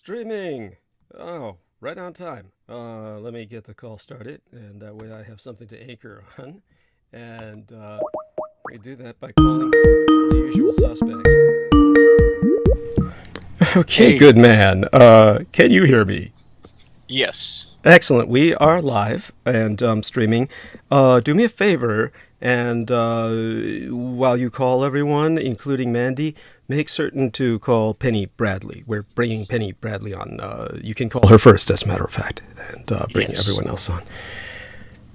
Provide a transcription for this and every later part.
Streaming. Oh, right on time. Let me get the call started, and that way I have something to anchor on. And we do that by calling the usual suspect. Okay, Hey, good man. Can you hear me? yes. Excellent. We are live and streaming. Do me a favor, and while you call everyone, including Mandy, make certain to call Penny Bradley. We're bringing Penny Bradley on. You can call her first, as a matter of fact, and bring Yes. everyone else on.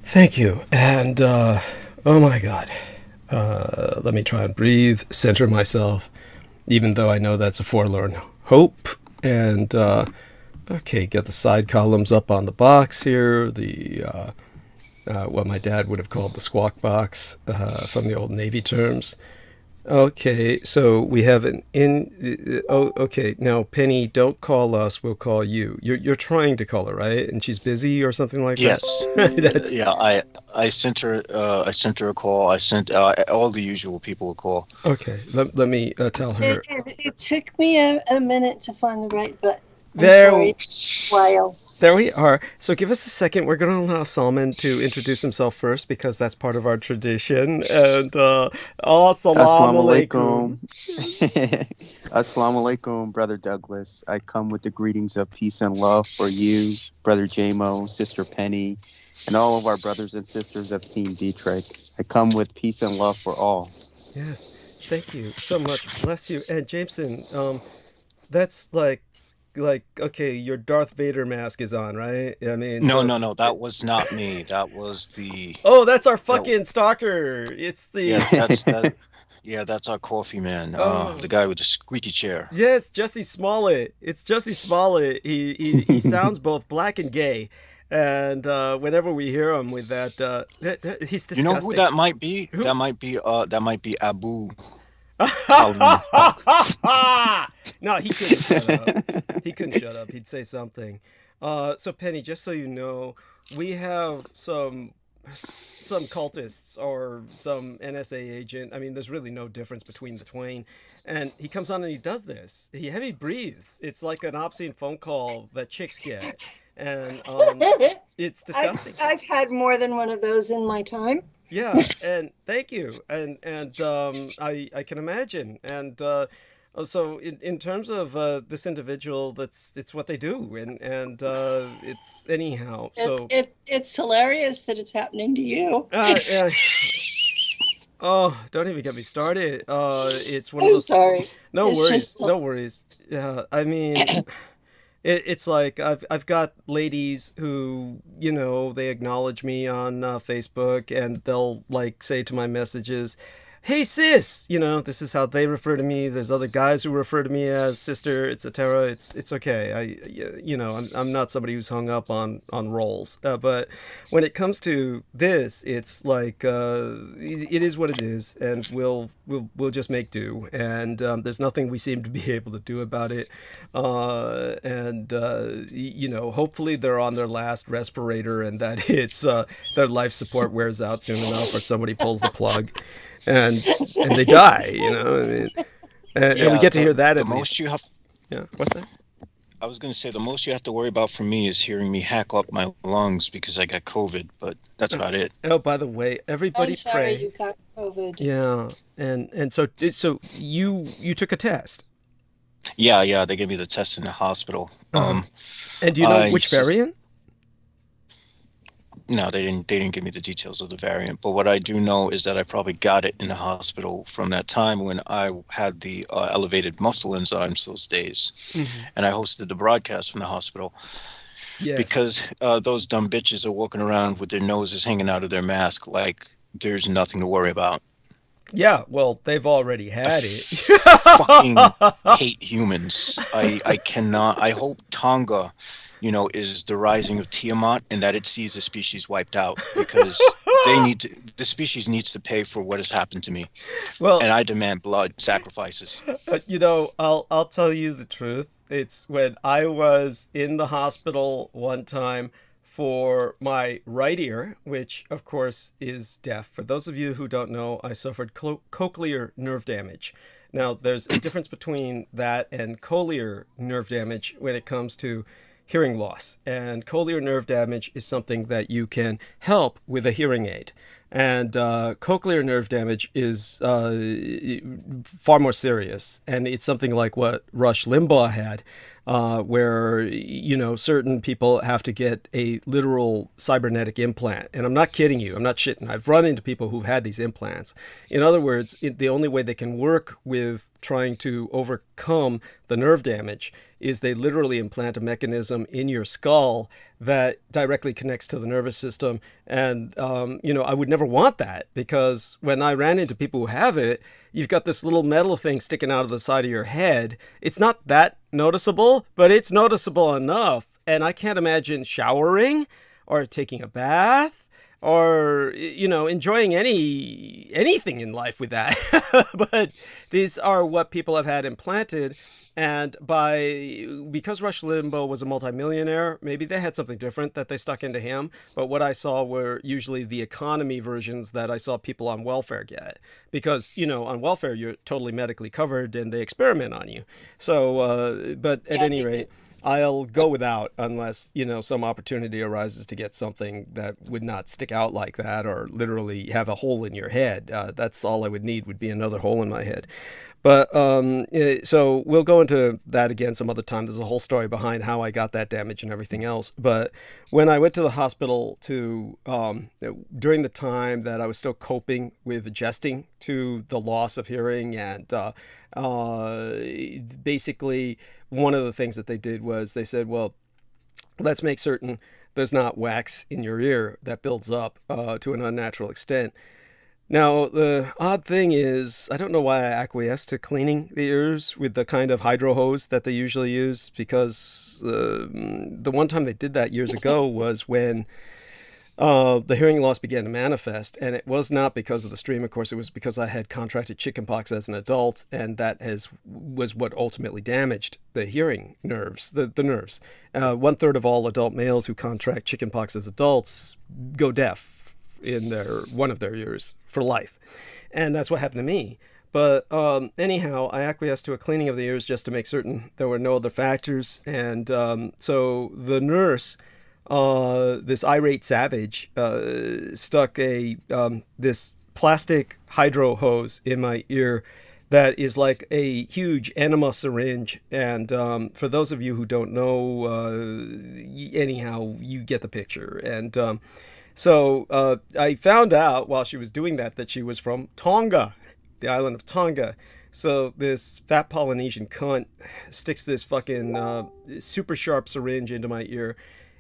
Thank you. And oh my God, let me try and breathe, center myself, even though I know that's a forlorn hope. And okay, get the side columns up on the box here. The what my dad would have called the squawk box from the old Navy terms. Okay, so we have an in. Oh, okay. Now, Penny, don't call us. We'll call you. You're trying to call her, right? And she's busy or something like that. Yes. That's Yeah, I sent her a call. I sent all the usual people a call. okay. Let me tell her. It took me a minute to find the right button. I'm There, sorry. While. there we are. So give us a second. We're going to allow Salman to introduce himself first because that's part of our tradition. And assalamu Assalamu alaikum. alaikum. Assalamu alaikum, Brother Douglas. I come with the greetings of peace and love for you, Brother JMO, Sister Penny, and all of our brothers and sisters of Team Dietrich. I come with peace and love for all. Yes, thank you so much. Bless you. And Jameson, that's like okay, your Darth Vader mask is on, right? I mean, No, so no, no, that was not me. That was the oh, that's our that fucking stalker. It's the yeah, that's that yeah, that's our coffee man. oh. The guy with the squeaky chair. Yes, Jesse Smollett. It's Jesse Smollett. He sounds both black and gay, and whenever we hear him with that, he's You know who disgusting. that might be? Who? That might be Abu Talib. No, he couldn't shut up. He couldn't shut up. He'd say something. So Penny, just so you know, we have some cultists or some NSA agent. I mean, there's really no difference between the twain. And he comes on and he does this. He heavy breathes. It's like an obscene phone call that chicks get, and it's disgusting. I've had more than one of those in my time. Yeah, and thank you, and I can imagine, and so in terms of this individual, it's what they do, and it's anyhow. So It's hilarious that it's happening to you. yeah. Oh, don't even get me started. It's one of I'm those. sorry. No It's worries, just no worries. Yeah, I mean, it's like I've got ladies who, you know, they acknowledge me on Facebook, and they'll like say to my messages, "Hey sis," you know, this is how they refer to me. There's other guys who refer to me as sister, etc. It's okay. You know, I'm not somebody who's hung up on roles. But when it comes to this, it's like it is what it is, and we'll just make do. And there's nothing we seem to be able to do about it. And you know, hopefully they're on their last respirator, and that it's their life support wears out soon enough, or somebody pulls the plug, and and they die. You know, I mean, and we Yeah, get to hear that the at least. most you have Yeah. What's that? I was going to say the most you have to worry about from me is hearing me hack up my lungs because I got COVID, but that's about it. Oh, by the way, everybody I'm sorry pray. you got COVID. Yeah, and so you took a test. Yeah, yeah, they gave me the test in the hospital. Uh-huh. And do you know I which sus- variant? no, they didn't give me the details of the variant, but what I do know is that I probably got it in the hospital from that time when I had the elevated muscle enzymes those days, Hmm. and I hosted the broadcast from the hospital Yes. because those dumb bitches are walking around with their noses hanging out of their mask like there's nothing to worry about. Yeah, well, they've already I had it. fucking hate humans. I cannot. I hope Tonga, is the rising of Tiamat and that it sees the species wiped out because the species needs to pay for what has happened to me, Well, and I demand blood sacrifices. you know, I'll tell you the truth. It's when I was in the hospital one time for my right ear, which of course is deaf. For those of you who don't know, I suffered cochlear nerve damage. Now, there's a difference between that and cochlear nerve damage when it comes to hearing loss. And cochlear nerve damage is something that you can help with a hearing aid. And cochlear nerve damage is far more serious. And it's something like what Rush Limbaugh had, where, certain people have to get a literal cybernetic implant. And I'm not kidding you. I'm not shitting. I've run into people who've had these implants. In other words, the only way they can work with trying to overcome the nerve damage is they literally implant a mechanism in your skull that directly connects to the nervous system. And, I would never want that, because when I ran into people who have it, you've got this little metal thing sticking out of the side of your head. It's not that noticeable, but it's noticeable enough. And I can't imagine showering or taking a bath or, enjoying anything in life with that. But these are what people have had implanted. And because Rush Limbaugh was a multimillionaire, maybe they had something different that they stuck into him. But what I saw were usually the economy versions that I saw people on welfare get. Because, on welfare, you're totally medically covered and they experiment on you. So, but at any rate, I'll go without unless, some opportunity arises to get something that would not stick out like that or literally have a hole in your head. That's all I would need, would be another hole in my head. But so we'll go into that again some other time. There's a whole story behind how I got that damage and everything else. But when I went to the hospital during the time that I was still coping with adjusting to the loss of hearing, and basically one of the things that they did was they said, well, let's make certain there's not wax in your ear that builds up to an unnatural extent. Now, the odd thing is, I don't know why I acquiesced to cleaning the ears with the kind of hydro hose that they usually use, because the one time they did that years ago was when the hearing loss began to manifest, and it was not because of the stream. Of course, it was because I had contracted chickenpox as an adult, and that was what ultimately damaged the hearing nerves, the nerves. 1/3 of all adult males who contract chickenpox as adults go deaf in one of their ears for life. And that's what happened to me. But anyhow, I acquiesced to a cleaning of the ears just to make certain there were no other factors. And so the nurse, this irate savage, stuck this plastic hydro hose in my ear that is like a huge enema syringe. And for those of you who don't know, anyhow, you get the picture. And so I found out while she was doing that she was from Tonga, the island of Tonga. So this fat Polynesian cunt sticks this fucking super sharp syringe into my ear,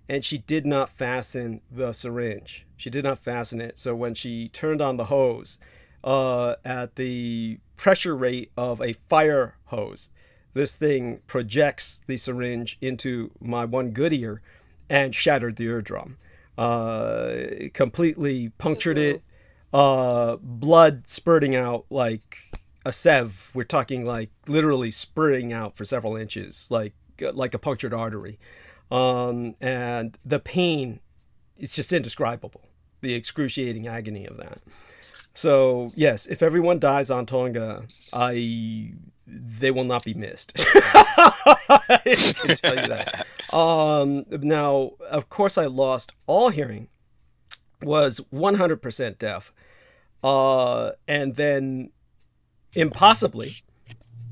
and she did not fasten the syringe. She did not fasten it. So when she turned on the hose at the pressure rate of a fire hose, this thing projects the syringe into my one good ear and shattered the eardrum. Completely punctured it, blood spurting out like a sieve. We're talking like literally spurting out for several inches, like a punctured artery. And the pain, it's just indescribable, the excruciating agony of that. So yes, if everyone dies on Tonga, they will not be missed. I can tell you that. Now, of course, I lost all hearing, was 100% deaf, and then impossibly,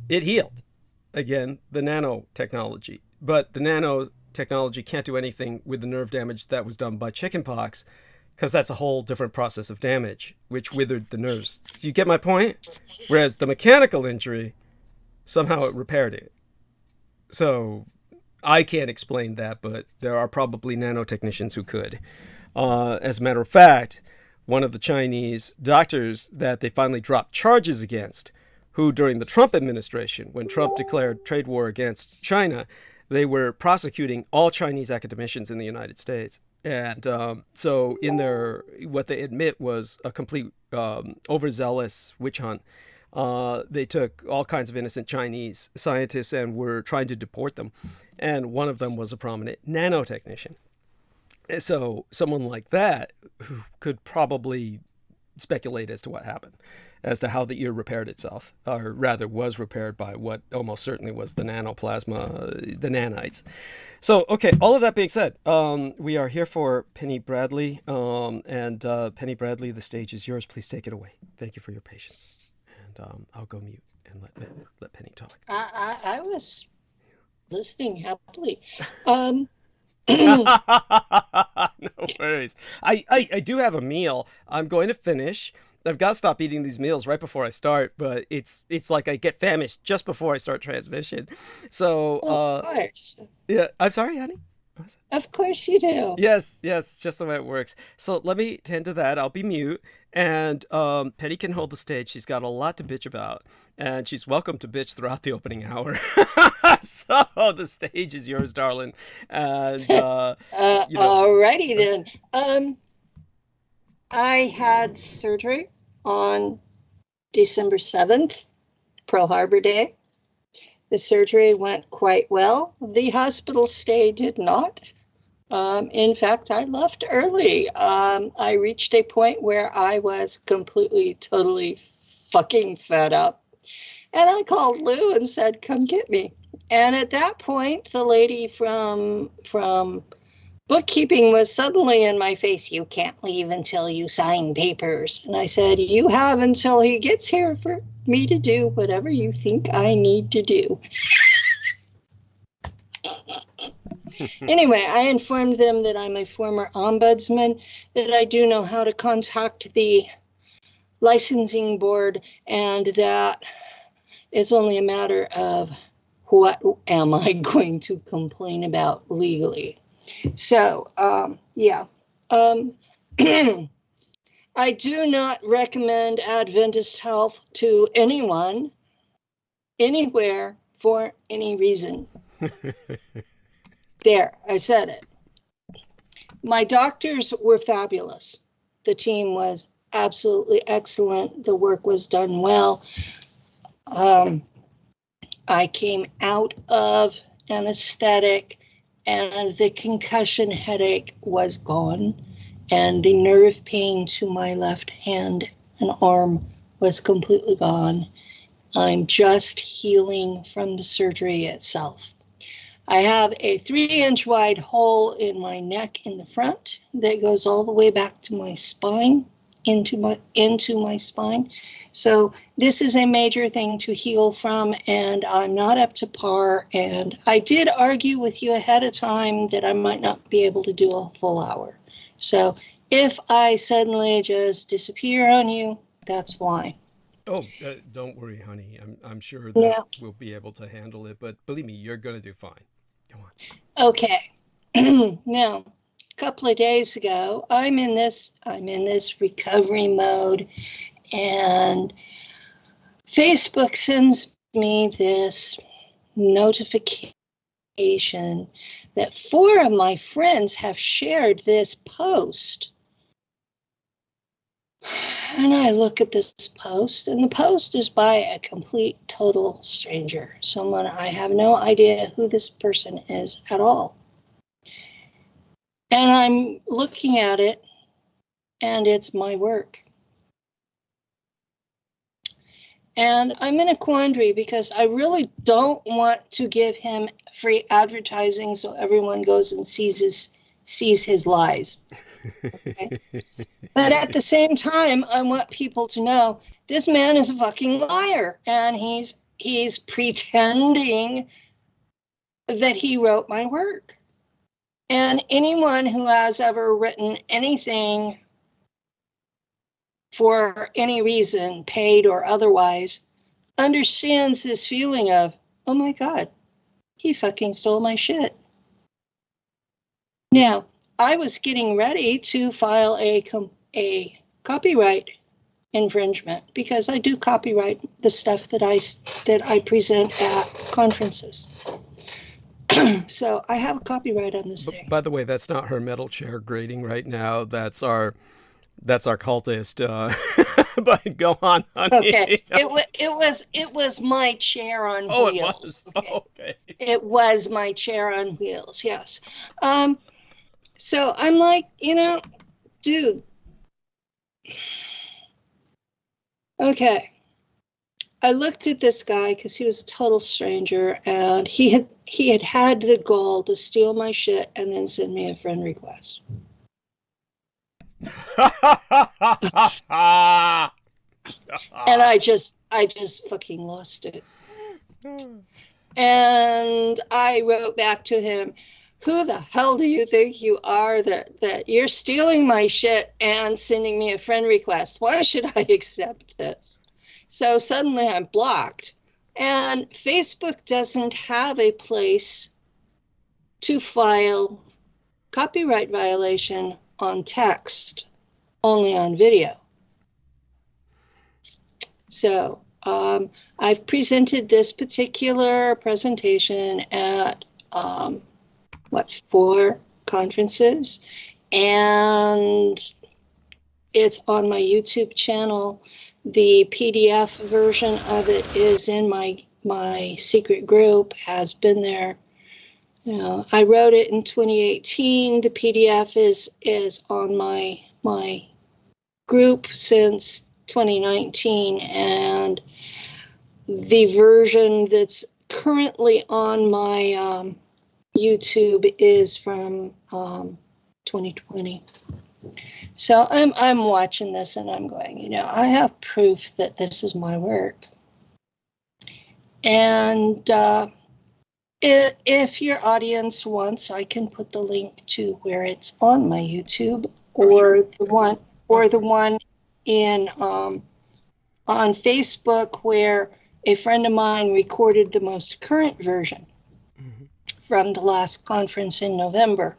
it healed. Again, the nanotechnology. But the nanotechnology can't do anything with the nerve damage that was done by chickenpox, because that's a whole different process of damage, which withered the nerves. Do you get my point? Whereas the mechanical injury, somehow it repaired it. So I can't explain that, but there are probably nanotechnicians who could. As a matter of fact, one of the Chinese doctors that they finally dropped charges against, who during the Trump administration, when Trump declared trade war against China, they were prosecuting all Chinese academicians in the United States. And so what they admit was a complete overzealous witch hunt. They took all kinds of innocent Chinese scientists and were trying to deport them. And one of them was a prominent nanotechnician. So someone like that who could probably speculate as to what happened. as to how the ear repaired itself, or rather was repaired by what almost certainly was the nanoplasma, the nanites. So, okay, all of that being said, we are here for Penny Bradley. And Penny Bradley, the stage is yours. Please take it away. Thank you for your patience. And I'll go mute and let Penny talk. I was listening happily. No worries. I do have a meal I'm going to finish. I've got to stop eating these meals right before I start, but it's like I get famished just before I start transmission. So, Of course. yeah, I'm sorry, honey. Of course you do. Yes, it's just the way it works. So let me tend to that. I'll be mute, and Penny can hold the stage. She's got a lot to bitch about, and she's welcome to bitch throughout the opening hour. So the stage is yours, darling. And alrighty then. I had surgery on December 7th, Pearl Harbor Day. The surgery went quite well. The hospital stay did not. In fact, I left early. I reached a point where I was completely, totally fucking fed up. And I called Lou and said, come get me. And at that point, the lady from bookkeeping was suddenly in my face. You can't leave until you sign papers. And I said, you have until he gets here for me to do whatever you think I need to do. Anyway, I informed them that I'm a former ombudsman, that I do know how to contact the licensing board, and that it's only a matter of what am I going to complain about legally. So, yeah. I do not recommend Adventist health to anyone, anywhere, for any reason. There, I said it. My doctors were fabulous. The team was absolutely excellent. The work was done well. I came out of anesthetic and the concussion headache was gone, and the nerve pain to my left hand and arm was completely gone. I'm just healing from the surgery itself. I have a 3-inch wide hole in my neck in the front that goes all the way back to my spine, into my spine. So this is a major thing to heal from, and I'm not up to par. And I did argue with you ahead of time that I might not be able to do a full hour. So if I suddenly just disappear on you, that's why. Oh, don't worry, honey. I'm sure that we'll be able to handle it. But believe me, you're going to do fine. Come on. Okay. Now, a couple of days ago, I'm in this recovery mode, and Facebook sends me this notification that 4 of my friends have shared this post. And I look at this post, and the post is by a complete, total stranger. Someone I have no idea who this person is at all. And I'm looking at it, and it's my work. And I'm in a quandary because I really don't want to give him free advertising so everyone goes and sees his lies. Okay? But at the same time, I want people to know this man is a fucking liar, and he's pretending that he wrote my work. And anyone who has ever written anything for any reason, paid or otherwise, understands this feeling of, oh my God, he fucking stole my shit. Now, I was getting ready to file a copyright infringement because I do copyright the stuff that I present at conferences. So I have a copyright on this thing. By the way, that's not her metal chair grating right now. That's our cultist. But go on, honey. Okay, it was my chair on wheels. It was. Okay. Oh, okay. It was my chair on wheels. Yes. So I'm like, dude, Okay. I looked at this guy because he was a total stranger, and he had the gall to steal my shit and then send me a friend request. And I just fucking lost it. And I wrote back to him, who the hell do you think you are that you're stealing my shit and sending me a friend request? Why should I accept this? So suddenly I'm blocked. And Facebook doesn't have a place to file copyright violation on text, only on video. So I've presented this particular presentation at 4 conferences, and it's on my YouTube channel. The PDF version of it is in my secret group, has been there. You know, I wrote it in 2018. The PDF is on my group since 2019, and the version that's currently on my YouTube is from 2020. So I'm watching this and I'm going, you know, I have proof that this is my work. And if your audience wants, I can put the link to where it's on my YouTube, or the one in on Facebook, where a friend of mine recorded the most current version from the last conference in November.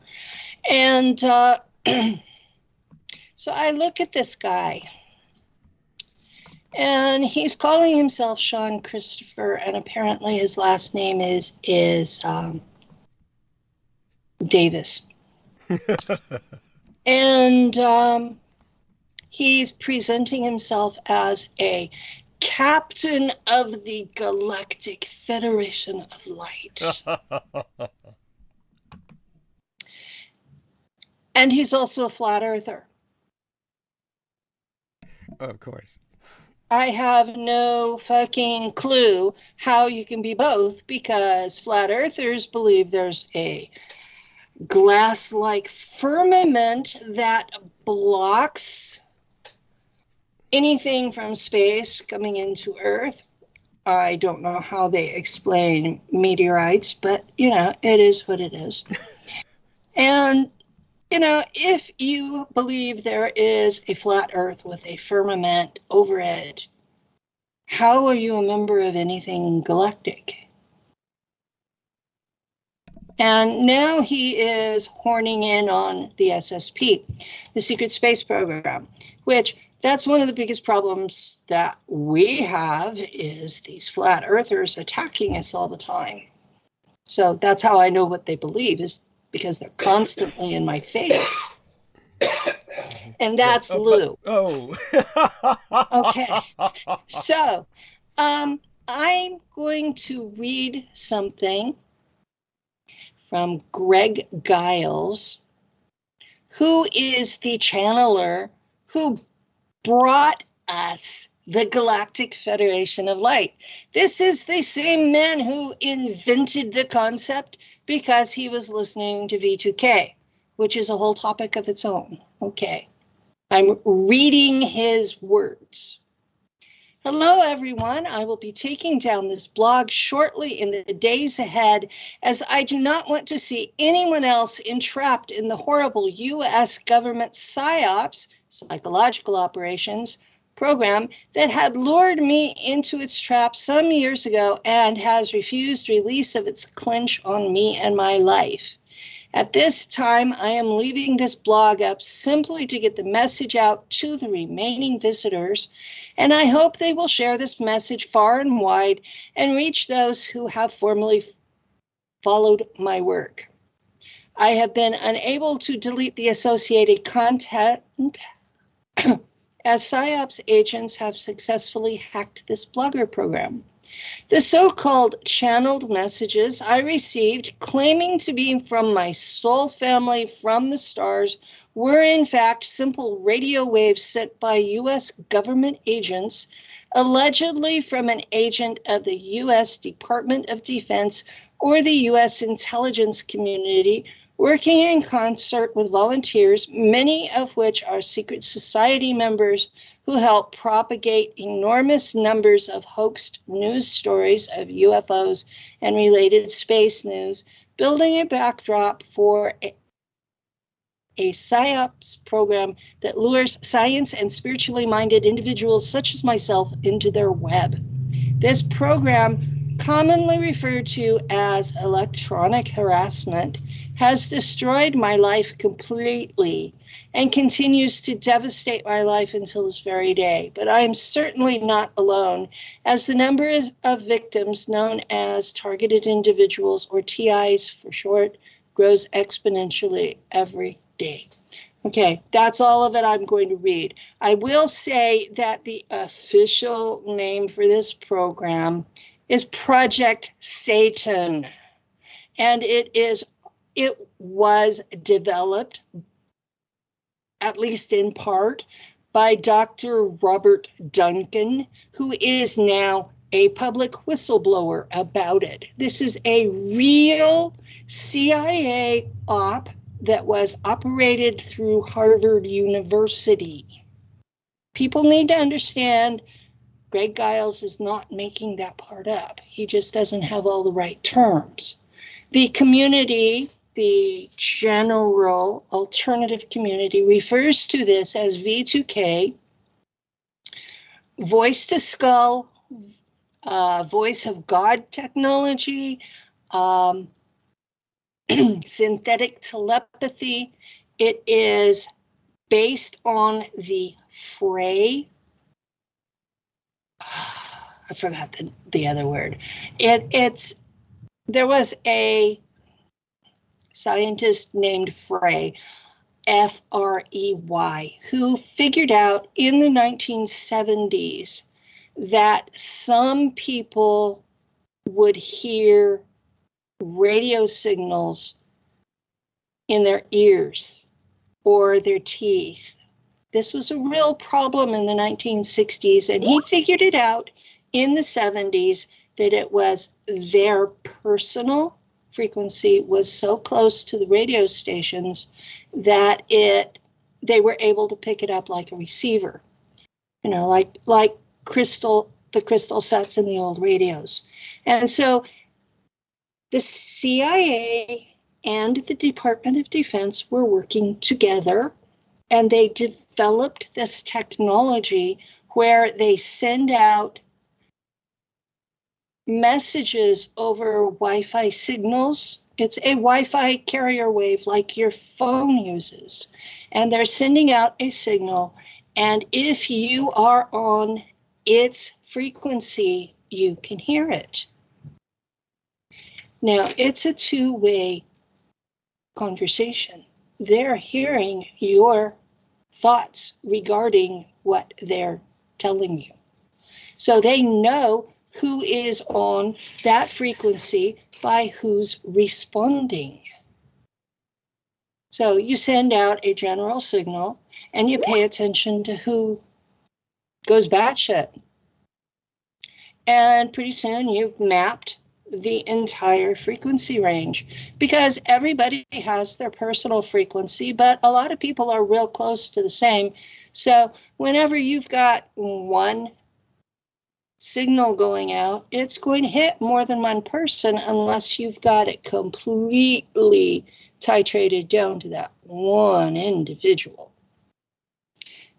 And so I look at this guy, and he's calling himself Sean Christopher, and apparently his last name is Davis. And he's presenting himself as a captain of the Galactic Federation of Light. And he's also a flat earther. Of course. I have no fucking clue how you can be both, because flat earthers believe there's a glass-like firmament that blocks anything from space coming into Earth. I don't know how they explain meteorites, but, you know, it is what it is. And, you know, if you believe there is a flat Earth with a firmament over it, how are you a member of anything galactic? And now he is horning in on the SSP, the Secret Space Program, which that's one of the biggest problems that we have, is these flat earthers attacking us all the time. So that's how I know what they believe, is because they're constantly in my face. And that's Lou. Okay. So I'm going to read something from Greg Giles, who is the channeler who brought us the Galactic Federation of Light. This is the same man who invented the concept because he was listening to V2K, which is a whole topic of its own. Okay, I'm reading his words. Hello, everyone. I will be taking down this blog shortly in the days ahead, as I do not want to see anyone else entrapped in the horrible U.S. government PSYOPs, psychological operations, program that had lured me into its trap some years ago and has refused release of its clinch on me and my life. At this time, I am leaving this blog up simply to get the message out to the remaining visitors, and I hope they will share this message far and wide and reach those who have formerly followed my work. I have been unable to delete the associated content as PSYOPs agents have successfully hacked this blogger program. The so-called channeled messages I received, claiming to be from my soul family from the stars, were in fact simple radio waves sent by U.S. government agents, allegedly from an agent of the U.S. Department of Defense or the U.S. intelligence community, working in concert with volunteers, many of which are secret society members who help propagate enormous numbers of hoaxed news stories of UFOs and related space news, building a backdrop for a PSYOPs program that lures science and spiritually minded individuals such as myself into their web. This program, commonly referred to as electronic harassment, has destroyed my life completely and continues to devastate my life until this very day. But I am certainly not alone, as the number of victims known as targeted individuals, or TIs for short, grows exponentially every day. Okay, that's all of it I'm going to read. I will say that the official name for this program is Project Satan, and it was developed, at least in part, by Dr. Robert Duncan, who is now a public whistleblower about it. This is a real CIA op that was operated through Harvard University. People need to understand Greg Giles is not making that part up. He just doesn't have all the right terms. The community, the general alternative community, refers to this as V2K, voice to skull, voice of God technology, synthetic telepathy. It is based on the fray. I forgot the other word. There was a scientist named Frey, F-R-E-Y, who figured out in the 1970s that some people would hear radio signals in their ears or their teeth. This was a real problem in the 1960s, and he figured it out in the 70s that it was their personal frequency was so close to the radio stations that they were able to pick it up like a receiver, you know, like the crystal sets in the old radios. And so the CIA and the Department of Defense were working together, and they developed this technology where they send out messages over Wi-Fi signals. It's a Wi-Fi carrier wave like your phone uses. And they're sending out a signal. And if you are on its frequency, you can hear it. Now, it's a two-way conversation. They're hearing your thoughts regarding what they're telling you. So they know who is on that frequency by who's responding. So you send out a general signal and you pay attention to who goes batshit. And pretty soon you've mapped the entire frequency range, because everybody has their personal frequency, but a lot of people are real close to the same. So whenever you've got one signal going out, it's going to hit more than one person unless you've got it completely titrated down to that one individual.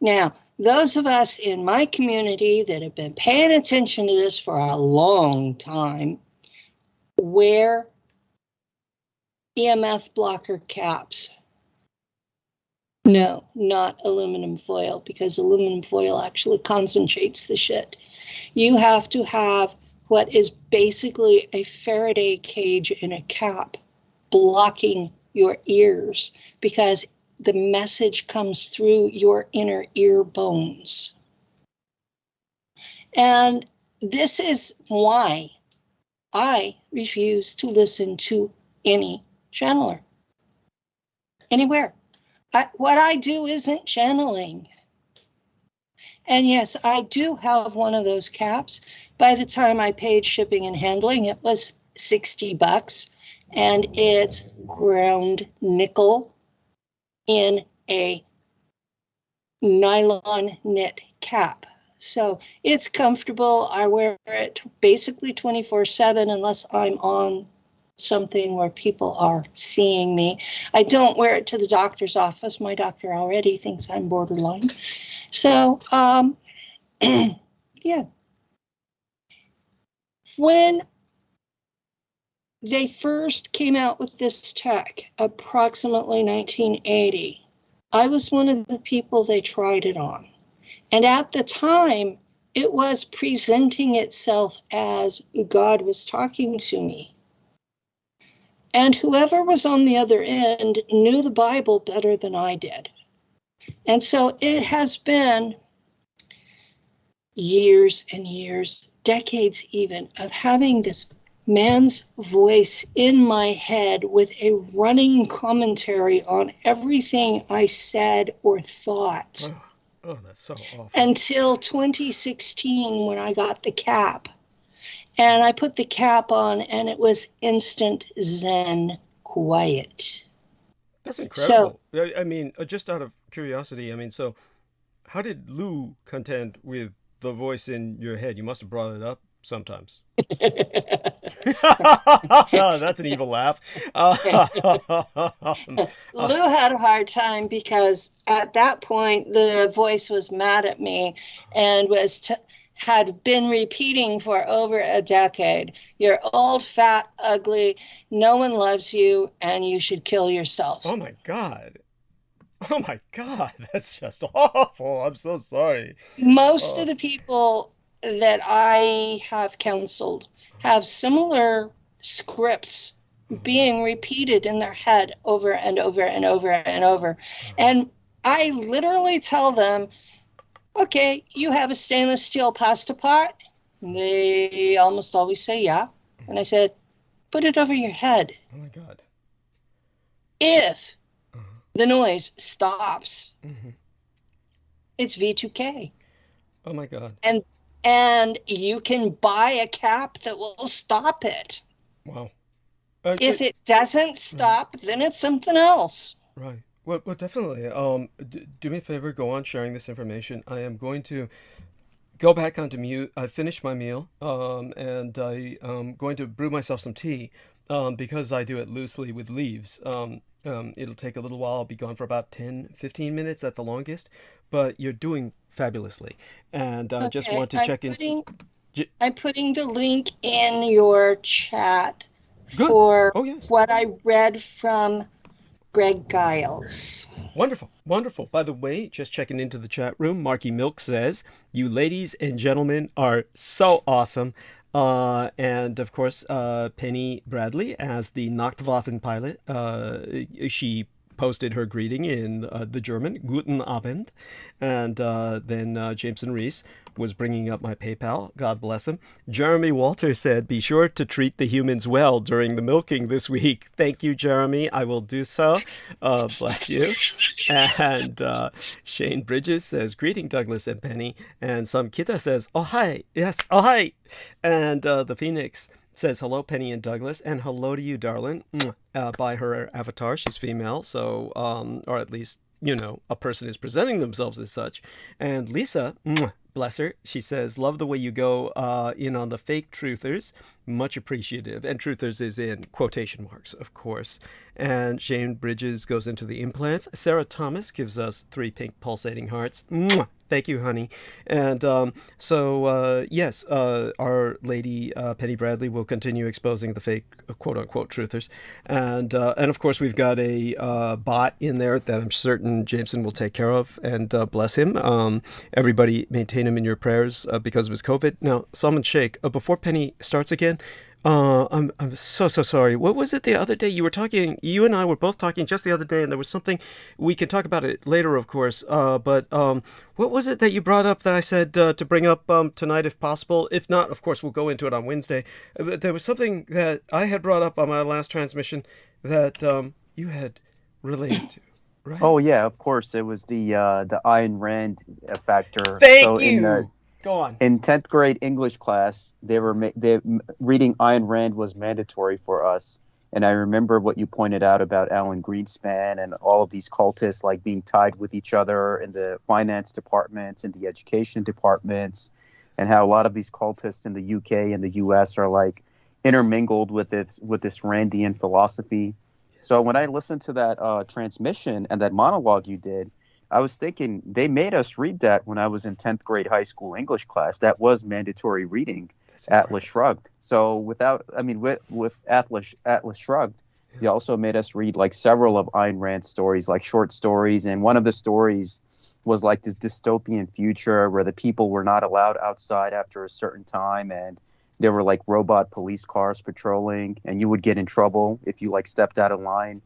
Now, those of us in my community that have been paying attention to this for a long time wear EMF blocker caps. No, not aluminum foil, because aluminum foil actually concentrates the shit. You have to have what is basically a Faraday cage in a cap blocking your ears, because the message comes through your inner ear bones. And this is why I refuse to listen to any channeler anywhere. what I do isn't channeling. And yes, I do have one of those caps. By the time I paid shipping and handling, it was $60, and it's ground nickel in a nylon knit cap. So it's comfortable. I wear it basically 24/7 unless I'm on something where people are seeing me. I don't wear it to the doctor's office. My doctor already thinks I'm borderline. So, yeah. When they first came out with this tech, approximately 1980, I was one of the people they tried it on. And at the time, it was presenting itself as God was talking to me. And whoever was on the other end knew the Bible better than I did. And so it has been years and years, decades even, of having this man's voice in my head with a running commentary on everything I said or thought. Oh, that's so awful. Until 2016, when I got the cap. And I put the cap on, and it was instant Zen quiet. That's incredible. So, I mean, just out of curiosity, I mean, so how did Lou contend with the voice in your head? You must have brought it up sometimes. That's an evil laugh. Lou had a hard time because at that point, the voice was mad at me and had been repeating for over a decade. You're old, fat, ugly, no one loves you, and you should kill yourself. Oh my God. Oh my God. That's just awful. I'm so sorry. Most of the people that I have counseled have similar scripts being repeated in their head over and over and over and over. And I literally tell them, okay, you have a stainless steel pasta pot? They almost always say yeah. And I said, put it over your head. Oh my God. If the noise stops, it's V2K. Oh my God. And you can buy a cap that will stop it. Wow. If it doesn't stop, then it's something else. Right. Well, definitely. Do me a favor, go on sharing this information. I am going to go back onto mute. I finished my meal, and I'm going to brew myself some tea, because I do it loosely with leaves. It'll take a little while. I'll be gone for about 10-15 minutes at the longest, but you're doing fabulously. And I just want to check in. I'm putting the link in your chat. Good. For yes. What I read from Greg Giles. Wonderful, wonderful. By the way, just checking into the chat room, Marky Milk says, you ladies and gentlemen are so awesome. And of course, Penny Bradley as the Nachtwaffen pilot, she posted her greeting in the German, Guten Abend. And then Jameson Reese was bringing up my PayPal. God bless him. Jeremy Walter said, be sure to treat the humans well during the milking this week. Thank you, Jeremy. I will do so. Bless you. And Shane Bridges says, greeting, Douglas and Penny. And Samkita says, oh, hi. Yes, oh, hi. And the Phoenix says, hello, Penny and Douglas. And hello to you, darling. By her avatar, she's female. So, or at least, you know, a person is presenting themselves as such. And Lisa, bless her, she says, love the way you go in on the fake truthers. Much appreciative. And truthers is in quotation marks, of course. And Shane Bridges goes into the implants. Sarah Thomas gives us 3 pink pulsating hearts. Thank you, honey. And yes, our lady Penny Bradley will continue exposing the fake quote-unquote truthers. And of course, we've got a bot in there that I'm certain Jameson will take care of, and bless him. Everybody maintain him in your prayers because of his COVID. Now, Salman Sheikh, before Penny starts again, I'm so sorry. What was it the other day? You and I were both talking just the other day, and there was something, we can talk about it later, of course, but what was it that you brought up that I said to bring up tonight if possible? If not, of course, we'll go into it on Wednesday. But there was something that I had brought up on my last transmission that you had related to. right? Oh yeah, of course. It was the Ayn Rand factor. Thank So you. Go on. in 10th grade English class, reading Ayn Rand was mandatory for us. And I remember what you pointed out about Alan Greenspan and all of these cultists like being tied with each other in the finance departments and the education departments, and how a lot of these cultists in the UK and the US are like intermingled with this Randian philosophy. So when I listened to that transmission and that monologue you did, I was thinking they made us read that when I was in 10th grade high school English class. That was mandatory reading. That's Atlas incredible. Shrugged. So with Atlas Shrugged, they also made us read like several of Ayn Rand's stories, like short stories. And one of the stories was like this dystopian future where the people were not allowed outside after a certain time, and there were like robot police cars patrolling, and you would get in trouble if you like stepped out of line.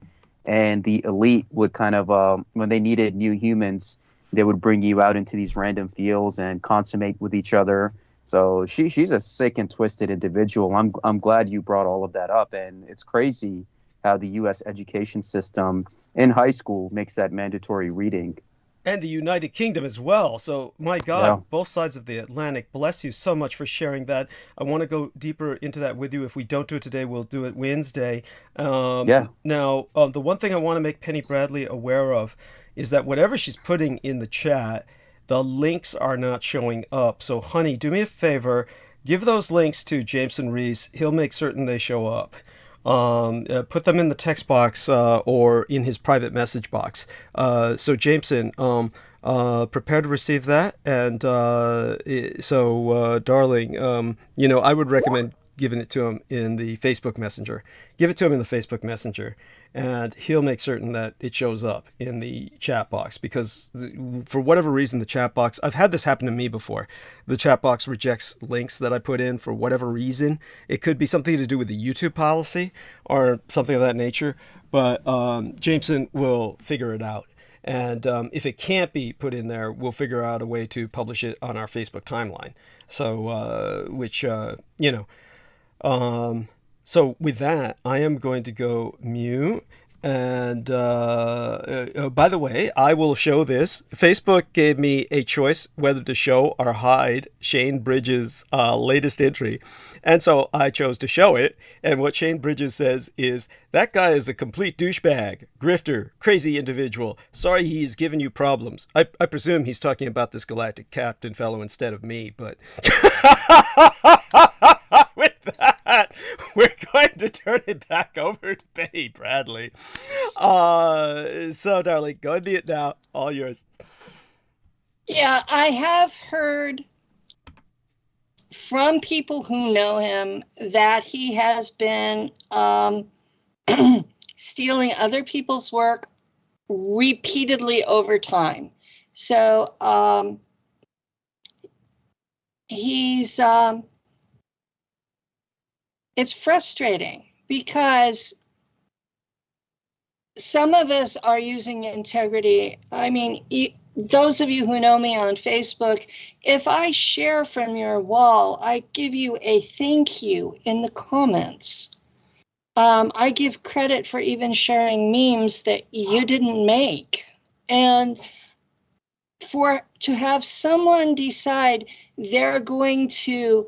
And the elite would kind of, when they needed new humans, they would bring you out into these random fields and consummate with each other. So she's a sick and twisted individual. I'm glad you brought all of that up, and it's crazy how the U.S. education system in high school makes that mandatory reading. And the United Kingdom as well. So, my Yeah, God, both sides of the Atlantic, bless you so much for sharing that. I want to go deeper into that with you. If we don't do it today, we'll do it Wednesday. yeah. The one thing I want to make Penny Bradley aware of is that whatever she's putting in the chat, the links are not showing up. So, honey, do me a favor, give those links to Jameson Reese. He'll make certain they show up. Put them in the text box or in his private message box. So Jameson, prepare to receive that. And darling, I would recommend giving it to him in the Facebook Messenger. Give it to him in the Facebook Messenger, and he'll make certain that it shows up in the chat box, because for whatever reason, the chat box, I've had this happen to me before. The chat box rejects links that I put in for whatever reason. It could be something to do with the YouTube policy or something of that nature, but Jameson will figure it out. And if it can't be put in there, we'll figure out a way to publish it on our Facebook timeline. So, so with that, I am going to go mute. And by the way, I will show this. Facebook gave me a choice whether to show or hide Shane Bridges' latest entry. And so I chose to show it. And what Shane Bridges says is, that guy is a complete douchebag, grifter, crazy individual. Sorry he's given you problems. I presume he's talking about this galactic captain fellow instead of me, but with that, we're going to turn it back over to Penny Bradley. So, darling, go and it now. All yours. Yeah, I have heard from people who know him that he has been stealing other people's work repeatedly over time. So he's it's frustrating because some of us are using integrity. I mean, those of you who know me on Facebook, if I share from your wall, I give you a thank you in the comments. I give credit for even sharing memes that you didn't make. And to have someone decide they're going to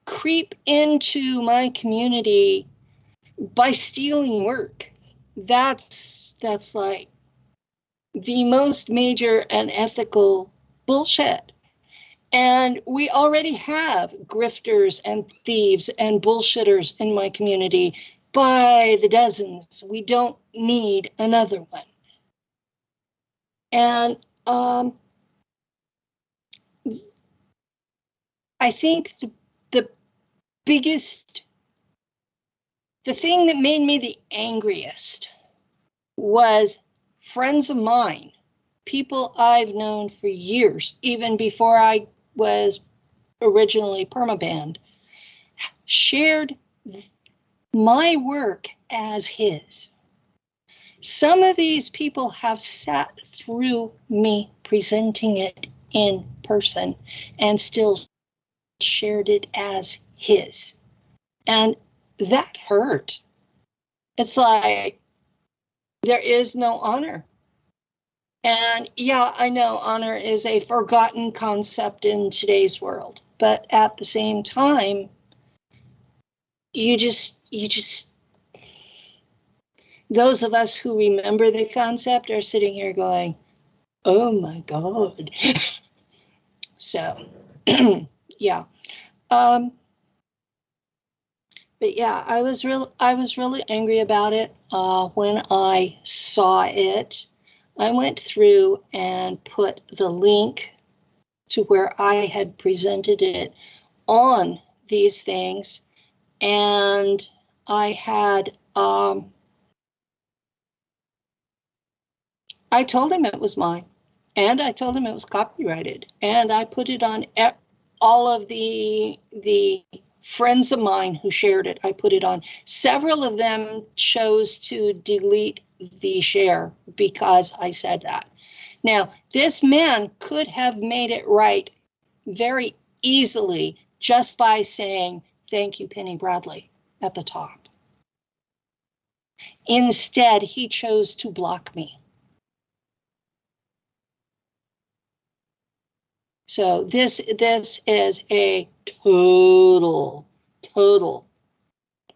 creep into my community by stealing work, that's like the most major and ethical bullshit. And we already have grifters and thieves and bullshitters in my community by the dozens. We don't need another one. And I think the thing that made me the angriest was friends of mine, people I've known for years, even before I was originally permabanned, shared my work as his. Some of these people have sat through me presenting it in person and still shared it as his. And that hurt. It's like, There is no honor. And yeah, I know honor is a forgotten concept in today's world, but at the same time, you just, those of us who remember the concept are sitting here going, oh my God. So, yeah. But yeah, I was really angry about it when I saw it. I went through and put the link to where I had presented it on these things, and I had I told him it was mine, and I told him it was copyrighted, and I put it on all of the friends of mine who shared it. I put it on. Several of them chose to delete the share because I said that. Now, this man could have made it right very easily just by saying, thank you, Penny Bradley, at the top. Instead, he chose to block me. So this is a total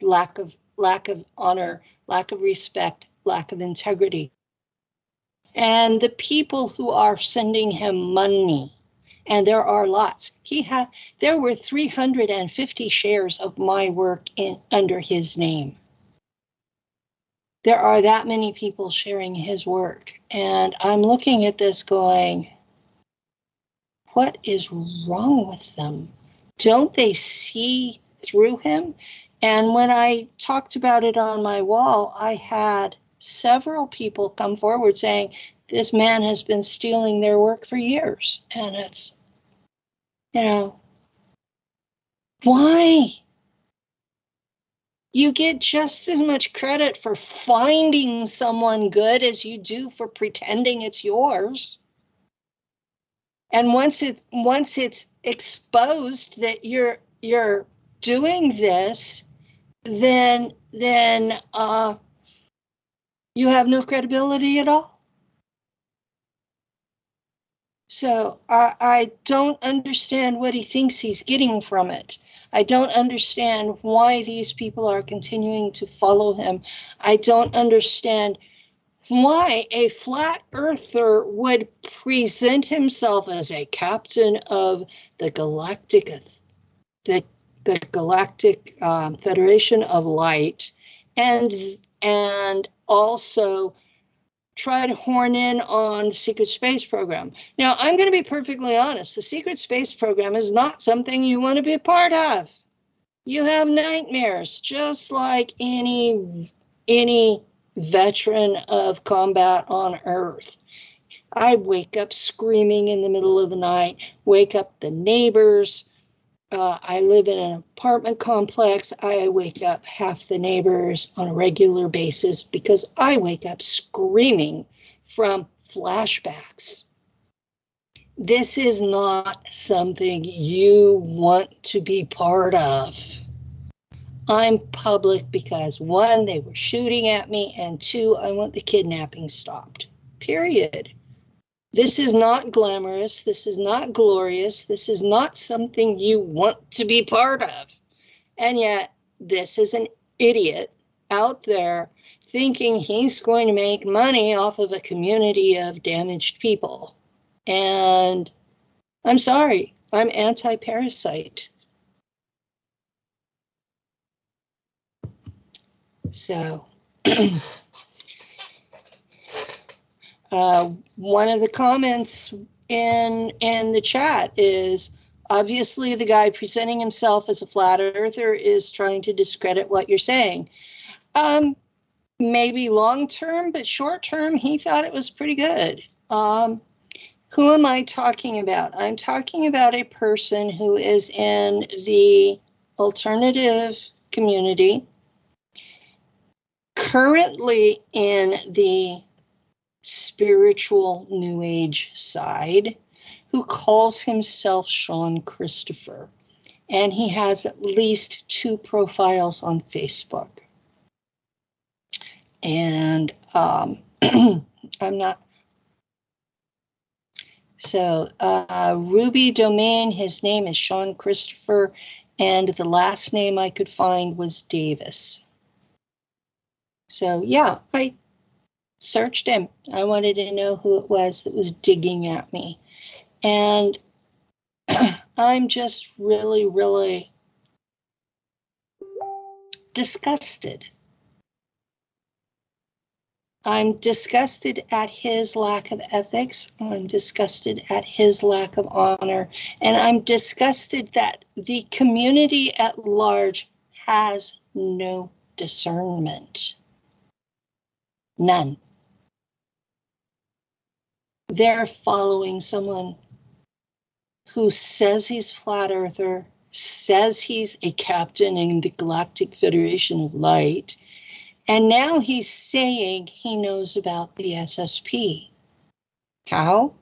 lack of honor, lack of respect, lack of integrity. And the people who are sending him money, and there are lots. There were 350 shares of my work under his name. There are that many people sharing his work, and I'm looking at this going, what is wrong with them? Don't they see through him? And when I talked about it on my wall, I had several people come forward saying, this man has been stealing their work for years. And it's, why? You get just as much credit for finding someone good as you do for pretending it's yours. And once it's exposed that you're doing this, then you have no credibility at all. So I don't understand what he thinks he's getting from it. I don't understand why these people are continuing to follow him. I don't understand why a flat earther would present himself as a captain of the Galactic Federation of Light, and also try to horn in on the secret space program. Now, I'm going to be perfectly honest. The secret space program is not something you want to be a part of. You have nightmares, just like any veteran of combat on Earth. I wake up screaming in the middle of the night, wake up the neighbors. I live in an apartment complex. I wake up half the neighbors on a regular basis because I wake up screaming from flashbacks. This is not something you want to be part of. I'm public because 1, they were shooting at me, and 2, I want the kidnapping stopped. Period. This is not glamorous. This is not glorious. This is not something you want to be part of. And yet, this is an idiot out there thinking he's going to make money off of a community of damaged people. And I'm sorry, I'm anti-parasite. So, one of the comments in the chat is, obviously the guy presenting himself as a flat earther is trying to discredit what you're saying. Maybe long term, but short term, he thought it was pretty good. Who am I talking about? I'm talking about a person who is in the alternative community, currently in the spiritual New Age side, who calls himself Sean Christopher. And he has at least 2 profiles on Facebook. And I'm not. So Ruby domain, his name is Sean Christopher, and the last name I could find was Davis. So yeah, I searched him. I wanted to know who it was that was digging at me. And I'm just really, really disgusted. I'm disgusted at his lack of ethics. I'm disgusted at his lack of honor. And I'm disgusted that the community at large has no discernment. None. They're following someone who says he's flat earther, says he's a captain in the Galactic Federation of Light, and now he's saying he knows about the SSP. How?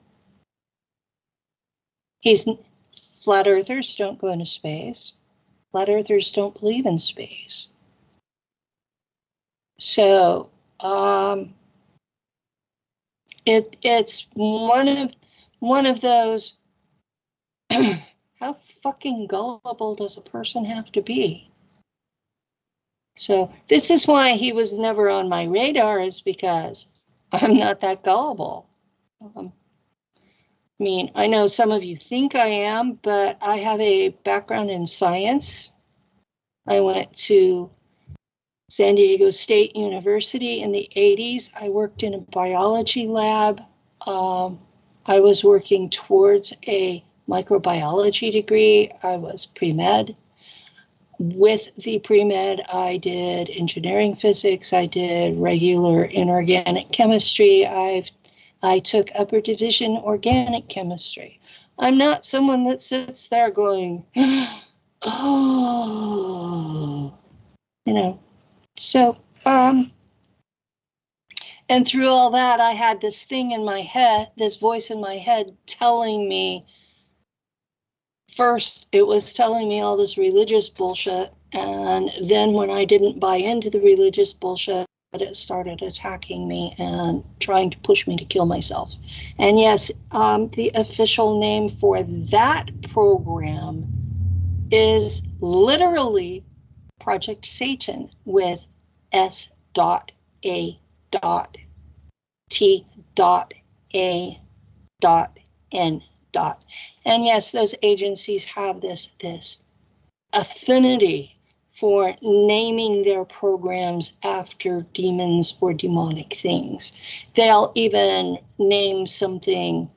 Flat earthers don't go into space. Flat earthers don't believe in space. So it's one of those. How fucking gullible does a person have to be? So this is why he was never on my radar, is because I'm not that gullible. I mean, I know some of you think I am, but I have a background in science. I went to San Diego State University in the 80s. I worked in a biology lab. I was working towards a microbiology degree. I was pre-med. With the pre-med, I did engineering physics. I did regular inorganic chemistry. I took upper division organic chemistry. I'm not someone that sits there going, oh, you know. So, and through all that, I had this thing in my head, this voice in my head telling me, first, it was telling me all this religious bullshit. And then when I didn't buy into the religious bullshit, it started attacking me and trying to push me to kill myself. And yes, the official name for that program is literally Project Satan with S.A.T.A.N. And yes, those agencies have this affinity for naming their programs after demons or demonic things. They'll even name something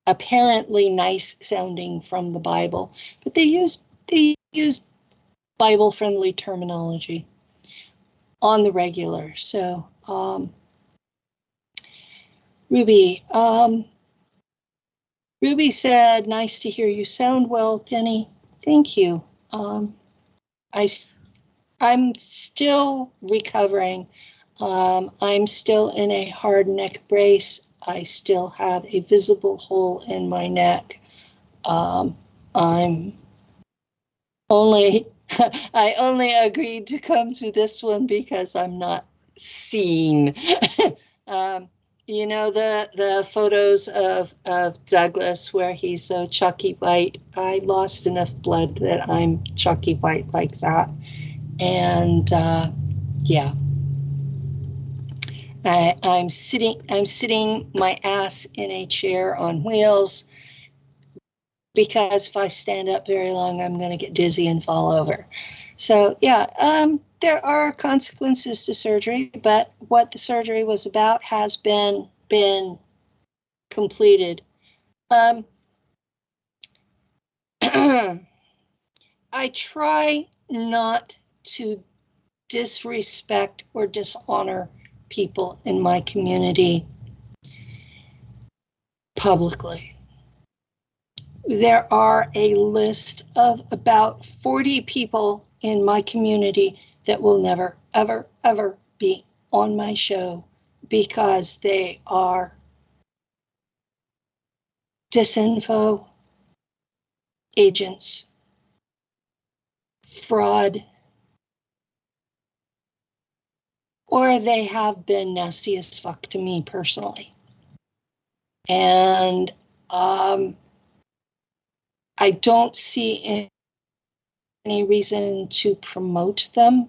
apparently nice sounding from the Bible, but they use Bible-friendly terminology on the regular. So, Ruby said, nice to hear you sound well, Penny. Thank you. I'm still recovering. I'm still in a hard neck brace. I still have a visible hole in my neck. I'm only, I only agreed to come to this one because I'm not seen. You know, the photos of Douglas where he's so chalky white. I lost enough blood that I'm chalky white like that. And yeah, I'm sitting my ass in a chair on wheels because if I stand up very long, I'm going to get dizzy and fall over. So yeah, there are consequences to surgery, but what the surgery was about has been completed. I try not to disrespect or dishonor people in my community publicly. There are a list of about 40 people in my community that will never, ever, ever be on my show because they are disinfo agents, fraud, or they have been nasty as fuck to me personally. And I don't see any reason to promote them.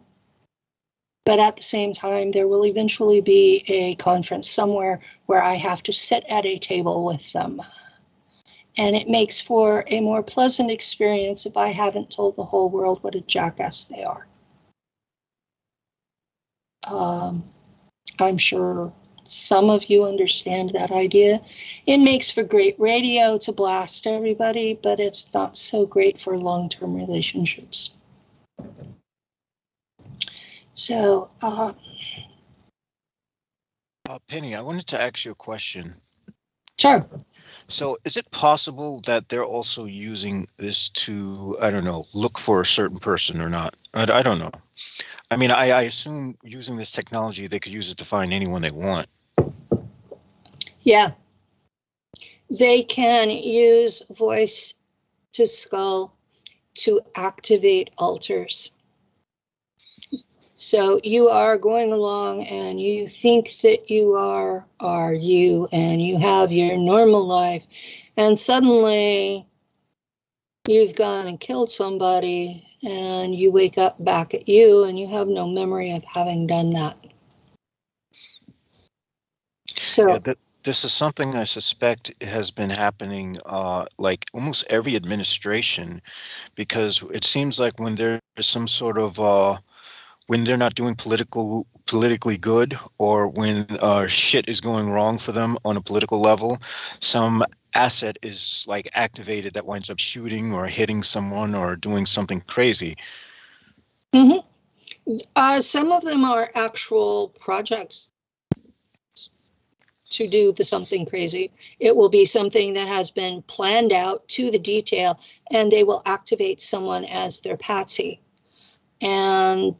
But at the same time, there will eventually be a conference somewhere where I have to sit at a table with them. And it makes for a more pleasant experience if I haven't told the whole world what a jackass they are. I'm sure some of you understand that idea. It makes for great radio to blast everybody, but it's not so great for long-term relationships. So, Penny, I wanted to ask you a question. sure. So is it possible that they're also using this to, I don't know, look for a certain person or not? I don't know. I mean, I assume using this technology, they could use it to find anyone they want. Yeah. They can use voice to skull to activate altars. So you are going along and you think that you are you and you have your normal life, and suddenly you've gone and killed somebody and you wake up back at you and you have no memory of having done that. So Yeah, this is something I suspect has been happening like almost every administration, because it seems like when there is some sort of when they're not doing politically good, or when shit is going wrong for them on a political level, some asset is like activated that winds up shooting or hitting someone or doing something crazy. some of them are actual projects to do the something crazy. It will be something that has been planned out to the detail, and they will activate someone as their patsy. And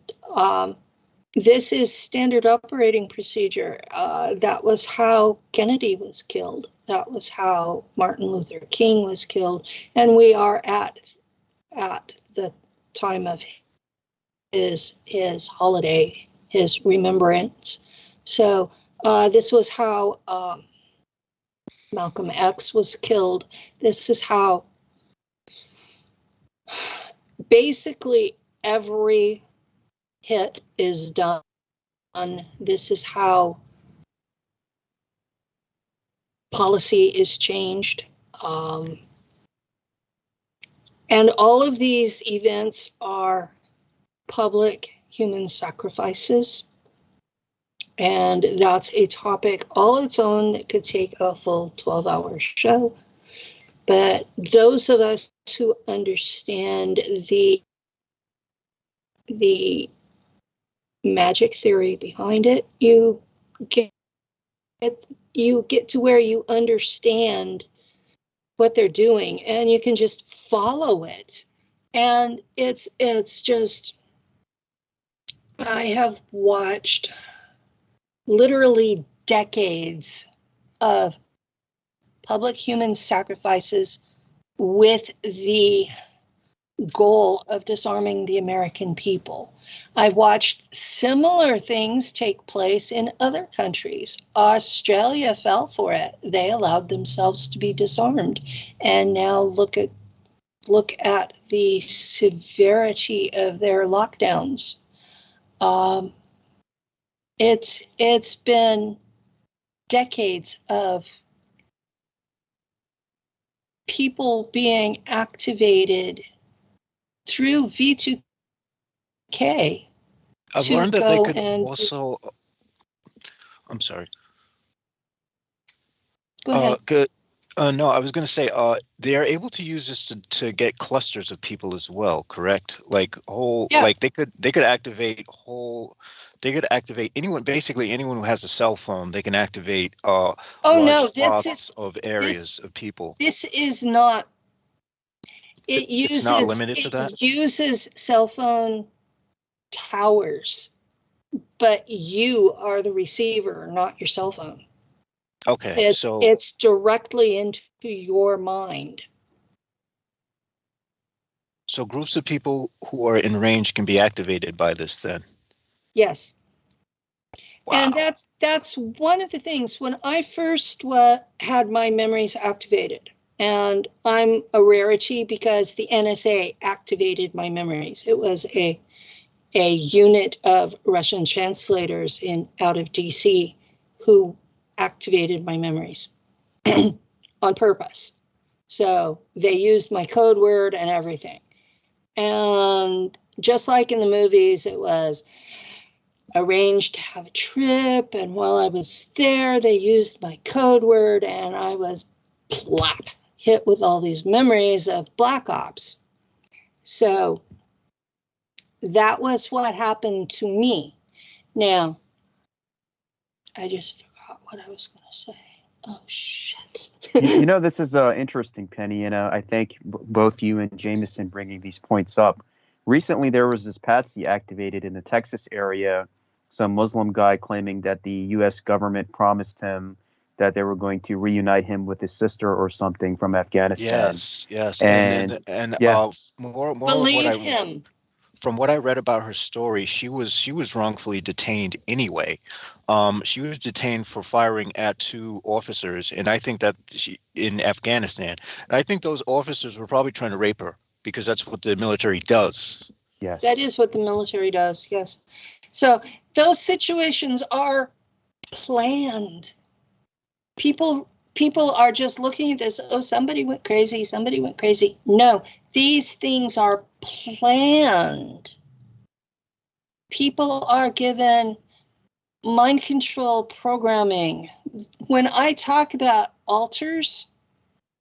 this is standard operating procedure. That was how Kennedy was killed. That was how Martin Luther King was killed. And we are at the time of his holiday, his remembrance. So this was how Malcolm X was killed. This is how basically every hit is done. This is how policy is changed. And all of these events are public human sacrifices. And that's a topic all its own that could take a full 12-hour show. But those of us who understand the magic theory behind it, you get to where you understand what they're doing, and you can just follow it. And it's just, I have watched literally decades of public human sacrifices with the goal of disarming the American people. I've watched similar things take place in other countries. Australia fell for it. They allowed themselves to be disarmed. And now look at the severity of their lockdowns. It's been decades of people being activated through V2K. I've learned that they could also. I'm sorry. Go ahead. Good. No, I was going to say they are able to use this to get clusters of people as well. Correct? Like like they could activate anyone, basically anyone who has a cell phone. They can activate large swaths of areas of people. This is not. It's not limited to that. It uses cell phone towers, but you are the receiver, not your cell phone. Okay, so it's directly into your mind. So groups of people who are in range can be activated by this then? Yes. And that's one of the things when I first had my memories activated. And I'm a rarity because the NSA activated my memories. It was a unit of Russian translators out of DC who activated my memories on purpose. So they used my code word and everything. And just like in the movies, it was arranged to have a trip. And while I was there, they used my code word and I was plop, hit with all these memories of Black Ops. So that was what happened to me. Now, I just forgot what I was going to say. Oh, shit. You know, this is interesting, Penny, and I thank both you and Jameson bringing these points up. Recently, there was this patsy activated in the Texas area, some Muslim guy claiming that the U.S. government promised him that they were going to reunite him with his sister or something from Afghanistan. Yes. And More Believe him. From what I read about her story, she was wrongfully detained anyway. She was detained for firing at 2 officers, and I think that in Afghanistan. And I think those officers were probably trying to rape her because that's what the military does. Yes, that is what the military does. Yes. So those situations are planned. People are just looking at this. Oh, somebody went crazy. Somebody went crazy. No, these things are planned. People are given mind control programming. When I talk about alters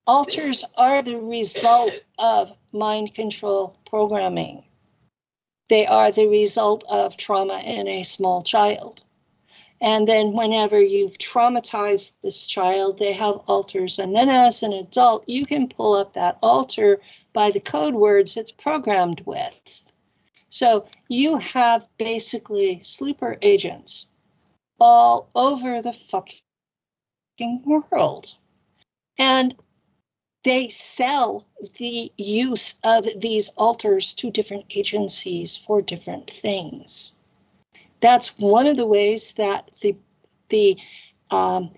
are the result of mind control programming. They are the result of trauma in a small child. And then whenever you've traumatized this child, they have alters. And then as an adult, you can pull up that alter by the code words it's programmed with. So you have basically sleeper agents all over the fucking world. And they sell the use of these alters to different agencies for different things. That's one of the ways that the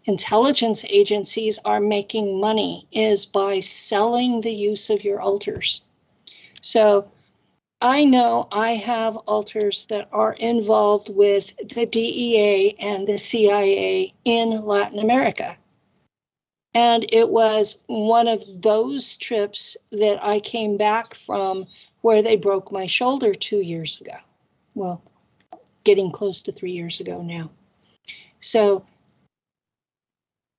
intelligence agencies are making money, is by selling the use of your alters. So I know I have alters that are involved with the DEA and the CIA in Latin America. And it was one of those trips that I came back from where they broke my shoulder 2 years ago. Well, getting close to 3 years ago now. So,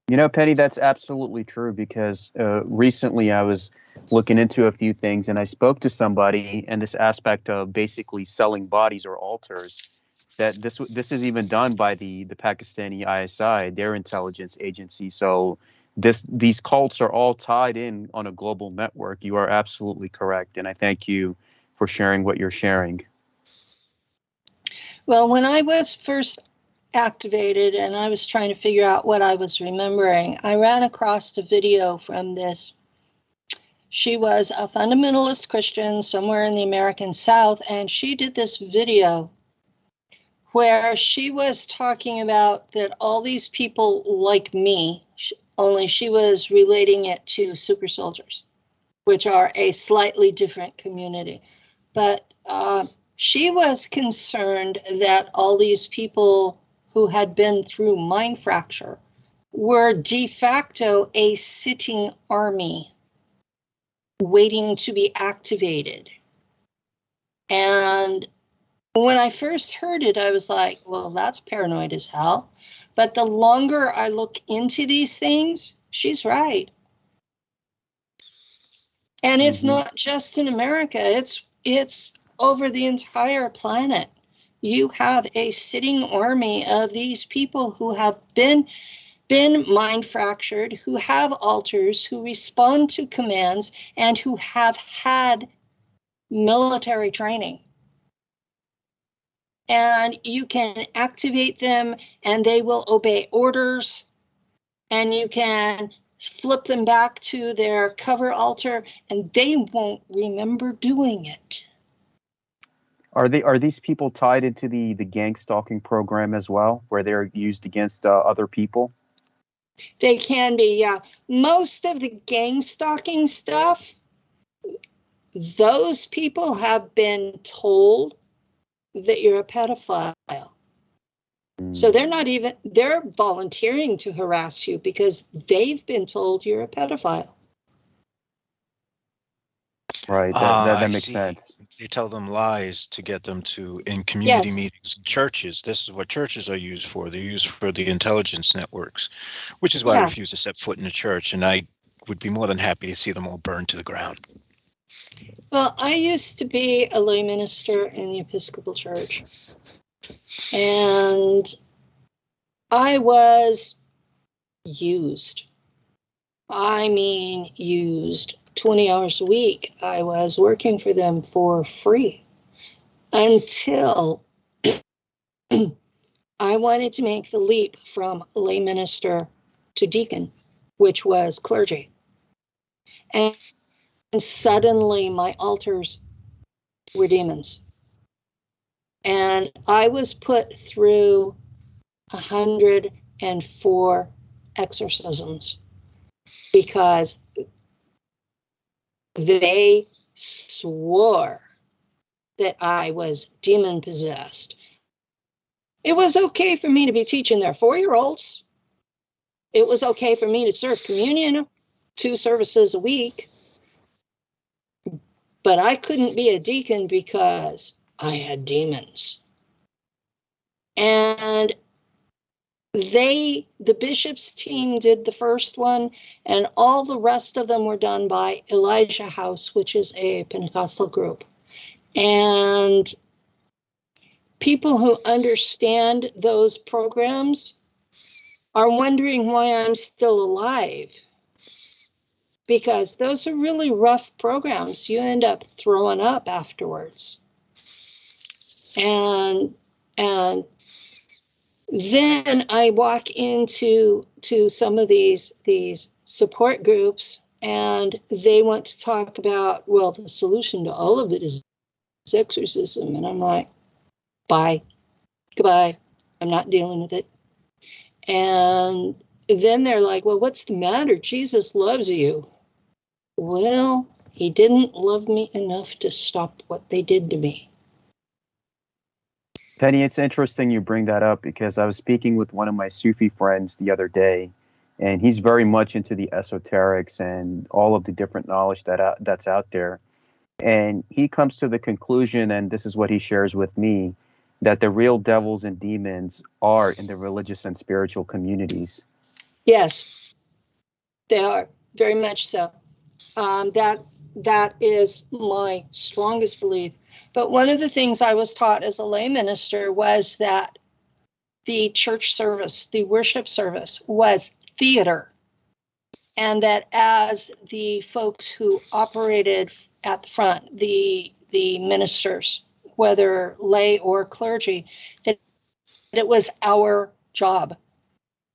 you know, Penny, that's absolutely true, because recently I was looking into a few things and I spoke to somebody, and this aspect of basically selling bodies or alters, that this is even done by the Pakistani ISI, their intelligence agency. So these cults are all tied in on a global network. You are absolutely correct, and I thank you for sharing what you're sharing. Well, when I was first activated and I was trying to figure out what I was remembering, I ran across a video from this. She was a fundamentalist Christian somewhere in the American South, and she did this video where she was talking about that all these people like me, only she was relating it to super soldiers, which are a slightly different community. But she was concerned that all these people who had been through mind fracture were de facto a sitting army waiting to be activated. And when I first heard it, I was like, well, that's paranoid as hell. But the longer I look into these things, she's right. And it's not just in America, it's over the entire planet. You have a sitting army of these people who have been mind fractured, who have alters, who respond to commands, and who have had military training. And you can activate them and they will obey orders, and you can flip them back to their cover altar and they won't remember doing it. Are these people tied into the gang stalking program as well, where they're used against other people? They can be, yeah. Most of the gang stalking stuff, those people have been told that you're a pedophile. So they're volunteering to harass you because they've been told you're a pedophile. Right, that I makes see. sense. They tell them lies to get them to, in community Yes. meetings, churches. This is what churches are used for. They're used for the intelligence networks, which is why I Yeah. refuse to set foot in a church. And I would be more than happy to see them all burned to the ground. Well, I used to be a lay minister in the Episcopal Church. And I was used. I mean, used 20 hours a week. I was working for them for free until I wanted to make the leap from lay minister to deacon, which was clergy. And suddenly my altars were demons. And I was put through 104 exorcisms because they swore that I was demon possessed. It was okay for me to be teaching their 4-year-olds. It was okay for me to serve communion 2 services a week. But I couldn't be a deacon because I had demons. And the bishop's team did the first one, and all the rest of them were done by Elijah House, which is a Pentecostal group. And people who understand those programs are wondering why I'm still alive. Because those are really rough programs. You end up throwing up afterwards. And then I walk into some of these support groups, and they want to talk about, well, the solution to all of it is exorcism. And I'm like, bye, goodbye, I'm not dealing with it. And then they're like, well, what's the matter? Jesus loves you. Well, he didn't love me enough to stop what they did to me. Penny, it's interesting you bring that up because I was speaking with one of my Sufi friends the other day, and he's very much into the esoterics and all of the different knowledge that's out there. And he comes to the conclusion, and this is what he shares with me, that the real devils and demons are in the religious and spiritual communities. Yes, they are, very much so. That is my strongest belief. But one of the things I was taught as a lay minister was that the church service, the worship service, was theater. And that as the folks who operated at the front, the ministers, whether lay or clergy, that it was our job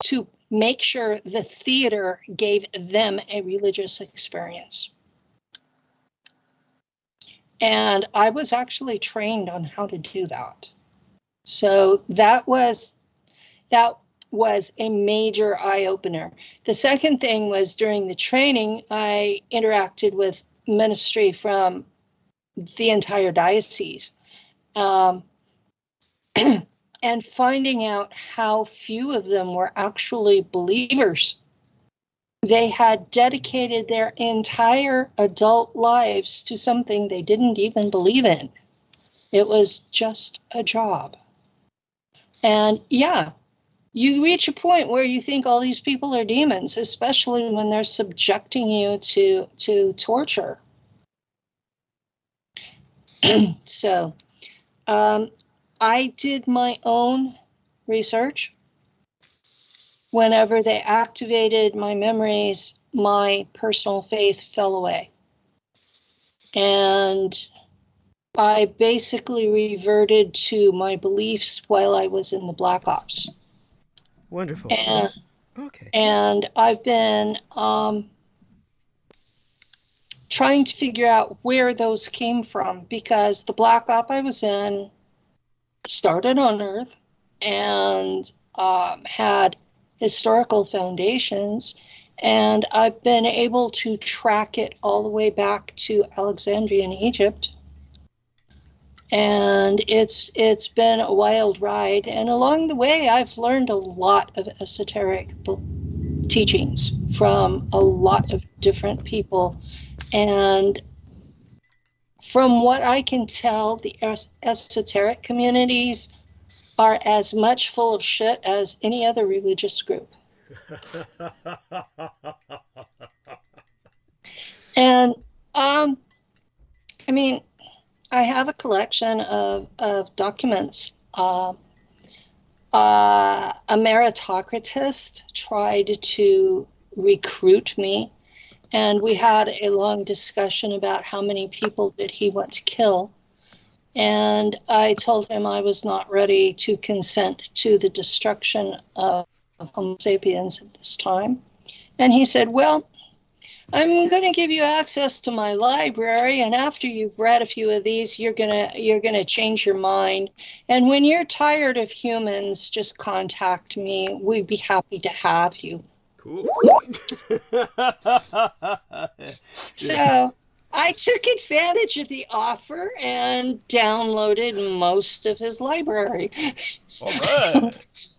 to make sure the theater gave them a religious experience. And I was actually trained on how to do that. So that was a major eye-opener. The second thing was during the training, I interacted with ministry from the entire diocese. And finding out how few of them were actually believers. They had dedicated their entire adult lives to something they didn't even believe in. It was just a job. And yeah, you reach a point where you think all these people are demons, especially when they're subjecting you to torture. So I did my own research. Whenever they activated my memories, my personal faith fell away. And I basically reverted to my beliefs while I was in the Black Ops. Wonderful. And, Okay. and I've been trying to figure out where those came from, because the black op I was in started on Earth and had historical foundations, and I've been able to track it all the way back to Alexandria in Egypt. And it's been a wild ride, and along the way I've learned a lot of esoteric teachings from a lot of different people. And from what I can tell, the esoteric communities are as much full of shit as any other religious group. And I mean, I have a collection of documents. A meritocratist tried to recruit me, and we had a long discussion about how many people did he want to kill. And I told him I was not ready to consent to the destruction of Homo sapiens at this time. And he said, well, I'm going to give you access to my library, and after you've read a few of these, you're gonna change your mind. And when you're tired of humans, just contact me. We'd be happy to have you. Cool. So I took advantage of the offer and downloaded most of his library. All right.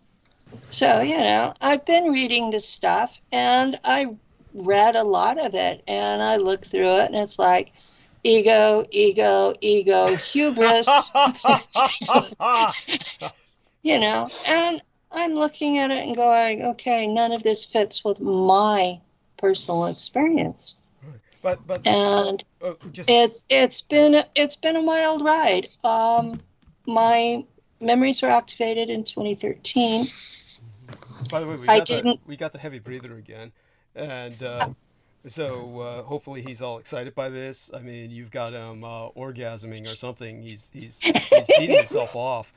So, you know, I've been reading this stuff, and I read a lot of it, and I look through it, and it's like ego, ego, ego, hubris. You know, and I'm looking at it and going, okay, none of this fits with my personal experience. But And just it's been a wild ride. My memories were activated in 2013. by the way, we got the heavy breather again, and so hopefully he's all excited by this. I mean, you've got him orgasming or something. He's beating himself off,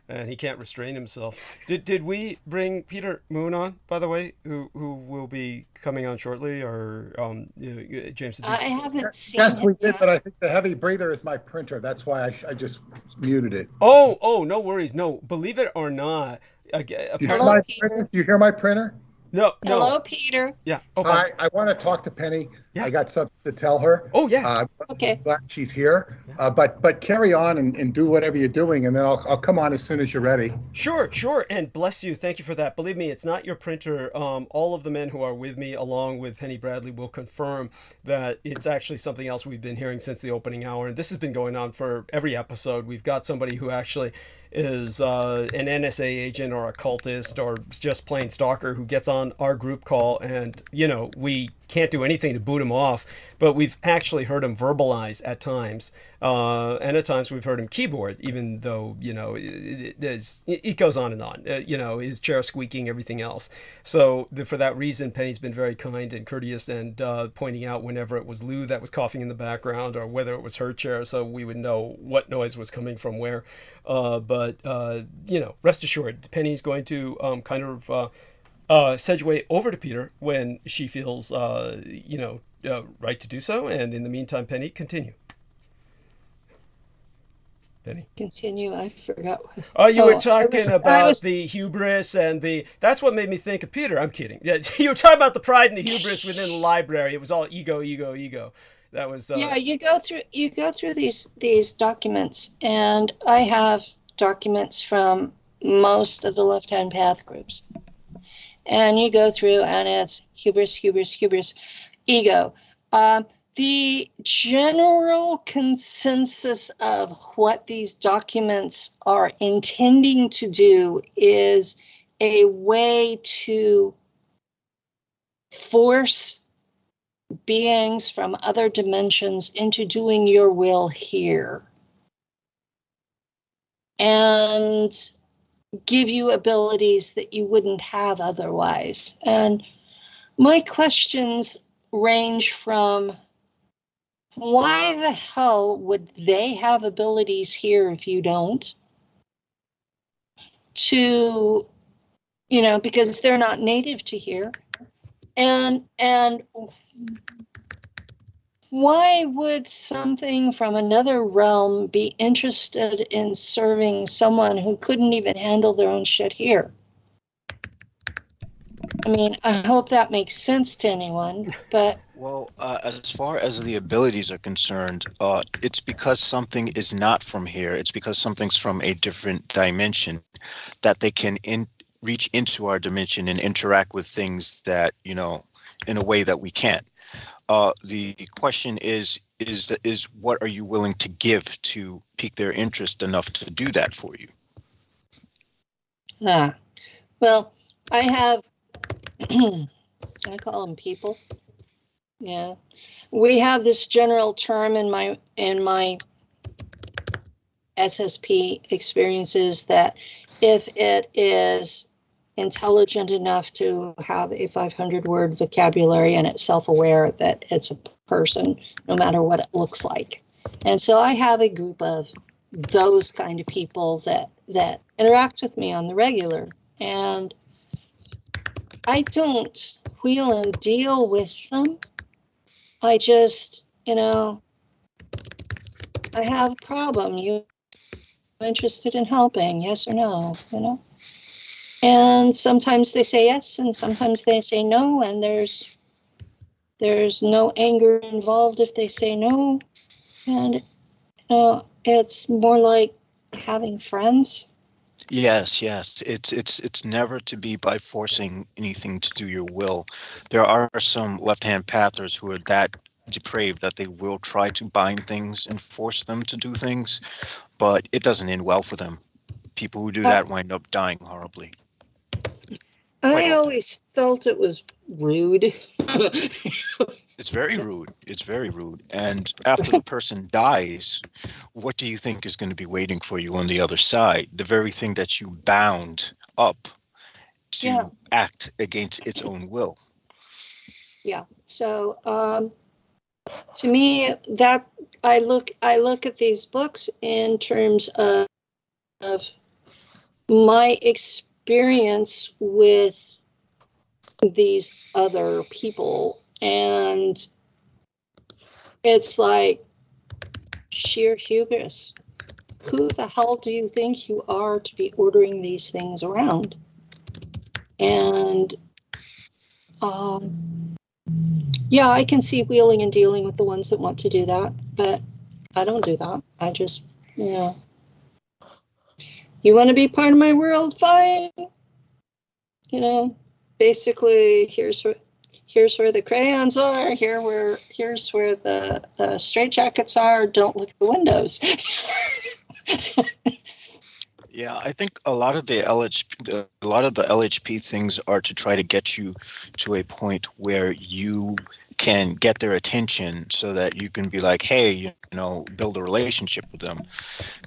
and he can't restrain himself. Did we bring Peter Moon on, by the way, who will be coming on shortly, or James? I haven't seen Yes, him we did, yet. but I think the heavy breather is my printer. That's why I just muted it. Oh, no worries. No, believe it or not. Do you hear Hello, my Peter. printer? Do you hear my printer? No. Hello, Peter. Yeah. I want to talk to Penny. Yeah. I got something to tell her. Oh, yeah. Okay. Glad she's here. But carry on and do whatever you're doing, and then I'll come on as soon as you're ready. Sure. And bless you. Thank you for that. Believe me, it's not your printer. All of the men who are with me, along with Penny Bradley, will confirm that it's actually something else we've been hearing since the opening hour. And this has been going on for every episode. We've got somebody who actually is an NSA agent or a cultist or just plain stalker who gets on our group call, and we can't do anything to boot him off, but we've actually heard him verbalize at times, and at times we've heard him keyboard, even though it goes on and on, his chair squeaking, everything else. So for that reason, Penny's been very kind and courteous, and pointing out whenever it was Lou that was coughing in the background or whether it was her chair, so we would know what noise was coming from where. But rest assured, Penny's going to kind of segue over to Peter when she feels, right to do so. And in the meantime, Penny, continue. Penny. Continue. I forgot. You were talking about the hubris and that's what made me think of Peter. I'm kidding. Yeah, you were talking about the pride and the hubris within the library. It was all ego, ego, ego. That was yeah. You go through these documents, and I have documents from most of the left-hand path groups, and you go through, and it's hubris, hubris, hubris, ego. The general consensus of what these documents are intending to do is a way to force beings from other dimensions into doing your will here, and give you abilities that you wouldn't have otherwise. And my questions range from, why the hell would they have abilities here if you don't? To, because they're not native to here. And Why would something from another realm be interested in serving someone who couldn't even handle their own shit here? I mean, I hope that makes sense to anyone, but Well, as far as the abilities are concerned, it's because something is not from here. It's because something's from a different dimension that they can reach into our dimension and interact with things that, you know, in a way that we can't. The question is what are you willing to give to pique their interest enough to do that for you? well, I have, I call them people. Yeah, we have this general term in my SSP experiences that if it is intelligent enough to have a 500-word vocabulary and it's self-aware that it's a person, no matter what it looks like. And so I have a group of those kind of people that interact with me on the regular. And I don't wheel and deal with them. I just, you know, I have a problem. You interested in helping? Yes or no? You know? And sometimes they say yes, and sometimes they say no, and there's no anger involved if they say no. And it's more like having friends. Yes, yes. It's never to be by forcing anything to do your will. There are some left-hand pathers who are that depraved that they will try to bind things and force them to do things, but it doesn't end well for them. People who do that wind up dying horribly. I always felt it was rude. It's very rude. It's very rude. And after the person dies, what do you think is going to be waiting for you on the other side? The very thing that you bound up to act against its own will. Yeah. So to me, that I look at these books in terms of my experience with these other people. And it's like sheer hubris. Who the hell do you think you are to be ordering these things around? And yeah, I can see wheeling and dealing with the ones that want to do that, but I don't do that. I just, you know, you want to be part of my world? Fine. You know, basically, here's where the crayons are. Here's where the straitjackets are. Don't look at the windows. Yeah, I think a lot of the LHP things are to try to get you to a point where you can get their attention so that you can be like, hey, you know, build a relationship with them,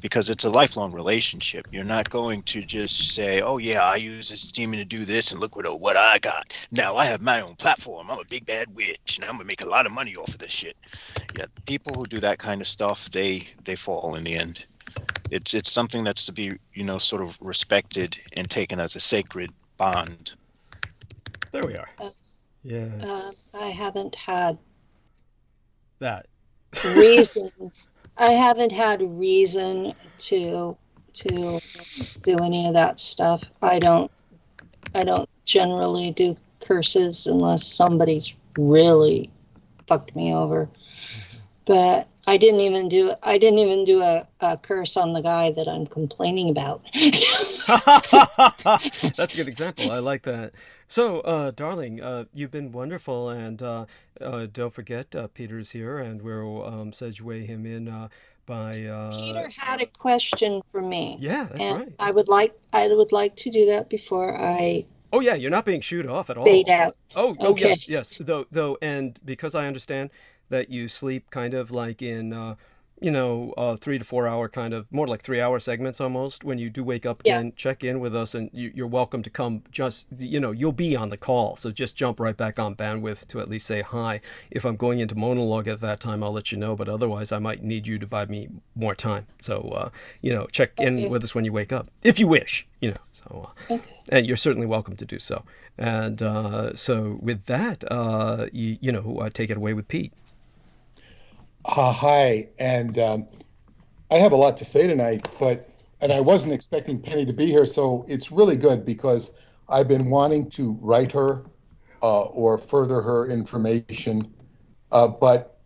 because it's a lifelong relationship. You're not going to just say, oh yeah, I use this demon to do this and look what I got. Now I have my own platform. I'm a big bad witch and I'm gonna make a lot of money off of this shit. Yeah, people who do that kind of stuff, they fall in the end. It's something that's to be, you know, sort of respected and taken as a sacred bond. There we are. Yes. I haven't had That. reason. I haven't had reason to do any of that stuff. I don't generally do curses unless somebody's really fucked me over. But I didn't even do a curse on the guy that I'm complaining about. That's a good example. I like that. So, darling, you've been wonderful, and don't forget, Peter's here, and we'll segue him in by. Peter had a question for me. Yeah, that's and right. I would like to do that before I. Oh yeah, you're not being shooed off at all. Fade out. Oh Okay. yes. Though, and because I understand that you sleep kind of like in, 3 to 4 hour kind of, more like 3 hour segments almost. When you do wake up again, check in with us, and you're welcome to come. Just, you'll be on the call, so just jump right back on bandwidth to at least say hi. If I'm going into monologue at that time, I'll let you know, but otherwise I might need you to buy me more time. So, check in with us when you wake up, if you wish, so, and you're certainly welcome to do so. And so with that, take it away with Pete. Hi, and I have a lot to say tonight, and I wasn't expecting Penny to be here, so it's really good because I've been wanting to write her or further her information, but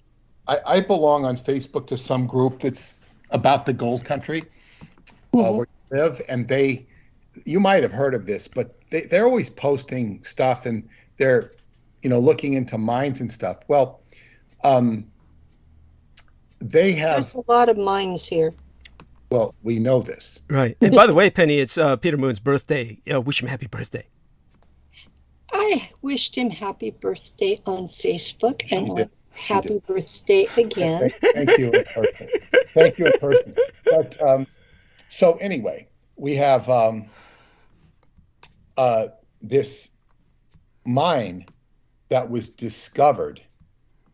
I belong on Facebook to some group that's about the gold country where you live, and you might have heard of this, but they're always posting stuff, and they're, looking into mines and stuff. Well, they have. There's a lot of mines here. Well, we know this. Right. And by the way, Penny, it's Peter Moon's birthday. Wish him happy birthday. I wished him happy birthday on Facebook, and happy did. birthday again. Thank you in person. Thank you in person. But so anyway, we have this mine that was discovered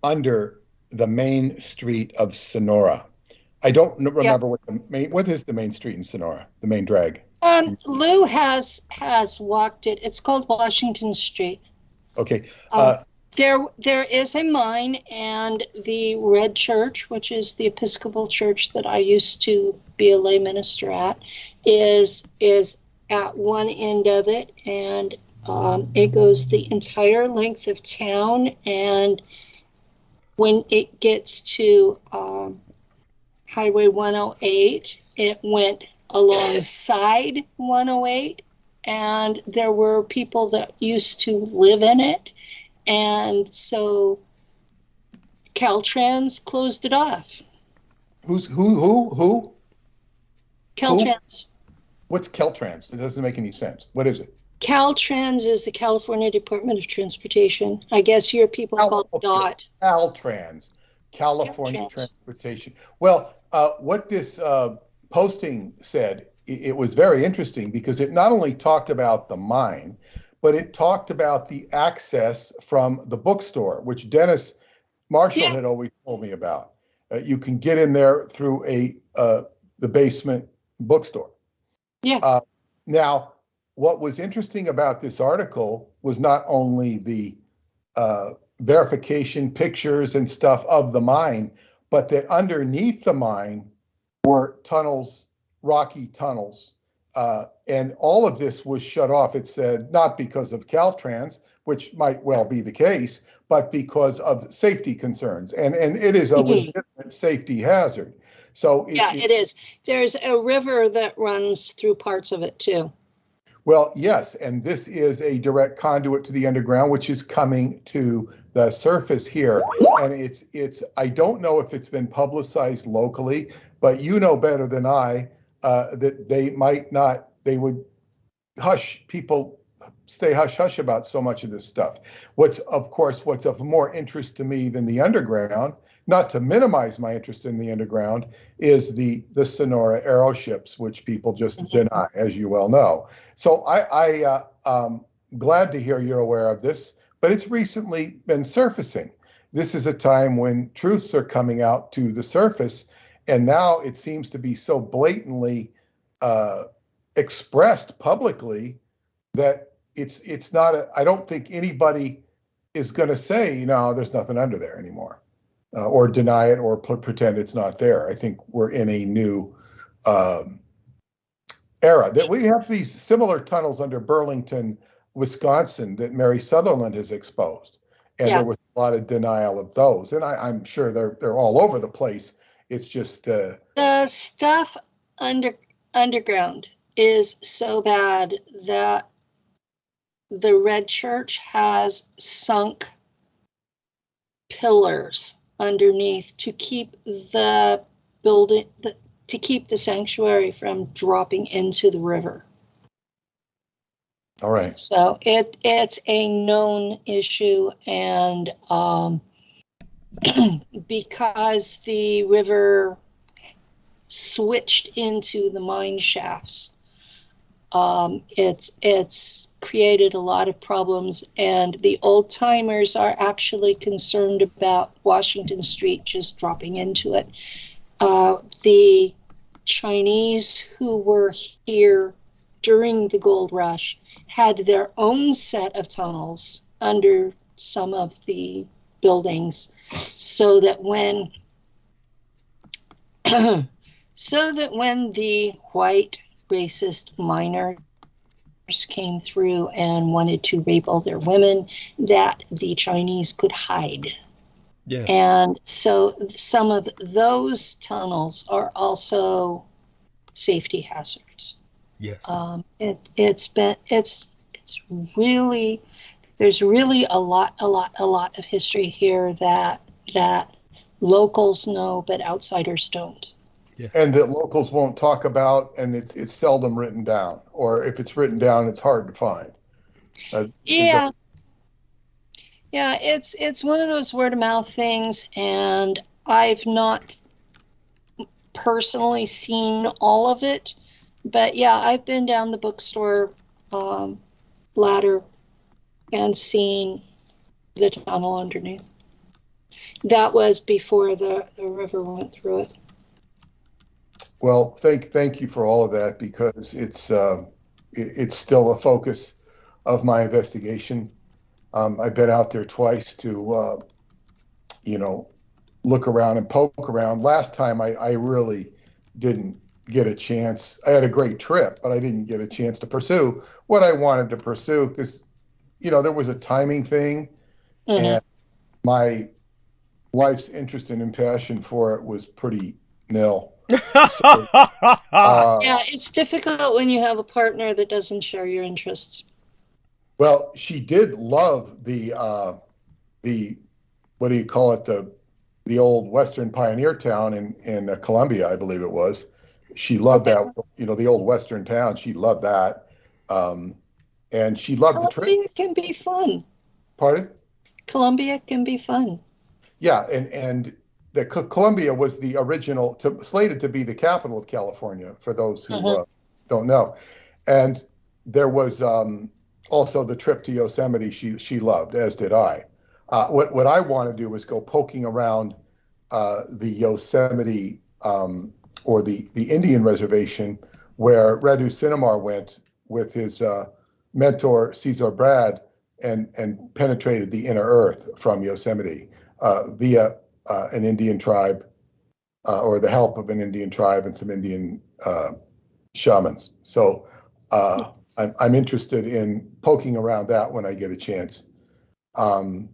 under the main street of Sonora. I don't remember what is the main street in Sonora, the main drag. Lou has walked it. It's called Washington Street. Okay. There is a mine, and the Red Church, which is the Episcopal Church that I used to be a lay minister at, is at one end of it, and it goes the entire length of town. And when it gets to Highway 108, it went alongside 108, and there were people that used to live in it, and so Caltrans closed it off. Who? Caltrans. What's Caltrans? It doesn't make any sense. What is it? Caltrans is the California Department of Transportation. I guess your people call it DOT. Caltrans, California Transportation. Well, what this posting said, it was very interesting because it not only talked about the mine, but it talked about the access from the bookstore, which Dennis Marshall had always told me about. You can get in there through the basement bookstore. Yeah. Now, what was interesting about this article was not only the verification pictures and stuff of the mine, but that underneath the mine were tunnels, rocky tunnels, and all of this was shut off, it said, not because of Caltrans, which might well be the case, but because of safety concerns. And it is a legitimate safety hazard. So it is. There's a river that runs through parts of it too. Well, yes, and this is a direct conduit to the underground, which is coming to the surface here. And it's I don't know if it's been publicized locally, but you know better than I that they would stay hush-hush about so much of this stuff. What's of more interest to me than the underground, not to minimize my interest in the underground, is the Sonora aeroships, which people just deny, as you well know. So I'm glad to hear you're aware of this, but it's recently been surfacing. This is a time when truths are coming out to the surface, and now it seems to be so blatantly expressed publicly that it's not I don't think anybody is going to say, no, there's nothing under there anymore. Or deny it or pretend it's not there. I think we're in a new era. That we have these similar tunnels under Burlington, Wisconsin, that Mary Sutherland has exposed, and there was a lot of denial of those. And I'm sure they're all over the place. It's just the stuff underground is so bad that the Red Church has sunk pillars underneath to keep the building, to keep the sanctuary from dropping into the river. All right. So it's a known issue, and because the river switched into the mine shafts, it's created a lot of problems, and the old timers are actually concerned about Washington Street just dropping into it. The Chinese who were here during the gold rush had their own set of tunnels under some of the buildings, so that when So that when the white racist miners came through and wanted to rape all their women, that the Chinese could hide. Yes. And so some of those tunnels are also safety hazards. Yes. It's really, there's really a lot of history here that locals know, but outsiders don't. Yes. And that locals won't talk about, and it's seldom written down, or if it's written down, it's hard to find. Yeah, it's one of those word of mouth things, and I've not personally seen all of it, but yeah, I've been down the bookstore ladder and seen the tunnel underneath. That was before the river went through it. Well, thank you for all of that, because it's still a focus of my investigation. I've been out there twice to look around and poke around. Last time I really didn't get a chance. I had a great trip, but I didn't get a chance to pursue what I wanted to pursue, because there was a timing thing, and my wife's interest and passion for it was pretty nil. So, yeah, it's difficult when you have a partner that doesn't share your interests. Well, she did love the what do you call it, the old Western pioneer town in Columbia, I believe it was. She loved that, the old Western town. She loved that, and she loved the trip. Columbia can be fun. Pardon? Columbia can be fun. Yeah, and the Columbia was the original, slated to be the capital of California, for those who don't know. And there was also the trip to Yosemite she loved, as did I. What I want to do was go poking around the Yosemite or the Indian reservation where Radu Sinamar went with his mentor Cesar Brad and penetrated the inner earth from Yosemite via an Indian tribe, or the help of an Indian tribe and some Indian shamans. So I'm interested in poking around that when I get a chance. That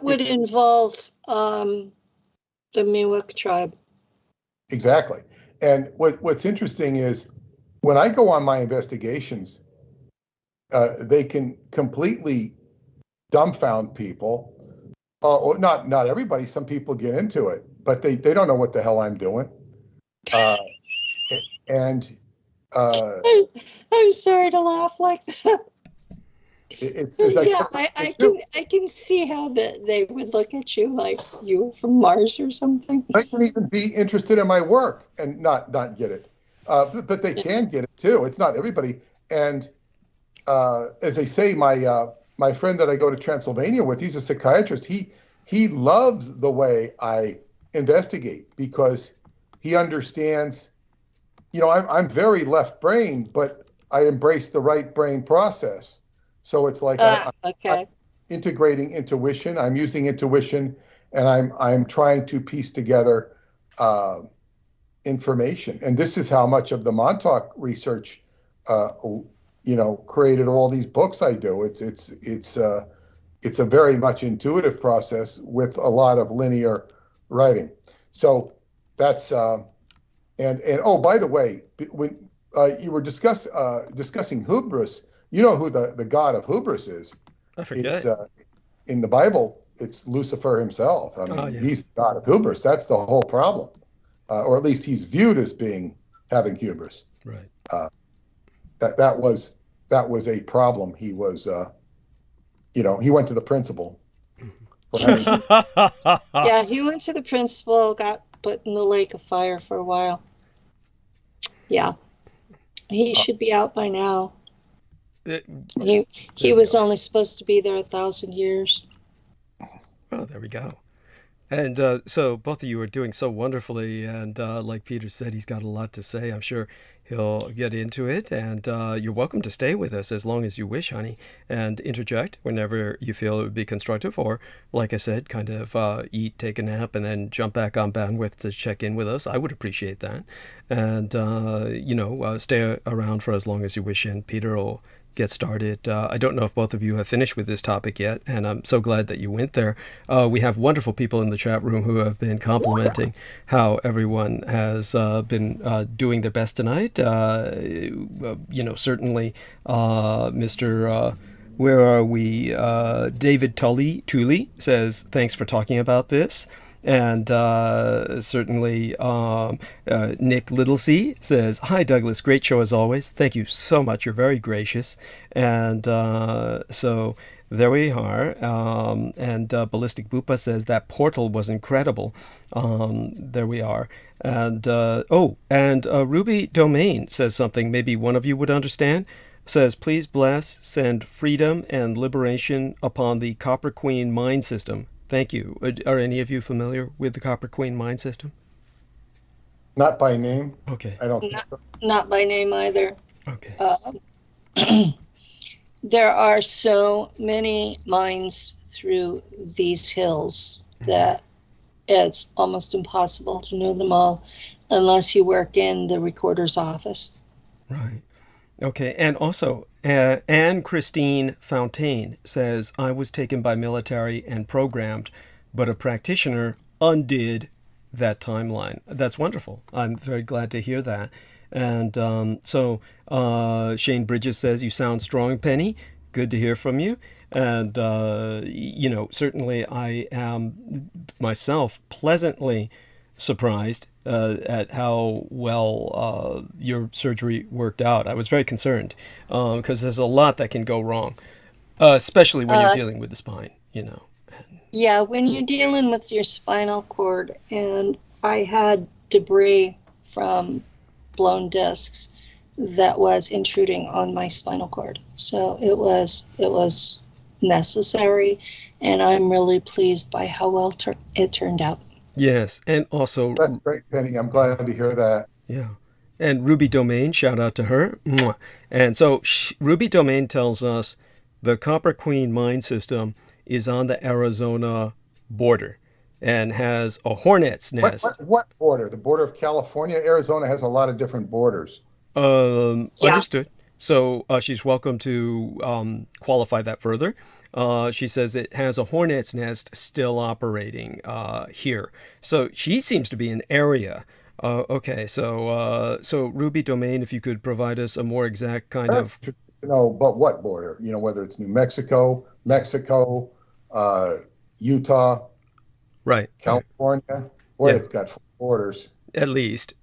would involve the Miwok tribe. Exactly. And what's interesting is when I go on my investigations, they can completely dumbfound people. Or not everybody. Some people get into it, but they don't know what the hell I'm doing. And I'm sorry to laugh like that. It's yeah, I can see how they would look at you like you were from Mars or something. I can even be interested in my work and not get it, but they can get it too. It's not everybody. And as I say, my friend that I go to Transylvania with, he's a psychiatrist. He loves the way I investigate, because he understands. I'm very left-brained, but I embrace the right brain process. So it's like I'm integrating intuition. I'm using intuition, and I'm trying to piece together information. And this is how much of the Montauk research, created all these books I do. It's a very much intuitive process with a lot of linear writing. So that's and oh, by the way, when you were discussing hubris, you know who the god of hubris is? I forget. It's in the Bible. It's Lucifer himself. I mean, he's the god of hubris. That's the whole problem, or at least he's viewed as having hubris. Right. That was a problem. He was, he went to the principal. Yeah, he went to the principal, got put in the lake of fire for a while. Yeah, he should be out by now. He was only supposed to be there 1,000 years. Oh, there we go. And so both of you are doing so wonderfully, and like Peter said, he's got a lot to say. I'm sure he'll get into it, and you're welcome to stay with us as long as you wish, honey, and interject whenever you feel it would be constructive, or, like I said, kind of eat, take a nap, and then jump back on bandwidth to check in with us. I would appreciate that. And, stay around for as long as you wish, and Peter will get started. I don't know if both of you have finished with this topic yet, and I'm so glad that you went there. We have wonderful people in the chat room who have been complimenting how everyone has been doing their best tonight. Certainly, Mr. Where are we? David Tully says, thanks for talking about this. And certainly, Nick Littlesea says, hi, Douglas. Great show as always. Thank you so much. You're very gracious. And so there we are. And Ballistic Boopa says that portal was incredible. There we are. And Ruby Domain says something maybe one of you would understand. Says, please bless, send freedom and liberation upon the Copper Queen mine system. Thank you. Are any of you familiar with the Copper Queen mine system? Not by name. Okay. I don't think so. Not by name either. Okay. There are so many mines through these hills that it's almost impossible to know them all unless you work in the recorder's office. Right. Okay, and also, Anne Christine Fontaine says, I was taken by military and programmed, but a practitioner undid that timeline. That's wonderful. I'm very glad to hear that. And Shane Bridges says, you sound strong, Penny. Good to hear from you. And, certainly I am myself pleasantly surprised at how well your surgery worked out. I was very concerned because there's a lot that can go wrong, especially when you're dealing with the spine, Yeah, when you're dealing with your spinal cord, and I had debris from blown discs that was intruding on my spinal cord. So it was necessary, and I'm really pleased by how well it turned out. Yes, and also... That's great, Penny. I'm glad to hear that. Yeah. And Ruby Domain, shout out to her. Mwah. And so Ruby Domain tells us the Copper Queen mine system is on the Arizona border and has a hornet's nest. What border? The border of California? Arizona has a lot of different borders. Understood. So she's welcome to qualify that further. She says it has a hornet's nest still operating here. So she seems to be an area. Okay, so Ruby Domain, if you could provide us a more exact kind of... But what border? Whether it's New Mexico, Utah, right, California. Boy, It's got 4 borders. At least.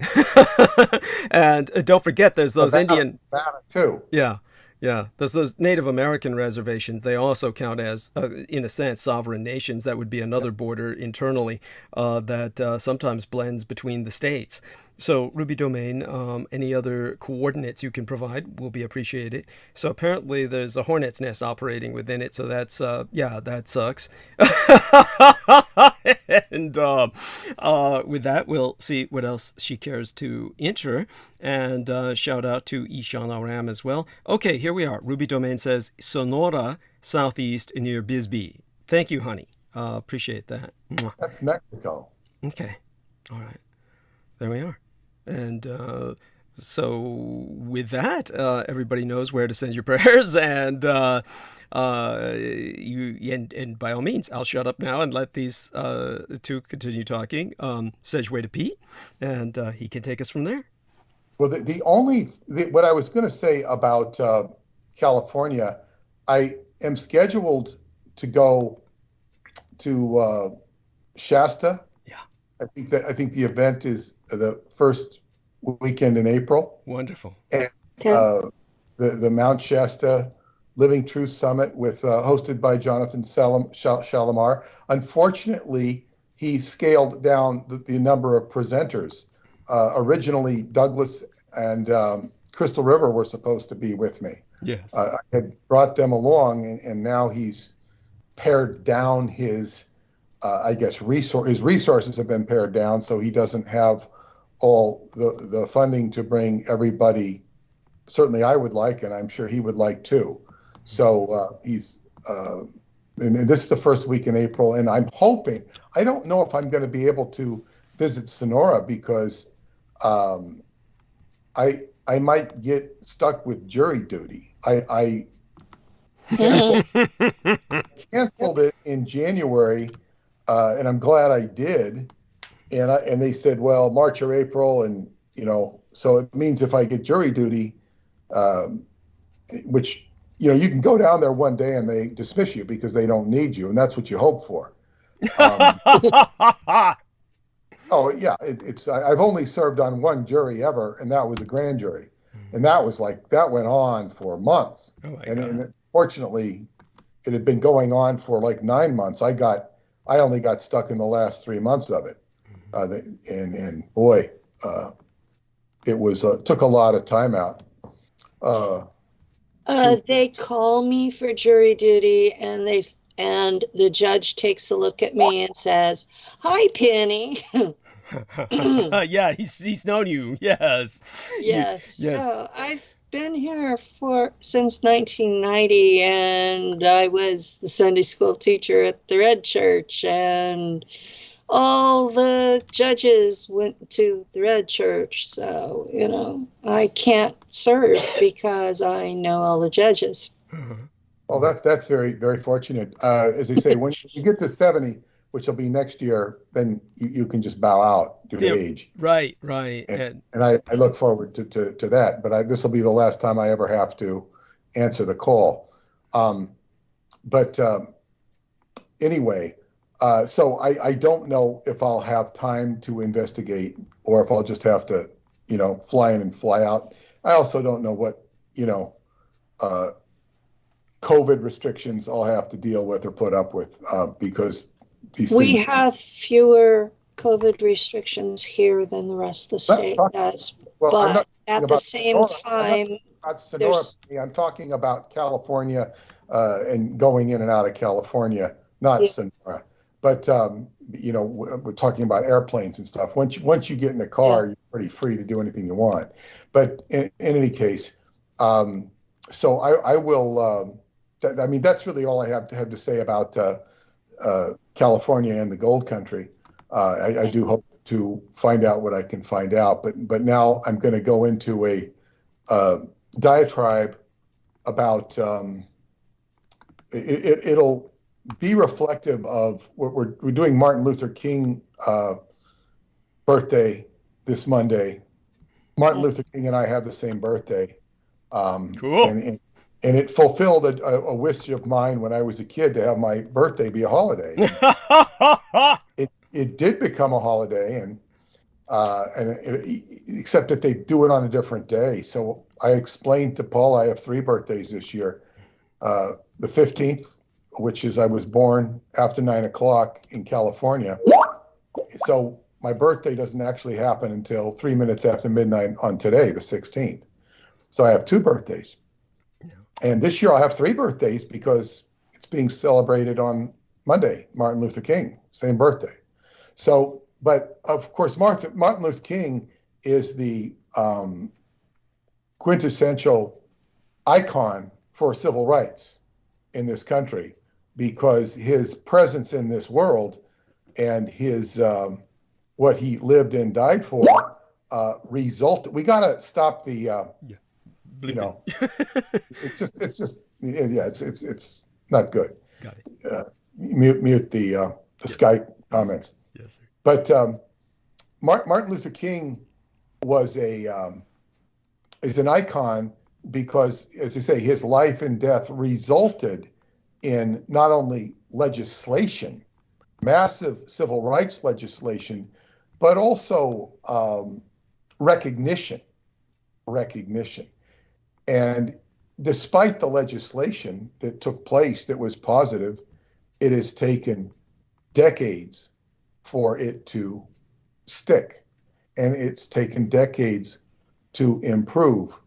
And don't forget, there's those Indian... Nevada, too. Yeah. Yeah, there's those Native American reservations. They also count as, in a sense, sovereign nations. That would be another border internally that sometimes blends between the states. So, Ruby Domain, any other coordinates you can provide will be appreciated. So, apparently, there's a hornet's nest operating within it. So, that's, that sucks. And with that, we'll see what else she cares to enter. And shout out to Ishan Aram as well. Okay, here we are. Ruby Domain says, Sonora, southeast near Bisbee. Thank you, honey. Appreciate that. That's Mexico. Okay. All right. There we are. And so with that, everybody knows where to send your prayers. And and by all means, I'll shut up now and let these two continue talking. Sedgway to Pete, and he can take us from there. Well, what I was going to say about California, I am scheduled to go to Shasta. Yeah, I think the event is the first weekend in April. Wonderful. And the Mount Shasta Living Truth Summit hosted by Jonathan Shalimar. Unfortunately, he scaled down the number of presenters. Originally, Douglas and Crystal River were supposed to be with me. Yes. I had brought them along, and now he's pared down his I guess his resources have been pared down, so he doesn't have all the funding to bring everybody. Certainly, I would like, and I'm sure he would like too. So he's, and this is the first week in April, and I'm hoping. I don't know if I'm going to be able to visit Sonora because I might get stuck with jury duty. I canceled it in January, and I'm glad I did. And they said, well, March or April, and so it means if I get jury duty, which you can go down there one day and they dismiss you because they don't need you, and that's what you hope for. Oh yeah, I've only served on one jury ever, and that was a grand jury, and that went on for months. Oh my God. And fortunately, it had been going on for like 9 months. I only got stuck in the last 3 months of it, and boy, it was took a lot of time out. They call me for jury duty, and the judge takes a look at me and says, "Hi, Penny." Yeah, he's known you. Yes. Yes. Yes. So I've been here since 1990, and I was the Sunday school teacher at the Red Church, and all the judges went to the Red Church. So, I can't serve because I know all the judges. Well, that's very, very fortunate. As they say, when you get to 70, which will be next year, then you can just bow out due to age. Right. And I look forward to that. But this will be the last time I ever have to answer the call. But anyway, so I don't know if I'll have time to investigate or if I'll just have to, fly in and fly out. I also don't know what, COVID restrictions I'll have to deal with or put up with because we have fewer COVID restrictions here than the rest of the state does. Well, but at the same time, I'm talking about California and going in and out of California, not Sonora. But we're talking about airplanes and stuff. Once you get in the car, you're pretty free to do anything you want. But in any case, so I will. That's really all I have to say about California and the Gold Country. I do hope to find out what I can find out, but now I'm going to go into a diatribe about it'll be reflective of what we're doing. Martin Luther King birthday this Monday. Martin Luther King and I have the same birthday. Cool. And it fulfilled a wish of mine when I was a kid to have my birthday be a holiday. It did become a holiday, and except that they do it on a different day. So I explained to Paul I have 3 birthdays this year. The 15th, which is I was born after 9 o'clock in California. So my birthday doesn't actually happen until 3 minutes after midnight on today, the 16th. So I have 2 birthdays. And this year I'll have 3 birthdays because it's being celebrated on Monday, Martin Luther King, same birthday. So, but of course, Martin Luther King is the quintessential icon for civil rights in this country because his presence in this world and his what he lived and died for resulted. We got to stop the. It's not good. Got it. Mute the Skype comments. Yes, sir. But Martin Luther King was is an icon because, as I say, his life and death resulted in not only legislation, massive civil rights legislation, but also recognition. And despite the legislation that took place that was positive, it has taken decades for it to stick. And it's taken decades to improve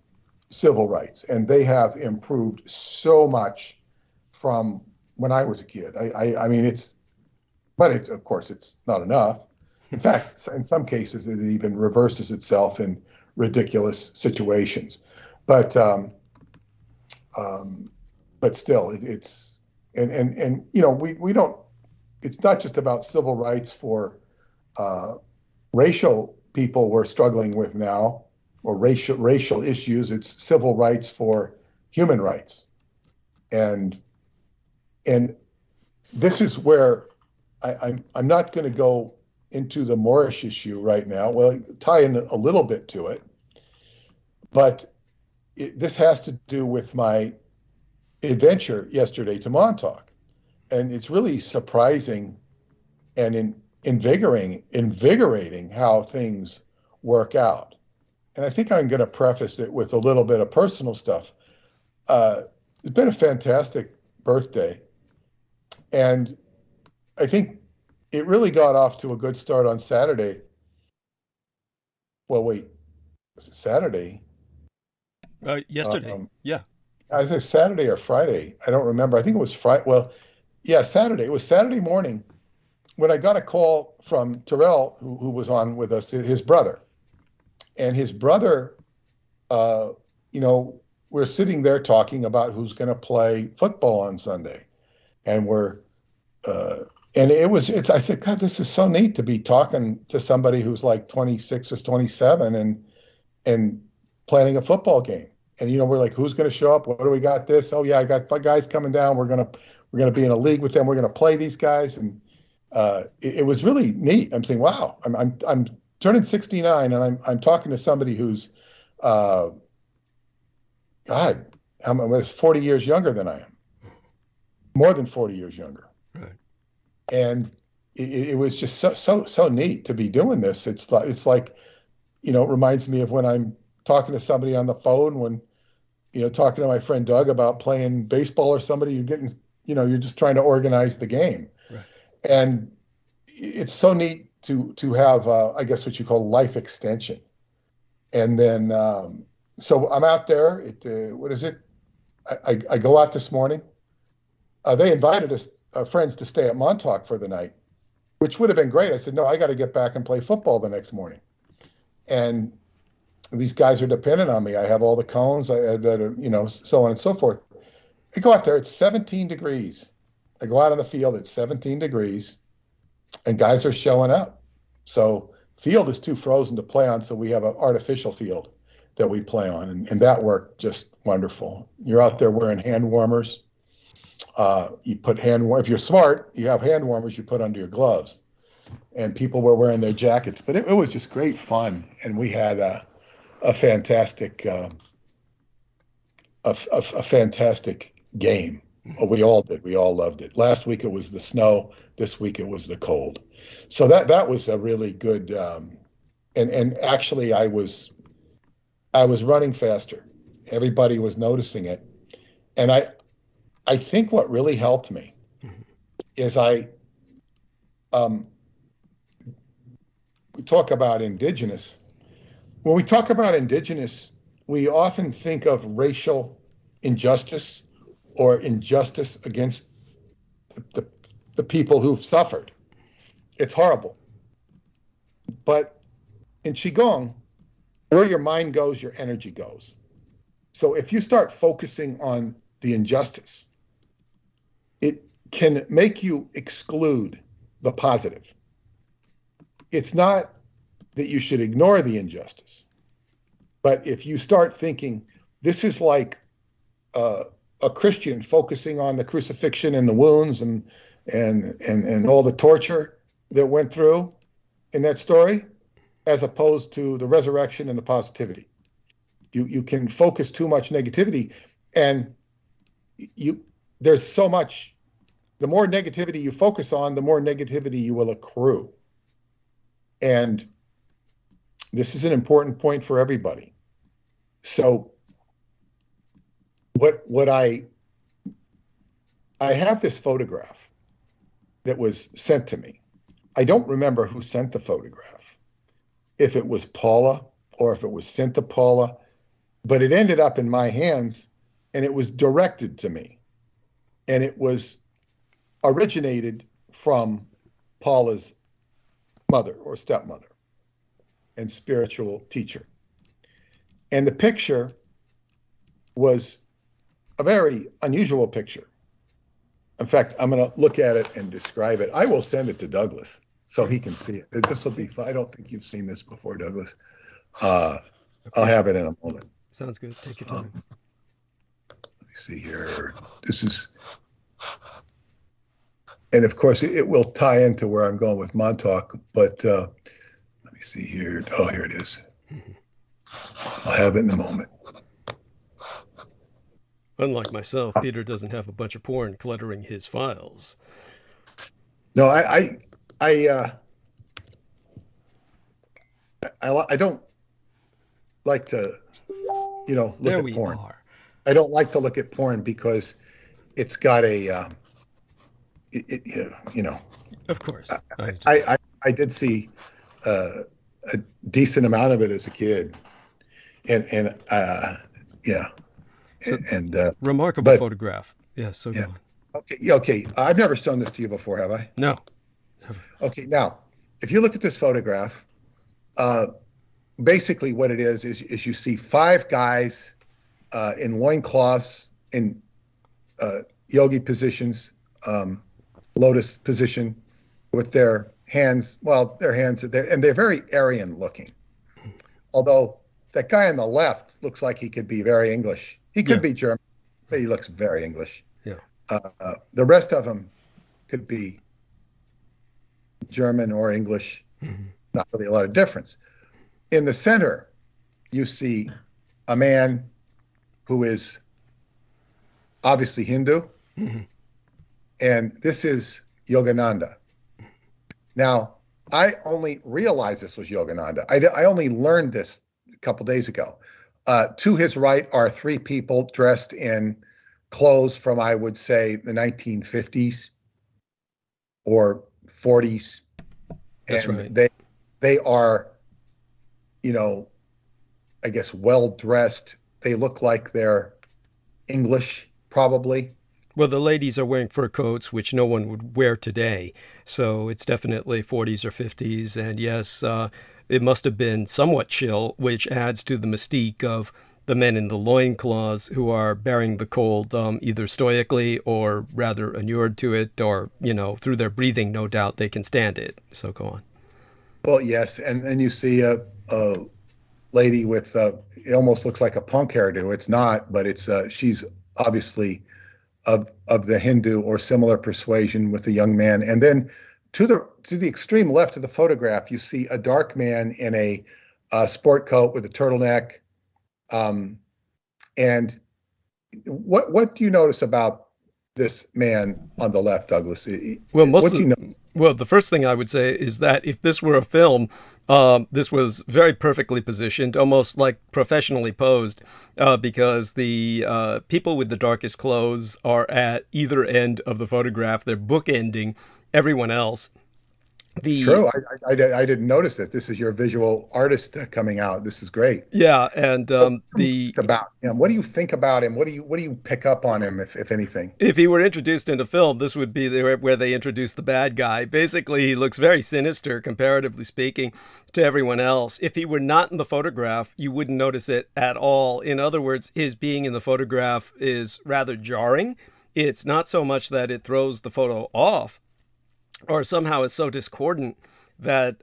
civil rights. And they have improved so much from when I was a kid. I mean, but of course, it's not enough. In fact, in some cases, it even reverses itself in ridiculous situations. But still, it's and we don't. It's not just about civil rights for racial people we're struggling with now, or racial issues. It's civil rights for human rights, and this is where I'm not going to go into the Moorish issue right now. Well, tie in a little bit to it, but this has to do with my adventure yesterday to Montauk, and it's really surprising and invigorating how things work out. And I think I'm going to preface it with a little bit of personal stuff. It's been a fantastic birthday, and I think it really got off to a good start on Saturday. Well, wait, was it Saturday? Yesterday, yeah. I think Saturday or Friday. I don't remember. I think it was Friday. Well, yeah, Saturday. It was Saturday morning when I got a call from Terrell, who was on with us, his brother. And his brother, we're sitting there talking about who's going to play football on Sunday. And I said, God, this is so neat to be talking to somebody who's like 26 or 27 and planning a football game. And, we're like, who's going to show up? What do we got this? Oh yeah, I got guys coming down. We're going to be in a league with them. We're going to play these guys. And it was really neat. I'm saying, wow, I'm turning 69 and I'm talking to somebody who's, God, I'm 40 years younger than I am, more than 40 years younger. Right. And it was just so neat to be doing this. It's like, it reminds me of when I'm talking to somebody on the phone, when, talking to my friend Doug about playing baseball or somebody, you're just trying to organize the game. Right. And it's so neat to have, I guess what you call life extension. And then, so I'm out there. What is it? I go out this morning. They invited us, friends, to stay at Montauk for the night, which would have been great. I said, no, I got to get back and play football the next morning. And these guys are dependent on me. I have all the cones, so on and so forth. I go out there, it's 17 degrees. I go out on the field, it's 17 degrees, and guys are showing up. So field is too frozen to play on, so we have an artificial field that we play on, and that worked just wonderful. You're out there wearing hand warmers. You put if you're smart, you have hand warmers you put under your gloves. And people were wearing their jackets, but it was just great fun. And we had a fantastic game. We all did. We all loved it. Last week it was the snow. This week it was the cold. So that was a really good. And actually I was running faster. Everybody was noticing it, and I think what really helped me is we talk about indigenous. When we talk about indigenous, we often think of racial injustice or injustice against the people who've suffered. It's horrible. But in Qigong, where your mind goes, your energy goes. So if you start focusing on the injustice, it can make you exclude the positive. It's not that you should ignore the injustice, but if you start thinking, this is like a Christian focusing on the crucifixion and the wounds and all the torture that went through in that story, as opposed to the resurrection and the positivity. You can focus too much negativity, and there's so much. The more negativity you focus on, the more negativity you will accrue. And this is an important point for everybody. So what I have this photograph that was sent to me. I don't remember who sent the photograph, if it was Paula or if it was sent to Paula, but it ended up in my hands and it was directed to me. And it was originated from Paula's mother or stepmother and spiritual teacher. And the picture was a very unusual picture. In fact, I'm going to look at it and describe it. I will send it to Douglas so he can see it. This will be fun. I don't think you've seen this before, Douglas. I'll have it in a moment. Sounds good. Take your time. Let me see here. This is, and of course, it will tie into where I'm going with Montauk, but let me see here. Oh, here it is. I'll have it in a moment. Unlike myself, Peter doesn't have a bunch of porn cluttering his files. No, I don't like to, look at porn. I don't like to look at porn because it's got a, Of course. I did see a decent amount of it as a kid, and yeah. So, and remarkable photograph. Yeah. So yeah. Okay. I've never shown this to you before, have I? No. Never. Okay. Now, if you look at this photograph, basically what it is you see 5 guys in loincloths in yogi positions, lotus position, with their hands. Well, their hands are there, and they're very Aryan looking. Although that guy on the left looks like he could be very English. He could be German, but he looks very English. Yeah. The rest of them could be German or English. Mm-hmm. Not really a lot of difference. In the center, you see a man who is obviously Hindu. Mm-hmm. And this is Yogananda. Now, I only realized this was Yogananda. I only learned this a couple days ago. To his right are 3 people dressed in clothes from, I would say, the 1950s or 40s. That's and right. They are, I guess, well-dressed. They look like they're English, probably. Well, the ladies are wearing fur coats, which no one would wear today. So it's definitely 40s or 50s. And yes, it must have been somewhat chill, which adds to the mystique of the men in the loincloths who are bearing the cold either stoically or rather inured to it, or, through their breathing, no doubt they can stand it. So go on. Well, yes. And then you see a lady with, it almost looks like a punk hairdo. It's not, but it's she's obviously of the Hindu or similar persuasion with a young man. And then to the extreme left of the photograph, you see a dark man in a sport coat with a turtleneck. And what do you notice about this man on the left, Douglas? Well, the first thing I would say is that if this were a film, this was very perfectly positioned, almost like professionally posed, because the people with the darkest clothes are at either end of the photograph. They're bookending everyone else. True. I didn't notice it. This is your visual artist coming out. This is great. Yeah, and it's about him. What do you think about him? What do you pick up on him, if anything? If he were introduced in a film, this would be where they introduce the bad guy. Basically, he looks very sinister, comparatively speaking, to everyone else. If he were not in the photograph, you wouldn't notice it at all. In other words, his being in the photograph is rather jarring. It's not so much that it throws the photo off, or somehow is so discordant that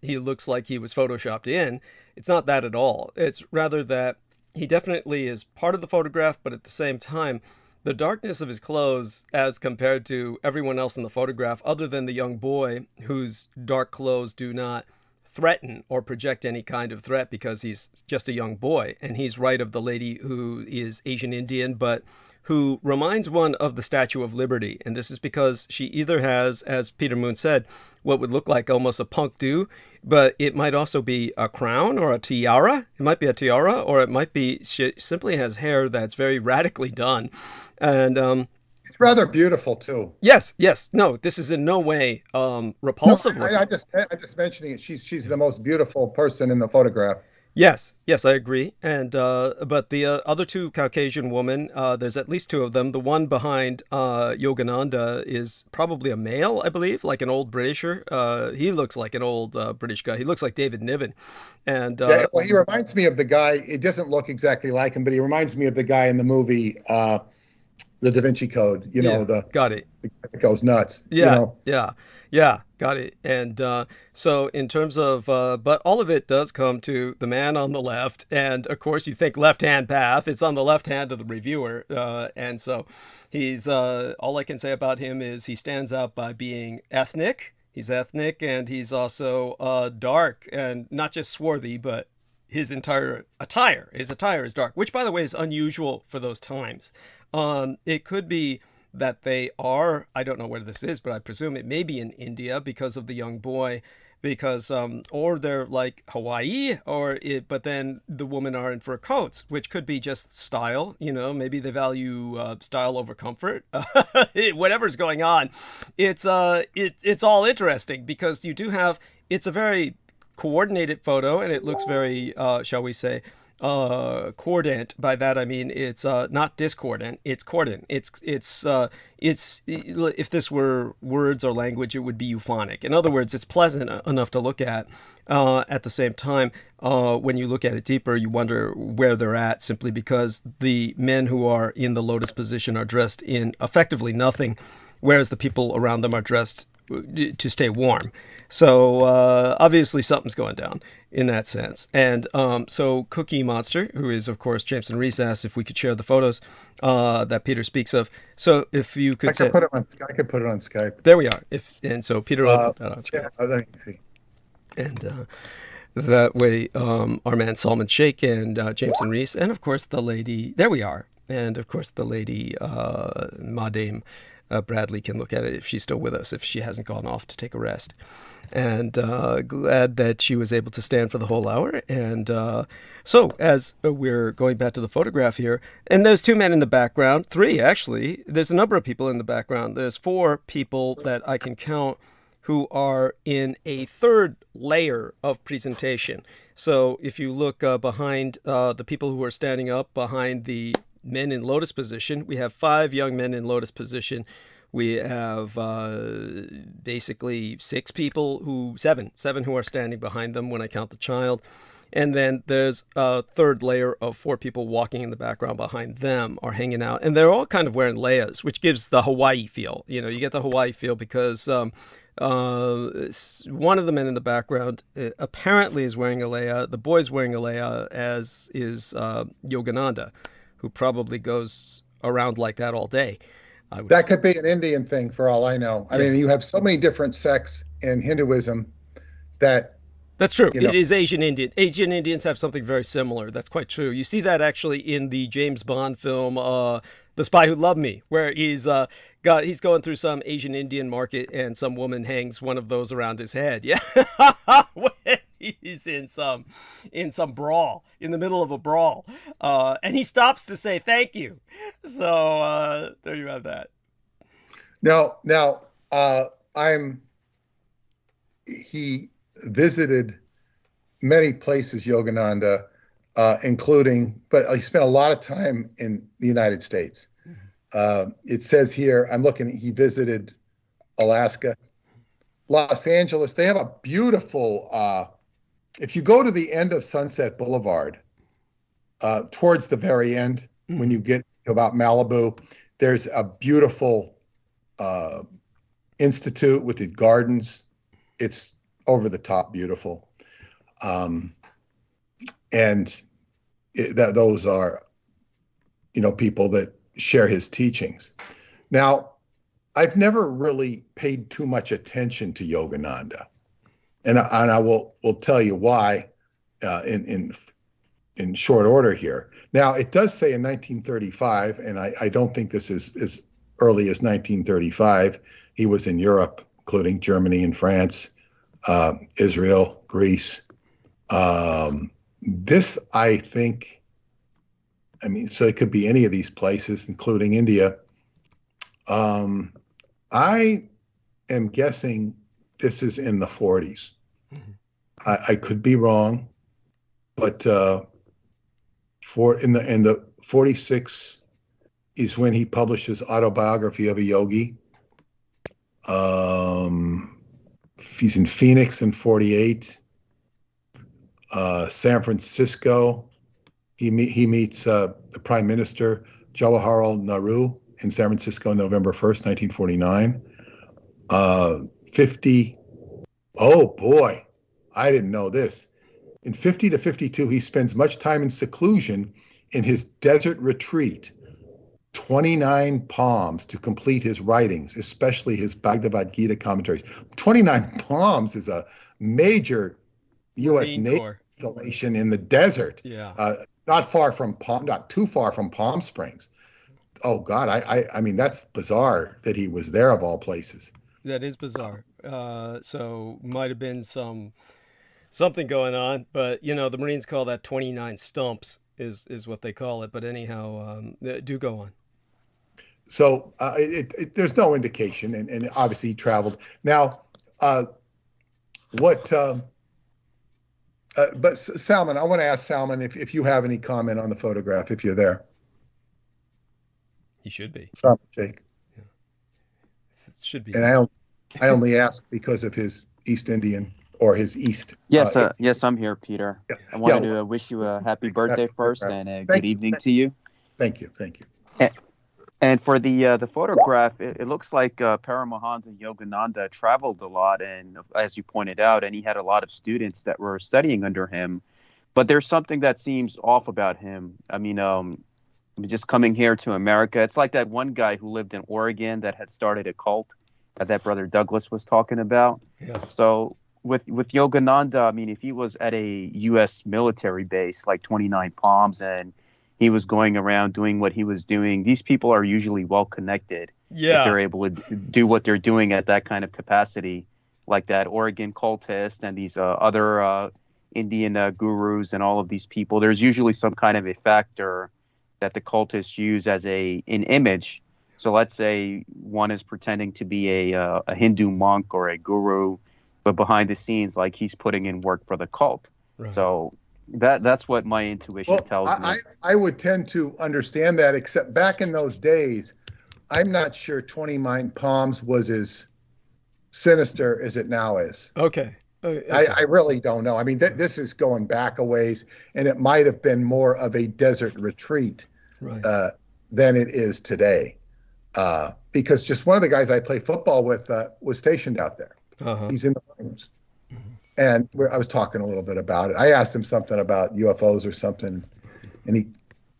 he looks like he was photoshopped in. It's not that at all. It's rather that he definitely is part of the photograph, but at the same time, the darkness of his clothes as compared to everyone else in the photograph, other than the young boy whose dark clothes do not threaten or project any kind of threat because he's just a young boy. And he's right of the lady who is Asian Indian, but who reminds one of the Statue of Liberty. And this is because she either has, as Peter Moon said, what would look like almost a punk do, but it might also be a crown or a tiara. It might be a tiara, or it might be she simply has hair that's very radically done. And it's rather beautiful too. Yes. No, this is in no way repulsive. No, I just mentioning it. She's the most beautiful person in the photograph. Yes, yes, I agree. And but the other two Caucasian women, there's at least two of them. The one behind Yogananda is probably a male, I believe, like an old Britisher. He looks like an old British guy. He looks like David Niven. And Yeah, well, he reminds me of the guy. It doesn't look exactly like him, but he reminds me of the guy in the movie, The Da Vinci Code. You yeah, know, got it. the guy that goes nuts. You Yeah, know, yeah, yeah, got it. And so, in terms of, but all of it does come to the man on the left. And of course, you think left hand path, it's on the left hand of the reviewer. And so, he's, all I can say about him is he stands out by being ethnic. He's ethnic and he's also dark and not just swarthy, but his attire is dark, which by the way is unusual for those times. It could be that they are, I don't know where this is, but I presume it may be in India because of the young boy, because or they're like Hawaii, but then the women are in fur coats, which could be just style. Maybe they value style over comfort. Whatever's going on, it's all interesting because you do have, it's a very coordinated photo and it looks very shall we say cordant. By that I mean it's not discordant, it's cordant. It's if this were words or language, it would be euphonic. In other words, it's pleasant enough to look at. At the same time, when you look at it deeper, you wonder where they're at, simply because the men who are in the lotus position are dressed in effectively nothing, whereas the people around them are dressed to stay warm. So obviously something's going down in that sense. And so Cookie Monster, who is of course Jameson Reese, asked if we could share the photos that Peter speaks of. So if you could, I could put it on Skype. There we are. So Peter will put that on Skype. Yeah, let me see. And that way, our man Salman Sheikh and Jameson Reese, and of course the lady. There we are. And of course the lady Madame Bradley can look at it if she's still with us, if she hasn't gone off to take a rest. And glad that she was able to stand for the whole hour. And so as we're going back to the photograph here, and there's two men in the background, three actually. There's a number of people in the background. There's four people that I can count who are in a third layer of presentation. So if you look behind the people who are standing up behind the men in lotus position, we have 5 young men in lotus position. We have basically 7 who are standing behind them when I count the child. And then there's a third layer of 4 people walking in the background behind them, are hanging out. And they're all kind of wearing layas, which gives the Hawaii feel. You get the Hawaii feel because one of the men in the background apparently is wearing a leia. The boy's wearing a leia, as is Yogananda, who probably goes around like that all day. That could be an Indian thing for all I know. I mean, you have so many different sects in Hinduism that... That's true. It is Asian Indian. Asian Indians have something very similar. That's quite true. You see that actually in the James Bond film, The Spy Who Loved Me, where he's going through some Asian Indian market and some woman hangs one of those around his head. Yeah. He's in some brawl, in the middle of a brawl. And he stops to say thank you. So there you have that. He visited many places, Yogananda, including, but he spent a lot of time in the United States. It says here, I'm looking, he visited Alaska, Los Angeles. They have a beautiful, if you go to the end of Sunset Boulevard, towards the very end, when you get about Malibu, there's a beautiful institute with the gardens. It's over the top beautiful. Those are, people that share his teachings. Now, I've never really paid too much attention to Yogananda, and I will tell you why in short order here. Now, it does say in 1935, and I don't think this is as early as 1935. He was in Europe, including Germany and France, Israel, Greece. This, I think, so it could be any of these places, including India. I am guessing this is in the 40s. I could be wrong, but in the 46 is when he published his autobiography of a yogi. He's in Phoenix in 48. San Francisco, he meets the Prime Minister Jawaharlal Nehru in San Francisco, November 1st, 1949. 50. Oh boy, I didn't know this. In 50 to 52, he spends much time in seclusion in his desert retreat, 29 palms to complete his writings, especially his Bhagavad Gita commentaries. 29 palms is a major U.S. Navy installation in the desert. Yeah. Not too far from Palm Springs. Oh God, I mean, that's bizarre that he was there of all places. That is bizarre. So might have been something going on, but the Marines call that 29 stumps is what they call it. But anyhow, do go on. So there's no indication, and obviously he traveled. Now, but Salman, I want to ask Salman if you have any comment on the photograph, if you're there. He should be. Salman Sheikh. Yeah. Should be. And I only ask because of his East Indian or his East. Yes, yes, I'm here, Peter. Yeah. I wanted to wish you a happy birthday first and a good evening to you. Thank you. And for the photograph, it looks like Paramahansa Yogananda traveled a lot, and as you pointed out, and he had a lot of students that were studying under him. But there's something that seems off about him. I mean, just coming here to America, it's like that one guy who lived in Oregon that had started a cult that Brother Douglas was talking about. Yeah. So with Yogananda, I mean, if he was at a U.S. military base like 29 Palms and he was going around doing what he was doing, these people are usually well connected. Yeah. If they're able to do what they're doing at that kind of capacity, like that Oregon cultist and these other Indian gurus and all of these people. There's usually some kind of a factor that the cultists use as an image. So let's say one is pretending to be a Hindu monk or a guru, but behind the scenes, like he's putting in work for the cult. Right. So that's what my intuition tells me. I would tend to understand that, except back in those days, I'm not sure 29 Palms was as sinister as it now is. Okay. I really don't know. I mean, this is going back a ways, and it might have been more of a desert retreat than it is today. Because just one of the guys I play football with was stationed out there. Uh-huh. He's in the Marines. And I was talking a little bit about it. I asked him something about UFOs or something, and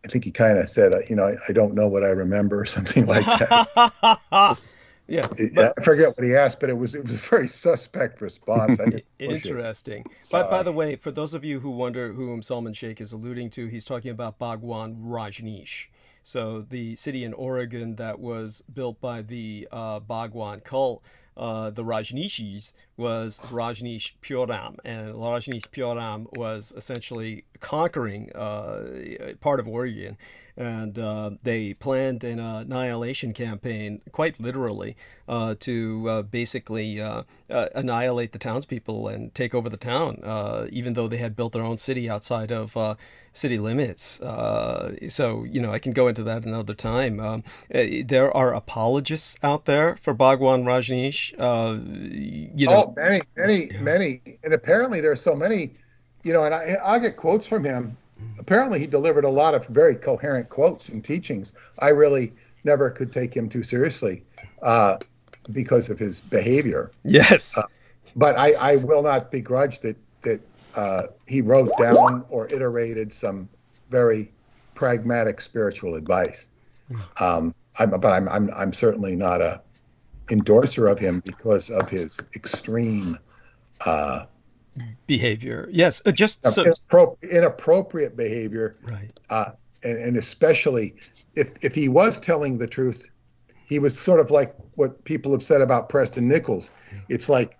I think he kind of said, I don't know what I remember or something like that. Yeah, I forget what he asked, but it was a very suspect response. Interesting. But by the way, for those of you who wonder whom Salman Sheikh is alluding to, he's talking about Bhagwan Rajneesh. So the city in Oregon that was built by the Bhagwan cult, the Rajneeshis, was Rajneesh Puram, and Rajneesh Puram was essentially conquering part of Oregon, and they planned an annihilation campaign, quite literally, to basically annihilate the townspeople and take over the town, even though they had built their own city outside of city limits. So, I can go into that another time. There are apologists out there for Bhagwan Rajneesh. Many. And apparently there's so many, and I'll get quotes from him. Apparently he delivered a lot of very coherent quotes and teachings. I really never could take him too seriously because of his behavior. Yes. But I will not begrudge that he wrote down or iterated some very pragmatic spiritual advice. I'm certainly not a endorser of him because of his extreme behavior. Yes, inappropriate behavior. Right. And especially if he was telling the truth, he was sort of like what people have said about Preston Nichols. It's like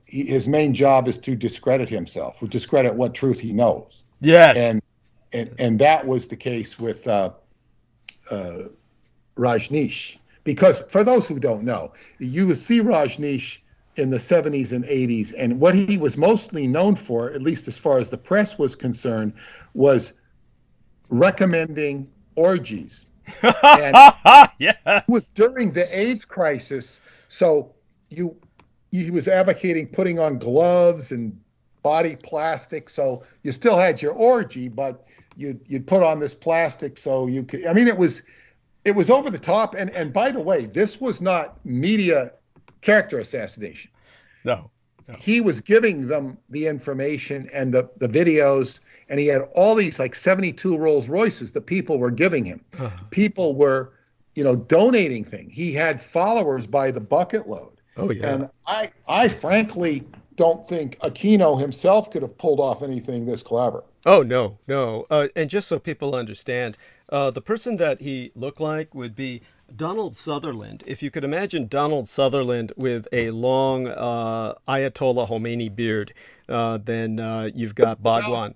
his main job is to discredit himself, or discredit what truth he knows. Yes. And that was the case with Rajneesh. Because for those who don't know, you see Rajneesh in the 70s and 80s. And what he was mostly known for, at least as far as the press was concerned, was recommending orgies. And yes. it was during the AIDS crisis. So he was advocating putting on gloves and body plastic. So you still had your orgy, but you'd put on this plastic so you could, I mean, it was over the top. And by the way, this was not media character assassination. No. He was giving them the information and the videos, and he had all these like 72 Rolls Royces that people were giving him. People were, donating things. He had followers by the bucket load. Oh, yeah. And I frankly don't think Aquino himself could have pulled off anything this clever. Oh, no. And just so people understand, the person that he looked like would be Donald Sutherland. If you could imagine Donald Sutherland with a long Ayatollah Khomeini beard, then you've got Bhagwan.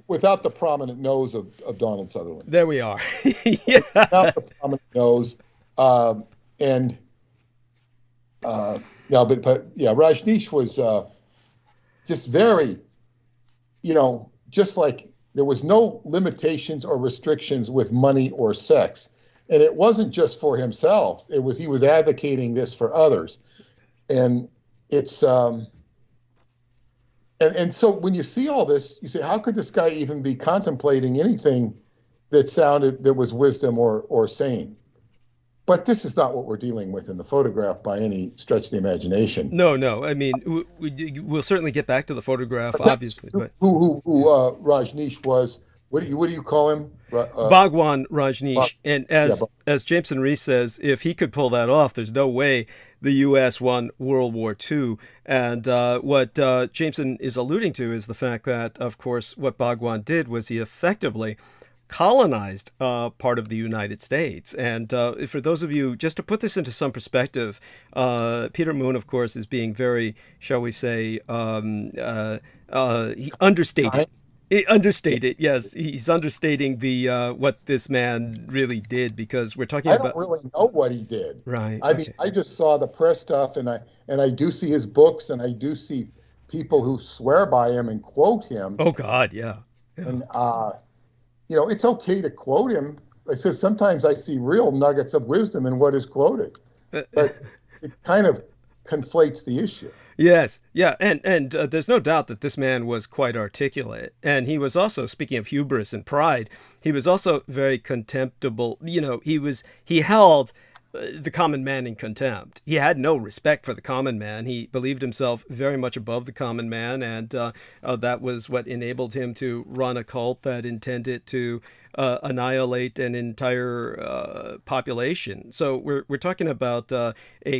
Without the prominent nose of Donald Sutherland. There we are. Yeah. Without the prominent nose. But Rajneesh was just very, just like there was no limitations or restrictions with money or sex. And it wasn't just for himself. He was advocating this for others. And it's, and so when you see all this, you say, how could this guy even be contemplating anything that was wisdom or sane? But this is not what we're dealing with in the photograph by any stretch of the imagination. No. I mean, we'll certainly get back to the photograph, obviously. But who Rajneesh was? What do you call him? Bhagwan Rajneesh. And as Jameson Reese says, if he could pull that off, there's no way the U.S. won World War II. And what Jameson is alluding to is the fact that, of course, what Bhagwan did was he effectively colonized part of the United States. And for those of you, just to put this into some perspective, Peter Moon, of course, is being very, shall we say, he understated. Understated, yes. He's understating the what this man really did, because we're talking about. I don't really know what he did. Right. I mean, I just saw the press stuff, and I do see his books, and I do see people who swear by him and quote him. Oh God, yeah. And it's okay to quote him. I said sometimes I see real nuggets of wisdom in what is quoted, but it kind of conflates the issue. Yes, yeah, and there's no doubt that this man was quite articulate, and he was also, speaking of hubris and pride, he was also very contemptible. He held the common man in contempt. He had no respect for the common man. He believed himself very much above the common man, and that was what enabled him to run a cult that intended to annihilate an entire population. So we're talking about a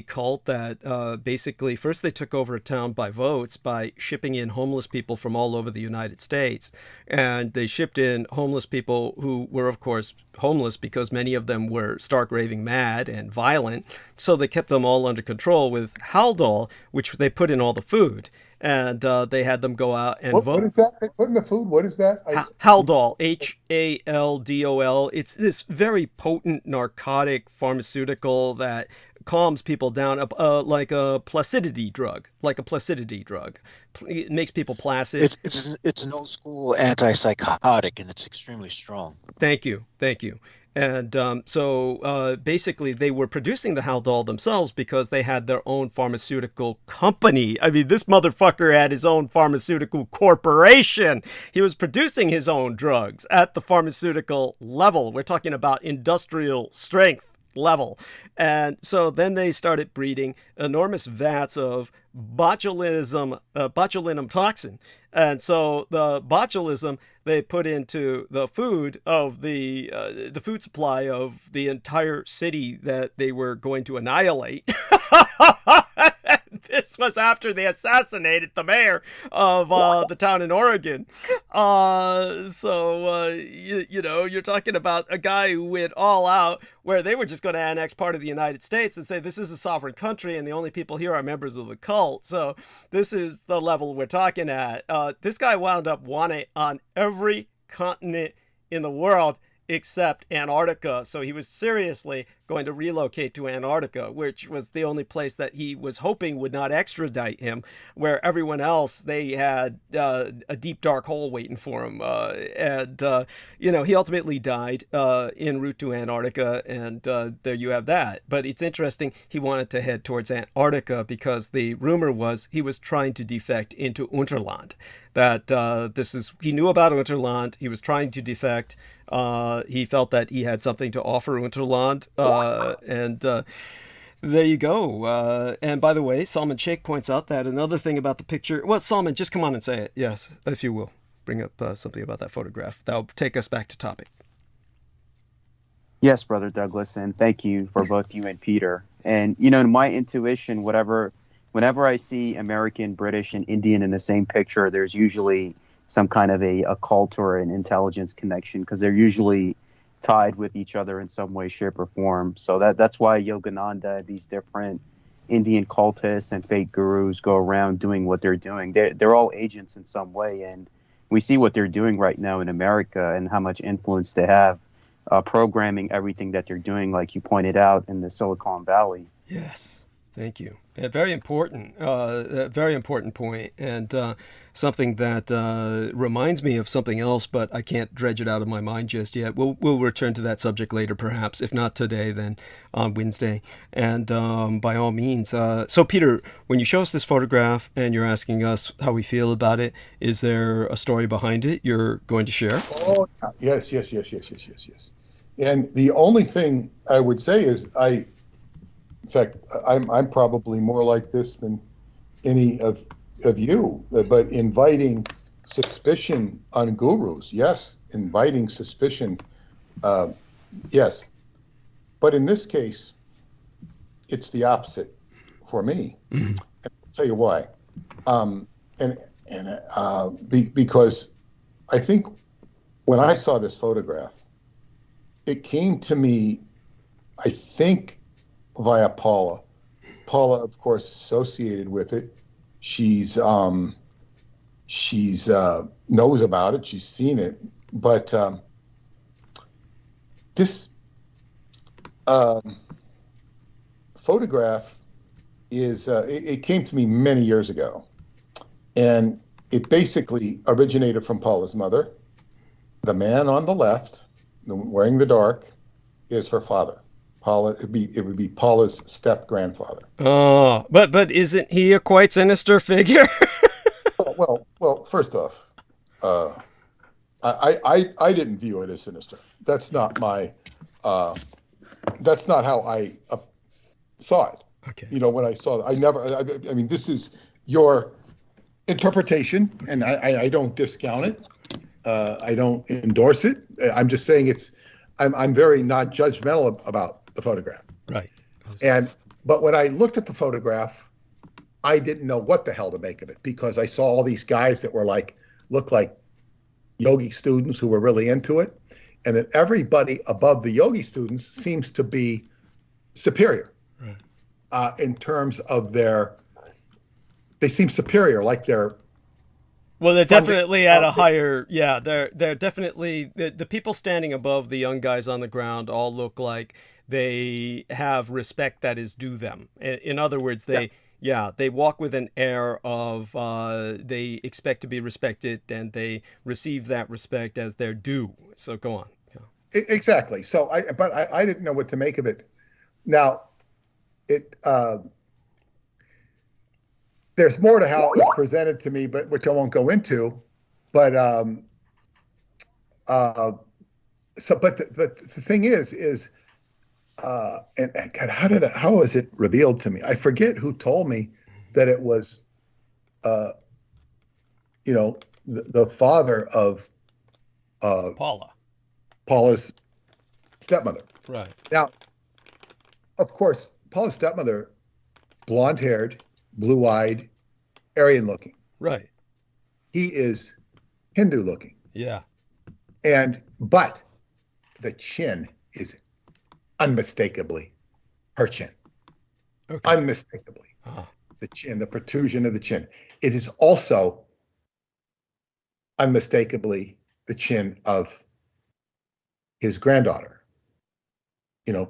cult that basically, first they took over a town by votes by shipping in homeless people from all over the United States. And they shipped in homeless people who were, of course, homeless because many of them were stark raving mad and violent. So they kept them all under control with Haldol, which they put in all the food. And they had them go out and vote. What is that they put in the food? What is that? Haldol, Haldol. It's this very potent narcotic pharmaceutical that calms people down, like a placidity drug. It makes people placid. It's an old school antipsychotic, and it's extremely strong. Thank you. And so basically they were producing the Haldol themselves because they had their own pharmaceutical company. I mean, this motherfucker had his own pharmaceutical corporation. He was producing his own drugs at the pharmaceutical level. We're talking about industrial strength level. And so then they started breeding enormous vats of botulinum toxin. And so the botulism they put into the food of the food supply of the entire city that they were going to annihilate. This was after they assassinated the mayor of the town in Oregon. You're talking about a guy who went all out where they were just going to annex part of the United States and say this is a sovereign country and the only people here are members of the cult. So this is the level we're talking at. This guy wound up wanting on every continent in the world except Antarctica. So he was seriously going to relocate to Antarctica, which was the only place that he was hoping would not extradite him, where everyone else, they had a deep, dark hole waiting for him. He ultimately died en route to Antarctica, and there you have that. But it's interesting, he wanted to head towards Antarctica because the rumor was he was trying to defect into Unterland. That he knew about Unterland, he was trying to defect. He felt that he had something to offer Unterland, and there you go. And by the way, Salman Sheikh points out that another thing about the picture. Well, Salman, just come on and say it. Yes, if you will. Bring up something about that photograph. That'll take us back to topic. Yes, Brother Douglas, and thank you for both you and Peter. And, in my intuition, whenever I see American, British, and Indian in the same picture, there's usually some kind of a cult or an intelligence connection, because they're usually tied with each other in some way, shape, or form. So that's why Yogananda, these different Indian cultists and fake gurus go around doing what they're doing. They're all agents in some way, and we see what they're doing right now in America and how much influence they have, programming everything that they're doing, like you pointed out, in the Silicon Valley. Yes, thank you. Very important point, and something that reminds me of something else, but I can't dredge it out of my mind just yet. We'll return to that subject later, perhaps. If not today, then on Wednesday. And by all means. So, Peter, when you show us this photograph and you're asking us how we feel about it, is there a story behind it you're going to share? Oh, yes. And the only thing I would say is in fact, I'm probably more like this than any of you, but inviting suspicion on gurus, yes, inviting suspicion, yes. But in this case, it's the opposite for me. Mm-hmm. And I'll tell you why. Because I think when I saw this photograph, it came to me, I think, via Paula. Paula, of course, associated with it. She's knows about it. She's seen it. But this photograph is it came to me many years ago, and it basically originated from Paula's mother. The man on the left, wearing the dark, is her father. Paula, it would be Paula's step-grandfather. Oh, but isn't he a quite sinister figure? well, first off, I didn't view it as sinister. That's not my, that's not how I saw it. Okay. When I saw it, I mean, this is your interpretation, and I don't discount it. I don't endorse it. I'm just saying I'm very not judgmental about the photograph. Right. But when I looked at the photograph, I didn't know what the hell to make of it, because I saw all these guys that were looked like yogi students who were really into it. And that everybody above the yogi students seems to be superior. Right. In terms of they seem superior, like they're, well, they're definitely at a higher, they're definitely, the people standing above the young guys on the ground all look like they have respect that is due them. In other words, they walk with an air of they expect to be respected, and they receive that respect as their due. So go on. Yeah. Exactly. So I didn't know what to make of it. Now, there's more to how it's presented to me, but which I won't go into. But but the thing is. And God, how was it revealed to me? I forget who told me that it was, the father of Paula's stepmother. Right. Now, of course, Paula's stepmother, blonde-haired, blue-eyed, Aryan-looking. Right. He is Hindu-looking. Yeah. But the chin is unmistakably her chin. Okay. Unmistakably. Uh-huh. The chin, the protrusion of the chin. It is also unmistakably the chin of his granddaughter,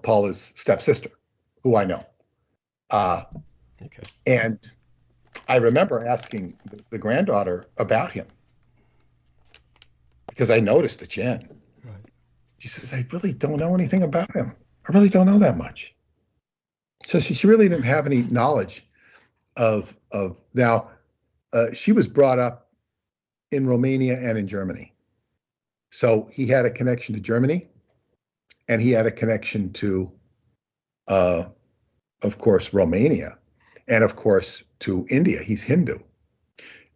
Paula's stepsister, who I know. Okay. And I remember asking the granddaughter about him because I noticed the chin. Right. She says, I really don't know anything about him. I really don't know that much. So she really didn't have any knowledge of now, she was brought up in Romania and in Germany. So he had a connection to Germany, and he had a connection to, of course, Romania, and of course to India. He's Hindu,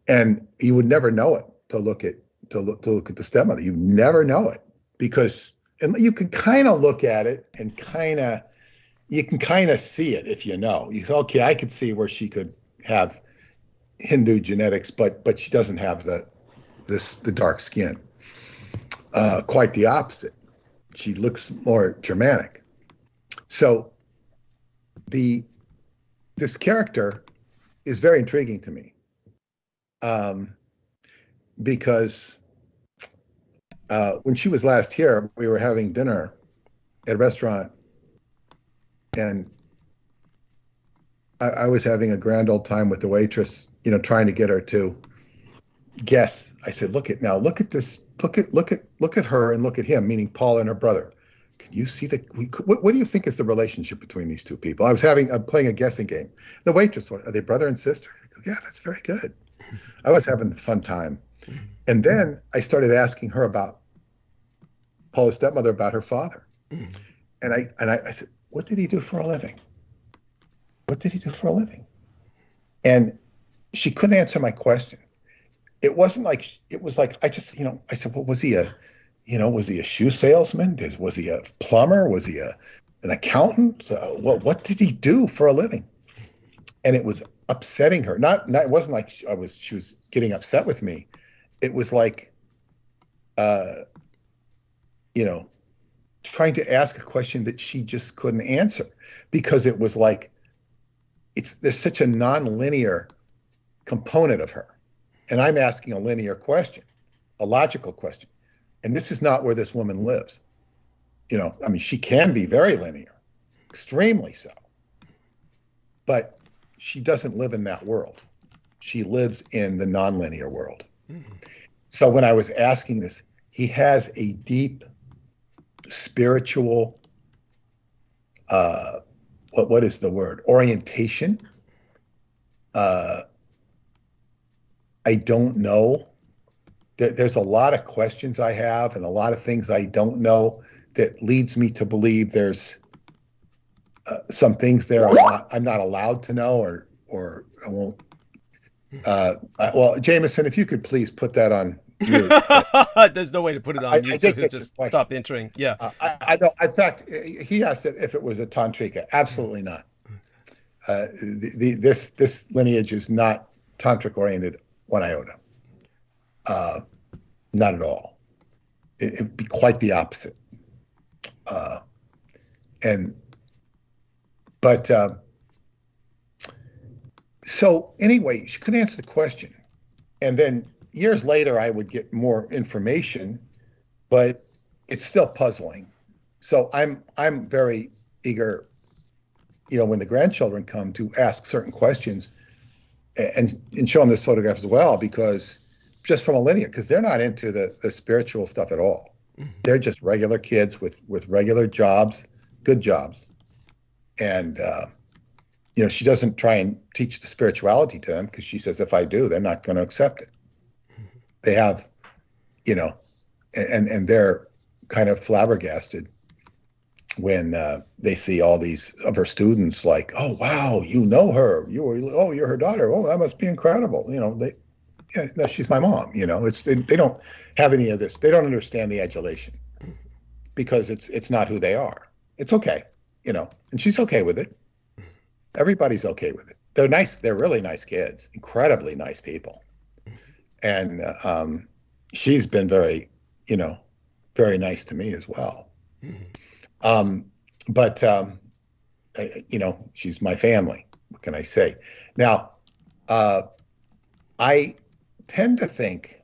and you would never know it to look at the stepmother. You never know it because, and you can kind of look at it and you can kind of see it if you know. You say, okay, I could see where she could have Hindu genetics, but she doesn't have the dark skin. Quite the opposite. She looks more Germanic. So this character is very intriguing to me, because when she was last here, we were having dinner at a restaurant, and I was having a grand old time with the waitress, trying to get her to guess. I said, look at this, look at her and look at him, meaning Paula and her brother. Can you see what do you think is the relationship between these two people? I'm playing a guessing game. The waitress, are they brother and sister? I go, yeah, that's very good. I was having a fun time. And then I started asking her about Paula's stepmother, about her father. And I said, what did he do for a living? What did he do for a living? And she couldn't answer my question. It wasn't like, it was like, I said, well, was he a shoe salesman? Was he a plumber? Was he an accountant? So, what did he do for a living? And it was upsetting her. It wasn't like she was getting upset with me. It was like, trying to ask a question that she just couldn't answer, because it was like, there's such a non-linear component of her. And I'm asking a linear question, a logical question. And this is not where this woman lives. She can be very linear, extremely so. But she doesn't live in that world. She lives in the nonlinear world. So when I was asking this, he has a deep spiritual, what is the word? Orientation. I don't know. There's a lot of questions I have and a lot of things I don't know that leads me to believe there's some things there I'm not allowed to know, or I won't. Well, Jameson, if you could please put that on mute. There's no way to put it on mute, so he'll just stop entering. Yeah. I know. In fact, he asked if it was a tantrika. Absolutely not. This lineage is not tantric oriented one iota. Not at all. It'd be quite the opposite. So anyway, she couldn't answer the question. And then years later, I would get more information, but it's still puzzling. So I'm very eager, when the grandchildren come, to ask certain questions and show them this photograph as well, because just from a linear, because they're not into the spiritual stuff at all. They're just regular kids with regular jobs, good jobs. And, she doesn't try and teach the spirituality to them, because she says, if I do, they're not going to accept it. They have, and they're kind of flabbergasted when they see all these of her students, like, oh, wow, you know her. You're her daughter. Oh, that must be incredible. No, she's my mom. They don't have any of this. They don't understand the adulation, because it's not who they are. It's okay, and she's okay with it. Everybody's okay with it. They're nice. They're really nice kids, incredibly nice people. And she's been very, very nice to me as well. But she's my family. What can I say? Now, I tend to think,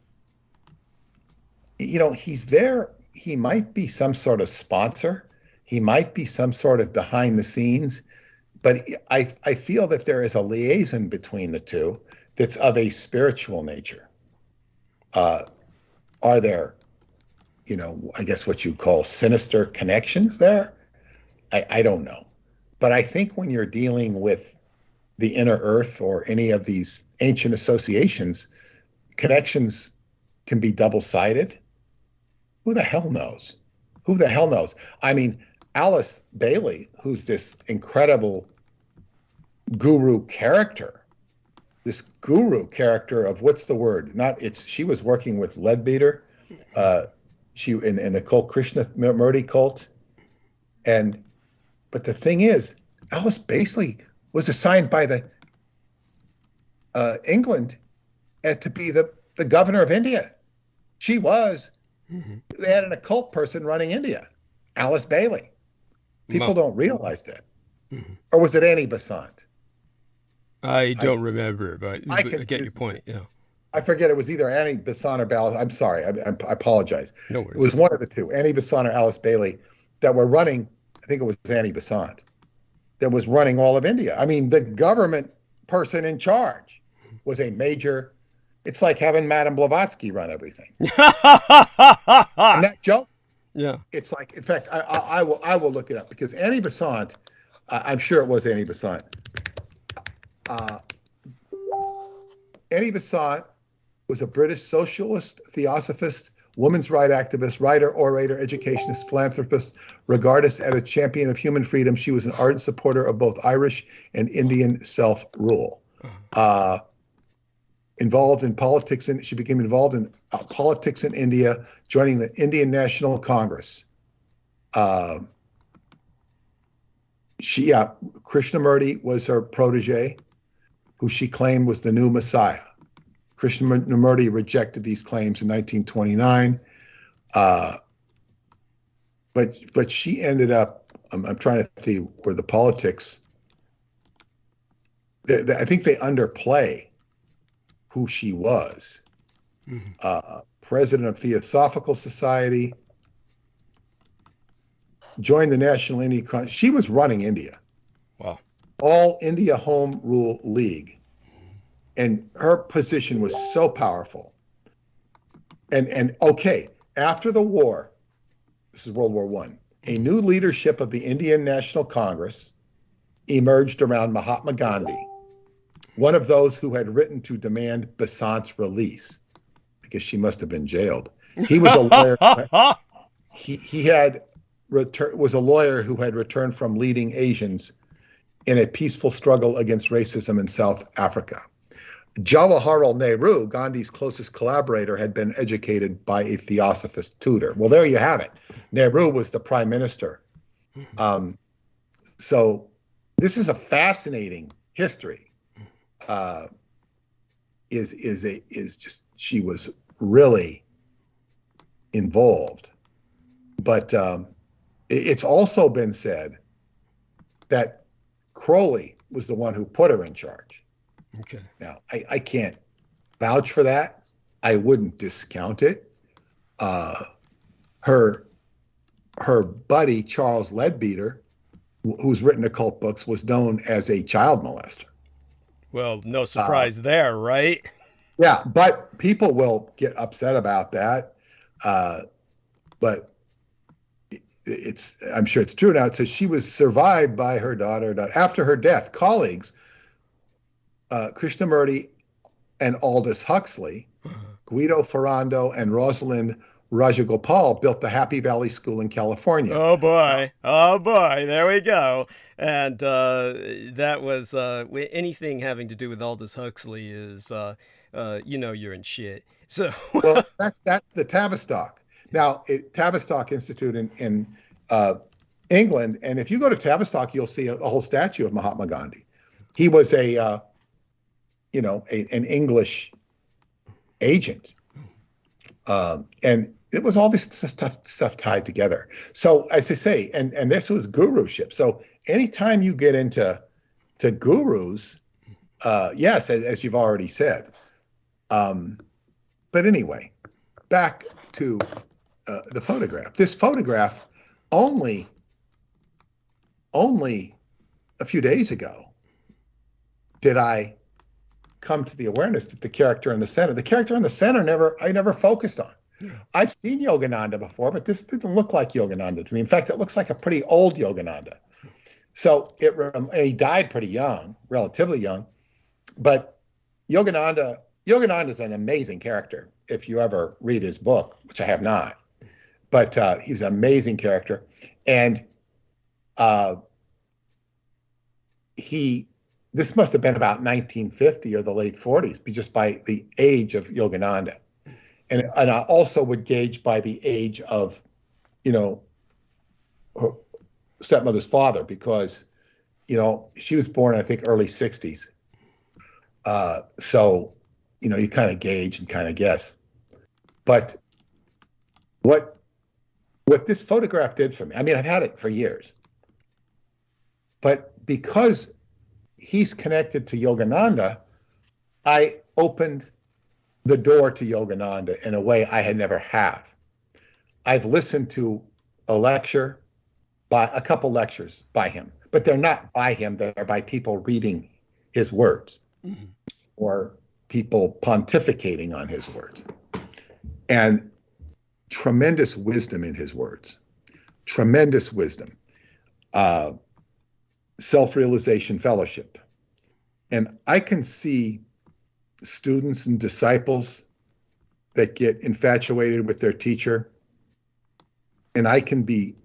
he's there he might be some sort of sponsor. He might be some sort of behind the scenes, but I feel that there is a liaison between the two that's of a spiritual nature. Are there, I guess what you call sinister connections there? I don't know. But I think when you're dealing with the inner earth or any of these ancient associations, connections can be double-sided. Who the hell knows? Who the hell knows? I mean, Alice Bailey, who's this incredible guru character, of what's the word? She was working with Leadbeater, she in the cult Krishnamurti cult, but the thing is, Alice Bailey was assigned by the England to be the governor of India. She was. Mm-hmm. They had an occult person running India, Alice Bailey. People don't realize that. Mm-hmm. Or was it Annie Besant? I don't remember, but I get your point. Yeah, I forget. It was either Annie Besant or Alice. I'm sorry. I apologize. No worries. It was one of the two, Annie Besant or Alice Bailey, that were running. I think it was Annie Besant that was running all of India. I mean, the government person in charge was a major. It's like having Madame Blavatsky run everything. And that joke. Yeah. It's like, in fact, I will look it up because Annie Besant, I'm sure it was Annie Besant. Annie Besant was a British socialist, theosophist, women's rights activist, writer, orator, educationist, philanthropist, regarded as a champion of human freedom. She was an ardent supporter of both Irish and Indian self-rule. Involved in politics, and she became involved in politics in India, joining the Indian National Congress. Krishnamurti was her protege, who she claimed was the new Messiah. Krishnamurti rejected these claims in 1929, but she ended up. I'm trying to see where the politics. I think they underplay who she was. Mm-hmm. President of Theosophical Society, joined the National Indian Congress. She was running India. Wow. All India Home Rule League. And her position was so powerful. And okay, after the war, this is World War I, a new leadership of the Indian National Congress emerged around Mahatma Gandhi, one of those who had written to demand Besant's release. I guess she must have been jailed. He was a lawyer. Was a lawyer who had returned from leading Asians in a peaceful struggle against racism in South Africa. Jawaharlal Nehru, Gandhi's closest collaborator, had been educated by a theosophist tutor. Well, there you have it. Nehru was the prime minister. So this is a fascinating history. She was really involved, but it's also been said that Crowley was the one who put her in charge. Okay. Now I can't vouch for that. I wouldn't discount it. Her buddy Charles Leadbeater, who's written occult books, was known as a child molester. Well, no surprise there, right? Yeah, but people will get upset about that. But I'm sure it's true now. It says she was survived by her daughter. After her death, colleagues, Krishnamurti and Aldous Huxley, Guido Ferrando and Rosalind Rajagopal built the Happy Valley School in California. Oh boy, there we go. And that was anything having to do with Aldous Huxley is, you're in shit. So well, that's the Tavistock. Now, Tavistock Institute in England, and if you go to Tavistock, you'll see a whole statue of Mahatma Gandhi. He was an English agent, and it was all this stuff tied together. So as I say, and this was guruship. So anytime you get into gurus, yes, as you've already said. But anyway, back to the photograph. This photograph only a few days ago did I come to the awareness that the character in the center, I never focused on. Yeah. I've seen Yogananda before, but this didn't look like Yogananda to me. In fact, it looks like a pretty old Yogananda. So he died pretty young, relatively young, but Yogananda is an amazing character. If you ever read his book, which I have not, but he's an amazing character. And this must have been about 1950 or the late 40s, just by the age of Yogananda. And I also would gauge by the age of, her stepmother's father, because, she was born, I think, early 60s. So, you kind of gauge and kind of guess. But what this photograph did for me, I mean, I've had it for years, but because he's connected to Yogananda, I opened the door to Yogananda in a way I had never have. I've listened to a couple lectures by him, but they're not by him, they're by people reading his words, mm-hmm. or people pontificating on his words. And tremendous wisdom in his words, tremendous wisdom. Self-realization fellowship. And I can see students and disciples that get infatuated with their teacher, and I can be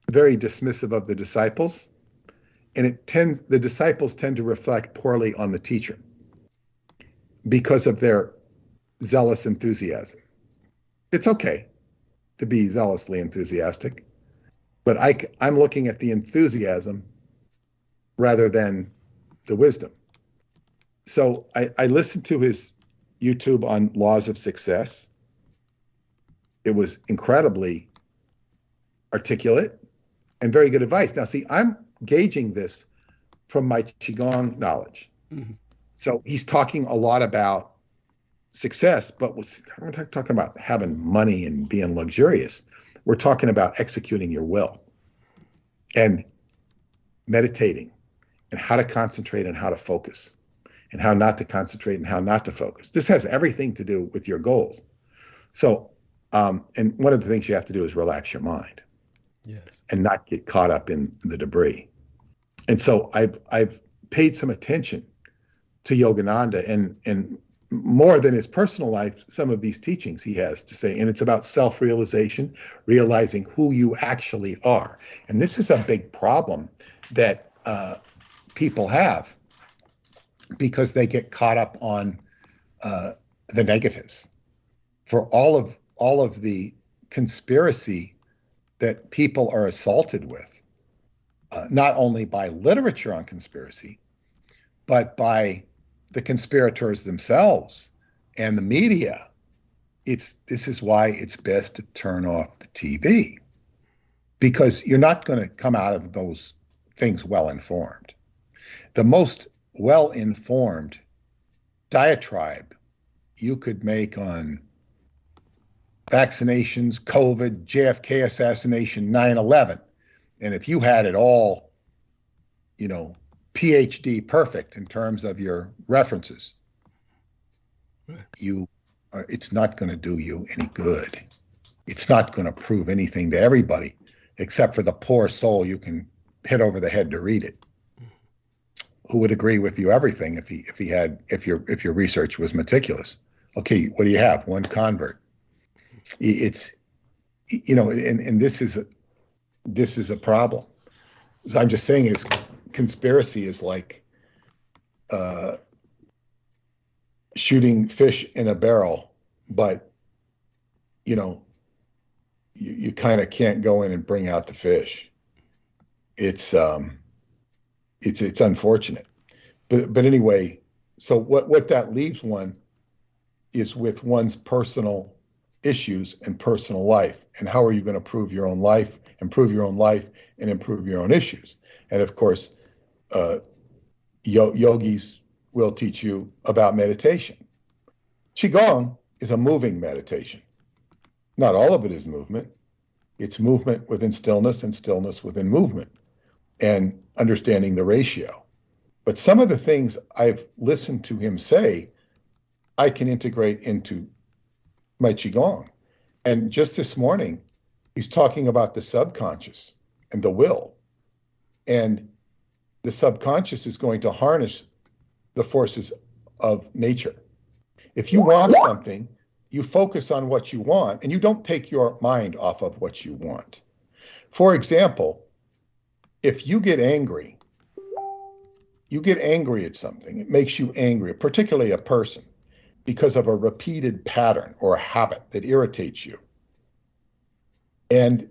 very dismissive of the disciples, and the disciples tend to reflect poorly on the teacher because of their zealous enthusiasm. It's okay to be zealously enthusiastic, but I'm looking at the enthusiasm rather than the wisdom. So I listened to his YouTube on laws of success. It was incredibly articulate and very good advice. Now, see, I'm gauging this from my Qigong knowledge. Mm-hmm. So he's talking a lot about success, but we're not talking about having money and being luxurious. We're talking about executing your will and meditating and how to concentrate and how to focus and how not to concentrate and how not to focus. This has everything to do with your goals. So, and one of the things you have to do is relax your mind. Yes. And not get caught up in the debris. And so I've paid some attention to Yogananda and more than his personal life, some of these teachings he has to say. And it's about self-realization, realizing who you actually are. And this is a big problem that people have because they get caught up on the negatives. For all of the conspiracy that people are assaulted with, not only by literature on conspiracy, but by the conspirators themselves and the media. This is why it's best to turn off the TV, because you're not going to come out of those things well-informed. The most well-informed diatribe you could make on vaccinations, COVID, JFK assassination, 9/11, and if you had it all, PhD perfect in terms of your references, it's not going to do you any good. It's not going to prove anything to everybody, except for the poor soul you can hit over the head to read it, who would agree with you everything if your research was meticulous. Okay, what do you have? One convert. It's and this is a problem. So I'm just saying conspiracy is like shooting fish in a barrel, but you kind of can't go in and bring out the fish. It's unfortunate, but anyway. So what that leaves one is with one's personal issues and personal life, and how are you going to improve your own life, and improve your own issues. And of course, yogis will teach you about meditation. Qigong is a moving meditation. Not all of it is movement. It's movement within stillness and stillness within movement, and understanding the ratio. But some of the things I've listened to him say, I can integrate into my Qigong. And just this morning, he's talking about the subconscious and the will. And the subconscious is going to harness the forces of nature. If you want something, you focus on what you want, and you don't take your mind off of what you want. For example, if you get angry at something, it makes you angry, particularly a person, because of a repeated pattern or a habit that irritates you. And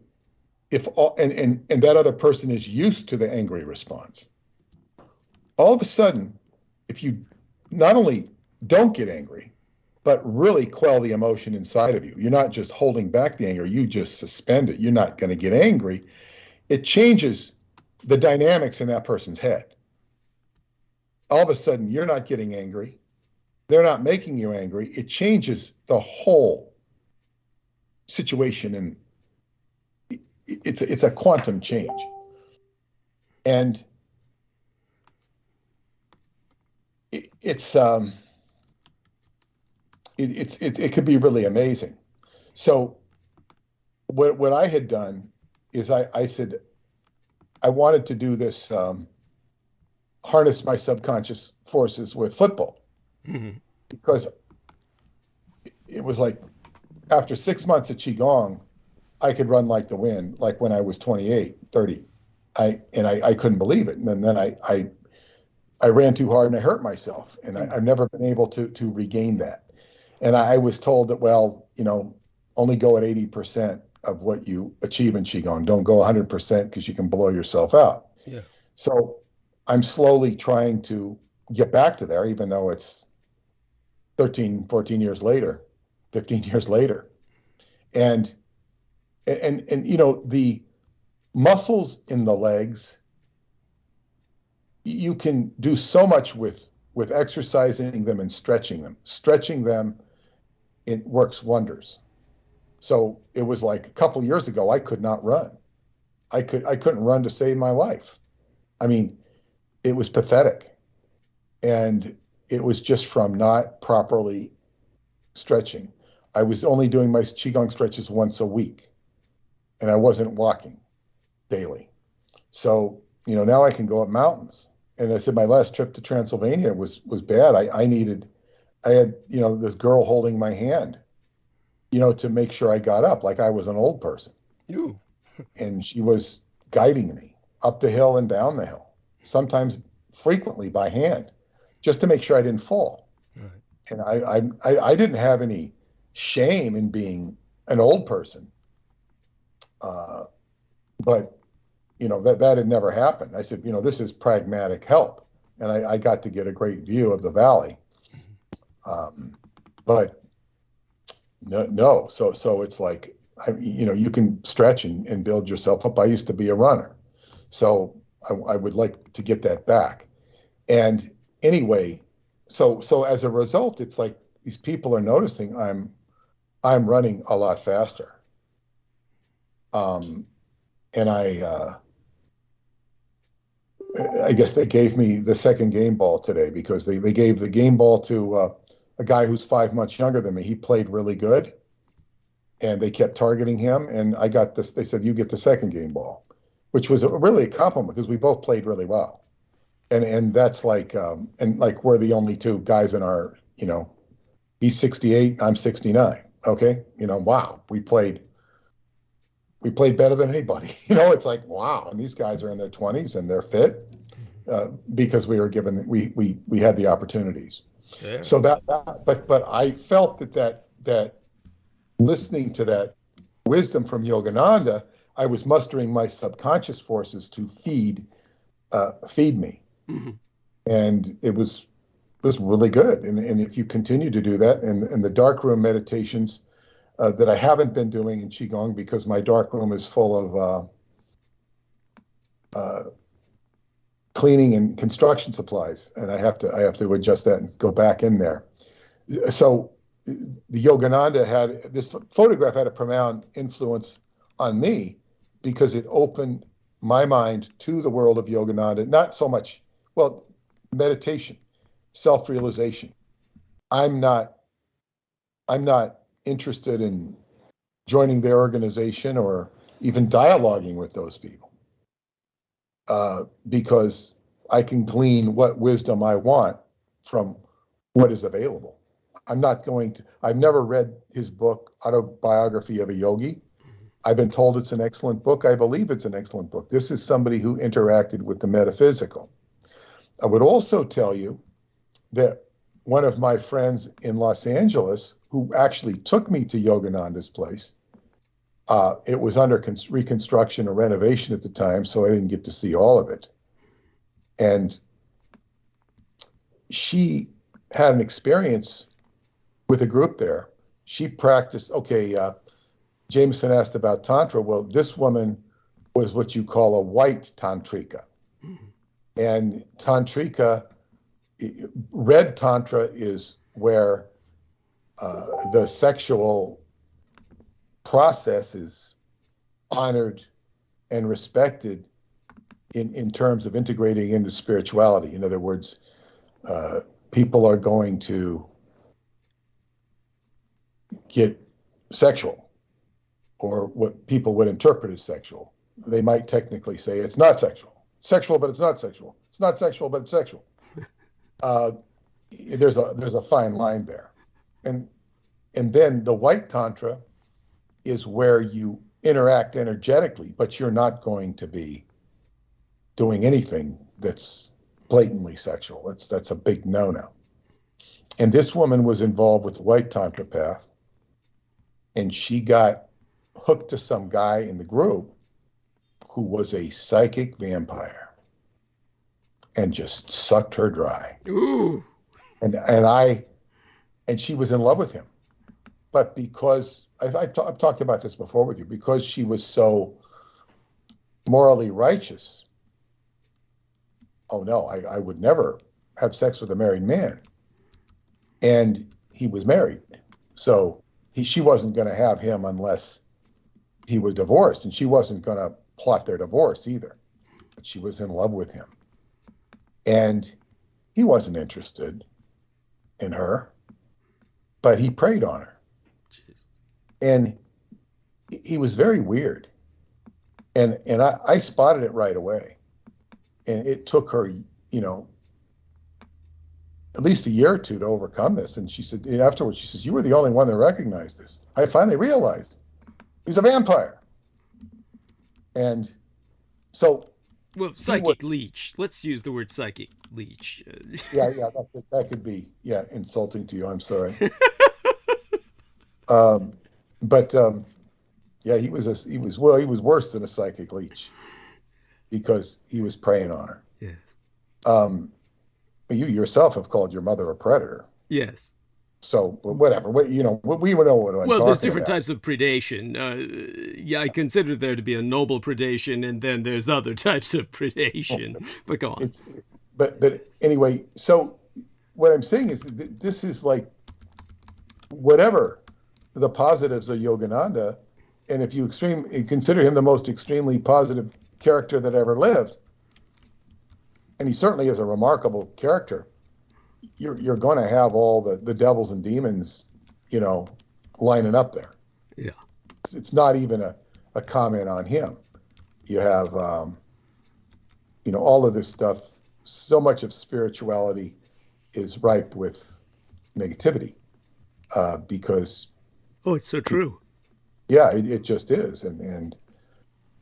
if and that other person is used to the angry response, all of a sudden, if you not only don't get angry, but really quell the emotion inside of you, you're not just holding back the anger, you just suspend it, you're not going to get angry, it changes the dynamics in that person's head. All of a sudden, you're not getting angry, they're not making you angry, it changes the whole situation, and it's a quantum change. And it could be really amazing. So what I had done is I said I wanted to do this, harness my subconscious forces with football. Mm-hmm. Because it was like after 6 months of Qigong, I could run like the wind, like when I was 28, 30. I couldn't believe it. And then I ran too hard and I hurt myself. And I've never been able to regain that. And I was told that, well, only go at 80% of what you achieve in Qigong. Don't go 100% because you can blow yourself out. Yeah. So I'm slowly trying to get back to there, even though it's 13, 14 years later, 15 years later. And the muscles in the legs, you can do so much with exercising them and stretching them. Stretching them, it works wonders. So it was like a couple years ago, I could not run. I couldn't run to save my life. I mean, it was pathetic. And it was just from not properly stretching. I was only doing my Qigong stretches once a week, and I wasn't walking daily. So, now I can go up mountains. And I said my last trip to Transylvania was bad. I had, this girl holding my hand, to make sure I got up like I was an old person. Ooh. And she was guiding me up the hill and down the hill, sometimes frequently by hand, just to make sure I didn't fall. Right. And I didn't have any shame in being an old person. But that had never happened. I said, this is pragmatic help. And I got to get a great view of the valley. But no. So it's like, you can stretch and build yourself up. I used to be a runner. So I would like to get that back. And anyway, so as a result, it's like these people are noticing I'm running a lot faster. And I guess they gave me the second game ball today because they gave the game ball to a guy who's 5 months younger than me. He played really good, and they kept targeting him. And I got this. They said, you get the second game ball, which was really a compliment because we both played really well. And that's like, we're the only two guys in our, he's 68, I'm 69. Okay. Wow. We played better than anybody. It's like, wow. And these guys are in their 20s and they're fit because we were given, we had the opportunities. Yeah. So but I felt that listening to that wisdom from Yogananda, I was mustering my subconscious forces to feed me. Mm-hmm. And it was really good. And if you continue to do that, and the darkroom meditations that I haven't been doing in Qigong because my darkroom is full of cleaning and construction supplies, and I have to adjust that and go back in there. So the Yogananda had this photograph had a profound influence on me because it opened my mind to the world of Yogananda. Not so much, well, meditation, self-realization. I'm not interested in joining their organization or even dialoguing with those people, because I can glean what wisdom I want from what is available. I've never read his book, Autobiography of a Yogi. I've been told it's an excellent book. I believe it's an excellent book. This is somebody who interacted with the metaphysical. I would also tell you that one of my friends in Los Angeles, who actually took me to Yogananda's place, it was under reconstruction or renovation at the time, so I didn't get to see all of it. And she had an experience with a group there. She practiced, Jameson asked about Tantra. Well, this woman was what you call a white Tantrika. And Tantrika, red Tantra is where the sexual process is honored and respected in terms of integrating into spirituality. In other words, people are going to get sexual, or what people would interpret as sexual. They might technically say it's not sexual. Sexual, but it's not sexual. It's not sexual, but it's sexual. There's a fine line there. And then the white Tantra is where you interact energetically, but you're not going to be doing anything that's blatantly sexual. That's a big no-no. And this woman was involved with the white Tantra path, and she got hooked to some guy in the group who was a psychic vampire and just sucked her dry. Ooh. And she was in love with him. But because I've talked about this before with you, because she was so morally righteous, oh no, I would never have sex with a married man. And he was married. So she wasn't going to have him unless he was divorced, and she wasn't going to plot their divorce either. But she was in love with him. And he wasn't interested in her, but he preyed on her. Jeez. And he was very weird. And I spotted it right away. And it took her, at least a year or two to overcome this. And she said, afterwards, she says, you were the only one that recognized this. I finally realized he's a vampire. And so... Well, psychic leech. Let's use the word psychic leech. Yeah, that could be, insulting to you. I'm sorry. He was worse than a psychic leech because he was preying on her. Yes. You yourself have called your mother a predator. Yes. So whatever, we know what I'm talking about. Well, there's different types of predation. I consider there to be a noble predation, and then there's other types of predation. But go on. But anyway, so what I'm saying is this is like whatever the positives of Yogananda, and if you consider him the most extremely positive character that ever lived, and he certainly is a remarkable character, you're going to have all the devils and demons, lining up there. Yeah. It's not even a comment on him. You have, all of this stuff. So much of spirituality is ripe with negativity, because. Oh, it's so true. It just is. And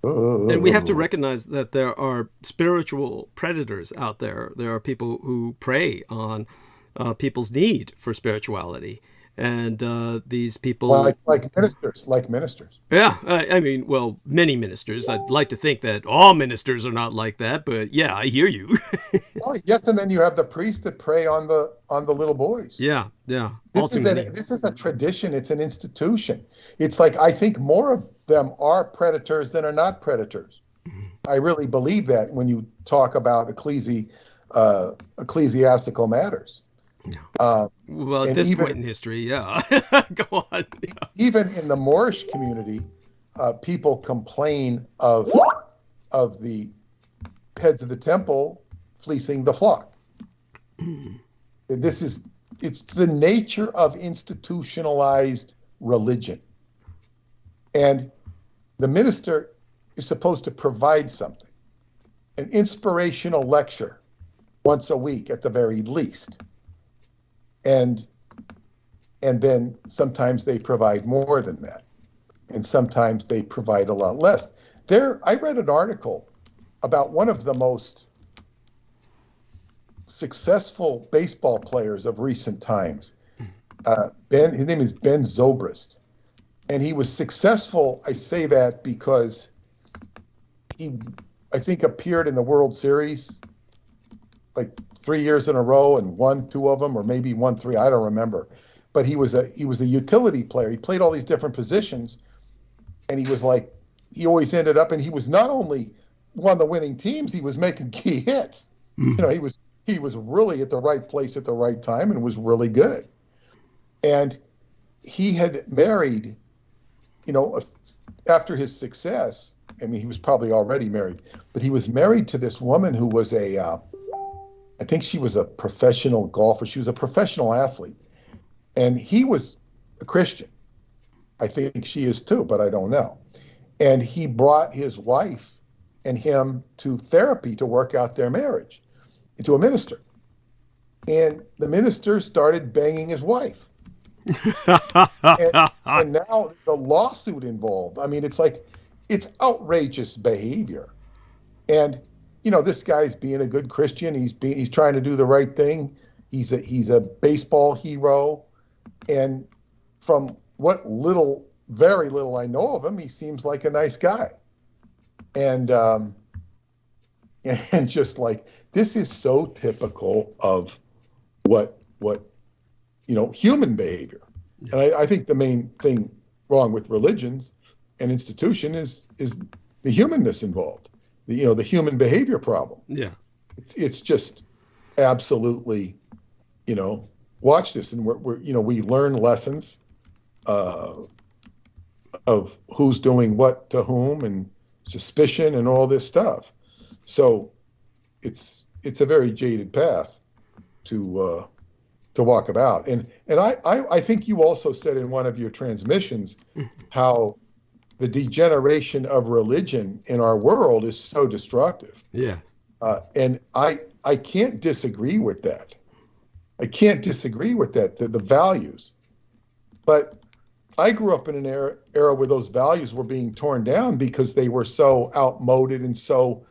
we have to recognize that there are spiritual predators out there. There are people who prey on people's need for spirituality. And these people... Like ministers. Yeah, many ministers. I'd like to think that all ministers are not like that, but yeah, I hear you. Well, yes, and then you have the priests that prey on the little boys. Yeah. This is a tradition. It's an institution. It's like, I think more of them are predators than are not predators. Mm-hmm. I really believe that when you talk about ecclesiastical matters. Well, at And this even point in history, yeah. Go on. Yeah. even in the Moorish community, people complain of the heads of the temple fleecing the flock. It's the nature of institutionalized religion. And the minister is supposed to provide something, an inspirational lecture once a week at the very least. And then sometimes they provide more than that. And sometimes they provide a lot less. I read an article about one of the most successful baseball players of recent times. His name is Ben Zobrist. And he was successful. I say that because he, I think, appeared in the World Series like 3 years in a row and won 2 of them, or maybe won 3. I don't remember. But he was a utility player. He played all these different positions, and he always ended up. And he was not only one of the winning teams, he was making key hits. He was really at the right place at the right time and was really good. And he had married, after his success. I mean, he was probably already married, but he was married to this woman who was I think she was a professional golfer. She was a professional athlete. And he was a Christian. I think she is too, but I don't know. And he brought his wife and him to therapy to work out their marriage, to a minister. And the minister started banging his wife. and now the lawsuit involved. I mean, it's outrageous behavior. And this guy's being a good Christian. He's trying to do the right thing. He's a baseball hero. And from what very little I know of him, he seems like a nice guy. And just like, this is so typical of what human behavior. And I think the main thing wrong with religions and institution is the humanness involved. The human behavior problem. Yeah. It's just absolutely, watch this, and we learn lessons of who's doing what to whom, and suspicion and all this stuff. So it's a very jaded path to walk about. And I think you also said in one of your transmissions how the degeneration of religion in our world is so destructive. Yeah. And I can't disagree with that. The values. But I grew up in an era where those values were being torn down because they were so outmoded and so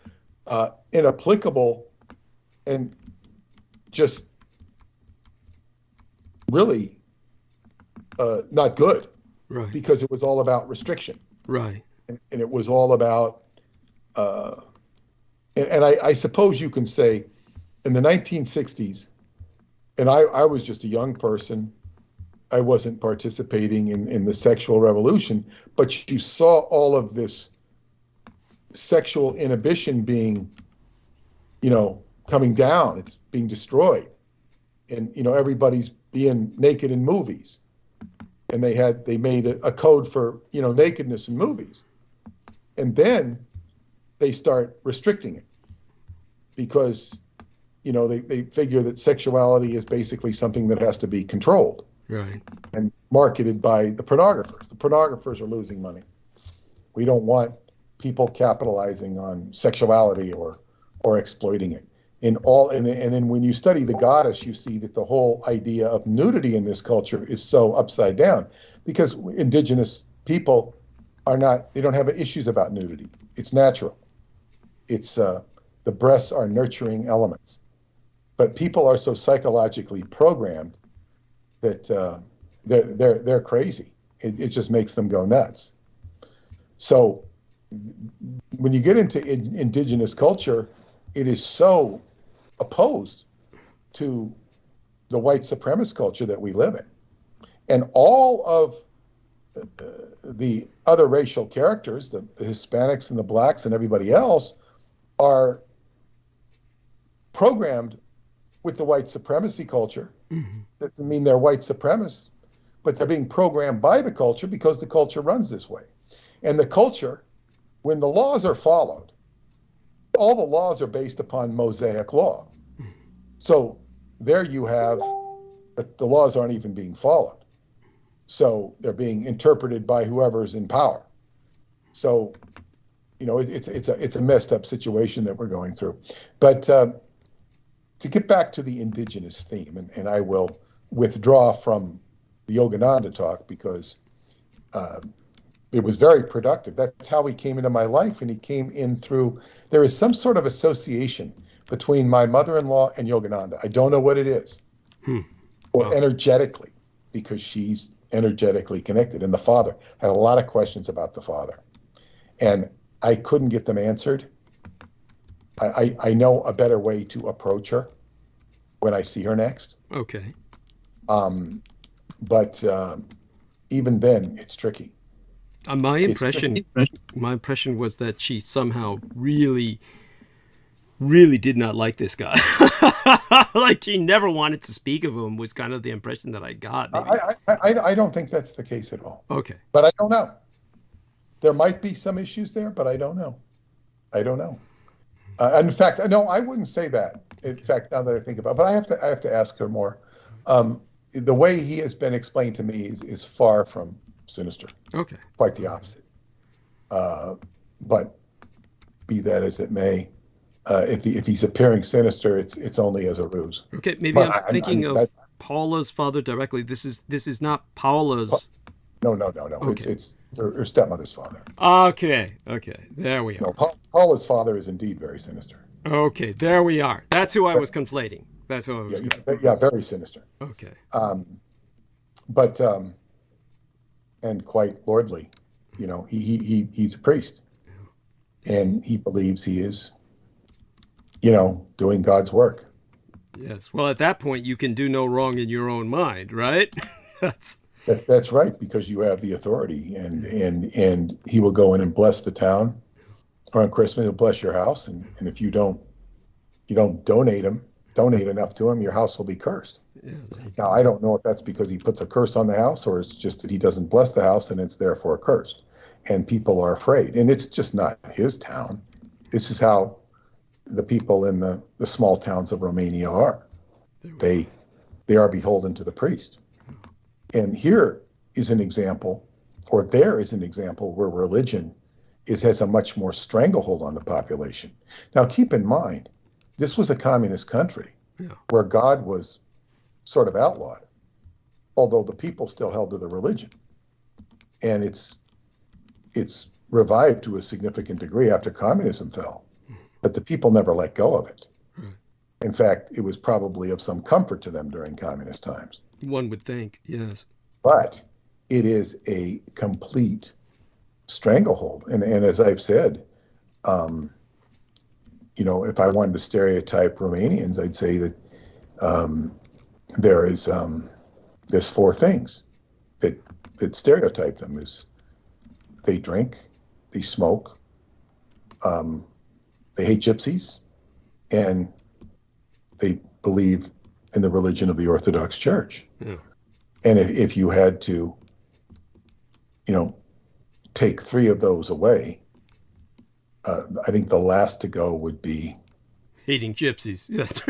inapplicable and just really not good. Right. Because it was all about restriction. Right. And it was all about, and I suppose you can say in the 1960s, and I was just a young person, I wasn't participating in the sexual revolution, but you saw all of this sexual inhibition being, coming down. It's being destroyed. And, everybody's being naked in movies. And they made a code for, nakedness in movies. And then they start restricting it because, they figure that sexuality is basically something that has to be controlled. Right. And marketed by the pornographers. The pornographers are losing money. We don't want people capitalizing on sexuality or exploiting it. And then when you study the goddess, you see that the whole idea of nudity in this culture is so upside down because indigenous people they don't have issues about nudity. It's natural. It's the breasts are nurturing elements. But people are so psychologically programmed that they're crazy. It just makes them go nuts. So when you get into indigenous culture, it is so opposed to the white supremacist culture that we live in. And all of the other racial characters, the Hispanics and the blacks and everybody else, are programmed with the white supremacy culture. That doesn't mean they're white supremacists, but they're being programmed by the culture because the culture runs this way. And the culture, when the laws are followed, all the laws are based upon Mosaic law. So there you have that the laws aren't even being followed. So they're being interpreted by whoever's in power. So, you know, it's a messed up situation that we're going through. But to get back to the indigenous theme, and I will withdraw from the Yogananda talk because it was very productive. That's how he came into my life, and he came in through, there is some sort of association between my mother-in-law and Yogananda. I don't know what it is. Or energetically, because she's energetically connected. And the father, I had a lot of questions about the father. And I couldn't get them answered. I know a better way to approach her when I see her next. Okay. But even then, it's tricky. My impression was that she somehow really did not like this guy. Like he never wanted to speak of him was kind of the impression that I got. I don't think that's the case at all. Okay. But I don't know. There might be some issues there, but I don't know. In fact, no, I wouldn't say that. In fact, now that I think about it, but I have to ask her more. The way he has been explained to me is far from sinister. Okay. Quite the opposite. But be that as it may, if he's appearing sinister, it's only as a ruse. Okay, maybe I'm thinking of Paula's father directly. This is not Paula's. No. Okay. It's her stepmother's father. Okay, there we are. No, Paula's father is indeed very sinister. Okay, there we are. That's who I was conflating. That's who I was. Yeah, very sinister. Okay. But and quite lordly. You know, he's a priest, and he believes he is, you know, doing God's work. Yes. Well, at that point, you can do no wrong in your own mind, right? That's right, because you have the authority, and he will go in and bless the town, or on Christmas he'll bless your house, and if you don't donate enough to him, your house will be cursed. Yeah, now I don't know if that's because he puts a curse on the house, or it's just that he doesn't bless the house and it's therefore cursed, and people are afraid. And it's just not his town. This is how the people in the small towns of Romania are. They are beholden to the priest. And here is an example, or there is an example where religion has a much more stranglehold on the population. Now, keep in mind, this was a communist country where God was sort of outlawed, although the people still held to the religion. And it's revived to a significant degree after communism fell, but the people never let go of it. In fact, it was probably of some comfort to them during communist times. One would think, yes. But it is a complete stranglehold. And as I've said, you know, if I wanted to stereotype Romanians, I'd say that there's four things that stereotype them: is they drink, they smoke, they hate gypsies, and they believe in the religion of the Orthodox Church. Yeah. And if you had to, you know, take three of those away, I think the last to go would be hating gypsies. Yes.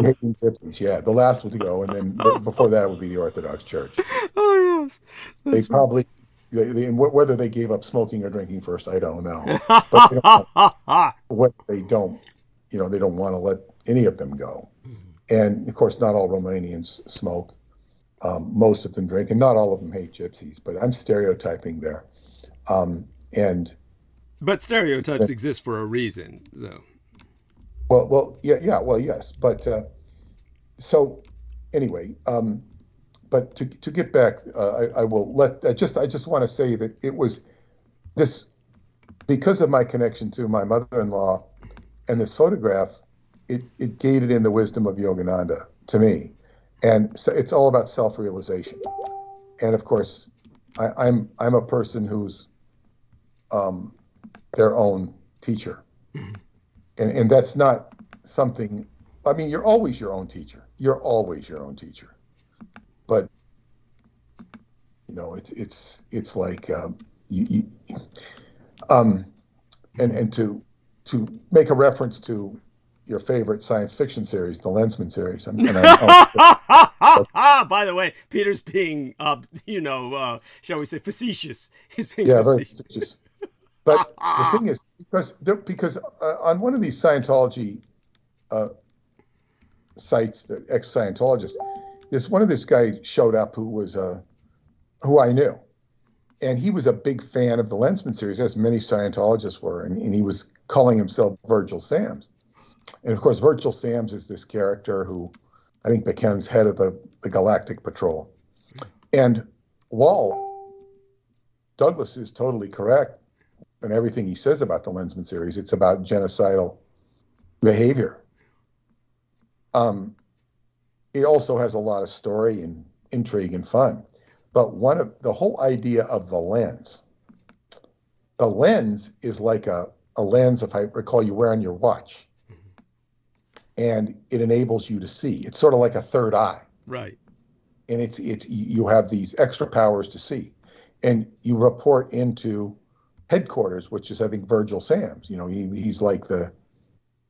hating gypsies. Yeah, the last would go, and then before that would be the Orthodox Church. Oh yes. They probably, whether they gave up smoking or drinking first, I don't know. But what they don't, you know, they don't want to let any of them go. And of course, not all Romanians smoke. Most of them drink, and not all of them hate gypsies. But I'm stereotyping there. But stereotypes exist for a reason. So. Well, yes. But so anyway, but to get back, I will let. I just want to say that it was this, because of my connection to my mother-in-law and this photograph. It gated in the wisdom of Yogananda to me. And so it's all about self-realization. And of course, I'm a person who's their own teacher. And that's not something I mean, you're always your own teacher. You're always your own teacher. But it's like and to make a reference to your favorite science fiction series, the Lensman series. By the way, Peter's being, shall we say, facetious. He's being very facetious. facetious. But the thing is, because on one of these Scientology sites, the ex-Scientologist, this guy showed up who I knew. And he was a big fan of the Lensman series, as many Scientologists were, and he was calling himself Virgil Sams. And of course, Virgil Sams is this character who I think becomes head of the Galactic Patrol. And while Douglas is totally correct in everything he says about the Lensman series, it's about genocidal behavior. It also has a lot of story and intrigue and fun. But the whole idea of the lens is like a lens, if I recall, you wear on your watch. And it enables you to see. It's sort of like a third eye. Right. And you have these extra powers to see. And you report into headquarters, which is, I think, Virgil Sams. He's like the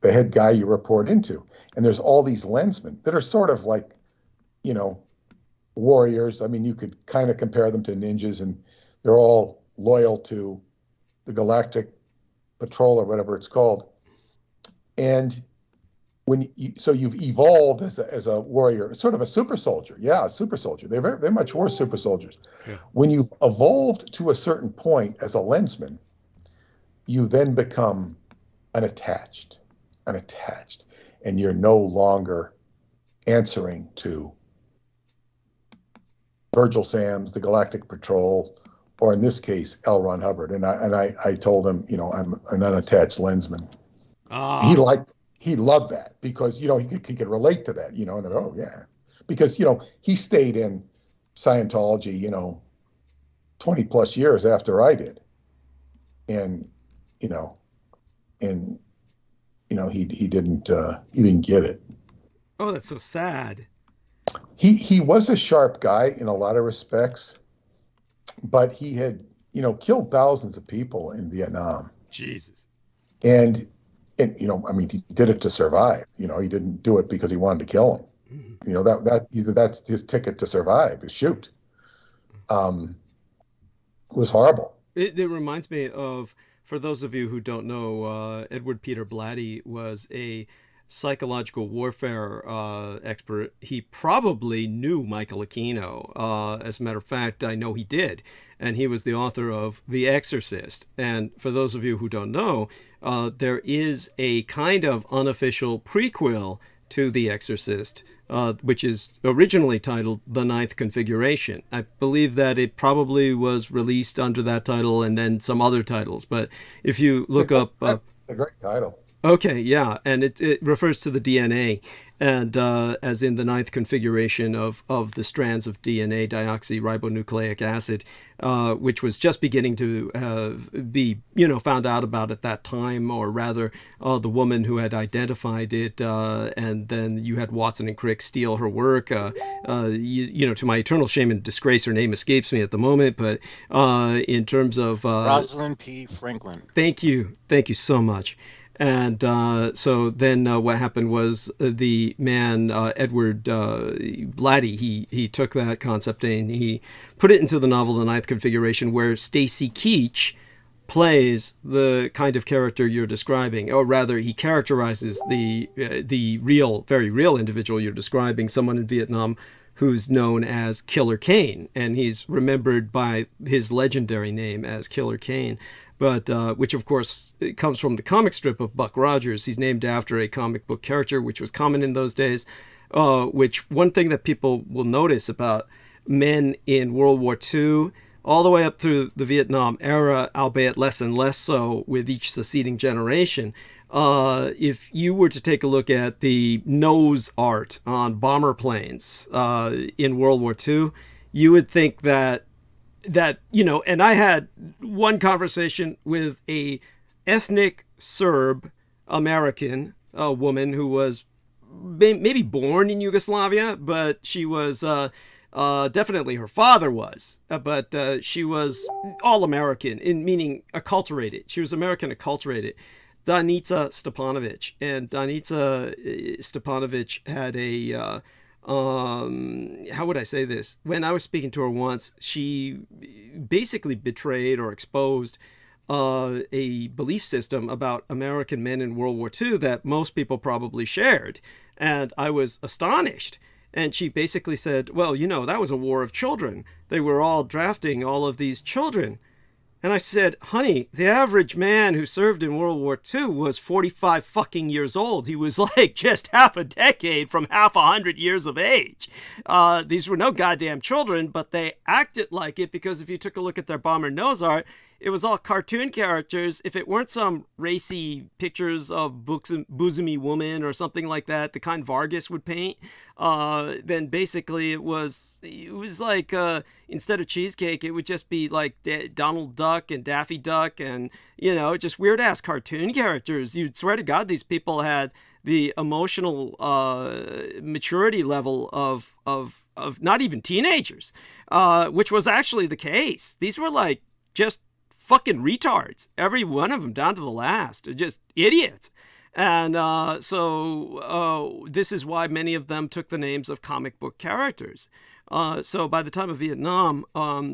head guy you report into. And there's all these lensmen that are sort of like, warriors. I mean, you could kind of compare them to ninjas, and they're all loyal to the Galactic Patrol or whatever it's called. And you've evolved as a warrior, sort of a super soldier. Yeah, a super soldier. They're much worse super soldiers. Yeah. When you've evolved to a certain point as a lensman, you then become unattached, and you're no longer answering to Virgil Sams, the Galactic Patrol, or in this case, L. Ron Hubbard. And I told him, I'm an unattached lensman. He loved that because, he could relate to that, and oh yeah, because, he stayed in Scientology, 20 plus years after I did. And, he didn't get it. Oh, that's so sad. He was a sharp guy in a lot of respects, but he had, killed thousands of people in Vietnam. Jesus. And I mean, he did it to survive. He didn't do it because he wanted to kill him. Mm-hmm. That's his ticket to survive, is shoot. It was horrible. It reminds me of, for those of you who don't know, Edward Peter Blatty was a psychological warfare expert. He probably knew Michael Aquino. As a matter of fact, I know he did. And he was the author of The Exorcist. And for those of you who don't know, there is a kind of unofficial prequel to The Exorcist, which is originally titled The Ninth Configuration. I believe that it probably was released under that title and then some other titles. But if you look up... a great title. Okay, yeah, and it refers to the DNA, and as in the ninth configuration of the strands of DNA, deoxyribonucleic acid, which was just beginning to be, found out about at that time, or rather, the woman who had identified it, and then you had Watson and Crick steal her work. To my eternal shame and disgrace, her name escapes me at the moment, but in terms of Rosalind P. Franklin. Thank you so much. And so then what happened was the man, Edward Blatty, he took that concept and he put it into the novel The Ninth Configuration, where Stacy Keach plays the kind of character you're describing, or rather he characterizes the very real individual you're describing, someone in Vietnam who's known as Killer Kane, and he's remembered by his legendary name as Killer Kane. But which, of course, comes from the comic strip of Buck Rogers. He's named after a comic book character, which was common in those days. Which one thing that people will notice about men in World War II, all the way up through the Vietnam era, albeit less and less so with each succeeding generation, if you were to take a look at the nose art on bomber planes in World War II, you would think that, and I had one conversation with a ethnic Serb American woman who was maybe born in Yugoslavia, but she was definitely, her father was, but she was all American, in meaning acculturated. She was American acculturated. Danica Stepanovic, and Danica Stepanovic had a how would I say this? When I was speaking to her once, she basically betrayed or exposed a belief system about American men in World War II that most people probably shared. And I was astonished. And she basically said, well, you know, that was a war of children. They were all drafting all of these children. And I said, honey, the average man who served in World War II was 45 fucking years old. He was like just half a decade from half 100 years of age. These were no goddamn children, but they acted like it, because if you took a look at their bomber nose art, it was all cartoon characters. If it weren't some racy pictures of bosomy woman or something like that, the kind Vargas would paint, then basically it was like, instead of cheesecake, it would just be like Donald Duck and Daffy Duck and, you know, just weird ass cartoon characters. You'd swear to God these people had the emotional maturity level of not even teenagers, which was actually the case. These were like just fucking retards, every one of them down to the last, just idiots. And so this is why many of them took the names of comic book characters. So by the time of Vietnam,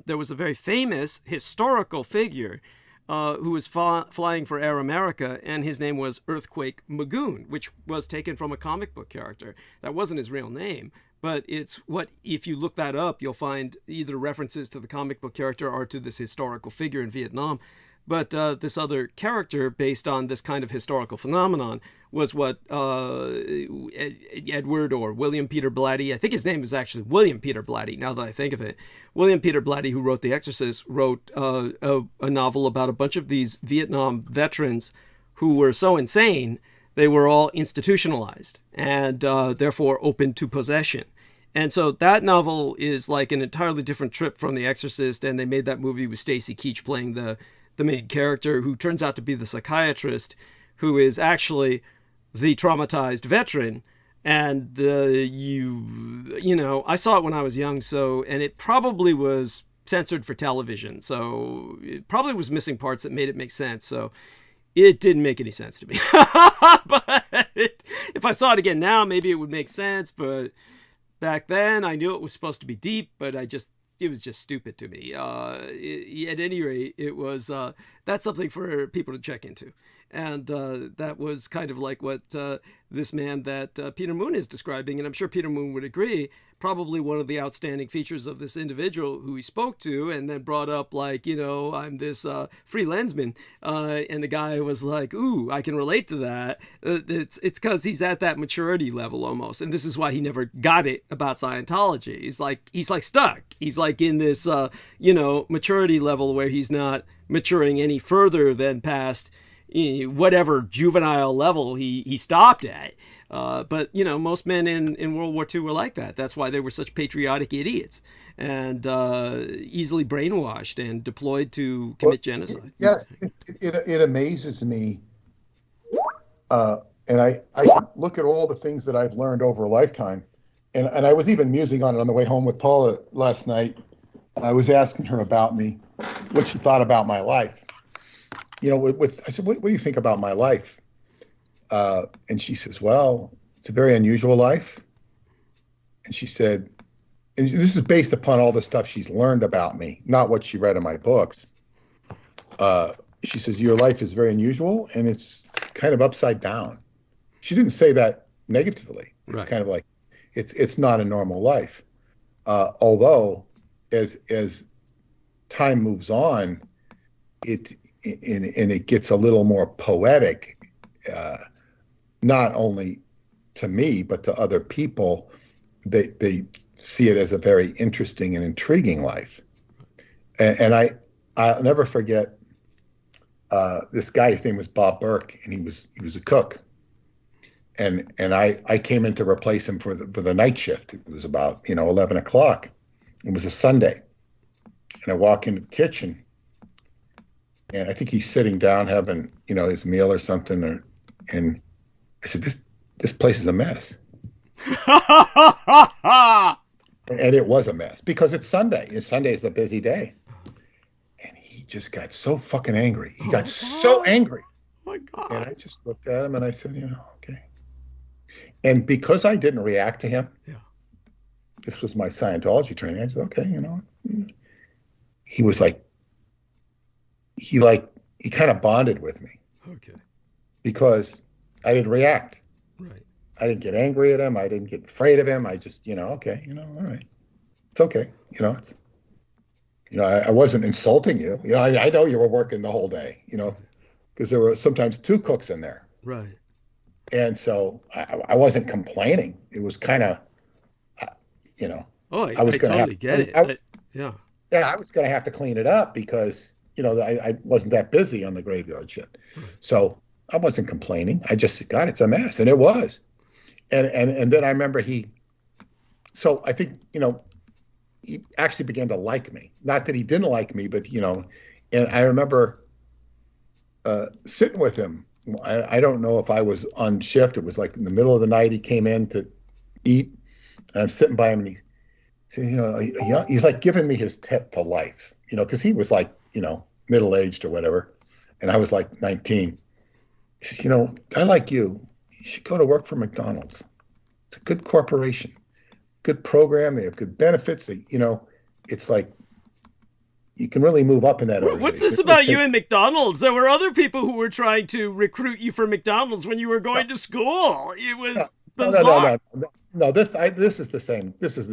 there was a very famous historical figure who was flying for Air America, and his name was Earthquake Magoon, which was taken from a comic book character. That wasn't his real name, but it's what, if you look that up, you'll find either references to the comic book character or to this historical figure in Vietnam. But this other character, based on this kind of historical phenomenon, was what Edward or William Peter Blatty, I think his name is actually William Peter Blatty, now that I think of it. William Peter Blatty, who wrote The Exorcist, wrote a novel about a bunch of these Vietnam veterans who were so insane, they were all institutionalized and therefore open to possession. And so that novel is like an entirely different trip from The Exorcist, and they made that movie with Stacy Keach playing the main character, who turns out to be the psychiatrist, who is actually the traumatized veteran. And you know, I saw it when I was young, so, and it probably was censored for television, so it probably was missing parts that made it make sense. So it didn't make any sense to me. But if I saw it again now, maybe it would make sense. But back then, I knew it was supposed to be deep, but it was just stupid to me. At any rate, it was, that's something for people to check into. And that was kind of like what this man that Peter Moon is describing, and I'm sure Peter Moon would agree, probably one of the outstanding features of this individual who he spoke to, and then brought up, like, you know, I'm this free lensman, and the guy was like, ooh, I can relate to that. It's because he's at that maturity level almost, and this is why he never got it about Scientology. He's like stuck. He's like in this you know, maturity level where he's not maturing any further than past whatever juvenile level he stopped at. But, you know, most men in World War II were like that. That's why they were such patriotic idiots and easily brainwashed and deployed to commit genocide. Yes, it amazes me. And I look at all the things that I've learned over a lifetime. And I was even musing on it on the way home with Paula last night. I was asking her about me, what she thought about my life. You know, I said, what do you think about my life? And she says, well, it's a very unusual life. And she said, and this is based upon all the stuff she's learned about me, not what she read in my books. She says, your life is very unusual and it's kind of upside down. She didn't say that negatively. It's right. Kind of like, it's not a normal life. Although as time moves on, it gets a little more poetic, not only to me, but to other people. They see it as a very interesting and intriguing life. And I'll never forget this guy. His name was Bob Burke, and he was a cook. And I came in to replace him for the night shift. It was about 11 o'clock. It was a Sunday, and I walk into the kitchen, and I think he's sitting down having his meal or something. And I said, this place is a mess. And it was a mess because it's Sunday. And Sunday is the busy day. And he just got so fucking angry. He got so angry. Oh my God. And I just looked at him and I said, okay. And because I didn't react to him, this was my Scientology training. I said, okay, he was like, he kind of bonded with me. Okay. Because I didn't react. Right. I didn't get angry at him. I didn't get afraid of him. I just, okay, all right. It's okay. I wasn't insulting you. I know you were working the whole day, because there were sometimes two cooks in there. Right. And so I wasn't complaining. It was kind of, Oh, I was going to totally get it. Yeah, I was going to have to clean it up because, I wasn't that busy on the graveyard shit. So I wasn't complaining. I just, God, it's a mess. And it was. And then I remember so I think, he actually began to like me. Not that he didn't like me, but, and I remember sitting with him. I don't know if I was on shift. It was like in the middle of the night. He came in to eat, and I'm sitting by him, and he said, he's like giving me his tip to life, because he was like, middle-aged or whatever, and I was like 19. He said, I like you. You should go to work for McDonald's. It's a good corporation, good program. They have good benefits. It's like you can really move up in that organization. What's this about you and McDonald's? There were other people who were trying to recruit you for McDonald's when you were going to school. It was bizarre. No, this is the same. This is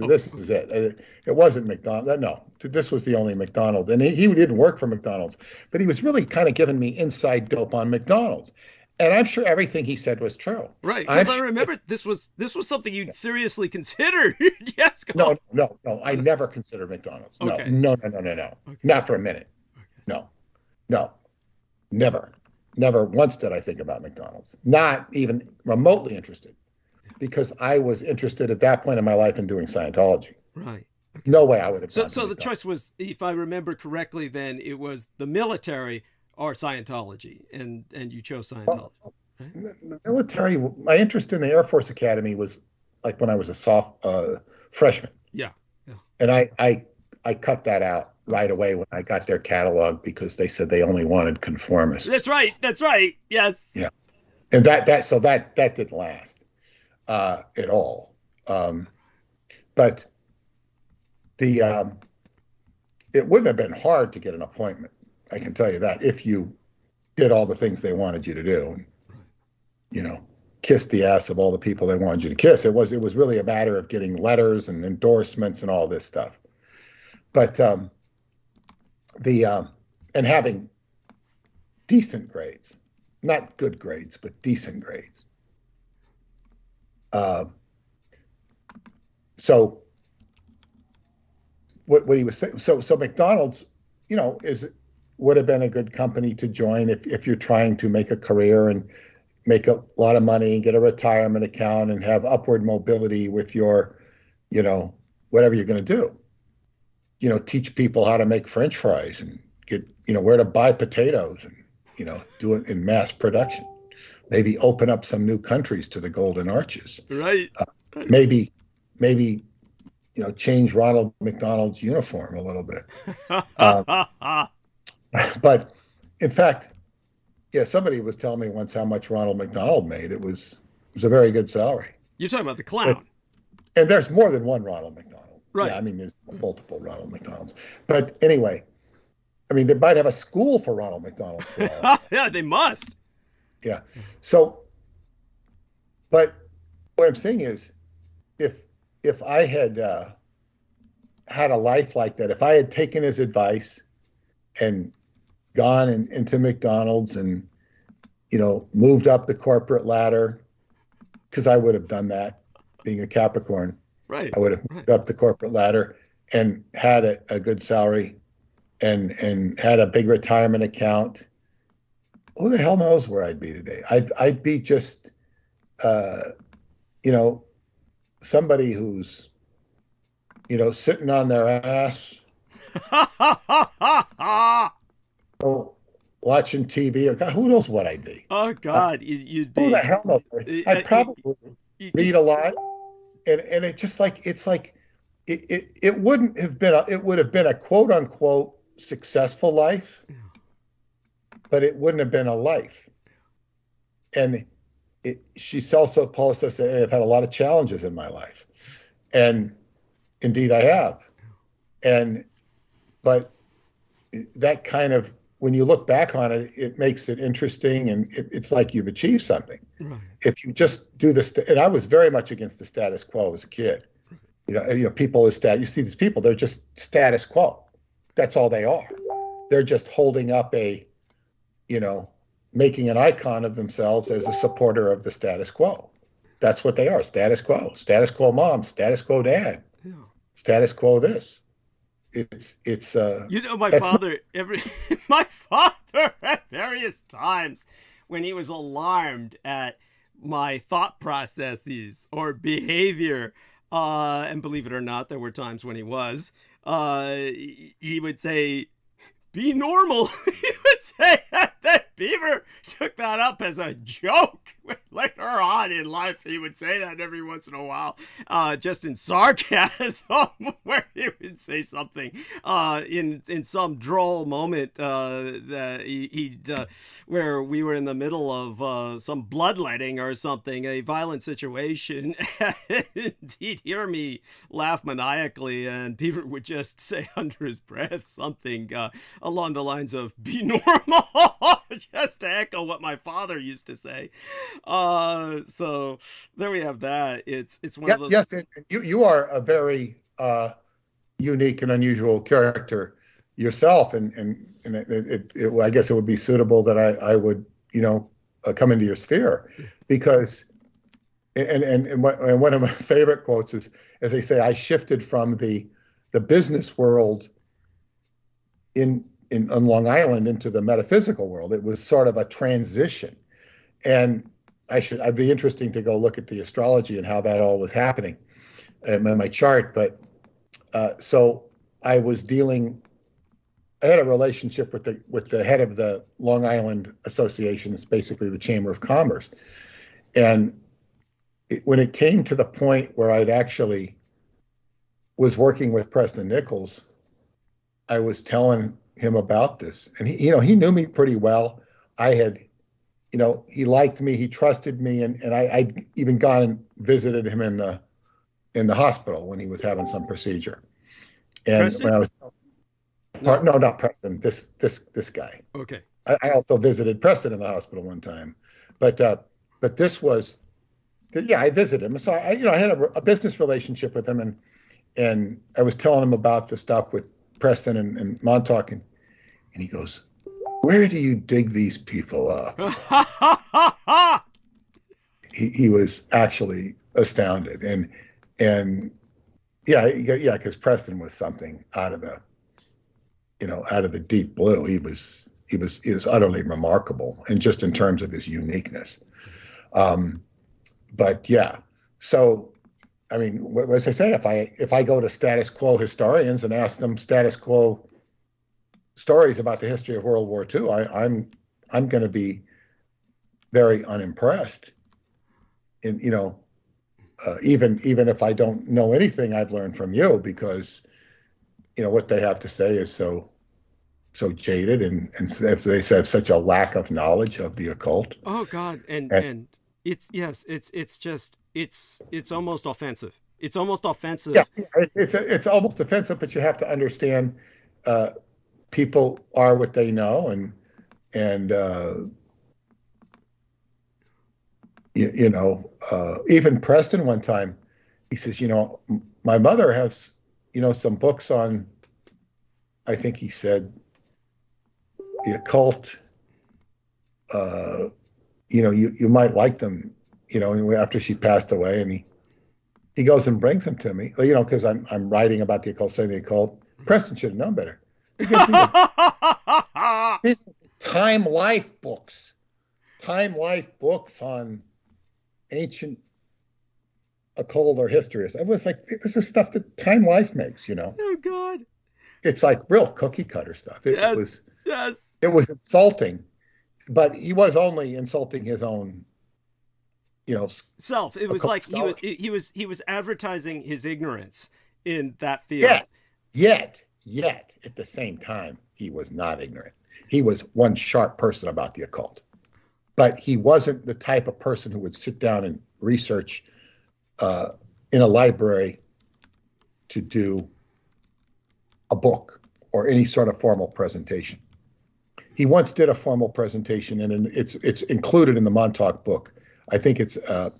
it. It wasn't McDonald's. No, this was the only McDonald's, and he didn't work for McDonald's, but he was really kind of giving me inside dope on McDonald's, and I'm sure everything he said was true. Right, because I remember this was something you seriously considered. Yes. No. I never considered McDonald's. No, okay. No. Okay. Not for a minute. Okay. No, never once did I think about McDonald's. Not even remotely interested. Because I was interested at that point in my life in doing Scientology. Right. There's no way I would have gone So the choice was, if I remember correctly, then it was the military or Scientology, and you chose Scientology. Right? The military, my interest in the Air Force Academy was like when I was a freshman. Yeah. And I cut that out right away when I got their catalog because they said they only wanted conformists. That's right. Yes. Yeah. And that didn't last. At all. But it wouldn't have been hard to get an appointment. I can tell you that if you did all the things they wanted you to do, kiss the ass of all the people they wanted you to kiss. It was really a matter of getting letters and endorsements and all this stuff. But and having decent grades, not good grades, but decent grades. So what he was saying, so McDonald's, would have been a good company to join if you're trying to make a career and make a lot of money and get a retirement account and have upward mobility with your, whatever you're going to do. Teach people how to make French fries and get, where to buy potatoes and, do it in mass production. Maybe open up some new countries to the Golden Arches. Right. Maybe, change Ronald McDonald's uniform a little bit. But in fact, somebody was telling me once how much Ronald McDonald made. It was a very good salary. You're talking about the clown. And there's more than one Ronald McDonald. Right. Yeah, there's multiple Ronald McDonalds. But anyway, they might have a school for Ronald McDonald's. Yeah, they must. Yeah. So, but what I'm saying is, if I had had a life like that, if I had taken his advice and gone into McDonald's and, moved up the corporate ladder, because I would have done that, being a Capricorn. Right. I would have moved up the corporate ladder and had a good salary and had a big retirement account. Who the hell knows where I'd be today? I'd be just, somebody who's, sitting on their ass, watching TV, or God, who knows what I'd be? Oh God, you'd be. Who the hell knows? I'd probably read a lot, and it just like it wouldn't have been it would have been a quote unquote successful life, but it wouldn't have been a life. And Paula says, I've had a lot of challenges in my life, and indeed I have. But that kind of, when you look back on it, it makes it interesting, and it's like you've achieved something. Right. If you just do this, and I was very much against the status quo as a kid. You know, people as you see these people, they're just status quo. That's all they are. They're just holding up making an icon of themselves as a supporter of the status quo. That's what they are, status quo mom, status quo dad, status quo this. It's my father my father at various times, when he was alarmed at my thought processes or behavior, and believe it or not, there were times when he would say, be normal. He would say that Beaver took that up as a joke. Later on in life, he would say that every once in a while, just in sarcasm, where he would say something in some droll moment that where we were in the middle of some bloodletting or something, a violent situation, and he'd hear me laugh maniacally, and Beaver would just say under his breath something along the lines of "be normal," just to echo what my father used to say. So there we have that. It's one of those. Yes, you are a very unique and unusual character yourself, and I guess it would be suitable that I would come into your sphere, because and one of my favorite quotes is, as they say, I shifted from the business world on Long Island into the metaphysical world. It was sort of a transition, and I'd be interesting to go look at the astrology and how that all was happening in my chart. But so I had a relationship with the head of the Long Island Association. It's basically the Chamber of Commerce. And when it came to the point where I'd actually was working with Preston Nichols, I was telling him about this, and he knew me pretty well. He liked me, he trusted me, and I'd even gone and visited him in the hospital when he was having some procedure. And Preston? When I was no, not Preston, this guy. Okay. I also visited Preston in the hospital one time, but this was, I visited him. So I had a business relationship with him, and I was telling him about the stuff with Preston and Montauk, and he goes, "Where do you dig these people up?" he was actually astounded, and because Preston was something out of the deep blue. He was utterly remarkable, and just in terms of his uniqueness. But yeah, so I mean, as I say, if I go to status quo historians and ask them status quo stories about the history of World War II, I'm going to be very unimpressed. And even if I don't know anything I've learned from you, because what they have to say is so jaded, and if they have such a lack of knowledge of the occult. Oh God, and it's almost offensive. It's almost offensive. Yeah, it's almost offensive, but you have to understand. People are what they know, and even Preston one time, he says, my mother has some books on, I think he said, the occult. You might like them, after she passed away, and he goes and brings them to me, because I'm writing about the occult, studying the occult. Preston should have known better. These time life books on ancient occult or history. I was like, this is stuff that Time Life makes, Oh God. It's like real cookie cutter stuff. It was insulting, but he was only insulting his own Self. It was like scholarship. he was advertising his ignorance in that field. Yet, at the same time, he was not ignorant. He was one sharp person about the occult. But he wasn't the type of person who would sit down and research in a library to do a book or any sort of formal presentation. He once did a formal presentation, and it's included in the Montauk book. I think it's an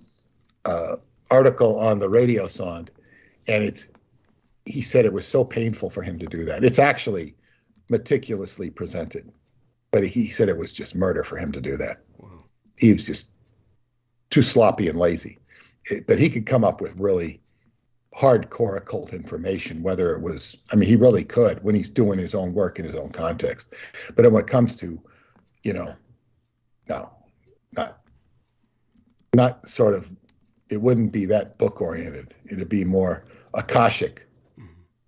article on the radio sound, and he said it was so painful for him to do that. It's actually meticulously presented, but he said it was just murder for him to do that. Wow. He was just too sloppy and lazy. But he could come up with really hardcore occult information, whether it was, I mean, he really could when he's doing his own work in his own context. But when it comes to, no, not sort of, it wouldn't be that book oriented. It'd be more Akashic.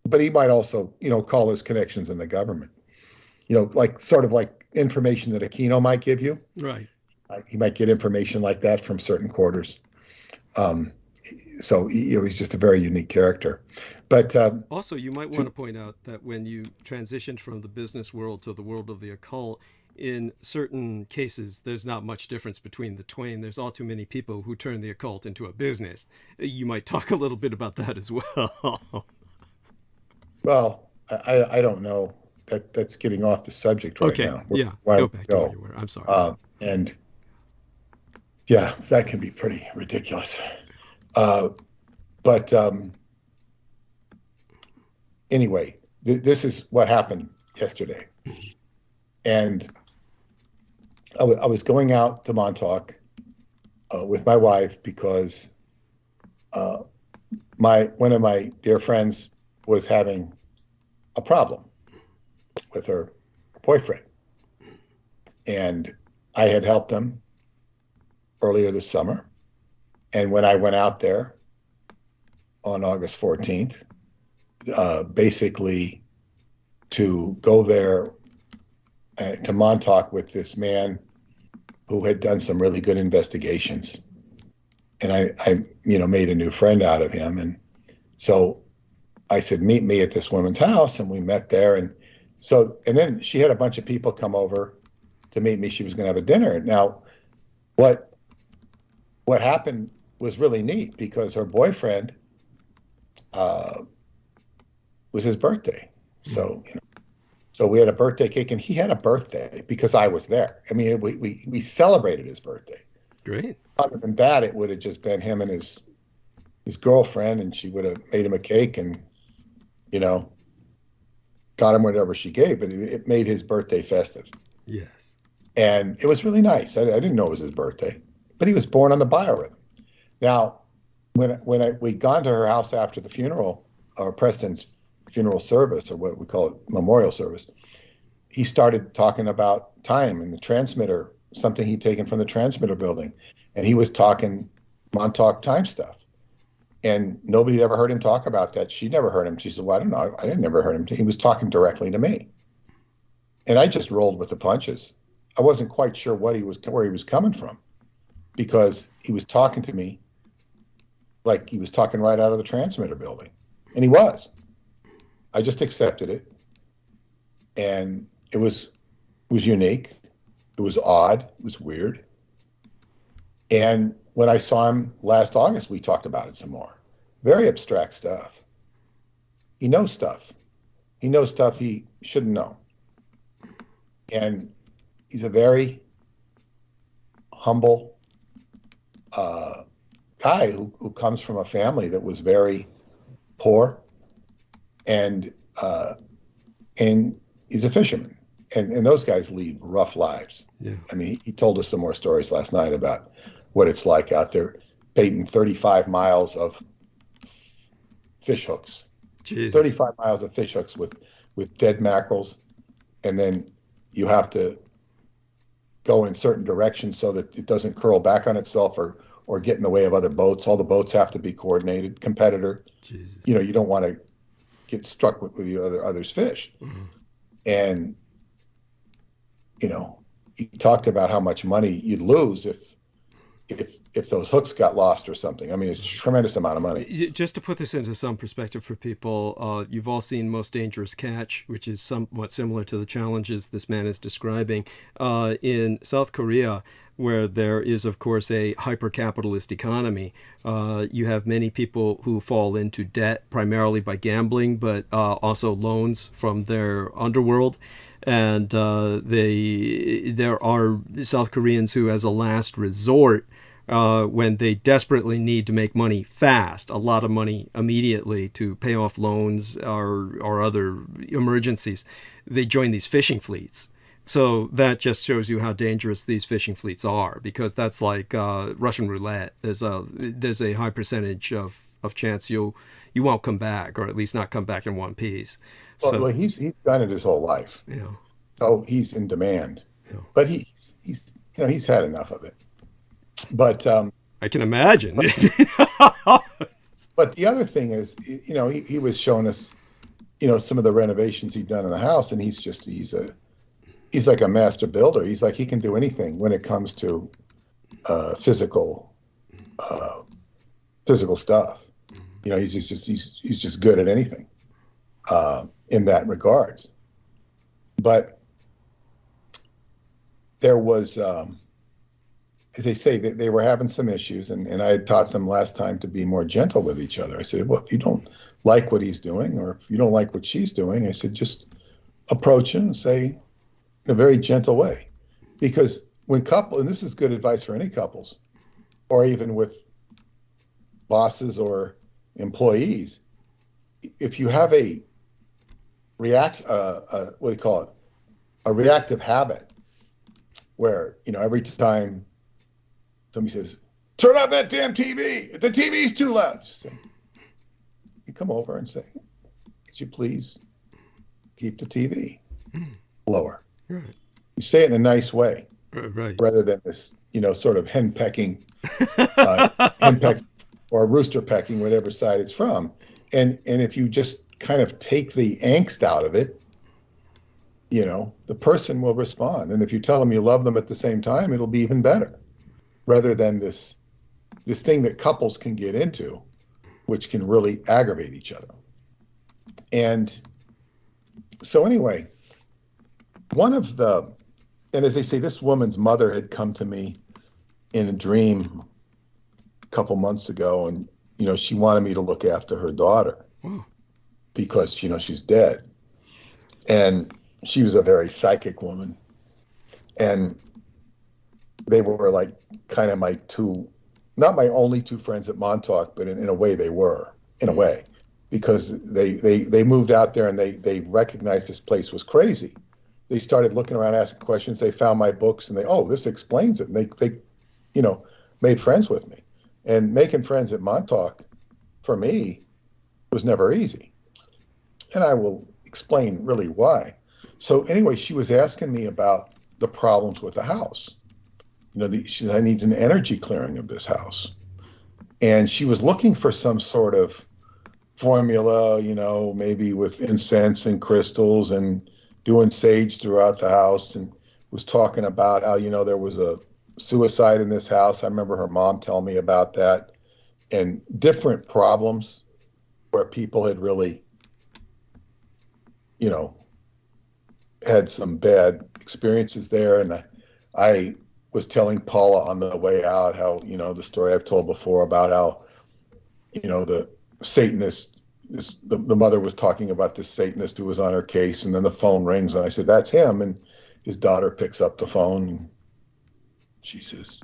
But he might also, call his connections in the government, like sort of like information that Aquino might give you. Right. He might get information like that from certain quarters. So he's just a very unique character. But also, you might want to point out that when you transitioned from the business world to the world of the occult, in certain cases, there's not much difference between the twain. There's all too many people who turn the occult into a business. You might talk a little bit about that as well. Well, I don't know. That's getting off the subject right now. Yeah. Go back to where you were. I'm sorry. And yeah, that can be pretty ridiculous. But anyway, this is what happened yesterday. And I was going out to Montauk with my wife because one of my dear friends was having a problem with her boyfriend. And I had helped them earlier this summer. And when I went out there on August 14th, basically to go there to Montauk with this man who had done some really good investigations. And I made a new friend out of him. And so I said, meet me at this woman's house. And we met there. And then she had a bunch of people come over to meet me. She was going to have a dinner. Now, what happened was really neat because her boyfriend was his birthday. So, so we had a birthday cake, and he had a birthday because I was there. I mean, we celebrated his birthday. Great. Other than that, it would have just been him and his girlfriend, and she would have made him a cake and, got him whatever she gave, but it made his birthday festive. Yes. And it was really nice. I didn't know it was his birthday, but he was born on the biorhythm. Now, we'd gone to her house after the funeral, or Preston's funeral service, or what we call it, memorial service, he started talking about time and the transmitter, something he'd taken from the transmitter building. And he was talking Montauk time stuff. And nobody had ever heard him talk about that. She never heard him. She said, well, I don't know. I didn't never heard him. He was talking directly to me. And I just rolled with the punches. I wasn't quite sure where he was coming from, because he was talking to me like he was talking right out of the transmitter building. And he was. I just accepted it. And it was unique. It was odd. It was weird. And when I saw him last August, we talked about it some more. Very abstract stuff. He knows stuff. He knows stuff he shouldn't know. And he's a very humble guy who comes from a family that was very poor, and he's a fisherman. And those guys lead rough lives. Yeah. I mean, he told us some more stories last night about what it's like out there baiting 35 miles of fish hooks. Jesus. 35 miles of fish hooks with dead mackerels. And then you have to go in certain directions so that it doesn't curl back on itself or get in the way of other boats. All the boats have to be coordinated. Competitor. Jesus. You don't want to get struck with the other's fish. Mm-hmm. And, he talked about how much money you'd lose if if those hooks got lost or something. I mean, it's a tremendous amount of money. Just to put this into some perspective for people, you've all seen Most Dangerous Catch, which is somewhat similar to the challenges this man is describing. In South Korea, where there is, of course, a hyper-capitalist economy, you have many people who fall into debt primarily by gambling, but also loans from their underworld. And there are South Koreans who, as a last resort, when they desperately need to make money fast, a lot of money immediately to pay off loans or other emergencies, they join these fishing fleets. So that just shows you how dangerous these fishing fleets are, because that's like Russian roulette. There's a high percentage of chance you won't come back, or at least not come back in one piece. Well, he's done it his whole life. Yeah. So he's in demand. Yeah. But he's had enough of it. But I can imagine. But the other thing is, he was showing us, some of the renovations he'd done in the house, and he's like a master builder. He's like, he can do anything when it comes to physical stuff. He's just good at anything in that regards. But there was, as they say, they were having some issues, and I had taught them last time to be more gentle with each other. I said, well, if you don't like what he's doing, or if you don't like what she's doing, I said, just approach him and say in a very gentle way. Because when and this is good advice for any couples, or even with bosses or employees, if you have a a reactive habit, where every time somebody says, turn off that damn TV, the TV's too loud, just say, you come over and say, could you please keep the TV lower? Right. You say it in a nice way, right, rather than this sort of henpecking or rooster pecking, whatever side it's from. And if you just kind of take the angst out of it, the person will respond. And if you tell them you love them at the same time, it'll be even better, rather than this thing that couples can get into, which can really aggravate each other. And so anyway, and as they say, this woman's mother had come to me in a dream a couple months ago, and she wanted me to look after her daughter because she's dead. And she was a very psychic woman, and they were like kind of my not my only two friends at Montauk, but in a way they were, because they moved out there and they recognized this place was crazy. They started looking around, asking questions. They found my books, and this explains it. And they made friends with me. And making friends at Montauk, for me, was never easy. And I will explain really why. So anyway, she was asking me about the problems with the house. She said, I need an energy clearing of this house. And she was looking for some sort of formula, maybe with incense and crystals and doing sage throughout the house, and was talking about how, there was a suicide in this house. I remember her mom telling me about that, and different problems where people had really, had some bad experiences there. And I was telling Paula on the way out how, the story I've told before about how, the Satanist, the mother was talking about this Satanist who was on her case, and then the phone rings, and I said, that's him. And his daughter picks up the phone, and she says,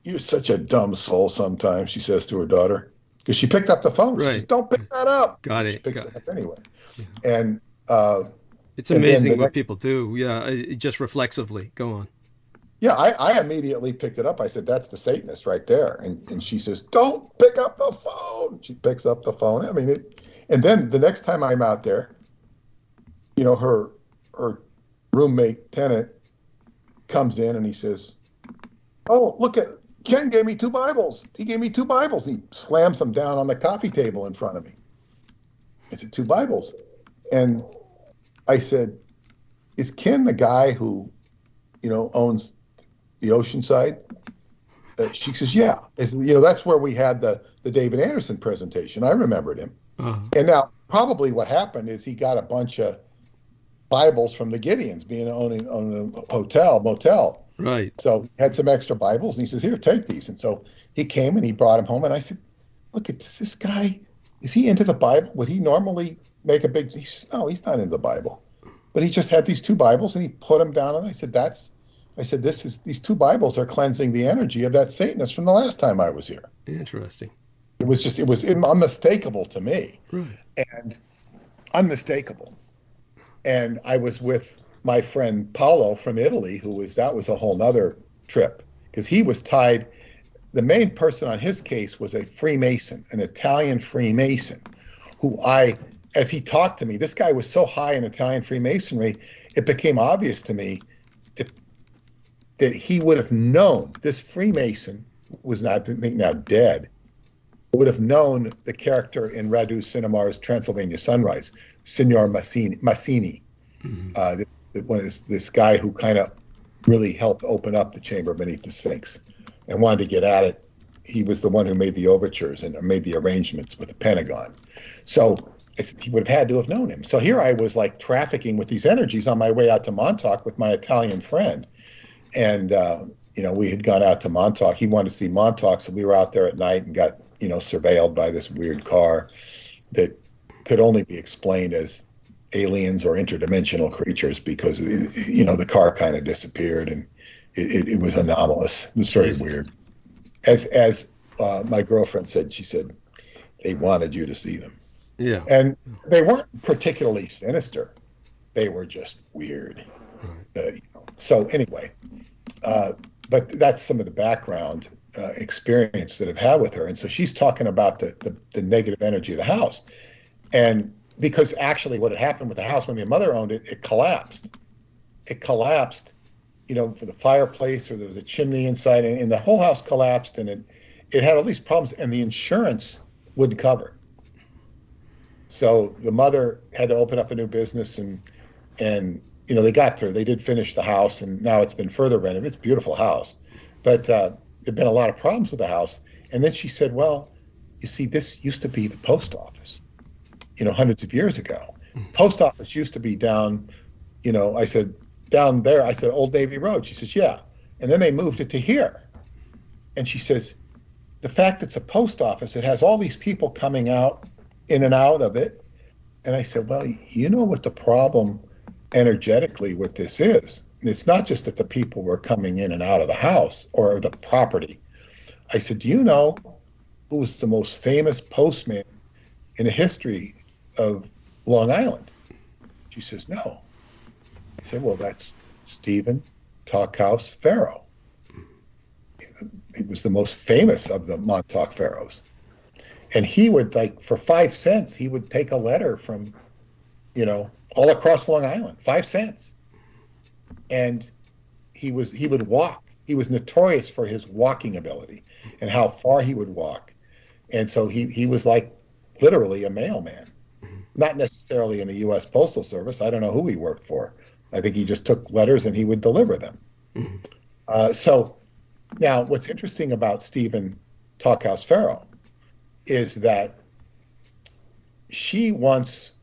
you're such a dumb soul sometimes, she says to her daughter, because she picked up the phone. Right. She says, don't pick that up. Got it. She picks it up anyway. Yeah. And it's amazing what people do. Yeah, just reflexively. Go on. Yeah, I immediately picked it up. I said, that's the Satanist right there. And she says, don't pick up the phone. She picks up the phone. I mean, and then the next time I'm out there, her roommate, tenant, comes in and he says, oh, look at, Ken gave me 2 Bibles. He gave me 2 Bibles. He slams them down on the coffee table in front of me. I said, 2 Bibles. And I said, is Ken the guy who, owns the Oceanside? She says, yeah. That's where we had the David Anderson presentation. I remembered him. And now probably what happened is he got a bunch of Bibles from the Gideons, being owning a motel. Right. So he had some extra Bibles, and he says, here, take these. And so he came and he brought them home. And I said, look at this. This guy, is he into the Bible? Would he normally make a big... He says, no, he's not into the Bible. But he just had these 2 Bibles, and he put them down. And I said, these 2 Bibles are cleansing the energy of that Satanist from the last time I was here. Interesting. It was unmistakable to me. Right. And unmistakable. And I was with my friend Paolo from Italy, that was a whole nother trip, because he was tied. The main person on his case was a Freemason, an Italian Freemason, who as he talked to me, this guy was so high in Italian Freemasonry, it became obvious to me that he would have known, this Freemason was not, I think, now dead, would have known the character in Radu Cinemar's Transylvania Sunrise, Signor Massini. This guy who kind of really helped open up the chamber beneath the Sphinx and wanted to get at it. He was the one who made the overtures and made the arrangements with the Pentagon. So he would have had to have known him. So here I was like trafficking with these energies on my way out to Montauk with my Italian friend. And, we had gone out to Montauk. He wanted to see Montauk, so we were out there at night and got, surveilled by this weird car that could only be explained as aliens or interdimensional creatures because, the car kind of disappeared and it was anomalous. It was very weird. As my girlfriend said, she said, they wanted you to see them. Yeah. And they weren't particularly sinister. They were just weird. Right. So anyway, but that's some of the background experience that I've had with her. And so she's talking about the negative energy of the house. And because actually what had happened with the house when my mother owned it, it collapsed. It collapsed, for the fireplace, or there was a chimney inside, and the whole house collapsed, and it had all these problems, and the insurance wouldn't cover. So the mother had to open up a new business, and they got through. They did finish the house, and now it's been further renovated. It's a beautiful house. But there'd been a lot of problems with the house. And then she said, well, you see, this used to be the post office, hundreds of years ago. Post office used to be down, I said, down there. I said, Old Navy Road. She says, yeah. And then they moved it to here. And she says, the fact that it's a post office, it has all these people coming out, in and out of it. And I said, well, you know what the problem energetically with this is? And it's not just that the people were coming in and out of the house or the property. I said, do you know who was the most famous postman in the history of Long Island? She says, no. I said, well, that's Stephen Talkhouse Pharaoh. He was the most famous of the Montauk pharaohs. And he would, for 5 cents, he would take a letter from, all across Long Island, 5 cents. And he would walk. He was notorious for his walking ability and how far he would walk. And so he was literally a mailman, not necessarily in the U.S. Postal Service. I don't know who he worked for. I think he just took letters and he would deliver them. So now what's interesting about Stephen Talkhouse Pharaoh is that she once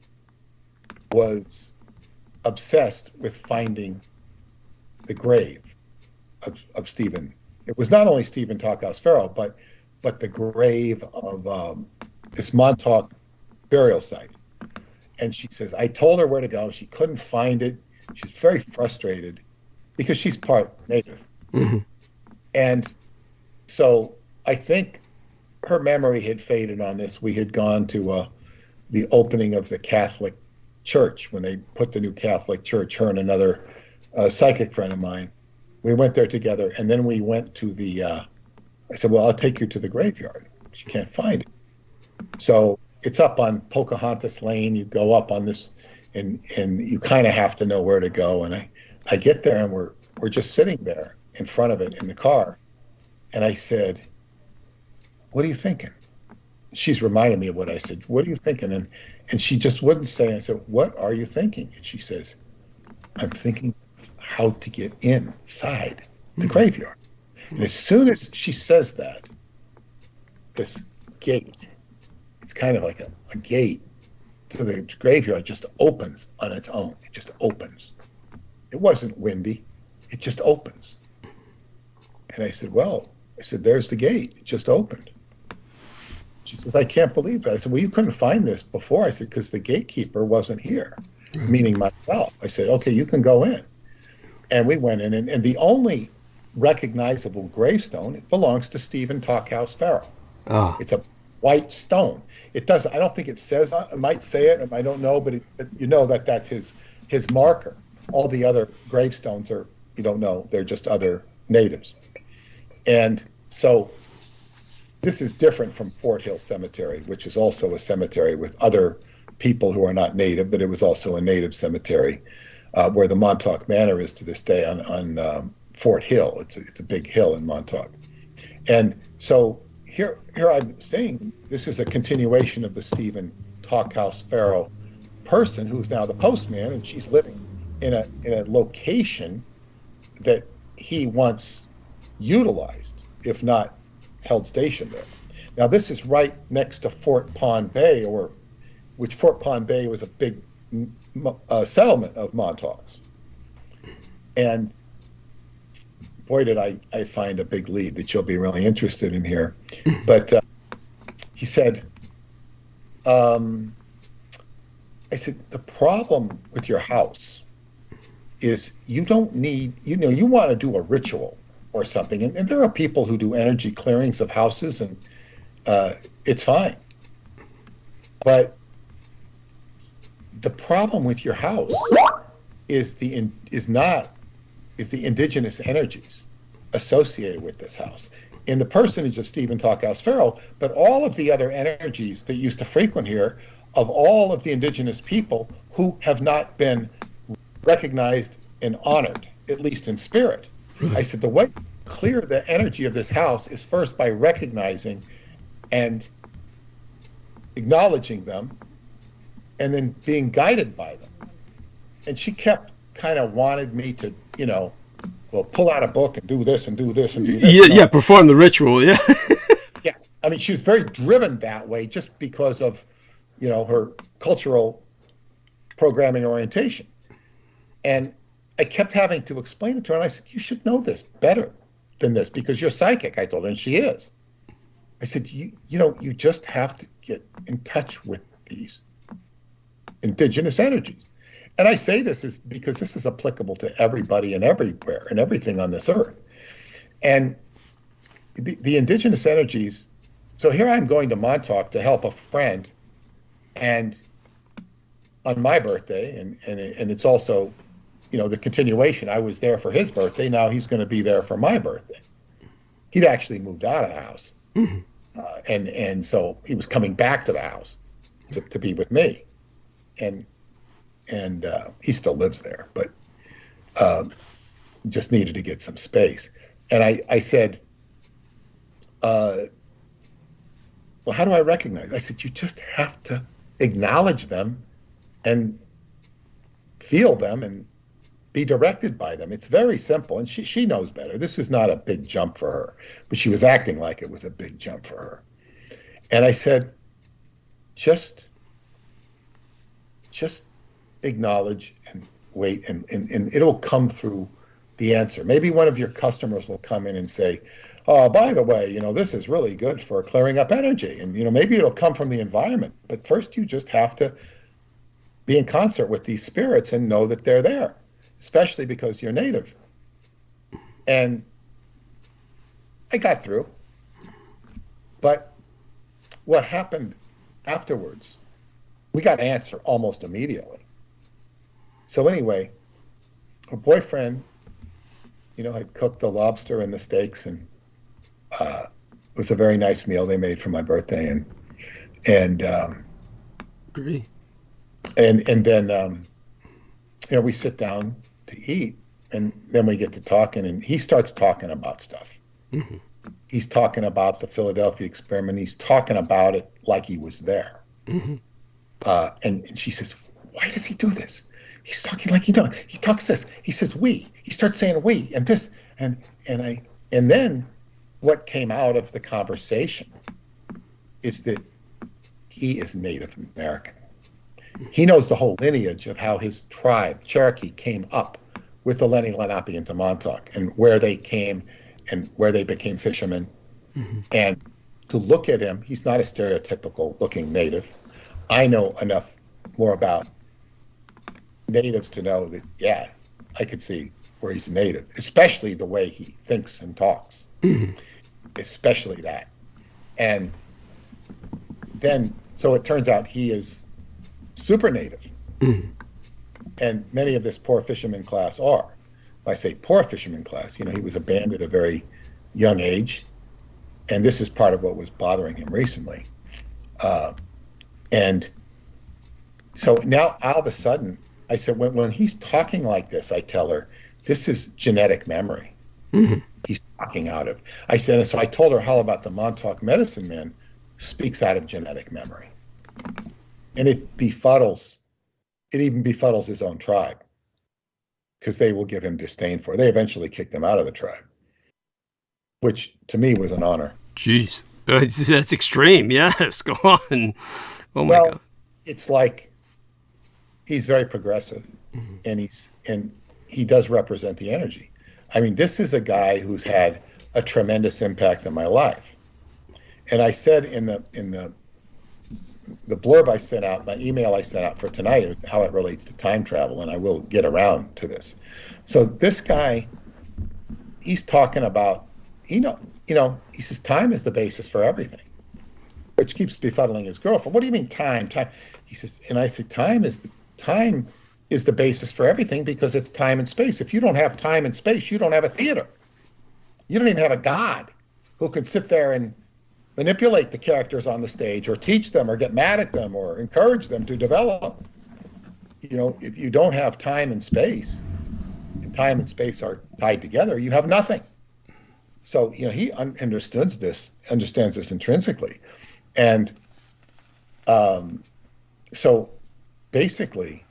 was obsessed with finding the grave of Stephen. It was not only Stephen Talkhouse Pharaoh, but the grave of this Montauk burial site. And she says, I told her where to go. She couldn't find it. She's very frustrated because she's part native. And so I think her memory had faded on this. We had gone to the opening of the Catholic Church when they put the new Catholic Church, her and another psychic friend of mine. We went there together, and then we went to I said, well, I'll take you to the graveyard. She can't find it. So it's up on Pocahontas Lane. You go up on this, and you kind of have to know where to go. And I get there, and we're just sitting there in front of it in the car. And I said, what are you thinking? She's reminding me of what I said. What are you thinking? And she just wouldn't say. I said, what are you thinking? And she says, I'm thinking how to get inside the graveyard. And as soon as she says that, this gate, it's kind of like a gate to the graveyard, just opens on its own. It just opens. It wasn't windy. It just opens. And I said, there's the gate. It just opened. She says, I can't believe that. I said, well, you couldn't find this before. I said, because the gatekeeper wasn't here, meaning myself. I said, okay, you can go in. And we went in, and the only recognizable gravestone, it belongs to Stephen Talkhouse Farrell. Ah. It's a white stone. It doesn't, I don't think it says, it might say it, I don't know, but you know that that's his marker. All the other gravestones are, you don't know, they're just other natives. And so this is different from Fort Hill Cemetery, which is also a cemetery with other people who are not native, but it was also a native cemetery, where the Montauk Manor is to this day on Fort Hill. It's a big hill in Montauk. And so here I'm saying this is a continuation of the Stephen Talkhouse Farrell person who's now the postman, and she's living in a location that he once utilized, if not held station there. Now this is right next to Fort Pond Bay, which Fort Pond Bay was a big settlement of Montauk's. And boy, did I find a big lead that you'll be really interested in here. But he said, I said, the problem with your house is you don't need, you want to do a ritual or something. And there are people who do energy clearings of houses, and it's fine. But the problem with your house is the indigenous energies associated with this house. In the personage of Stephen Talkhouse Farrell, but all of the other energies that used to frequent here, of all of the indigenous people who have not been recognized and honored, at least in spirit. I said, the way to clear the energy of this house is first by recognizing and acknowledging them, and then being guided by them. And she kept kind of wanted me to, pull out a book and do this and do this and do this. Yeah, perform the ritual, yeah. Yeah, I mean, she was very driven that way just because of, her cultural programming orientation. And I kept having to explain it to her, and I said, you should know this better than this because you're psychic, I told her, and she is. I said, you just have to get in touch with these indigenous energies. And I say this is because this is applicable to everybody and everywhere and everything on this earth. And the indigenous energies, so here I'm going to Montauk to help a friend, and on my birthday, and it's also, the continuation. I was there for his birthday. Now he's going to be there for my birthday. He'd actually moved out of the house. Mm-hmm. And so he was coming back to the house to be with me. And he still lives there, but just needed to get some space. And I said, well, how do I recognize? I said, you just have to acknowledge them and feel them and be directed by them. It's very simple, and she knows better. This is not a big jump for her, but she was acting like it was a big jump for her. And I said, just acknowledge and wait, and it'll come through the answer. Maybe one of your customers will come in and say, oh, by the way, this is really good for clearing up energy. And, maybe it'll come from the environment. But first, you just have to be in concert with these spirits and know that they're there, especially because you're native. And I got through. But what happened afterwards, we got an answer almost immediately. So anyway, her boyfriend, had cooked the lobster and the steaks, and it was a very nice meal they made for my birthday. And Great. And then we sit down to eat, and then we get to talking, and he starts talking about stuff. Mm-hmm. He's talking about the Philadelphia experiment. He's talking about it like he was there. Mm-hmm. And she says, why does he do this? He's talking like he talks this. He says we. He starts saying we and this. And And then what came out of the conversation is that he is Native American. He knows the whole lineage of how his tribe, Cherokee, came up with the Lenni Lenape into Montauk, and where they came and where they became fishermen. And to look at him, he's not a stereotypical looking native. I know enough more about natives to know that, yeah, I could see where he's a native, especially the way he thinks and talks, especially that. And then, so it turns out he is super native. And many of this poor fisherman class are. When I say poor fisherman class, he was abandoned at a very young age. And this is part of what was bothering him recently. And so now all of a sudden, I said, when he's talking like this, I tell her, this is genetic memory. He's talking out of. I said, and so I told her how about the Montauk medicine man speaks out of genetic memory. And it even befuddles his own tribe, because they will give him disdain for it. They eventually kicked him out of the tribe, which to me was an honor. Jeez, that's extreme. Yes, go on. Oh my God. It's like he's very progressive, and he does represent the energy. I mean, this is a guy who's had a tremendous impact in my life. And I said in the blurb I sent out, my email I sent out for tonight, how it relates to time travel, and I will get around to this. So this guy, he's talking about, he says time is the basis for everything, which keeps befuddling his girlfriend. What do you mean time? He says, and I said, time is the basis for everything, because it's time and space. If you don't have time and space, you don't have a theater. You don't even have a God who could sit there and manipulate the characters on the stage, or teach them, or get mad at them, or encourage them to develop. If you don't have time and space, and time and space are tied together, you have nothing. So, he understands this intrinsically. And so basically,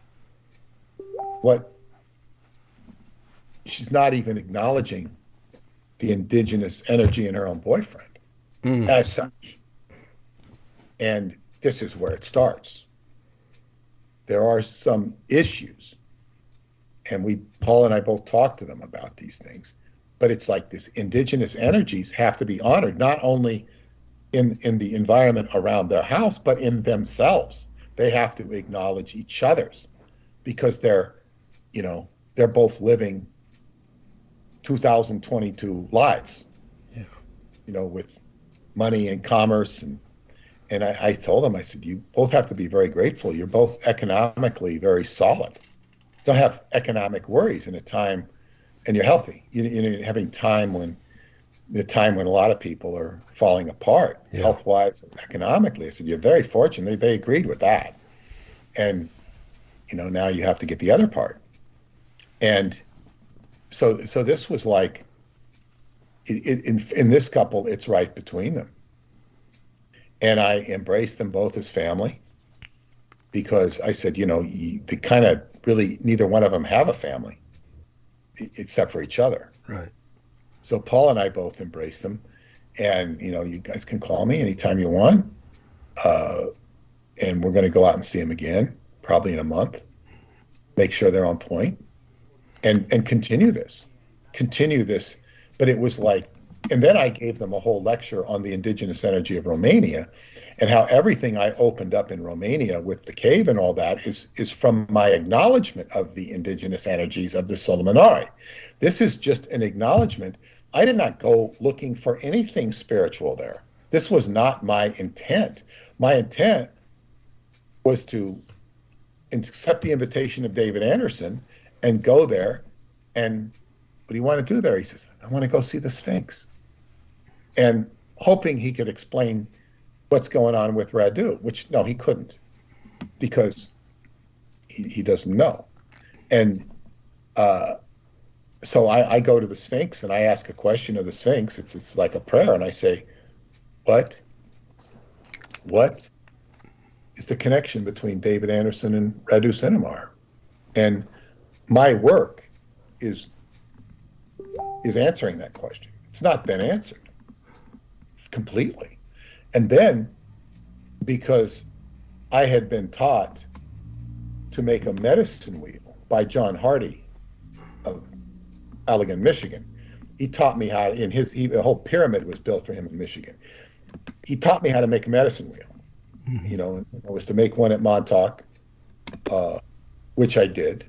she's not even acknowledging the indigenous energy in her own boyfriend as such. And this is where it starts. There are some issues, and Paul and I both talked to them about these things, but it's like this indigenous energies have to be honored, not only in the environment around their house, but in themselves. They have to acknowledge each other's, because they're both living 2022 lives, with money and commerce. And I told them, I said, you both have to be very grateful. You're both economically very solid. Don't have economic worries in a time, and you're healthy. You're having time when a lot of people are falling apart, health-wise, economically. I said, you're very fortunate. They agreed with that. And, now you have to get the other part. And so this was like, in this couple, it's right between them. And I embraced them both as family, because I said, they kind of really, neither one of them have a family except for each other. Right. So Paul and I both embraced them, and, you guys can call me anytime you want. And we're going to go out and see them again, probably in a month, make sure they're on point, and continue this. But it was like, and then I gave them a whole lecture on the indigenous energy of Romania, and how everything I opened up in Romania with the cave and all that is from my acknowledgement of the indigenous energies of the Solomonari. This is just an acknowledgement. I did not go looking for anything spiritual there. This was not my intent. My intent was to accept the invitation of David Anderson and go there. And what do you want to do there? He says, I want to go see the Sphinx. And hoping he could explain what's going on with Radu, which, no, he couldn't, because he doesn't know. And so I go to the Sphinx, and I ask a question of the Sphinx. It's like a prayer, and I say, what is the connection between David Anderson and Radu Sinamar? And my work is answering that question. It's not been answered completely. And then, because I had been taught to make a medicine wheel by John Hardy of Allegan, Michigan. He taught me how, the whole pyramid was built for him in Michigan. He taught me how to make a medicine wheel. You know, it was to make one at Montauk, which I did.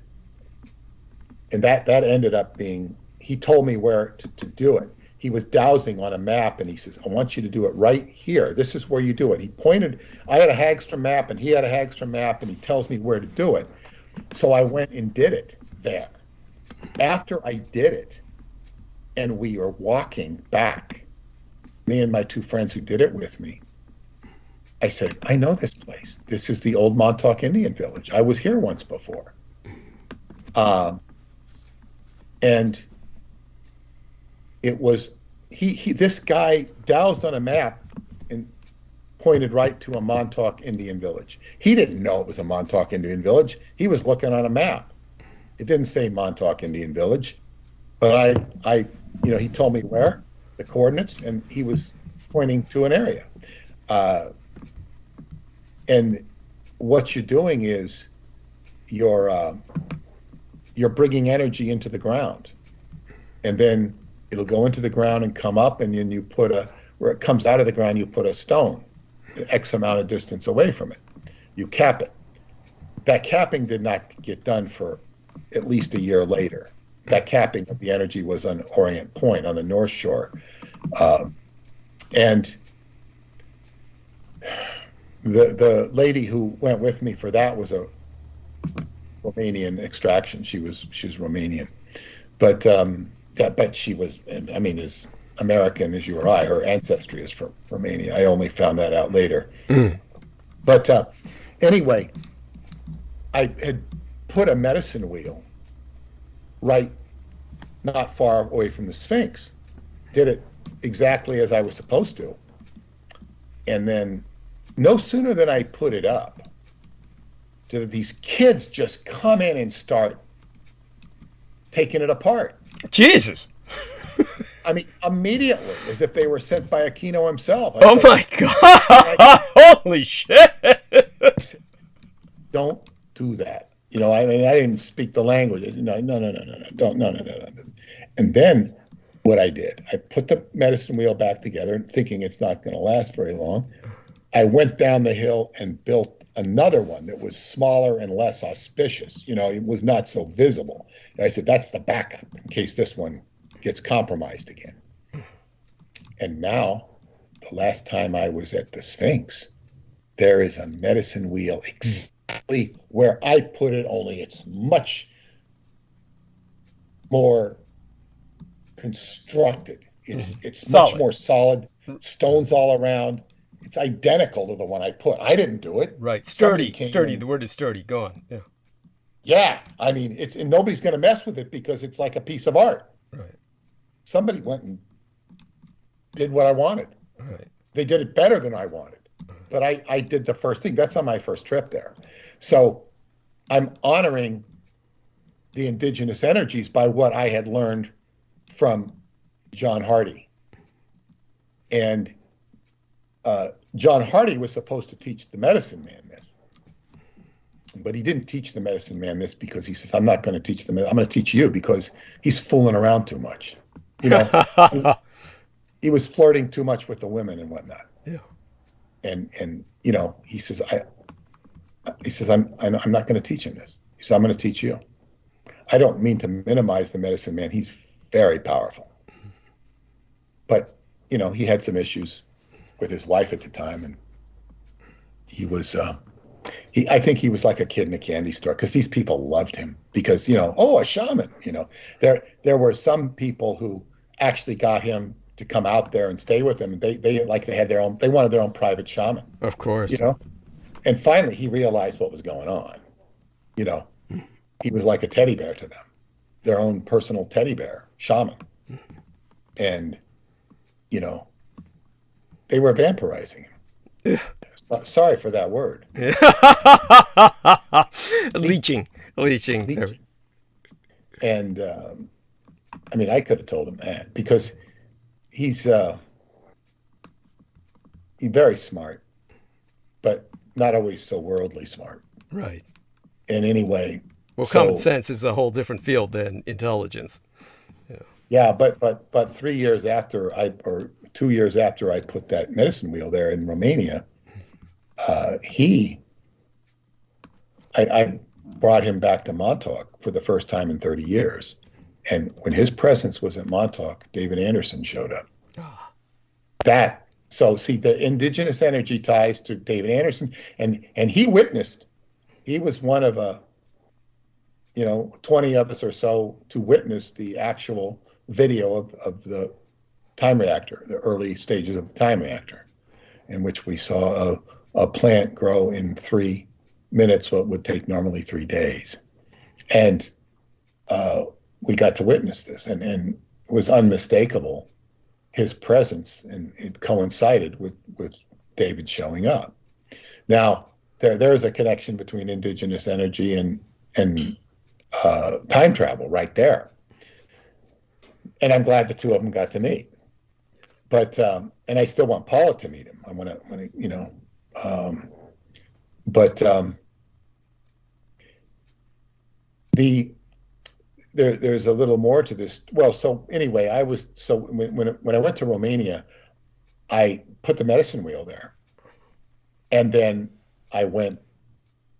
And that ended up being, he told me where to do it. He was dowsing on a map, and he says, I want you to do it right here. This is where you do it. He pointed, I had a Hagstrom map, and he had a Hagstrom map, and he tells me where to do it. So I went and did it there. After I did it, and we were walking back, me and my two friends who did it with me, I said, I know this place. This is the old Montauk Indian Village. I was here once before. And it was, this guy dowsed on a map and pointed right to a Montauk Indian Village. He didn't know it was a Montauk Indian Village. He was looking on a map. It didn't say Montauk Indian Village, but he told me where, the coordinates, and he was pointing to an area. And what you're doing is you're bringing energy into the ground, and then it'll go into the ground and come up, and then you put where it comes out of the ground, you put a stone X amount of distance away from it. You cap it. That capping did not get done for at least a year later. That capping of the energy was on Orient Point on the North Shore. And the lady who went with me for that was a Romanian extraction. She was Romanian, but she was, I mean, as American as you or I, her ancestry is from Romania. I only found that out later. But anyway, I had put a medicine wheel right not far away from the Sphinx, did it exactly as I was supposed to, and then no sooner than I put it up did these kids just come in and start taking it apart. Jesus. I mean, immediately, as if they were sent by Aquino himself. Oh my God! Holy shit! Don't do that. You know, I mean, I didn't speak the language. No. And then what I did, I put the medicine wheel back together, thinking it's not going to last very long. I went down the hill and built another one that was smaller and less auspicious. You know, it was not so visible. And I said, that's the backup in case this one gets compromised again. And now, the last time I was at the Sphinx, there is a medicine wheel exactly where I put it, only it's much more constructed. It's much more solid, stones all around. It's identical to the one I put. I didn't do it. Right. Sturdy. The word is sturdy. Go on. Yeah. Yeah. I mean, and nobody's going to mess with it because it's like a piece of art. Right. Somebody went and did what I wanted. Right. They did it better than I wanted. But I did the first thing. That's on my first trip there. So I'm honoring the indigenous energies by what I had learned from John Hardy. And John Hardy was supposed to teach the medicine man this. But he didn't teach the medicine man this because he says, I'm not going to teach them. I'm going to teach you because he's fooling around too much. You know, he was flirting too much with the women and whatnot. Yeah. And you know, he says, I'm not going to teach him this. He says, I'm going to teach you. I don't mean to minimize the medicine man. He's very powerful. But, you know, he had some issues with his wife at the time, and he was I think he was like a kid in a candy store because these people loved him because, you know, oh, a shaman, you know. There were some people who actually got him to come out there and stay with him. They had their own, they wanted their own private shaman. Of course. You know. And finally he realized what was going on. You know. He was like a teddy bear to them. Their own personal teddy bear shaman. And, you know, they were vampirizing him. Sorry for that word. Leeching. And I mean, I could have told him that because he's very smart, but not always so worldly smart. Right. In any way. Well, common sense is a whole different field than intelligence. Yeah, but 3 years after or 2 years after I put that medicine wheel there in Romania, I brought him back to Montauk for the first time in 30 years. And when his presence was at Montauk, David Anderson showed up. So see, the indigenous energy ties to David Anderson, and he witnessed. He was one of 20 of us or so to witness the actual video of the time reactor, the early stages of the time reactor, in which we saw a plant grow in 3 minutes what would take normally 3 days. And we got to witness this, and it was unmistakable, his presence, and it coincided with David showing up. Now, there's a connection between indigenous energy and time travel right there. And I'm glad the two of them got to meet. But and I still want Paula to meet him. I want to, there's a little more to this. Well, so anyway, when I went to Romania, I put the medicine wheel there, and then I went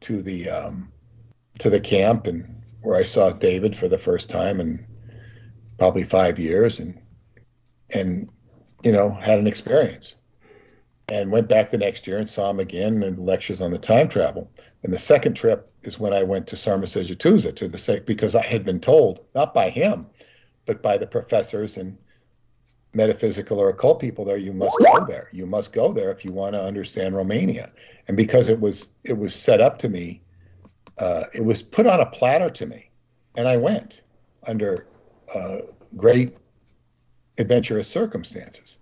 to the camp, and where I saw David for the first time in probably 5 years, and had an experience, and went back the next year and saw him again in lectures on the time travel. And the second trip is when I went to Sarmasejatusa because I had been told, not by him, but by the professors and metaphysical or occult people there, you must go there. You must go there if you want to understand Romania. And because it was set up to me, it was put on a platter to me, and I went under great adventurous circumstances.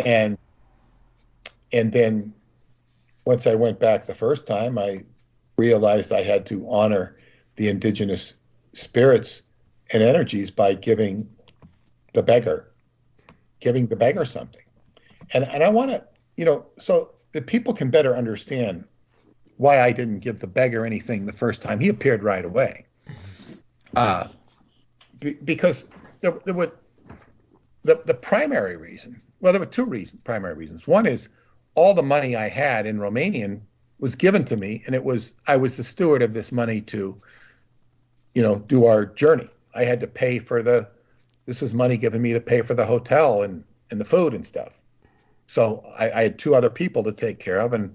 And then once I went back the first time, I realized I had to honor the indigenous spirits and energies by giving the beggar something. And I want to, so that people can better understand why I didn't give the beggar anything the first time. He appeared right away. Because there were the primary reason, well, there were two primary reasons. One is all the money I had in Romanian was given to me, and I was the steward of this money to, do our journey. I had to pay for this was money given me to pay for the hotel and the food and stuff. So I had two other people to take care of, and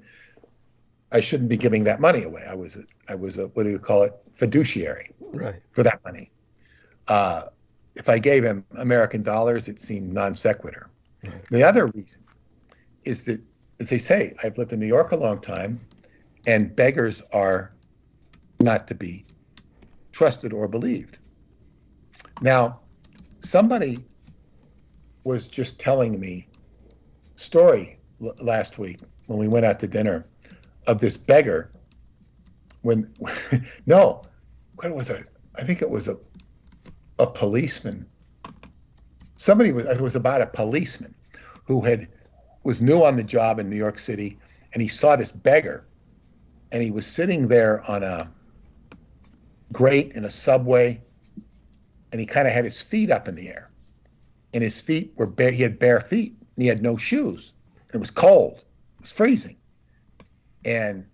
I shouldn't be giving that money away. I was a what do you call it? Fiduciary, right, for that money. If I gave him American dollars, it seemed non sequitur. Right. The other reason is that, as they say, I've lived in New York a long time, and beggars are not to be trusted or believed. Now, somebody was just telling me a story last week when we went out to dinner of this beggar I think it was a policeman. It was about a policeman who was new on the job in New York City, and he saw this beggar, and he was sitting there on a grate in a subway, and he kind of had his feet up in the air, and his feet were bare. He had bare feet, and he had no shoes. And it was cold. It was freezing. And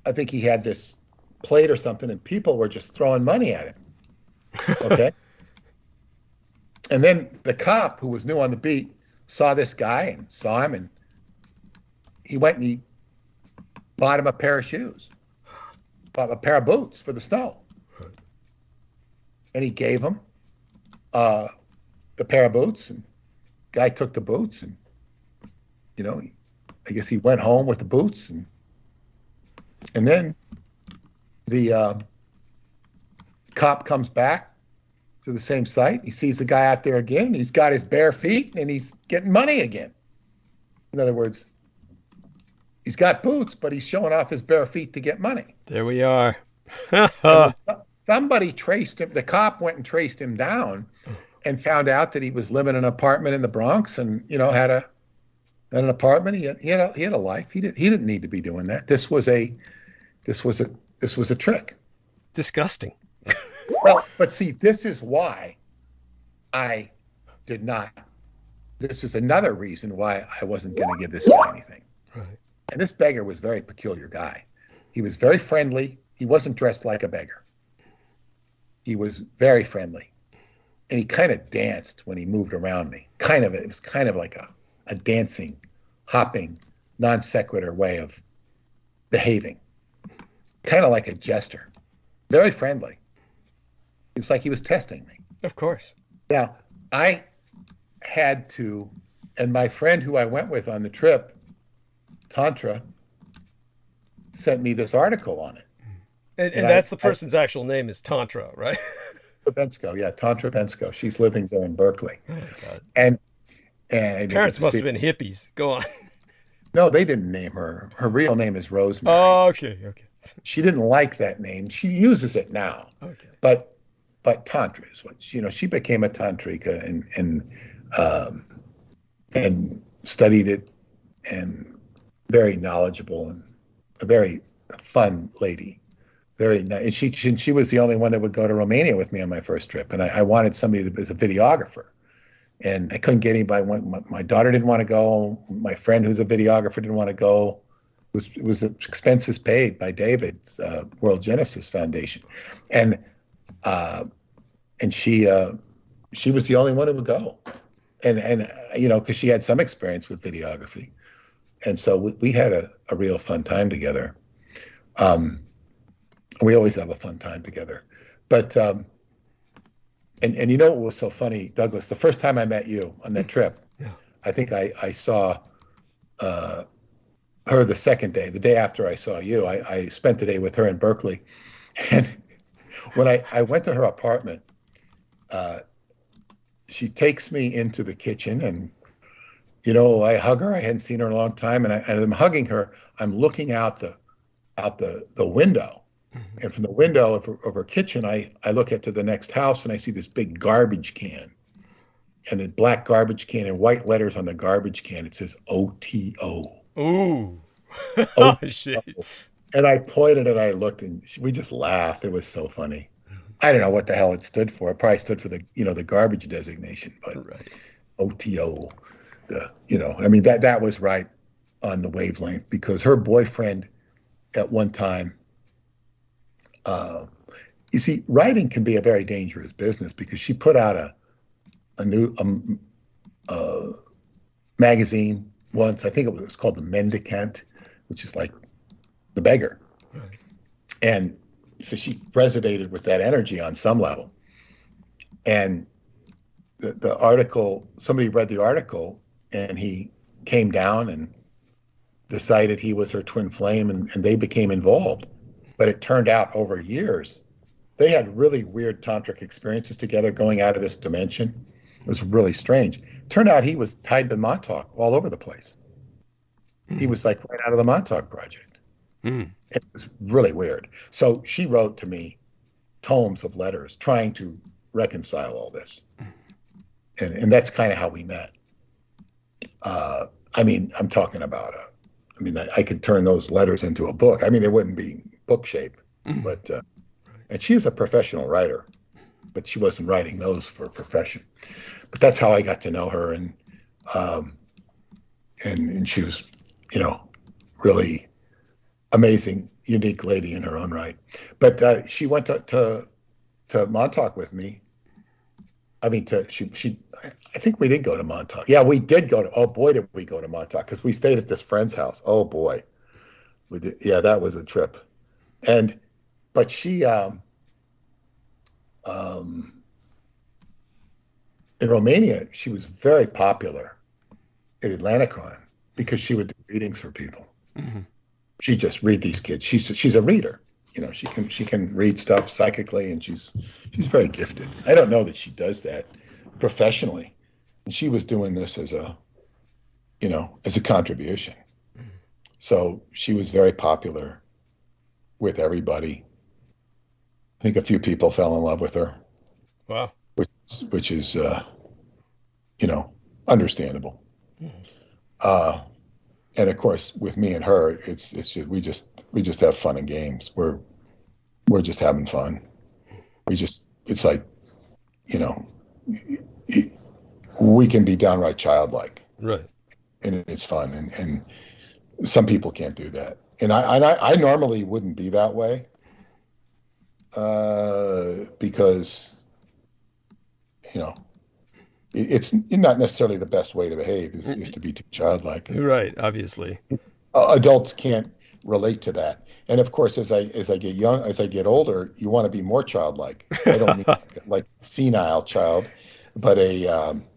I think he had this plate or something, and people were just throwing money at him. Okay. And then the cop, who was new on the beat, saw this guy and saw him, and he went and he bought him a pair of shoes, bought a pair of boots for the snow. And he gave him the pair of boots, and guy took the boots, and I guess he went home with the boots, and then the cop comes back to the same site. He sees the guy out there again, and he's got his bare feet, and he's getting money again. In other words, he's got boots, but he's showing off his bare feet to get money. There we are. And somebody traced him. The cop went and traced him down and found out that he was living in an apartment in the Bronx, and had an apartment. He had a life. He didn't need to be doing that. This was a trick. Disgusting. Well, but see, this is why I did not. This is another reason why I wasn't going to give this guy anything. Right. And this beggar was a very peculiar guy. He was very friendly. He wasn't dressed like a beggar. He was very friendly. And he kind of danced when he moved around me. It was kind of like a dancing, hopping, non sequitur way of behaving. Kind of like a jester. Very friendly. It was like he was testing me. Of course. Now, I had to, and my friend who I went with on the trip, Tantra, sent me this article on it. And that's the person's actual name is Tantra, right? Bensko, yeah, Tantra Bensko. She's living there in Berkeley. Oh, God. And parents must have been hippies. Go on. No, they didn't name her. Her real name is Rosemary. Oh, okay. She didn't like that name. She uses it now. Okay. But Tantra is what she became a tantrika and studied it, and very knowledgeable and a very fun lady. Very nice. And she was the only one that would go to Romania with me on my first trip. And I wanted somebody as a videographer. And I couldn't get anybody. My daughter didn't want to go. My friend who's a videographer didn't want to go. It was expenses paid by David's World Genesis Foundation. And she was the only one who would go. And because she had some experience with videography. And so we had a real fun time together. We always have a fun time together. But, and what was so funny, Douglas, the first time I met you on that trip, yeah. I think I saw her the second day, the day after I saw you. I spent the day with her in Berkeley. And when I went to her apartment, she takes me into the kitchen, and, I hug her. I hadn't seen her in a long time. And I'm hugging her. I'm looking out the window. Mm-hmm. And from the window of her kitchen, I look to the next house, and I see this big garbage can, and the black garbage can, and white letters on the garbage can. It says OTO. Ooh. Oh, shit. And I pointed and I looked, and we just laughed. It was so funny. Mm-hmm. I don't know what the hell it stood for. It probably stood for the garbage designation, but right. OTO, that was right on the wavelength, because her boyfriend at one time, you see, writing can be a very dangerous business, because she put out a new magazine once. I think it was called The Mendicant, which is like the beggar. Right. And so she resonated with that energy on some level. And the article, somebody read the article, and he came down and decided he was her twin flame, and they became involved. But it turned out over years, they had really weird tantric experiences together going out of this dimension. It was really strange. Turned out he was tied to Montauk all over the place. He was like right out of the Montauk Project. It was really weird. So she wrote to me tomes of letters trying to reconcile all this. And that's kind of how we met. I'm talking about I could turn those letters into a book. It wouldn't be book shape, but and she's a professional writer, but she wasn't writing those for a profession. But that's how I got to know her, and she was, really amazing, unique lady in her own right. But she went to Montauk with me. I think we did go to Montauk. Yeah, we did go to. Oh boy, did we go to Montauk, because we stayed at this friend's house. Oh boy, we did. Yeah, that was a trip. But she, in Romania, she was very popular at Atlanticon, because she would do readings for people. Mm-hmm. She just read these kids. She's a reader. She can read stuff psychically, and she's very gifted. I don't know that she does that professionally, and she was doing this as a contribution. Mm-hmm. So she was very popular with everybody. I think a few people fell in love with her. Wow. which is understandable. And of course, with me and her, it's just we just have fun and games. We're just having fun. It's like, we can be downright childlike, Right. and it's fun. And some people can't do that. And I normally wouldn't be that way, because it's not necessarily the best way to behave is to be too childlike. Right. Obviously. Adults can't relate to that. And of course, as I get older, you want to be more childlike. I don't mean like senile child, but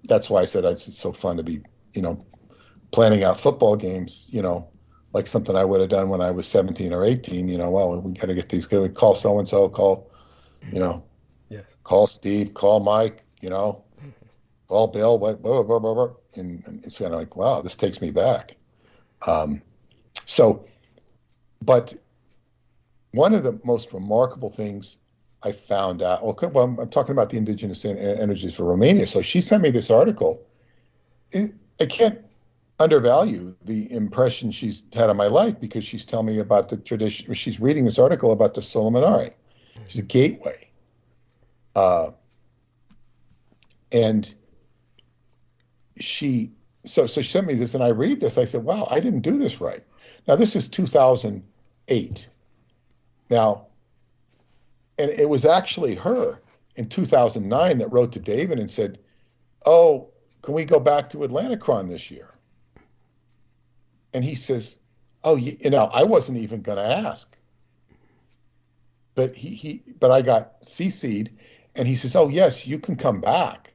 that's why I said it's so fun to be, planning out football games, like something I would have done when I was 17 or 18, well, we got to get these guys, call so-and-so, call, Yes. call Steve, call Mike, call Bill, what, blah, blah, blah, blah. And it's kind of like, wow, this takes me back. But one of the most remarkable things I found out, well, I'm talking about the indigenous energies for Romania. So she sent me this article. I can't undervalue the impression she's had on my life, because she's telling me about the tradition. She's reading this article about the Solomonari. She's a gateway. And she sent me this, and I read this. I said, wow, I didn't do this right. Now, this is 2008. Now, and it was actually her in 2009 that wrote to David and said, oh, can we go back to Atlanticron this year? And he says, oh, I wasn't even going to ask. But but I got CC'd, and he says, oh, yes, you can come back,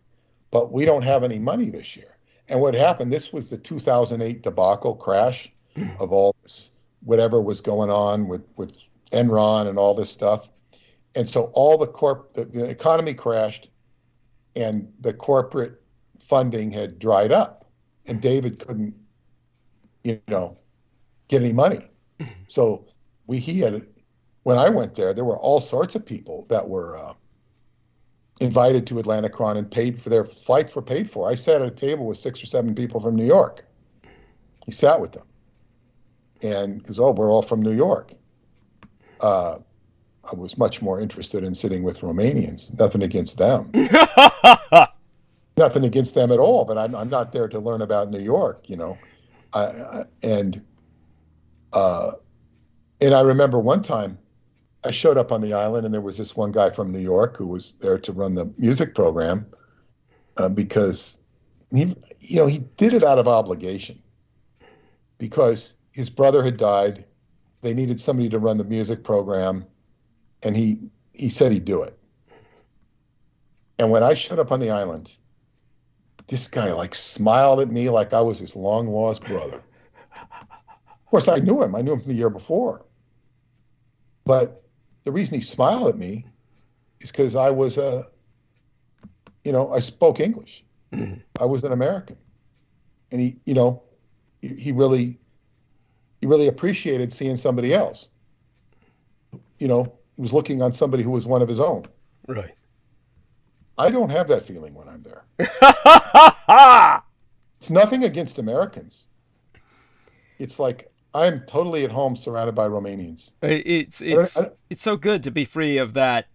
but we don't have any money this year. And what happened, this was the 2008 debacle crash of all this, whatever was going on with Enron and all this stuff. And so all the economy crashed, and the corporate funding had dried up, and David couldn't, get any money. So when I went there were all sorts of people that were invited to Atlanticron and paid for their flights were paid for. I sat at a table with 6 or 7 people from New York. He sat with them. And because, we're all from New York. I was much more interested in sitting with Romanians. Nothing against them. Nothing against them at all, but I'm not there to learn about New York, And I remember one time I showed up on the island, and there was this one guy from New York who was there to run the music program, because he did it out of obligation, because his brother had died. They needed somebody to run the music program, and he said he'd do it. And when I showed up on the island, this guy smiled at me like I was his long lost brother. Of course, I knew him. I knew him from the year before. But the reason he smiled at me is because I was I spoke English. Mm-hmm. I was an American. And he really appreciated seeing somebody else. He was looking on somebody who was one of his own. Right. I don't have that feeling when I'm there. It's nothing against Americans. It's like I'm totally at home surrounded by Romanians. It's so good to be free of that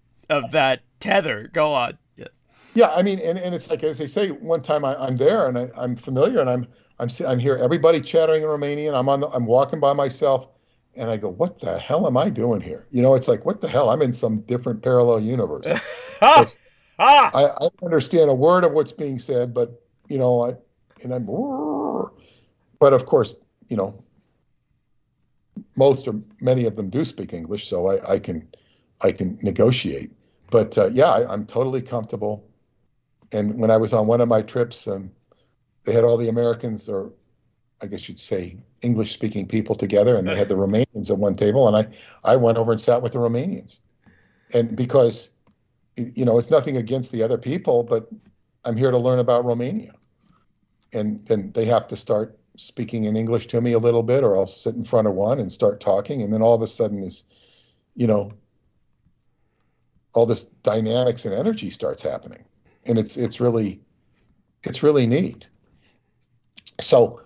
tether. Go on. Yes. Yeah, I mean, and it's like, as they say, one time I'm there and I'm familiar, and I'm here, everybody chattering in Romanian. I'm walking by myself, and I go, what the hell am I doing here? It's like, what the hell? I'm in some different parallel universe. I understand a word of what's being said, but but of course, most or many of them do speak English, so I can negotiate. But I'm totally comfortable. And when I was on one of my trips, they had all the Americans, or I guess you'd say English-speaking people together, and they had the Romanians at one table, and I went over and sat with the Romanians. And because it's nothing against the other people, but I'm here to learn about Romania. And then they have to start speaking in English to me a little bit, or I'll sit in front of one and start talking. And then all of a sudden this, all this dynamics and energy starts happening. and it's really neat. So,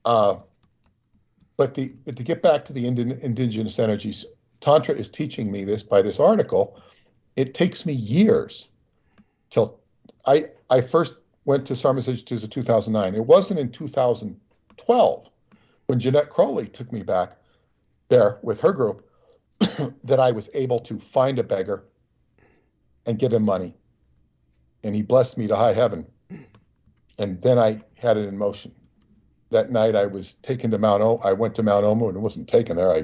but to get back to the indigenous energies, Tantra is teaching me this by this article. It takes me years till I first went to Sarmasage in 2009. It wasn't in 2012 when Jeanette Crowley took me back there with her group that I was able to find a beggar and give him money. And he blessed me to high heaven. And then I had it in motion. That night I was taken to I went to Mount Omo, and it wasn't taken there. I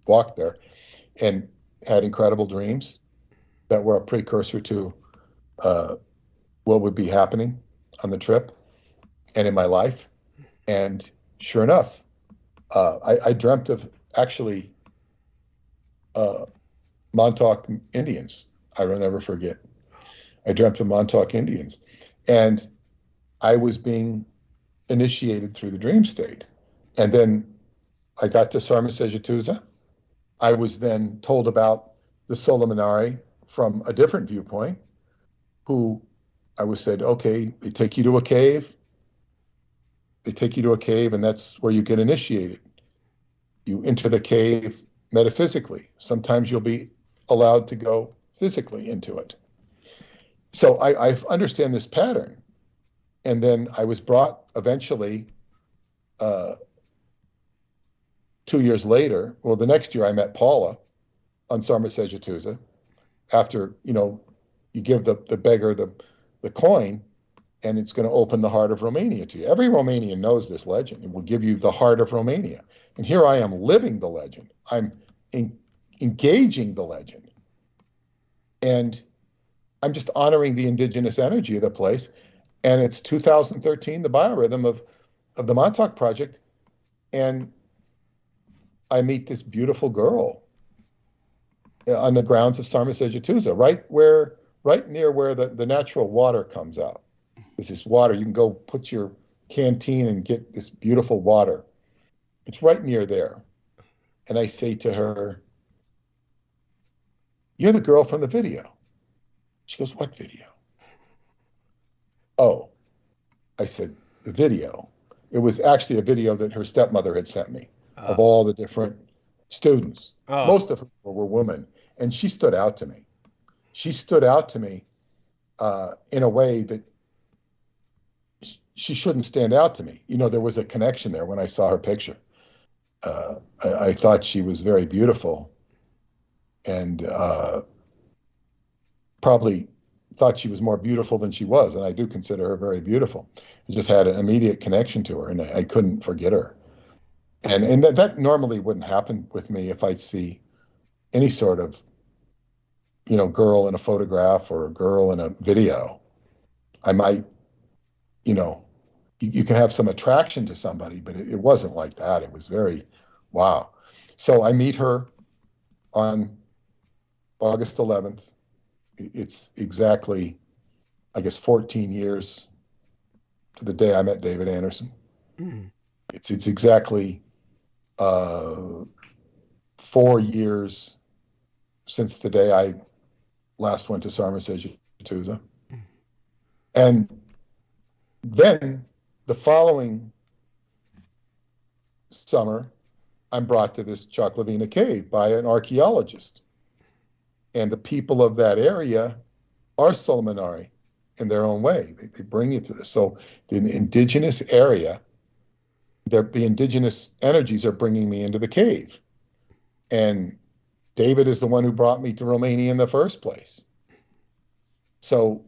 walked there and had incredible dreams that were a precursor to what would be happening on the trip and in my life. And sure enough, I dreamt of actually Montauk Indians. I will never forget. I dreamt of Montauk Indians. And I was being initiated through the dream state. And then I got to Sarmasejatusa. I was then told about the Solomonari from a different viewpoint, who I was said, okay, they take you to a cave. They take you to a cave, and that's where you get initiated. You enter the cave metaphysically. Sometimes you'll be allowed to go physically into it. So I understand this pattern. And then I was brought eventually 2 years later. Well, the next year I met Paula on Sarmasejatusa. After, you give the beggar the coin, and it's going to open the heart of Romania to you. Every Romanian knows this legend. It will give you the heart of Romania. And here I am living the legend. I'm engaging the legend. And I'm just honoring the indigenous energy of the place. And it's 2013, the biorhythm of the Montauk Project. And I meet this beautiful girl on the grounds of Sarmasejatusa, right near where the natural water comes out. There's this water. You can go put your canteen and get this beautiful water. It's right near there. And I say to her, "You're the girl from the video." She goes, "What video?" "Oh," I said, "the video." It was actually a video that her stepmother had sent me of all the different students. Most of whom were women. And she stood out to me. She stood out to me in a way that she shouldn't stand out to me. There was a connection there when I saw her picture. I thought she was very beautiful, and probably thought she was more beautiful than she was, and I do consider her very beautiful. I just had an immediate connection to her, and I couldn't forget her. And that normally wouldn't happen with me if I see any sort of, girl in a photograph or a girl in a video. I might, you can have some attraction to somebody, but it wasn't like that. It was very, wow. So I meet her on August 11th. It's exactly, I guess, 14 years to the day I met David Anderson. Mm. It's exactly 4 years since the day I last went to Sarmasejatusa. Mm. And then the following summer, I'm brought to this Choklavina cave by an archaeologist. And the people of that area are Solomonari in their own way. They bring you to this. So the indigenous area, the indigenous energies are bringing me into the cave. And David is the one who brought me to Romania in the first place. So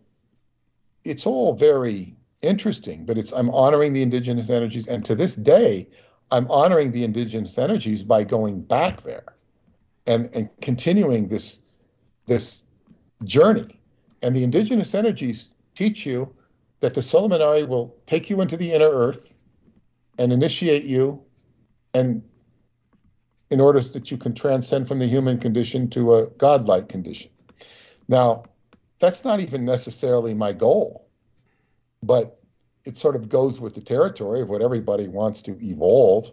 it's all very interesting, but I'm honoring the indigenous energies. And to this day, I'm honoring the indigenous energies by going back there and continuing this journey. And the indigenous energies teach you that the Solomonari will take you into the inner earth and initiate you, and in order that you can transcend from the human condition to a godlike condition. Now, that's not even necessarily my goal, but it sort of goes with the territory of what everybody wants to evolve.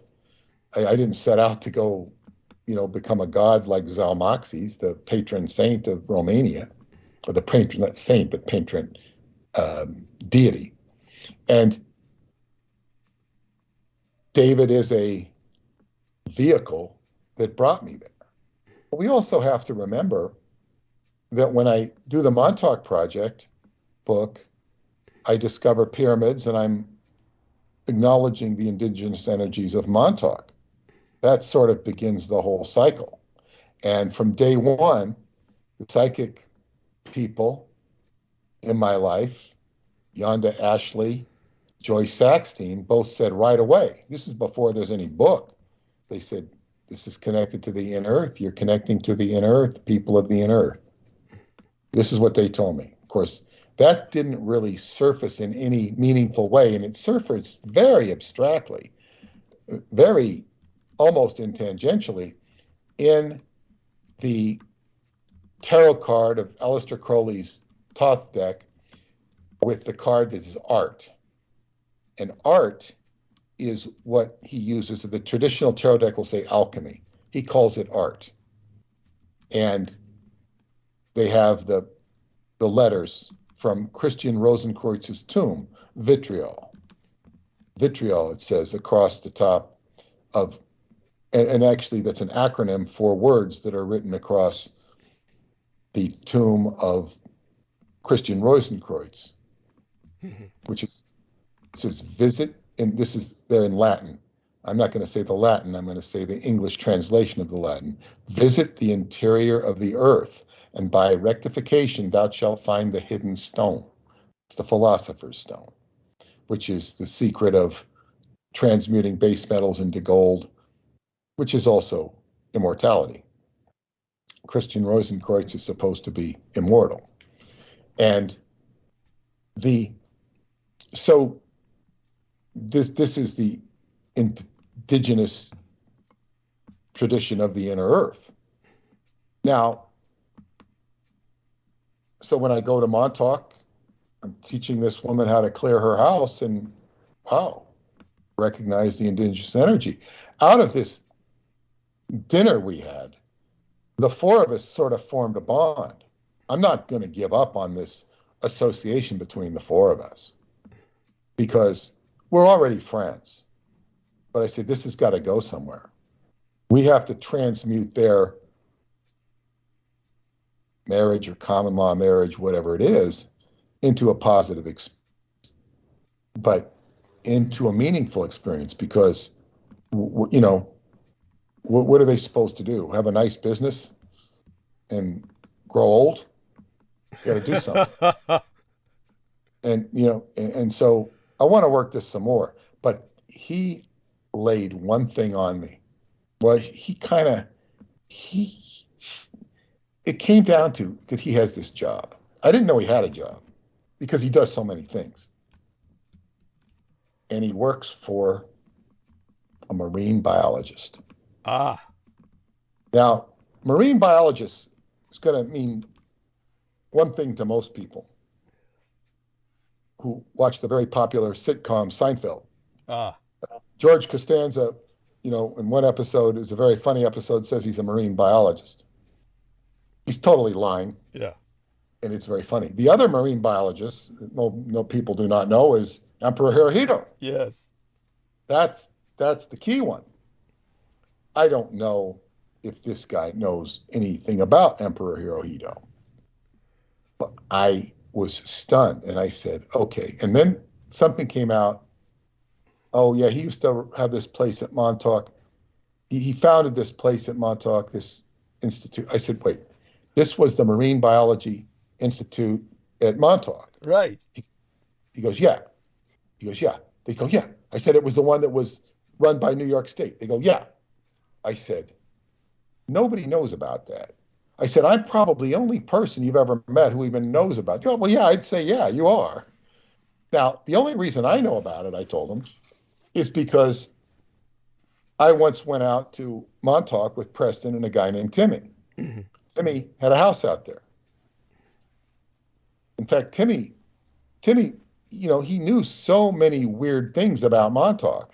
I didn't set out to go, become a god like Zalmoxis, the patron saint of Romania, or the patron, not saint, but patron deity. And David is a vehicle that brought me there. But we also have to remember that when I do the Montauk Project book, I discover pyramids and I'm acknowledging the indigenous energies of Montauk. That sort of begins the whole cycle. And from day one, the psychic people in my life, Yonda Ashley, Joyce Saxteen, both said right away, this is before there's any book. They said, this is connected to the inner earth. You're connecting to the inner earth, people of the inner earth. This is what they told me. Of course, that didn't really surface in any meaningful way, and it surfaced very abstractly, very almost intangentially in the tarot card of Aleister Crowley's Thoth deck with the card that is art. And art is what he uses. The traditional tarot deck will say alchemy. He calls it art. And they have the letters from Christian Rosenkreuz's tomb, vitriol. Vitriol, it says, across the top of, and actually that's an acronym for words that are written across the tomb of Christian Rosenkreuz, which is, it says visit, and this is, they're in Latin. I'm not going to say the Latin, I'm going to say the English translation of the Latin. Visit the interior of the earth, and by rectification thou shalt find the hidden stone. It's the philosopher's stone, which is the secret of transmuting base metals into gold, which is also immortality. Christian Rosenkreuz is supposed to be immortal. And so this is the indigenous tradition of the inner earth. Now, so when I go to Montauk, I'm teaching this woman how to clear her house, and wow, recognize the indigenous energy. Out of this dinner we had, the four of us sort of formed a bond. I'm not going to give up on this association between the four of us because we're already friends. But I said, this has got to go somewhere. We have to transmute their marriage or common law marriage, whatever it is, into a positive experience, but into a meaningful experience, because, you know, what are they supposed to do? Have a nice business and grow old? Got to do something. And, you know, and so I want to work this some more, but he laid one thing on me. Well, it came down to that he has this job. I didn't know he had a job because he does so many things. And he works for a marine biologist. Ah. Now, marine biologist is going to mean one thing to most people who watch the very popular sitcom Seinfeld. Ah. George Costanza, you know, in one episode, is a very funny episode, says he's a marine biologist. He's totally lying. Yeah. And it's very funny. The other marine biologist, no people do not know, is Emperor Hirohito. Yes. That's the key one. I don't know if this guy knows anything about Emperor Hirohito. But I was stunned, and I said, okay. And then something came out. Oh, yeah, he used to have this place at Montauk. He founded this place at Montauk, this institute. I said, wait, this was the Marine Biology Institute at Montauk. Right. He goes, yeah. He goes, yeah. They go, yeah. I said, it was the one that was run by New York State. They go, yeah. I said, nobody knows about that. I said, I'm probably the only person you've ever met who even knows about it. They go, well, yeah, I'd say, yeah, you are. Now, the only reason I know about it, I told him, is because I once went out to Montauk with Preston and a guy named Timmy. Mm-hmm. Timmy had a house out there. In fact, Timmy, you know, he knew so many weird things about Montauk.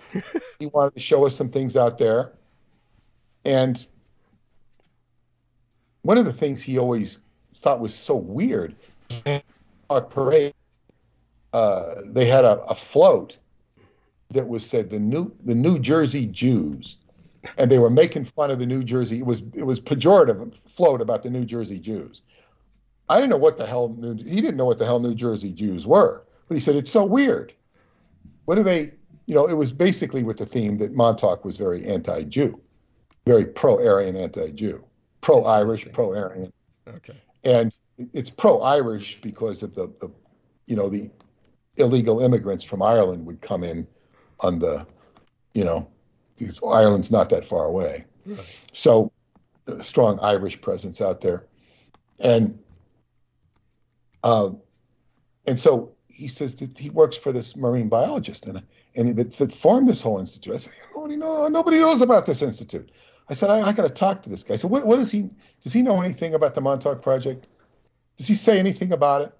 He wanted to show us some things out there. And one of the things he always thought was so weird, Montauk Parade, they had a float that was said the New Jersey Jews, and they were making fun of the New Jersey. It was pejorative float about the New Jersey Jews. I didn't know what the hell he didn't know what the hell New Jersey Jews were, but he said it's so weird. What do they? It was basically with the theme that Montauk was very anti-Jew, very pro-Aryan anti-Jew, pro-Irish, pro-Aryan. Okay. And it's pro-Irish because of the illegal immigrants from Ireland would come in on the, Ireland's not that far away. Right. So a strong Irish presence out there. And so he says that he works for this marine biologist and that formed this whole institute. I said, nobody knows about this institute. I said, I got to talk to this guy. So what does he know anything about the Montauk Project? Does he say anything about it?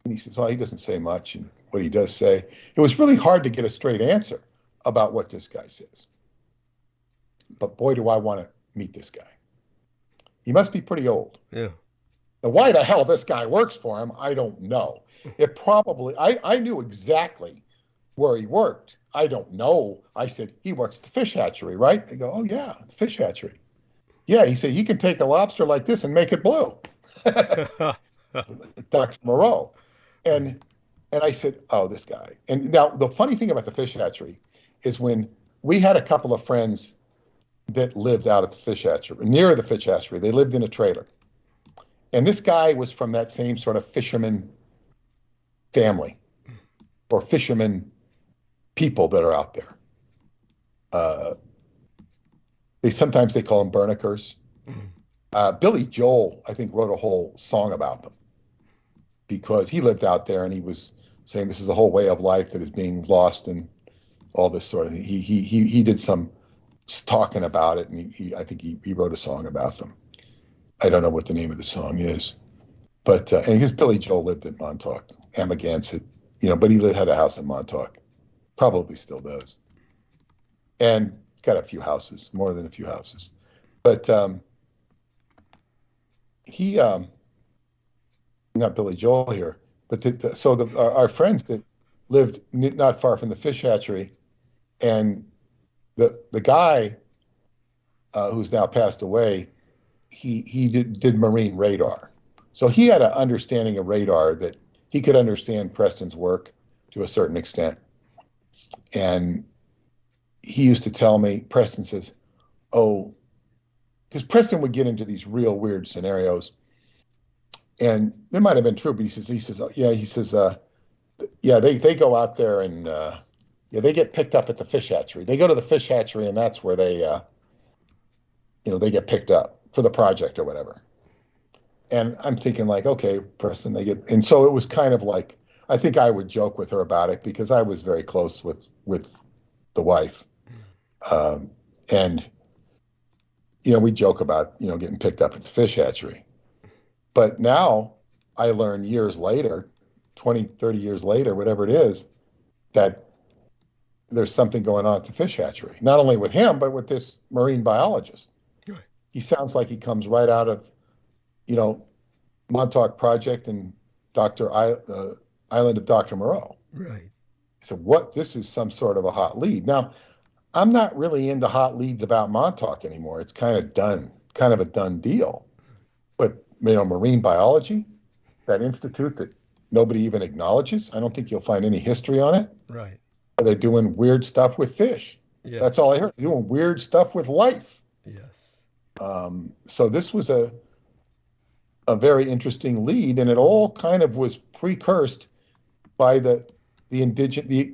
And he says, well, he doesn't say much. And what he does say, it was really hard to get a straight answer about what this guy says. But boy, do I want to meet this guy. He must be pretty old. Yeah. Now, why the hell this guy works for him, I don't know. It probably, I knew exactly where he worked. I don't know. I said, he works at the fish hatchery, right? They go, oh, yeah, the fish hatchery. Yeah, he said, you can take a lobster like this and make it blue. Dr. Moreau. And I said, oh, this guy. And now the funny thing about the fish hatchery is when we had a couple of friends that lived out at the fish hatchery, near the fish hatchery, they lived in a trailer. And this guy was from that same sort of fisherman family or fisherman people that are out there. Sometimes they call them Bernickers. Billy Joel, I think, wrote a whole song about them because he lived out there and he was saying this is a whole way of life that is being lost and all this sort of thing. He did some talking about it, and I think he wrote a song about them. I don't know what the name of the song is, but and his Billy Joel lived at Montauk, Amagansett, but he had a house in Montauk, probably still does, and got a few houses, more than a few houses, but he not Billy Joel here, but our friends that lived not far from the fish hatchery, and the guy who's now passed away, he did marine radar. So he had an understanding of radar that he could understand Preston's work to a certain extent. And he used to tell me, Preston says, oh, because Preston would get into these real weird scenarios. And it might have been true, but he says, oh, yeah, they go out there and they get picked up at the fish hatchery. They go to the fish hatchery, and that's where they get picked up for the project or whatever. And I'm thinking like, okay, Preston, and so it was kind of like, I think I would joke with her about it because I was very close with the wife. And, we joke about, getting picked up at the fish hatchery. But now I learned years later, 20, 30 years later, whatever it is, that there's something going on at the fish hatchery, not only with him, but with this marine biologist. Right. He sounds like he comes right out of, Montauk Project and Island of Dr. Moreau. Right. So this is some sort of a hot lead. Now, I'm not really into hot leads about Montauk anymore. It's kind of a done deal. But, marine biology, that institute that nobody even acknowledges, I don't think you'll find any history on it. Right. They're doing weird stuff with fish. Yes. That's all I heard. They're doing weird stuff with life. Yes. So this was a very interesting lead, and it all kind of was precursed by the indigenous,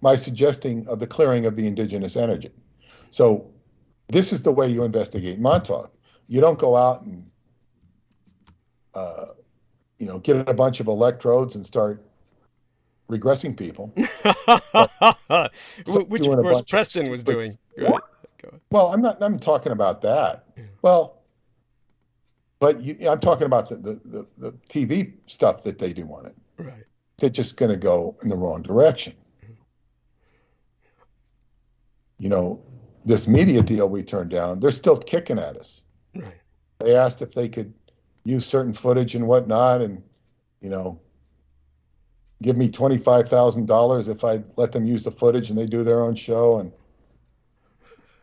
my suggesting of the clearing of the indigenous energy. So this is the way you investigate Montauk. You don't go out and, get a bunch of electrodes and start regressing people. Which, of course, Preston was doing. Right. Well, I'm talking about that. Well, but I'm talking about the TV stuff that they do on it. Right. They're just going to go in the wrong direction. This media deal we turned down, they're still kicking at us. Right. They asked if they could use certain footage and whatnot, and you know, give me $25,000 if I let them use the footage and they do their own show.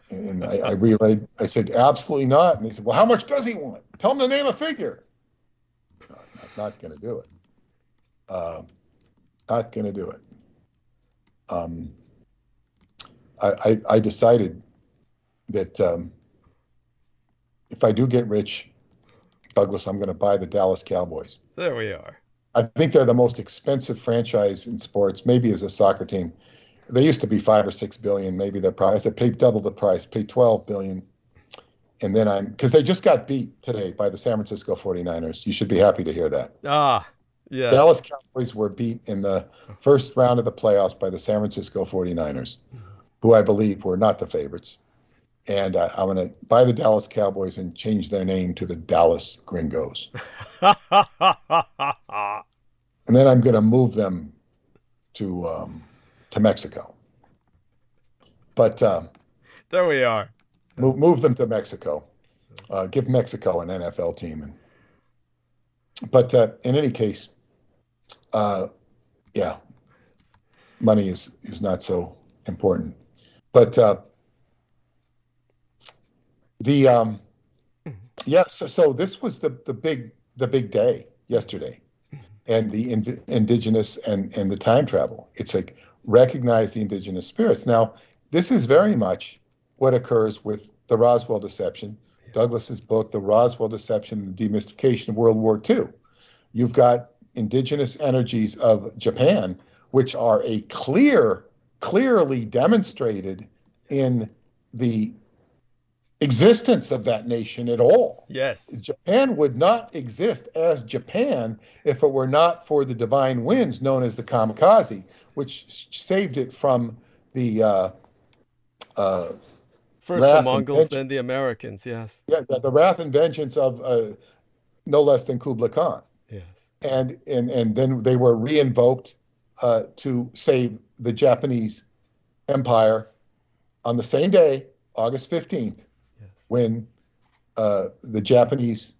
And I relayed, I said, absolutely not. And they said, well, how much does he want? Tell him to name a figure. No, not going to do it. Not going to do it. I decided that if I do get rich, Douglas, I'm going to buy the Dallas Cowboys. There we are. I think they're the most expensive franchise in sports, maybe as a soccer team. They used to be 5 or 6 billion, maybe their price. They paid double the price, paid 12 billion. And then because they just got beat today by the San Francisco 49ers. You should be happy to hear that. Ah, yes. Dallas Cowboys were beat in the first round of the playoffs by the San Francisco 49ers, who I believe were not the favorites. And I'm going to buy the Dallas Cowboys and change their name to the Dallas Gringos. And then I'm going to move them to Mexico. But there we are. Move them to Mexico. Give Mexico an NFL team. But in any case, yeah, money is not so important. But so this was the big day yesterday, and the indigenous and the time travel. It's like recognize the indigenous spirits. Now, this is very much what occurs with the Roswell deception, Douglas's book, The Roswell Deception and the Demystification of World War II. You've got indigenous energies of Japan, which are clearly demonstrated in the existence of that nation at all. Yes. Japan would not exist as Japan if it were not for the divine winds known as the kamikaze, which saved it from the first the Mongols, then the Americans. Yes. Yeah, the wrath and vengeance of no less than Kublai Khan. Yes. And then they were re-invoked to save the Japanese Empire on the same day, August 15th, when the Japanese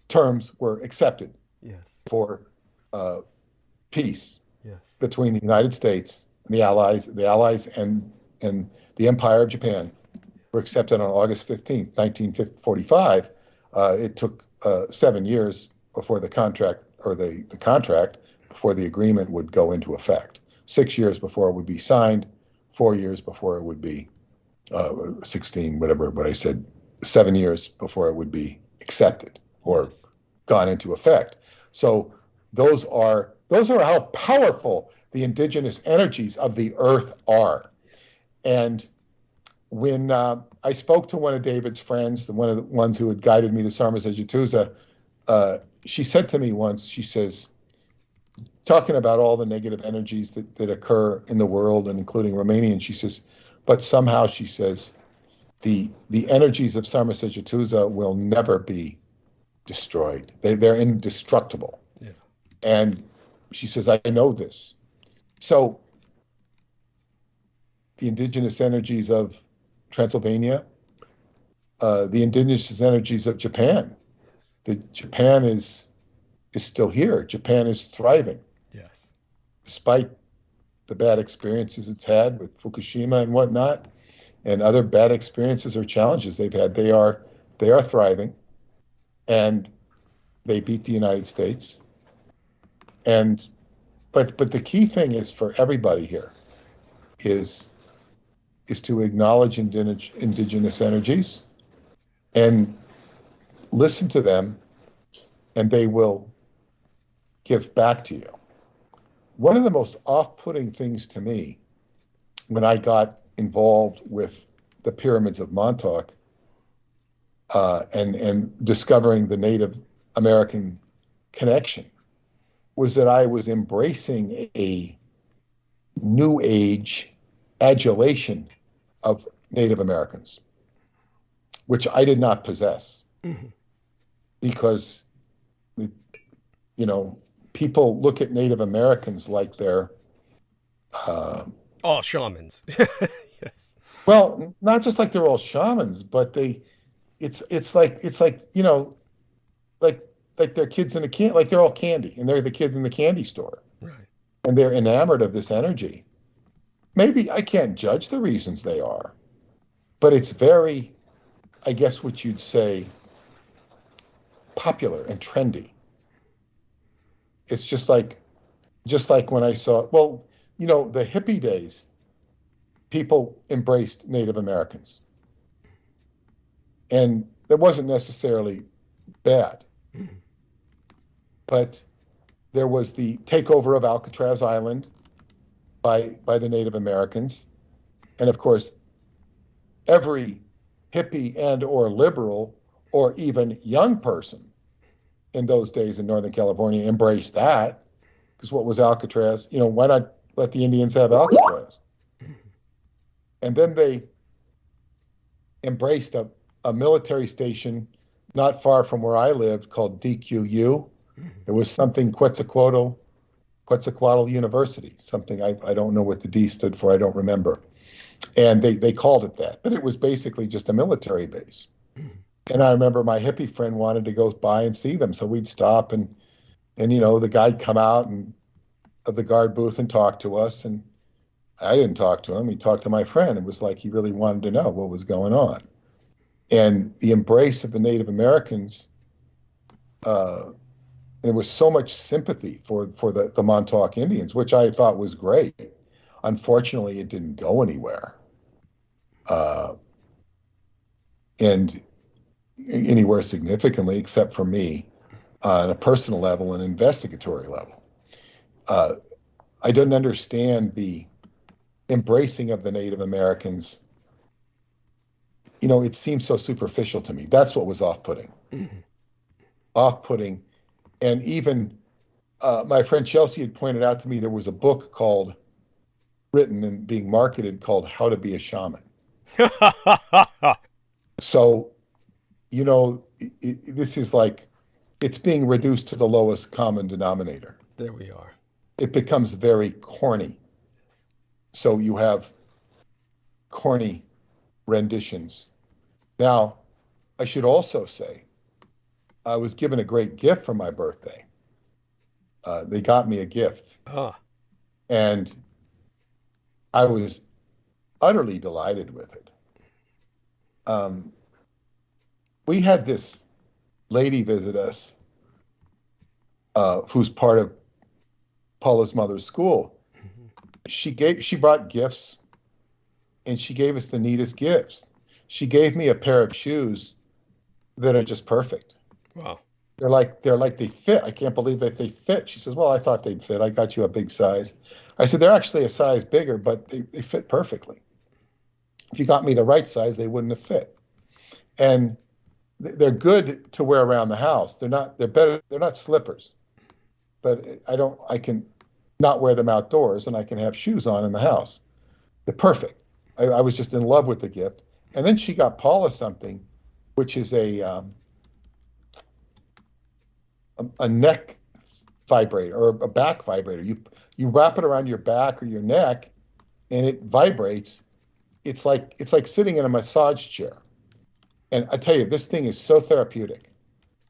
terms were accepted for peace between the United States and the Allies and the Empire of Japan were accepted on August 15th, 1945. It took 7 years before the contract before the agreement would go into effect. 6 years before it would be signed, 4 years before it would be 16, whatever, but I said 7 years before it would be accepted or gone into effect. So those are how powerful the indigenous energies of the earth are. And when I spoke to one of David's friends, one of the ones who had guided me to Sarmas Ejituza, she said to me once, she says, talking about all the negative energies that occur in the world, and including Romanian, she says, but somehow, she says, the energies of Sarmas Ejituza will never be destroyed. They're indestructible. Yeah. And she says, I know this. So the indigenous energies of Transylvania, the indigenous energies of Japan, Japan is still here. Japan is thriving. Yes. Despite the bad experiences it's had with Fukushima and whatnot, and other bad experiences or challenges they've had, they are thriving, and they beat the United States. And but the key thing is for everybody here is to acknowledge indigenous energies and listen to them, and they will give back to you. One of the most off-putting things to me when I got involved with the pyramids of Montauk and discovering the Native American connection was that I was embracing a New Age adulation of Native Americans, which I did not possess. Mm-hmm. Because, people look at Native Americans like they're all shamans. Yes. Well, not just like they're all shamans, but it's like like they're kids in a can, like they're all candy, and they're the kids in the candy store, Right. and they're enamored of this energy. Maybe I can't judge the reasons they are, but it's very, I guess what you'd say, popular and trendy. It's just like when I saw, well, you know, the hippie days, people embraced Native Americans. And it wasn't necessarily bad. But there was the takeover of Alcatraz Island by the Native Americans. And of course, every hippie and or liberal or even young person in those days in Northern California embraced that. Because what was Alcatraz? You know, why not let the Indians have Alcatraz? And then they embraced a military station not far from where I lived called DQU. It was something Quetzalcoatl University, something I don't know what the D stood for, I don't remember. And they called it that, but it was basically just a military base. And I remember my hippie friend wanted to go by and see them, so we'd stop and you know, the guy'd come out and of the guard booth and talk to us, and I didn't talk to him. He talked to my friend. It was like he really wanted to know what was going on. And the embrace of the Native Americans, there was so much sympathy for the Montauk Indians, which I thought was great. Unfortunately, it didn't go anywhere. And anywhere significantly, except for me, on a personal level and investigatory level. I didn't understand the embracing of the Native Americans. You know, it seemed so superficial to me. That's what was off-putting. Off-putting. And even my friend Chelsea had pointed out to me there was a book written and being marketed called How to Be a Shaman. So, you know, this is like, it's being reduced to the lowest common denominator. There we are. It becomes very corny. So you have corny renditions. Now, I should also say, I was given a great gift for my birthday. They got me a gift. And I was utterly delighted with it. We had this lady visit us, who's part of Paula's mother's school. She brought gifts, and she gave us the neatest gifts. She gave me a pair of shoes that are just perfect. Wow. They're like they fit. I can't believe that they fit. She says, well, I thought they'd fit. I got you a big size. I said, they're actually a size bigger, but they fit perfectly. If you got me the right size, they wouldn't have fit. And they're good to wear around the house. They're not slippers, but I can not wear them outdoors, and I can have shoes on in the house. They're perfect. I was just in love with the gift. And then she got Paula something, which is a neck vibrator or a back vibrator. You wrap it around your back or your neck, and it vibrates. It's like sitting in a massage chair. And I tell you, this thing is so therapeutic.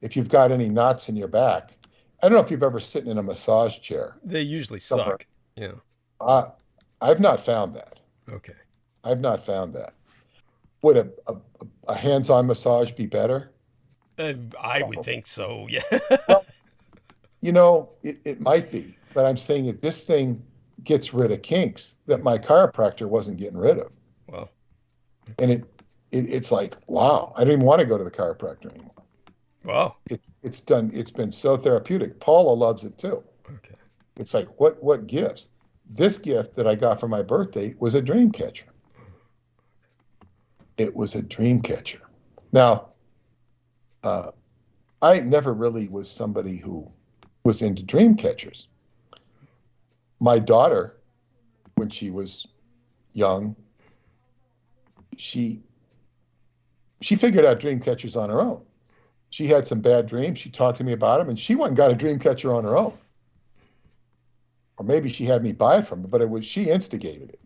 If you've got any knots in your back, I don't know if you've ever sitting in a massage chair. They usually suck. Yeah. I've not found that. Okay. I've not found that. Would a hands-on massage be better? I would think so. Yeah. Well, you know, it might be, but I'm saying that this thing gets rid of kinks that my chiropractor wasn't getting rid of. Wow. And it's like, wow, I don't even want to go to the chiropractor anymore. Wow. It's been so therapeutic. Paula loves it too. Okay. It's like, what gifts? This gift that I got for my birthday was a dream catcher. It was a dream catcher. Now, I never really was somebody who was into dream catchers. My daughter, when she was young, she figured out dream catchers on her own. She had some bad dreams. She talked to me about them, and she went and got a dream catcher on her own. Or maybe she had me buy it from her, but she instigated it.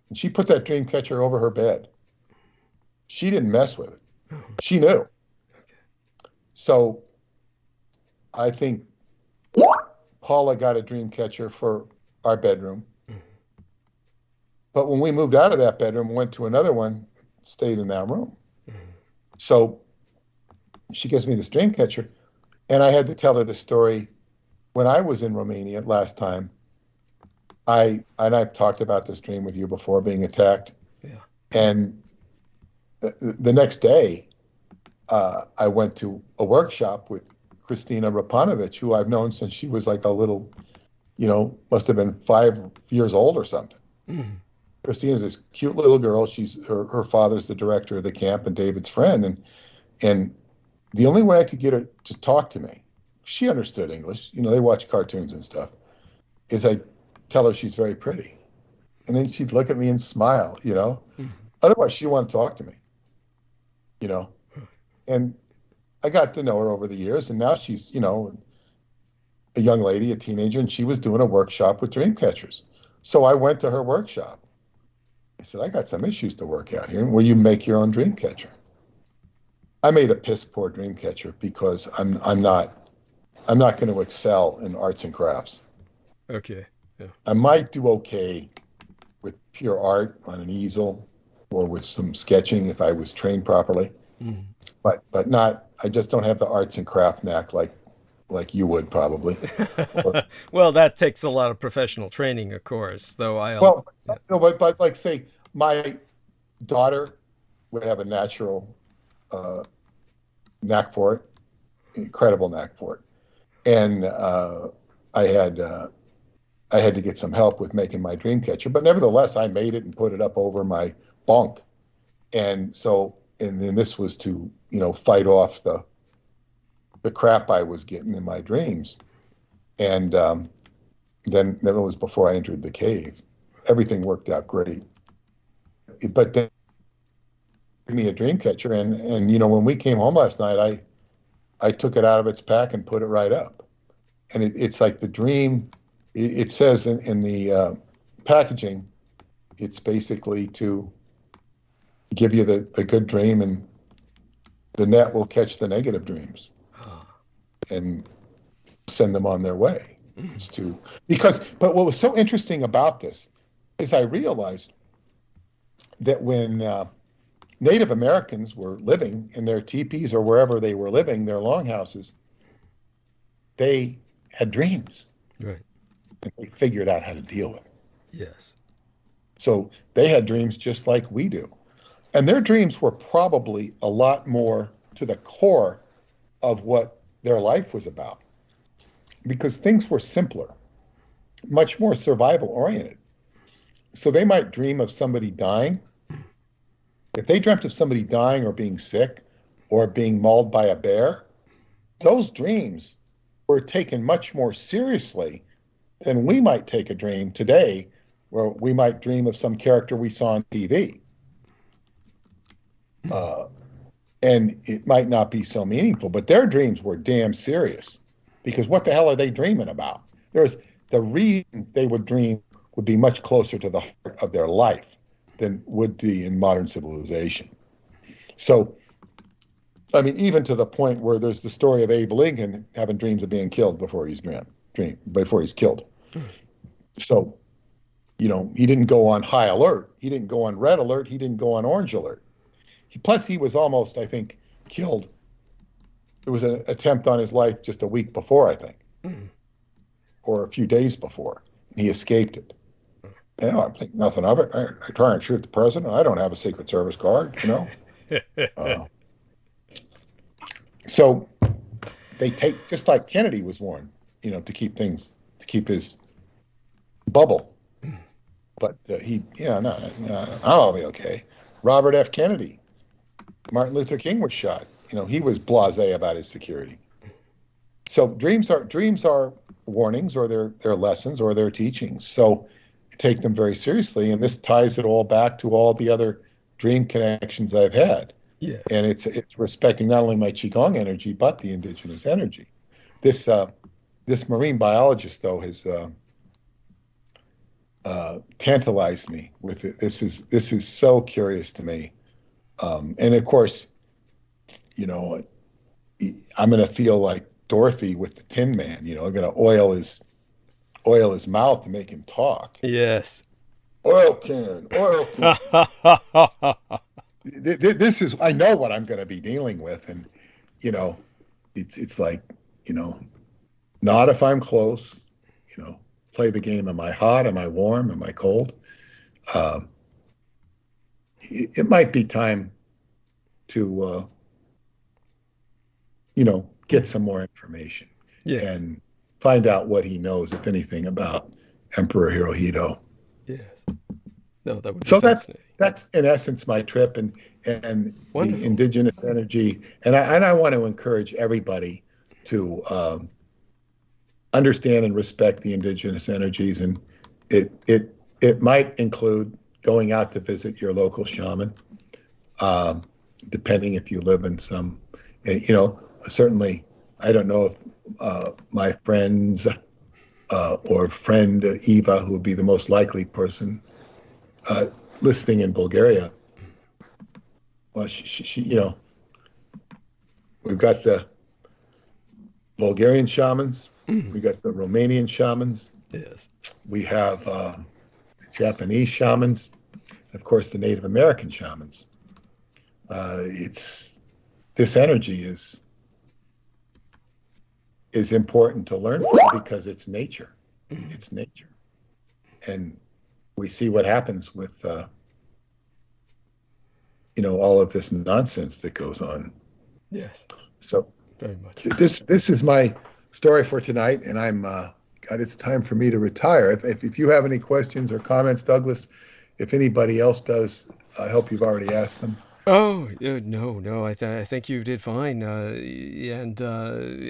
And she put that dream catcher over her bed. She didn't mess with it. She knew. So I think Paula got a dream catcher for our bedroom. But when we moved out of that bedroom, went to another one, stayed in that room. So she gives me this dream catcher, and I had to tell her the story when I was in Romania last time. I've talked about this dream with you before, being attacked. Yeah. And the next day, I went to a workshop with Christina Rapanovich, who I've known since she was like a little, must have been 5 years old or something. Mm. Christina's this cute little girl. Her father's the director of the camp and David's friend. And the only way I could get her to talk to me, she understood English. They watch cartoons and stuff, is I tell her she's very pretty. And then she'd look at me and smile, Mm. Otherwise, she didn't want to talk to me, And I got to know her over the years, and now she's, a young lady, a teenager, and she was doing a workshop with dream catchers. So I went to her workshop. I said, I got some issues to work out here. Will you make your own dream catcher? I made a piss poor dream catcher because I'm not going to excel in arts and crafts. Okay. Yeah. I might do okay with pure art on an easel or with some sketching if I was trained properly. Mm. But not. I just don't have the arts and craft knack like you would probably. Well, that takes a lot of professional training, of course. Though but like say my daughter would have a natural knack for it, incredible knack for it, and I had to get some help with making my dream catcher. But nevertheless, I made it and put it up over my bunk, and then this was to fight off the crap I was getting in my dreams. And then it was before I entered the cave. Everything worked out great. But then gave me a dream catcher, and when we came home last night, I took it out of its pack and put it right up. And it's like the dream, it says in the packaging, it's basically to give you the good dream, and the net will catch the negative dreams and send them on their way. But what was so interesting about this is I realized that when Native Americans were living in their teepees or wherever they were living, their longhouses, they had dreams. Right. And they figured out how to deal with them. Yes. So they had dreams just like we do. And their dreams were probably a lot more to the core of what their life was about, because things were simpler, much more survival oriented. So they might dream of somebody dying. If they dreamt of somebody dying or being sick or being mauled by a bear, those dreams were taken much more seriously than we might take a dream today, where we might dream of some character we saw on TV. And it might not be so meaningful, but their dreams were damn serious, because what the hell are they dreaming about? The reason they would dream would be much closer to the heart of their life than would be in modern civilization. So, I mean, even to the point where there's the story of Abe Lincoln having dreams of being killed before he's killed. So, he didn't go on high alert. He didn't go on red alert. He didn't go on orange alert. Plus, he was almost, I think, killed. It was an attempt on his life just a week before, I think, or a few days before. He escaped it. I think nothing of it. I try and shoot the president. I don't have a Secret Service card, So they take, just like Kennedy was warned, to keep his bubble. But I'll be okay. Robert F. Kennedy. Martin Luther King was shot. He was blasé about his security. So dreams are warnings, or they're lessons, or they're teachings. So take them very seriously, and this ties it all back to all the other dream connections I've had. Yeah. And it's respecting not only my qigong energy but the indigenous energy. This marine biologist though has tantalized me with it. This is so curious to me. And of course, I'm going to feel like Dorothy with the Tin Man. You know, I'm going to oil his mouth to make him talk. Yes. Oil can, oil can. This is, I know what I'm going to be dealing with, and you know, it's like, you know, not if I'm close. You know, play the game. Am I hot? Am I warm? Am I cold? It might be time to, you know, get some more information and find out what he knows, if anything, about Emperor Hirohito. Yes. No, that would be so fascinating. That's in essence my trip and the Wonderful. indigenous energy, and I want to encourage everybody to understand and respect the indigenous energies, and it might include going out to visit your local shaman, depending if you live in some, you know, certainly I don't know if my friends or friend Eva, who would be the most likely person listening in Bulgaria. Well, she you know, we've got the Bulgarian shamans, we got the Romanian shamans, Yes. we have Japanese shamans, and of course the Native American shamans. This energy is important to learn from because it's nature. It's nature, and we see what happens with you know, all of this nonsense that goes on. Yes. So Very much. this is my story for tonight, and I'm God, it's time for me to retire. If you have any questions or comments, Douglas, if anybody else does, I hope you've already asked them. Oh, no. I think you did fine. And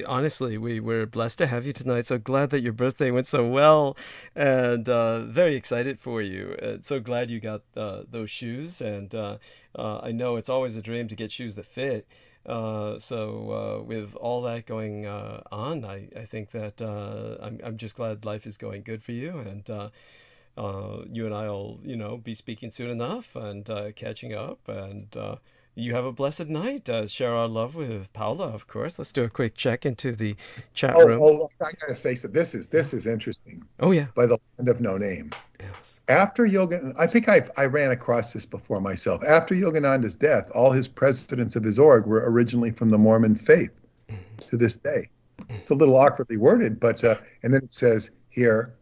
honestly, we're blessed to have you tonight. So glad that your birthday went so well, and very excited for you. So glad you got those shoes. And I know it's always a dream to get shoes that fit. So with all that going on, I think that I'm just glad life is going good for you, and you and I'll, you know, be speaking soon enough and catching up, and you have a blessed night. Share our love with Paula, of course. Let's do a quick check into the chat room. I gotta say, so this is interesting. Oh yeah. By the land of no name. Yes. After I think I ran across this before myself. After Yogananda's death, all his presidents of his org were originally from the Mormon faith to this day. It's a little awkwardly worded, but and then it says here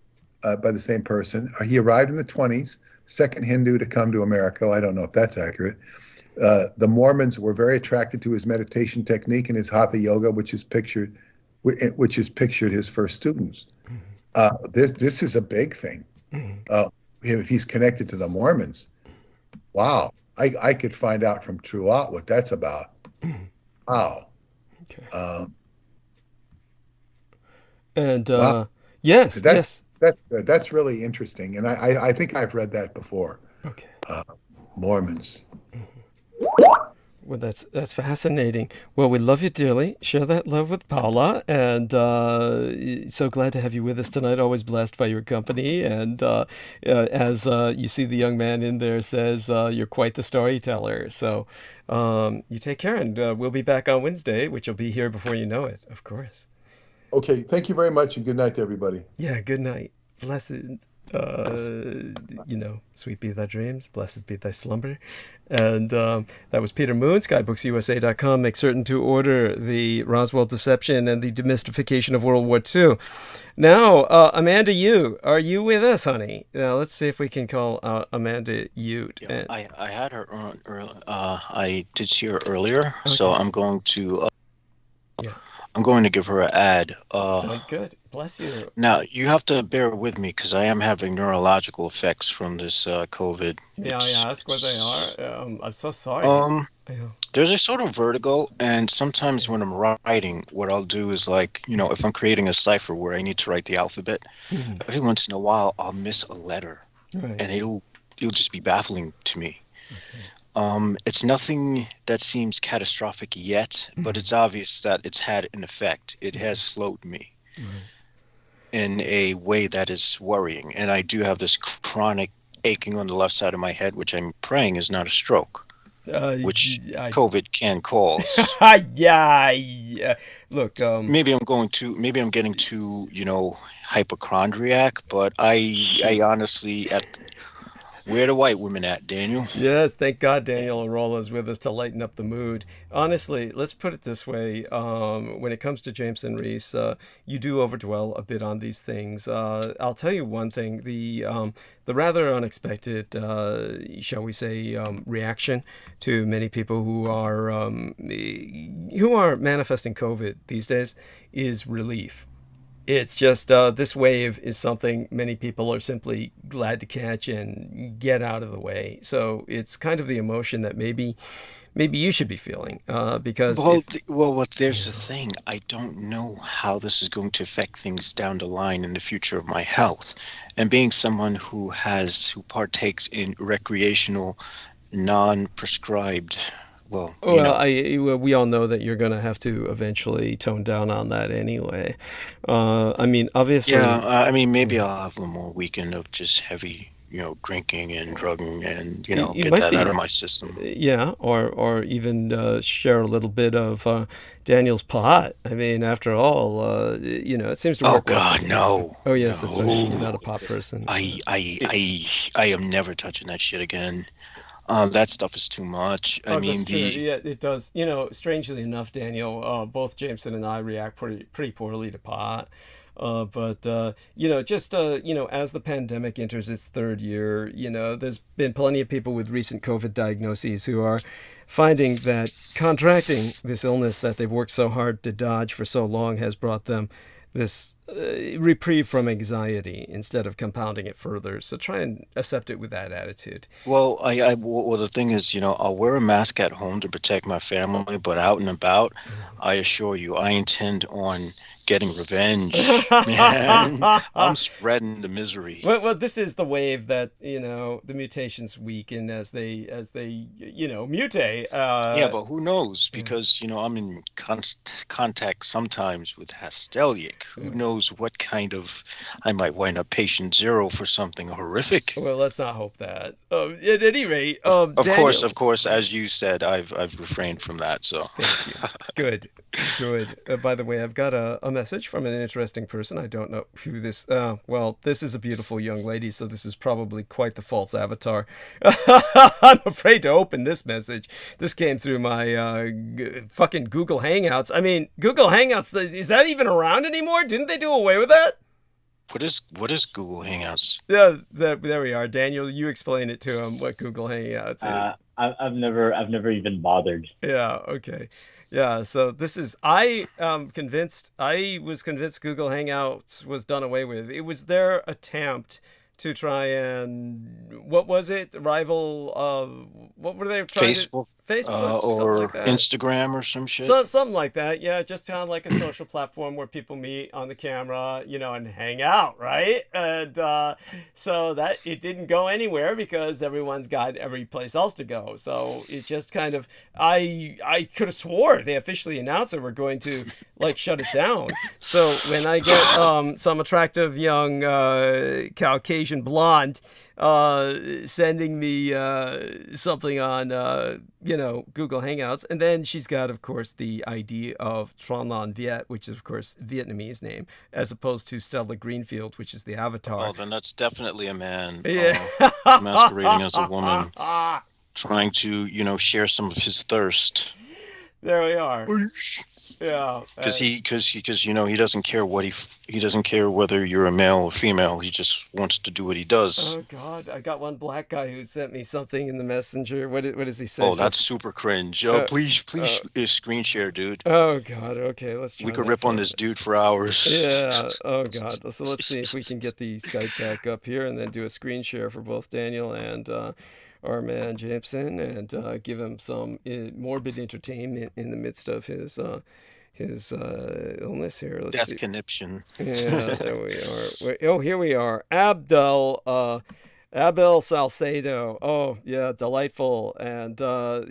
by the same person, he arrived in the 1920s, second Hindu to come to America. I don't know if that's accurate. The Mormons were very attracted to his meditation technique and his hatha yoga, which is pictured his first students. This is a big thing. If he's connected to the Mormons, wow, I could find out from Truat what that's about. Wow. Okay. And wow. yes, yes. That's really interesting, and I think I've read that before. Okay. Mormons. Well, that's fascinating. Well, we love you dearly. Share that love with Paula, and so glad to have you with us tonight. Always blessed by your company, and as you see, the young man in there says you're quite the storyteller. So you take care, and we'll be back on Wednesday, which will be here before you know it, of course. Okay, thank you very much, and good night to everybody. Yeah, good night. Blessed, you know, sweet be thy dreams, blessed be thy slumber. And that was Peter Moon, skybooks.usa.com. Make certain to order the Roswell Deception and the Demystification of World War II. Now, Amanda Ute, are you with us, honey? Now, let's see if we can call Amanda Ute. Yeah, I had her on I did see her earlier, so I'm going to I'm going to give her an ad. Sounds good. Bless you. Now, you have to bear with me because I am having neurological effects from this COVID. May I ask what they are? I'm so sorry. There's a sort of vertigo, and sometimes when I'm writing, what I'll do is, like, you know, if I'm creating a cipher where I need to write the alphabet, every once in a while I'll miss a letter, and it'll just be baffling to me. Okay. It's nothing that seems catastrophic yet, but it's obvious that it's had an effect. It has slowed me in a way that is worrying. And I do have this chronic aching on the left side of my head, which I'm praying is not a stroke. which I COVID can cause. yeah. Look, Maybe I'm getting too, hypochondriac, but I honestly, where the white women at, Daniel? yes, thank God Daniel Arola is with us to lighten up the mood. Honestly, let's put it this way. When it comes to Jameson Reese, you do overdwell a bit on these things. I'll tell you one thing. The rather unexpected, shall we say, reaction to many people who are manifesting COVID these days is relief. It's just this wave is something many people are simply glad to catch and get out of the way. So it's kind of the emotion that maybe you should be feeling because There's the thing. I don't know how this is going to affect things down the line in the future of my health. And being someone who partakes in recreational, non-prescribed, we all know that you're going to have to eventually tone down on that anyway. I mean, obviously. Yeah, maybe I'll have one more weekend of just heavy, drinking and drugging and, get that out of my system. Yeah, or even share a little bit of Daniel's pot. I mean, after all, it seems to work. Oh God, no. Oh yes, no. That's right. You're not a pot person. I am never touching that shit again. That stuff is too much. Yeah, it does. Strangely enough, Daniel, both Jameson and I react pretty poorly to pot. But as the pandemic enters its third year, there's been plenty of people with recent COVID diagnoses who are finding that contracting this illness that they've worked so hard to dodge for so long has brought them this reprieve from anxiety instead of compounding it further. So try and accept it with that attitude. Well, the thing is, I'll wear a mask at home to protect my family, but out and about, I assure you, I intend on getting revenge, man. I'm spreading the misery. Well, this is the wave that the mutations weaken as they mutate. Yeah, but who knows? Because I'm in contact sometimes with Hastelic. Who knows what kind of I might wind up patient zero for something horrific. Well, let's not hope that. At any rate, of course, as you said, I've refrained from that. So thank you. Good. By the way, I've got a message from an interesting person. I don't know who this. This is a beautiful young lady, so this is probably quite the false avatar. I'm afraid to open this message. This came through my fucking Google Hangouts. I mean, Google Hangouts, is that even around anymore? Didn't they do away with that? What is Google Hangouts? Yeah, there we are. Daniel, you explain it to him what Google Hangouts is. I've never even bothered. Yeah. Okay. Yeah. So this is. I was convinced Google Hangouts was done away with. It was their attempt to try and what was it? Rival. What were they trying Facebook. Facebook or like Instagram or some shit. Something like that. Yeah, just kind of like a social platform where people meet on the camera, and hang out, right? And so that it didn't go anywhere because everyone's got every place else to go. So it just kind of, I could have swore they officially announced that we're going to shut it down. So when I get some attractive young Caucasian blonde sending me something on Google Hangouts, and then she's got, of course, the ID of Tran Lan Viet, which is, of course, Vietnamese name, as opposed to Stella Greenfield, which is the avatar. Oh, then that's definitely a man. Yeah. Masquerading as a woman, trying to share some of his thirst. There we are. Yeah, because he doesn't care he doesn't care whether you're a male or female. He just wants to do what he does. Oh God, I got one black guy who sent me something in the messenger. What does he say? Oh, that's super cringe. Please screen share, dude. Oh God, okay, let's try. We could rip on this dude for hours. Yeah. Oh God. So let's see if we can get the Skype back up here and then do a screen share for both Daniel and our man Jameson, and give him some morbid entertainment in the midst of his illness here. Let's see. Conniption. Yeah, there we are. Here we are. Abel Salcedo. Oh, yeah, delightful. And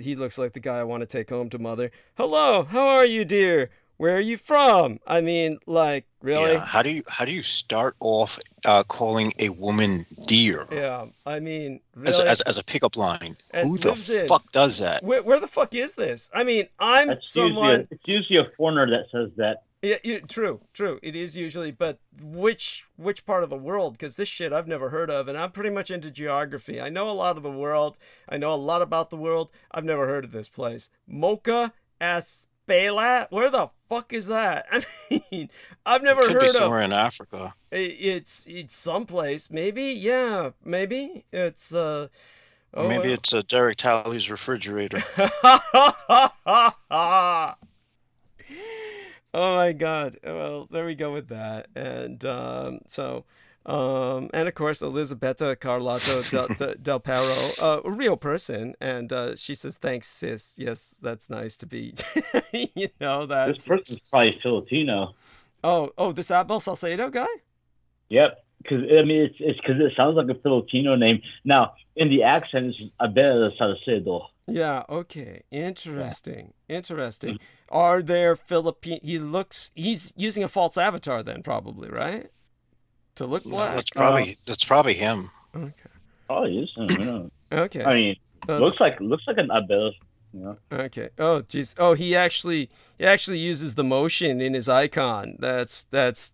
he looks like the guy I want to take home to mother. Hello, how are you, dear? Where are you from? I mean, like, really? Yeah. How do you start off calling a woman dear Yeah, I mean, as really? as a pickup line? And Who the lives in. fuck does that? Where the fuck is this? I mean, I'm That's someone. it's usually a foreigner that says that. Yeah, true. It is usually, but which part of the world? Because this shit I've never heard of, and I'm pretty much into geography. I know a lot of the world. I know a lot about the world. I've never heard of this place. Mocha Aspela? Where the fuck is that? I mean, I've never It could heard be of. somewhere in Africa. It's someplace. Maybe, yeah, maybe it's Or Oh maybe well. it's Derek Talley's refrigerator. Oh my God. Well, there we go with that. And and of course, Elisabetta Carlotto del Paro, a real person. And she says, thanks, sis. Yes, that's nice to be, This that's, person's probably Filipino. this Abel Salcedo guy? Yep. Because I mean, it's because it sounds like a Filipino name. Now, in the accent, it's Abel Salcedo. Yeah, okay. Interesting. Are there Philippine? He's using a false avatar then, probably, right? To look No, black. that's probably him. Okay. Probably is. I don't know. Okay. I mean, Uh, looks like an Abel. You know. Okay. Oh, geez. Oh, he actually uses the motion in his icon. That's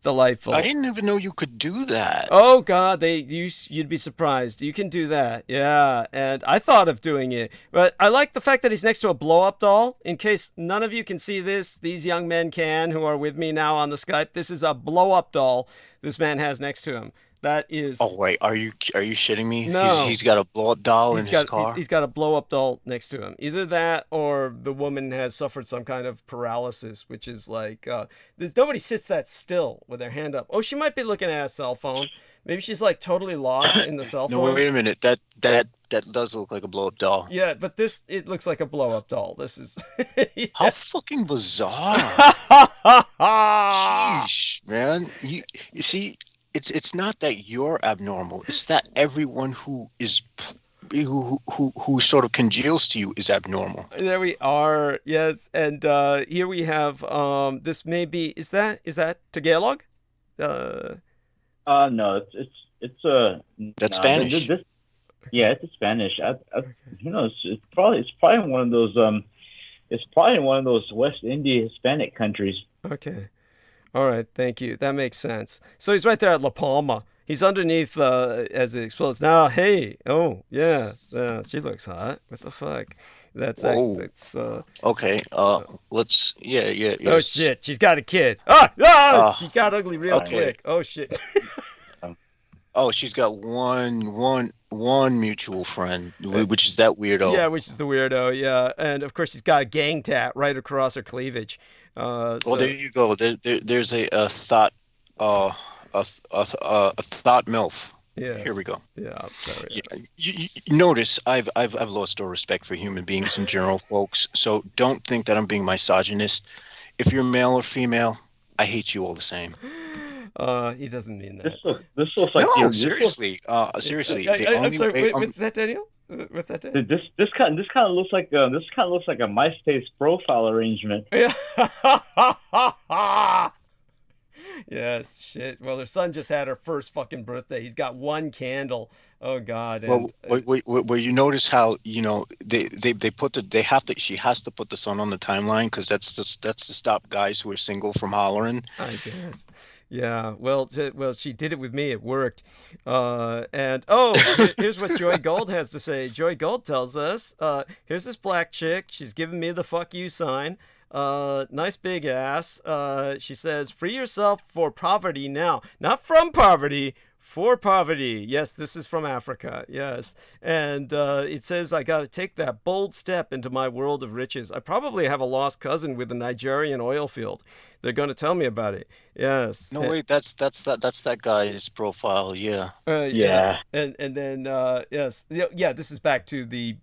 delightful. I didn't even know you could do that. Oh God, you'd be surprised. You can do that. Yeah, and I thought of doing it, but I like the fact that he's next to a blow-up doll. In case none of you can see this, these young men can who are with me now on the Skype. This is a blow-up doll this man has next to him. That is. Oh wait, are you shitting me? No. He's got a blow-up doll in his car. He's got a blow-up doll next to him. Either that, or the woman has suffered some kind of paralysis, which is like, there's nobody sits that still with their hand up. Oh, she might be looking at a cell phone. Maybe she's like totally lost in the cell No, phone. wait a minute. That does look like a blow-up doll. Yeah, but it looks like a blow-up doll. This is. How fucking bizarre! Sheesh, man. You see, it's not that you're abnormal. It's that everyone who is who sort of congeals to you is abnormal. There we are. Yes, and here we have this may be is that Tagalog? No, it's That's no, Spanish. Yeah, it's Spanish. You know, it's probably one of those it's probably one of those West India Hispanic countries. Okay. All right, thank you. That makes sense. So he's right there at La Palma. He's underneath as it explodes. Now, hey, oh yeah, she looks hot. What the fuck? That's Whoa. Okay. Let's. Yeah. Oh Yes. shit, she's got a kid. She got ugly real Okay. quick. Oh shit. Oh, she's got one mutual friend, which is that weirdo. Yeah, which is the weirdo. Yeah, and of course she's got a gang tat right across her cleavage. Well, there you go. There's a thought a thought MILF. Yes. Here we go. Yeah. Sorry. You notice I've lost all respect for human beings in general, folks. So don't think that I'm being misogynist. If you're male or female, I hate you all the same. He doesn't mean that. This looks like No, seriously. Seriously. The I'm only sorry. way Wait, I'm- what's that, Daniel? What's that, Daniel? This kind of looks like a MySpace profile arrangement. Yeah. Yes, shit. Well, her son just had her first fucking birthday. He's got one candle. Oh God. And, well, you notice how they put she has to put the son on the timeline because that's to stop guys who are single from hollering. I guess. Yeah. Well, she did it with me. It worked. Here's what Joy Gold has to say. Joy Gold tells us, here's this black chick. She's giving me the fuck you sign. Nice big ass. She says, free yourself for poverty now. Not from poverty, for poverty. Yes, this is from Africa. Yes. And it says, I got to take that bold step into my world of riches. I probably have a lost cousin with a Nigerian oil field. They're going to tell me about it. Yes. No, wait, that's that guy's profile. Yeah. Yeah. And then yes, yeah. This is back to the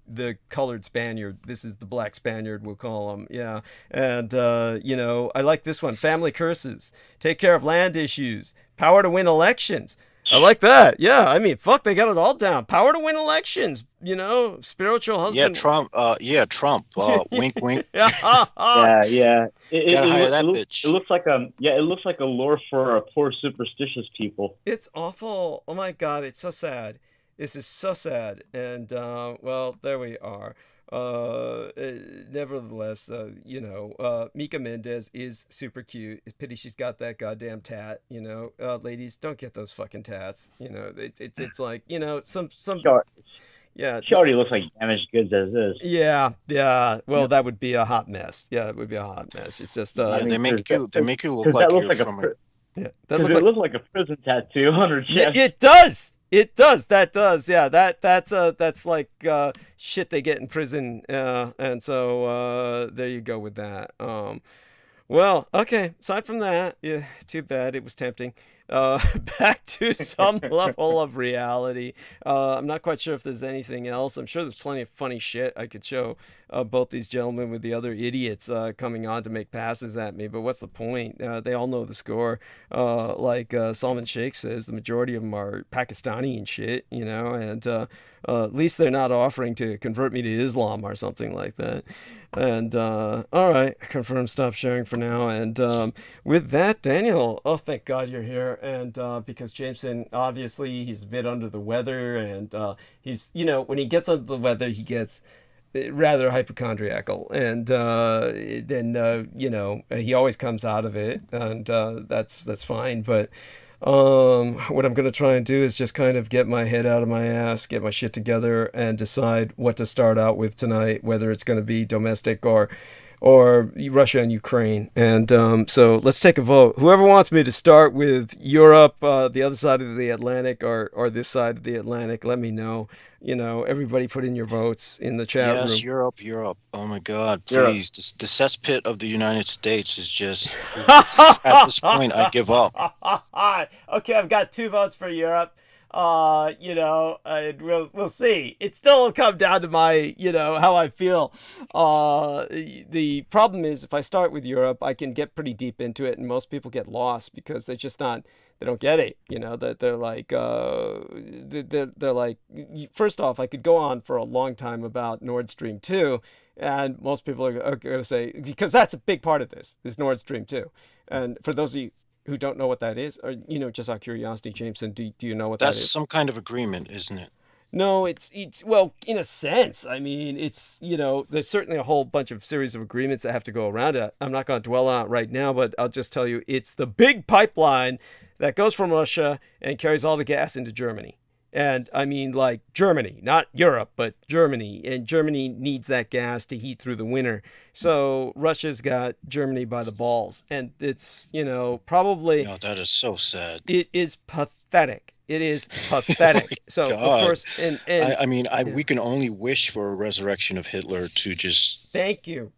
colored Spaniard. This is the black Spaniard, we'll call him. Yeah. And I like this one. Family curses. Take care of land issues. Power to win elections. I like that. Yeah, I mean, fuck, they got it all down. Power to win elections. Spiritual Yeah, husband. Trump. Wink, wink. Yeah. Yeah. Gotta hire that bitch. It looks like a lure for poor superstitious people. It's awful. Oh my God, it's so sad. This is so sad. And well, there we are. Nevertheless, Mika Mendez is super cute. It's pity she's got that goddamn tat. Ladies, don't get those fucking tats. It's like some. Yeah. She already looks like damaged goods as is. Yeah. Well, that would be a hot mess. Yeah, it would be a hot mess. It's just. They make you look like you're from a. Yeah, it looks like a prison tattoo on her chest. It does. It does. That does. Yeah. That's like shit they get in prison. And so there you go with that. Well, okay. Aside from that, yeah, too bad. It was tempting. Back to some level of reality. I'm not quite sure if there's anything else. I'm sure there's plenty of funny shit I could show both these gentlemen with the other idiots coming on to make passes at me. But what's the point? They all know the score. Like Salman Sheikh says, the majority of them are Pakistani and shit, and at least they're not offering to convert me to Islam or something like that. And all right, confirm, stop sharing for now. And with that, Daniel, oh, thank God you're here. And because Jameson, obviously, he's a bit under the weather, and he's, when he gets under the weather, he gets rather hypochondriacal, and then he always comes out of it, and that's fine. But what I'm going to try and do is just kind of get my head out of my ass, get my shit together, and decide what to start out with tonight, whether it's going to be domestic or Russia and Ukraine. And so let's take a vote. Whoever wants me to start with Europe, the other side of the Atlantic, or this side of the Atlantic, let me know. Everybody put in your votes in the chat room. Yes, Europe. Oh my God, please. The cesspit of the United States is just, at this point, I give up. Okay, I've got 2 votes for Europe. We'll see. It still will come down to my, how I feel. The problem is if I start with Europe, I can get pretty deep into it, and most people get lost because they're just not, they don't get it. That they're like, they're like, first off, I could go on for a long time about Nord Stream 2, and most people are going to say, because that's a big part of this is Nord Stream 2. And for those of you who don't know what that is, or just out of curiosity, Jameson, do you know what that is? That's some kind of agreement, isn't it? No, it's well, in a sense. I mean, it's there's certainly a whole bunch of series of agreements that have to go around it. I'm not going to dwell on it right now, but I'll just tell you, it's the big pipeline that goes from Russia and carries all the gas into Germany. And I mean, like Germany, not Europe, but Germany. And Germany needs that gas to heat through the winter. So Russia's got Germany by the balls. And it's, probably... Oh, that is so sad. It is pathetic. It is pathetic. Oh so, God. Of course... we can only wish for a resurrection of Hitler to just... Thank you.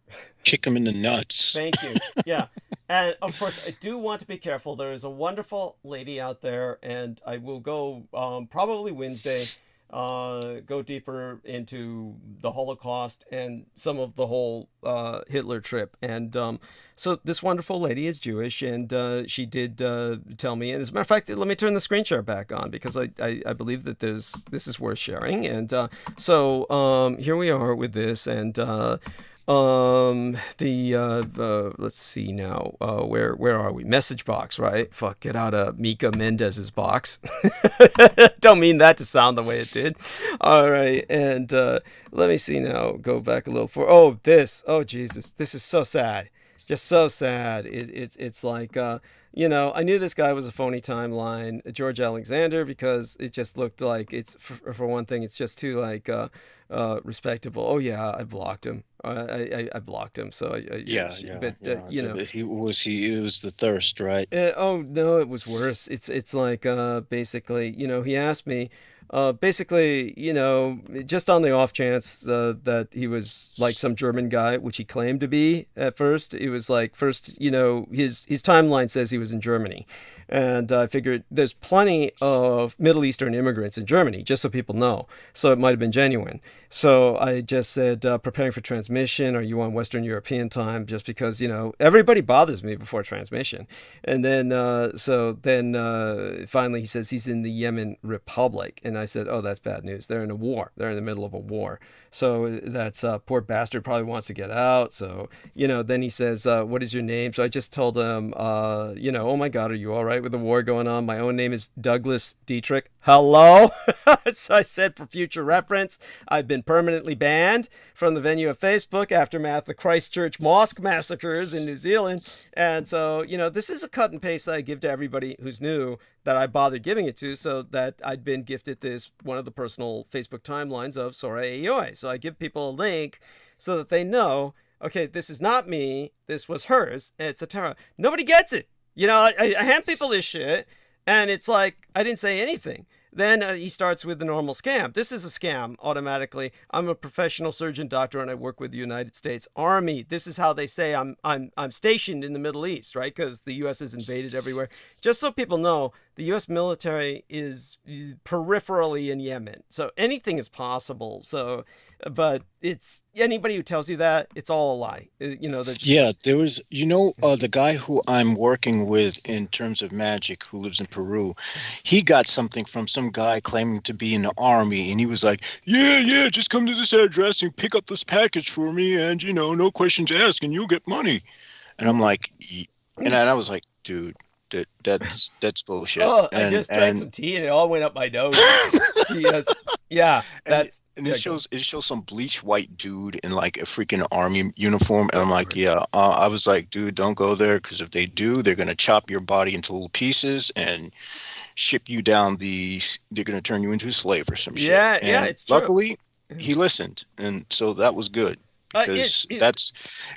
Kick him in the nuts. Thank you. Yeah. And of course, I do want to be careful. There is a wonderful lady out there, and I will go probably Wednesday, go deeper into the Holocaust and some of the whole Hitler trip. And so this wonderful lady is Jewish, and she did tell me. And as a matter of fact, let me turn the screen share back on because I believe that this is worth sharing. And so here we are with this, and let's see now, where are we? Message box, right? Fuck, get out of Mika Mendez's box. Don't mean that to sound the way it did. All right, and let me see now, go back a little oh Jesus, this is so sad, just so sad. It's like I knew this guy was a phony timeline, George Alexander, because it just looked like it's for one thing, it's just too like respectable. Oh yeah, I blocked him. I blocked him. So But it was the thirst, right? Oh no, it was worse. It's like basically, he asked me, basically, just on the off chance that he was like some German guy, which he claimed to be at first. It was like first, his timeline says he was in Germany. And I figured there's plenty of Middle Eastern immigrants in Germany, just so people know. So it might have been genuine. So I just said, preparing for transmission. Are you on Western European time? Just because, everybody bothers me before transmission. And then, finally he says he's in the Yemen Republic. And I said, oh, that's bad news. They're in a war. They're in the middle of a war. So that's, poor bastard probably wants to get out. So, then he says, what is your name? So I just told him, oh my God, are you all right with the war going on? My own name is Douglas Dietrich. Hello? So I said, for future reference, I've been permanently banned from the venue of Facebook, aftermath of the Christchurch mosque massacres in New Zealand. And so, this is a cut and paste that I give to everybody who's new, that I bothered giving it to, so that I'd been gifted this, one of the personal Facebook timelines of Sora Aoi. So I give people a link so that they know, okay, this is not me, this was hers, etc. Nobody gets it. I hand people this shit, and it's like, I didn't say anything. Then he starts with the normal scam. This is a scam automatically. I'm a professional surgeon doctor and I work with the United States Army. This is how they say I'm stationed in the Middle East, right? Because the U.S. is invaded everywhere. Just so people know, the U.S. military is peripherally in Yemen. So anything is possible. So, but it's anybody who tells you that, it's all a lie. They're just, there was, the guy who I'm working with in terms of magic, who lives in Peru, he got something from some guy claiming to be in the army, and he was like, yeah, just come to this address and pick up this package for me, and no questions asked, and you'll get money. And I'm like, and I was like, dude, that's bullshit. Oh, I just drank some tea and it all went up my nose. Yeah, that's. And it shows some bleach white dude in like a freaking army uniform, and I'm like, I was like, dude, don't go there, because if they do, they're gonna chop your body into little pieces and ship you down they're gonna turn you into a slave or some shit. Yeah, it's true. Luckily, he listened, and so that was good. Because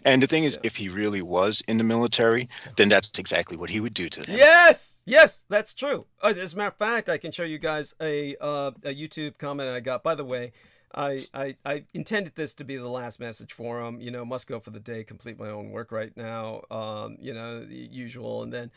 and the thing is, if he really was in the military, then that's exactly what he would do to them. Yes, that's true. As a matter of fact, I can show you guys a YouTube comment I got. By the way, I intended this to be the last message for him. Must go for the day, complete my own work right now. The usual. And then,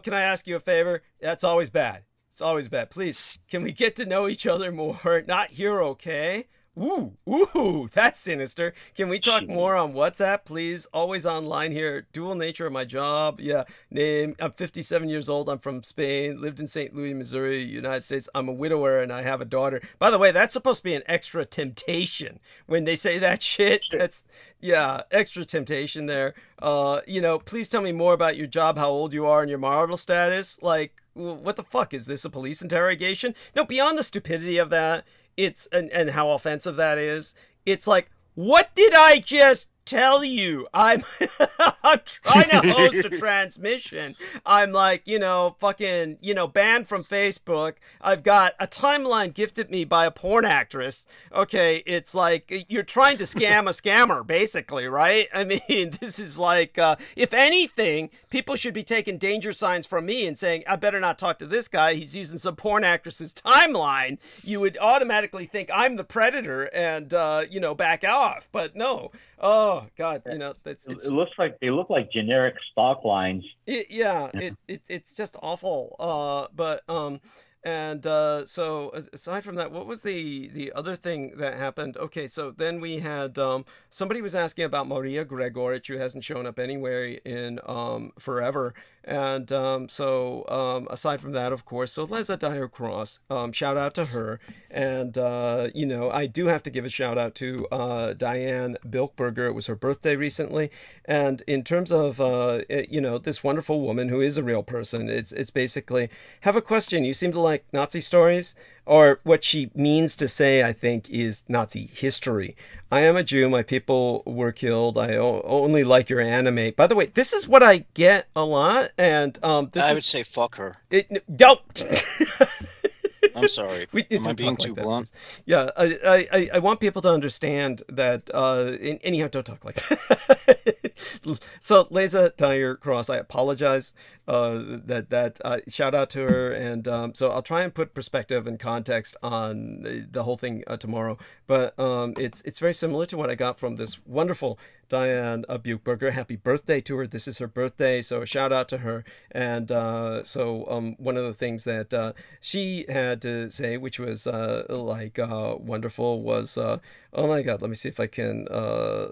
can I ask you a favor? That's always bad. It's always bad. Please, can we get to know each other more? Not here, okay? Ooh, that's sinister. Can we talk more on WhatsApp, please? Always online here. Dual nature of my job. Yeah, name. I'm 57 years old. I'm from Spain. Lived in St. Louis, Missouri, United States. I'm a widower and I have a daughter. By the way, that's supposed to be an extra temptation when they say that shit. That's, extra temptation there. Please tell me more about your job, how old you are, and your marital status. Like, what the fuck? Is this a police interrogation? No, beyond the stupidity of that, it's and how offensive that is. It's like, what did I just tell you? I'm trying to host a transmission. I'm like, fucking, banned from Facebook. I've got a timeline gifted me by a porn actress. Okay, it's like you're trying to scam a scammer, basically, right? I mean, this is like, if anything, people should be taking danger signs from me and saying, I better not talk to this guy. He's using some porn actress's timeline. You would automatically think I'm the predator and, back off. But no. Oh God, it looks like they look like generic stock lines. It's just awful. So aside from that, what was the other thing that happened? Okay, so then we had somebody was asking about Maria Gregoric, who hasn't shown up anywhere in forever. And aside from that, of course, so Leza Dyer Cross, shout out to her. And, I do have to give a shout out to Diane Bilkberger. It was her birthday recently. And in terms of, this wonderful woman who is a real person, it's basically, have a question. You seem to like Nazi stories, or what she means to say, I think, is Nazi history. I am a Jew. My people were killed. I only like your anime. By the way, this is what I get a lot, and I would say fuck her. Don't. I'm sorry. Am I being too blunt? Yeah, I want people to understand that. Anyhow, don't talk like that. So, Leza Dyer Cross, I apologize. Shout out to her, and so I'll try and put perspective and context on the whole thing tomorrow. But it's very similar to what I got from this wonderful Diane Buchberger. Happy birthday to her. This is her birthday, so a shout out to her. And one of the things that she had to say, which was wonderful, was oh my God, let me see if I can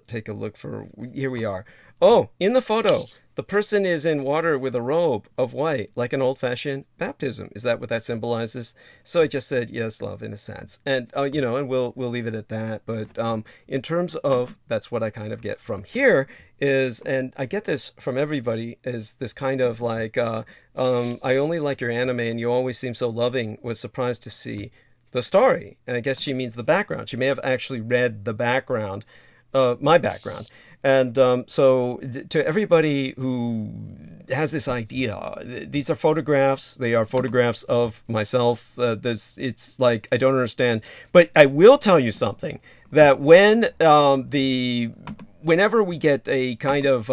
take a look for. Here we are. Oh, in the photo, the person is in water with a robe of white, like an old-fashioned baptism. Is that what that symbolizes? So I just said, yes, love, in a sense. And, and we'll leave it at that. But in terms of, that's what I kind of get from here is, and I get this from everybody, is this kind of like, I only like your anime and you always seem so loving, was surprised to see the story. And I guess she means the background. She may have actually read the background, my background. And so to everybody who has this idea, these are photographs. They are photographs of myself. It's like, I don't understand. But I will tell you something, that when whenever we get a kind of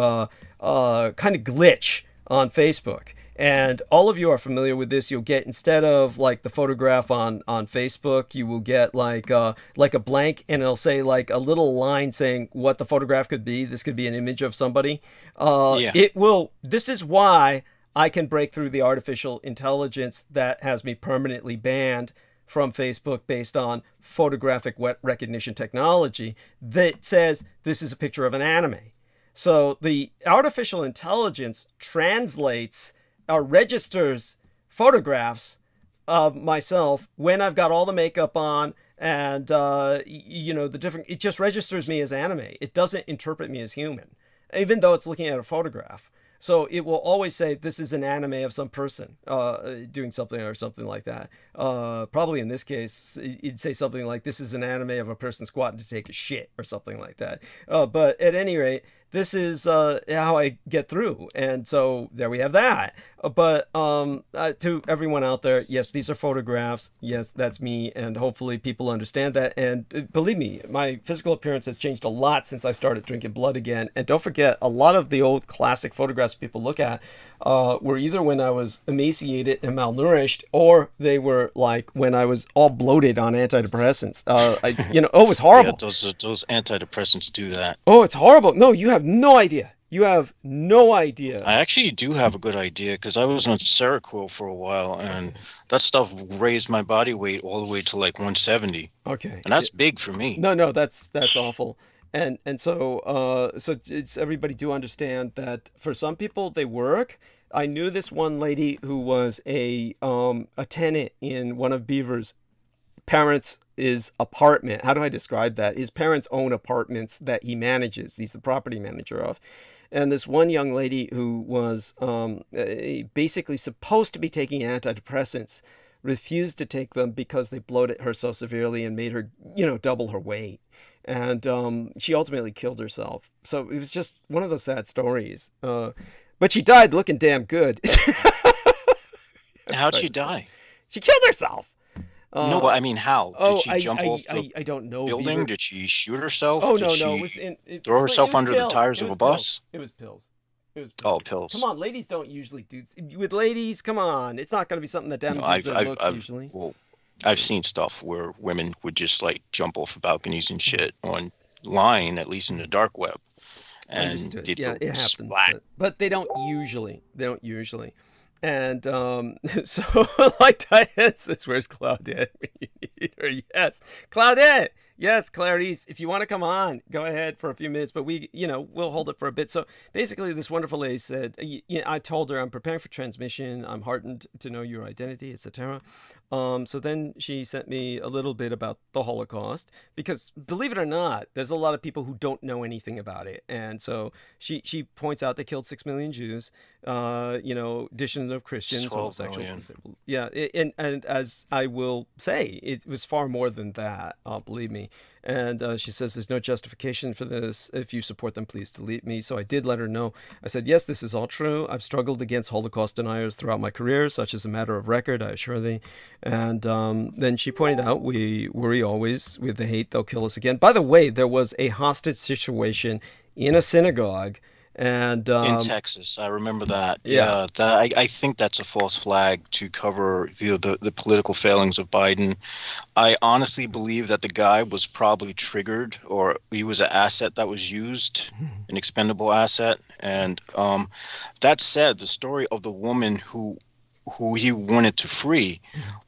glitch on Facebook, and all of you are familiar with this, you'll get, instead of like the photograph on Facebook, you will get like a blank, and it'll say like a little line saying what the photograph could be. This could be an image of somebody. It will. This is why I can break through the artificial intelligence that has me permanently banned from Facebook based on photographic recognition technology that says this is a picture of an anime. So the artificial intelligence translates or registers photographs of myself when I've got all the makeup on and, the different, it just registers me as anime. It doesn't interpret me as human, even though it's looking at a photograph. So it will always say this is an anime of some person doing something or something like that. Probably in this case, it'd say something like this is an anime of a person squatting to take a shit or something like that. But at any rate, this is how I get through. And so there we have that. But to everyone out there, yes, these are photographs. Yes, that's me. And hopefully people understand that. And believe me, my physical appearance has changed a lot since I started drinking blood again. And don't forget, a lot of the old classic photographs people look at were either when I was emaciated and malnourished, or they were like when I was all bloated on antidepressants. It was horrible. Yeah, those antidepressants do that. Oh, it's horrible. No, you have no idea. You have no idea. I actually do have a good idea, because I was on Seroquel for a while, and that stuff raised my body weight all the way to like 170. Okay. And that's big for me. No, that's awful. And so it's, everybody do understand that for some people they work. I knew this one lady who was a tenant in one of Beaver's parents' apartment. How do I describe that? His parents own apartments that he manages. He's the property manager of. And this one young lady who was basically supposed to be taking antidepressants refused to take them because they bloated her so severely and made her, double her weight. And she ultimately killed herself. So it was just one of those sad stories. But she died looking damn good. How'd she die? She killed herself. No, I mean, how? Did she jump off the I don't know, building? Beaver. Did she shoot herself? Oh, Did no. she throw herself under the tires of a bus? It was pills. Oh, pills. Come on, ladies don't usually do... With ladies, come on. It's not going to be something that damages their looks usually. Well, I've seen stuff where women would just like jump off of balconies and shit online, at least in the dark web. And it happens. But they don't usually. And so, like Diane says, where's Claudette? Yes, Claudette. Yes, Clarice, if you want to come on, go ahead for a few minutes, but we'll hold it for a bit. So basically, this wonderful lady said, I told her, I'm preparing for transmission. I'm heartened to know your identity, etc. So then she sent me a little bit about the Holocaust, because believe it or not, there's a lot of people who don't know anything about it. And so she points out they killed 6 million Jews, additions of Christians, homosexuals. Yeah, and as I will say, it was far more than that, believe me. And she says, there's no justification for this. If you support them, please delete me. So I did let her know. I said, yes, this is all true. I've struggled against Holocaust deniers throughout my career, such as a matter of record, I assure thee. And then she pointed out, we worry always with the hate, they'll kill us again. By the way, there was a hostage situation in a synagogue And In Texas, I remember that. yeah. Yeah, that I think that's a false flag to cover the political failings of Biden. I honestly believe that the guy was probably triggered, or he was an asset that was used, an expendable asset. And that said, the story of the woman who he wanted to free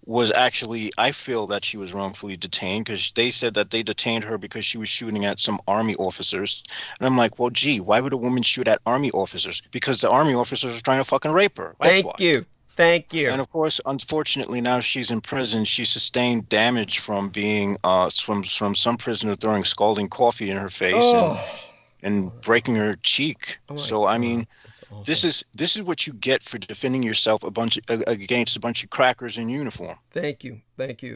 was actually, I feel that she was wrongfully detained, because they said that they detained her because she was shooting at some army officers. And I'm like, well, gee, why would a woman shoot at army officers? Because the army officers are trying to fucking rape her. That's Thank why. you. Thank you. And of course, unfortunately, now she's in prison. She sustained damage from being from some prisoner throwing scalding coffee in her face and breaking her cheek. So I mean, this is what you get for defending yourself against a bunch of crackers in uniform. Thank you.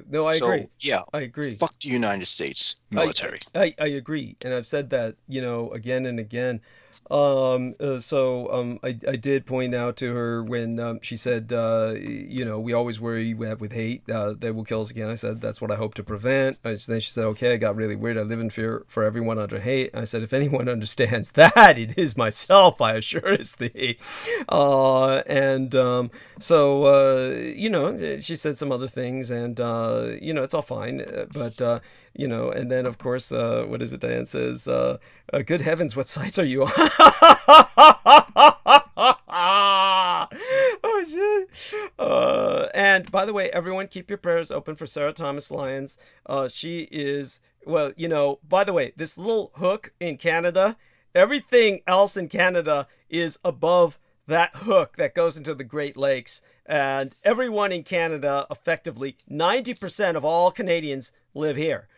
No, I agree. Yeah, I agree. Fuck the United States military. I agree, and I've said that, again and again. I did point out to her when she said, we always worry with hate, they will kill us again. I said, that's what I hope to prevent. Then she said, okay, I got really weird. I live in fear for everyone under hate. I said, if anyone understands that, it is myself, I assure thee. She said some other things, and, it's all fine. But, and then, of course, what is it Diane says? Good heavens, what sites are you on? Oh, shit. And by the way, everyone, keep your prayers open for Sarah Thomas Lyons. She is, by the way, this little hook in Canada, everything else in Canada is above that hook that goes into the Great Lakes. And everyone in Canada, effectively, 90% of all Canadians live here.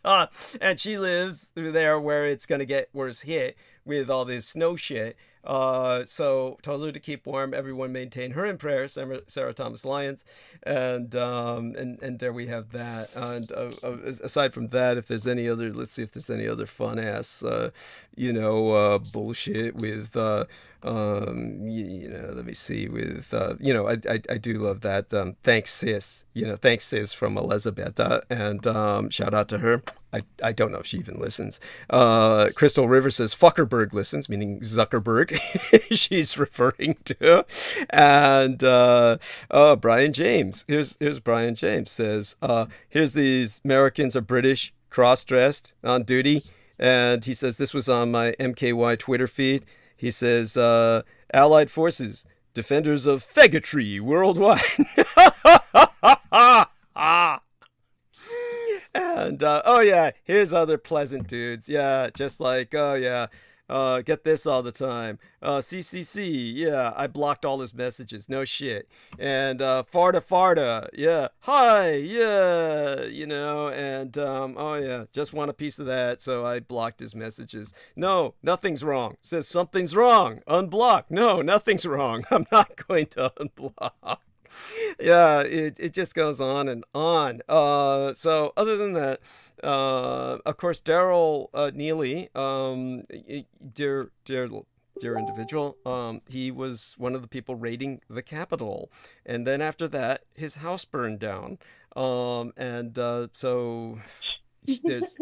And she lives there where it's going to get worse hit with all this snow shit. So told her to keep warm. Everyone maintain her in prayer, Sarah Thomas Lyons. And there we have that. And aside from that, if there's any other, let's see if there's any other fun ass, bullshit with, let me see with, I do love that. Thanks sis, from Elizabeth, and shout out to her. I don't know if she even listens. Crystal River says Fuckerberg listens, meaning Zuckerberg. She's referring to. And Brian James. Here's Brian James says, here's these Americans are British, cross-dressed, on duty. And he says, this was on my MKY Twitter feed. He says, Allied forces, defenders of faggotry worldwide. And, here's other pleasant dudes. Yeah, just like, get this all the time. CCC, yeah, I blocked all his messages. No shit. And, Farta, yeah, hi, yeah, and, just want a piece of that, so I blocked his messages. No, nothing's wrong. Says something's wrong. Unblock. No, nothing's wrong. I'm not going to unblock. Yeah, it just goes on and on. So other than that, of course, Daryl Neely, dear individual, he was one of the people raiding the Capitol, and then after that, his house burned down. So there's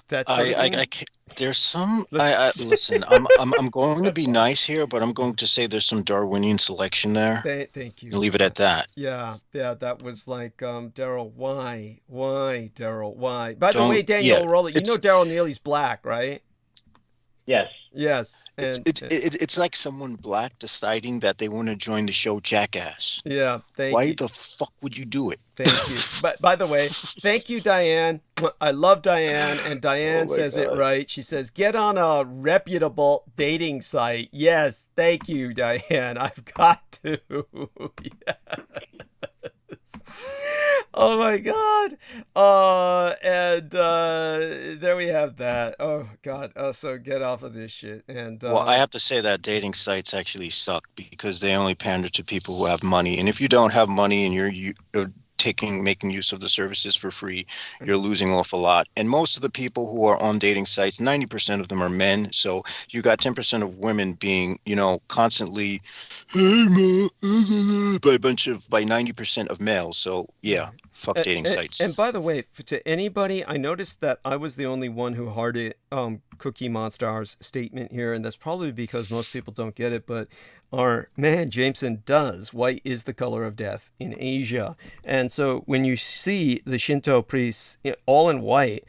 that sort of thing. I can't, there's some. Listen. I'm going to be nice here, but I'm going to say there's some Darwinian selection there. Thank you. And leave it at that. Yeah. That was like, Daryl. Why, Daryl? Why? By the way, Daniel Rolla, Daryl Neely's black, right? Yes. It's like someone black deciding that they want to join the show Jackass. Yeah. Why the fuck would you do it? Thank you. But by the way, thank you, Diane. I love Diane, and Diane says it right. She says, get on a reputable dating site. Yes, thank you, Diane. I've got to. Yes. Oh my God. There we have that. Oh God. So get off of this shit. And well, I have to say that dating sites actually suck because they only pander to people who have money. And if you don't have money and you're making use of the services for free, you're losing off a lot. And most of the people who are on dating sites, 90% of them are men. So you got 10% of women being, constantly, hey man, by 90% of males. So yeah, fuck dating sites. And by the way, to anybody, I noticed that I was the only one who hearted Cookie Monster's statement here, and that's probably because most people don't get it, but our man Jameson does. White is the color of death in Asia. And so when you see the Shinto priests all in white,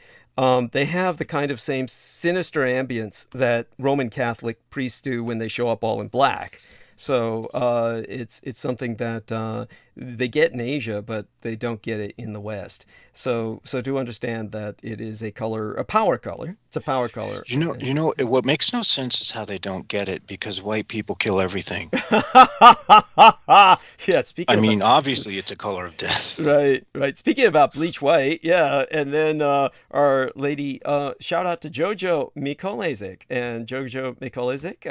they have the kind of same sinister ambience that Roman Catholic priests do when they show up all in black. So it's something that they get in Asia, but they don't get it in the West. So do understand that it is a color, a power color. It's a power color. What makes no sense is how they don't get it, because white people kill everything. Yeah, obviously it's a color of death. Right. Speaking about bleach white, yeah, and then our lady, shout out to Jojo Mikolasik, and Jojo Mikolasik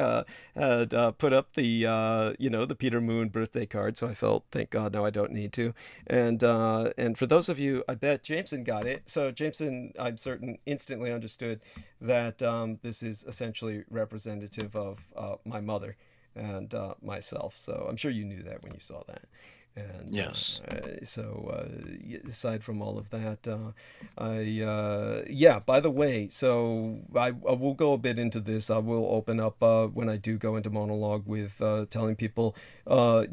had put up the the Peter Moon birthday card, so I felt, thank God, no, I don't need to. And for those of you, I bet Jameson got it. So Jameson, I'm certain, instantly understood that this is essentially representative of my mother and myself. So I'm sure you knew that when you saw that. And yes. Aside from all of that, by the way, so I will go a bit into this. I will open up when I do go into monologue with telling people, oh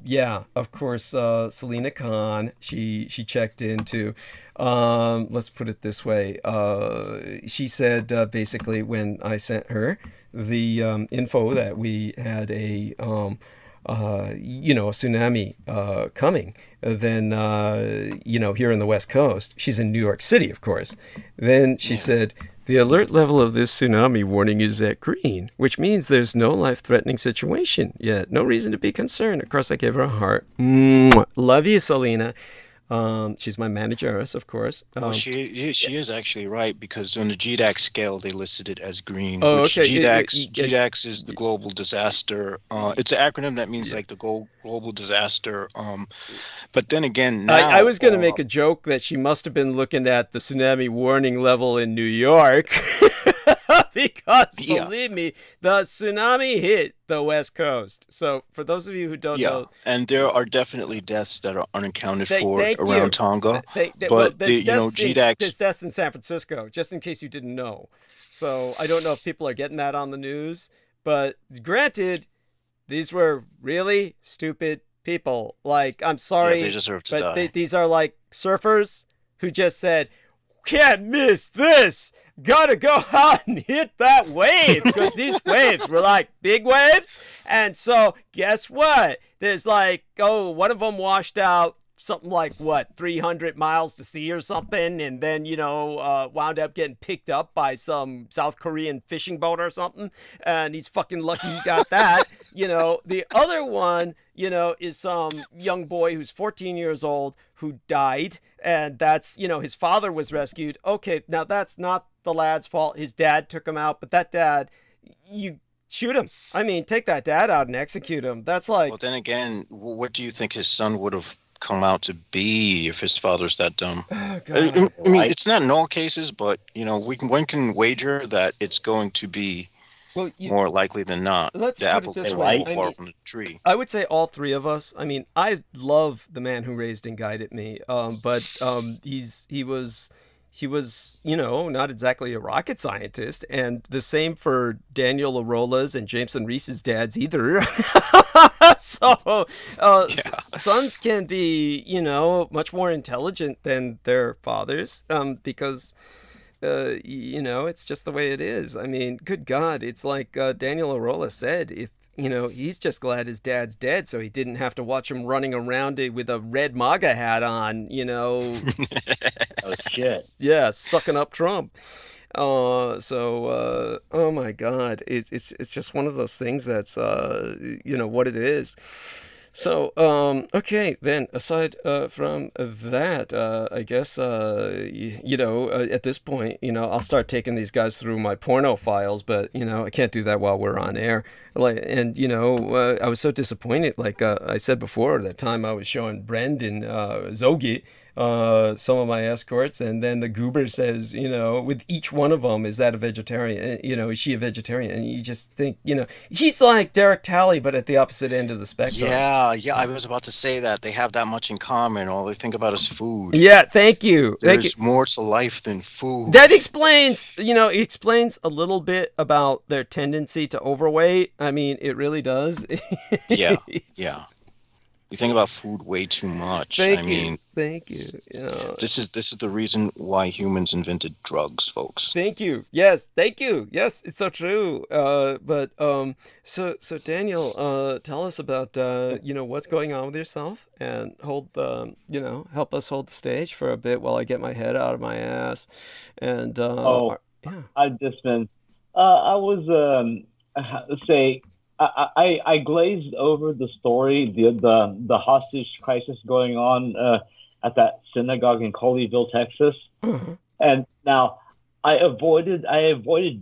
yeah, of course, Selena Khan, she checked into, let's put it this way. She said basically when I sent her the info that we had a tsunami coming, then, here in the West Coast, she's in New York City, of course. Then she said, the alert level of this tsunami warning is at green, which means there's no life-threatening situation yet. No reason to be concerned. Of course, I gave her a heart. Mwah. Love you, Selena. She's my manageress, of course. She is actually right, because on the GDAX scale they listed it as green. Oh, which okay. GDAX is the global disaster. It's an acronym that means like the global disaster. But then again, now I was going to make a joke that she must have been looking at the tsunami warning level in New York. Because believe me, the tsunami hit the West Coast. So for those of you who don't know, and there are definitely deaths that are unaccounted for around Tonga. GDAX. There's deaths in San Francisco, just in case you didn't know. So I don't know if people are getting that on the news, but granted, these were really stupid people. Like, I'm sorry, they deserve to die. These are like surfers who just said, "Can't miss this. Gotta go out and hit that wave," because these waves were like big waves. And so guess what? There's like, one of them washed out something like 300 miles to sea or something, and then wound up getting picked up by some South Korean fishing boat or something, and he's fucking lucky he got that. The other one is some young boy who's 14 years old who died, and that's his father was rescued. Okay, now that's not the lad's fault. His dad took him out, but that dad, you shoot him. I mean, take that dad out and execute him. That's like... Well, then again, what do you think his son would have come out to be if his father's that dumb? Oh, God. I mean, it's not in all cases, but one can wager that it's going to be more likely than not. The apple will fall from the tree. I would say all three of us. I mean, I love the man who raised and guided me, but he was not exactly a rocket scientist, and the same for Daniel Arola's and Jameson Reese's dads either. So sons can be, much more intelligent than their fathers, because it's just the way it is. I mean, good God, it's like Daniel Arola said, if he's just glad his dad's dead, so he didn't have to watch him running around with a red MAGA hat on, Oh, shit. Yeah, sucking up Trump. Oh my God, it's just one of those things that's, what it is. So, okay, then aside from that, I guess, at this point, I'll start taking these guys through my porno files, but, I can't do that while we're on air. And, I was so disappointed. Like I said before, that time I was showing Brendan Zogi some of my escorts, and then the goober says, with each one of them, is that a vegetarian? Is she a vegetarian? And you just think, he's like Derek Talley, but at the opposite end of the spectrum. Yeah, I was about to say that. They have that much in common. All they think about is food. Yeah, thank you. There's more to life than food. That explains, it explains a little bit about their tendency to overweight. I mean, it really does. Yeah. You think about food way too much. Thank you. This is the reason why humans invented drugs, folks. Thank you. Yes, it's so true. So Daniel, tell us about what's going on with yourself, and help us hold the stage for a bit while I get my head out of my ass. And yeah. I've just been. I was say. I glazed over the story, the hostage crisis going on at that synagogue in Colleyville, Texas, and now I avoided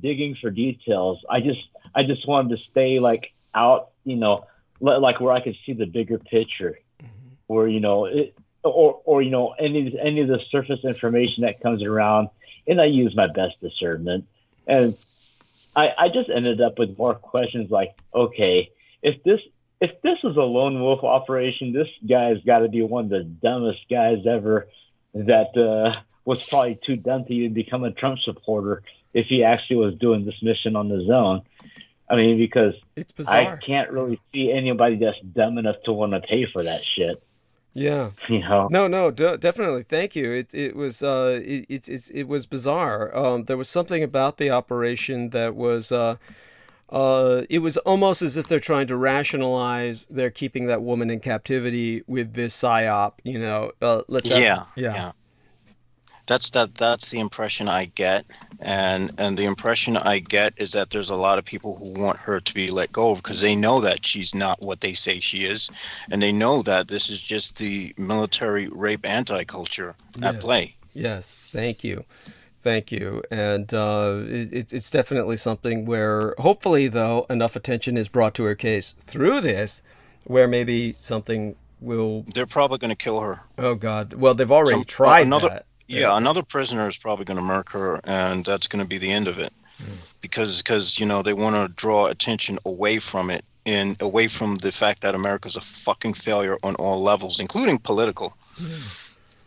digging for details. I just wanted to stay out, like where I could see the bigger picture, where any of the surface information that comes around, and I use my best discernment. And I just ended up with more questions like, okay, if this is a lone wolf operation, this guy's got to be one of the dumbest guys ever that was probably too dumb to even become a Trump supporter if he actually was doing this mission on his own. I mean, because it's bizarre. I can't really see anybody that's dumb enough to want to pay for that shit. Yeah. No, definitely. Thank you. It was it was bizarre. There was something about the operation that was it was almost as if they're trying to rationalize their keeping that woman in captivity with this psyop. Yeah. That's the impression I get, and the impression I get is that there's a lot of people who want her to be let go because they know that she's not what they say she is, and they know that this is just the military rape anti-culture at play. Yes, thank you, and it's definitely something where hopefully, though, enough attention is brought to her case through this, where maybe something will. They're probably going to kill her. Oh God! Well, they've already tried that. Yeah, another prisoner is probably going to murk her, and that's going to be the end of it. Because they want to draw attention away from it and away from the fact that America's a fucking failure on all levels, including political.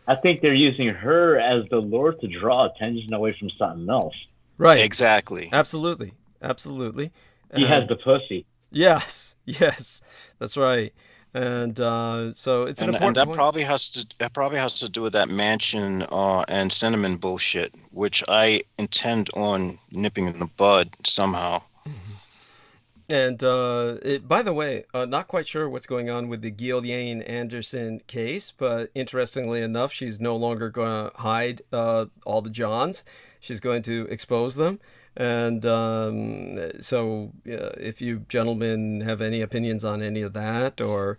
I think they're using her as the lure to draw attention away from something else. Right. Exactly. Absolutely. He has the pussy. Yes, that's right. And so it's an important that point. probably has to do with that mansion and cinnamon bullshit, which I intend on nipping in the bud somehow. And by the way, not quite sure what's going on with the Ghislaine Anderson case, but interestingly enough, she's no longer going to hide all the Johns. She's going to expose them. And so if you gentlemen have any opinions on any of that, or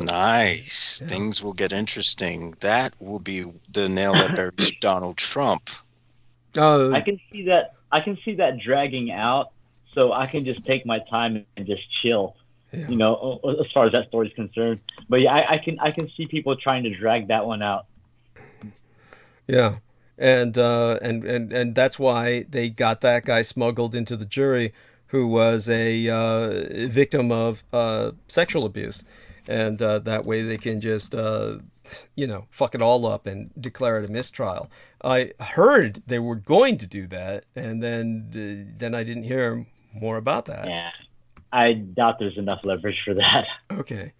nice, things will get interesting. That will be the nail that buries Donald Trump. I can see that dragging out, so I can just take my time and just chill. As far as that story is concerned. But yeah, I can see people trying to drag that one out. Yeah. And that's why they got that guy smuggled into the jury, who was a victim of sexual abuse, and that way they can just fuck it all up and declare it a mistrial. I heard they were going to do that, and then I didn't hear more about that. Yeah, I doubt there's enough leverage for that. Okay.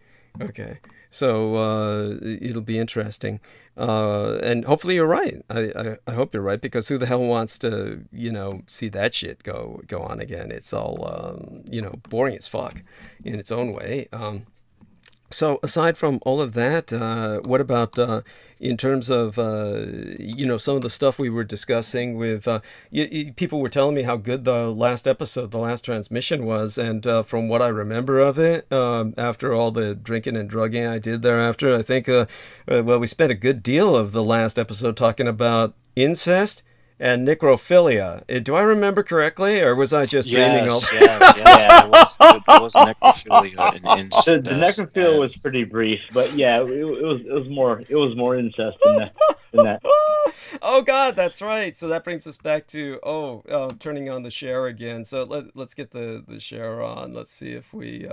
So it'll be interesting. And hopefully you're right. I hope you're right, because who the hell wants to, see that shit go on again? It's all, boring as fuck in its own way. So aside from all of that, what about in terms of, some of the stuff we were discussing with, people were telling me how good the last transmission was. And from what I remember of it, after all the drinking and drugging I did thereafter, I think, we spent a good deal of the last episode talking about incest and necrophilia. Do I remember correctly, or was I just dreaming? Yes, yes, yes. There was necrophilia and incest. The necrophilia was pretty brief, but yeah, it was more incest than that. Oh God, that's right. So that brings us back to turning on the share again. So let's get the share on. Let's see if we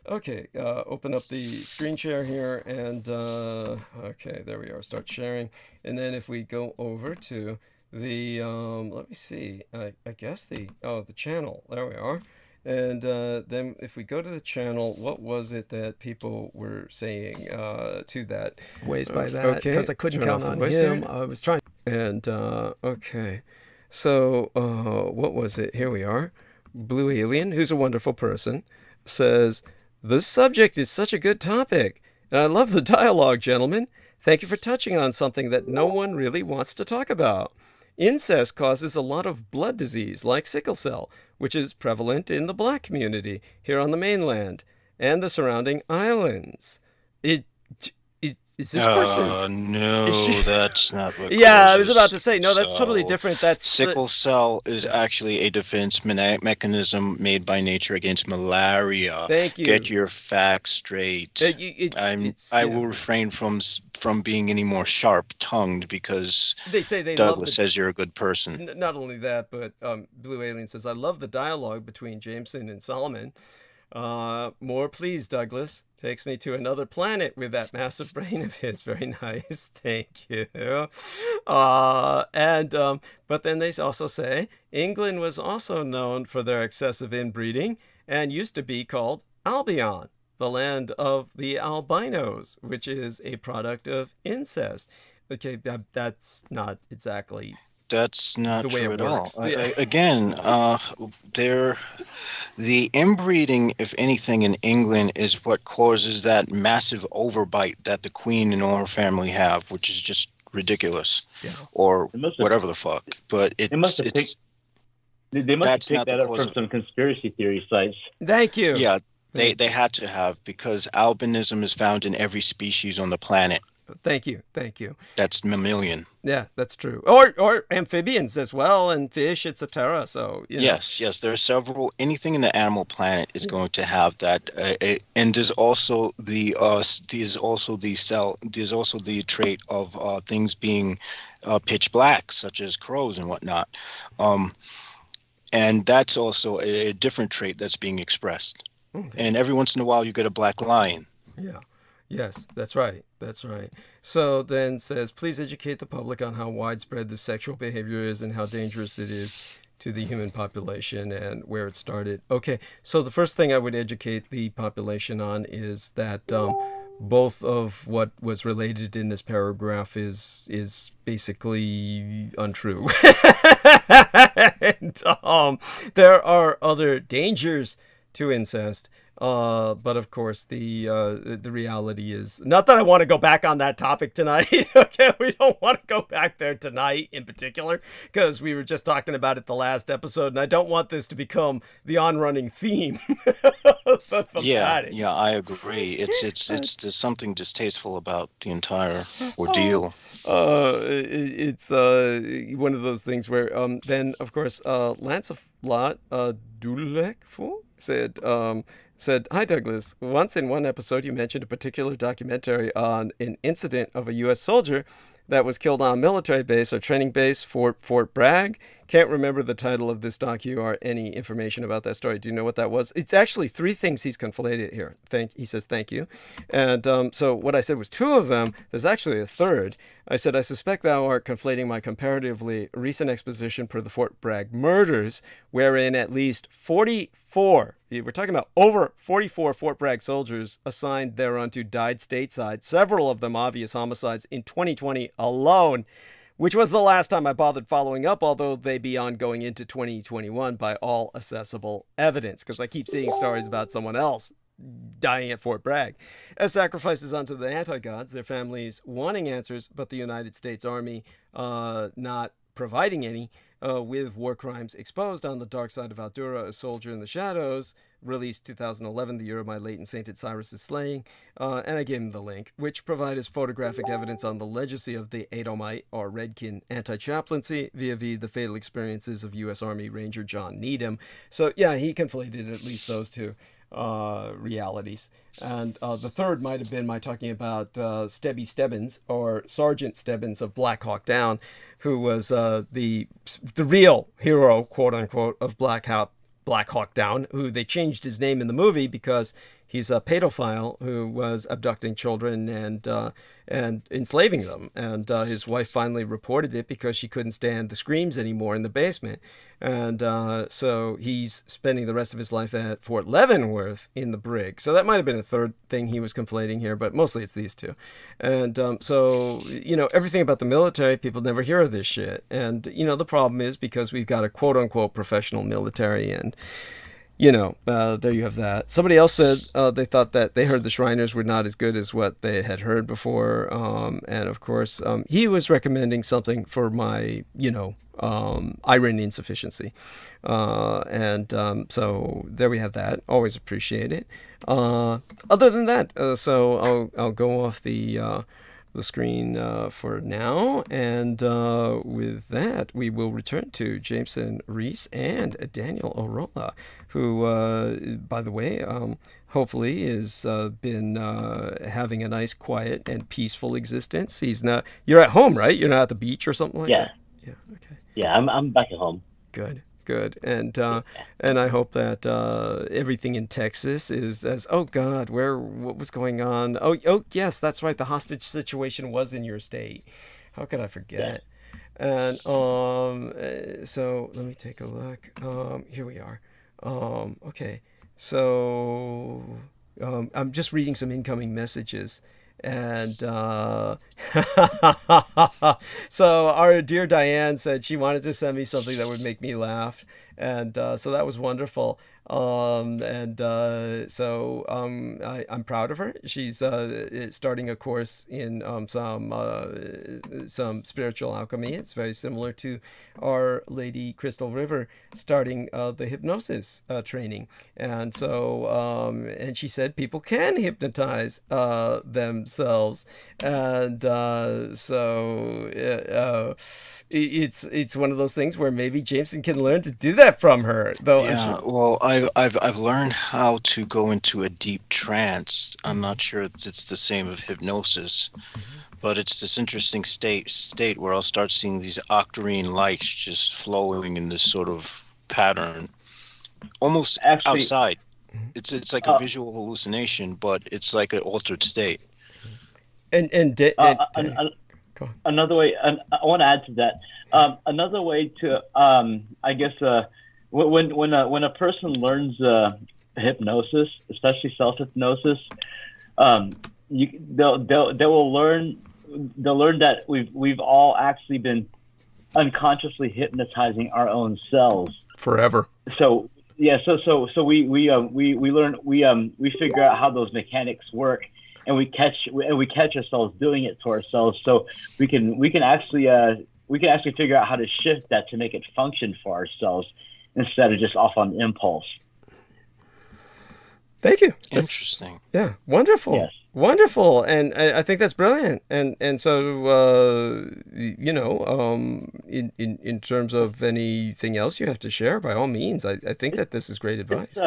okay, open up the screen share here, and okay, there we are. Start sharing, and then if we go over to the let me see. I guess the channel. There we are. And then if we go to the channel, what was it that people were saying to that? Ways by that. Okay, Because I couldn't count on him. I was trying. And okay, so what was it? Here we are. Blue Alien, who's a wonderful person, says, "This subject is such a good topic, and I love the dialogue, gentlemen. Thank you for touching on something that no one really wants to talk about. Incest causes a lot of blood disease like sickle cell, which is prevalent in the black community here on the mainland and the surrounding islands. Is this person? No, that's not what. Yeah, I was about to say, no, that's totally different. That's sickle cell is actually a defense mechanism made by nature against malaria. Thank you. Get your facts straight. I will refrain from being any more sharp-tongued because they say Douglas says you're a good person. Not only that, but Blue Alien says, "I love the dialogue between Jameson and Solomon. More please, Douglas. Takes me to another planet with that massive brain of his." Very nice. Thank you. But then they also say, England was also known for their excessive inbreeding and used to be called Albion, the land of the albinos, which is a product of incest. Okay, that's not exactly... That's not the way true it at all. works. Yeah. Again, the inbreeding, if anything, in England is what causes that massive overbite that the Queen and all her family have, which is just ridiculous, or whatever the fuck. But they must have picked that up from some conspiracy theory sites. Thank you. Yeah, they had to have, because albinism is found in every species on the planet. Thank you. That's mammalian. Yeah, that's true. Or amphibians as well, and fish, etc. So yes, there are several. Anything in the animal planet is going to have that. And there's also the trait of things being pitch black, such as crows and whatnot. And that's also a different trait that's being expressed. Okay. And every once in a while, you get a black lion. Yeah. Yes, that's right. So then says, please educate the public on how widespread this sexual behavior is and how dangerous it is to the human population and where it started. Okay, so the first thing I would educate the population on is that both of what was related in this paragraph is basically untrue. And there are other dangers to incest. But of course, the reality is not that I want to go back on that topic tonight. Okay, we don't want to go back there tonight in particular because we were just talking about it the last episode, and I don't want this to become the on-running theme. Yeah, I agree. There's something distasteful about the entire ordeal. It's one of those things where then of course Lancelot Dulekfu said, "Hi, Douglas. Once in one episode, you mentioned a particular documentary on an incident of a U.S. soldier that was killed on a military base or training base for Fort Bragg. Can't remember the title of this docu or any information about that story. Do you know what that was?" It's actually three things he's conflated here. He says, thank you. And so what I said was two of them. There's actually a third. I said, "I suspect thou art conflating my comparatively recent exposition per the Fort Bragg murders, wherein at least 44, we're talking about over 44 Fort Bragg soldiers assigned thereunto died stateside, several of them obvious homicides in 2020 alone, which was the last time I bothered following up, although they be ongoing into 2021 by all accessible evidence," because I keep seeing stories about someone else dying at Fort Bragg. "As sacrifices unto the anti-gods, their families wanting answers, but the United States Army not providing any, with war crimes exposed on the dark side of Aldura, a soldier in the shadows, released 2011, the year of my late and sainted Cyrus's slaying, and I gave him the link, which provided photographic evidence on the legacy of the Edomite or Redkin anti-chaplaincy via the fatal experiences of U.S. Army Ranger John Needham. So yeah, he conflated at least those two realities. And the third might have been my talking about Stebby Stebbins, or Sergeant Stebbins of Black Hawk Down, who was the real hero, quote unquote, of Black Hawk Down, who they changed his name in the movie because he's a pedophile who was abducting children and enslaving them. And his wife finally reported it because she couldn't stand the screams anymore in the basement. And so he's spending the rest of his life at Fort Leavenworth in the brig. So that might have been a third thing he was conflating here, but mostly it's these two. And so, everything about the military, people never hear of this shit. And, the problem is because we've got a quote-unquote professional military, and there you have that. Somebody else said they thought that they heard the Shriners were not as good as what they had heard before. And of course, he was recommending something for my, iron insufficiency. So there we have that. Always appreciate it. Other than that, so I'll go off the screen for now, and with that we will return to Jameson Reese and Daniel Orola, who by the way hopefully has been having a nice, quiet and peaceful existence. You're at home, right? You're not at the beach or something like that? Yeah. Okay. Yeah, I'm back at home. Good. And I hope that everything in Texas is as, oh God, what was going on? Oh yes, that's right. The hostage situation was in your state. How could I forget? Yeah. And so let me take a look. Here we are. Okay. So I'm just reading some incoming messages. And so our dear Diane said she wanted to send me something that would make me laugh, and so that was wonderful. I'm proud of her. She's starting a course in some spiritual alchemy. It's very similar to Our Lady Crystal River starting the hypnosis training. And so and she said people can hypnotize themselves, and so it's one of those things where maybe Jameson can learn to do that from her. Though yeah, well, I've learned how to go into a deep trance. I'm not sure it's the same of hypnosis, but it's this interesting state where I'll start seeing these octarine lights just flowing in this sort of pattern, almost outside. It's like a visual hallucination, but it's like an altered state. Another way, and I want to add to that. Another way to, I guess, when a person learns hypnosis, especially self-hypnosis, they'll learn that we've all actually been unconsciously hypnotizing our own selves forever. So yeah, so we learn, we figure out how those mechanics work, and we catch ourselves doing it to ourselves. So we can actually figure out how to shift that to make it function for ourselves instead of just off on impulse. Thank you. Interesting. Yeah, wonderful. Yes. Wonderful, and I think that's brilliant. And so in terms of anything else you have to share, by all means, I think that this is great advice.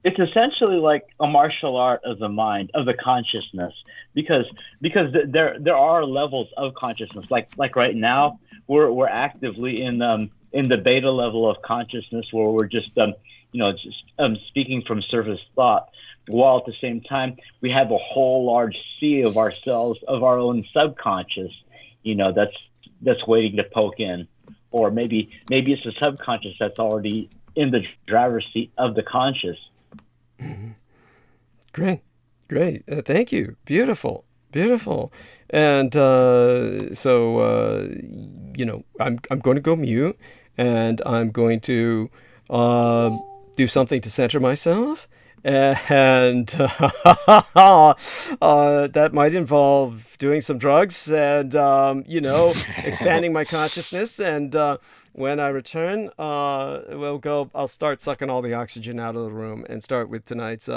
It's essentially like a martial art of the mind, of the consciousness, because there are levels of consciousness. Like right now, we're actively in the beta level of consciousness, where we're just speaking from surface thought, while at the same time we have a whole large sea of ourselves, of our own subconscious, that's waiting to poke in, or maybe it's the subconscious that's already in the driver's seat of the conscious. Great. Thank you. Beautiful. And I'm going to go mute, and I'm going to do something to center myself, and that might involve doing some drugs and expanding my consciousness. And when I return, I'll start sucking all the oxygen out of the room and start with tonight's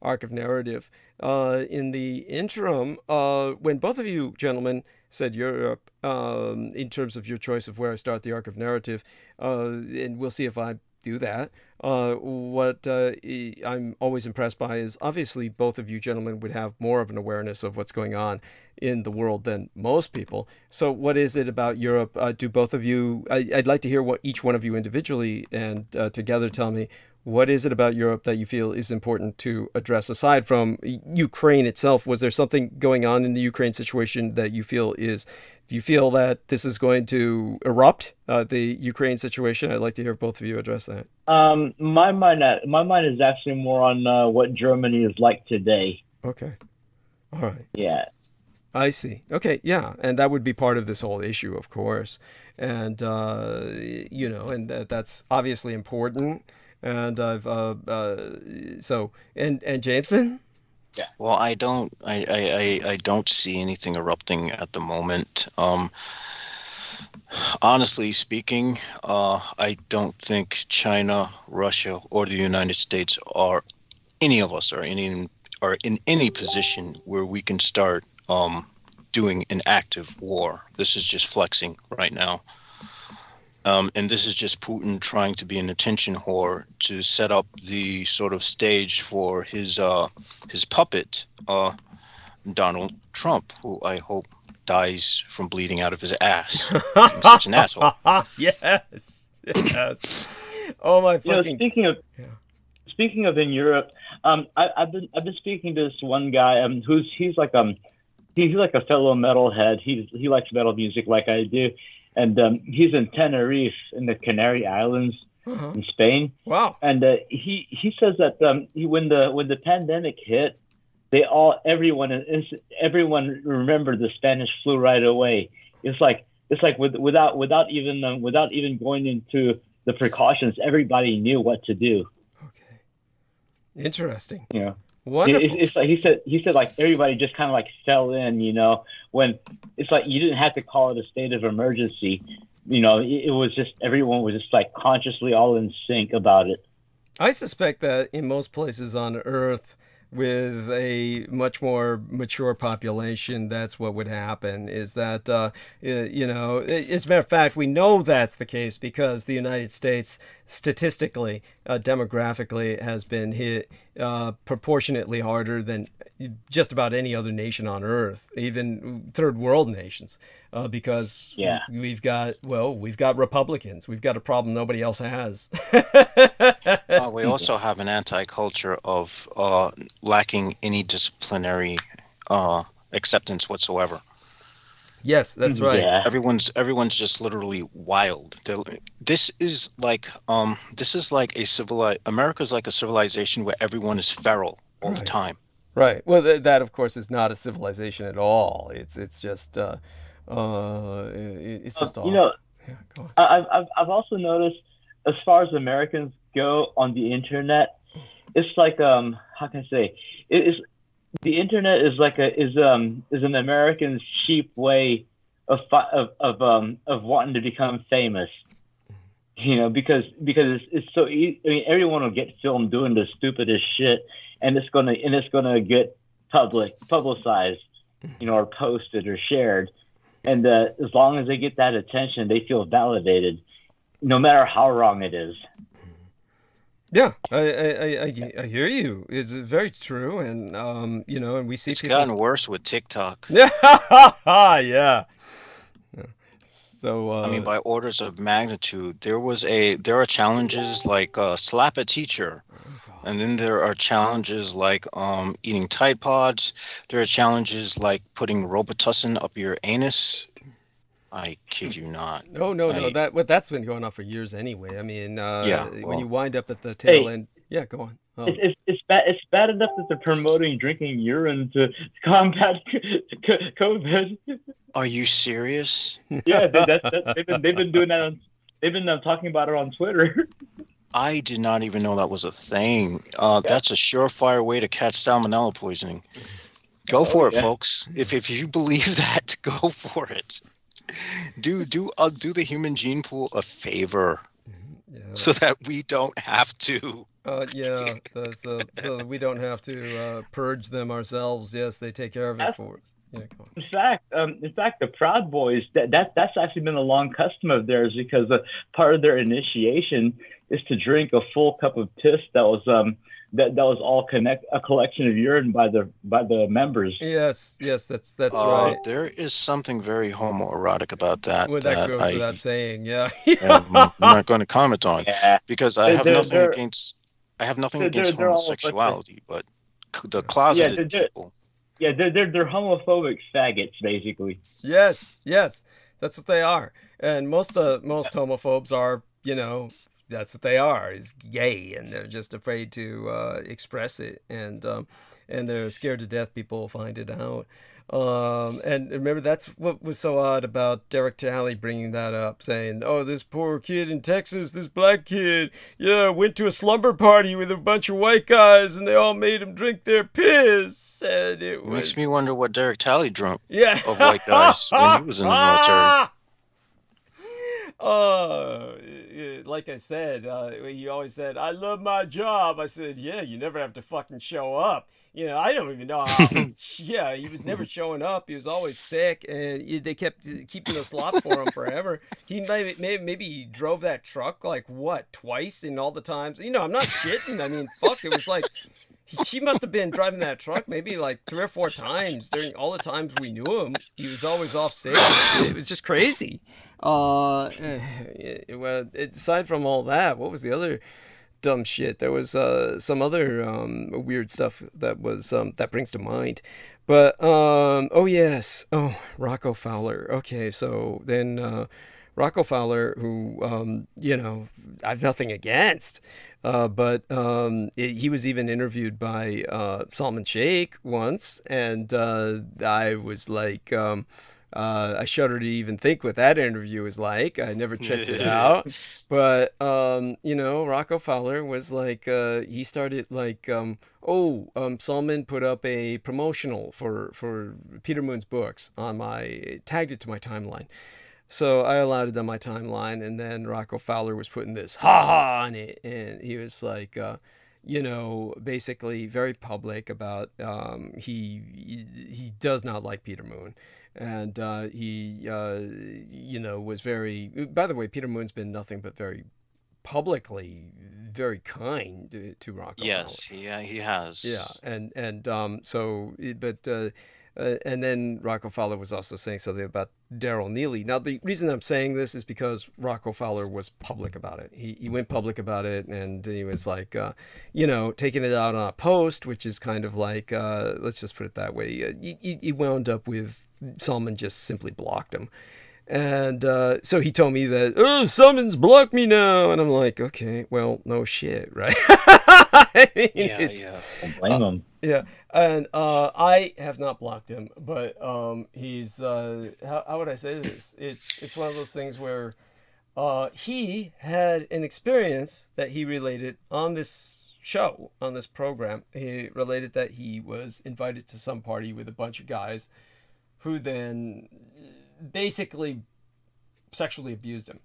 arc of narrative. In the interim, when both of you gentlemen said Europe, in terms of your choice of where I start the arc of narrative, and we'll see if I do that. What I'm always impressed by is obviously both of you gentlemen would have more of an awareness of what's going on in the world than most people. So what is it about Europe? Do both of you, I'd like to hear what each one of you individually and together tell me, what is it about Europe that you feel is important to address aside from Ukraine itself? Was there something going on in the Ukraine situation that you feel is, do you feel that this is going to erupt, the Ukraine situation? I'd like to hear both of you address that. My mind is actually more on what Germany is like today. Okay. All right. Yeah. I see. Okay. Yeah. And that would be part of this whole issue, of course. And, and that's obviously important. And I've, and Jameson? Yeah. Well, I don't see anything erupting at the moment. Honestly speaking, I don't think China, Russia, or the United States are any of us are in any position where we can start doing an active war. This is just flexing right now. And this is just Putin trying to be an attention whore to set up the sort of stage for his puppet, Donald Trump, who I hope dies from bleeding out of his ass. Being such an asshole. Yes. Oh my fucking. Speaking of in Europe, I've been speaking to this one guy he's like a fellow metalhead. He likes metal music like I do. And he's in Tenerife in the Canary Islands in Spain. Wow! And he says that when the pandemic hit, everyone remembered the Spanish flu right away. It's like without even going into the precautions, everybody knew what to do. Okay, interesting. Yeah. Wonderful. It's like he said like everybody just kind of like fell in, when it's like you didn't have to call it a state of emergency. It was just everyone was just like consciously all in sync about it. I suspect that in most places on Earth with a much more mature population, that's what would happen, is that, as a matter of fact, we know that's the case because the United States statistically, demographically has been hit proportionately harder than just about any other nation on Earth, even third world nations, because we've got Republicans. We've got a problem nobody else has. We also have an anti-culture of lacking any disciplinary acceptance whatsoever. Yes, that's right. Yeah. Everyone's just literally wild. This is like America's like a civilization where everyone is feral all the time. Right. Well, that of course is not a civilization at all. It's just it's just awful. Go on. I've also noticed, as far as Americans go on the internet, it's like how can I say it is. The internet is like is an American's cheap way of wanting to become famous, because it's so easy. I mean, everyone will get filmed doing the stupidest shit, and it's gonna get publicized, or posted or shared, and as long as they get that attention, they feel validated, no matter how wrong it is. Yeah, I hear you. It's very true, and and we see it's people. Gotten worse with TikTok. Yeah. So I mean, by orders of magnitude, there are challenges like slap a teacher, and then there are challenges like eating Tide Pods. There are challenges like putting Robitussin up your anus. I kid you not. Oh no, that's been going on for years anyway. I mean, when you wind up at the tail end, go on. Oh. It's bad enough that they're promoting drinking urine to combat COVID. Are you serious? Yeah, they've been doing that. They've been talking about it on Twitter. I did not even know that was a thing. That's a surefire way to catch salmonella poisoning. Go for it, folks. If you believe that, go for it. Do the human gene pool a favor, so that we don't have to. So that we don't have to purge them ourselves. Yes, they take care of it for us. Yeah, in fact, the Proud Boys, that's actually been a long custom of theirs, because part of their initiation is to drink a full cup of piss that was that was all a collection of urine by the members. Yes, that's right. There is something very homoerotic about that. Well, that goes without saying. Yeah. I'm not going to comment on, because I have nothing against homosexuality, but the closeted people. Yeah, they're homophobic faggots, basically. Yes, that's what they are, and most homophobes are, that's what they are, is gay, and they're just afraid to express it, and they're scared to death people will find it out. And remember, that's what was so odd about Derek Talley bringing that up, saying, "Oh, this poor kid in Texas, this black kid, went to a slumber party with a bunch of white guys, and they all made him drink their piss." And it makes me wonder what Derek Talley drunk of white guys when he was in the military. Like I said, he always said, "I love my job." I said, "Yeah, you never have to fucking show up." I don't even know how. Yeah, he was never showing up. He was always sick, and they kept keeping a slot for him forever. He maybe he drove that truck like twice in all the times. I'm not shitting. I mean, fuck, it was like he must have been driving that truck maybe like 3 or 4 times during all the times we knew him. He was always off sick. It was just crazy. Well, aside from all that, what was the other dumb shit? There was some other weird stuff that was that brings to mind. But Rocco Fowler. Okay, so then Rocco Fowler, who I have nothing against, but he was even interviewed by Salman Sheikh once, and I was like, I shudder to even think what that interview was like. I never checked it out. But, Rocco Fowler was like, he started like, Salman put up a promotional for Peter Moon's books tagged it to my timeline. So I allowed it on my timeline, and then Rocco Fowler was putting this ha-ha on it, and he was like, basically very public about he does not like Peter Moon. And he was very... By the way, Peter Moon's been nothing but very publicly very kind to Rocco. Yes, he has. Yeah, and then Rocco Fowler was also saying something about Daryl Neely. Now, the reason I'm saying this is because Rocco Fowler was public about it. He went public about it, and he was like, taking it out on a post, which is kind of like, let's just put it that way. He wound up with Salman just simply blocked him. And so he told me that, Salman's blocked me now. And I'm like, okay, well, no shit, right? I mean, Don't blame him. Yeah. And I have not blocked him, but he's, how would I say this? It's one of those things where he had an experience that he related on this show, on this program. He related that he was invited to some party with a bunch of guys who then basically sexually abused him.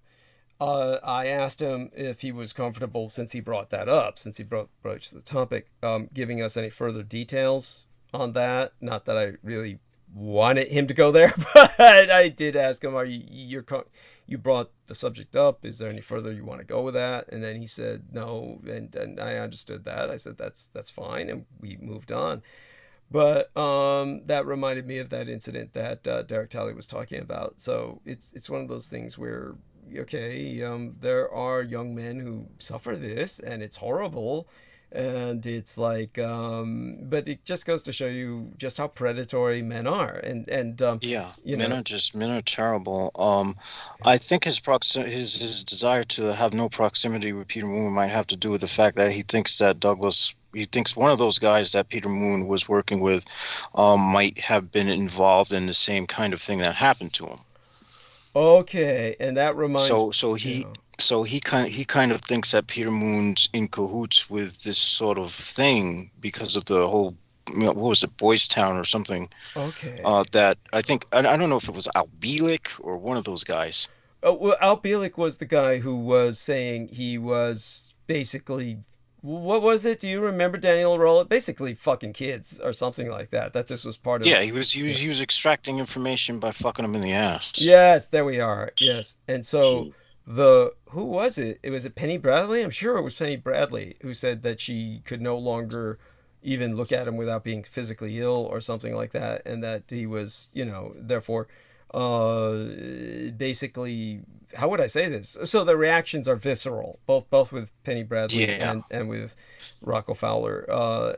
I asked him if he was comfortable, since he brought that up, since he broached the topic, giving us any further details on that. Not that I really wanted him to go there, but I did ask him, you brought the subject up, is there any further you want to go with that? And then he said no, and I understood that. I said that's fine, and we moved on. But that reminded me of that incident that Derek Talley was talking about. So it's one of those things where, okay, there are young men who suffer this, and it's horrible, and it's like, but it just goes to show you just how predatory men are, and men are terrible. I think his desire to have no proximity with Peter Moon might have to do with the fact that he thinks one of those guys that Peter Moon was working with might have been involved in the same kind of thing that happened to him. Okay, and that reminds So yeah. he kind of thinks that Peter Moon's in cahoots with this sort of thing because of the whole, what was it, Boys Town or something. Okay. That I think I don't know if it was Al Bielek or one of those guys. Oh, well, Al Bielek was the guy who was saying he was basically, what was it? Do you remember Daniel Rolla? Basically fucking kids or something like that. That this was part of. Yeah, Yeah. he was extracting information by fucking them in the ass. Yes, there we are. Yes. And so Gee. who was it? It was Penny Bradley? I'm sure it was Penny Bradley who said that she could no longer even look at him without being physically ill or something like that, and that he was, therefore uh basically, how would I say this? So the reactions are visceral, both with Penny Bradley Yeah. and with Rocco Fowler.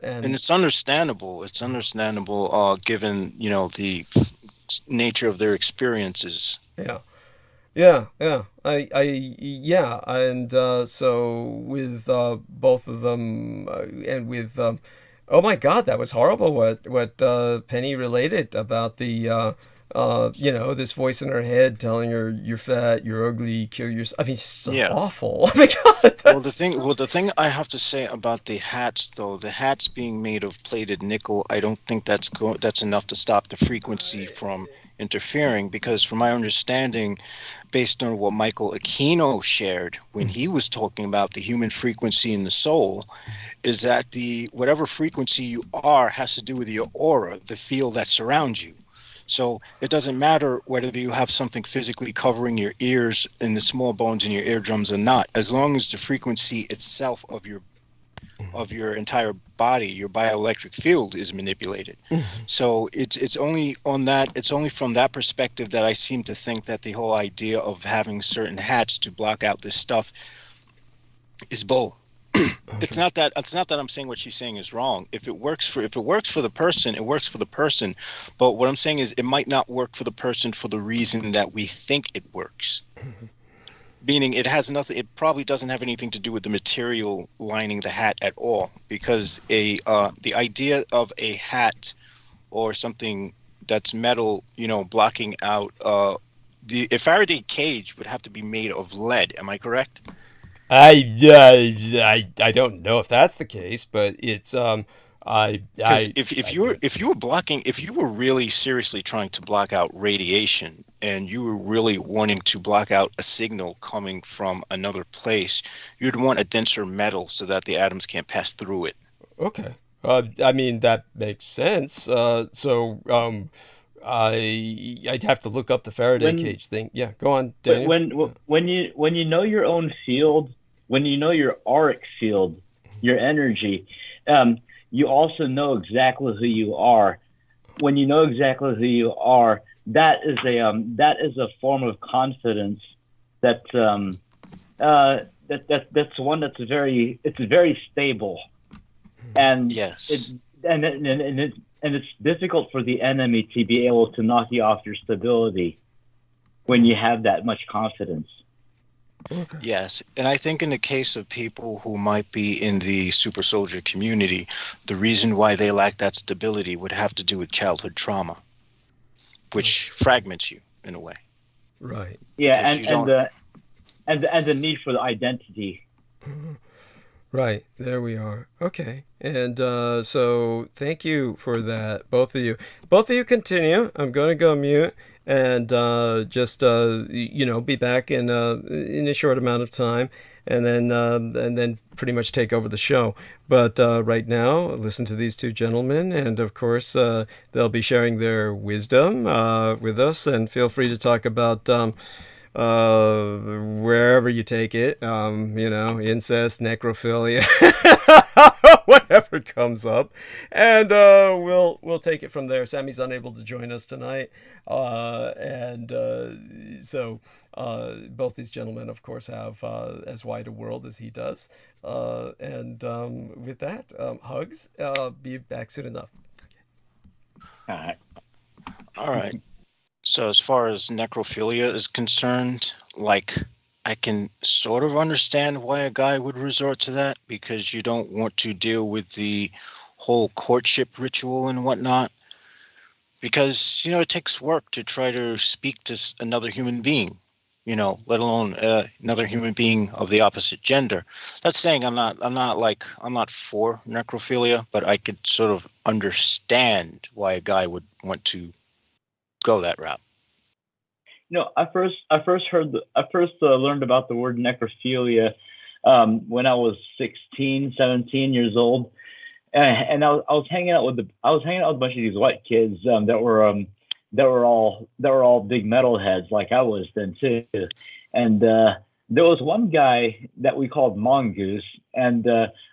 And And it's understandable. It's understandable, given, the nature of their experiences. yeah. Yeah. Yeah, and so with both of them, and with oh my God, that was horrible. What Penny related about the this voice in her head telling her you're fat, you're ugly, kill yourself. I mean, it's so Yeah. awful. Oh my God, that's so... Well, the thing I have to say about the hats, though, the hats being made of plated nickel, I don't think that's enough to stop the frequency from interfering. Because, from my understanding, based on what Michael Aquino shared when he was talking about the human frequency in the soul, is that the whatever frequency you are has to do with your aura, the field that surrounds you. So it doesn't matter whether you have something physically covering your ears and the small bones in your eardrums or not, as long as the frequency itself of your entire body, your bioelectric field, is manipulated. So it's only from that perspective that I seem to think that the whole idea of having certain hats to block out this stuff is bull. It's not that I'm saying what she's saying is wrong. If it works for the person, it works for the person. But what I'm saying is it might not work for the person for the reason that we think it works. Meaning it has nothing. It probably doesn't have anything to do with the material lining the hat at all, because the idea of a hat or something that's metal, blocking out a Faraday cage would have to be made of lead. Am I correct? I don't know if that's the case, but it's Because if you were really seriously trying to block out radiation, and you were really wanting to block out a signal coming from another place, you'd want a denser metal so that the atoms can't pass through it. okay. I mean, that makes sense. I'd have to look up the Faraday When cage thing. Yeah, go on, Daniel. when you know your own field, when you know your auric field, your energy, you also know exactly who you are. When you know exactly who you are, that is a form of confidence that that's one that's very stable, and Yes. it's difficult for the enemy to be able to knock you off your stability when you have that much confidence. Okay. Yes, and I think in the case of people who might be in the super soldier community, the reason why they lack that stability would have to do with childhood trauma, which fragments you in a way. Right. Yeah, Because you don't. and the need for the identity. Right. There we are. Okay. And so thank you for that, both of you. Both of you continue. I'm going to go mute and just be back in a short amount of time, and then pretty much take over the show. But right now, listen to these two gentlemen, and of course, they'll be sharing their wisdom with us. And feel free to talk about wherever you take it, incest, necrophilia, whatever comes up, and we'll take it from there. Sammy's unable to join us tonight, and so both these gentlemen, of course, have as wide a world as he does, and with that, hugs. Be back soon enough. All right. All right. So as far as necrophilia is concerned, I can sort of understand why a guy would resort to that, because you don't want to deal with the whole courtship ritual and whatnot. because it takes work to try to speak to another human being, let alone another human being of the opposite gender. That's saying I'm not for necrophilia, but I could sort of understand why a guy would want to go that route. I first learned about the word necrophilia when I was 16, 17 years old, and I was hanging out with a bunch of these white kids that were all big metalheads like I was then too, and there was one guy that we called Mongoose, and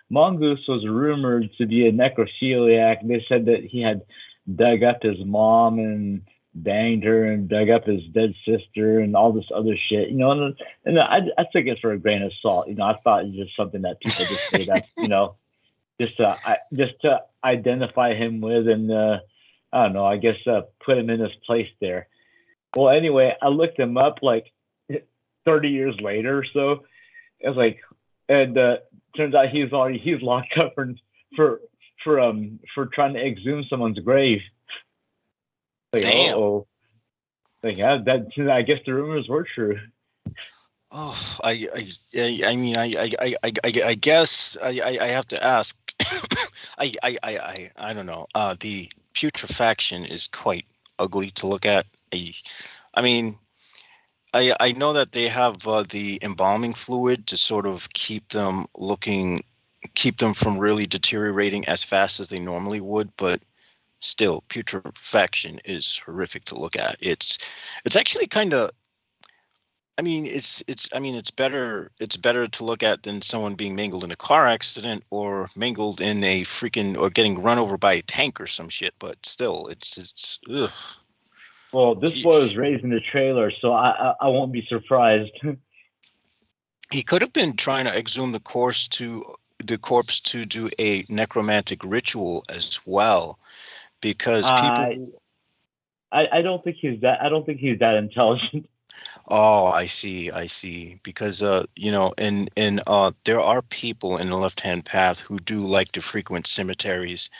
Mongoose was rumored to be a necrophiliac. They said that he had dug up his mom and banged her and dug up his dead sister and all this other shit, and I took it for a grain of salt. I thought it was just something that people just say that, just to identify him with, and I don't know, I guess put him in his place there. Well, anyway, I looked him up like 30 years later or so. I was like, and turns out he's locked up for trying to exhume someone's grave. Like, damn. Uh-oh. Like, yeah, I guess the rumors were true. Oh, I guess I have to ask. I don't know. The putrefaction is quite ugly to look at. I mean, I know that they have the embalming fluid to sort of keep them from really deteriorating as fast as they normally would, but still, putrefaction is horrific to look at. It's actually kind of, it's better to look at than someone being mangled in a car accident or mangled in a freaking, or getting run over by a tank or some shit. But still, it's ugh. Well, this boy was raised in a trailer, so I won't be surprised. He could have been trying to exhume the corpse to do a necromantic ritual as well, because people. I don't think he's that intelligent. Oh, I see. Because there are people in the left-hand path who do like to frequent cemeteries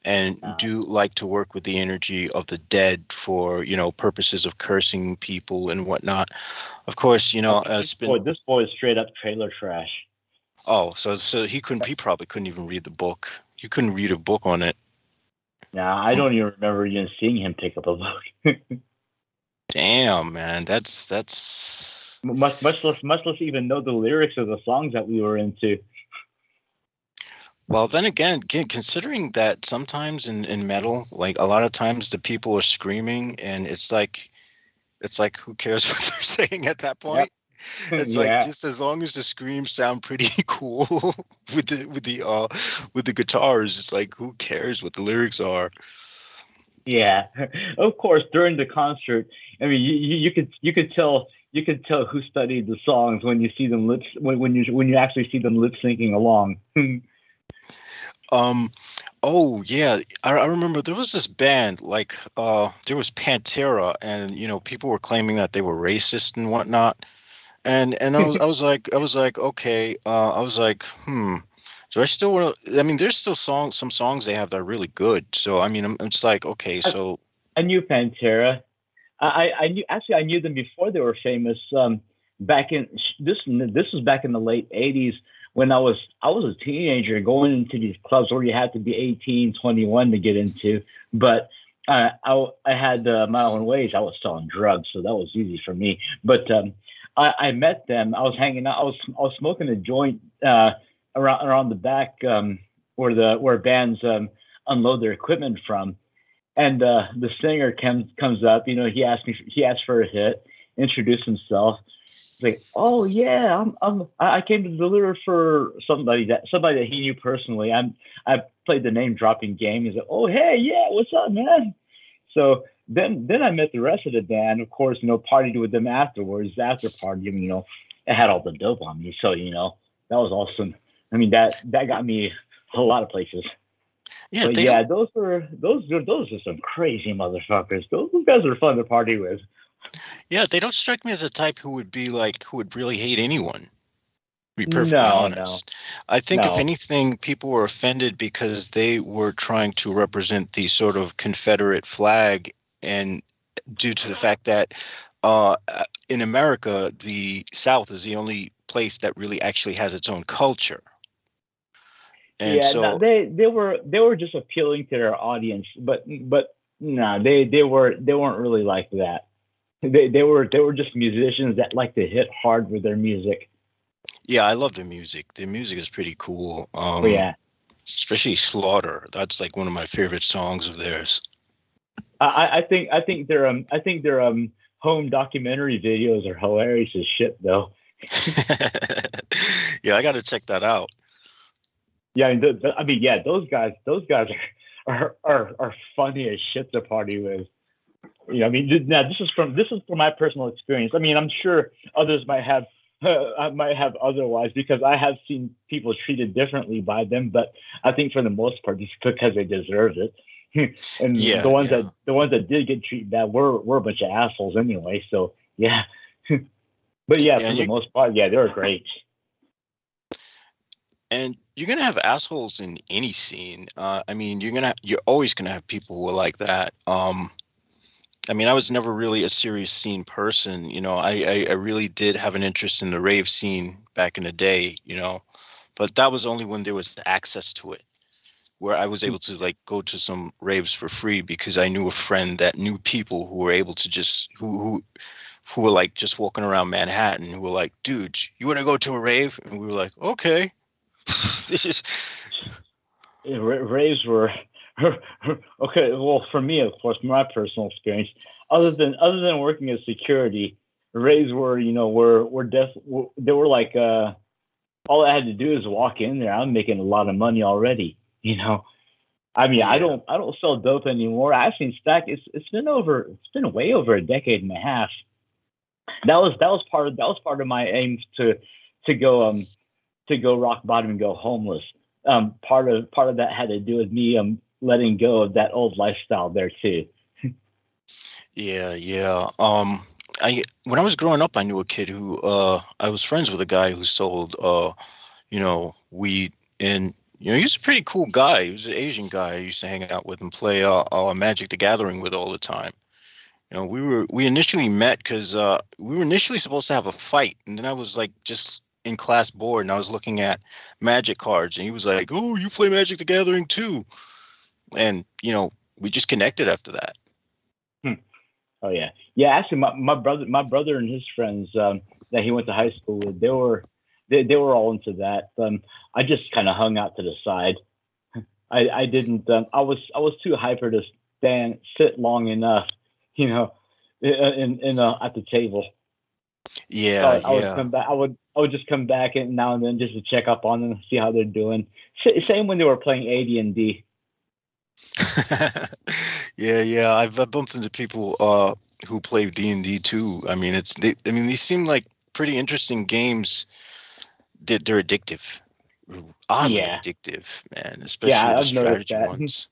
and do like to work with the energy of the dead for, purposes of cursing people and whatnot. Of course, this boy is straight up trailer trash. Oh, so he probably couldn't even read the book. You couldn't read a book on it. Nah, I don't even remember even seeing him pick up a book. Damn, man, that's much less even know the lyrics of the songs that we were into. Well, then again, considering that sometimes in metal, like a lot of times the people are screaming, and it's like who cares what they're saying at that point? Yep. It's like, just as long as the screams sound pretty cool with the guitars, it's like, who cares what the lyrics are? Yeah, of course. During the concert, I mean, you could tell who studied the songs when you see them when you actually see them lip syncing along. Oh yeah, I remember there was this band, like there was Pantera, and people were claiming that they were racist and whatnot, and I was like okay, I was like so I still want to. I mean, there's still some songs they have that are really good. So I mean, I'm just like, okay, so I knew Pantera. I knew them before they were famous. Back in this was back in the late '80s when I was a teenager going into these clubs where you had to be 18, 21 to get into. But I had my own ways. I was selling drugs, so that was easy for me. But I met them. I was hanging out. I was smoking a joint around the back where bands unload their equipment from, and the singer comes up. He asked for a hit, introduced himself. He's like, oh yeah, I came to deliver for somebody that he knew personally. I played the name dropping game. He's like, oh hey, yeah, what's up, man? So then I met the rest of the band. Of course, partied with them afterwards. After partying, it had all the dope on me. So that was awesome. I mean, that got me a lot of places. Yeah, but yeah, those are some crazy motherfuckers. Those guys are fun to party with. Yeah, they don't strike me as a type who would really hate anyone. To be perfectly honest. No. I think if anything, people were offended because they were trying to represent the sort of Confederate flag and due to the fact that in America, the South is the only place that really actually has its own culture. And Yeah, no, so, they were just appealing to their audience, but no, they weren't really like that. They were just musicians that like to hit hard with their music. yeah, I love the music. The music is pretty cool. Oh yeah, Especially Slaughter. That's like one of my favorite songs of theirs. I think their home documentary videos are hilarious as shit though. Yeah, I got to check that out. Yeah, I mean, yeah, those guys are funny as shit to party with. I mean, now this is from my personal experience. I mean, I'm sure others might have otherwise, because I have seen people treated differently by them, but I think for the most part, it's because they deserve it. And Yeah, the ones that did get treated bad were a bunch of assholes anyway. So yeah, but yeah, yeah, for the most part, yeah, they were great. and you're gonna have assholes in any scene. I mean, you're always gonna have people who are like that. I mean, I was never really a serious scene person. I really did have an interest in the rave scene back in the day. But that was only when there was access to it, where I was able to like go to some raves for free because I knew a friend that knew people who were able to just who were like just walking around Manhattan, who were like, dude, you want to go to a rave? And we were like, okay. This is Raves were okay. Well, for me, of course, my personal experience, other than working as security, raves were they were like all I had to do is walk in there. I'm making a lot of money already. I mean, I yeah, don't sell dope anymore. I've seen Stack. It's been way over a decade and a half. That was part of my aim to go rock bottom and go homeless. Part of that had to do with me letting go of that old lifestyle there too. yeah, yeah. I When I was growing up, I knew a kid who I was friends with a guy who sold weed, and he was a pretty cool guy. He was an Asian guy. I used to hang out with and play Magic the Gathering with all the time. We initially met because we were initially supposed to have a fight, and then I was like just in class bored, and I was looking at Magic cards, and he was like, "Oh, you play Magic the Gathering too?" And we just connected after that. Hmm. Oh yeah, yeah. Actually, my brother and his friends that he went to high school with, they were all into that. I just kind of hung out to the side. I didn't. I was too hyper to sit long enough, you know, at the table. So Yeah, I would yeah. come back. I would just come back and now and then just to check up on them, see how they're doing. Same when they were playing AD&D. Yeah, yeah. I've bumped into people who play D&D too. I mean, these seem like pretty interesting games. They're addictive, oddly Yeah, addictive, man. yeah, Especially the I've noticed strategy that. ones.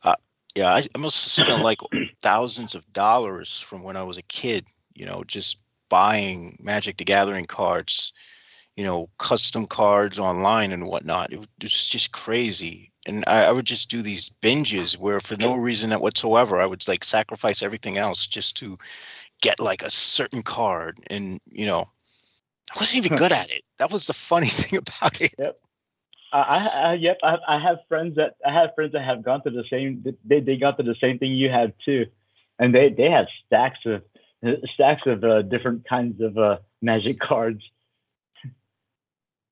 Uh, yeah, I must have spent like thousands of dollars from when I was a kid. Just buying Magic the Gathering cards. Custom cards online and whatnot. It was just crazy. And I would just do these binges where for no reason whatsoever, I would like sacrifice everything else just to get like a certain card. And, I wasn't even good at it. That was the funny thing about it. Yep. Yep. I have friends that have gone to the same. They got to the same thing you have too, and they have stacks of different kinds of magic cards.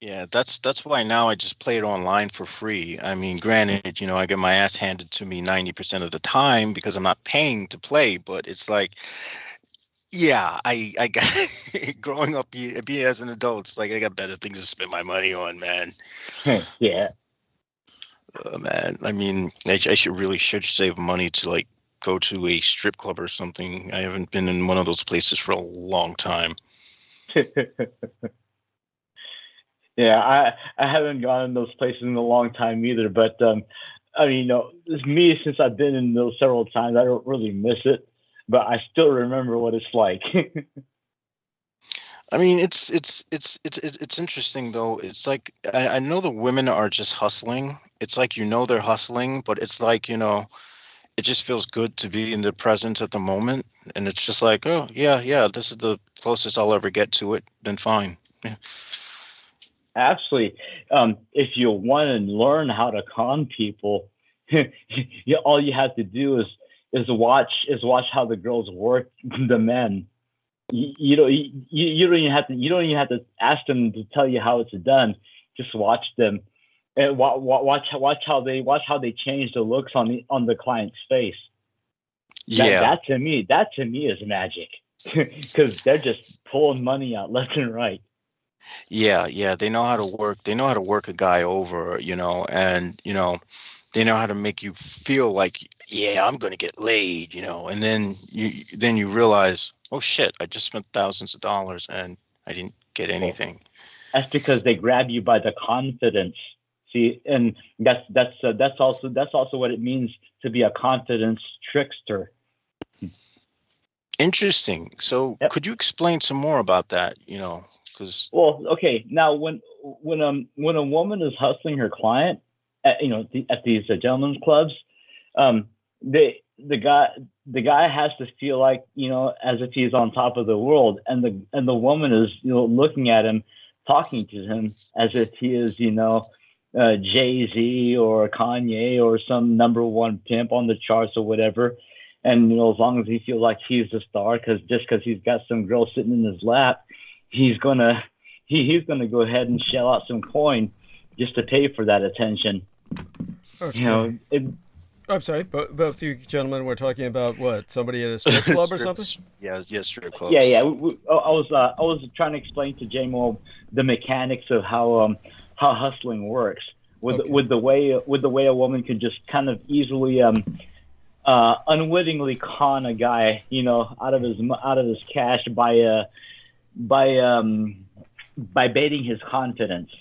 Yeah, that's why now I just play it online for free. I mean, granted, I get my ass handed to me 90% of the time because I'm not paying to play, but it's like, yeah, I got growing up be as an adult, it's like I got better things to spend my money on, man. Yeah. Man, I mean, I should save money to like go to a strip club or something. I haven't been in one of those places for a long time. Yeah, I haven't gone in those places in a long time either. But I mean, it's me, since I've been in those several times, I don't really miss it, but I still remember what it's like. I mean, it's interesting though. It's like I know the women are just hustling. It's like they're hustling, but it's like it just feels good to be in the present at the moment, and it's just like, oh yeah, this is the closest I'll ever get to it. Then fine. Yeah. Actually, if you want to learn how to con people, all you have to do is watch how the girls work the men. You don't even have to ask them to tell you how it's done. Just watch them, and watch how they change the looks on the client's face. That to me is magic, because they're just pulling money out left and right. Yeah, they know how to work. They know how to work a guy over, and they know how to make you feel like, yeah, I'm gonna get laid, and then you realize, oh shit, I just spent thousands of dollars and I didn't get anything. That's because they grab you by the confidence. See, and that's also what it means to be a confidence trickster. Interesting. So Could you explain some more about that? Well, okay. Now, when a woman is hustling her client at these gentlemen's clubs, the guy has to feel like, as if he's on top of the world, and the woman is looking at him, talking to him as if he is Jay-Z or Kanye or some #1 pimp on the charts or whatever. And as long as he feels like he's the star, because he's got some girl sitting in his lap, he's gonna go ahead and shell out some coin just to pay for that attention. Okay. I'm sorry, both you gentlemen were talking about what? Somebody at a strip club or something? Yeah, strip clubs. Yeah. I was trying to explain to J-Mo the mechanics of how hustling works with the way a woman can just kind of easily unwittingly con a guy, out of his cash by baiting his confidence.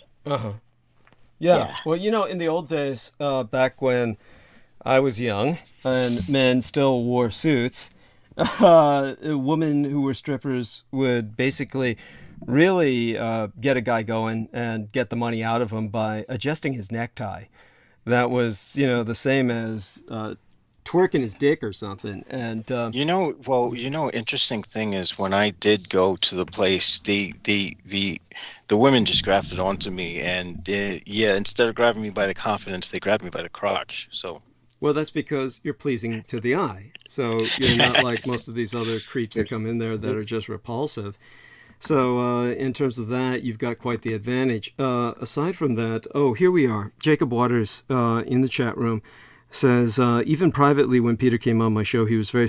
Yeah. Well, in the old days, back when I was young and men still wore suits, women who were strippers would basically really get a guy going and get the money out of him by adjusting his necktie. That was, the same as twerking his dick or something. And interesting thing is, when I did go to the place, the women just grafted onto me, and instead of grabbing me by the confidence, they grabbed me by the crotch. So, well, that's because you're pleasing to the eye. So you're not like most of these other creeps that come in there that are just repulsive. So in terms of that, you've got quite the advantage. Aside from that, here we are. Jacob Waters in the chat room says, even privately when Peter came on my show, he was very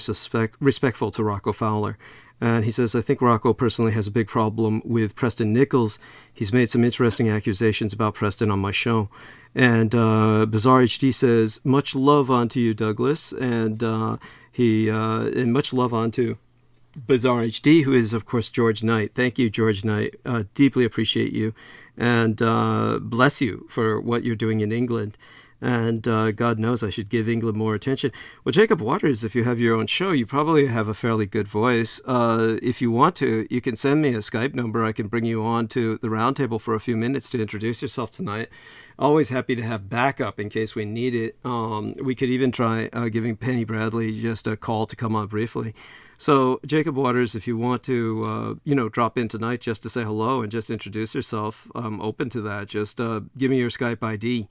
respectful to Rocco Fowler. And he says, I think Rocco personally has a big problem with Preston Nichols. He's made some interesting accusations about Preston on my show. And Bizarre HD says, much love onto you, Douglas. And and much love onto Bizarre HD, who is, of course, George Knight. Thank you, George Knight. Deeply appreciate you. And bless you for what you're doing in England. And God knows I should give England more attention. Well, Jacob Waters, if you have your own show, you probably have a fairly good voice. If you want to, you can send me a Skype number. I can bring you on to the roundtable for a few minutes to introduce yourself tonight. Always happy to have backup in case we need it. We could even try giving Penny Bradley just a call to come on briefly. So, Jacob Waters, if you want to, drop in tonight just to say hello and just introduce yourself, I'm open to that. Just give me your Skype ID.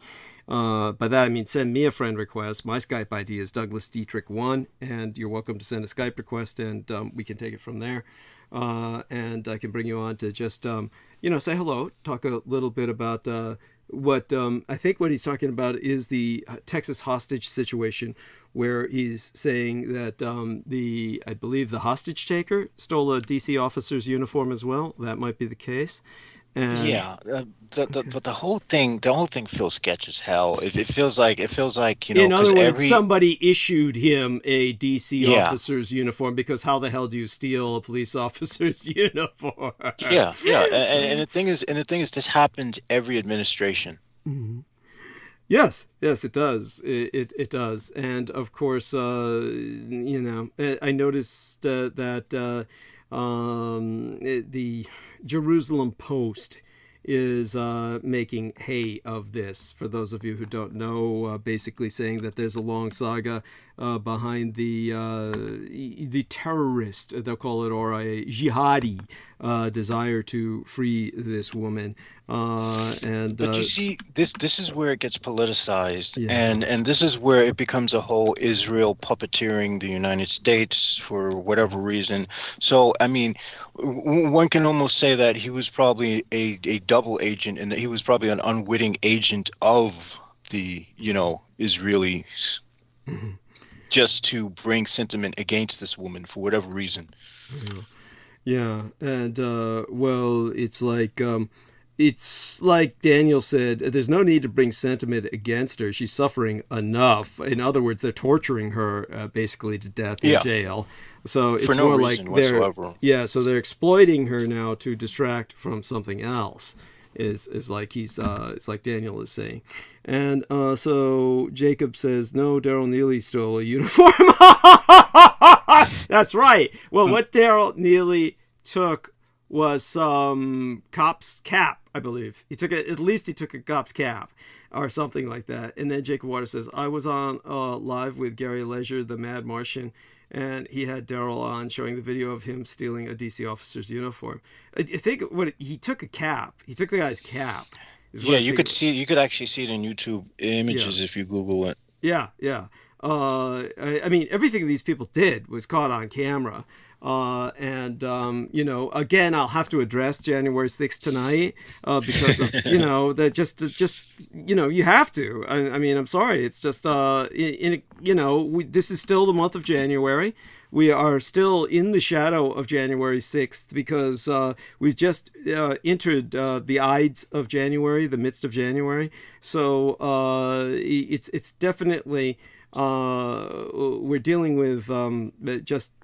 By that I mean send me a friend request. My Skype ID is Douglas Dietrich 1, and you're welcome to send a Skype request, and we can take it from there. And I can bring you on to just, say hello, talk a little bit about what I think what he's talking about is the Texas hostage situation, where he's saying that I believe the hostage taker stole a DC officer's uniform as well. That might be the case. But the whole thing feels sketch as hell. It feels like In other words, somebody issued him a DC officer's uniform, because how the hell do you steal a police officer's uniform? And the thing is, this happens every administration. Mm-hmm. Yes, it does. It does, and of course, I noticed that the Jerusalem Post is making hay of this. For those of you who don't know, basically saying that there's a long saga behind the terrorist, they'll call it, or a jihadi desire to free this woman. But you see, this is where it gets politicized, Yeah. and this is where it becomes a whole Israel puppeteering the United States for whatever reason. So, I mean, one can almost say that he was probably a double agent, and that he was probably an unwitting agent of the, Israelis, just to bring sentiment against this woman for whatever reason. Yeah, and well, it's like Daniel said, there's no need to bring sentiment against her. She's suffering enough. In other words, they're torturing her basically to death in jail. So it's for no more reason like whatsoever. Yeah, so they're exploiting her now to distract from something else. Is like it's like Daniel is saying. And so Jacob says, no, Daryl Neely stole a uniform. That's right. Well, what Daryl Neely took was some cop's cap, I believe. At least he took a cop's cap or something like that. And then Jacob Waters says, I was on live with Gary Leisure, the Mad Martian, and he had Daryl on showing the video of him stealing a DC officer's uniform. I think he took a cap. He took the guy's cap. Yeah, you could actually see it in YouTube images if you Google it. Yeah. I mean, everything these people did was caught on camera. Again, I'll have to address January 6th tonight because of, that just you have to. I mean, I'm sorry. It's just, this is still the month of January. We are still in the shadow of January 6th because we've just entered the Ides of January, the midst of January. So it's definitely we're dealing with just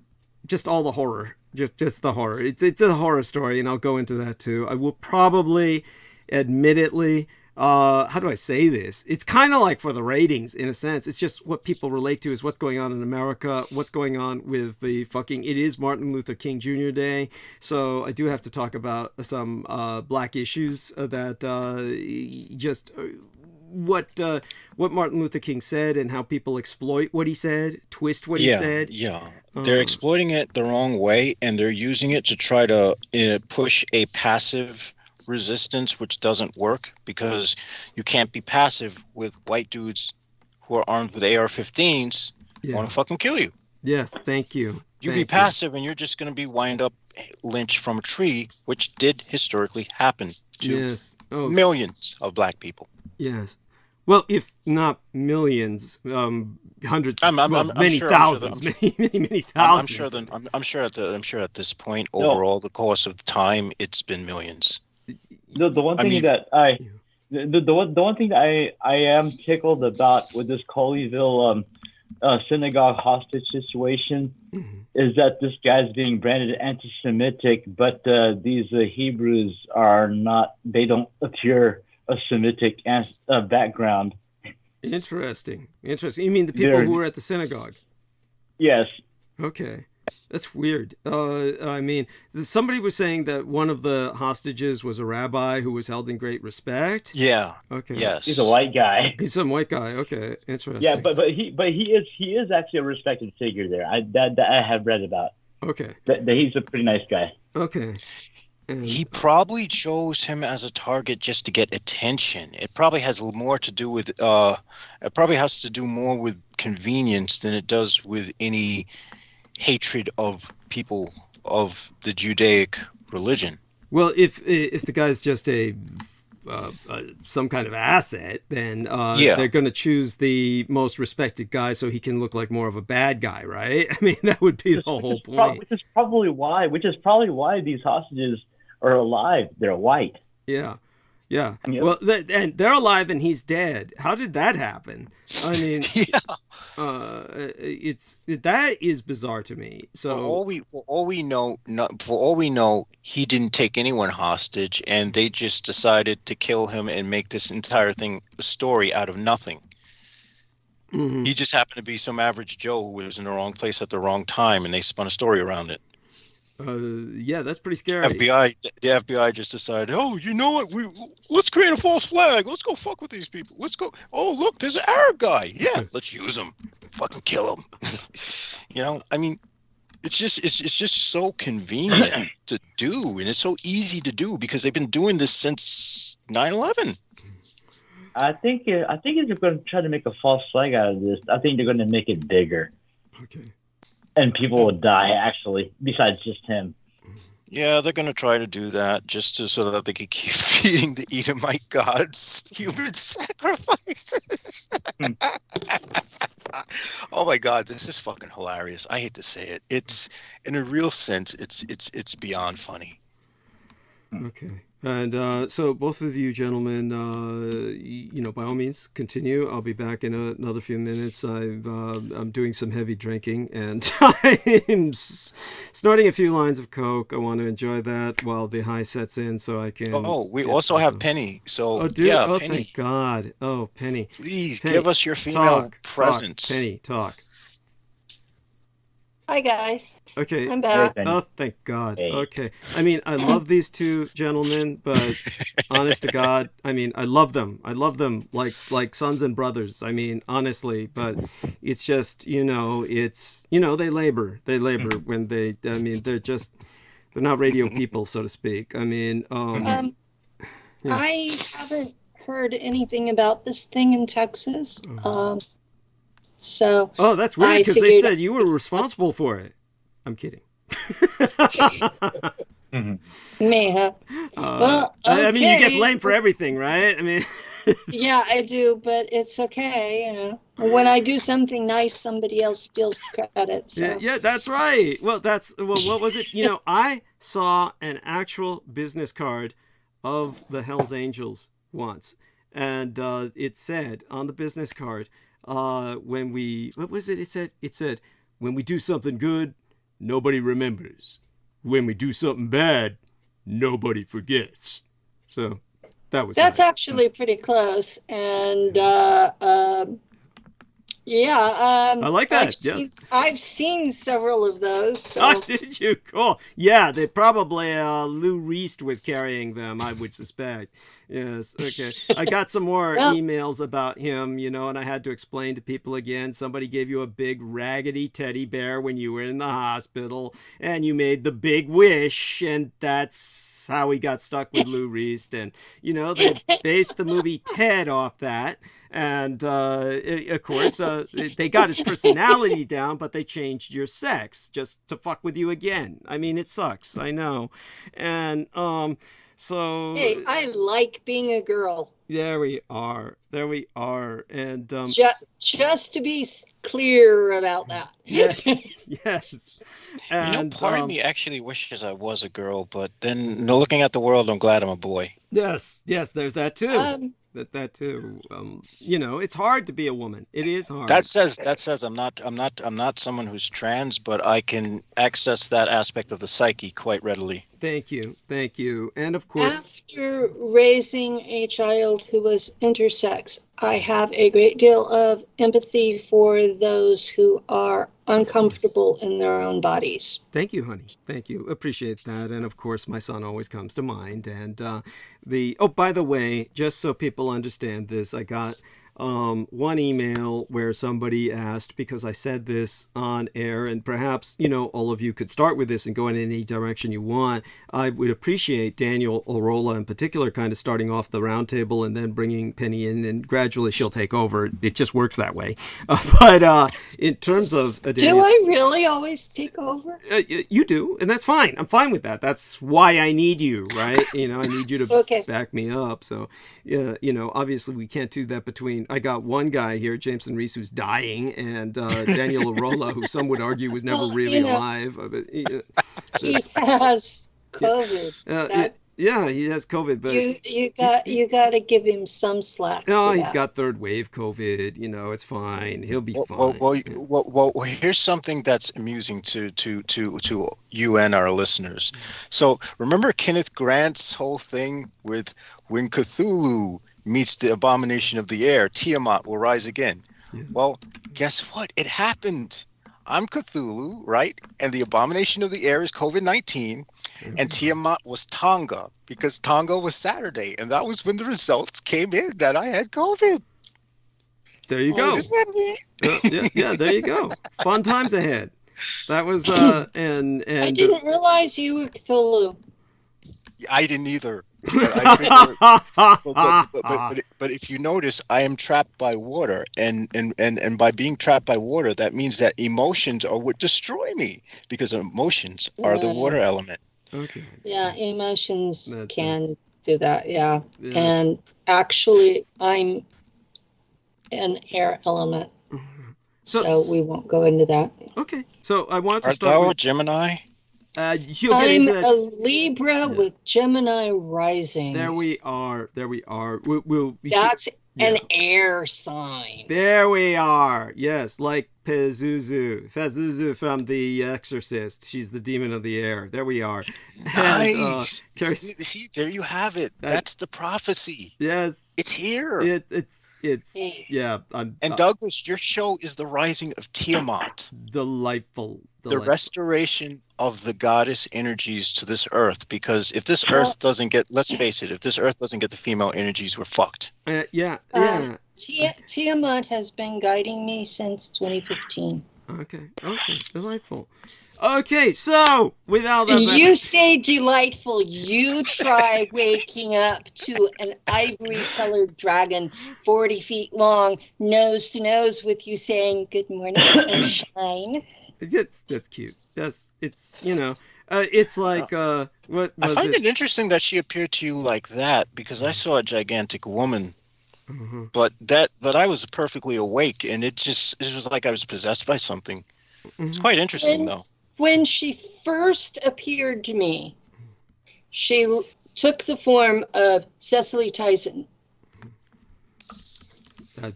all the horror, just the horror. It's a horror story, and I'll go into that too. I will probably, admittedly, how do I say this? It's kind of like for the ratings, in a sense. It's just what people relate to is what's going on in America, what's going on with the fucking, it is Martin Luther King Jr. Day. So I do have to talk about some black issues that just what Martin Luther King said and how people exploit what he said, twist what he said. Yeah, they're exploiting it the wrong way, and they're using it to try to push a passive resistance, which doesn't work because you can't be passive with white dudes who are armed with AR-15s want to fucking kill you. Yes, thank you. You be passive, and you're just going to be wind up lynched from a tree, which did historically happen to millions of black people. Yes. Well, if not millions, hundreds, many thousands. I'm sure at this point, overall, the course of time, it's been millions. The one thing that I am tickled about with this Colleyville synagogue hostage situation is that this guy's being branded anti-Semitic, but these Hebrews are not. They don't appear a Semitic background. Interesting. You mean the people who were at the synagogue? Yes. Okay. That's weird. I mean, somebody was saying that one of the hostages was a rabbi who was held in great respect. Yeah. Okay. Yes. He's a white guy. He's some white guy. Okay. Interesting. Yeah, but he is actually a respected figure there. That I have read about. Okay. That he's a pretty nice guy. Okay. He probably chose him as a target just to get attention. It probably has more to do with it probably has to do more with convenience than it does with any hatred of people of the Judaic religion. Well, if the guy's just some kind of asset, then they're going to choose the most respected guy so he can look like more of a bad guy, right? I mean, that would be the whole point. Which is probably why these hostages are alive. They're white. Yeah. Well, and they're alive and he's dead. How did that happen? I mean, that is bizarre to me. So for all we know, he didn't take anyone hostage, and they just decided to kill him and make this entire thing a story out of nothing. Mm-hmm. He just happened to be some average Joe who was in the wrong place at the wrong time, and they spun a story around it. Yeah, that's pretty scary. The FBI just decided, oh, you know what? Let's create a false flag. Let's go fuck with these people. Let's go. Oh, look, there's an Arab guy. Yeah, let's use him. Fucking kill him. I mean, it's just so convenient to do, and it's so easy to do because they've been doing this since 9/11. I think if they're going to try to make a false flag out of this, I think they're going to make it bigger. Okay. And people will die, actually, besides just him. Yeah, they're going to try to do that just so that they can keep feeding the Edomite gods human sacrifices. Oh my God, this is fucking hilarious. I hate to say it. It's, in a real sense, it's beyond funny. Okay. And so both of you gentlemen, by all means, continue. I'll be back in another few minutes. I'm doing some heavy drinking, and I'm snorting a few lines of Coke. I want to enjoy that while the high sets in so I can... Oh, we also have Penny. So, oh, dude. yeah, oh, Penny. Thank God. Oh, Penny. Please, Penny, give us your female presence. Penny, talk. Hi, guys. Okay. I'm back. Oh, thank God. Hey. Okay. I mean, I love these two gentlemen, but honest to God, I mean, I love them. I love them like sons and brothers. I mean, honestly, but it's just, they labor. They labor when they're not radio people, so to speak. I mean, I haven't heard anything about this thing in Texas. So. Oh, that's weird because they said you were responsible for it. I'm kidding. Me, huh? Well, okay. I mean, you get blamed for everything, right? I mean. Yeah, I do, but it's okay. When I do something nice, somebody else steals credit. So. Yeah, that's right. Well, what was it? I saw an actual business card of the Hells Angels once, and it said on the business card, what was it? It said, when we do something good, nobody remembers. When we do something bad, nobody forgets. So that's actually pretty close. And I like that. I've seen several of those. So. Oh, did you? Cool. Yeah, they probably Lou Reist was carrying them, I would suspect. Yes. Okay. I got some more emails about him, and I had to explain to people again. Somebody gave you a big raggedy teddy bear when you were in the hospital, and you made the big wish, and that's how he got stuck with Lou Reist. And they based the movie Ted off that. And, of course, they got his personality down, but they changed your sex just to fuck with you again. I mean, it sucks. I know. And, so... Hey, I like being a girl. There we are. And, just to be clear about that. Yes, yes. And, part of me actually wishes I was a girl, but then looking at the world, I'm glad I'm a boy. Yes, there's that too. That too. It's hard to be a woman. It is hard. That says I'm not someone who's trans, but I can access that aspect of the psyche quite readily. Thank you. And of course, after raising a child who was intersex, I have a great deal of empathy for those who are uncomfortable in their own bodies. Thank you, honey. Thank you. Appreciate that. And of course, my son always comes to mind. And by the way, just so people understand this, I got one email where somebody asked, because I said this on air, and perhaps, all of you could start with this and go in any direction you want. I would appreciate Daniel Orola in particular kind of starting off the roundtable and then bringing Penny in, and gradually she'll take over. It just works that way. But in terms of... do I really always take over? You do, and that's fine. I'm fine with that. That's why I need you, right? I need you to back me up. So, obviously we can't do that between... I got one guy here, Jameson Reese, who's dying, and Daniel Arola, who some would argue was never really alive. He has COVID. Yeah, he has COVID, but you got to give him some slack. No, he's got third wave COVID. It's fine. He'll be fine. Well, here's something that's amusing to you and our listeners. So remember Kenneth Grant's whole thing with when Cthulhu meets the abomination of the air, Tiamat will rise again. Yes. Well, guess what? It happened. I'm Cthulhu, right? And the abomination of the air is COVID-19. And Tiamat was Tonga, because Tonga was Saturday. And that was when the results came in that I had COVID. There you go. Isn't that neat? Yeah, there you go. Fun times ahead. That was and I didn't realize you were Cthulhu. I didn't either. But if you notice, I am trapped by water, and by being trapped by water, that means that emotions are what destroy me, because emotions are the water element. Okay. Yeah, emotions can that's- do that. Yeah, Yes. and actually, I'm an air element, so we won't go into that. Okay. So I wanted to Art start thou a with Gemini? you'll get I'm into a that. Libra with Gemini rising. There we are. We'll That's an yeah. air sign. There we are. Yes, like Pazuzu from The Exorcist. She's the demon of the air. There we are. Nice. And, See, there you have it. That's the prophecy. yes. It's here. It's yeah. And Douglas, your show is the rising of Tiamat, delightful. the restoration of the goddess energies to this earth. Because if this earth doesn't get, let's face it, if this earth doesn't get the female energies, we're fucked. Yeah. Tiamat has been guiding me since 2015. Okay, delightful. Okay, so without that, You say delightful. You try waking up to an ivory-colored dragon, 40 feet long, nose to nose with you, saying "Good morning, sunshine." that's cute. It's it's like what I was find it? it interesting that she appeared to you like that, because I saw a gigantic woman. Mm-hmm. But I was perfectly awake, and it was like I was possessed by something. It's quite interesting, though. When she first appeared to me, she took the form of Cecily Tyson.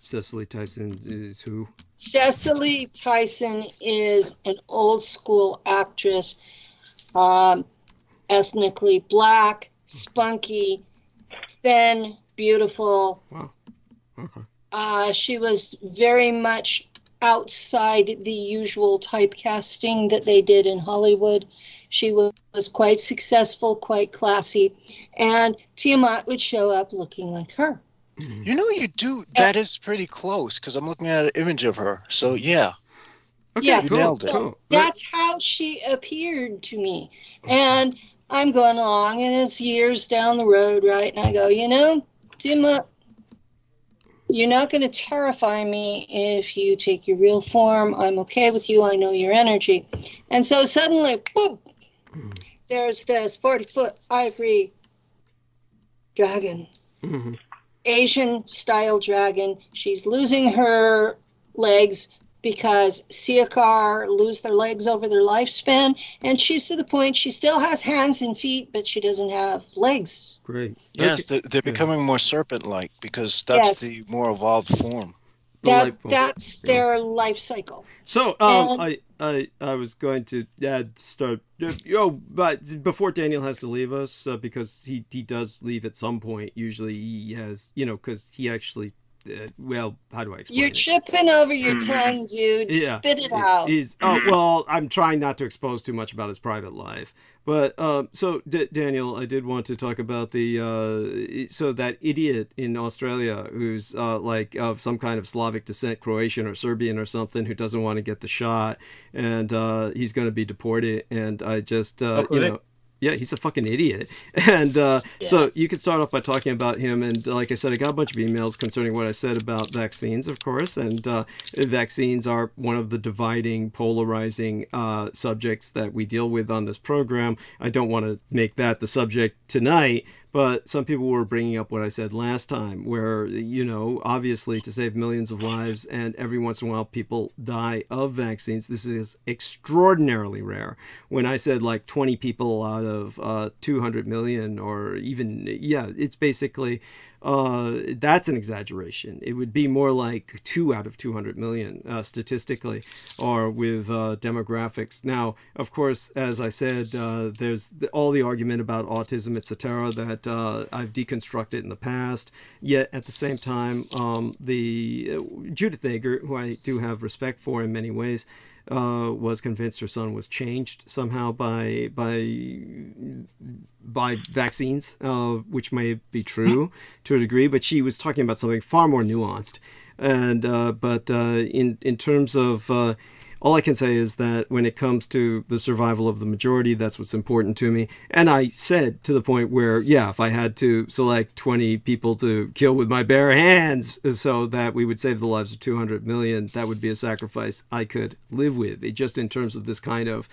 Cecily Tyson is who? Cecily Tyson is an old school actress, ethnically black, spunky, thin, beautiful. Wow. Okay. She was very much outside the usual typecasting that they did in Hollywood. She was quite successful, quite classy, and Tiamat would show up looking like her. You know, you do. That is pretty close, because I'm looking at an image of her. So, yeah. Okay, Yeah, You cool. nailed it. Cool. That's how she appeared to me. And I'm going along, and it's years down the road, right? And I go, Tiamat, you're not going to terrify me if you take your real form. I'm okay with you. I know your energy. And so suddenly, boom, there's this 40-foot ivory dragon, Asian-style dragon. She's losing her legs because Siakar lose their legs over their lifespan. And she's to the point she still has hands and feet, but she doesn't have legs. Great. Yes, Okay. they're becoming more serpent-like, because that's the more evolved form. Delightful. That's their life cycle. So, I was going to start. But before Daniel has to leave us, because he does leave at some point. Usually, he has, because he actually. Well, how do I explain You're it? tripping over your tongue, dude. Yeah, Spit it out. Well, I'm trying not to expose too much about his private life. But so Daniel, I did want to talk about that idiot in Australia who's like of some kind of Slavic descent, Croatian or Serbian or something, who doesn't want to get the shot, and he's going to be deported. And I just yeah, he's a fucking idiot. And so you could start off by talking about him. And like I said, I got a bunch of emails concerning what I said about vaccines, of course. And vaccines are one of the dividing, polarizing subjects that we deal with on this program. I don't want to make that the subject tonight, but some people were bringing up what I said last time, where, obviously to save millions of lives, and every once in a while people die of vaccines. This is extraordinarily rare. When I said like 20 people out of 200 million, or even, it's basically, that's an exaggeration. It would be more like 2 out of 200 million statistically, or with demographics. Now, of course, as I said, there's all the argument about autism, etc., that I've deconstructed in the past. Yet at the same time, the Judith Ager, who I do have respect for in many ways, was convinced her son was changed somehow by vaccines, which may be true to a degree, but she was talking about something far more nuanced. And but in terms of all I can say is that when it comes to the survival of the majority, that's what's important to me. And I said to the point where, yeah, if I had to select 20 people to kill with my bare hands so that we would save the lives of 200 million, that would be a sacrifice I could live with. Just in terms of this kind of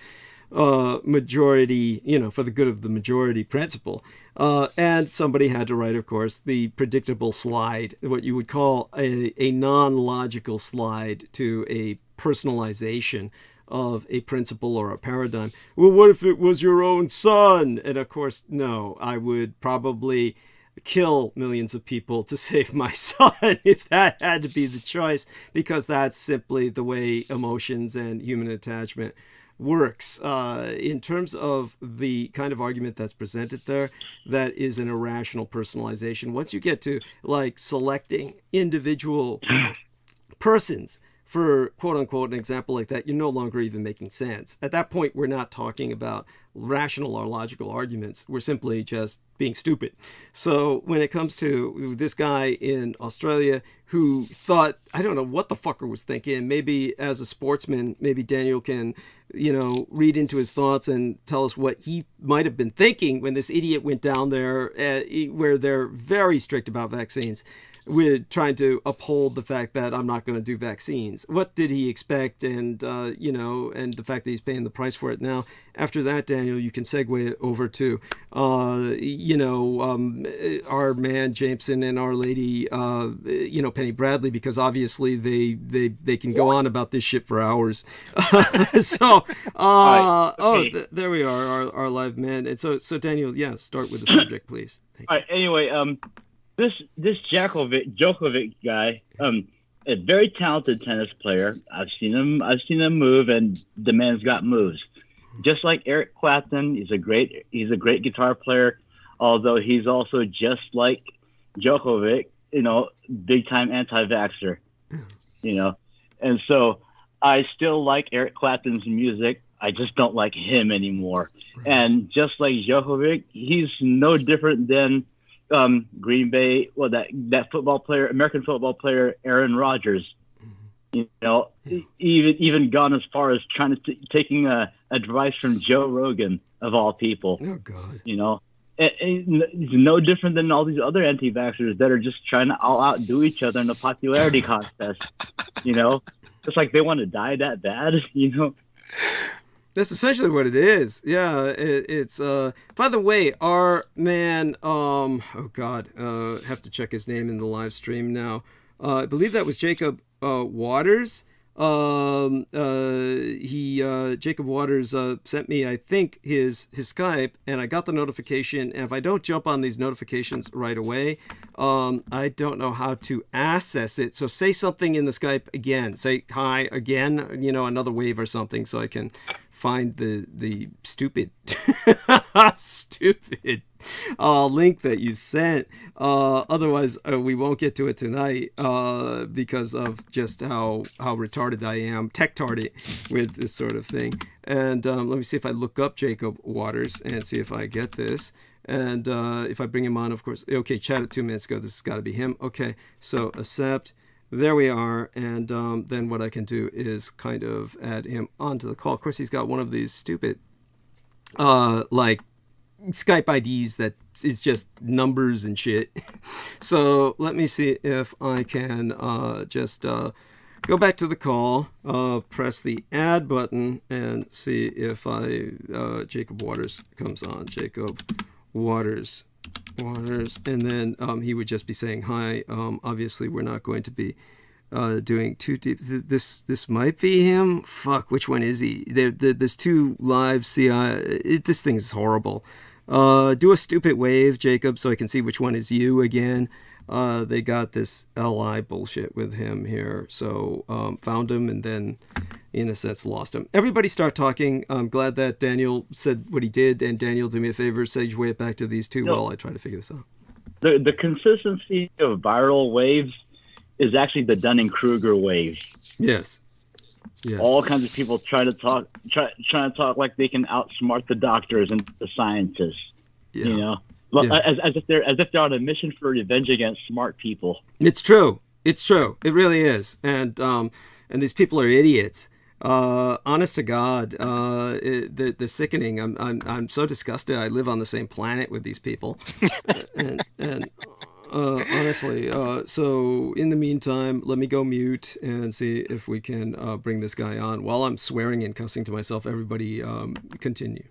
majority, for the good of the majority principle. And somebody had to write, of course, the predictable slide, what you would call a non-logical slide to a personalization of a principle or a paradigm. Well, what if it was your own son? And of course, no, I would probably kill millions of people to save my son if that had to be the choice, because that's simply the way emotions and human attachment works. In terms of the kind of argument that's presented there, that is an irrational personalization. Once you get to like selecting individual persons for quote unquote an example like that, you're no longer even making sense. At that point, we're not talking about rational or logical arguments. We're simply just being stupid. So when it comes to this guy in Australia who thought, I don't know what the fucker was thinking, maybe as a sportsman, maybe Daniel can, read into his thoughts and tell us what he might have been thinking when this idiot went down there, where they're very strict about vaccines. We're trying to uphold the fact that I'm not going to do vaccines. What did he expect? And, and the fact that he's paying the price for it now. After that, Daniel, you can segue it over to, our man Jameson and Our Lady, Penny Bradley, because obviously they can go on about this shit for hours. So, there we are, our live man. And so Daniel, start with the subject, please. Thank you. All right. Anyway, This Djokovic guy, a very talented tennis player. I've seen him move, and the man's got moves. Just like Eric Clapton, he's a great guitar player. Although he's also just like Djokovic, big time anti-vaxxer. And so I still like Eric Clapton's music. I just don't like him anymore. And just like Djokovic, he's no different than Green Bay, that football player, American football player, Aaron Rodgers, even gone as far as trying to taking advice from Joe Rogan of all people. Oh God, it's no different than all these other anti-vaxxers that are just trying to all outdo each other in a popularity contest. It's like they want to die that bad. That's essentially what it is. Yeah, it's by the way, our man, have to check his name in the live stream now. I believe that was Jacob Waters. Jacob Waters sent me, I think, his Skype, and I got the notification. And if I don't jump on these notifications right away, I don't know how to access it. So say something in the Skype again. Say hi again, another wave or something, so I can find the stupid link that you sent. Otherwise, we won't get to it tonight because of just how retarded I am, tech-tarded with this sort of thing. And let me see if I look up Jacob Waters and see if I get this. And if I bring him on, of course. Okay, chatted 2 minutes ago. This has got to be him. Okay, so accept. There we are, and then what I can do is kind of add him onto the call. Of course, he's got one of these stupid, Skype IDs that is just numbers and shit. So let me see if I can just go back to the call, press the add button, and see if Jacob Waters comes on. Jacob Waters, and then he would just be saying hi. Obviously, we're not going to be doing too deep. This might be him. Fuck, which one is he? There's 2 live CI. This thing is horrible. Do a stupid wave, Jacob, so I can see which one is you again. They got this LI bullshit with him here. So found him and then, in a sense, lost him. Everybody start talking. I'm glad that Daniel said what he did. And Daniel, do me a favor, segue it back to these 2 while I try to figure this out. The consistency of viral waves is actually the Dunning-Kruger wave. Yes. Yes. All kinds of people trying to talk like they can outsmart the doctors and the scientists. Yeah. You know, Yeah. as if they're on a mission for revenge against smart people. It's true. It's true. It really is. And these people are idiots. Honest to God, they're sickening. I'm so disgusted. I live on the same planet with these people. and honestly, so in the meantime, let me go mute and see if we can bring this guy on. While I'm swearing and cussing to myself, everybody continue.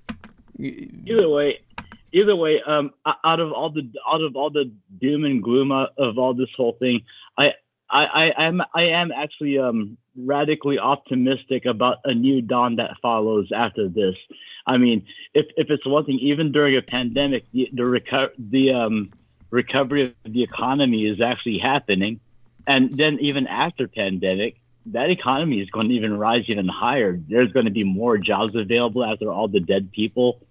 Either way, out of all the doom and gloom of all this whole thing, I am actually radically optimistic about a new dawn that follows after this. I mean, if it's one thing, even during a pandemic, the recovery of the economy is actually happening, and then even after pandemic, that economy is going to even rise even higher. There's going to be more jobs available after all the dead people.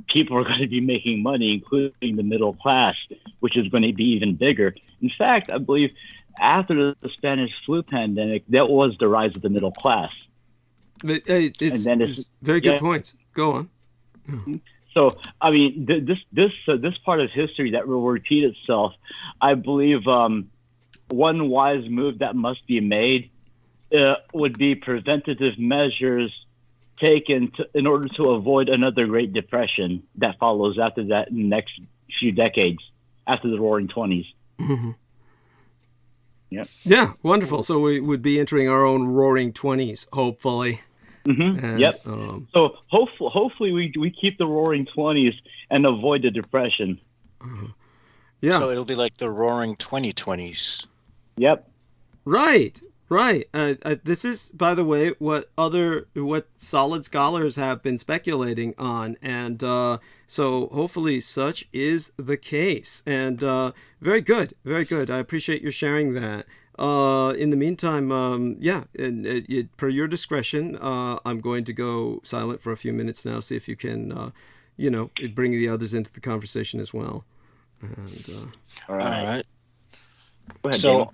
People are going to be making money, including the middle class, which is going to be even bigger. In fact, I believe after the Spanish flu pandemic, that was the rise of the middle class. But, it's very good points. Go on. Mm-hmm. So, I mean, this part of history that will repeat itself, I believe one wise move that must be made would be preventative measures taken in order to avoid another Great Depression that follows after that in the next few decades, after the Roaring '20s. Mm-hmm. Yep. Yeah, wonderful. So we would be entering our own Roaring '20s, hopefully. Mm-hmm. And, yep. So hopefully we keep the Roaring '20s and avoid the Depression. Yeah. So it'll be like the Roaring 2020s. Yep. Right. This is, by the way, what solid scholars have been speculating on, and so hopefully such is the case. And very good. I appreciate your sharing that. In the meantime, per your discretion, I'm going to go silent for a few minutes now. See if you can, bring the others into the conversation as well. And, All right. Go ahead, So. Daniel.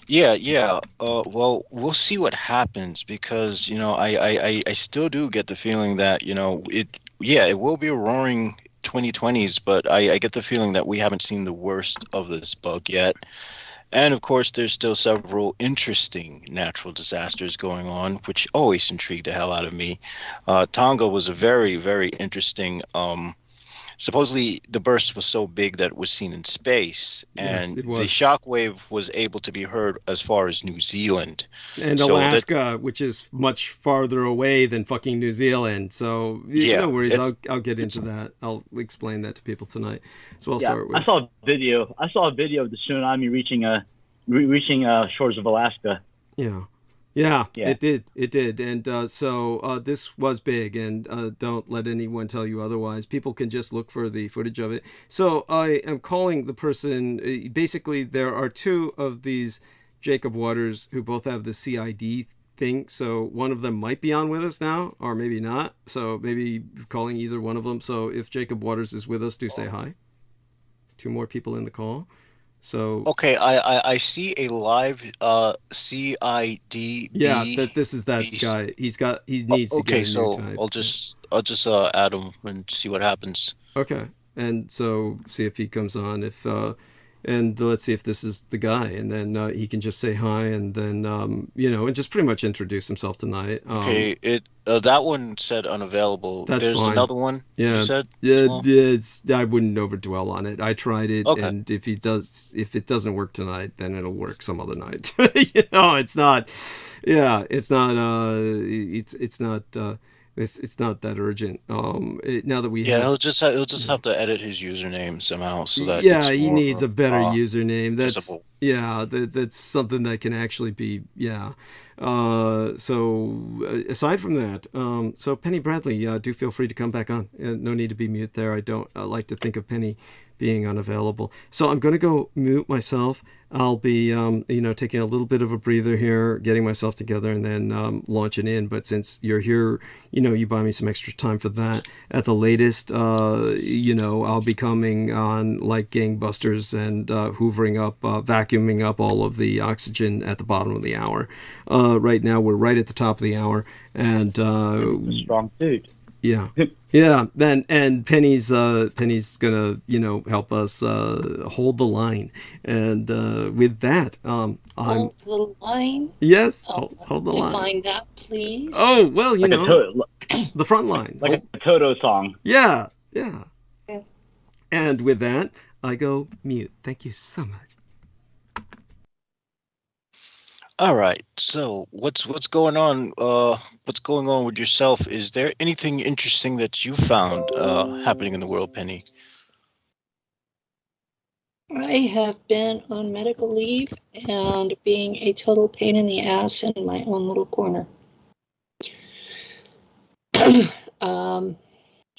Yeah. Well, we'll see what happens because, I still do get the feeling that, it will be a roaring 2020s, but I get the feeling that we haven't seen the worst of this bug yet. And of course, there's still several interesting natural disasters going on, which always intrigued the hell out of me. Tonga was a very, very interesting supposedly the burst was so big that it was seen in space, and yes, the shockwave was able to be heard as far as New Zealand. And so Alaska, which is much farther away than fucking New Zealand. So no worries, I'll get into that. I'll explain that to people tonight. So I'll start with... I saw a video of the tsunami reaching shores of Alaska. Yeah, it did. And so this was big, and don't let anyone tell you otherwise. People can just look for the footage of it. So I am calling the person, basically there are two of these Jacob Waters who both have the CID thing. So one of them might be on with us now, or maybe not. So maybe calling either one of them. So if Jacob Waters is with us, do say hi. Two more people in the call. So okay, I see a live CID. Yeah, this is that guy. He needs to get a new type. I'll just add him and see what happens. Okay, and so see if he comes on. And let's see if this is the guy, and then he can just say hi, and then and just pretty much introduce himself tonight. Okay, that one said unavailable. There's fine. another one. Yeah, you said? I wouldn't overdwell on it. I tried it, okay. And if it doesn't work tonight, then it'll work some other night. It's not. Yeah, it's not. It's not that urgent. Now that we have... he'll just have to edit his username somehow so that he needs a better username. That's visible. That's something that can actually be So aside from that, so Penny Bradley, do feel free to come back on. No need to be mute there. I don't like to think of Penny being unavailable. So I'm going to go mute myself. I'll be, taking a little bit of a breather here, getting myself together, and then launching in. But since you're here, you buy me some extra time for that. At the latest, I'll be coming on like gangbusters and hoovering up, vacuuming up all of the oxygen at the bottom of the hour. Right now, we're right at the top of the hour, and strong suit. Yeah, yeah. And Penny's gonna help us hold the line. And with that, hold the line. Yes, hold the line. Define that, please. Oh well, the front line, like a Toto song. Yeah, yeah. Okay. And with that, I go mute. Thank you so much. All right. So what's going on? What's going on with yourself? Is there anything interesting that you found happening in the world, Penny? I have been on medical leave and being a total pain in the ass in my own little corner. Should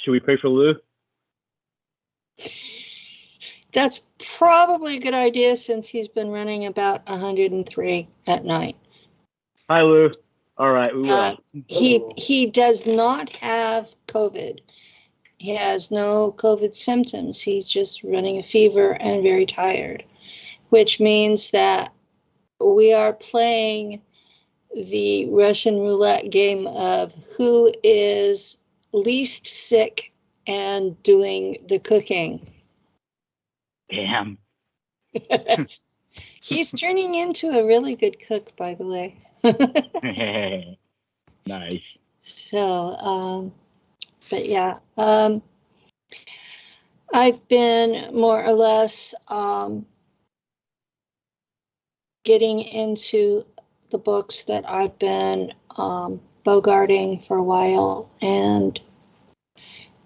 we pray for Lou? That's probably a good idea since he's been running about 103 at night. Hi, Lou. All right, we will. He does not have COVID. He has no COVID symptoms. He's just running a fever and very tired, which means that we are playing the Russian roulette game of who is least sick and doing the cooking. Damn. He's turning into a really good cook, by the way. Nice. So, but yeah, I've been more or less getting into the books that I've been bogarting for a while and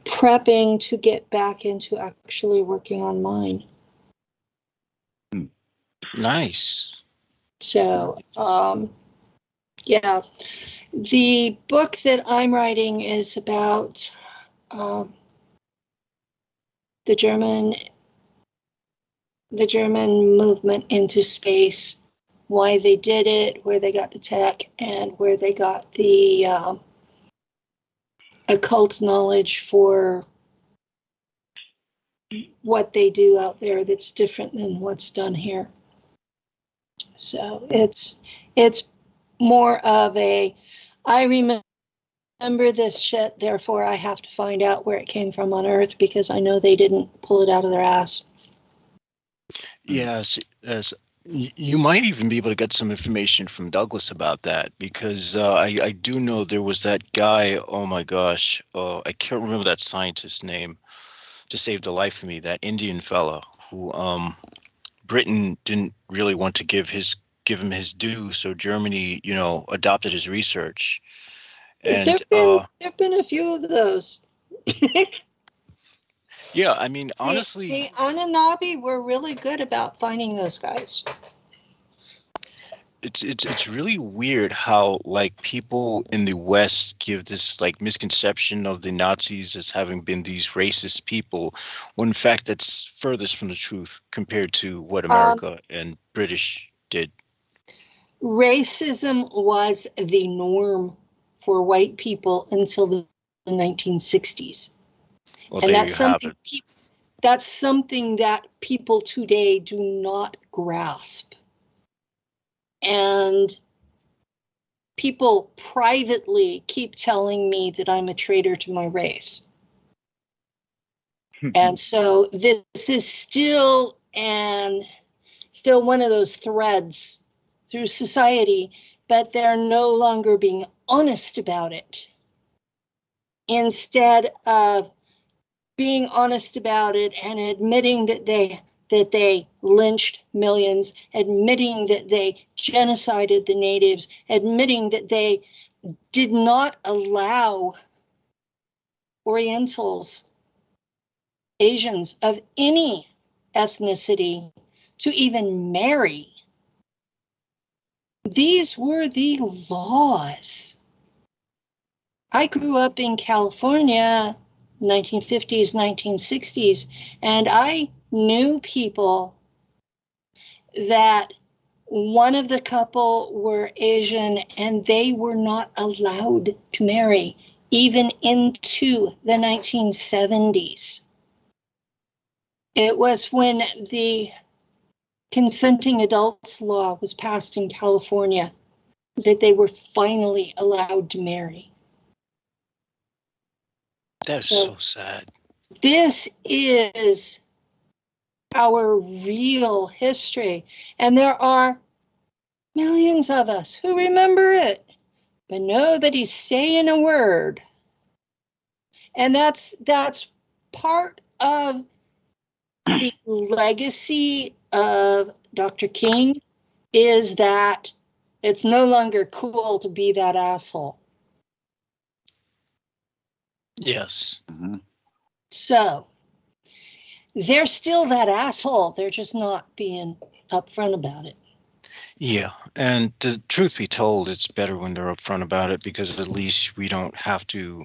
prepping to get back into actually working on mine. Nice. So, yeah, the book that I'm writing is about the German movement into space, why they did it, where they got the tech, and where they got the occult knowledge for what they do out there that's different than what's done here. So it's more of a, I remember this shit, therefore I have to find out where it came from on Earth because I know they didn't pull it out of their ass. Yes, you might even be able to get some information from Douglas about that because I do know there was that guy, oh my gosh, I can't remember that scientist's name, to save the life of me, that Indian fella who Britain didn't really want to give him his due, so Germany, adopted his research. And there've been a few of those. Yeah, I mean, honestly, the Anunnaki were really good about finding those guys. It's really weird how like people in the West give this like misconception of the Nazis as having been these racist people, when in fact that's furthest from the truth compared to what America and British did. Racism was the norm for white people until the 1960s. Well, and that's something that people today do not grasp. And people privately keep telling me that I'm a traitor to my race. And so this is still one of those threads through society, but they're no longer being honest about it. Instead of being honest about it and admitting that they lynched millions, admitting that they genocided the natives, admitting that they did not allow Orientals, Asians of any ethnicity to even marry. These were the laws. I grew up in California 1950s, 1960s. And I knew people that one of the couple were Asian and they were not allowed to marry even into the 1970s. It was when the consenting adults law was passed in California that they were finally allowed to marry. That is so sad. This is our real history. And there are millions of us who remember it, but nobody's saying a word. And that's part of the legacy of Dr. King, is that it's no longer cool to be that asshole. Yes. Mm-hmm. So they're still that asshole. They're just not being upfront about it. Yeah, and the truth be told, it's better when they're upfront about it, because at least we don't have to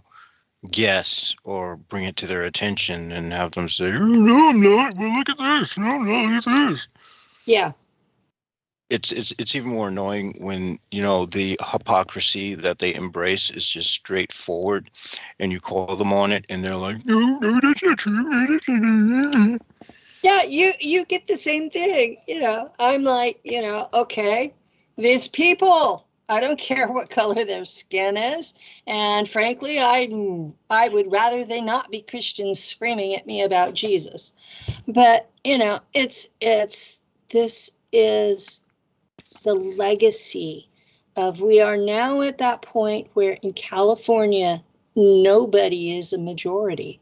guess or bring it to their attention and have them say, "Oh, no, I'm not. Well, look at this. No, look at this." Yeah. It's even more annoying when, you know, the hypocrisy that they embrace is just straightforward, and you call them on it, and they're like, "No, that's not true. No, that's not." Yeah, you get the same thing. You know, I'm like, you know, okay, these people, I don't care what color their skin is. And frankly, I would rather they not be Christians screaming at me about Jesus. But, you know, this is the legacy of, we are now at that point where in California, nobody is a majority.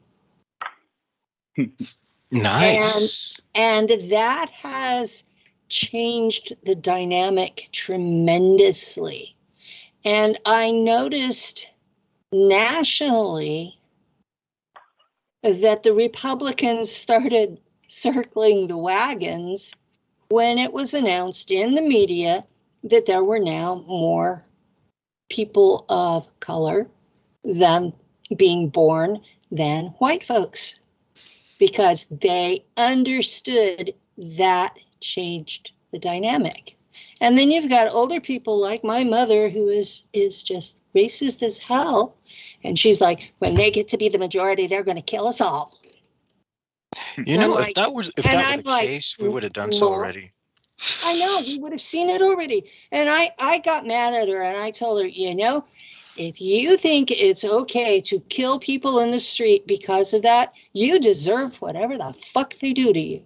Nice. And that has changed the dynamic tremendously. And I noticed nationally that the Republicans started circling the wagons when it was announced in the media that there were now more people of color than being born than white folks, because they understood that changed the dynamic. And then you've got older people like my mother, who is just racist as hell. And she's like, when they get to be the majority, they're going to kill us all. You know, like, if that were the case, we would have done so already. I know, we would have seen it already. And I got mad at her and I told her, you know, if you think it's okay to kill people in the street because of that, you deserve whatever the fuck they do to you.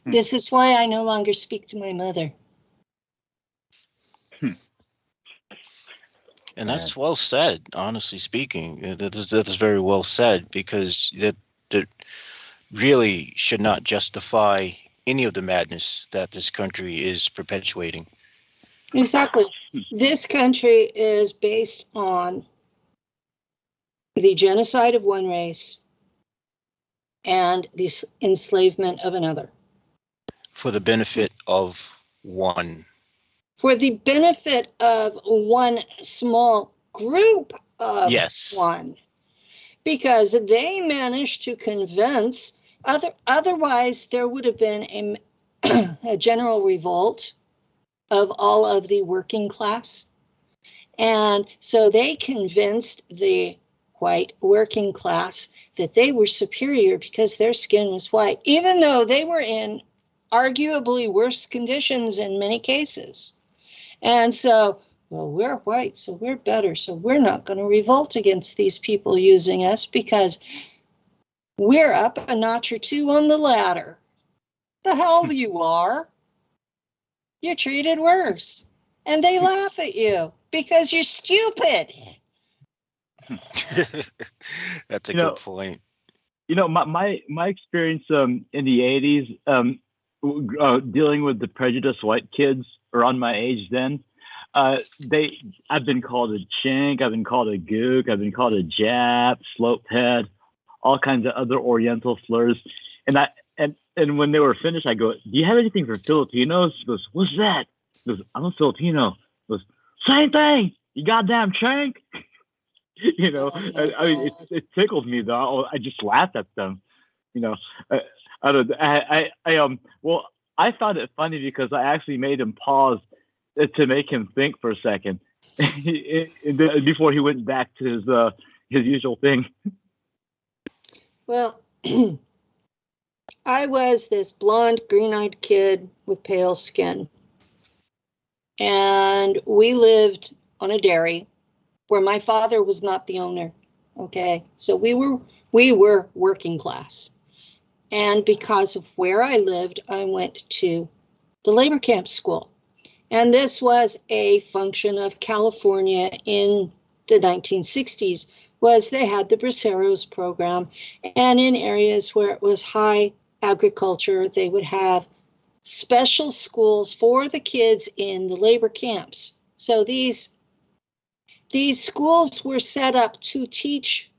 This is why I no longer speak to my mother. And that's well said, honestly speaking. That is very well said, because that really should not justify any of the madness that this country is perpetuating. Exactly. This country is based on the genocide of one race and the enslavement of another. For the benefit of one. For the benefit of one small group of one. Because they managed to convince, otherwise there would have been a general revolt of all of the working class. And so they convinced the white working class that they were superior because their skin was white, even though they were in arguably worse conditions in many cases. And so, well, we're white, so we're better, so we're not going to revolt against these people using us because we're up a notch or two on the ladder. The hell you are. You're treated worse. And they laugh at you because you're stupid. That's a good point. You know, my experience in the 80s, dealing with the prejudiced white kids around my age then, I've been called a chink, I've been called a gook, I've been called a Jap, slopehead, all kinds of other Oriental slurs. And when they were finished, I go, "Do you have anything for Filipinos?" He goes, "What's that?" He goes, "I'm a Filipino." He goes, "Same thing, you goddamn chink." You know, I mean, it tickled me though. I just laughed at them. You know, I don't. Well, I found it funny because I actually made him pause to make him think for a second before he went back to his usual thing. Well, I was this blonde, green-eyed kid with pale skin. And we lived on a dairy where my father was not the owner. Okay, so we were working class. And because of where I lived, I went to the labor camp school. And this was a function of California in the 1960s, was they had the Braceros program. And in areas where it was high agriculture, they would have special schools for the kids in the labor camps. So these schools were set up to teach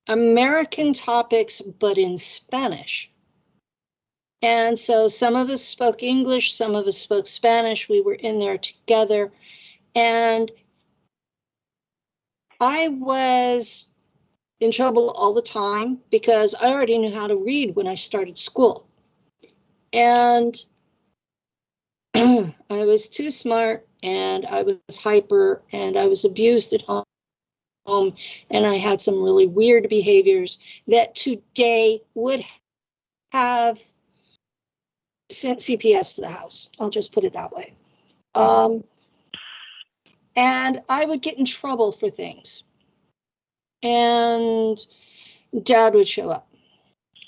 American topics, but in Spanish. And so some of us spoke English, some of us spoke Spanish. We were in there together. And I was in trouble all the time because I already knew how to read when I started school. And I was too smart, and I was hyper, and I was abused at home, and I had some really weird behaviors that today would have sent CPS to the house. I'll just put it that way. And I would get in trouble for things. And Dad would show up.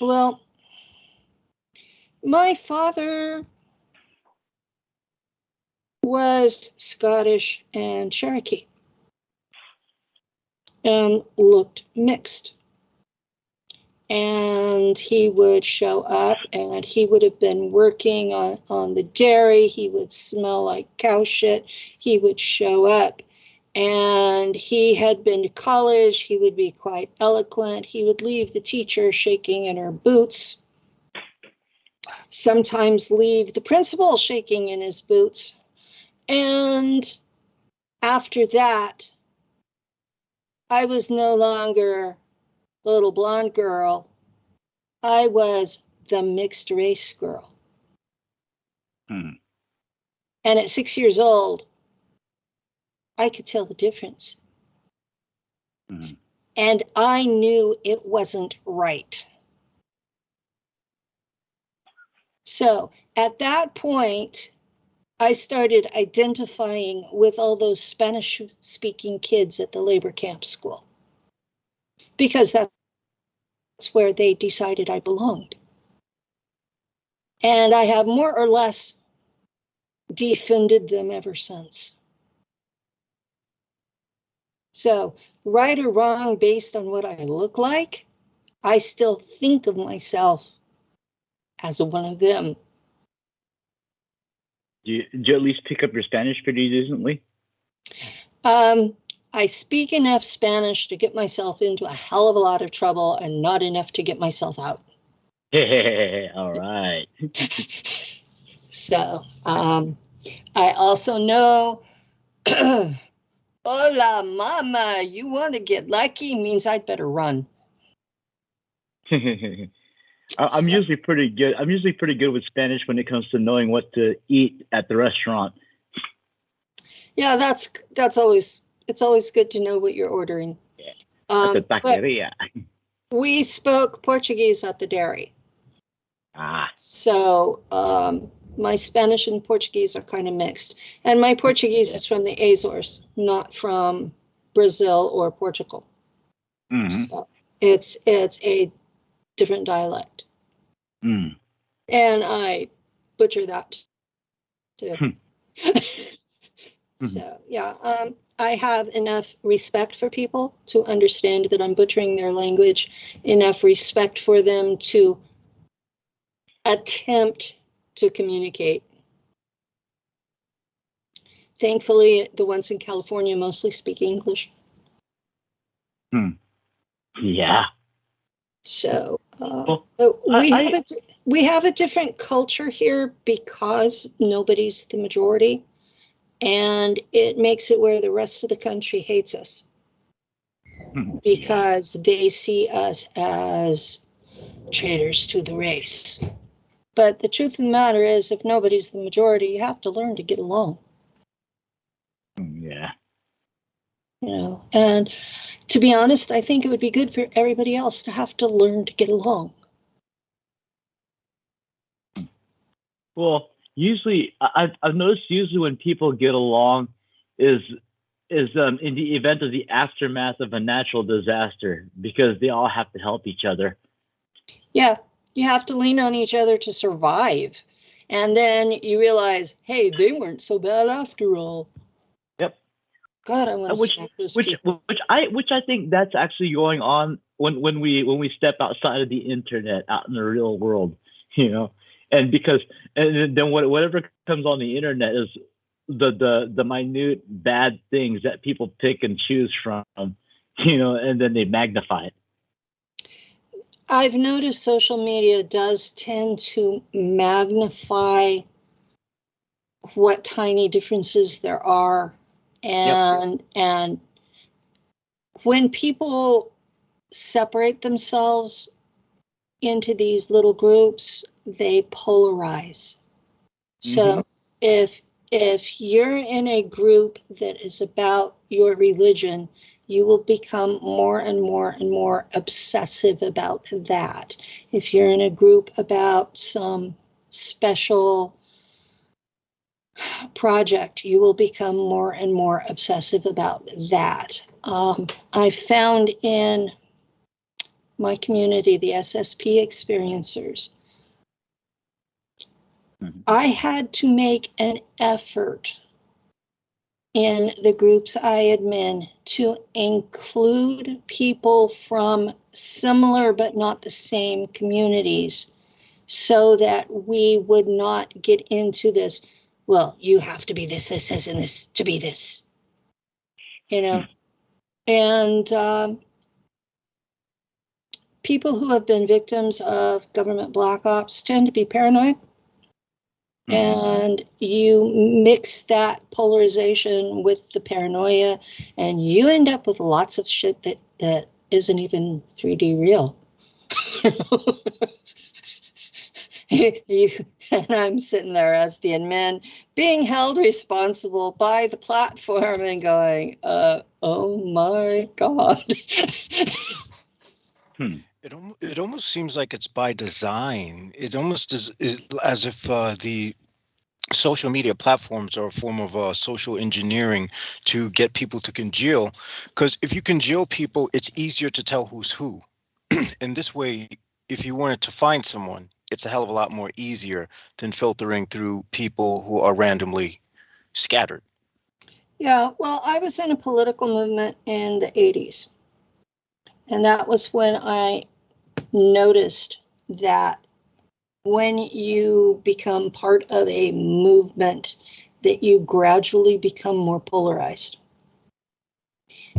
Well, my father was Scottish and Cherokee and looked mixed. And he would show up, and he would have been working on the dairy. He would smell like cow shit. He would show up, and he had been to college. He would be quite eloquent. He would leave the teacher shaking in her boots. Sometimes leave the principal shaking in his boots. And after that, I was no longer the little blonde girl. I was the mixed race girl. And at 6 years old, I could tell the difference. And I knew it wasn't right. So at that point, I started identifying with all those Spanish-speaking kids at the labor camp school, because that's where they decided I belonged. And I have more or less defended them ever since. So, right or wrong, based on what I look like, I still think of myself as one of them. Did you at least pick up your Spanish pretty decently? I speak enough Spanish to get myself into a hell of a lot of trouble, and not enough to get myself out. All right. So, I also know, hola, mama, you want to get lucky means I'd better run. I'm usually pretty good. I'm usually pretty good with Spanish when it comes to knowing what to eat at the restaurant. Yeah, that's always, it's always good to know what you're ordering. Yeah. At the taqueria. We spoke Portuguese at the dairy. So my Spanish and Portuguese are kind of mixed. And my Portuguese is from the Azores, not from Brazil or Portugal. So it's a different dialect. And I butcher that too. So yeah, I have enough respect for people to understand that I'm butchering their language, enough respect for them to attempt to communicate. Thankfully, the ones in California mostly speak English. Yeah. So we have a different culture here because nobody's the majority, and it makes it where the rest of the country hates us. because they see us as traitors to the race. But the truth of the matter is, if nobody's the majority, you have to learn to get along. Yeah. You know, and to be honest, I think it would be good for everybody else to have to learn to get along. Well, usually I've noticed usually when people get along is in the event of the aftermath of a natural disaster, because they all have to help each other. Yeah, you have to lean on each other to survive. And then you realize, hey, they weren't so bad after all. Yep. God, I want to smack those people. Which I think that's actually going on when we step outside of the internet, out in the real world, you know. And then whatever comes on the internet is the minute bad things that people pick and choose from, you know, and then they magnify it. I've noticed social media does tend to magnify what tiny differences there are. And when people separate themselves into these little groups, they polarize. So if you're in a group that is about your religion, you will become more and more and more obsessive about that. If you're in a group about some special project, you will become more and more obsessive about that. I found in my community, the SSP experiencers, I had to make an effort in the groups I admin to include people from similar but not the same communities, so that we would not get into this, well, you have to be this, and this to be this, you know. And people who have been victims of government black ops tend to be paranoid. And you mix that polarization with the paranoia, and you end up with lots of shit that isn't even 3D real. And I'm sitting there as the admin being held responsible by the platform and going, oh my God. It almost seems like it's by design. It almost is as if the social media platforms are a form of social engineering to get people to congeal. Because if you congeal people, it's easier to tell who's who. And this way, if you wanted to find someone, it's a hell of a lot more easier than filtering through people who are randomly scattered. Yeah, well, I was in a political movement in the 80s. And that was when I noticed that when you become part of a movement, that you gradually become more polarized.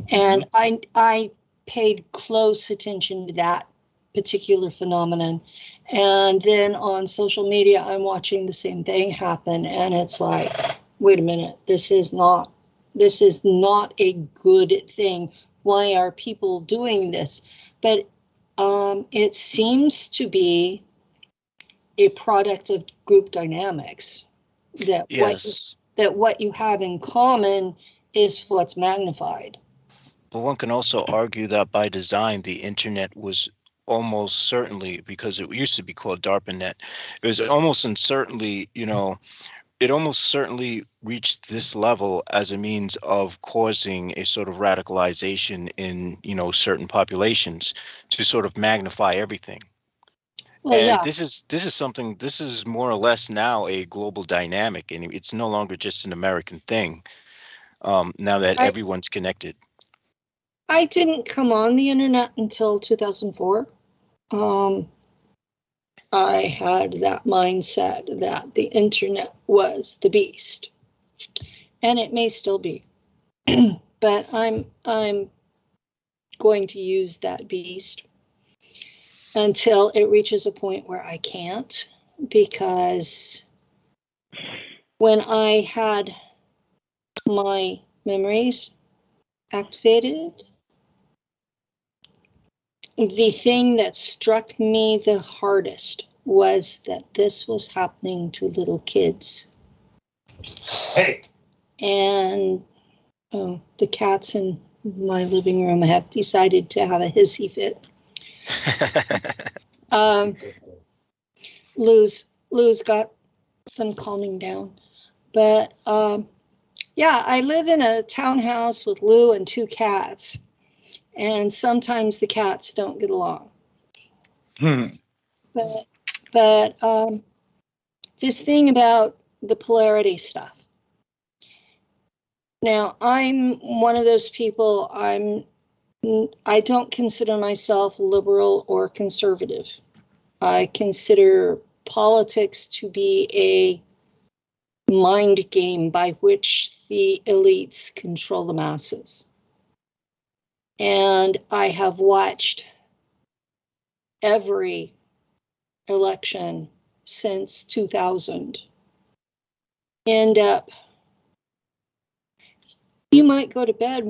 And I paid close attention to that particular phenomenon. And then on social media, I'm watching the same thing happen. And it's like, wait a minute, this is not a good thing. Why are people doing this? But it seems to be a product of group dynamics, that what you have in common is what's magnified. But one can also argue that by design, the internet was almost certainly, because it used to be called DARPANET, it was almost certainly, it almost certainly reached this level as a means of causing a sort of radicalization in, certain populations to sort of magnify everything. Well, and yeah. this is more or less now a global dynamic, and it's no longer just an American thing. Now that everyone's connected. I didn't come on the internet until 2004. I had that mindset that the internet was the beast, and it may still be, but I'm going to use that beast until it reaches a point where I can't, because when I had my memories activated, the thing that struck me the hardest was that this was happening to little kids. Hey. And the cats in my living room have decided to have a hissy fit. Lou's got some calming down. But yeah, I live in a townhouse with Lou and 2 cats. And sometimes the cats don't get along. But this thing about the polarity stuff. Now, I'm one of those people, I don't consider myself liberal or conservative. I consider politics to be a mind game by which the elites control the masses. And I have watched every election since 2000 end up, you might go to bed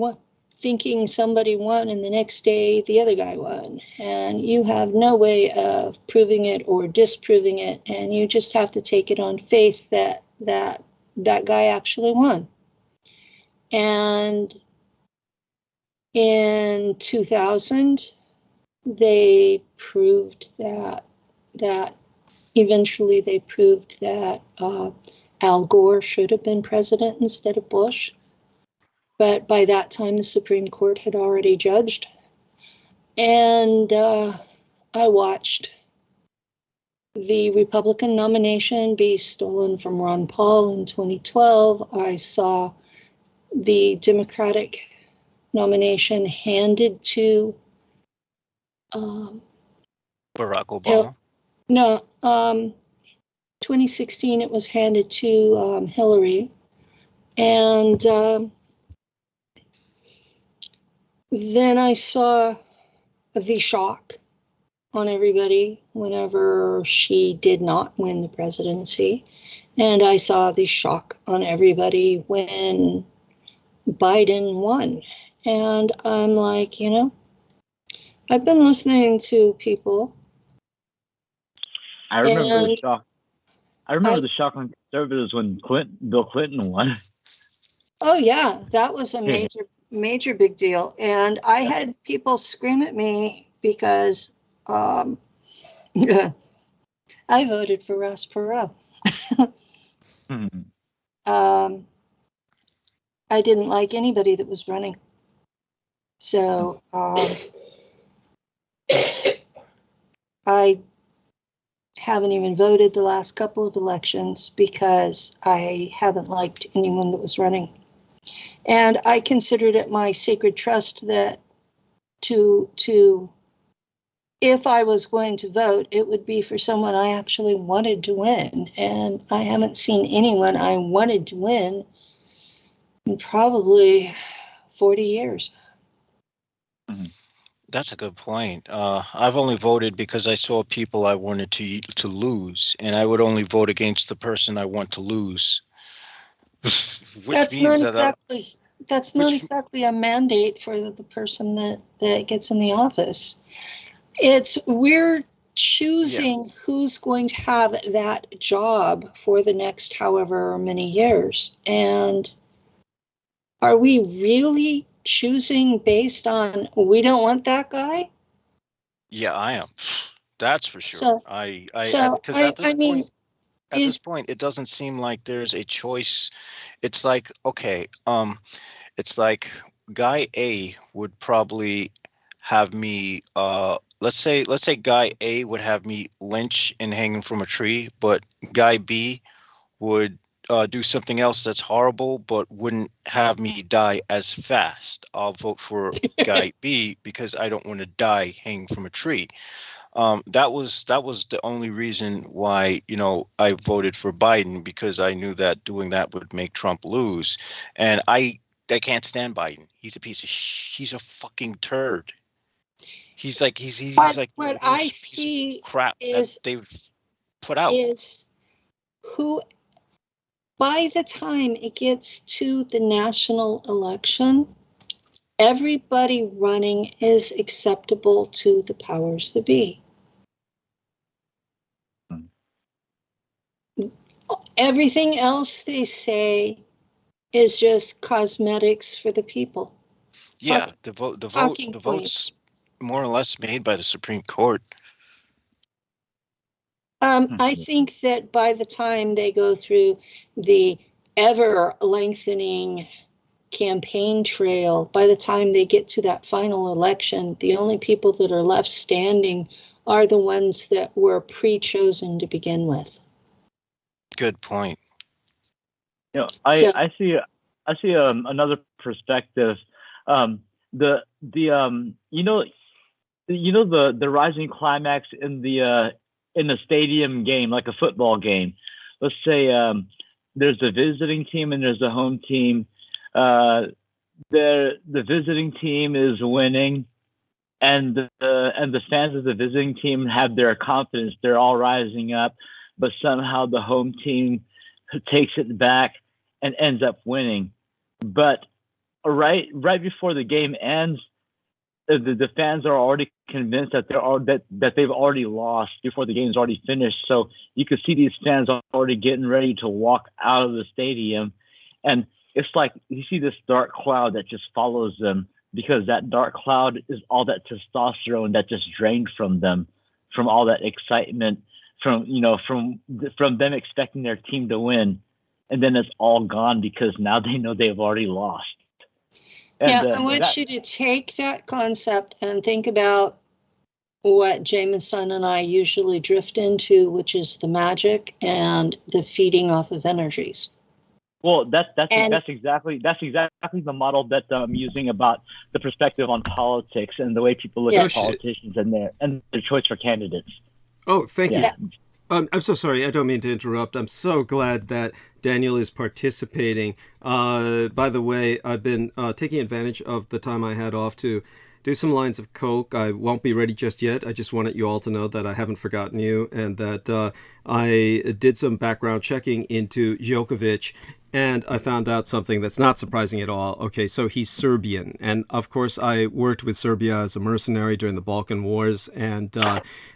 thinking somebody won and the next day the other guy won, and you have no way of proving it or disproving it, and you just have to take it on faith that guy actually won. And in 2000 they proved that eventually they proved that Al Gore should have been president instead of Bush. But by that time, the Supreme Court had already judged. And I watched the Republican nomination be stolen from Ron Paul in 2012. I saw the Democratic nomination handed to Barack Obama. No, 2016 it was handed to Hillary. And then I saw the shock on everybody whenever she did not win the presidency. And I saw the shock on everybody when Biden won. And I'm like, I've been listening to people. I remember the shock. I remember the shock on conservatives when Bill Clinton won. Oh yeah, that was a major big deal. And I had people scream at me because I voted for Ross Perot. I didn't like anybody that was running. So I haven't even voted the last couple of elections because I haven't liked anyone that was running. And I considered it my sacred trust that if I was going to vote, it would be for someone I actually wanted to win. And I haven't seen anyone I wanted to win in probably 40 years. That's a good point. I've only voted because I saw people I wanted to lose, and I would only vote against the person I want to lose. That's not exactly a mandate for the person that gets in the office. We're choosing who's going to have that job for the next however many years. And are we really choosing based on, we don't want that guy? Yeah, I am. That's for sure. Because at this point, it doesn't seem like there's a choice. It's like, okay, it's like guy A would probably have me, let's say guy A would have me lynch and hanging from a tree, but guy B would do something else that's horrible, but wouldn't have me die as fast. I'll vote for guy B because I don't want to die hanging from a tree. That was the only reason why, I voted for Biden, because I knew that doing that would make Trump lose. And I can't stand Biden. He's a fucking turd. He's like what I see crap that they've put out. Is who, by the time it gets to the national election, everybody running is acceptable to the powers that be. Everything else they say is just cosmetics for the people. Yeah, the vote's more or less made by the Supreme Court. I think that by the time they go through the ever lengthening campaign trail, by the time they get to that final election, the only people that are left standing are the ones that were pre-chosen to begin with. Good point. You know, I see another perspective. The rising climax in the stadium game, like a football game. Let's say there's a visiting team and there's a home team. The visiting team is winning, and the fans of the visiting team have their confidence. They're all rising up, but somehow the home team takes it back and ends up winning. But right before the game ends, the fans are already convinced that that they've already lost before the game's already finished. So you could see these fans already getting ready to walk out of the stadium, and it's like you see this dark cloud that just follows them, because that dark cloud is all that testosterone that just drained from them, from all that excitement, from them expecting their team to win, and then it's all gone because now they know they've already lost. And, I want you to take that concept and think about what Jameson and I usually drift into, which is the magic and the feeding off of energies. Well, that's exactly the model that I'm using about the perspective on politics and the way people look at politicians and their choice for candidates. Oh, thank you. I'm so sorry. I don't mean to interrupt. I'm so glad that Daniel is participating. By the way, I've been taking advantage of the time I had off to do some lines of coke. I won't be ready just yet. I just wanted you all to know that I haven't forgotten you, and that I did some background checking into Djokovic, and I found out something that's not surprising at all. Okay, so he's Serbian, and of course I worked with Serbia as a mercenary during the Balkan Wars, and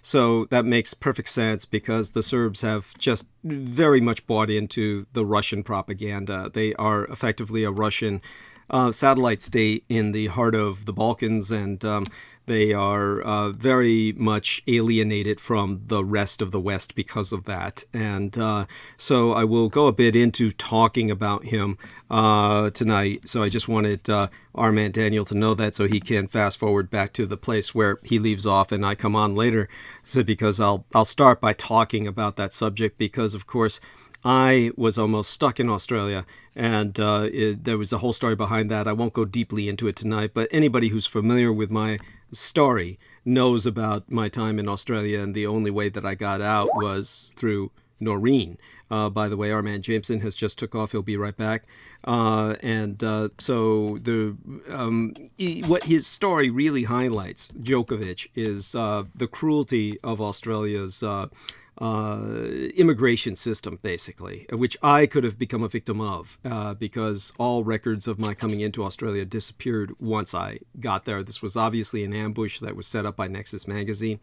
so that makes perfect sense, because the Serbs have just very much bought into the Russian propaganda. They are effectively a Russian satellite state in the heart of the Balkans, and they are very much alienated from the rest of the West because of that. And so I will go a bit into talking about him tonight. So I just wanted our man Daniel to know that, so he can fast forward back to the place where he leaves off and I come on later. So because I'll start by talking about that subject, because of course I was almost stuck in Australia, and there was a whole story behind that. I won't go deeply into it tonight, but anybody who's familiar with my story knows about my time in Australia, and the only way that I got out was through Noreen. By the way, our man Jameson has just took off. He'll be right back. So what his story really highlights, Djokovic, is the cruelty of Australia's immigration system, basically, which I could have become a victim of, because all records of my coming into Australia disappeared once I got there. This was obviously an ambush that was set up by Nexus magazine,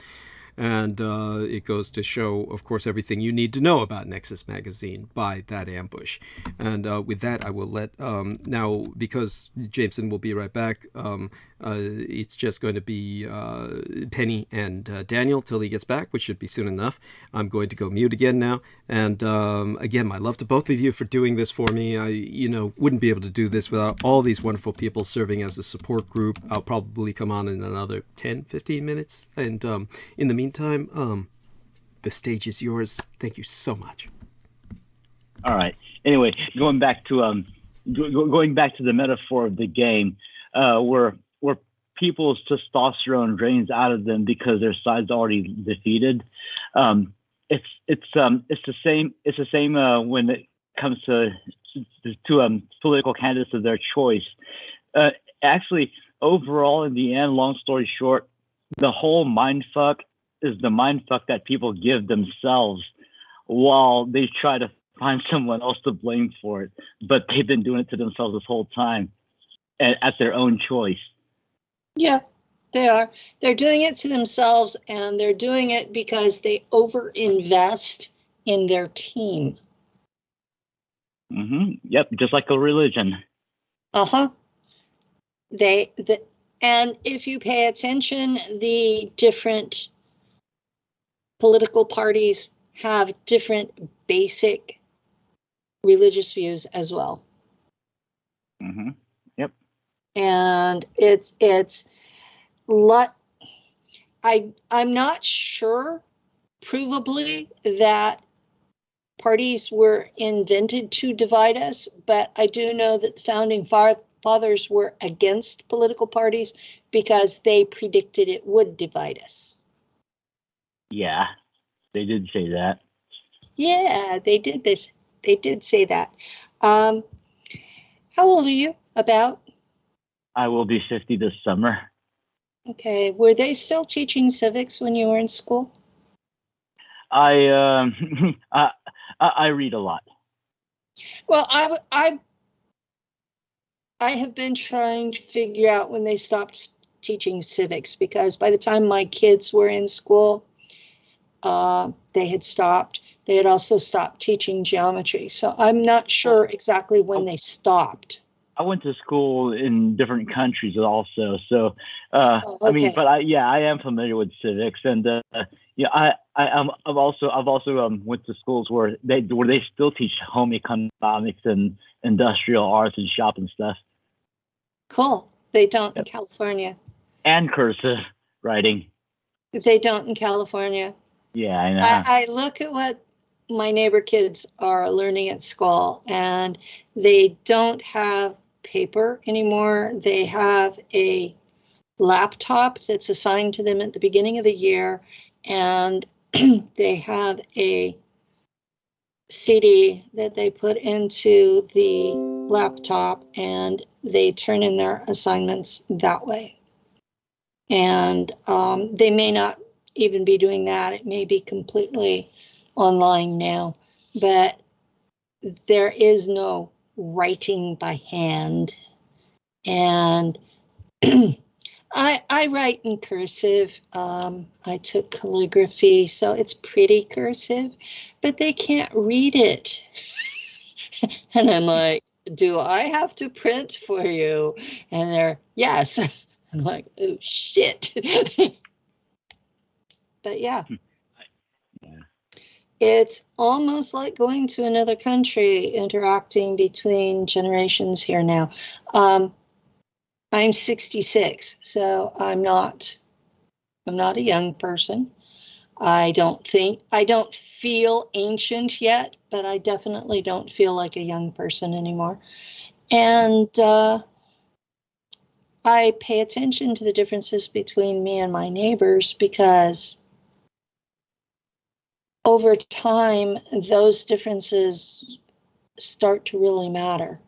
and it goes to show, of course, everything you need to know about Nexus magazine by that ambush. And with that, I will let now, because Jameson will be right back, it's just going to be Penny and Daniel till he gets back, which should be soon enough. I'm going to go mute again now. And again, my love to both of you for doing this for me. I, wouldn't be able to do this without all these wonderful people serving as a support group. I'll probably come on in another 10, 15 minutes. And in the meantime, the stage is yours. Thank you so much. All right. Anyway, going back to the metaphor of the game, where people's testosterone drains out of them because their side's already defeated. It's the same when it comes to political candidates of their choice. Actually, overall, in the end, long story short, the whole mindfuck is the mindfuck that people give themselves while they try to find someone else to blame for it. But they've been doing it to themselves this whole time. at their own choice. Yeah, they are. They're doing it to themselves, and they're doing it because they overinvest in their team. Yep, just like a religion. Uh-huh. And if you pay attention, the different political parties have different basic religious views as well. Yep. And I'm not sure provably that parties were invented to divide us, but I do know that the founding fathers were against political parties because they predicted it would divide us. Yeah, they did say that. Yeah, they did this. They did say that. How old are you? About? I will be 50 this summer. Okay. Were they still teaching civics when you were in school? I read a lot. Well, I have been trying to figure out when they stopped teaching civics, because by the time my kids were in school, they had stopped. They had also stopped teaching geometry. So I'm not sure exactly when they stopped. I went to school in different countries also, so okay. I mean, but I am familiar with civics, and I've also went to schools where they still teach home economics and industrial arts and shop and stuff. Cool. They don't in California. And cursive writing. They don't in California. Yeah, I know. I look at what my neighbor kids are learning at school, and they don't have paper anymore. They have a laptop that's assigned to them at the beginning of the year, and they have a CD that they put into the laptop, and they turn in their assignments that way. And they may not even be doing that. It may be completely online now, but there is no writing by hand. And I write in cursive. I took calligraphy, so it's pretty cursive, but they can't read it. And I'm like, do I have to print for you? And they're, yes. I'm like, oh, shit. But yeah. It's almost like going to another country, interacting between generations here now. I'm 66, so I'm not a young person. I don't feel ancient yet, but I definitely don't feel like a young person anymore. And I pay attention to the differences between me and my neighbors, because over time, those differences start to really matter.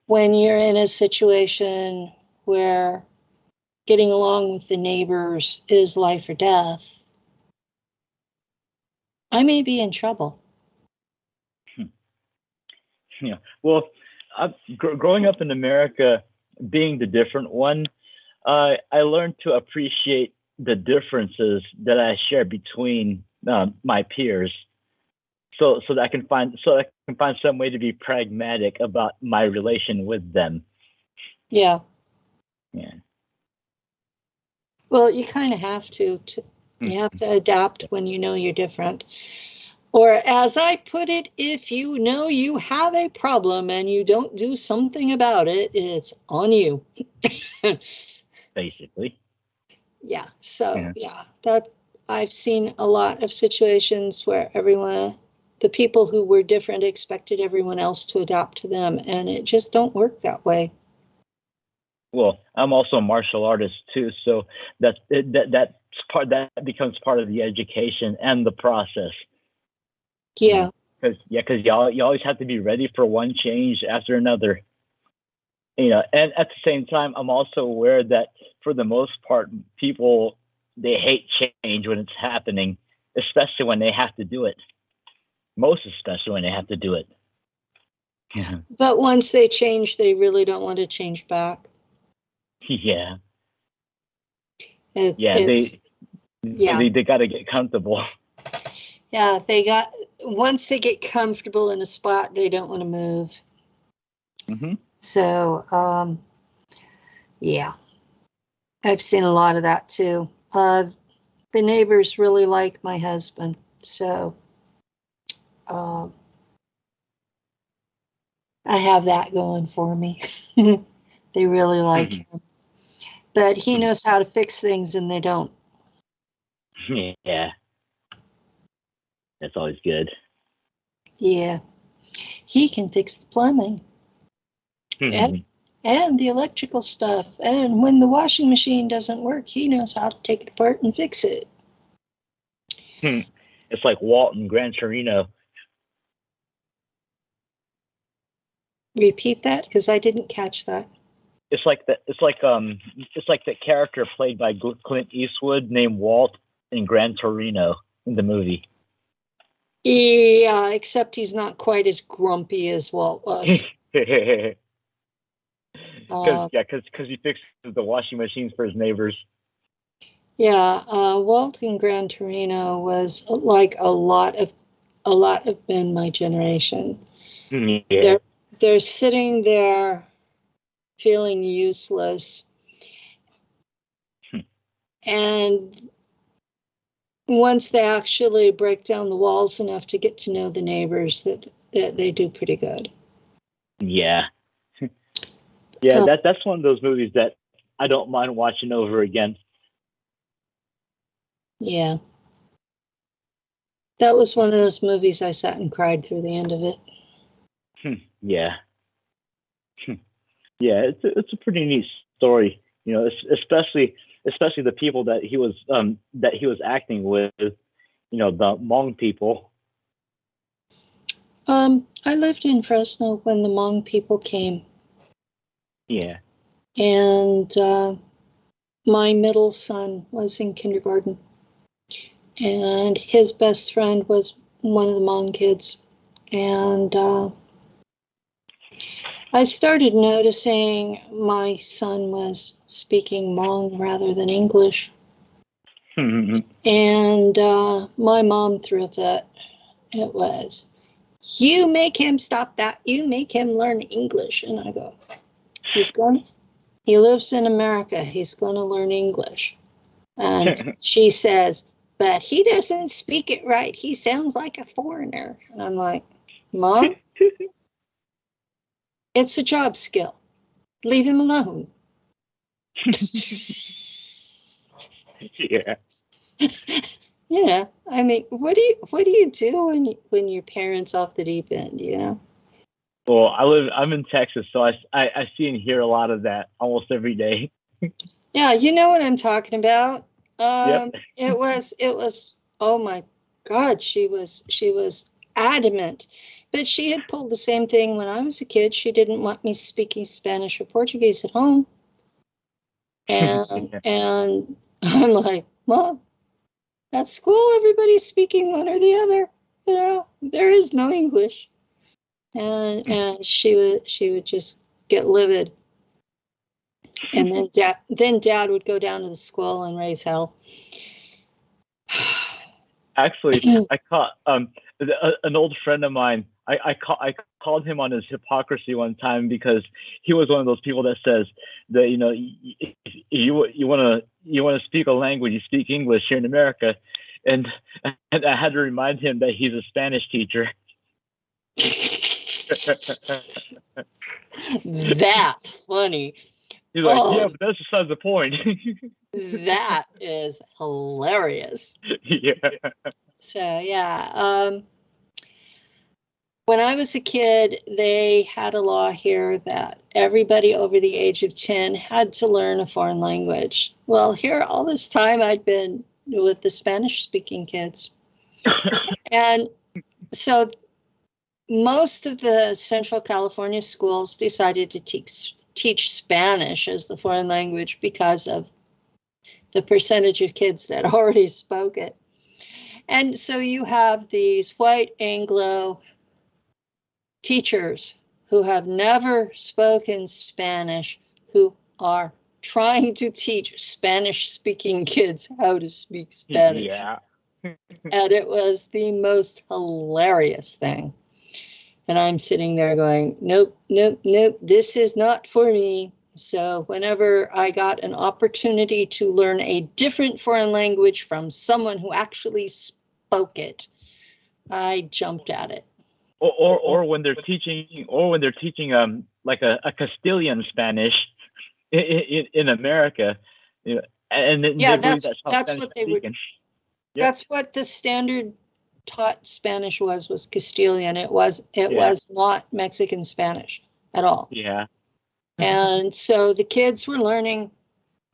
When you're in a situation where getting along with the neighbors is life or death, I may be in trouble. Yeah. Well, growing up in America, being the different one, I learned to appreciate the differences that I share between my peers, so that I can find some way to be pragmatic about my relation with them. Yeah. Yeah. Well, you kind of have to. You have to adapt when you know you're different. Or as I put it, if you know you have a problem and you don't do something about it, it's on you. Basically. Yeah. So that I've seen a lot of situations where the people who were different expected everyone else to adapt to them, and it just don't work that way. Well, I'm also a martial artist too, so that becomes part of the education and the process. Yeah. Because you always have to be ready for one change after another. And at the same time, I'm also aware that for the most part, people, they hate change when it's happening, especially when they have to do it. Most especially when they have to do it. Yeah. But once they change, they really don't want to change back. Yeah. It, Yeah. it's, yeah. They got to get comfortable. Yeah, once they get comfortable in a spot, they don't want to move. Mm-hmm. So, yeah, I've seen a lot of that too. The neighbors really like my husband, so I have that going for me. They really like him, but he knows how to fix things and they don't. Yeah. That's always good. Yeah. He can fix the plumbing and the electrical stuff. And when the washing machine doesn't work, he knows how to take it apart and fix it. It's like Walt and Gran Torino. Repeat that, because I didn't catch that. It's like the character played by Clint Eastwood named Walt in Gran Torino in the movie. Yeah, except he's not quite as grumpy as Walt was. Because he fixes the washing machines for his neighbors. Yeah, Walt in Gran Torino was like a lot of men my generation. Yeah. They're sitting there feeling useless, and once they actually break down the walls enough to get to know the neighbors, that they do pretty good. Yeah. Yeah, that's one of those movies that I don't mind watching over again. Yeah. That was one of those movies I sat and cried through the end of it. Yeah. Yeah, it's a pretty neat story, you know, especially the people that he was acting with, you know, the Hmong people. I lived in Fresno when the Hmong people came. Yeah. And my middle son was in kindergarten, and his best friend was one of the Hmong kids. And I started noticing my son was speaking Hmong rather than English. And my mom threw a fit. It was, you make him stop that. You make him learn English. And I go, he lives in America. He's going to learn English. And she says, but he doesn't speak it right. He sounds like a foreigner. And I'm like, Mom, it's a job skill. Leave him alone. Yeah. Yeah. I mean, what do you do when your parents off the deep end, you know? Well, I'm in Texas, so I see and hear a lot of that almost every day. Yeah, you know what I'm talking about. Yep. It was, oh my God, she was adamant. But she had pulled the same thing when I was a kid. She didn't want me speaking Spanish or Portuguese at home. And I'm like, Mom, at school everybody's speaking one or the other. You know, there is no English. And she would just get livid. And then dad would go down to the school and raise hell. Actually, I caught an old friend of mine. I called him on his hypocrisy one time because he was one of those people that says that, you know, you want to speak a language, you speak English here in America, and I had to remind him that he's a Spanish teacher. That's funny. He's like, yeah, but that's besides the point. That is hilarious. Yeah. So yeah, when I was a kid, they had a law here that everybody over the age of 10 had to learn a foreign language. Well, here all this time I'd been with the Spanish-speaking kids, and so most of the Central California schools decided to teach Spanish as the foreign language because of the percentage of kids that already spoke it. And so you have these white Anglo teachers who have never spoken Spanish who are trying to teach Spanish-speaking kids how to speak Spanish. Yeah. And it was the most hilarious thing. And I'm sitting there going, nope, nope, nope, this is not for me. So whenever I got an opportunity to learn a different foreign language from someone who actually spoke it, I jumped at it. Or when they're teaching, like a Castilian Spanish in America, you know, and Yeah, they believe that's what they would. Yep. That's what the standard taught Spanish was Castilian. It was not Mexican Spanish at all. Yeah. And so the kids were learning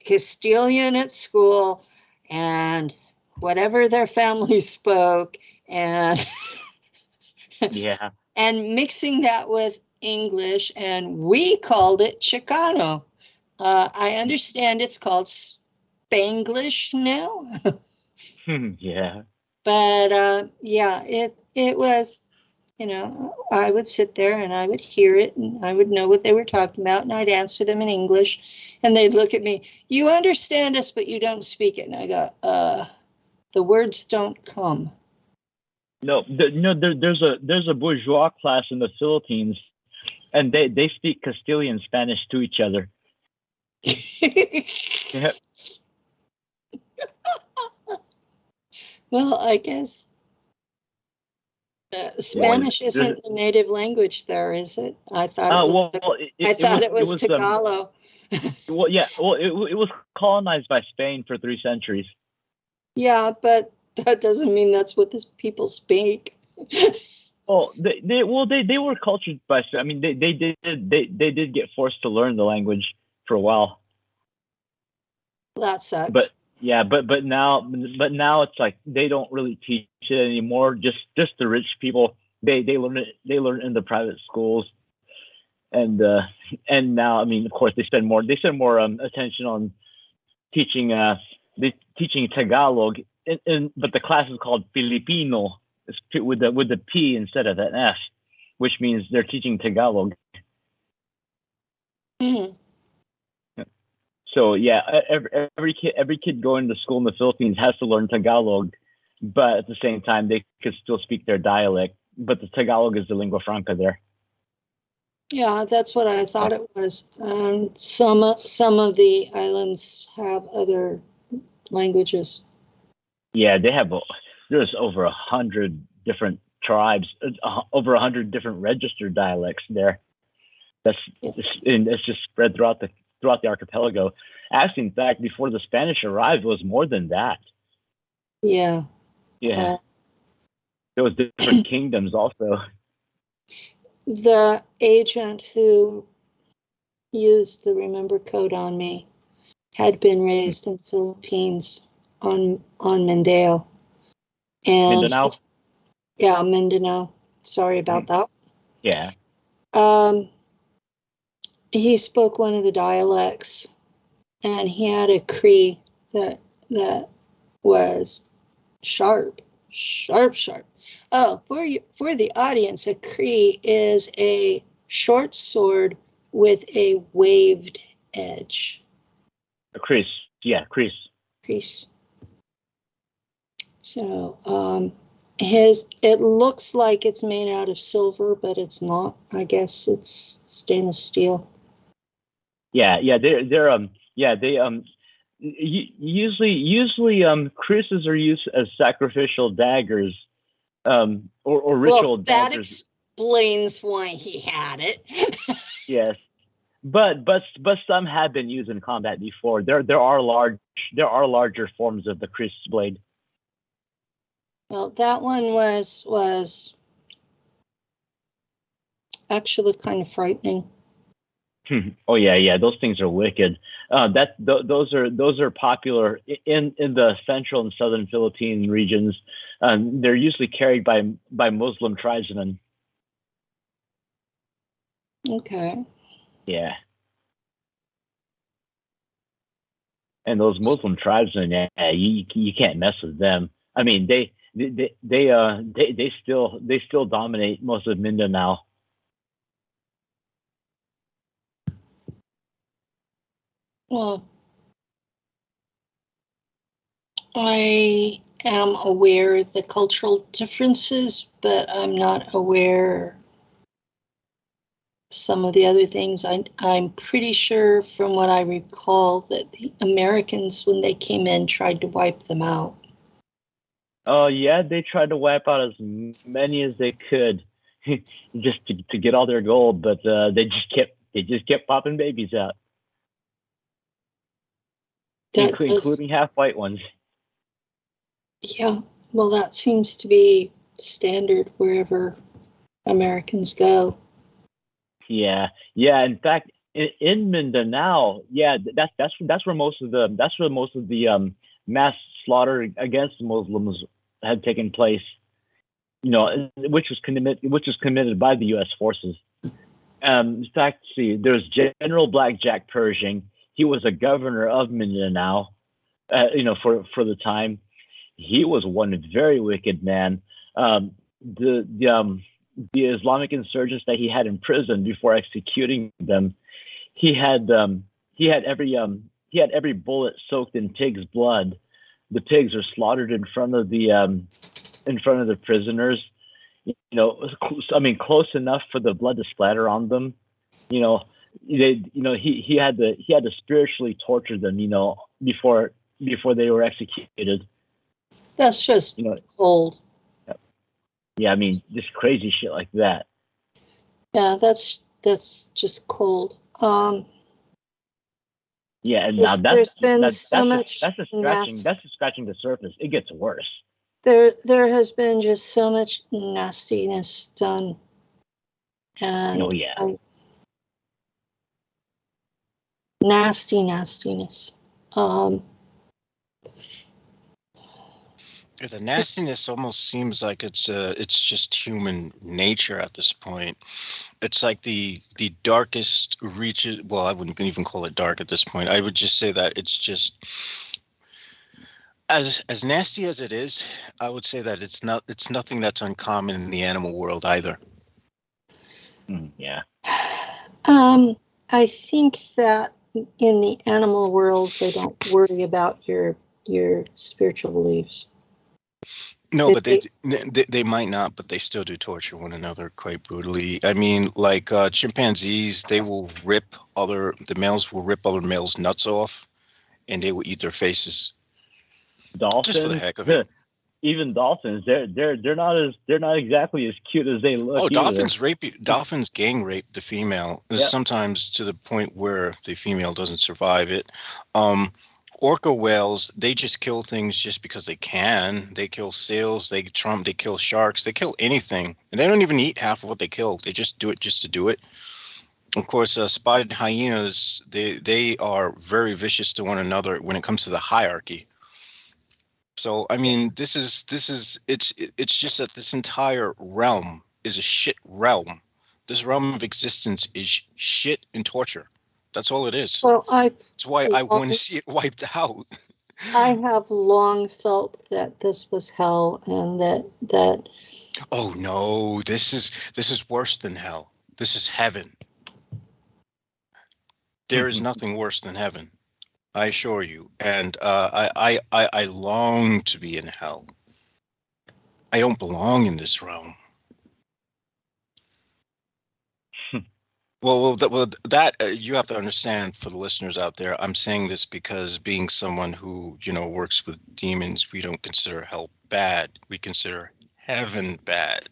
Castilian at school and whatever their family spoke, and Yeah. and mixing that with English, and we called it Chicano. I understand it's called Spanglish now. Yeah. But yeah, it was, you know, I would sit there and I would hear it and I would know what they were talking about and I'd answer them in English and they'd look at me, you understand us, but you don't speak it. And I go, the words don't come. No, there's a bourgeois class in the Philippines, and they speak Castilian Spanish to each other. Yeah. Well, I guess Spanish isn't the native language there, is it? I thought it was Tagalog. Well, yeah. Well, it was colonized by Spain for 3 centuries. Yeah, but that doesn't mean that's what the people speak. Oh, they were cultured by. I mean, they did get forced to learn the language for a while. That sucks. But yeah, but now it's like they don't really teach it anymore. Just the rich people. They learn it. They learn in the private schools, and now, I mean, of course, they spend more attention on teaching Tagalog. But the class is called Filipino. It's with the P instead of an S, which means they're teaching Tagalog. Mm. So yeah, every kid going to school in the Philippines has to learn Tagalog, but at the same time they could still speak their dialect. But the Tagalog is the lingua franca there. Yeah, that's what I thought it was. Some of the islands have other languages. Yeah, they have. There's over 100 different tribes, over 100 different registered dialects there. It's just spread throughout the archipelago. Actually, in fact, before the Spanish arrived, it was more than that. Yeah. Yeah. There was different kingdoms also. The agent who used the Remember Code on me had been raised in the Philippines on Mindeo. And Mindanao? Yeah, Mindanao. Sorry about that. Yeah. He spoke one of the dialects, and he had a Cree that was sharp. Oh, for the audience, a Cree is a short sword with a waved edge. A crease. Yeah, crease. Crease. So, it looks like it's made out of silver, but it's not. I guess it's stainless steel. Yeah, usually creases are used as sacrificial daggers, or ritual daggers. That explains why he had it. Yes, but some have been used in combat before. There are larger forms of the crease blade. Well, that one was actually kind of frightening. Oh yeah, those things are wicked. Those are popular in the central and southern Philippine regions. They're usually carried by Muslim tribesmen. Okay. Yeah. And those Muslim tribesmen, you can't mess with them. I mean, they still dominate most of Mindanao. Well, I am aware of the cultural differences, but I'm not aware some of the other things. I'm pretty sure from what I recall that the Americans, when they came in, tried to wipe them out. Oh yeah, they tried to wipe out as many as they could, just to get all their gold, but they just kept popping babies out, including half white ones. Yeah, well, that seems to be standard wherever Americans go. Yeah. In fact, in Mindanao, yeah, that's where most of the mass slaughter against Muslims had taken place. You know, which was committed by the U.S. forces. In fact, see, there's General Blackjack Pershing. He was a governor of Mindanao. For the time, he was one very wicked man. The Islamic insurgents that he had in prison before executing them, he had every bullet soaked in pig's blood. The pigs are slaughtered in front of the prisoners. You know, I mean, close enough for the blood to splatter on them. He had to spiritually torture them. Before they were executed. That's just cold. Yeah, I mean, just crazy shit like that. Yeah, that's just cold. Yeah, and now there's been so much. That's just scratching the surface. It gets worse. There has been just so much nastiness done, and nastiness. The nastiness almost seems like it's just human nature at this point. It's like the darkest reaches. Well, I wouldn't even call it dark at this point. I would just say that it's just as nasty as it is. I would say that it's nothing that's uncommon in the animal world either. Yeah. I think that in the animal world they don't worry about your spiritual beliefs. No, but they might not, but they still do torture one another quite brutally. I mean, like chimpanzees, the males will rip other males' nuts off, and they will eat their faces. Dolphins, just for the heck of it. Even dolphins, they're not exactly as cute as they look. Oh, dolphins gang rape the female, sometimes to the point where the female doesn't survive it. Orca whales, they just kill things just because they can. They kill seals, they kill sharks, they kill anything. And they don't even eat half of what they kill. They just do it just to do it. Of course, spotted hyenas, they are very vicious to one another when it comes to the hierarchy. So, I mean, it's just that this entire realm is a shit realm. This realm of existence is shit and torture. That's all it is. Well, that's why I want to see it wiped out. I have long felt that this was hell, and that. Oh no! This is worse than hell. This is heaven. There is nothing worse than heaven, I assure you. And I long to be in hell. I don't belong in this realm. Well, that you have to understand, for the listeners out there, I'm saying this because being someone who, works with demons, we don't consider hell bad. We consider heaven bad.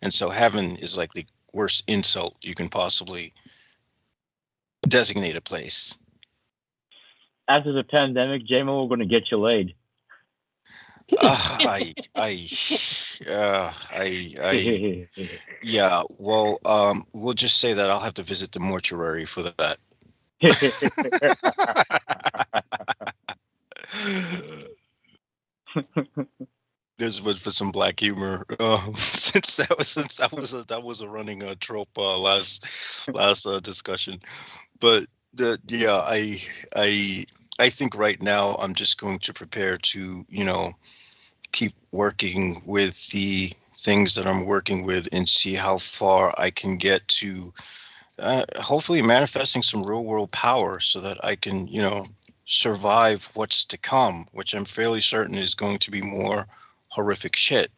And so heaven is like the worst insult you can possibly designate a place. After the pandemic, JMO, we're going to get you laid. Yeah, well, we'll just say that I'll have to visit the mortuary for that. This was for some black humor. Since that was a running trope last discussion, but I think right now I'm just going to prepare to keep working with the things that I'm working with and see how far I can get to hopefully manifesting some real world power so that I can, survive what's to come, which I'm fairly certain is going to be more horrific shit.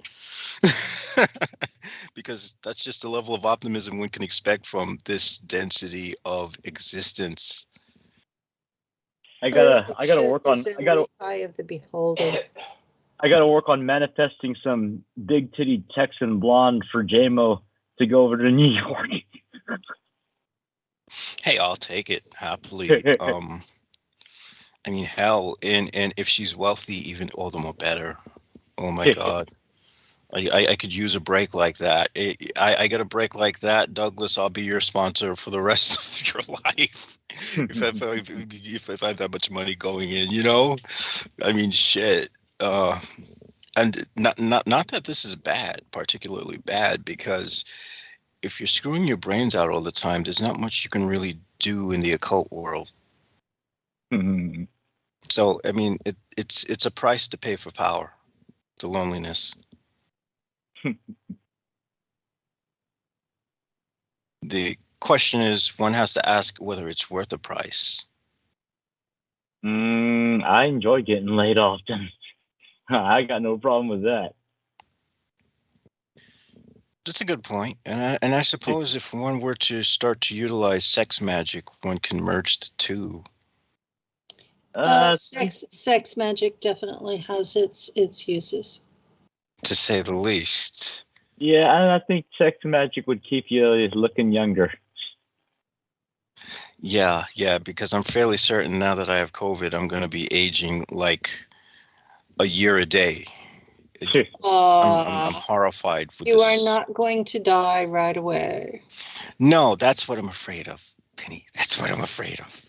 Because that's just the level of optimism one can expect from this density of existence. I gotta work on. Eye of the beholder. I gotta work on manifesting some big titty Texan blonde for JMO to go over to New York. Hey, I'll take it happily. I mean, hell, and if she's wealthy, even all the more better. Oh my God. I could use a break like that. I get a break like that, Douglas. I'll be your sponsor for the rest of your life. if I have that much money going in, I mean, shit. And not that this is bad, particularly bad, because if you're screwing your brains out all the time, there's not much you can really do in the occult world. Mm-hmm. So, I mean, it's a price to pay for power, the loneliness. The question is, one has to ask whether it's worth the price. I enjoy getting laid often. I got no problem with that. That's a good point. And I suppose if one were to start to utilize sex magic, one can merge the two. Sex magic definitely has its uses, to say the least. Yeah, and I think sex magic would keep you looking younger. Yeah, because I'm fairly certain now that I have COVID, I'm going to be aging like a year a day. I'm horrified with you this. are not going to die right away. No, that's what I'm afraid of, Penny. That's what I'm afraid of.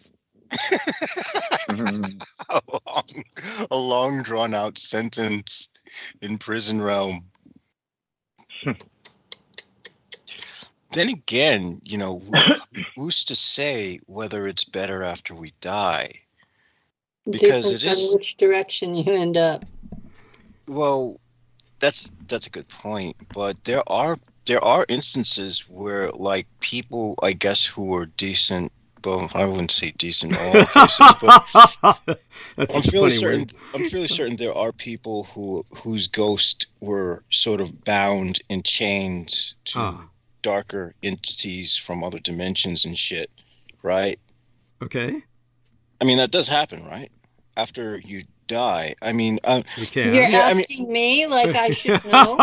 a long drawn out sentence in prison realm. Then again, who's to say whether it's better after we die? Because Depends on which direction you end up. Well, that's a good point, but there are instances where, like, people, I guess, who are decent. Well, I wouldn't say decent in all cases, but I'm fairly certain there are people whose ghosts were sort of bound in chains to darker entities from other dimensions and shit, right? Okay. I mean, that does happen, right? After you die. I mean, you can. You're asking me like I should know?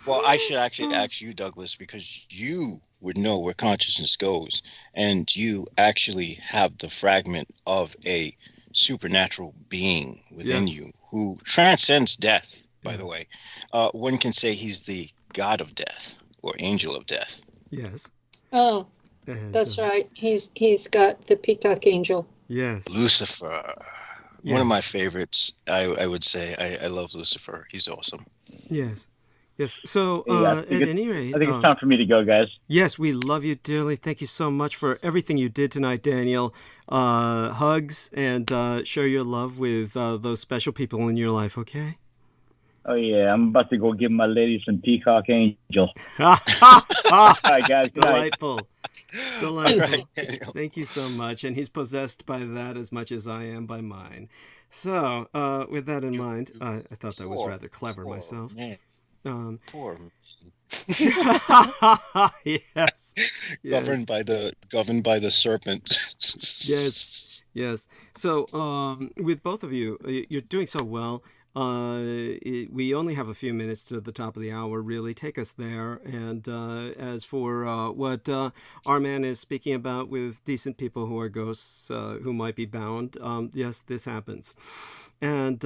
Well, I should actually ask you, Douglas, because you would know where consciousness goes, and you actually have the fragment of a supernatural being within you who transcends death, by the way. One can say he's the god of death or angel of death. Yes. Oh, that's right. He's got the peacock angel. Yes. Lucifer. Yes. One of my favorites, I would say. I love Lucifer. He's awesome. Yes. Yes. So, at any rate, I think it's time for me to go, guys. Yes, we love you dearly. Thank you so much for everything you did tonight, Daniel. Hugs and share your love with those special people in your life, okay? Oh, yeah. I'm about to go give my lady some peacock angel. All right, guys. Delightful. Right, Thank you so much. And he's possessed by that as much as I am by mine. So, with that in mind, I thought that was rather clever myself. Man. Poor man. Yes. Governed by the serpent. Yes. So, with both of you, you're doing so well. We only have a few minutes to the top of the hour. Really, take us there. And as for what our man is speaking about with decent people who are ghosts who might be bound, yes, this happens. And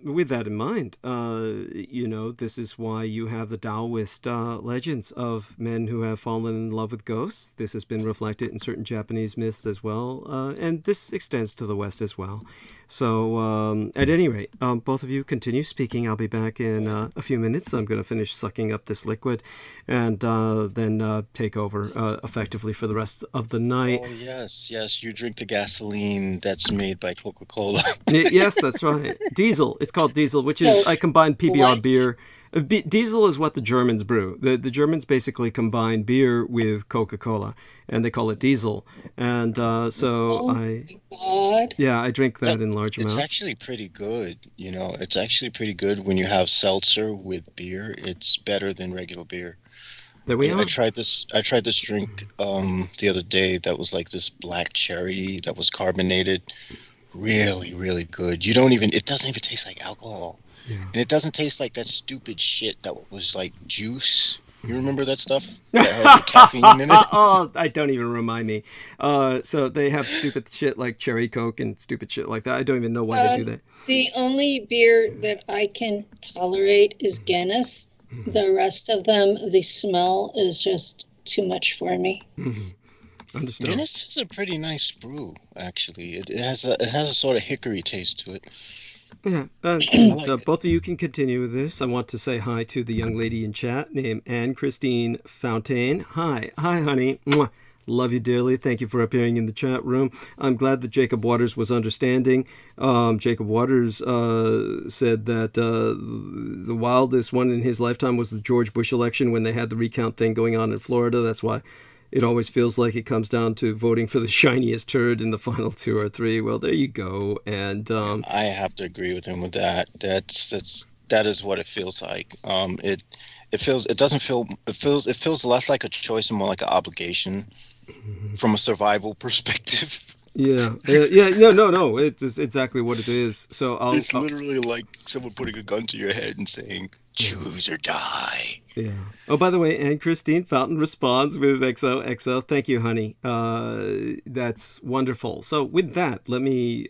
with that in mind, this is why you have the Taoist legends of men who have fallen in love with ghosts. This has been reflected in certain Japanese myths as well, and this extends to the West as well. So, at any rate, both of you continue speaking. I'll be back in a few minutes. I'm going to finish sucking up this liquid and then take over effectively for the rest of the night. Oh, yes. You drink the gasoline that's made by Coca-Cola. Yes, that's right. Diesel. It's called Diesel, which is, I combine PBR beer Diesel is what the Germans brew. The Germans basically combine beer with Coca-Cola, and they call it diesel. And Oh my God. I drink that in large amounts. It's actually pretty good. You know, it's actually pretty good when you have seltzer with beer. It's better than regular beer. There we are. I tried this drink the other day that was like this black cherry that was carbonated. Really, really good. It doesn't even taste like alcohol. Yeah. And it doesn't taste like that stupid shit that was like juice. You remember that stuff? That had the caffeine in it? Oh, I don't even remind me. So they have stupid shit like cherry Coke and stupid shit like that. I don't even know why they do that. The only beer that I can tolerate is Guinness. The rest of them, the smell is just too much for me. Understood. Guinness is a pretty nice brew, actually. It has a sort of hickory taste to it. Yeah, both of you can continue with this. I want to say hi to the young lady in chat named Anne-Christine Fontaine. Hi, honey. Mwah. Love you dearly. Thank you for appearing in the chat room. I'm glad that Jacob Waters was understanding. Jacob Waters said that the wildest one in his lifetime was the George Bush election when they had the recount thing going on in Florida. That's why it always feels like it comes down to voting for the shiniest turd in the final 2 or 3. Well, there you go. And I have to agree with him with that. That is what it feels like. It feels less like a choice and more like an obligation from a survival perspective. Yeah. No. It's exactly what it is. So it's literally like someone putting a gun to your head and saying, "Choose or die." Yeah. Oh, by the way, Anne-Christine Fountain responds with XOXO. Thank you, honey. That's wonderful. So with that, let me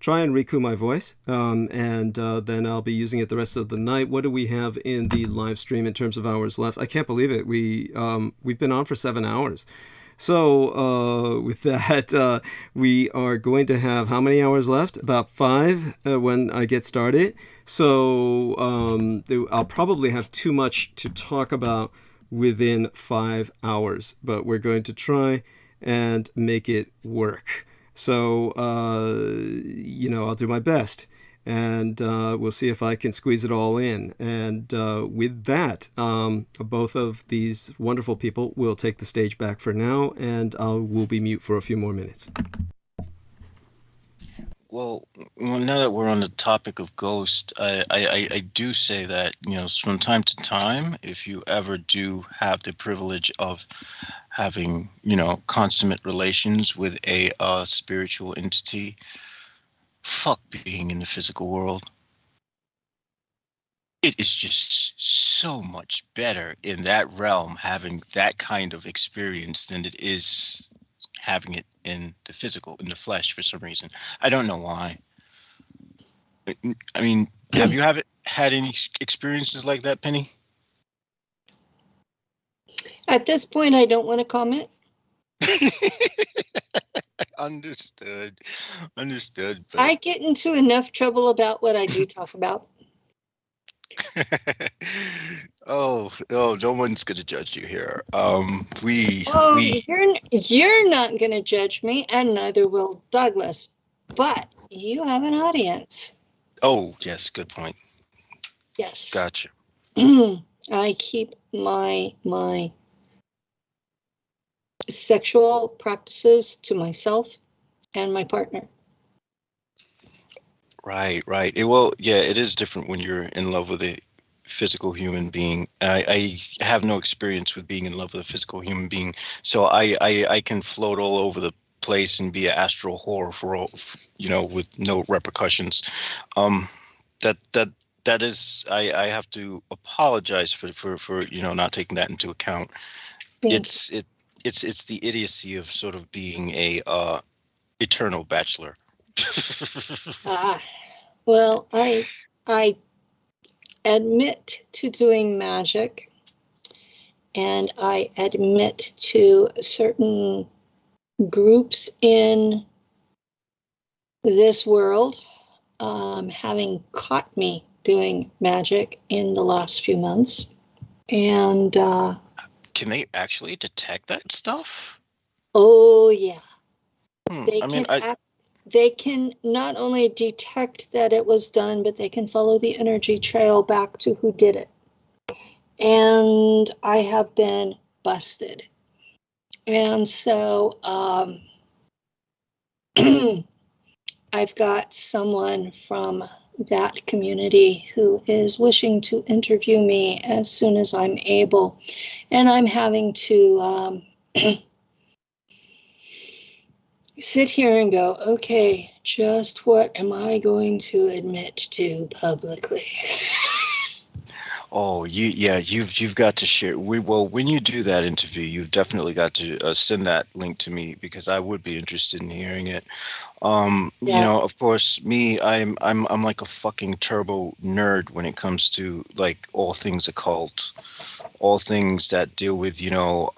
try and recoup my voice, and then I'll be using it the rest of the night. What do we have in the live stream in terms of hours left? I can't believe it. We've been on for 7 hours. So with that, we are going to have how many hours left? About 5 when I get started. So I'll probably have too much to talk about within 5 hours, but we're going to try and make it work. So, I'll do my best, and we'll see if I can squeeze it all in. And with that, both of these wonderful people will take the stage back for now, and we'll be mute for a few more minutes. Well, now that we're on the topic of ghost, I do say that, from time to time, if you ever do have the privilege of having, consummate relations with a spiritual entity, fuck being in the physical world. It is just so much better in that realm having that kind of experience than it is having it in the physical, in the flesh, for some reason. I don't know why. I mean, have you had any experiences like that, Penny? At this point, I don't want to comment. Understood. But I get into enough trouble about what I do talk about. Oh, no one's gonna judge you here. You're not gonna judge me, and neither will Douglas. But you have an audience. Oh, yes, good point. Yes. Gotcha. I keep my sexual practices to myself and my partner. Right. It is different when you're in love with a physical human being. I have no experience with being in love with a physical human being, so I can float all over the place and be an astral whore for all, with no repercussions. That is, I have to apologize for not taking that into account. It's the idiocy of sort of being a eternal bachelor. Well, I admit to doing magic, and I admit to certain groups in this world having caught me doing magic in the last few months. And can they actually detect that stuff? Oh yeah. they can not only detect that it was done, but they can follow the energy trail back to who did it. And I have been busted. And so I've got someone from that community who is wishing to interview me as soon as I'm able. And I'm having to sit here and go, okay, just what am I going to admit to publicly? Oh, you've got to share. When you do that interview, you've definitely got to send that link to me, because I would be interested in hearing it. You know, of course, me, I'm like a fucking turbo nerd when it comes to like all things occult, all things that deal with, you know,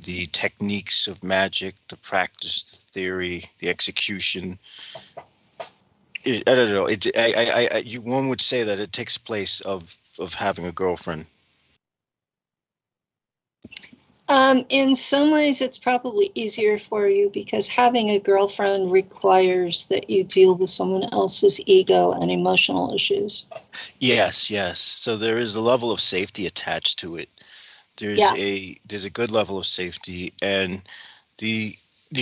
the techniques of magic, the practice, the theory, the execution. I don't know. One would say that it takes place of having a girlfriend. In some ways, it's probably easier for you because having a girlfriend requires that you deal with someone else's ego and emotional issues. Yes. So there is a level of safety attached to it. There's a good level of safety, and the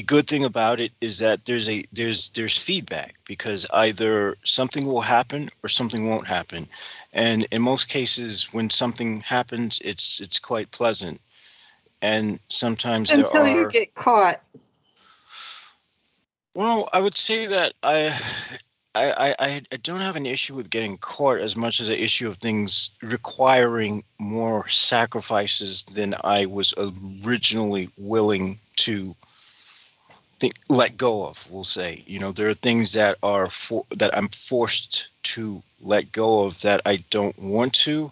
good thing about it is that there's feedback, because either something will happen or something won't happen, and in most cases, when something happens, it's quite pleasant, and sometimes until you get caught. Well, I would say that I don't have an issue with getting caught as much as an issue of things requiring more sacrifices than I was originally willing to let go of. We'll say, you know, there are things that that I'm forced to let go of that I don't want to,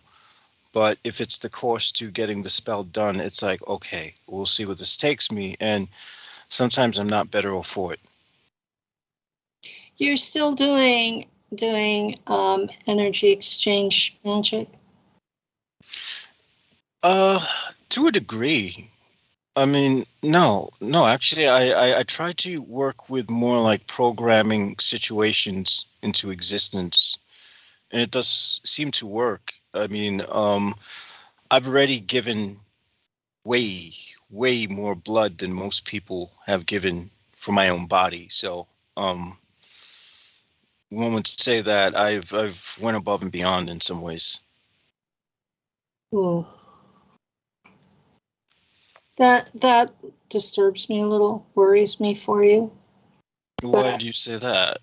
but if it's the course to getting the spell done, it's like, okay, we'll see what this takes me, and sometimes I'm not better off for it. You're still doing energy exchange magic? To a degree. I mean, no, actually, I try to work with more like programming situations into existence, and it does seem to work. I mean, I've already given way more blood than most people have given for my own body. So, one would say that I've went above and beyond in some ways. Ooh. That disturbs me a little, worries me for you. Why do you say that?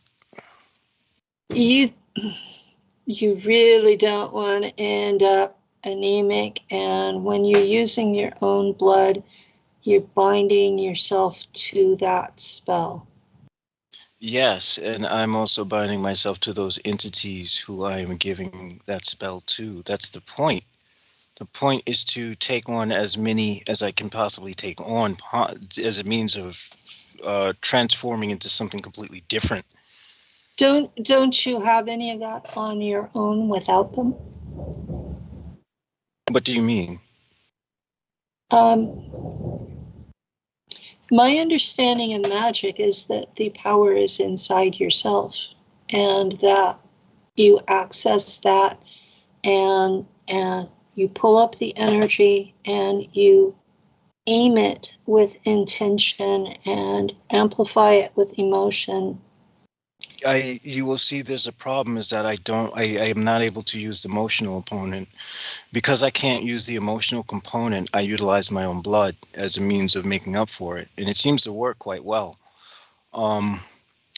You really don't want to end up anemic, and when you're using your own blood, you're binding yourself to that spell. Yes, and I'm also binding myself to those entities who I am giving that spell to. That's the point. The point is to take on as many as I can possibly take on as a means of transforming into something completely different. Don't you have any of that on your own without them? What do you mean? My understanding of magic is that the power is inside yourself, and that you access that, and you pull up the energy and you aim it with intention and amplify it with emotion. You will see there's a problem, is that I am not able to use the emotional component. Because I can't use the emotional component, I utilize my own blood as a means of making up for it. And it seems to work quite well.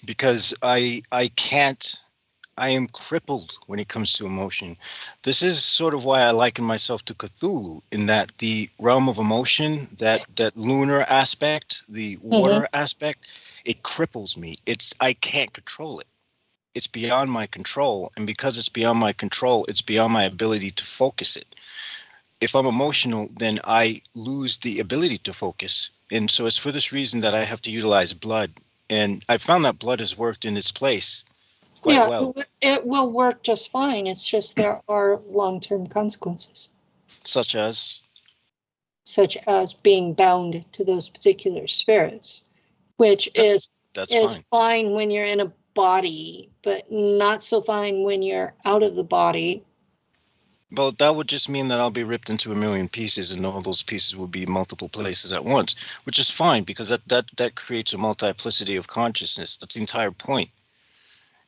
Because I am crippled when it comes to emotion. This is sort of why I liken myself to Cthulhu, in that the realm of emotion, that lunar aspect, the water aspect, it cripples me. I can't control it. It's beyond my control. And because it's beyond my control, it's beyond my ability to focus it. If I'm emotional, then I lose the ability to focus. And so it's for this reason that I have to utilize blood. And I found that blood has worked in its place quite well. It will work just fine. It's just there are long-term consequences. Such as being bound to those particular spirits, which is That's is fine. fine when you're in a body, but not so fine when you're out of the body. Well, that would just mean that I'll be ripped into a million pieces, and all those pieces will be multiple places at once, which is fine because that creates a multiplicity of consciousness. That's the entire point.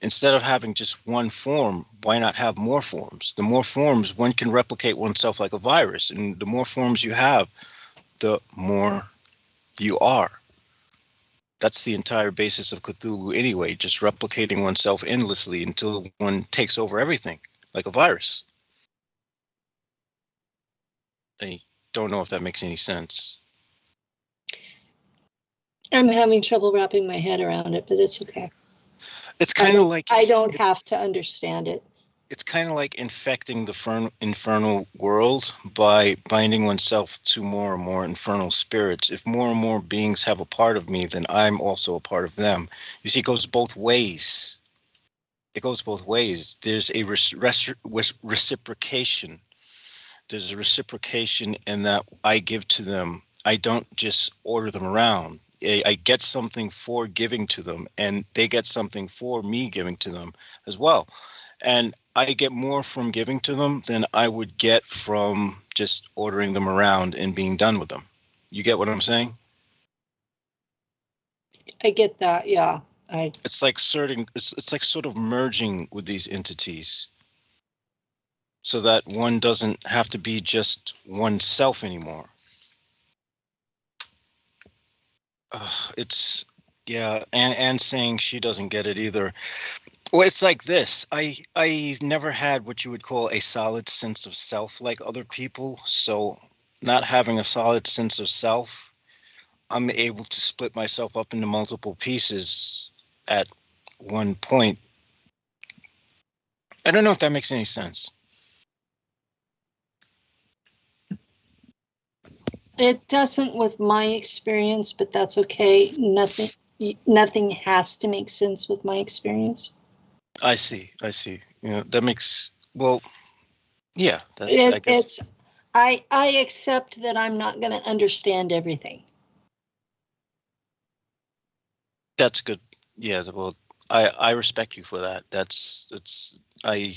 Instead of having just one form, why not have more forms? The more forms, one can replicate oneself like a virus, and the more forms you have, the more you are. That's the entire basis of Cthulhu anyway, just replicating oneself endlessly until one takes over everything, like a virus. I don't know if that makes any sense. I'm having trouble wrapping my head around it, but it's okay. It's kind of like... I don't have to understand it. It's kind of like infecting the infernal world by binding oneself to more and more infernal spirits. If more and more beings have a part of me, then I'm also a part of them. You see, it goes both ways. It goes both ways. There's a reciprocation. There's a reciprocation in that I give to them. I don't just order them around. I get something for giving to them, and they get something for me giving to them as well. And I get more from giving to them than I would get from just ordering them around and being done with them. You get what I'm saying? I get that, yeah. It's like it's like sort of merging with these entities so that one doesn't have to be just oneself anymore. It's, yeah, and saying she doesn't get it either. Well, it's like this. I never had what you would call a solid sense of self like other people. So not having a solid sense of self, I'm able to split myself up into multiple pieces at one point. I don't know if that makes any sense. It doesn't with my experience, but that's okay. Nothing has to make sense with my experience. I see. You know, that makes, well, yeah, that, I guess. I accept that I'm not going to understand everything. That's good. Yeah, well, I respect you for that. I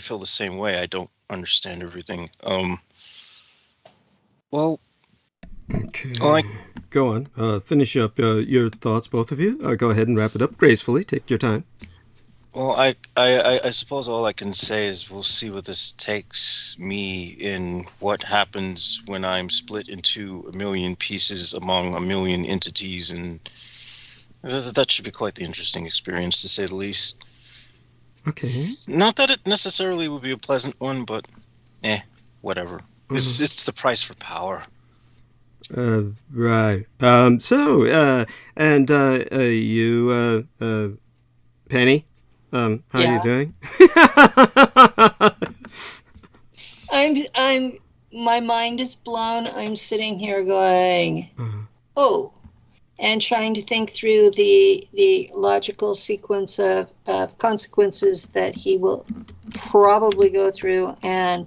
feel the same way. I don't understand everything. Well, okay. Go on. Finish up your thoughts, both of you. Go ahead and wrap it up gracefully. Take your time. Well, I suppose all I can say is we'll see what this takes me in what happens when I'm split into a million pieces among a million entities, and that should be quite the interesting experience, to say the least. Okay. Not that it necessarily would be a pleasant one, but whatever. Mm-hmm. It's the price for power. Right. You, Penny, how are you doing? My mind is blown. I'm sitting here going, oh, and trying to think through the logical sequence of consequences that he will probably go through, and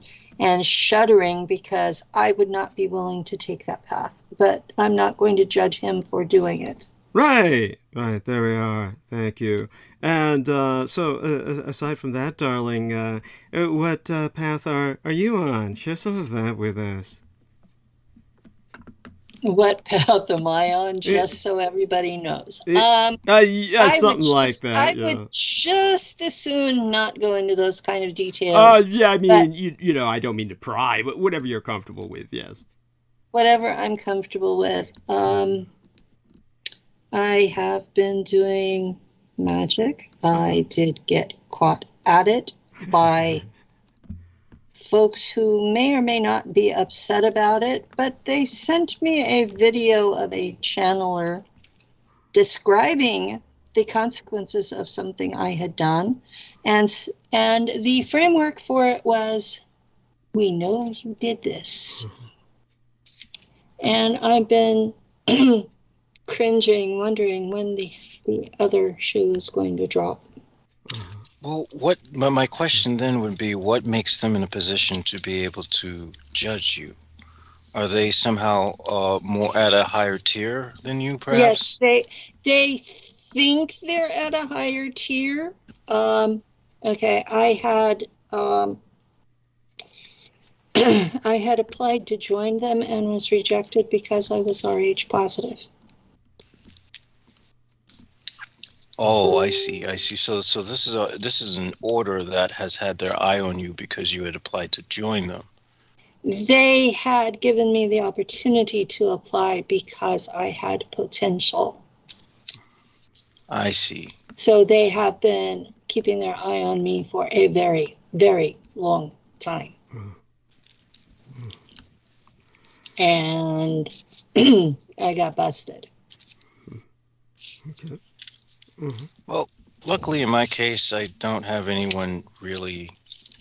shuddering because I would not be willing to take that path, but I'm not going to judge him for doing it. Right, there we are. Thank you. And so, aside from that, darling, what path are you on? Share some of that with us. What path am I on? Just so everybody knows. Something like that. I would just as soon not go into those kind of details. Yeah, I mean, you know, I don't mean to pry, but whatever you're comfortable with, yes. Whatever I'm comfortable with. I have been doing magic. I did get caught at it by folks who may or may not be upset about it, but they sent me a video of a channeler describing the consequences of something I had done, and the framework for it was, we know you did this. And I've been cringing, wondering when the other shoe is going to drop. Well, my question then would be, what makes them in a position to be able to judge you? Are they somehow more at a higher tier than you, Yes, perhaps? they think they're at a higher tier. Okay, I had I had applied to join them and was rejected because I was Rh positive. Oh, I see. I see. So this is an order that has had their eye on you because you had applied to join them. They had given me the opportunity to apply because I had potential. I see. So they have been keeping their eye on me for a very, very long time. And I got busted. Okay. Well, luckily in my case, I don't have anyone really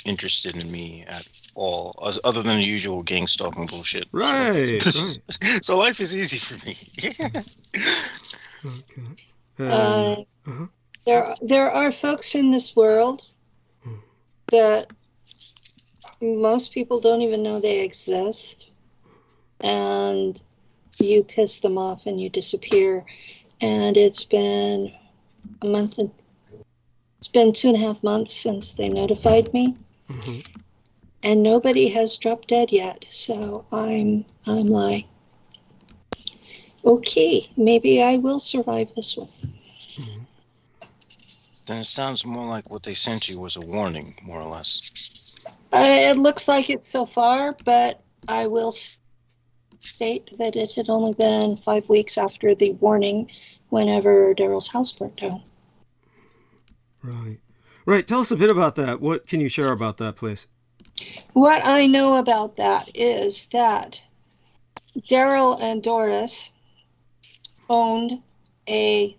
interested in me at all, other than the usual gang stalking bullshit. Right. So life is easy for me. Okay. There are folks in this world that most people don't even know they exist, and you piss them off and you disappear. And it's been a month, and it's been 2.5 months since they notified me, and nobody has dropped dead yet. So I'm like, okay, maybe I will survive this one. Then it sounds more like what they sent you was a warning, more or less. It looks like it so far, but I will state that it had only been 5 weeks after the warning whenever Daryl's house burnt down. Right. Tell us a bit about that. What can you share about that, please? What I know about that is that Daryl and Doris owned a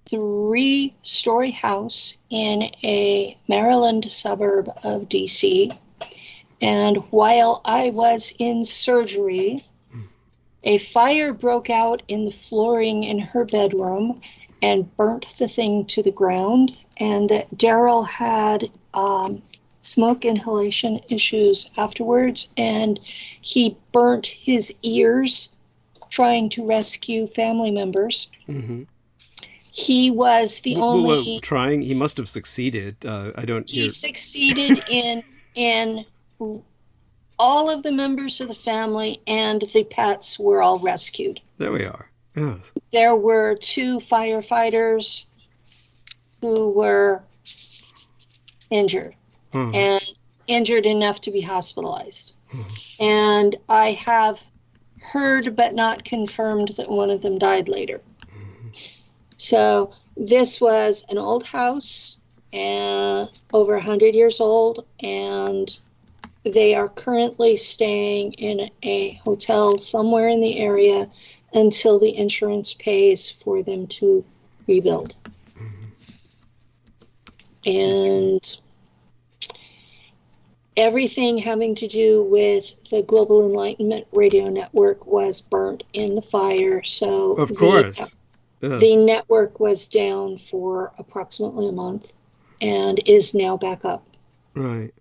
3-story house in a Maryland suburb of DC. And while I was in surgery, a fire broke out in the flooring in her bedroom and burnt the thing to the ground. And that Daryl had smoke inhalation issues afterwards, and he burnt his ears trying to rescue family members. He was the only trying. He must have succeeded. He succeeded in all of the members of the family, and the pets were all rescued. There we are. Yes. There were 2 firefighters who were injured, and injured enough to be hospitalized. And I have heard but not confirmed that one of them died later. So this was an old house, and over 100 years old, and they are currently staying in a hotel somewhere in the area until the insurance pays for them to rebuild. And everything having to do with the Global Enlightenment radio network was burnt in the fire. So of course, the network was down for approximately a month and is now back up. Right.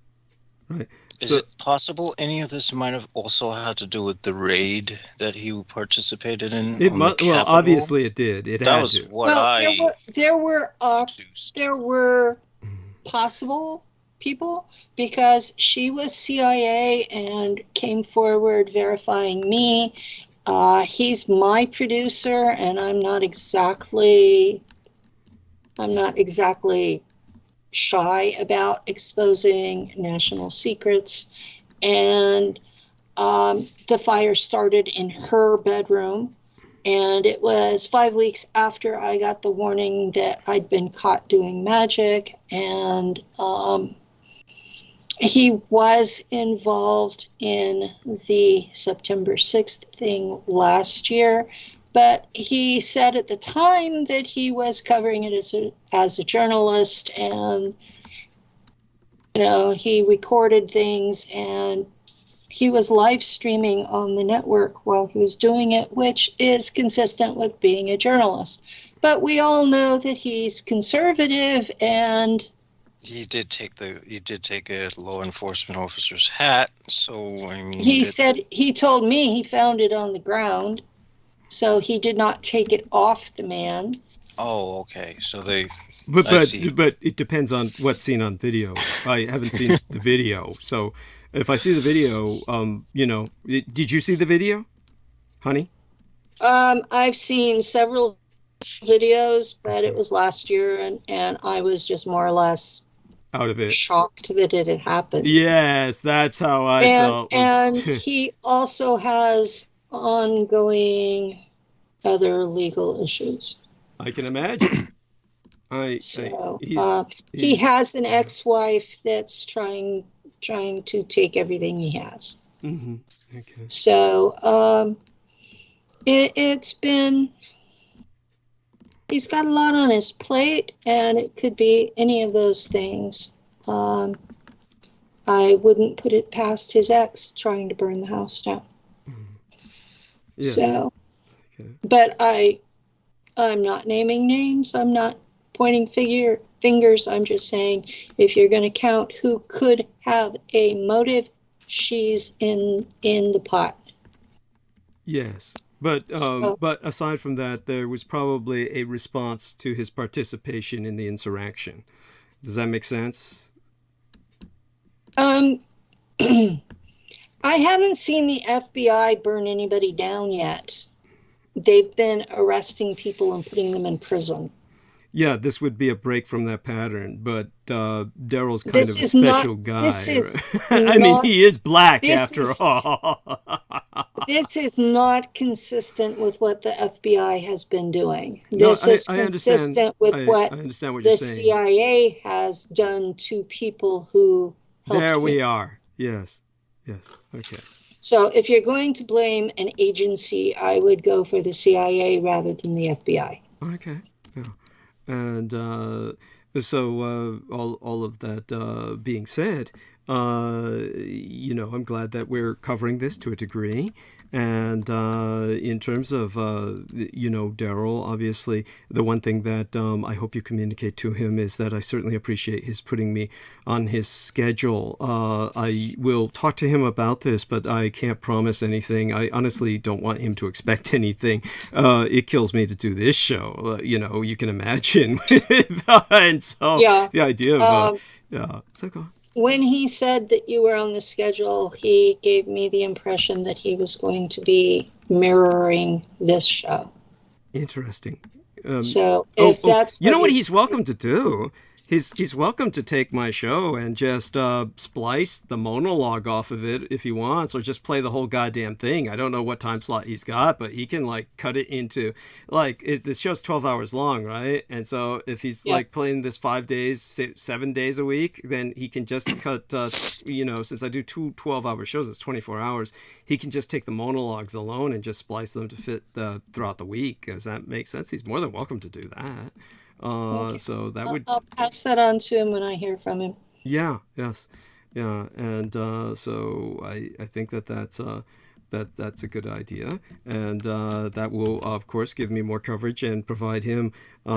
Is it possible any of this might have also had to do with the raid that he participated in? Well, obviously it did. That was to. What there were possible people, because she was CIA and came forward verifying me. He's my producer, and I'm not exactly shy about exposing national secrets. And the fire started in her bedroom, and it was 5 weeks after I got the warning that I'd been caught doing magic. And he was involved in the September 6th thing last year, but he said at the time that he was covering it as a journalist, and he recorded things, and he was live streaming on the network while he was doing it, which is consistent with being a journalist. But we all know that he's conservative, and He did take a law enforcement officer's hat, so I mean. He told me he found it on the ground, so he did not take it off the man. Oh, okay. So they. But it depends on what's seen on video. I haven't seen the video, so if I see the video, did you see the video, honey? I've seen several videos, but it was last year, and I was just more or less out of it, shocked that it had happened. Yes, that's how I felt. And he also has ongoing other legal issues. I can imagine. He has an ex-wife that's trying to take everything he has. Mm-hmm. Okay. So it's been. He's got a lot on his plate, and it could be any of those things. I wouldn't put it past his ex trying to burn the house down. Yes. So, okay. But I'm not naming names. I'm not pointing fingers. I'm just saying, if you're going to count who could have a motive, she's in the pot. Yes. But aside from that, there was probably a response to his participation in the insurrection. Does that make sense? I haven't seen the FBI burn anybody down yet. They've been arresting people and putting them in prison. Yeah, this would be a break from that pattern, but Daryl's kind of a special guy. I mean, he is black after all. This is not consistent with what the FBI has been doing. This is consistent with what the CIA has done to people who helped There we are. Yes. Okay. So if you're going to blame an agency, I would go for the CIA rather than the FBI. Okay. Yeah. And so all of that being said, I'm glad that we're covering this to a degree. And in terms of, Daryl, obviously, the one thing that I hope you communicate to him is that I certainly appreciate his putting me on his schedule. I will talk to him about this, but I can't promise anything. I honestly don't want him to expect anything. It kills me to do this show, you can imagine. And so the idea of, so go on. When he said that you were on the schedule, he gave me the impression that he was going to be mirroring this show. Interesting. So if that's what he's welcome to do. He's welcome to take my show and just splice the monologue off of it if he wants, or just play the whole goddamn thing. I don't know what time slot he's got, but he can cut it into this show's 12 hours long, right? And so if he's playing this 5 days, 7 days a week, then he can just cut. Since I do 2 12-hour shows, it's 24 hours. He can just take the monologues alone and just splice them to fit throughout the week. Does that make sense? He's more than welcome to do that. Okay. So that I'll pass that on to him when I hear from him. Yeah. Yes. Yeah. And so I think that's a good idea, and that will of course give me more coverage and provide him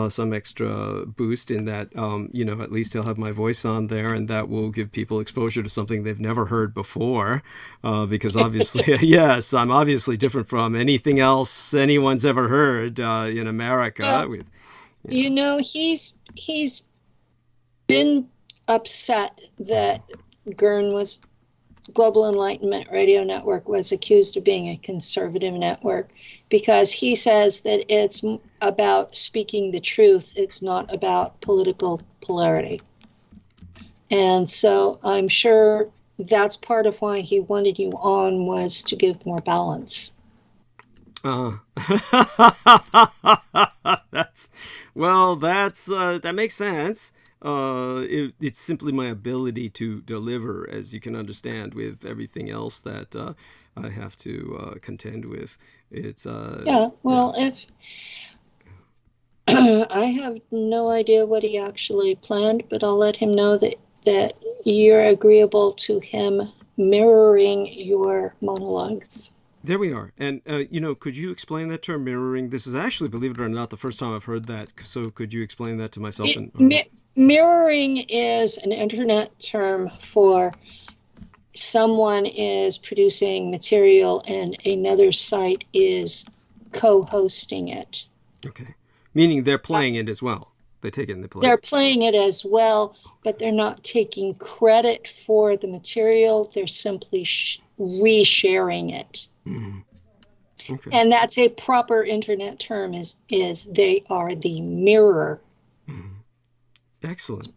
some extra boost in that at least he'll have my voice on there, and that will give people exposure to something they've never heard before, because obviously yes, I'm obviously different from anything else anyone's ever heard in America. He's been upset that Global Enlightenment Radio Network was accused of being a conservative network, because he says that it's about speaking the truth. It's not about political polarity. And so I'm sure that's part of why he wanted you on, was to give more balance. That makes sense. It's simply my ability to deliver, as you can understand, with everything else that I have to contend with. It's if I have no idea what he actually planned, but I'll let him know that you're agreeable to him mirroring your monologues. There we are. And, could you explain that term, mirroring? This is actually, believe it or not, the first time I've heard that. So could you explain that to myself? Mirroring is an internet term for someone is producing material and another site is co-hosting it. Okay. Meaning they're playing it as well. They take it and they play They're it. playing it as well, but they're not taking credit for the material. They're simply resharing it. Mm. Okay. And that's a proper internet term is they are the mirror. Mm. Excellent.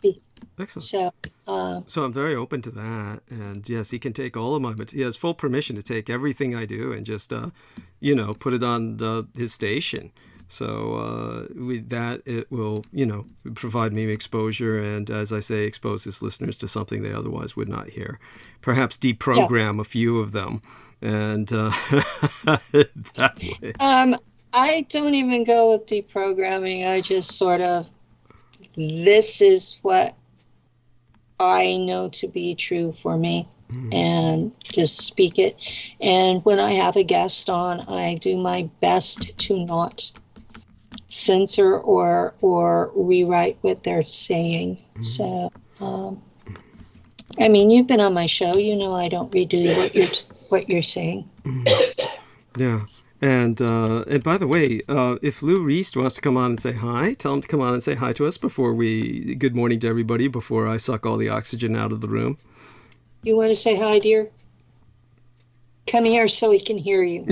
Excellent. So I'm very open to that. And yes, he can take all of my material. He has full permission to take everything I do and just, put it on his station. So with that, it will, provide me exposure and, as I say, expose his listeners to something they otherwise would not hear. Perhaps deprogram a few of them. And that way. I don't even go with deprogramming. I just sort of, this is what I know to be true for me. And just speak it. And when I have a guest on, I do my best to not censor or rewrite what they're saying. So, I mean, you've been on my show. You know I don't redo what you're saying. Yeah. And by the way, if Lou Reist wants to come on and say hi, tell him to come on and say hi to us good morning to everybody before I suck all the oxygen out of the room. You want to say hi, dear? Come here so we can hear you.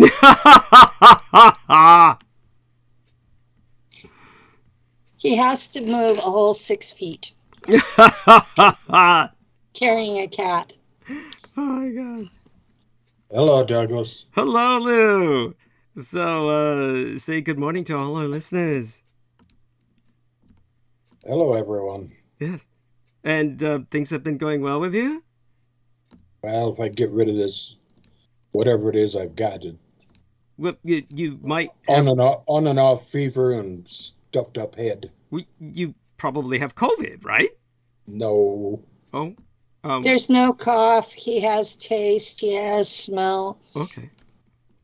He has to move a whole 6 feet. Carrying a cat. Oh my God. Hello, Douglas. Hello, Lou. So, say good morning to all our listeners. Hello, everyone. Yes. And things have been going well with you? Well, if I get rid of this, whatever it is I've got, Well, you might have... on and off fever and stuffed up head. You probably have COVID, right? No. Oh. There's no cough. He has taste. He has smell. Okay.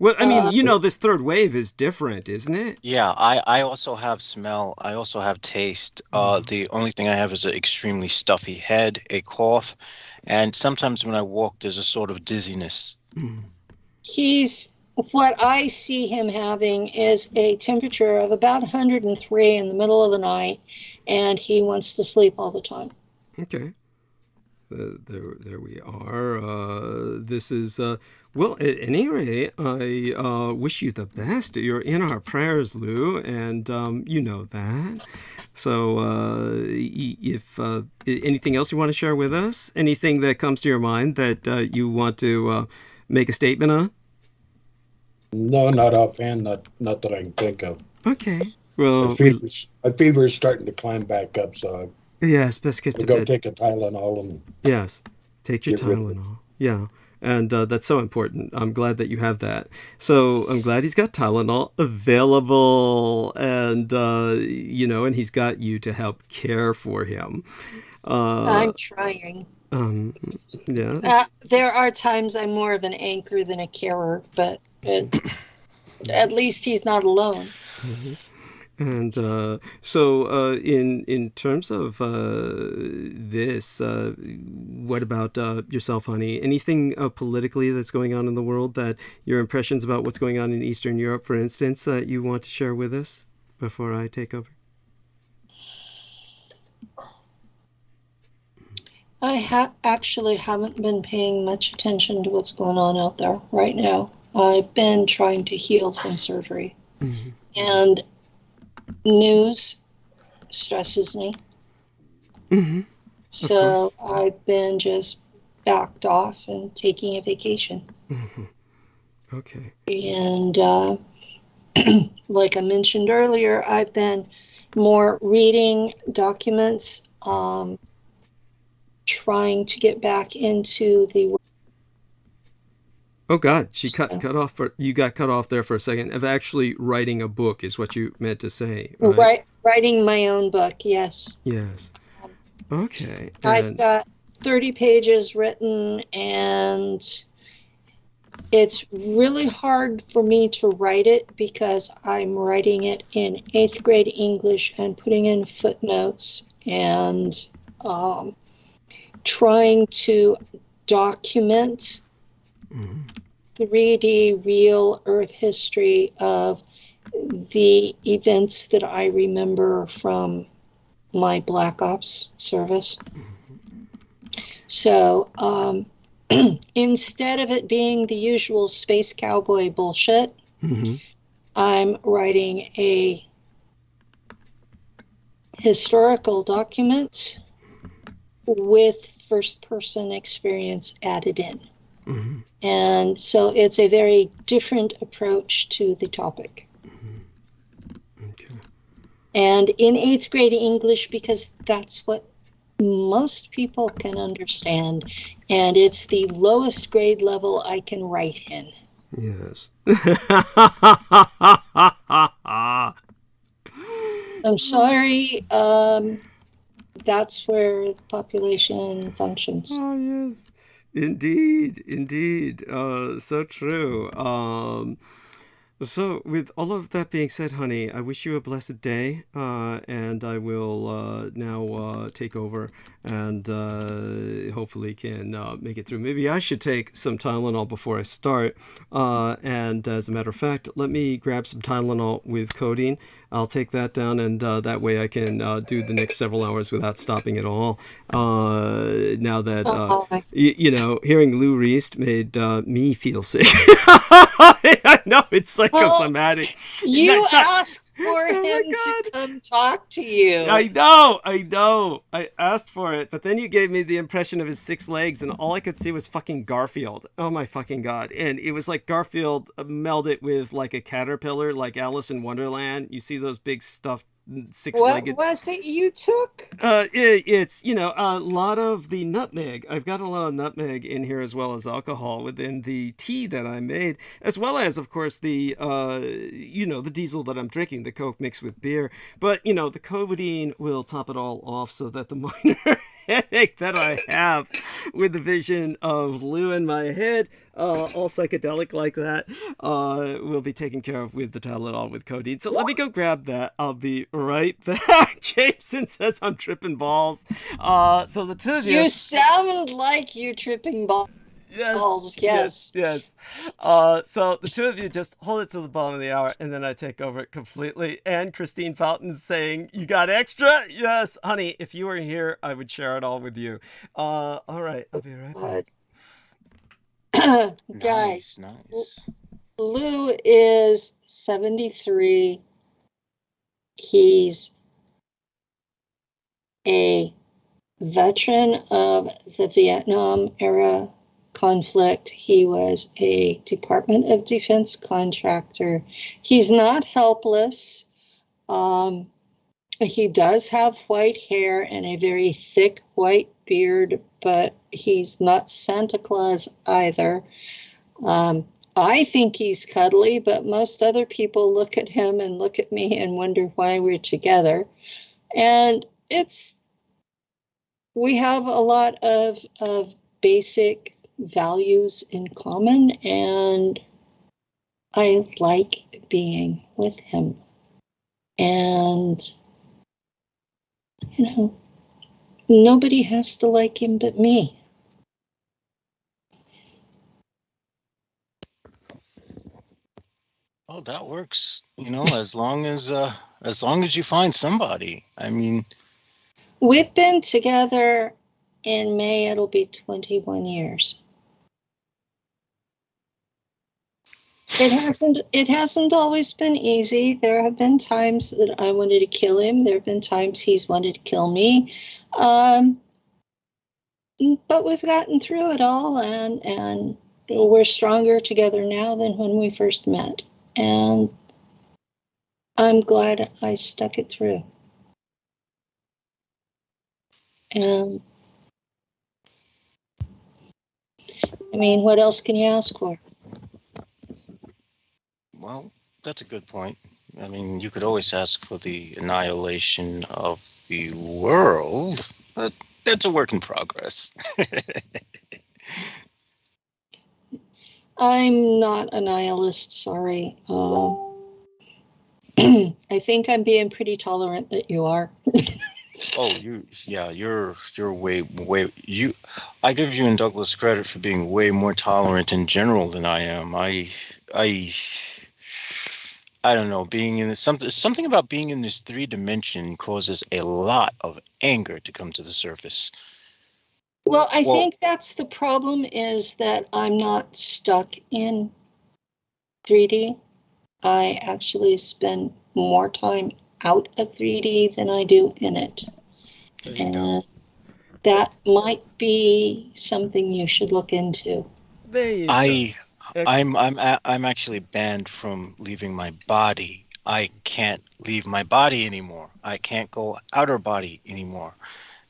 Well, I mean, this third wave is different, isn't it? Yeah, I also have smell. I also have taste. The only thing I have is an extremely stuffy head, a cough, and sometimes when I walk, there's a sort of dizziness. What I see him having is a temperature of about 103 in the middle of the night, and he wants to sleep all the time. Okay. There we are. This is, well, at any rate, I wish you the best. You're in our prayers, Lou, and you know that. So if anything else you want to share with us, anything that comes to your mind that you want to make a statement on? No, not offhand. Not that I can think of. Okay. Well, my fever is starting to climb back up, so yes, best get to go bed. take a Tylenol and yes, take your get rid of it. Tylenol. Yeah, and that's so important. I'm glad that you have that. So I'm glad he's got Tylenol available, and and he's got you to help care for him. I'm trying. Yeah. There are times I'm more of an anchor than a carer, but at least he's not alone. Mm-hmm. And so in terms of this, what about yourself, honey? Anything politically that's going on in the world, that your impressions about what's going on in Eastern Europe, for instance, that you want to share with us before I take over? I actually haven't been paying much attention to what's going on out there right now. I've been trying to heal from surgery. Mm-hmm. And news stresses me. Mm-hmm. So I've been just backed off and taking a vacation. Mm-hmm. Okay. And like I mentioned earlier, I've been more reading documents, trying to get back into the... Oh God, you got cut off there for a second. Of actually writing a book is what you meant to say, right? Writing my own book, yes. Yes. Okay. I've got 30 pages written, and it's really hard for me to write it because I'm writing it in 8th grade English and putting in footnotes and trying to document 3D real Earth history of the events that I remember from my Black Ops service. So instead of it being the usual space cowboy bullshit, I'm writing a historical document with first-person experience added in. And so it's a very different approach to the topic. Okay. And in 8th grade English, because that's what most people can understand, and it's the lowest grade level I can write in. Yes. I'm sorry, that's where the population functions. Oh, yes. Indeed, indeed. So true. So with all of that being said, honey, I wish you a blessed day, and I will now take over and hopefully can make it through. Maybe I should take some Tylenol before I start, and as a matter of fact, let me grab some Tylenol with codeine. I'll take that down, and that way I can do the next several hours without stopping at all. Now that, you know, hearing Lou Reist made me feel sick. I know, it's psychosomatic. You asked for him to come talk to you. I know. I asked for it, but then you gave me the impression of his 6 legs, and all I could see was fucking Garfield. Oh my fucking God. And it was like Garfield melded with like a caterpillar, like Alice in Wonderland. You see those big stuffed 6-legged. What was it you took? It's, you know, a lot of the nutmeg. I've got a lot of nutmeg in here, as well as alcohol within the tea that I made, as well as, of course, the, you know, the diesel that I'm drinking, the Coke mixed with beer. But, you know, the codeine will top it all off so that the minor headache that I have with the vision of Lou in my head, all psychedelic like that, will be taken care of with the Tylenol with codeine. So let me go grab that. I'll be right back. Jameson says I'm tripping balls. So the two of you... You sound like you're tripping balls. Yes. So the two of you just hold it to the bottom of the hour, and then I take over it completely. And Christine Fountain's saying, "You got extra?" Yes, honey. If you were here, I would share it all with you. All right, I'll be right back. Guys, Nice. Lou is 73. He's a veteran of the Vietnam era conflict. He was a Department of Defense contractor. He's not helpless. He does have white hair and a very thick white beard, but he's not Santa Claus either. I think he's cuddly, but most other people look at him and look at me and wonder why we're together. And we have a lot of basic values in common, and I like being with him. And, you know, nobody has to like him but me. Oh, that works. You know, as long as you find somebody. I mean, We've been together. In May, it'll be 21 years. It hasn't always been easy. There have been times that I wanted to kill him. There have been times he's wanted to kill me. But we've gotten through it all, and we're stronger together now than when we first met. And I'm glad I stuck it through. And I mean, what else can you ask for? well, that's a good point. I mean, you could always ask for the annihilation of the world, but that's a work in progress. I'm not a nihilist, sorry. I think I'm being pretty tolerant that you are. Oh, you're way. I give you and Douglas credit for being way more tolerant in general than I am. I don't know. Being in something about being in this 3 dimension causes a lot of anger to come to the surface. Well, I think that's the problem, is that I'm not stuck in 3D. I actually spend more time out of 3D than I do in it. And that might be something you should look into. There you go. I'm actually banned from leaving my body. I can't leave my body anymore. I can't go outer body anymore.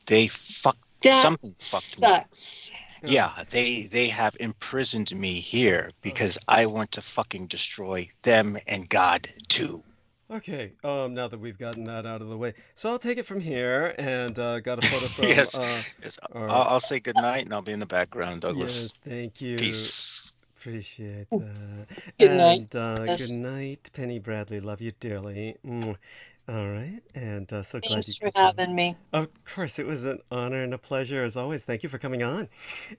Something fucked sucks. me. Yeah, they have imprisoned me here because I want to fucking destroy them and God too. Okay, now that we've gotten that out of the way, so I'll take it from here, and got a photo from... yes. I'll say goodnight, and I'll be in the background, Douglas. Yes, thank you. Peace. Appreciate that. Good night. Good night, Penny Bradley. Love you dearly. All right, and so glad you... Thanks for having me. Of course, it was an honor and a pleasure as always. Thank you for coming on.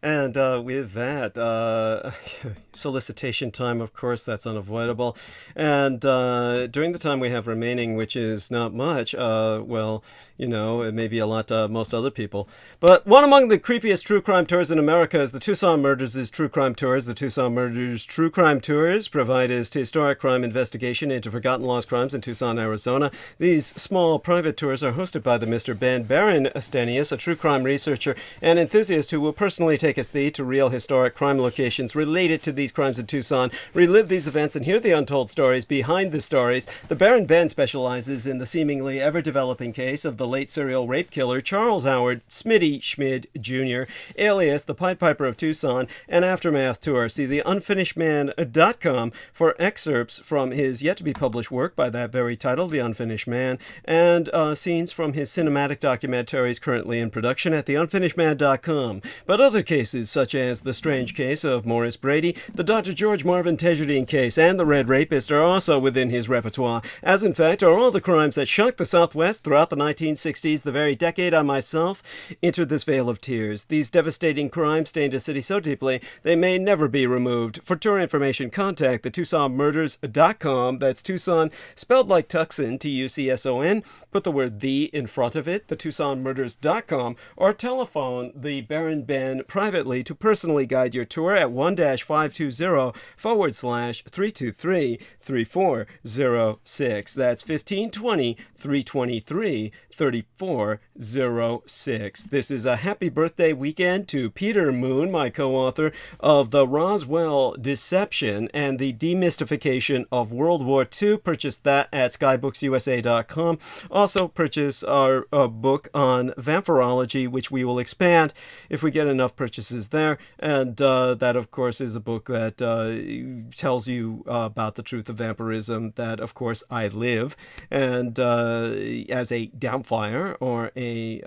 And with that, solicitation time, of course, that's unavoidable. And during the time we have remaining, which is not much, well, you know, it may be a lot to most other people. But one among the creepiest true crime tours in America is the Tucson Murders' True Crime Tours. The Tucson Murders True Crime Tours provide a historic crime investigation into forgotten lost crimes in Tucson, Arizona. These small private tours are hosted by the Mr. Ben Baron Stenius, a true crime researcher and enthusiast who will personally take us to real historic crime locations related to these crimes in Tucson, relive these events, and hear the untold stories behind the stories. The Baron Ben specializes in the seemingly ever-developing case of the late serial rape killer Charles Howard Smitty Schmid Jr., alias the Pied Piper of Tucson, an aftermath tour. See the unfinishedman.com for excerpts from his yet-to-be-published work by that very title, The Unfinished Man, and scenes from his cinematic documentaries currently in production at theunfinishedman.com. But other cases, such as the strange case of Morris Brady, the Dr. George Marvin Tejardine case, and the Red Rapist are also within his repertoire, as in fact are all the crimes that shocked the Southwest throughout the 1960s, the very decade I myself entered this vale of tears. These devastating crimes stained a city so deeply they may never be removed. For tour information, contact the TucsonMurders.com. That's Tucson, spelled like Tucson, Tucson. Put the word "the" in front of it, the TucsonMurders.com, or telephone the Baron Ben privately to personally guide your tour at 1-520/323-3406. That's 1520-323-3406. This is a happy birthday weekend to Peter Moon, my co-author of The Roswell Deception and the Demystification of World War II. Purchase that at skybooksusa.com. Also purchase our book on vampirology, which we will expand if we get enough purchases there. And that, of course, is a book that tells you about the truth of vampirism that, of course, I live. And as a downfire, or a,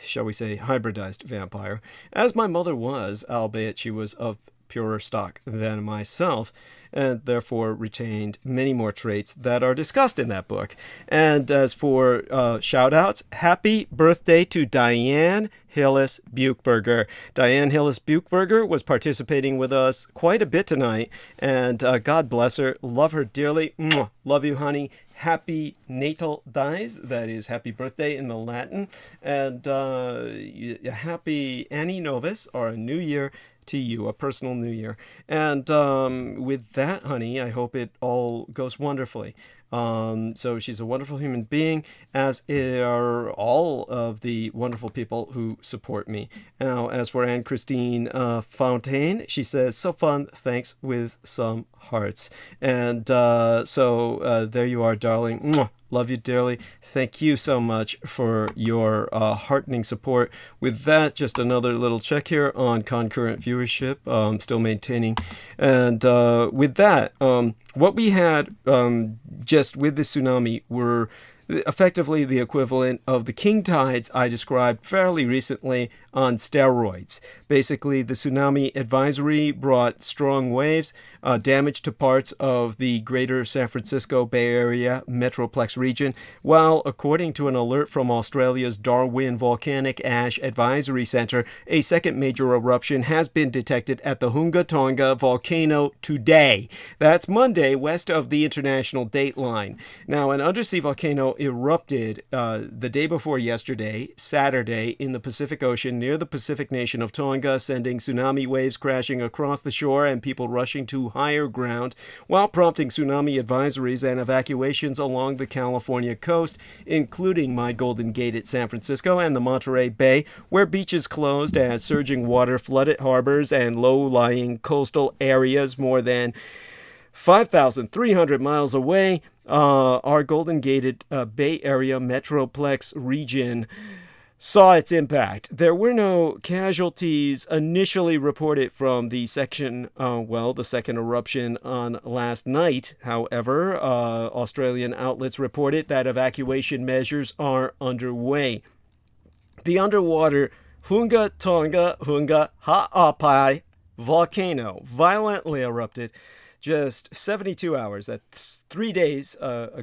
shall we say, hybridized vampire, as my mother was, albeit she was of purer stock than myself, and therefore retained many more traits that are discussed in that book. And as for shout-outs, happy birthday to Diane Hillis Buchberger. Diane Hillis Buchberger was participating with us quite a bit tonight, and God bless her. Love her dearly. Mwah. Love you, honey. Happy natal dies, that is happy birthday in the Latin, and happy Annie Novus, or a new year to you, a personal new year. And with that, honey, I hope it all goes wonderfully. So she's a wonderful human being, as are all of the wonderful people who support me. Now, as for Anne Christine Fontaine, she says, so fun, thanks, with some hearts. And so there you are, darling. Mwah. Love you dearly. Thank you so much for your heartening support. With that, just another little check here on concurrent viewership. Still maintaining. And with that, what we had just with the tsunami were effectively the equivalent of the king tides I described fairly recently on steroids. Basically, the tsunami advisory brought strong waves, damage to parts of the greater San Francisco Bay Area Metroplex region, while, according to an alert from Australia's Darwin Volcanic Ash Advisory Center, a second major eruption has been detected at the Hunga Tonga volcano today. That's Monday, west of the international date line. Now, an undersea volcano erupted the day before yesterday, Saturday, in the Pacific Ocean near the Pacific nation of Tonga, sending tsunami waves crashing across the shore and people rushing to higher ground, while prompting tsunami advisories and evacuations along the California coast, including my Golden Gate at San Francisco and the Monterey Bay, where beaches closed as surging water flooded harbors and low-lying coastal areas more than 5,300 miles away. Our Golden Gated Bay Area Metroplex region saw its impact. There were no casualties initially reported from the second eruption on last night. However, Australian outlets reported that evacuation measures are underway. The underwater Hunga Tonga Hunga Ha'apai volcano violently erupted just 72 hours, that's 3 days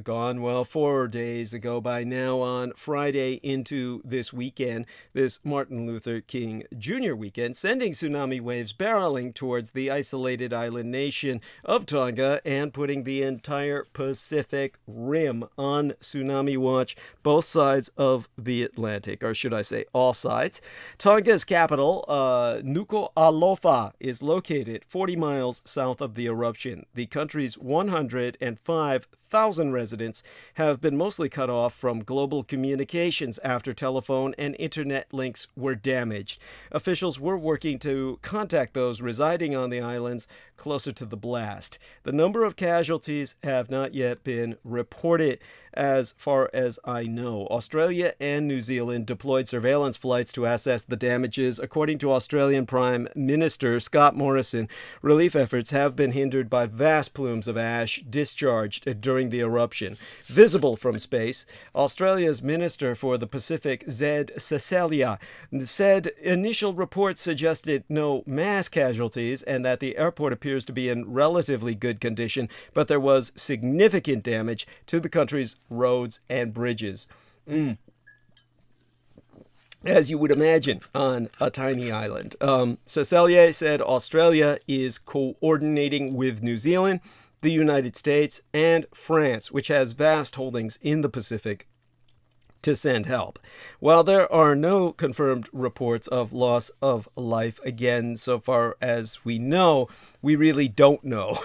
gone, well, 4 days ago by now, on Friday into this weekend, this Martin Luther King Jr. weekend, sending tsunami waves barreling towards the isolated island nation of Tonga and putting the entire Pacific Rim on tsunami watch, both sides of the Atlantic, or should I say all sides. Tonga's capital, Nuku'alofa, is located 40 miles south of the eruption. The country's 105,000 residents have been mostly cut off from global communications after telephone and internet links were damaged. Officials were working to contact those residing on the islands closer to the blast. The number of casualties have not yet been reported as far as I know. Australia and New Zealand deployed surveillance flights to assess the damages. According to Australian Prime Minister Scott Morrison, relief efforts have been hindered by vast plumes of ash discharged during the eruption. Visible from space, Australia's Minister for the Pacific, Zed Cecilia, said initial reports suggested no mass casualties and that the airport appears to be in relatively good condition, but there was significant damage to the country's roads and bridges. As you would imagine on a tiny island. Cecilia said Australia is coordinating with New Zealand, the United States, and France, which has vast holdings in the Pacific, to send help. While there are no confirmed reports of loss of life, again, so far as we know, we really don't know.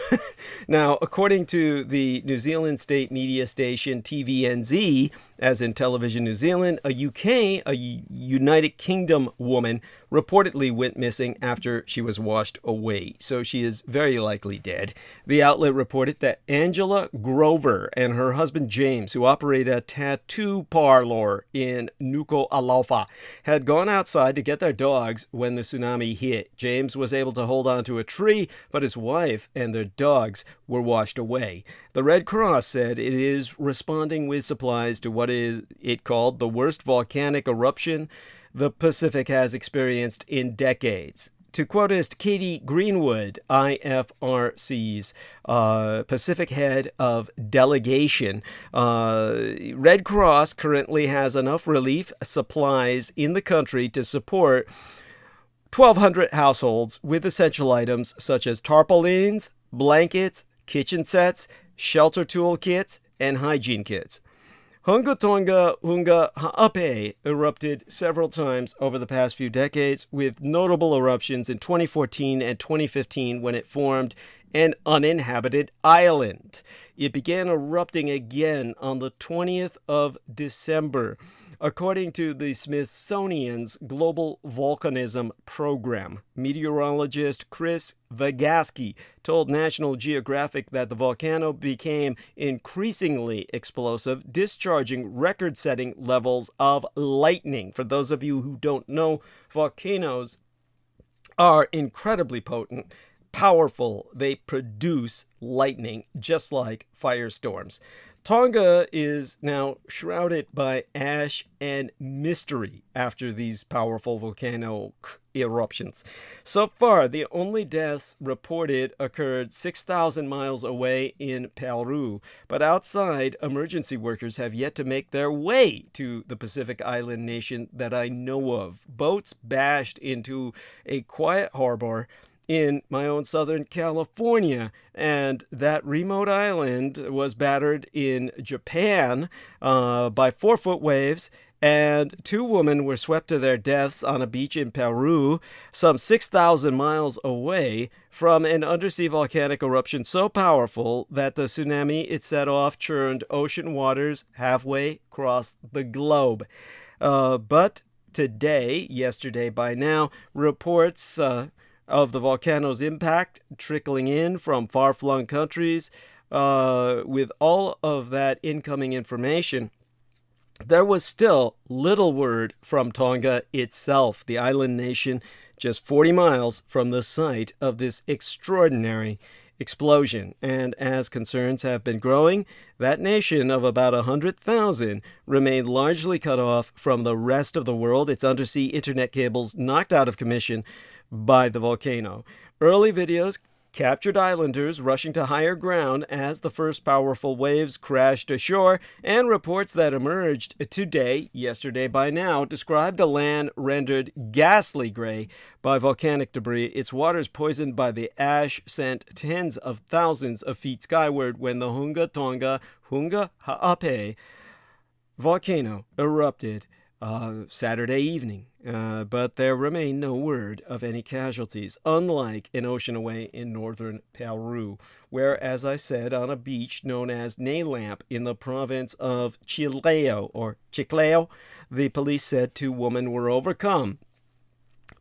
Now, according to the New Zealand state media station TVNZ, as in Television New Zealand, a United Kingdom woman reportedly went missing after she was washed away, so she is very likely dead. The outlet reported that Angela Grover and her husband James, who operate a tattoo parlor in Nuku'alofa, had gone outside to get their dogs when the tsunami hit. James was able to hold on to a tree, but his wife and their dogs were washed away. The Red Cross said it is responding with supplies to what it called the worst volcanic eruption the Pacific has experienced in decades. To quoteist Katie Greenwood, IFRC's Pacific head of delegation, Red Cross currently has enough relief supplies in the country to support 1,200 households with essential items such as tarpaulins, blankets, kitchen sets, shelter tool kits, and hygiene kits. Hunga Tonga Hunga Ha'apai erupted several times over the past few decades, with notable eruptions in 2014 and 2015 when it formed an uninhabited island. It began erupting again on the 20th of December. According to the Smithsonian's Global Volcanism Program, meteorologist Chris Vygotsky told National Geographic that the volcano became increasingly explosive, discharging record-setting levels of lightning. For those of you who don't know, volcanoes are incredibly potent, powerful. They produce lightning just like firestorms. Tonga is now shrouded by ash and mystery after these powerful volcano eruptions. So far, the only deaths reported occurred 6,000 miles away in Peru, but outside, emergency workers have yet to make their way to the Pacific island nation that I know of. Boats bashed into a quiet harbor in my own Southern California, and that remote island was battered in Japan by 4-foot waves, and 2 women were swept to their deaths on a beach in Peru, some 6,000 miles away from an undersea volcanic eruption so powerful that the tsunami it set off churned ocean waters halfway across the globe. But today, yesterday by now, reports of the volcano's impact trickling in from far-flung countries. With all of that incoming information, there was still little word from Tonga itself, the island nation just 40 miles from the site of this extraordinary explosion. And as concerns have been growing, that nation of about 100,000 remained largely cut off from the rest of the world, its undersea internet cables knocked out of commission by the volcano. Early videos captured islanders rushing to higher ground as the first powerful waves crashed ashore, and reports that emerged today, yesterday by now, described a land rendered ghastly gray by volcanic debris, its waters poisoned by the ash sent tens of thousands of feet skyward when the Hunga Tonga Hunga Ha'ape volcano erupted Saturday evening. But there remained no word of any casualties, unlike an ocean away in northern Peru, where, as I said, on a beach known as NAT'L in the province of Chiclayo, the police said 2 women were overcome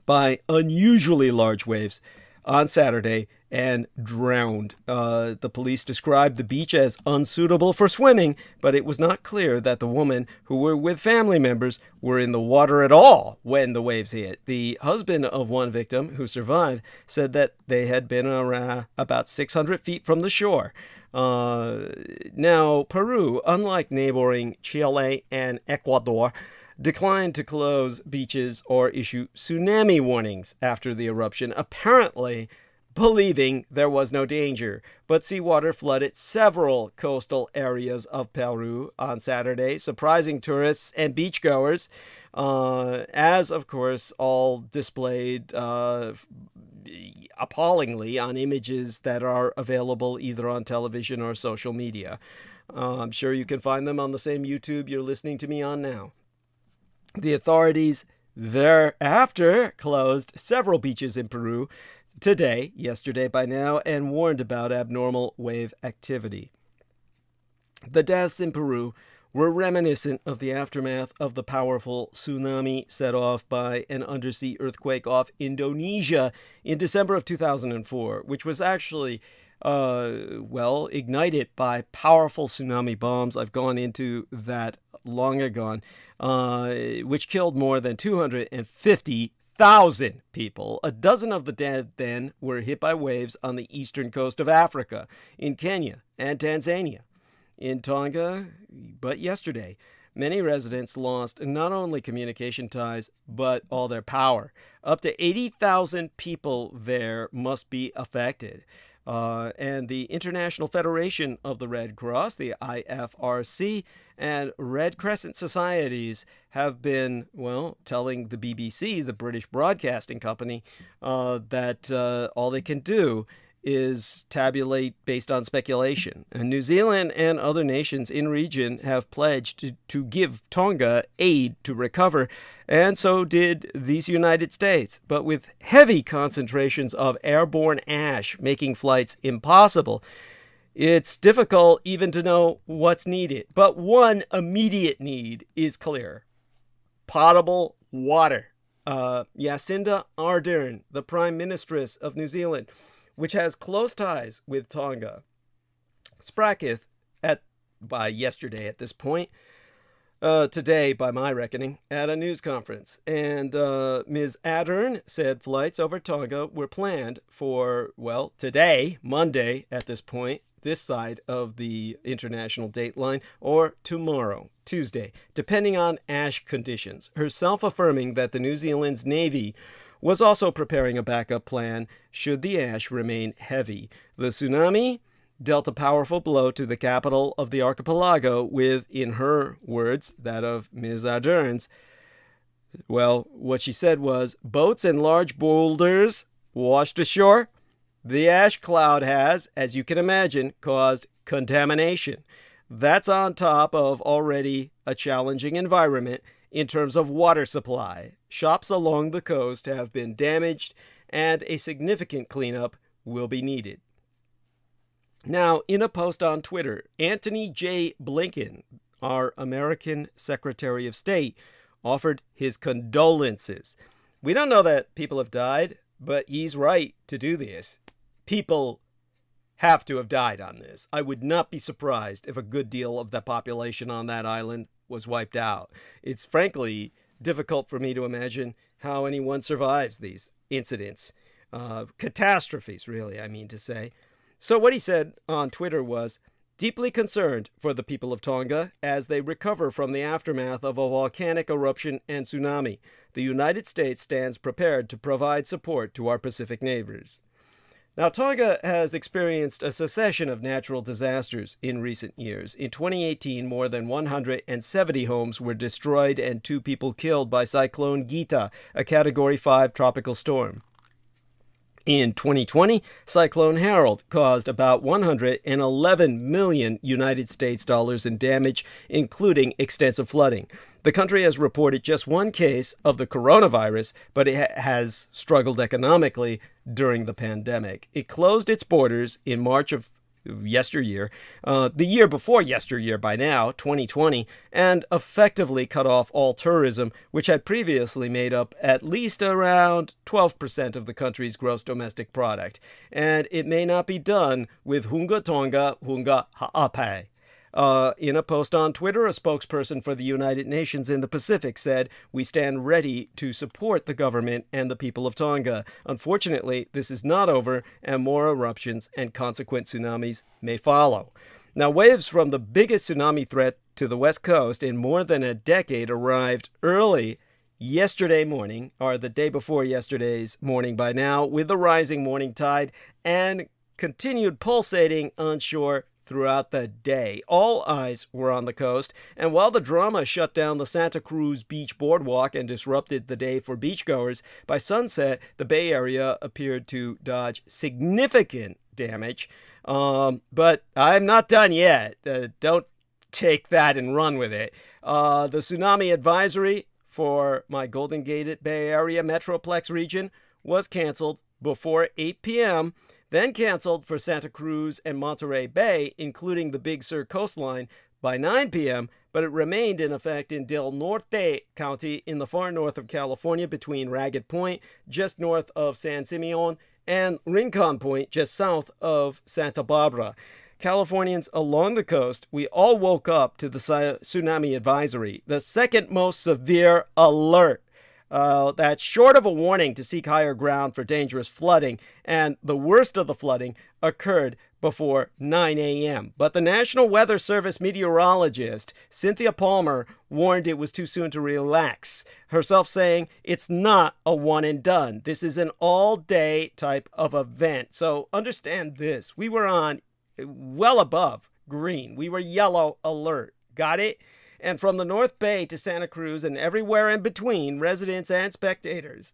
by unusually large waves on Saturday and drowned. The police described the beach as unsuitable for swimming, but it was not clear that the women, who were with family members, were in the water at all when the waves hit. The husband of one victim, who survived, said that they had been around about 600 feet from the shore. Now, Peru, unlike neighboring Chile and Ecuador, declined to close beaches or issue tsunami warnings after the eruption, apparently believing there was no danger. But seawater flooded several coastal areas of Peru on Saturday, surprising tourists and beachgoers, as, of course, all displayed appallingly on images that are available either on television or social media. I'm sure you can find them on the same YouTube you're listening to me on now. The authorities thereafter closed several beaches in Peru today, yesterday by now, and warned about abnormal wave activity. The deaths in Peru were reminiscent of the aftermath of the powerful tsunami set off by an undersea earthquake off Indonesia in December of 2004, which was actually ignited by powerful tsunami bombs. I've gone into that long ago, which killed more than 250,000 people. A dozen of the dead then were hit by waves on the eastern coast of Africa, in Kenya and Tanzania. In Tonga, but yesterday, many residents lost not only communication ties, but all their power. Up to 80,000 people there must be affected. And the International Federation of the Red Cross, the IFRC, and Red Crescent societies have been, telling the BBC, the British Broadcasting Company, that all they can do is tabulate based on speculation. And New Zealand and other nations in region have pledged to give Tonga aid to recover, and so did these United States, but with heavy concentrations of airborne ash making flights impossible. It's difficult even to know what's needed, but one immediate need is clear: potable water. Jacinda Ardern, the Prime Ministress of New Zealand, which has close ties with Tonga, spracketh by yesterday at this point, today by my reckoning, at a news conference. And Ms. Ardern said flights over Tonga were planned for, today, Monday at this point, this side of the international dateline, or tomorrow, Tuesday, depending on ash conditions, herself affirming that the New Zealand's Navy was also preparing a backup plan should the ash remain heavy. The tsunami dealt a powerful blow to the capital of the archipelago with, in her words, that of Ms. Ardern's, well, what she said was, boats and large boulders washed ashore. The ash cloud has, as you can imagine, caused contamination. That's on top of already a challenging environment in terms of water supply. Shops along the coast have been damaged, and a significant cleanup will be needed. Now, in a post on Twitter, Antony J. Blinken, our American Secretary of State, offered his condolences. We don't know that people have died, but he's right to do this. People have to have died on this. I would not be surprised if a good deal of the population on that island was wiped out. It's frankly difficult for me to imagine how anyone survives these incidents. Catastrophes, really, I mean to say. So what he said on Twitter was, deeply concerned for the people of Tonga as they recover from the aftermath of a volcanic eruption and tsunami. The United States stands prepared to provide support to our Pacific neighbors. Now, Tonga has experienced a succession of natural disasters in recent years. In 2018, more than 170 homes were destroyed and 2 people killed by Cyclone Gita, a Category 5 tropical storm. In 2020, Cyclone Harold caused about 111 million United States dollars in damage, including extensive flooding. The country has reported just 1 case of the coronavirus, but it has struggled economically during the pandemic. It closed its borders in March of yesteryear, the year before yesteryear by now, 2020, and effectively cut off all tourism, which had previously made up at least around 12% of the country's gross domestic product. And it may not be done with Hunga Tonga, Hunga Ha'apai. In a post on Twitter, a spokesperson for the United Nations in the Pacific said, "We stand ready to support the government and the people of Tonga. Unfortunately, this is not over, and more eruptions and consequent tsunamis may follow." Now, waves from the biggest tsunami threat to the West Coast in more than a decade arrived early yesterday morning, or the day before yesterday's morning by now, with the rising morning tide and continued pulsating onshore throughout the day. All eyes were on the coast, and while the drama shut down the Santa Cruz Beach boardwalk and disrupted the day for beachgoers, by sunset, the Bay Area appeared to dodge significant damage. But I'm not done yet. Don't take that and run with it. The tsunami advisory for my Golden Gate Bay Area Metroplex region was canceled before 8 p.m., then canceled for Santa Cruz and Monterey Bay, including the Big Sur coastline, by 9 p.m., but it remained in effect in Del Norte County in the far north of California between Ragged Point, just north of San Simeon, and Rincon Point, just south of Santa Barbara. Californians along the coast, we all woke up to the tsunami advisory, the second most severe alert. That's short of a warning to seek higher ground for dangerous flooding, and the worst of the flooding occurred before 9 a.m. But the National Weather Service meteorologist, Cynthia Palmer, warned it was too soon to relax, herself saying, "It's not a one and done. This is an all-day type of event." So understand this. We were on well above green. We were yellow alert. Got it? And from the North Bay to Santa Cruz and everywhere in between, residents and spectators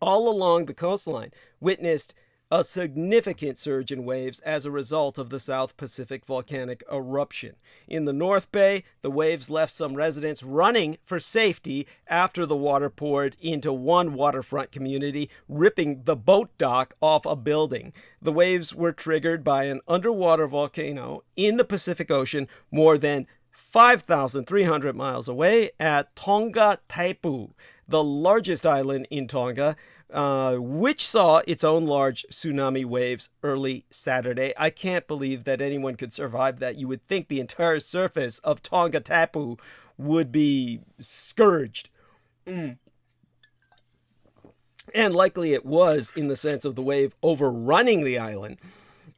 all along the coastline witnessed a significant surge in waves as a result of the South Pacific volcanic eruption. In the North Bay, the waves left some residents running for safety after the water poured into one waterfront community, ripping the boat dock off a building. The waves were triggered by an underwater volcano in the Pacific Ocean more than 5,300 miles away at Tonga Taipu, the largest island in Tonga, which saw its own large tsunami waves early Saturday. I can't believe that anyone could survive that. You would think the entire surface of Tonga Taipu would be scourged. And likely it was, in the sense of the wave overrunning the island.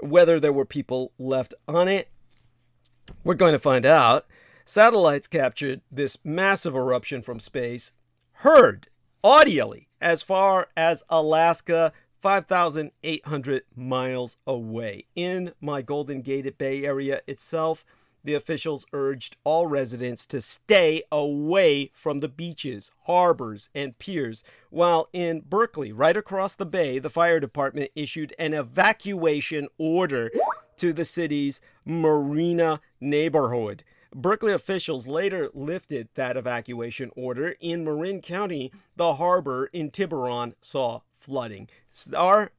Whether there were people left on it, we're going to find out. Satellites captured this massive eruption from space, heard audially as far as Alaska, 5,800 miles away. In my Golden Gate Bay area itself, the officials urged all residents to stay away from the beaches, harbors, and piers, while in Berkeley, right across the bay, the fire department issued an evacuation order to the city's Marina neighborhood. Berkeley officials later lifted that evacuation order. In Marin County, the harbor in Tiburon saw flooding. Our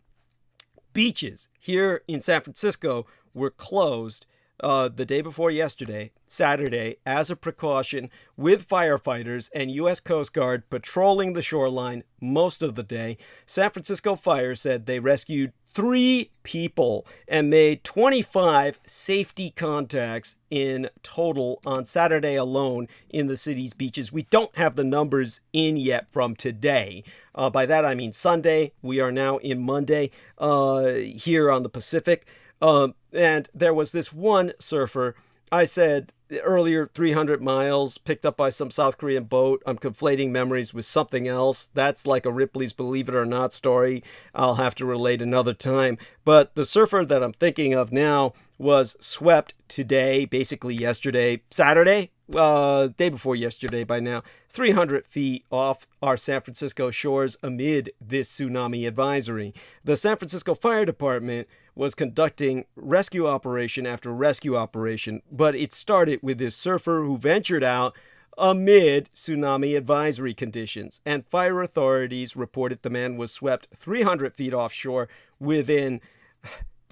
beaches here in San Francisco were closed the day before yesterday, Saturday, as a precaution, with firefighters and U.S. Coast Guard patrolling the shoreline most of the day. San Francisco Fire said they rescued 3 people and made 25 safety contacts in total on Saturday alone in the city's beaches. We don't have the numbers in yet from today. By that I mean Sunday. We are now in Monday here on the Pacific. And there was this one surfer, I said earlier, 300 miles, picked up by some South Korean boat. I'm conflating memories with something else. That's like a Ripley's Believe It or Not story. I'll have to relate another time. But the surfer that I'm thinking of now was swept today, basically yesterday, Saturday, day before yesterday by now, 300 feet off our San Francisco shores amid this tsunami advisory. The San Francisco Fire Department was conducting rescue operation after rescue operation, but it started with this surfer who ventured out amid tsunami advisory conditions, and fire authorities reported the man was swept 300 feet offshore within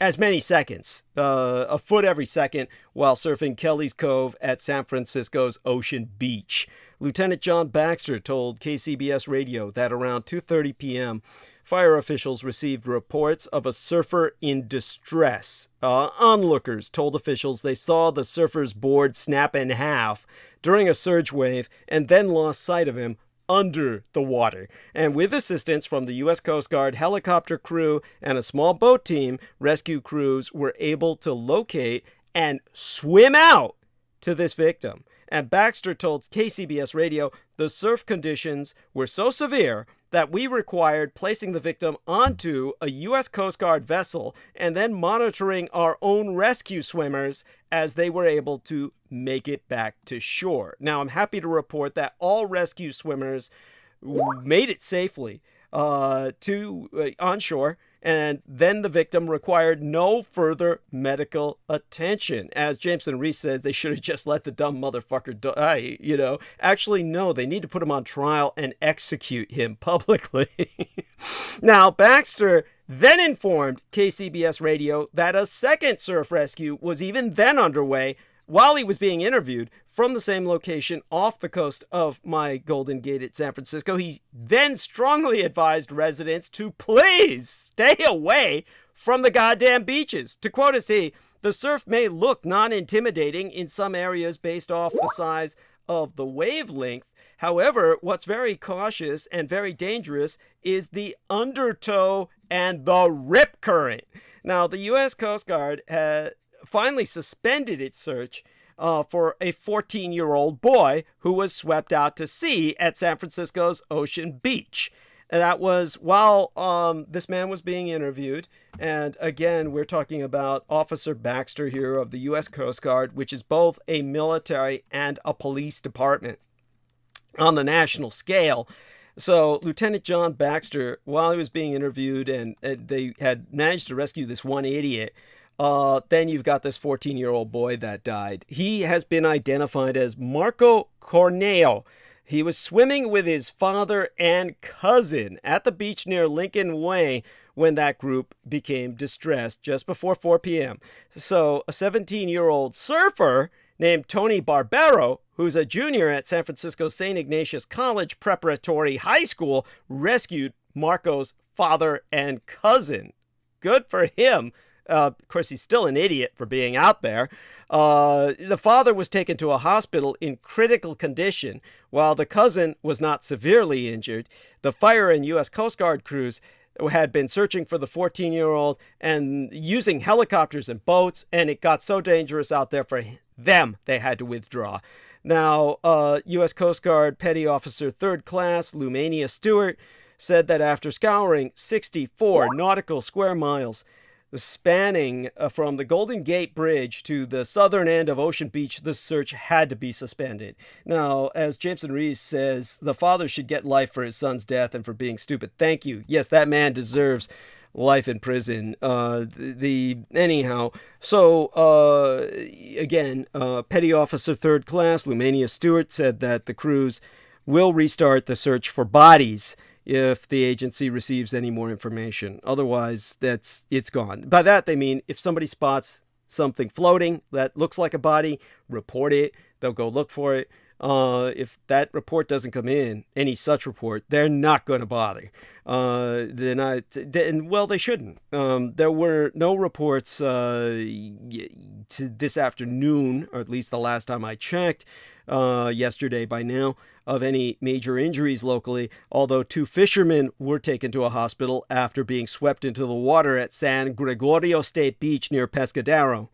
as many seconds, a foot every second, while surfing Kelly's Cove at San Francisco's Ocean Beach. Lieutenant John Baxter told KCBS Radio that around 2:30 p.m., fire officials received reports of a surfer in distress. Onlookers told officials they saw the surfer's board snap in half during a surge wave and then lost sight of him under the water. And with assistance from the U.S. Coast Guard helicopter crew and a small boat team, rescue crews were able to locate and swim out to this victim. And Baxter told KCBS Radio the surf conditions were so severe that we required placing the victim onto a U.S. Coast Guard vessel and then monitoring our own rescue swimmers as they were able to make it back to shore. Now, I'm happy to report that all rescue swimmers made it safely to onshore, and then the victim required no further medical attention. As Jameson Reese said, they should have just let the dumb motherfucker die, you know. Actually, no, they need to put him on trial and execute him publicly. Now, Baxter then informed KCBS Radio that a second surf rescue was even then underway while he was being interviewed from the same location off the coast of my Golden Gate at San Francisco. He then strongly advised residents to please stay away from the goddamn beaches. To quote us, the surf may look non-intimidating in some areas based off the size of the wavelength. However, what's very cautious and very dangerous is the undertow and the rip current. Now, the U.S. Coast Guard had finally suspended its search for a 14-year-old boy who was swept out to sea at San Francisco's Ocean Beach. And that was while this man was being interviewed. And again, we're talking about Officer Baxter here of the U.S. Coast Guard, which is both a military and a police department on the national scale. So Lieutenant John Baxter, while he was being interviewed and they had managed to rescue this one idiot, then you've got this 14-year-old boy that died. He has been identified as Marco Corneo. He was swimming with his father and cousin at the beach near Lincoln Way when that group became distressed just before 4 p.m. So a 17-year-old surfer named Tony Barbero, who's a junior at San Francisco St. Ignatius College Preparatory High School, rescued Marco's father and cousin. Good for him. Of course, he's still an idiot for being out there. The father was taken to a hospital in critical condition, while the cousin was not severely injured. The fire and U.S. Coast Guard crews had been searching for the 14-year-old and using helicopters and boats, and it got so dangerous out there for them, they had to withdraw. Now, U.S. Coast Guard Petty Officer 3rd Class Lumania Stewart said that after scouring 64 nautical square miles, spanning from the Golden Gate Bridge to the southern end of Ocean Beach, the search had to be suspended. Now, as Jameson Rees says, the father should get life for his son's death and for being stupid. Thank you. Yes, that man deserves life in prison. Anyhow, so again, Petty Officer 3rd Class Lumania Stewart said that the crews will restart the search for bodies if the agency receives any more information. Otherwise, it's gone. By that, they mean if somebody spots something floating that looks like a body, report it. They'll go look for it. If that report doesn't come in, any such report, they're not going to bother. They're not, well, they shouldn't. There were no reports to this afternoon, or at least the last time I checked, yesterday by now, of any major injuries locally, although 2 fishermen were taken to a hospital after being swept into the water at San Gregorio State Beach near Pescadero.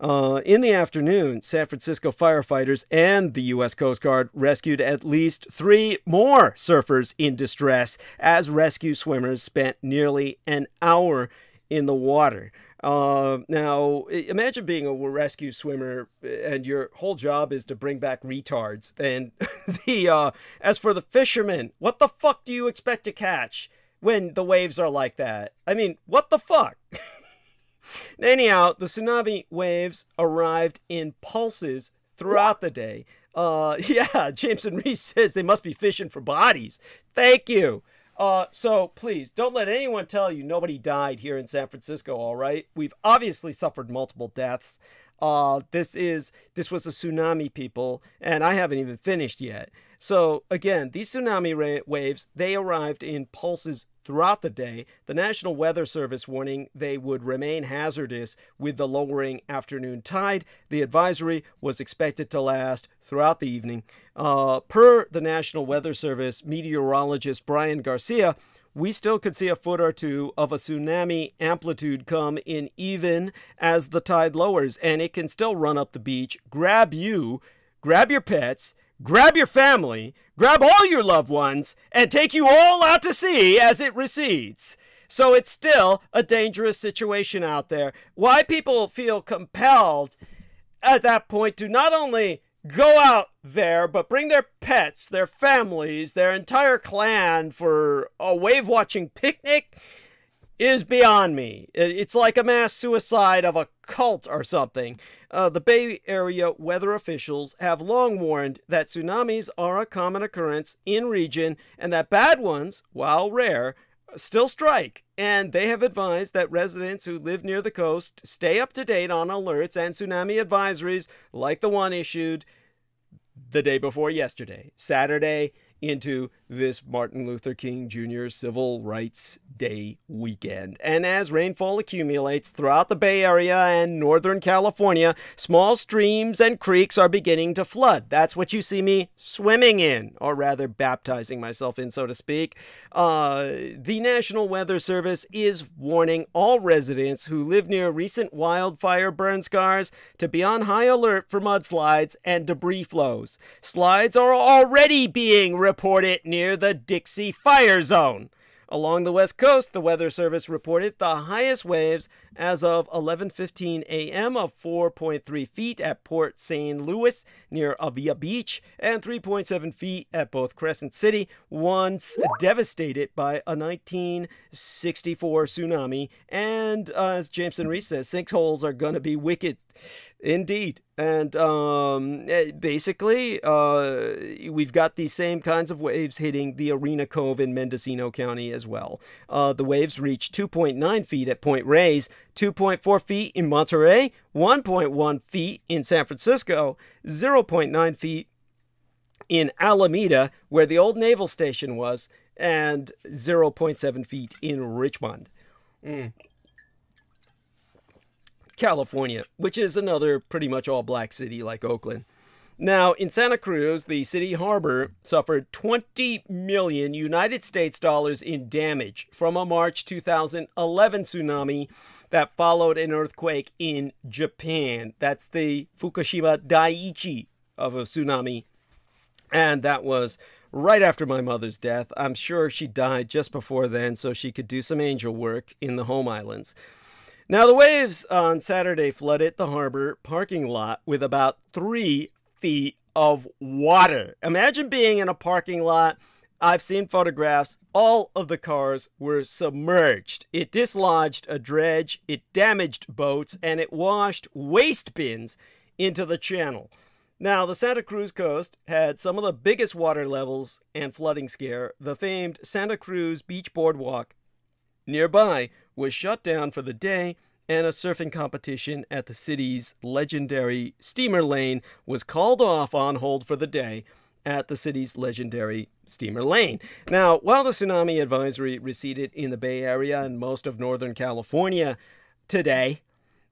In the afternoon, San Francisco firefighters and the U.S. Coast Guard rescued at least 3 more surfers in distress as rescue swimmers spent nearly an hour in the water. Now, imagine being a rescue swimmer and your whole job is to bring back retards. And as for the fishermen, what the fuck do you expect to catch when the waves are like that? I mean, what the fuck? Anyhow, the tsunami waves arrived in pulses throughout the day. Yeah, Jameson Rees says they must be fishing for bodies. Thank you. So please don't let anyone tell you nobody died here in San Francisco. All right. We've obviously suffered multiple deaths. This was a tsunami, people, and I haven't even finished yet. So again, these tsunami waves, they arrived in pulses throughout the day. The National Weather Service warning they would remain hazardous with the lowering afternoon tide. The advisory was expected to last throughout the evening. Per the National Weather Service meteorologist Brian Garcia, we still could see a foot or two of a tsunami amplitude come in even as the tide lowers, and it can still run up the beach, grab you, grab your pets, grab your family, grab all your loved ones, and take you all out to sea as it recedes. So it's still a dangerous situation out there. Why people feel compelled at that point to not only go out there, but bring their pets, their families, their entire clan for a wave-watching picnic is beyond me. It's like a mass suicide of a cult or something. The Bay Area weather officials have long warned that tsunamis are a common occurrence in region and that bad ones, while rare, still strike. And they have advised that residents who live near the coast stay up to date on alerts and tsunami advisories like the one issued the day before yesterday, Saturday, into this Martin Luther King Jr. Civil Rights Day weekend. And as rainfall accumulates throughout the Bay Area and Northern California, small streams and creeks are beginning to flood. That's what you see me swimming in, or rather baptizing myself in, so to speak. The National Weather Service is warning all residents who live near recent wildfire burn scars to be on high alert for mudslides and debris flows. Slides are already being reported near the Dixie Fire Zone. Along the West Coast, the Weather Service reported the highest waves as of 11:15 a.m. of 4.3 feet at Port St. Louis near Avia Beach and 3.7 feet at both Crescent City, once devastated by a 1964 tsunami. And as Jameson Rees says, sinkholes are going to be wicked. Indeed. And basically, we've got these same kinds of waves hitting the Arena Cove in Mendocino County as well. The waves reached 2.9 feet at Point Reyes, 2.4 feet in Monterey, 1.1 feet in San Francisco, 0.9 feet in Alameda, where the old naval station was, and 0.7 feet in Richmond, California, which is another pretty much all black city like Oakland. Now, in Santa Cruz, the city harbor suffered 20 million United States dollars in damage from a March 2011 tsunami that followed an earthquake in Japan. That's the Fukushima Daiichi of a tsunami. And that was right after my mother's death. I'm sure she died just before then so she could do some angel work in the home islands. Now, the waves on Saturday flooded the harbor parking lot with about 3 feet of water. Imagine being in a parking lot. I've seen photographs. All of the cars were submerged. It dislodged a dredge, it damaged boats, and it washed waste bins into the channel. Now, the Santa Cruz coast had some of the biggest water levels and flooding scare. The famed Santa Cruz Beach Boardwalk nearby was shut down for the day, and a surfing competition at the city's legendary steamer lane was called off on hold for the day at the city's legendary steamer lane. Now, while the tsunami advisory receded in the Bay Area and most of Northern California today,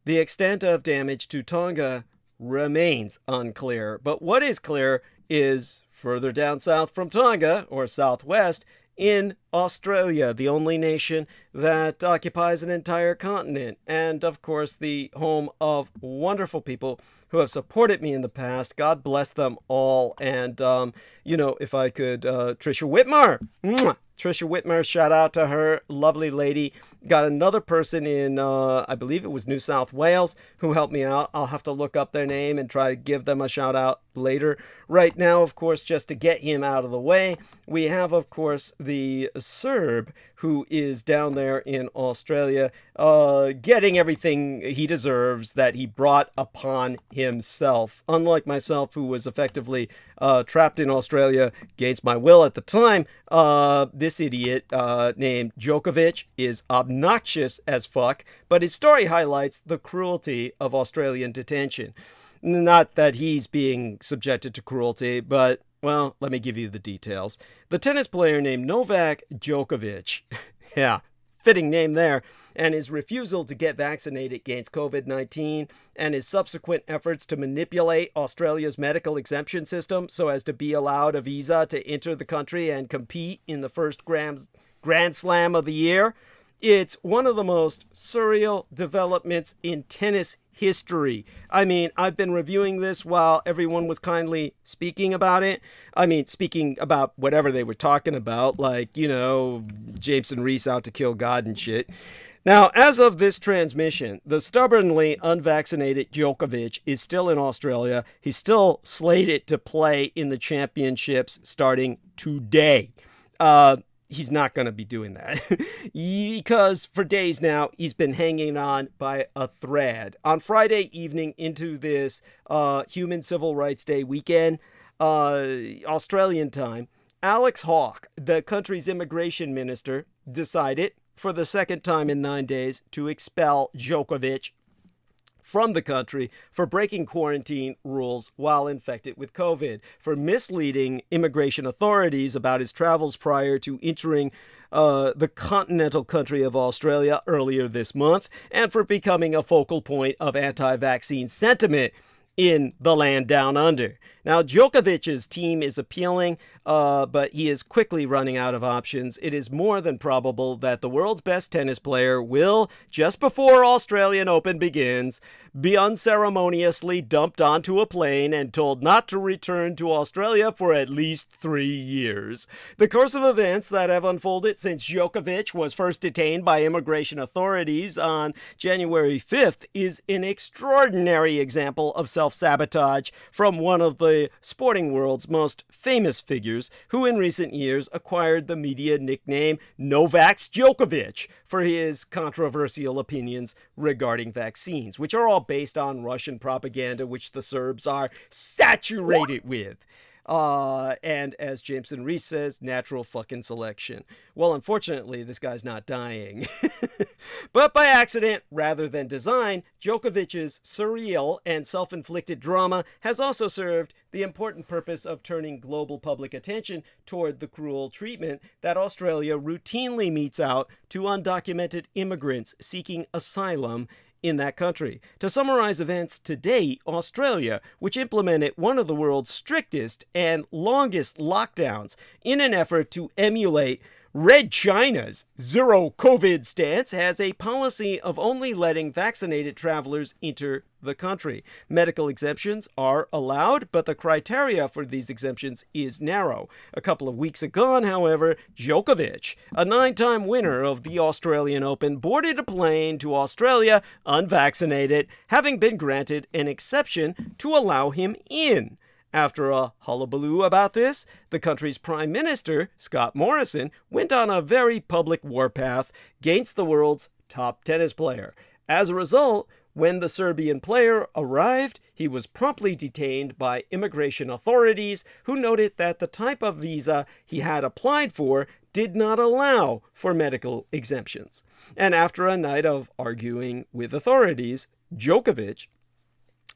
the extent of damage to Tonga remains unclear. But what is clear is further down south from Tonga, or southwest, in Australia, the only nation that occupies an entire continent, and of course the home of wonderful people who have supported me in the past. God bless them all. And if I could, Trisha Whitmer, Trisha Whitmer, shout out to her, lovely lady. Got another person in, I believe it was New South Wales, who helped me out. I'll have to look up their name and try to give them a shout out later. Right now, of course, just to get him out of the way, we have, of course, the Serb who is down there in Australia, getting everything he deserves that he brought upon himself. Unlike myself, who was effectively trapped in Australia against my will at the time, this idiot named Djokovic is obnoxious as fuck, but his story highlights the cruelty of Australian detention. Not that he's being subjected to cruelty, but, well, let me give you the details. The tennis player named Novak Djokovic, yeah, fitting name there, and his refusal to get vaccinated against COVID-19 and his subsequent efforts to manipulate Australia's medical exemption system so as to be allowed a visa to enter the country and compete in the first Grand Slam of the year. It's one of the most surreal developments in tennis history. I mean, I've been reviewing this while everyone was kindly speaking about it. I mean, speaking about whatever they were talking about, like, Jameson Reese out to kill God and shit. Now, as of this transmission, the stubbornly unvaccinated Djokovic is still in Australia. He's still slated to play in the championships starting today. He's not going to be doing that because for days now, he's been hanging on by a thread. On Friday evening into this Human Civil Rights Day weekend, Australian time, Alex Hawke, the country's immigration minister, decided for the second time in 9 days to expel Djokovic from the country for breaking quarantine rules while infected with COVID, for misleading immigration authorities about his travels prior to entering the continental country of Australia earlier this month, and for becoming a focal point of anti-vaccine sentiment in the land down under. Now, Djokovic's team is appealing, but he is quickly running out of options. It is more than probable that the world's best tennis player will, just before Australian Open begins, be unceremoniously dumped onto a plane and told not to return to Australia for at least 3 years. The course of events that have unfolded since Djokovic was first detained by immigration authorities on January 5th is an extraordinary example of self-sabotage from one of the sporting world's most famous figures, who in recent years acquired the media nickname Novak Djokovic for his controversial opinions regarding vaccines, which are all based on Russian propaganda, which the Serbs are saturated with. And as Jameson Reese says, natural fucking selection. Well, unfortunately, this guy's not dying. But by accident, rather than design, Djokovic's surreal and self-inflicted drama has also served the important purpose of turning global public attention toward the cruel treatment that Australia routinely metes out to undocumented immigrants seeking asylum in that country. To summarize events to date, Australia, which implemented one of the world's strictest and longest lockdowns in an effort to emulate Red China's zero COVID stance, has a policy of only letting vaccinated travelers enter the country. Medical exemptions are allowed, but the criteria for these exemptions is narrow. A couple of weeks ago, however, Djokovic, a 9-time winner of the Australian Open, boarded a plane to Australia unvaccinated, having been granted an exception to allow him in. After a hullabaloo about this, the country's Prime Minister, Scott Morrison, went on a very public warpath against the world's top tennis player. As a result, when the Serbian player arrived, he was promptly detained by immigration authorities, who noted that the type of visa he had applied for did not allow for medical exemptions. And after a night of arguing with authorities, Djokovic,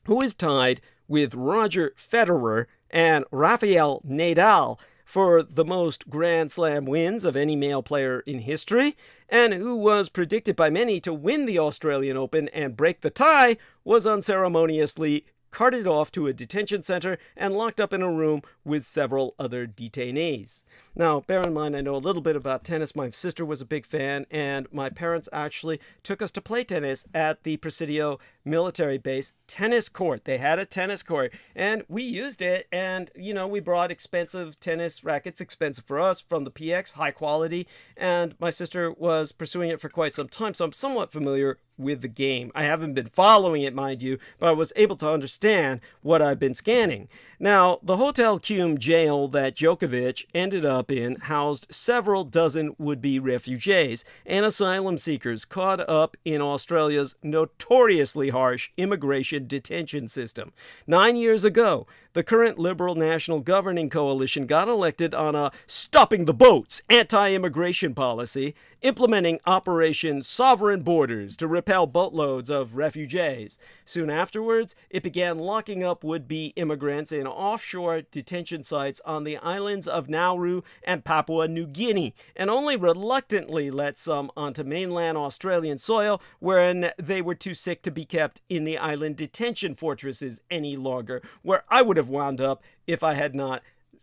who is tied with Roger Federer and Rafael Nadal for the most Grand Slam wins of any male player in history, and who was predicted by many to win the Australian Open and break the tie, was unceremoniously carted off to a detention center and locked up in a room with several other detainees. Now, bear in mind, I know a little bit about tennis. My sister was a big fan, and my parents actually took us to play tennis at the Presidio military base tennis court. They had a tennis court, and we used it, and, we brought expensive tennis rackets, expensive for us, from the PX, high quality, and my sister was pursuing it for quite some time, so I'm somewhat familiar with the game. I haven't been following it, mind you, but I was able to understand what I've been scanning. Now, the Hotel Cume jail that Djokovic ended up in housed several dozen would-be refugees and asylum seekers caught up in Australia's notoriously harsh immigration detention system. 9 years ago, the current Liberal National Governing Coalition got elected on a stopping the boats anti-immigration policy, implementing Operation Sovereign Borders to repel boatloads of refugees. Soon afterwards, it began locking up would-be immigrants in offshore detention sites on the islands of Nauru and Papua New Guinea, and only reluctantly let some onto mainland Australian soil when they were too sick to be kept in the island detention fortresses any longer, where I would have wound up if I had not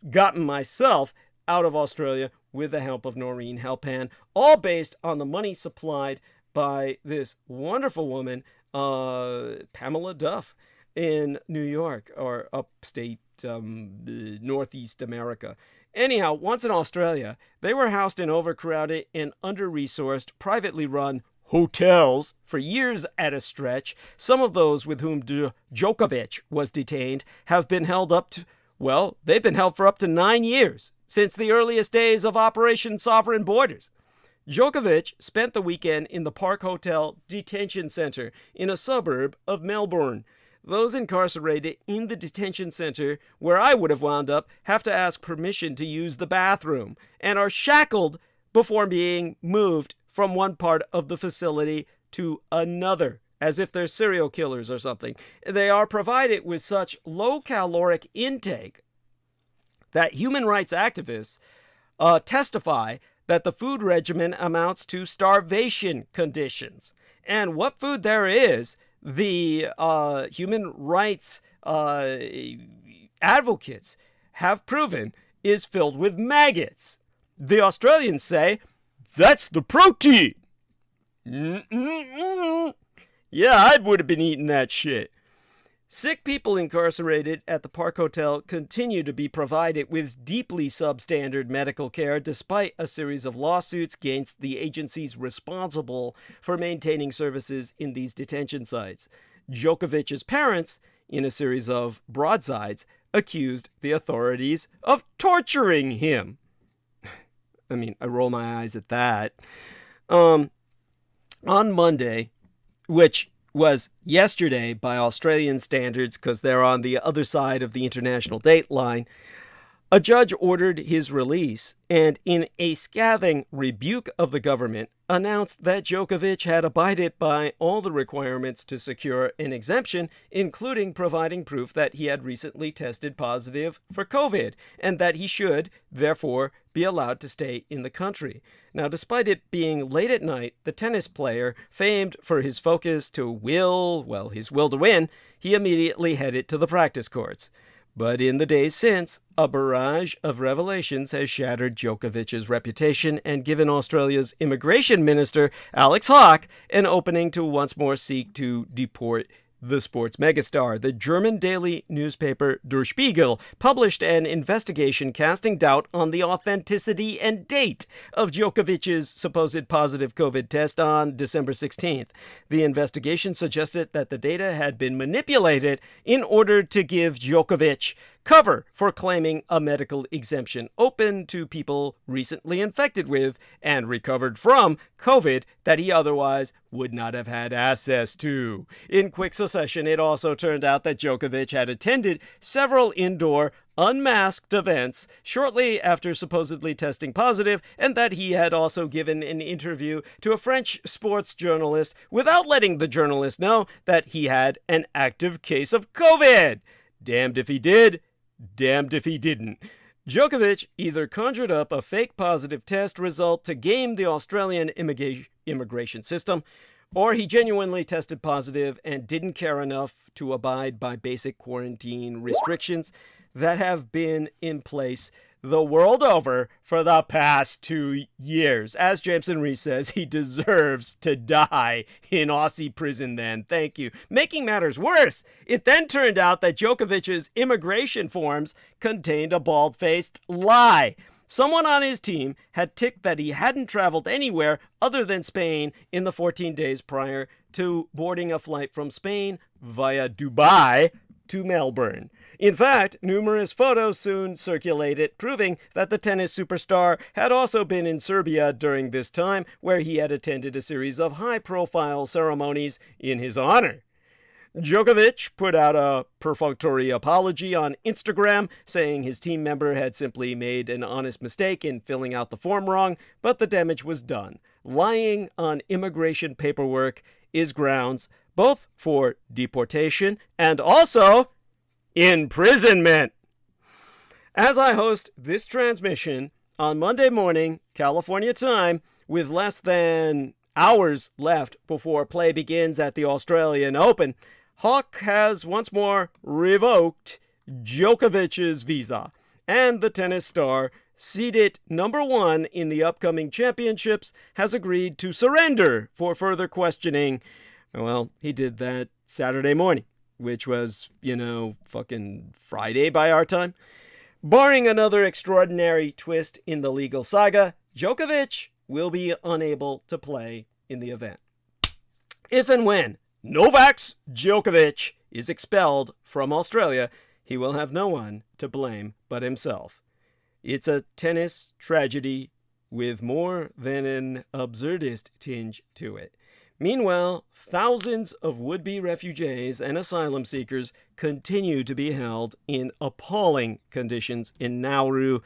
gotten myself out of Australia with the help of Noreen Helpan, all based on the money supplied by this wonderful woman, Pamela Duff, in New York, or upstate Northeast America. Anyhow, once in Australia, they were housed in overcrowded and under-resourced, privately run hotels for years at a stretch. Some of those with whom Djokovic was detained have been held up to, they've been held for up to 9 years, since the earliest days of Operation Sovereign Borders. Djokovic spent the weekend in the Park Hotel Detention Center in a suburb of Melbourne. Those incarcerated in the detention center, where I would have wound up, have to ask permission to use the bathroom and are shackled before being moved from one part of the facility to another, as if they're serial killers or something. They are provided with such low caloric intake that human rights activists testify that the food regimen amounts to starvation conditions. And what food there is, the human rights advocates have proven is filled with maggots. The Australians say, that's the protein. Yeah, I would have been eating that shit. Sick people incarcerated at the Park Hotel continue to be provided with deeply substandard medical care despite a series of lawsuits against the agencies responsible for maintaining services in these detention sites. Djokovic's parents, in a series of broadsides, accused the authorities of torturing him. I mean, I roll my eyes at that. On Monday, which was yesterday by Australian standards because they're on the other side of the international date line, A judge ordered his release and, in a scathing rebuke of the government, announced that Djokovic had abided by all the requirements to secure an exemption, including providing proof that he had recently tested positive for COVID, and that he should, therefore, be allowed to stay in the country. Now, despite it being late at night, the tennis player, famed for his focus to his will to win, he immediately headed to the practice courts. But in the days since, a barrage of revelations has shattered Djokovic's reputation and given Australia's immigration minister, Alex Hawke, an opening to once more seek to deport the sports megastar. The German daily newspaper Der Spiegel published an investigation casting doubt on the authenticity and date of Djokovic's supposed positive COVID test on December 16th. The investigation suggested that the data had been manipulated in order to give Djokovic cover for claiming a medical exemption open to people recently infected with and recovered from COVID that he otherwise would not have had access to. In quick succession, it also turned out that Djokovic had attended several indoor unmasked events shortly after supposedly testing positive, and that he had also given an interview to a French sports journalist without letting the journalist know that he had an active case of COVID. Damned if he did, damned if he didn't. Djokovic either conjured up a fake positive test result to game the Australian immigration system, or he genuinely tested positive and didn't care enough to abide by basic quarantine restrictions that have been in place the world over for the past 2 years. As Jameson Rees says, he deserves to die in Aussie prison then. Thank you. Making matters worse, it then turned out that Djokovic's immigration forms contained a bald-faced lie. Someone on his team had ticked that he hadn't traveled anywhere other than Spain in the 14 days prior to boarding a flight from Spain via Dubai to Melbourne. In fact, numerous photos soon circulated proving that the tennis superstar had also been in Serbia during this time, where he had attended a series of high-profile ceremonies in his honor. Djokovic put out a perfunctory apology on Instagram, saying his team member had simply made an honest mistake in filling out the form wrong, but the damage was done. Lying on immigration paperwork is grounds both for deportation and also imprisonment. As I host this transmission on Monday morning, California time, with less than hours left before play begins at the Australian Open, Hawke has once more revoked Djokovic's visa, and the tennis star, seeded number 1 in the upcoming championships, has agreed to surrender for further questioning. Well, he did that Saturday morning, which was, fucking Friday by our time. Barring another extraordinary twist in the legal saga, Djokovic will be unable to play in the event. If and when Novak Djokovic is expelled from Australia, he will have no one to blame but himself. It's a tennis tragedy with more than an absurdist tinge to it. Meanwhile, thousands of would-be refugees and asylum seekers continue to be held in appalling conditions in Nauru,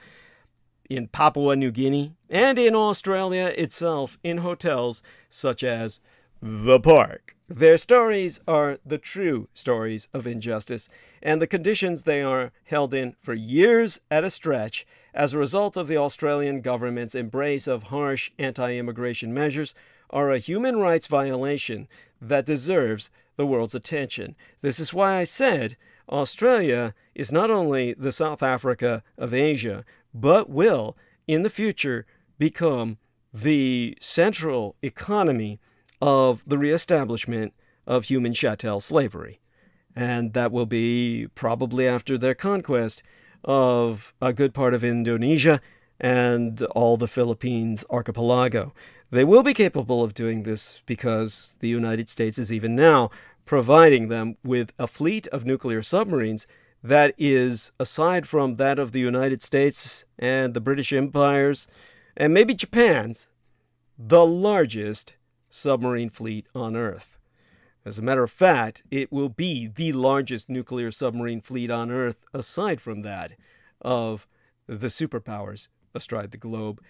in Papua New Guinea, and in Australia itself in hotels such as The Park. Their stories are the true stories of injustice, and the conditions they are held in for years at a stretch as a result of the Australian government's embrace of harsh anti-immigration measures are a human rights violation that deserves the world's attention. This is why I said Australia is not only the South Africa of Asia, but will, in the future, become the central economy of the reestablishment of human chattel slavery. And that will be probably after their conquest of a good part of Indonesia and all the Philippines archipelago. They will be capable of doing this because the United States is even now providing them with a fleet of nuclear submarines that is, aside from that of the United States and the British Empires, and maybe Japan's, the largest submarine fleet on Earth. As a matter of fact, it will be the largest nuclear submarine fleet on Earth, aside from that of the superpowers astride the globe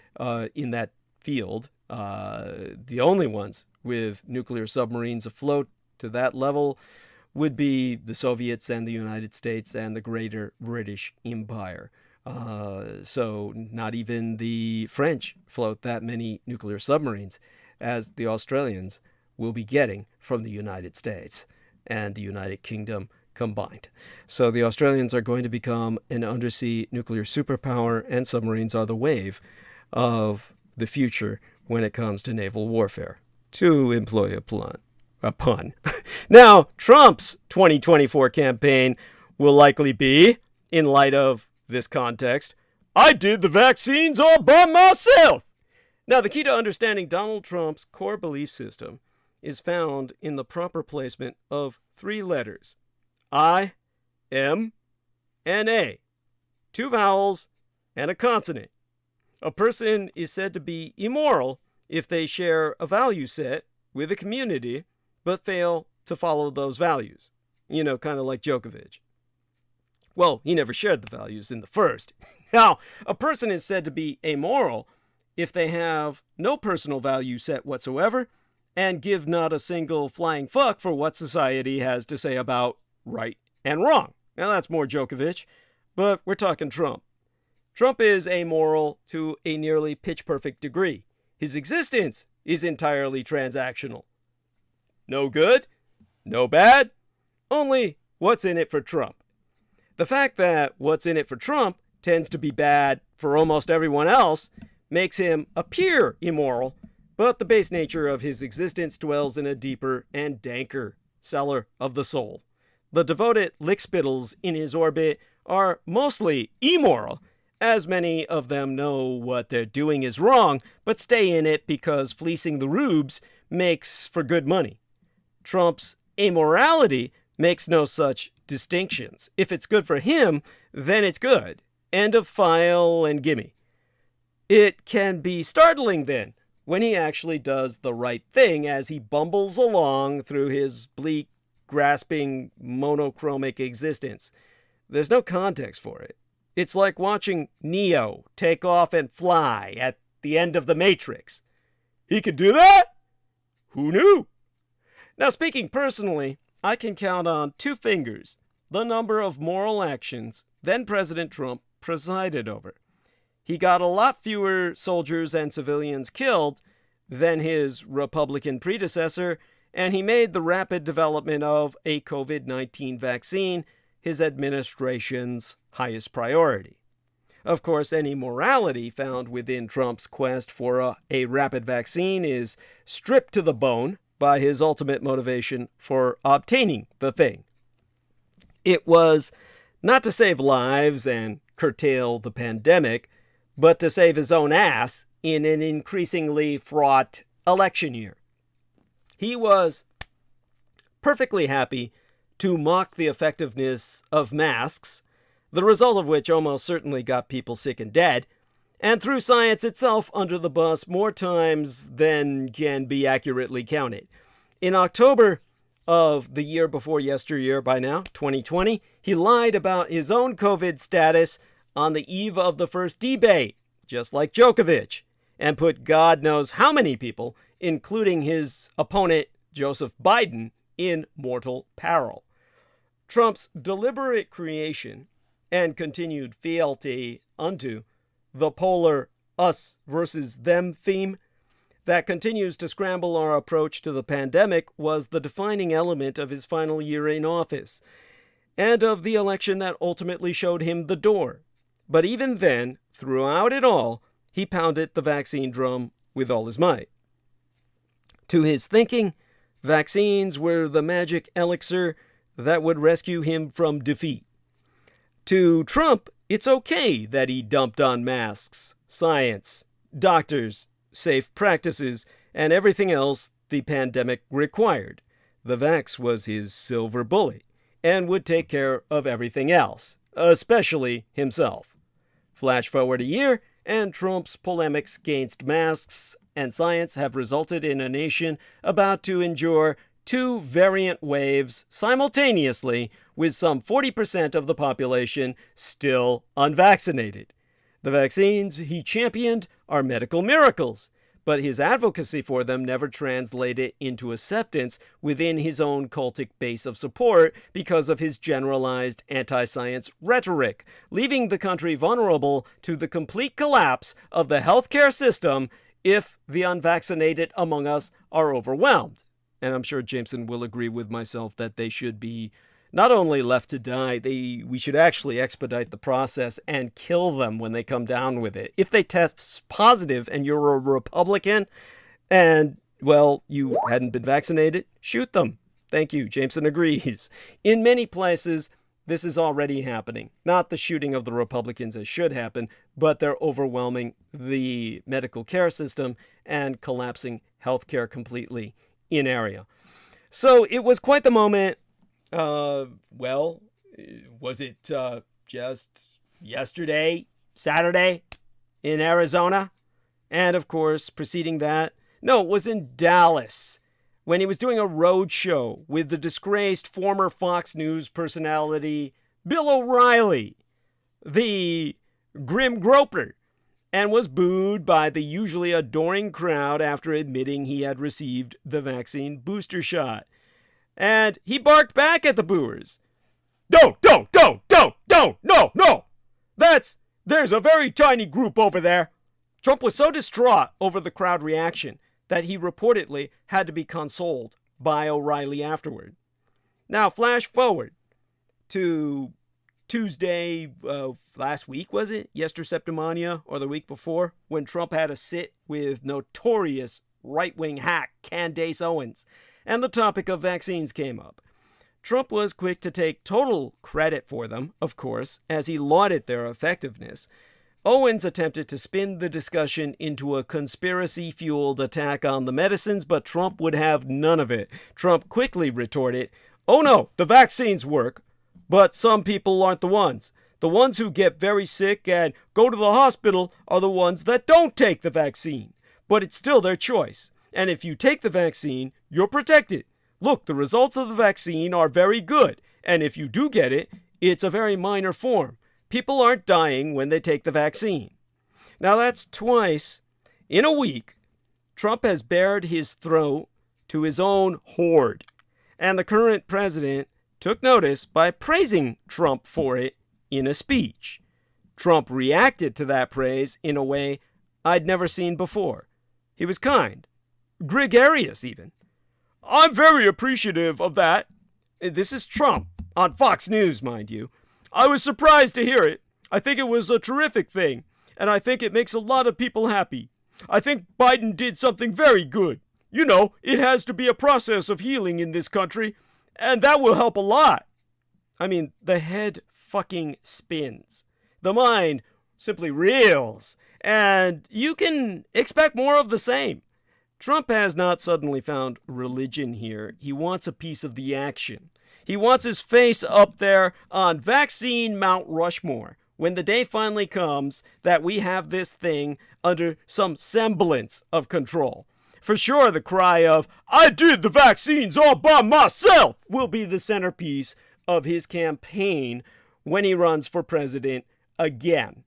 in that field. The only ones with nuclear submarines afloat to that level would be the Soviets and the United States and the greater British Empire. So not even the French float that many nuclear submarines as the Australians will be getting from the United States and the United Kingdom combined. So the Australians are going to become an undersea nuclear superpower, and submarines are the wave of the future when it comes to naval warfare, to employ a pun. Now, Trump's 2024 campaign will likely be, in light of this context, I did the vaccines all by myself. Now, the key to understanding Donald Trump's core belief system is found in the proper placement of 3 letters: I, M, and A. 2 vowels and a consonant. A person is said to be immoral if they share a value set with a community but fail to follow those values. You know, kind of like Djokovic. Well, he never shared the values in the first. Now, a person is said to be amoral if they have no personal value set whatsoever and give not a single flying fuck for what society has to say about right and wrong. Now, that's more Djokovic, but we're talking Trump. Trump is amoral to a nearly pitch-perfect degree. His existence is entirely transactional. No good, no bad, only what's in it for Trump. The fact that what's in it for Trump tends to be bad for almost everyone else makes him appear immoral, but the base nature of his existence dwells in a deeper and danker cellar of the soul. The devoted lickspittles in his orbit are mostly immoral, as many of them know what they're doing is wrong, but stay in it because fleecing the rubes makes for good money. Trump's amorality makes no such distinctions. If it's good for him, then it's good. End of file and gimme. It can be startling then when he actually does the right thing as he bumbles along through his bleak, grasping, monochromic existence. There's no context for it. It's like watching Neo take off and fly at the end of The Matrix. He could do that? Who knew? Now, speaking personally, I can count on 2 fingers the number of moral actions then President Trump presided over. He got a lot fewer soldiers and civilians killed than his Republican predecessor, and he made the rapid development of a COVID-19 vaccine his administration's highest priority. Of course, any morality found within Trump's quest for a rapid vaccine is stripped to the bone by his ultimate motivation for obtaining the thing. It was not to save lives and curtail the pandemic, but to save his own ass in an increasingly fraught election year. He was perfectly happy to mock the effectiveness of masks, the result of which almost certainly got people sick and dead, and threw science itself under the bus more times than can be accurately counted. In October of the year before yesteryear by now, 2020, he lied about his own COVID status on the eve of the first debate, just like Djokovic, and put God knows how many people, including his opponent Joseph Biden, in mortal peril. Trump's deliberate creation and continued fealty unto the polar us versus them theme that continues to scramble our approach to the pandemic was the defining element of his final year in office, and of the election that ultimately showed him the door. But even then, throughout it all, he pounded the vaccine drum with all his might. To his thinking, vaccines were the magic elixir that would rescue him from defeat. To Trump, it's okay that he dumped on masks, science, doctors, safe practices, and everything else the pandemic required. The vax was his silver bullet and would take care of everything else, especially himself. Flash forward a year, and Trump's polemics against masks and science have resulted in a nation about to endure 2 variant waves simultaneously, with some 40% of the population still unvaccinated. The vaccines he championed are medical miracles, but his advocacy for them never translated into acceptance within his own cultic base of support because of his generalized anti-science rhetoric, leaving the country vulnerable to the complete collapse of the healthcare system if the unvaccinated among us are overwhelmed. And I'm sure Jameson will agree with myself that they should be not only left to die, we should actually expedite the process and kill them when they come down with it. If they test positive and you're a Republican and, well, you hadn't been vaccinated, shoot them. Thank you. Jameson agrees. In many places, this is already happening. Not the shooting of the Republicans as should happen, but they're overwhelming the medical care system and collapsing healthcare completely in area. So it was quite the moment. Well, was it just yesterday, Saturday, in Arizona? And of course, preceding that, no, it was in Dallas, when he was doing a road show with the disgraced former Fox News personality Bill O'Reilly, the grim groper, and was booed by the usually adoring crowd after admitting he had received the vaccine booster shot. And he barked back at the booers. Don't, no. There's a very tiny group over there. Trump was so distraught over the crowd reaction that he reportedly had to be consoled by O'Reilly afterward. Now, flash forward to Tuesday last week, was it? Yester Septimania, or the week before, when Trump had a sit with notorious right-wing hack Candace Owens, and the topic of vaccines came up. Trump was quick to take total credit for them, of course, as he lauded their effectiveness. Owens attempted to spin the discussion into a conspiracy-fueled attack on the medicines, but Trump would have none of it. Trump quickly retorted, "Oh no, the vaccines work, but some people aren't the ones. The ones who get very sick and go to the hospital are the ones that don't take the vaccine. But it's still their choice. And if you take the vaccine, you're protected. Look, the results of the vaccine are very good. And if you do get it, it's a very minor form. People aren't dying when they take the vaccine." Now that's twice in a week Trump has bared his throat to his own horde. And the current president took notice by praising Trump for it in a speech. Trump reacted to that praise in a way I'd never seen before. He was kind. Gregarious, even. "I'm very appreciative of that." This is Trump, on Fox News, mind you. "I was surprised to hear it. I think it was a terrific thing, and I think it makes a lot of people happy. I think Biden did something very good. You know, it has to be a process of healing in this country, and that will help a lot." I mean, the head fucking spins. The mind simply reels, and you can expect more of the same. Trump has not suddenly found religion here. He wants a piece of the action. He wants his face up there on vaccine Mount Rushmore when the day finally comes that we have this thing under some semblance of control. For sure, the cry of, "I did the vaccines all by myself," will be the centerpiece of his campaign when he runs for president again.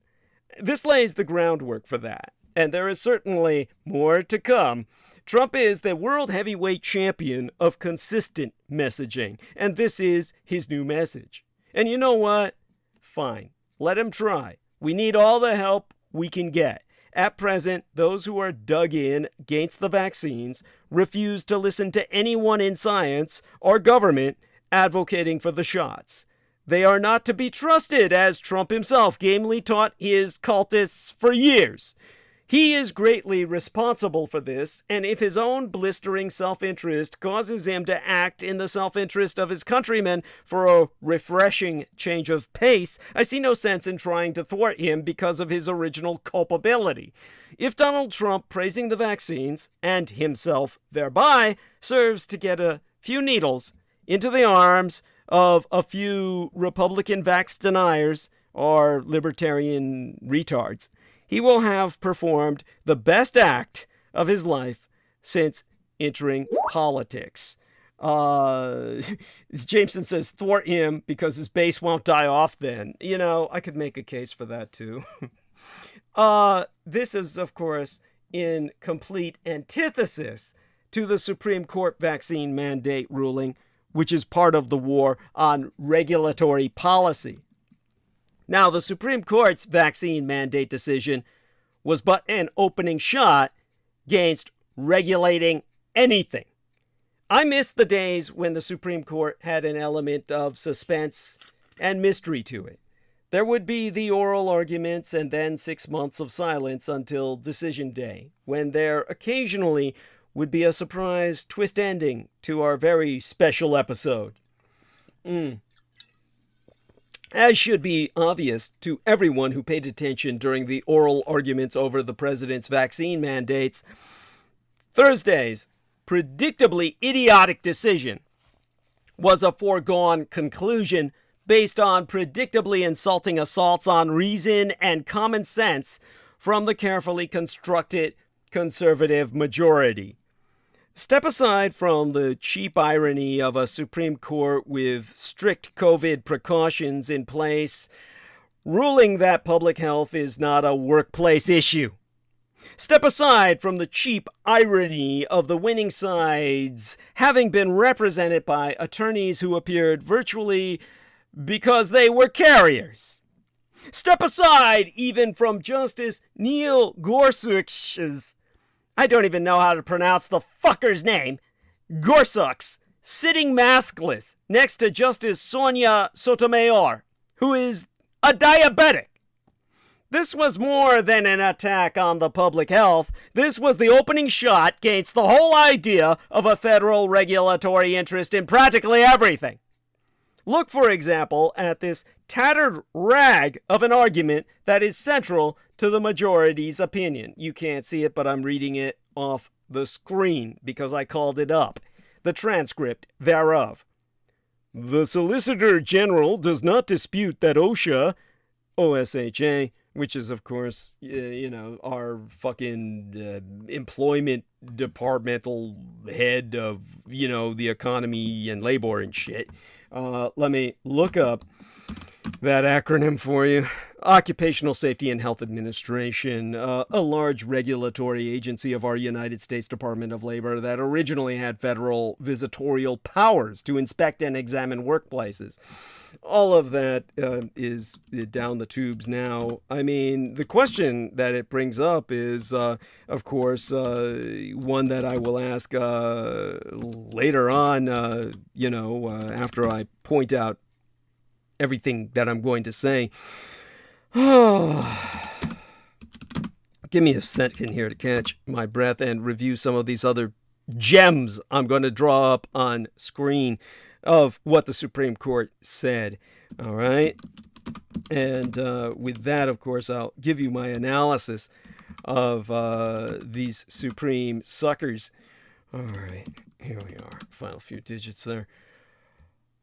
This lays the groundwork for that. And there is certainly more to come. Trump is the world heavyweight champion of consistent messaging, and this is his new message. And you know what? Fine. Let him try. We need all the help we can get. At present, those who are dug in against the vaccines refuse to listen to anyone in science or government advocating for the shots. They are not to be trusted, as Trump himself gamely taught his cultists for years. He is greatly responsible for this, and if his own blistering self-interest causes him to act in the self-interest of his countrymen for a refreshing change of pace, I see no sense in trying to thwart him because of his original culpability. If Donald Trump praising the vaccines, and himself thereby, serves to get a few needles into the arms of a few Republican vax deniers or libertarian retards, he will have performed the best act of his life since entering politics. Jameson says thwart him because his base won't die off then. You know, I could make a case for that too. This is, of course, in complete antithesis to the Supreme Court vaccine mandate ruling, which is part of the war on regulatory policy. Now, the Supreme Court's vaccine mandate decision was but an opening shot against regulating anything. I miss the days when the Supreme Court had an element of suspense and mystery to it. There would be the oral arguments and then 6 months of silence until decision day, when there occasionally would be a surprise twist ending to our very special episode. As should be obvious to everyone who paid attention during the oral arguments over the president's vaccine mandates, Thursday's predictably idiotic decision was a foregone conclusion based on predictably insulting assaults on reason and common sense from the carefully constructed conservative majority. Step aside from the cheap irony of a Supreme Court with strict COVID precautions in place, ruling that public health is not a workplace issue. Step aside from the cheap irony of the winning sides having been represented by attorneys who appeared virtually because they were carriers. Step aside even from Justice Neil Gorsuch's, I don't even know how to pronounce the fucker's name, Gorsuch's, sitting maskless next to Justice Sonia Sotomayor, who is a diabetic. This was more than an attack on the public health. This was the opening shot against the whole idea of a federal regulatory interest in practically everything. Look, for example, at this tattered rag of an argument that is central to the majority's opinion. You can't see it, but I'm reading it off the screen because I called it up. The transcript thereof. The Solicitor General does not dispute that OSHA, OSHA, which is, of course, our fucking employment departmental head of, the economy and labor and shit. Let me look up that acronym for you. Occupational Safety and Health Administration, a large regulatory agency of our United States Department of Labor that originally had federal visitorial powers to inspect and examine workplaces. All of that is down the tubes now. I mean, the question that it brings up is, of course, one that I will ask later on, after I point out everything that I'm going to say. Give me a second here to catch my breath and review some of these other gems I'm going to draw up on screen of what the Supreme Court said. All right. And with that, of course, I'll give you my analysis of these supreme suckers. All right. Here we are. Final few digits there.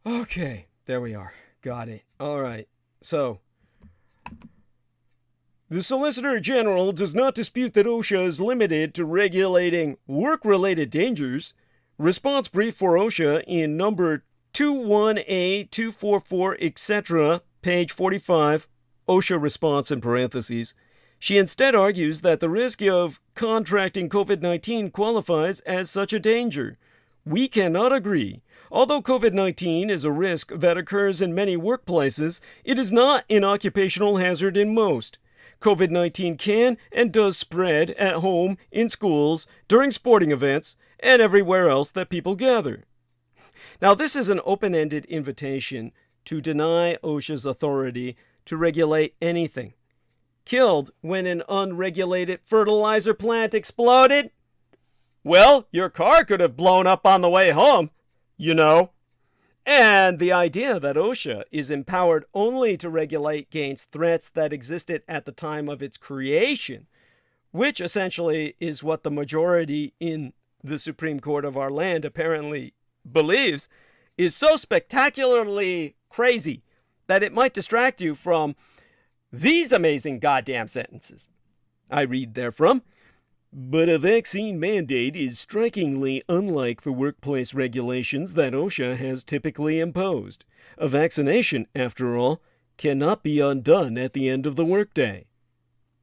Okay. There we are. Got it. All right. So, the Solicitor General does not dispute that OSHA is limited to regulating work-related dangers. Response brief for OSHA in number 21A244, etc., page 45, OSHA response in parentheses. She instead argues that the risk of contracting COVID-19 qualifies as such a danger. We cannot agree. Although COVID-19 is a risk that occurs in many workplaces, it is not an occupational hazard in most. COVID-19 can and does spread at home, in schools, during sporting events, and everywhere else that people gather. Now, this is an open-ended invitation to deny OSHA's authority to regulate anything. Killed when an unregulated fertilizer plant exploded? Well, your car could have blown up on the way home, And the idea that OSHA is empowered only to regulate against threats that existed at the time of its creation, which essentially is what the majority in the Supreme Court of our land apparently believes, is so spectacularly crazy that it might distract you from these amazing goddamn sentences. I read therefrom, but a vaccine mandate is strikingly unlike the workplace regulations that OSHA has typically imposed. A vaccination, after all, cannot be undone at the end of the workday.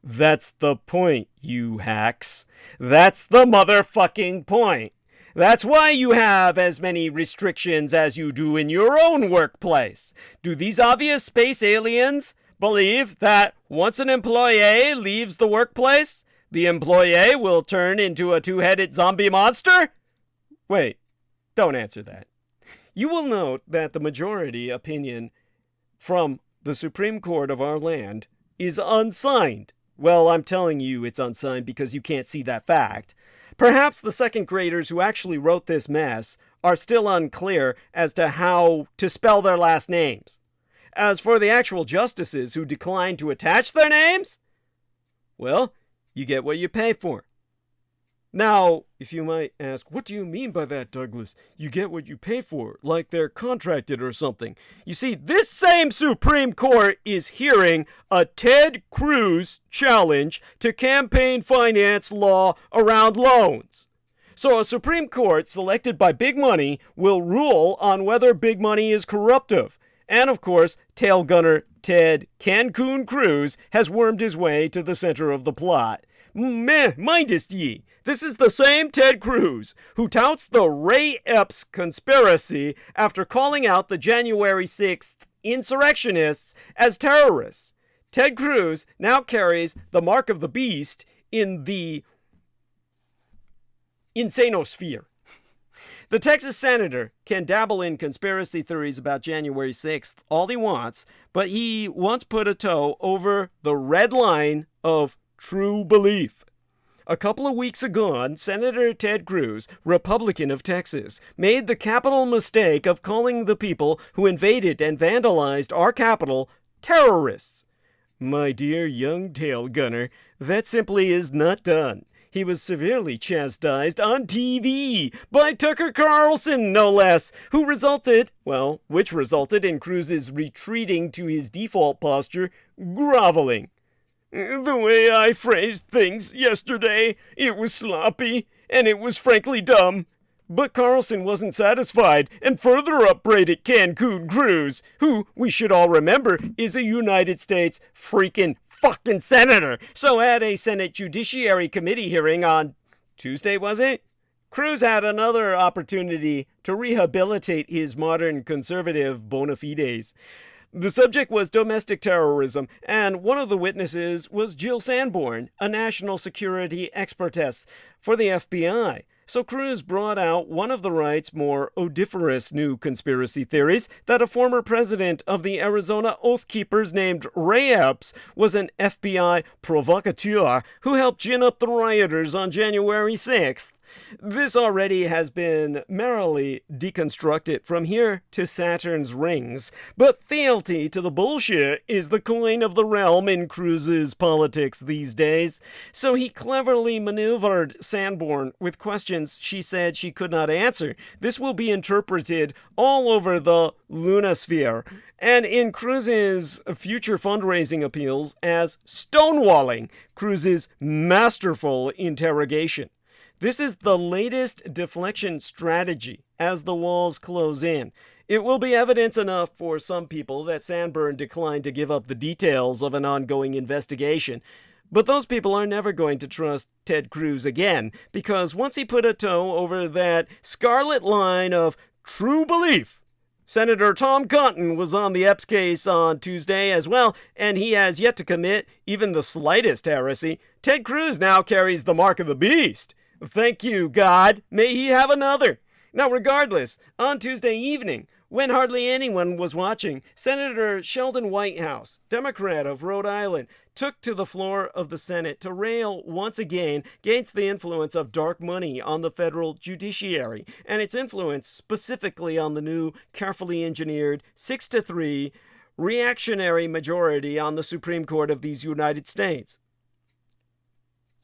That's the point, you hacks. That's the motherfucking point. That's why you have as many restrictions as you do in your own workplace. Do these obvious space aliens believe that once an employee leaves the workplace, the employee will turn into a two-headed zombie monster? Wait, don't answer that. You will note that the majority opinion from the Supreme Court of our land is unsigned. Well, I'm telling you it's unsigned because you can't see that fact. Perhaps the second graders who actually wrote this mess are still unclear as to how to spell their last names. As for the actual justices who declined to attach their names, well, you get what you pay for. Now, if you might ask, what do you mean by that, Douglas? You get what you pay for, like they're contracted or something. You see, this same Supreme Court is hearing a Ted Cruz challenge to campaign finance law around loans. So a Supreme Court selected by big money will rule on whether big money is corruptive. And of course, tail gunner Ted Cancun Cruz has wormed his way to the center of the plot. Mindest ye, this is the same Ted Cruz who touts the Ray Epps conspiracy after calling out the January 6th insurrectionists as terrorists. Ted Cruz now carries the mark of the beast in the insanosphere. The Texas senator can dabble in conspiracy theories about January 6th all he wants, but he once put a toe over the red line of true belief. A couple of weeks ago, Senator Ted Cruz, Republican of Texas, made the capital mistake of calling the people who invaded and vandalized our capital terrorists. My dear young tail gunner, that simply is not done. He was severely chastised on TV by Tucker Carlson, no less, which resulted in Cruz's retreating to his default posture, groveling. The way I phrased things yesterday, it was sloppy, and it was frankly dumb. But Carlson wasn't satisfied, and further upbraided Cancun Cruz, who, we should all remember, is a United States freaking fucking senator. So at a Senate Judiciary Committee hearing on Tuesday, was it? Cruz had another opportunity to rehabilitate his modern conservative bona fides. The subject was domestic terrorism, and one of the witnesses was Jill Sanborn, a national security expertess for the FBI. So Cruz brought out one of the right's more odoriferous new conspiracy theories that a former president of the Arizona Oath Keepers named Ray Epps was an FBI provocateur who helped gin up the rioters on January 6th. This already has been merrily deconstructed from here to Saturn's rings, but fealty to the bullshit is the coin of the realm in Cruz's politics these days. So he cleverly maneuvered Sanborn with questions she said she could not answer. This will be interpreted all over the lunosphere, and in Cruz's future fundraising appeals as stonewalling Cruz's masterful interrogation. This is the latest deflection strategy as the walls close in. It will be evidence enough for some people that Sanborn declined to give up the details of an ongoing investigation. But those people are never going to trust Ted Cruz again, because once he put a toe over that scarlet line of true belief, Senator Tom Cotton was on the Epps case on Tuesday as well, and he has yet to commit even the slightest heresy. Ted Cruz now carries the mark of the beast. Thank you, God. May he have another. Now, regardless, on Tuesday evening, when hardly anyone was watching, Senator Sheldon Whitehouse, Democrat of Rhode Island, took to the floor of the Senate to rail once again against the influence of dark money on the federal judiciary and its influence specifically on the new, carefully engineered 6-3 reactionary majority on the Supreme Court of these United States.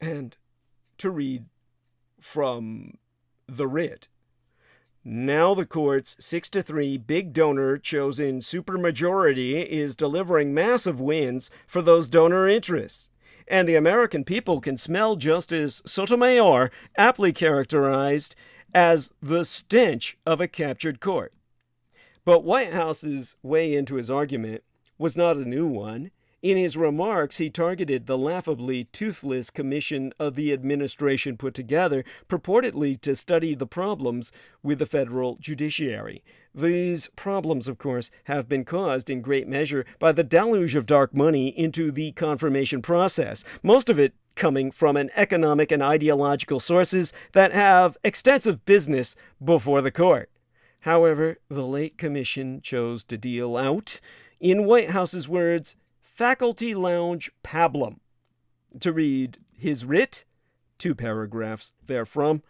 And to read from the writ. Now the court's 6-3 big donor chosen supermajority is delivering massive wins for those donor interests. And the American people can smell Justice Sotomayor aptly characterized as the stench of a captured court. But Whitehouse's way into his argument was not a new one. In his remarks, he targeted the laughably toothless commission of the administration put together, purportedly to study the problems with the federal judiciary. These problems, of course, have been caused in great measure by the deluge of dark money into the confirmation process, most of it coming from an economic and ideological sources that have extensive business before the court. However, the late commission chose to deal out, in White House's words, faculty lounge pablum. To read his writ, 2 paragraphs therefrom.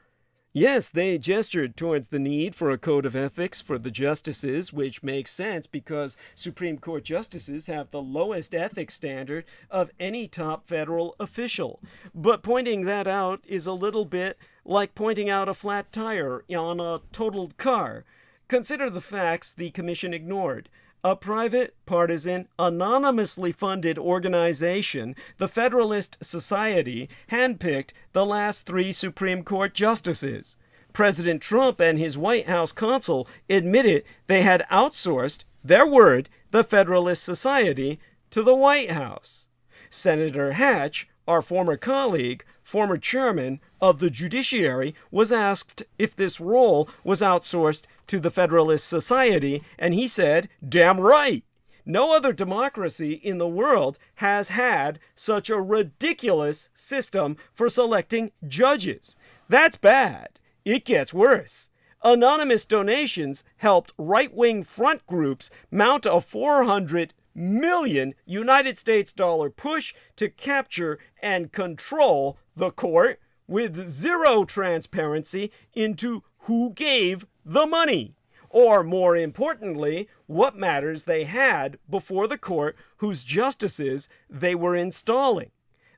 Yes, they gestured towards the need for a code of ethics for the justices, which makes sense because Supreme Court justices have the lowest ethics standard of any top federal official. But pointing that out is a little bit like pointing out a flat tire on a totaled car. Consider the facts the commission ignored. A private, partisan, anonymously funded organization, the Federalist Society, handpicked the last 3 Supreme Court justices. President Trump and his White House counsel admitted they had outsourced, their word, the Federalist Society to the White House. Senator Hatch, our former colleague, former chairman of the Judiciary, was asked if this role was outsourced to the Federalist Society, and he said, damn right. No other democracy in the world has had such a ridiculous system for selecting judges. That's bad. It gets worse. Anonymous donations helped right-wing front groups mount a $400 million United States dollar push to capture and control the court with zero transparency into who gave the money, or more importantly, what matters they had before the court whose justices they were installing.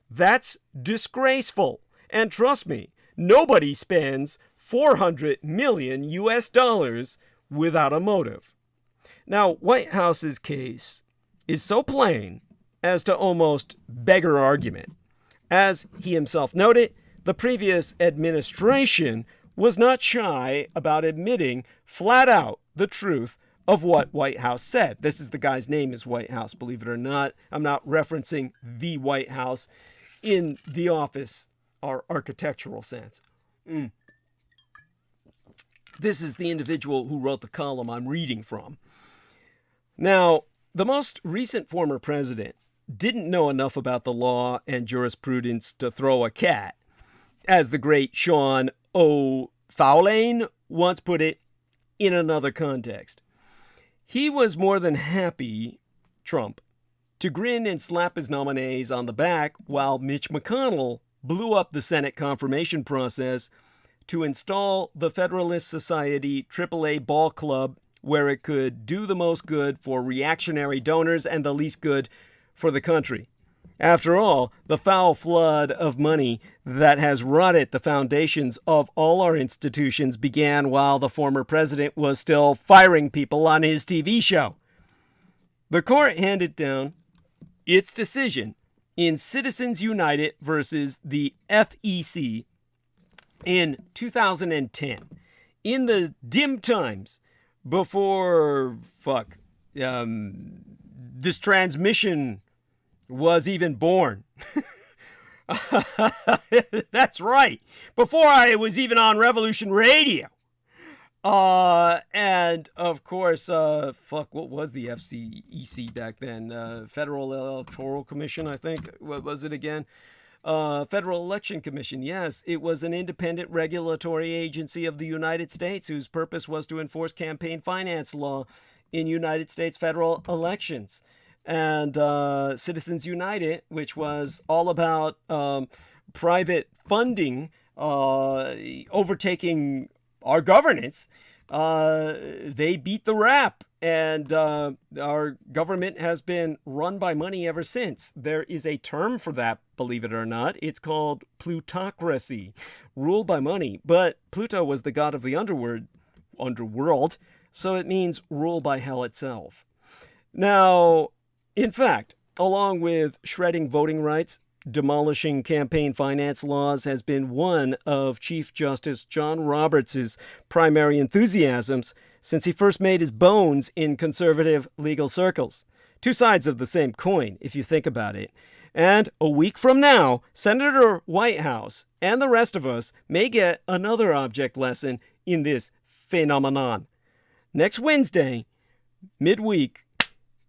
That's disgraceful. And trust me, nobody spends 400 million US dollars without a motive. Now, White House's case is so plain as to almost beggar argument. As he himself noted, the previous administration was not shy about admitting flat out the truth of what White House said. This is the guy's name is White House, believe it or not. I'm not referencing the White House in the office or architectural sense. This is the individual who wrote the column I'm reading from. Now, the most recent former president didn't know enough about the law and jurisprudence to throw a cat, as the great Sean O'Faolain once put it in another context. He was more than happy, Trump, to grin and slap his nominees on the back while Mitch McConnell blew up the Senate confirmation process to install the Federalist Society AAA ball club where it could do the most good for reactionary donors and the least good for the country. After all, the foul flood of money that has rotted the foundations of all our institutions began while the former president was still firing people on his TV show. The court handed down its decision in Citizens United versus the FEC in 2010, in the dim times before, this transmission was even born. That's right. Before I was even on Revolution Radio. And of course, what was the FCEC back then? Federal Electoral Commission, I think. What was it again? Federal Election Commission. Yes, it was an independent regulatory agency of the United States whose purpose was to enforce campaign finance law in United States federal elections. And Citizens United, which was all about private funding overtaking our governance, they beat the rap. And our government has been run by money ever since. There is a term for that, believe it or not. It's called plutocracy, ruled by money. But Pluto was the god of the underworld, so it means rule by hell itself. Now, in fact, along with shredding voting rights, demolishing campaign finance laws has been one of Chief Justice John Roberts' primary enthusiasms since he first made his bones in conservative legal circles. Two sides of the same coin, if you think about it. And a week from now, Senator Whitehouse and the rest of us may get another object lesson in this phenomenon. Next Wednesday, midweek,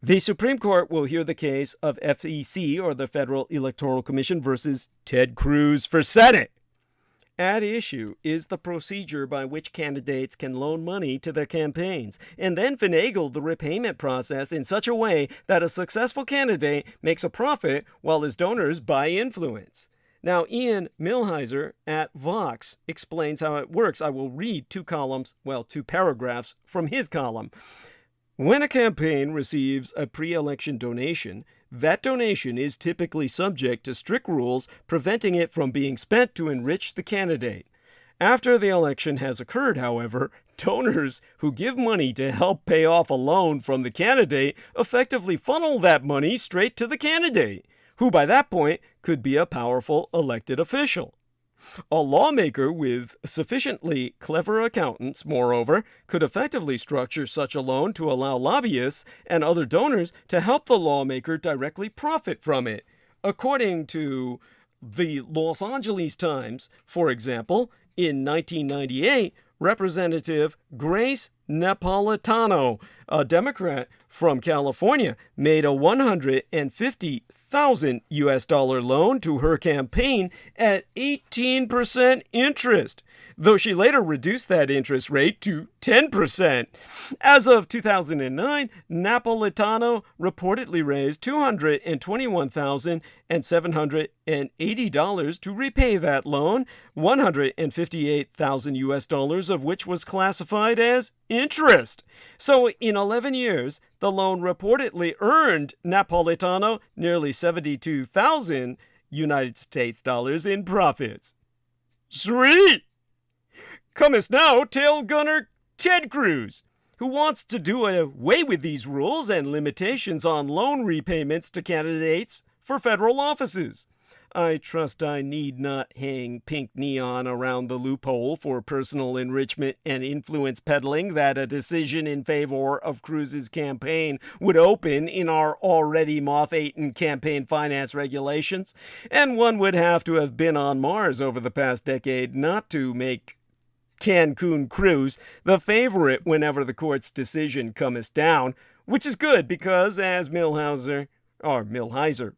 the Supreme Court will hear the case of FEC, or the Federal Electoral Commission, versus Ted Cruz for Senate. At issue is the procedure by which candidates can loan money to their campaigns and then finagle the repayment process in such a way that a successful candidate makes a profit while his donors buy influence. Now, Ian Millhiser at Vox explains how it works. I will read two paragraphs from his column. When a campaign receives a pre-election donation, that donation is typically subject to strict rules preventing it from being spent to enrich the candidate. After the election has occurred, however, donors who give money to help pay off a loan from the candidate effectively funnel that money straight to the candidate, who by that point could be a powerful elected official. A lawmaker with sufficiently clever accountants, moreover, could effectively structure such a loan to allow lobbyists and other donors to help the lawmaker directly profit from it. According to the Los Angeles Times, for example, in 1998, Representative Grace Napolitano, a Democrat from California, made a $150,000 loan to her campaign at 18% interest, though she later reduced that interest rate to 10%. As of 2009, Napolitano reportedly raised $221,780 to repay that loan, $158,000 of which was classified as interest. So in 11 years, the loan reportedly earned Napolitano nearly 72,000 United States dollars in profits. Sweet! Cometh now tail gunner Ted Cruz, who wants to do away with these rules and limitations on loan repayments to candidates for federal offices. I trust I need not hang pink neon around the loophole for personal enrichment and influence peddling that a decision in favor of Cruz's campaign would open in our already moth-eaten campaign finance regulations, and one would have to have been on Mars over the past decade not to make Cancun Cruz the favorite whenever the court's decision cometh down, which is good because, as Millhiser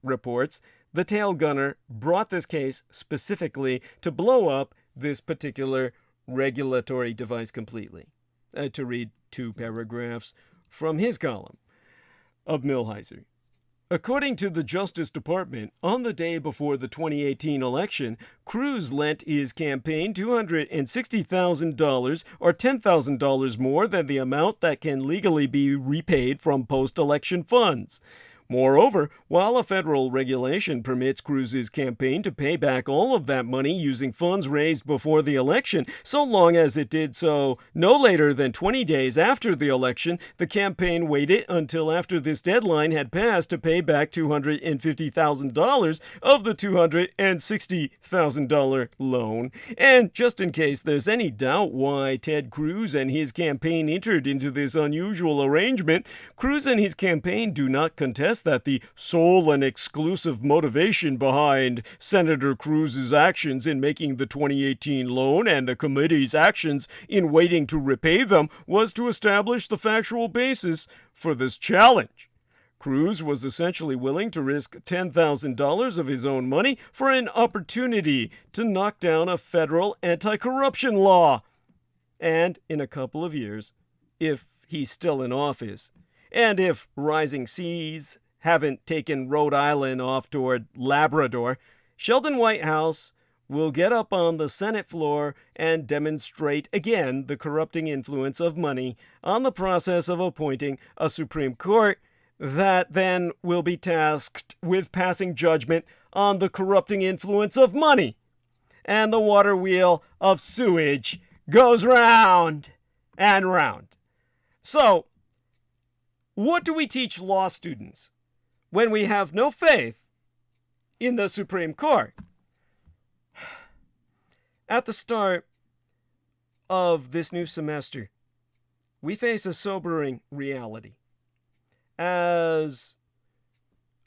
reports, the tail gunner brought this case specifically to blow up this particular regulatory device completely. To read two paragraphs from his column of Millhiser. According to the Justice Department, on the day before the 2018 election, Cruz lent his campaign $260,000 or $10,000 more than the amount that can legally be repaid from post-election funds. Moreover, while a federal regulation permits Cruz's campaign to pay back all of that money using funds raised before the election, so long as it did so no later than 20 days after the election, the campaign waited until after this deadline had passed to pay back $250,000 of the $260,000 loan. And just in case there's any doubt why Ted Cruz and his campaign entered into this unusual arrangement, Cruz and his campaign do not contest that the sole and exclusive motivation behind Senator Cruz's actions in making the 2018 loan and the committee's actions in waiting to repay them was to establish the factual basis for this challenge. Cruz was essentially willing to risk $10,000 of his own money for an opportunity to knock down a federal anti-corruption law. And in a couple of years, if he's still in office, and if rising seas haven't taken Rhode Island off toward Labrador, Sheldon Whitehouse will get up on the Senate floor and demonstrate again the corrupting influence of money on the process of appointing a Supreme Court that then will be tasked with passing judgment on the corrupting influence of money. And the water wheel of sewage goes round and round. So, what do we teach law students when we have no faith in the Supreme Court? At the start of this new semester, we face a sobering reality. As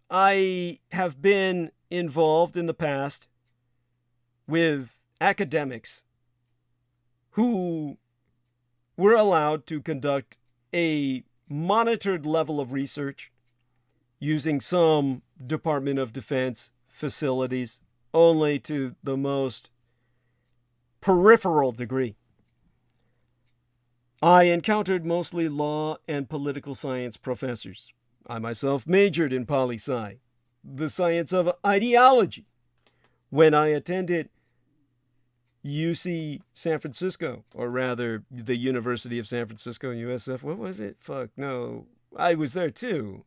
I have been involved in the past with academics who were allowed to conduct a monitored level of research using some Department of Defense facilities only to the most peripheral degree. I encountered mostly law and political science professors. I myself majored in poli-sci, the science of ideology, when I attended UC San Francisco, or rather the University of San Francisco, USF. What was it? Fuck, no. I was there too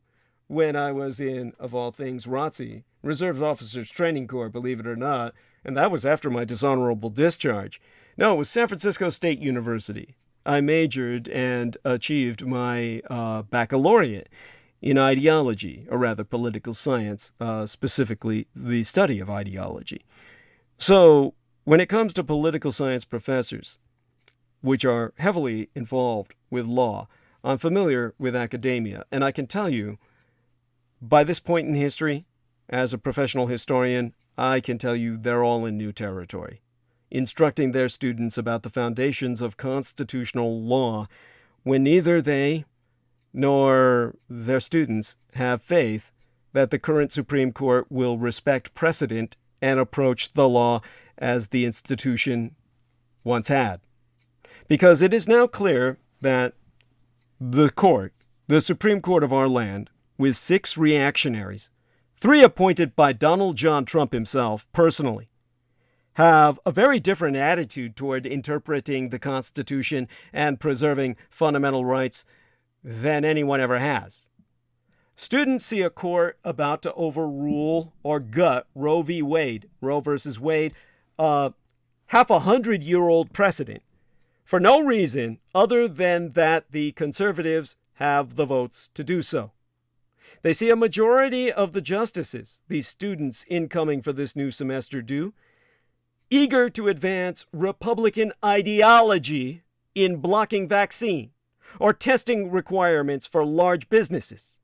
when I was in, of all things, ROTC, Reserve Officers Training Corps, believe it or not, and that was after my dishonorable discharge. No, it was San Francisco State University. I majored and achieved my baccalaureate in ideology, or rather political science, specifically the study of ideology. So when it comes to political science professors, which are heavily involved with law, I'm familiar with academia, and I can tell you, by this point in history, as a professional historian, I can tell you they're all in new territory, instructing their students about the foundations of constitutional law when neither they nor their students have faith that the current Supreme Court will respect precedent and approach the law as the institution once had. Because it is now clear that the court, the Supreme Court of our land, with 6 reactionaries, 3 appointed by Donald John Trump himself personally, have a very different attitude toward interpreting the Constitution and preserving fundamental rights than anyone ever has. Students see a court about to overrule or gut Roe v. Wade, Roe versus Wade, half a 100-year-old precedent, for no reason other than that the conservatives have the votes to do so. They see a majority of the justices, these students incoming for this new semester do, eager to advance Republican ideology in blocking vaccine or testing requirements for large businesses.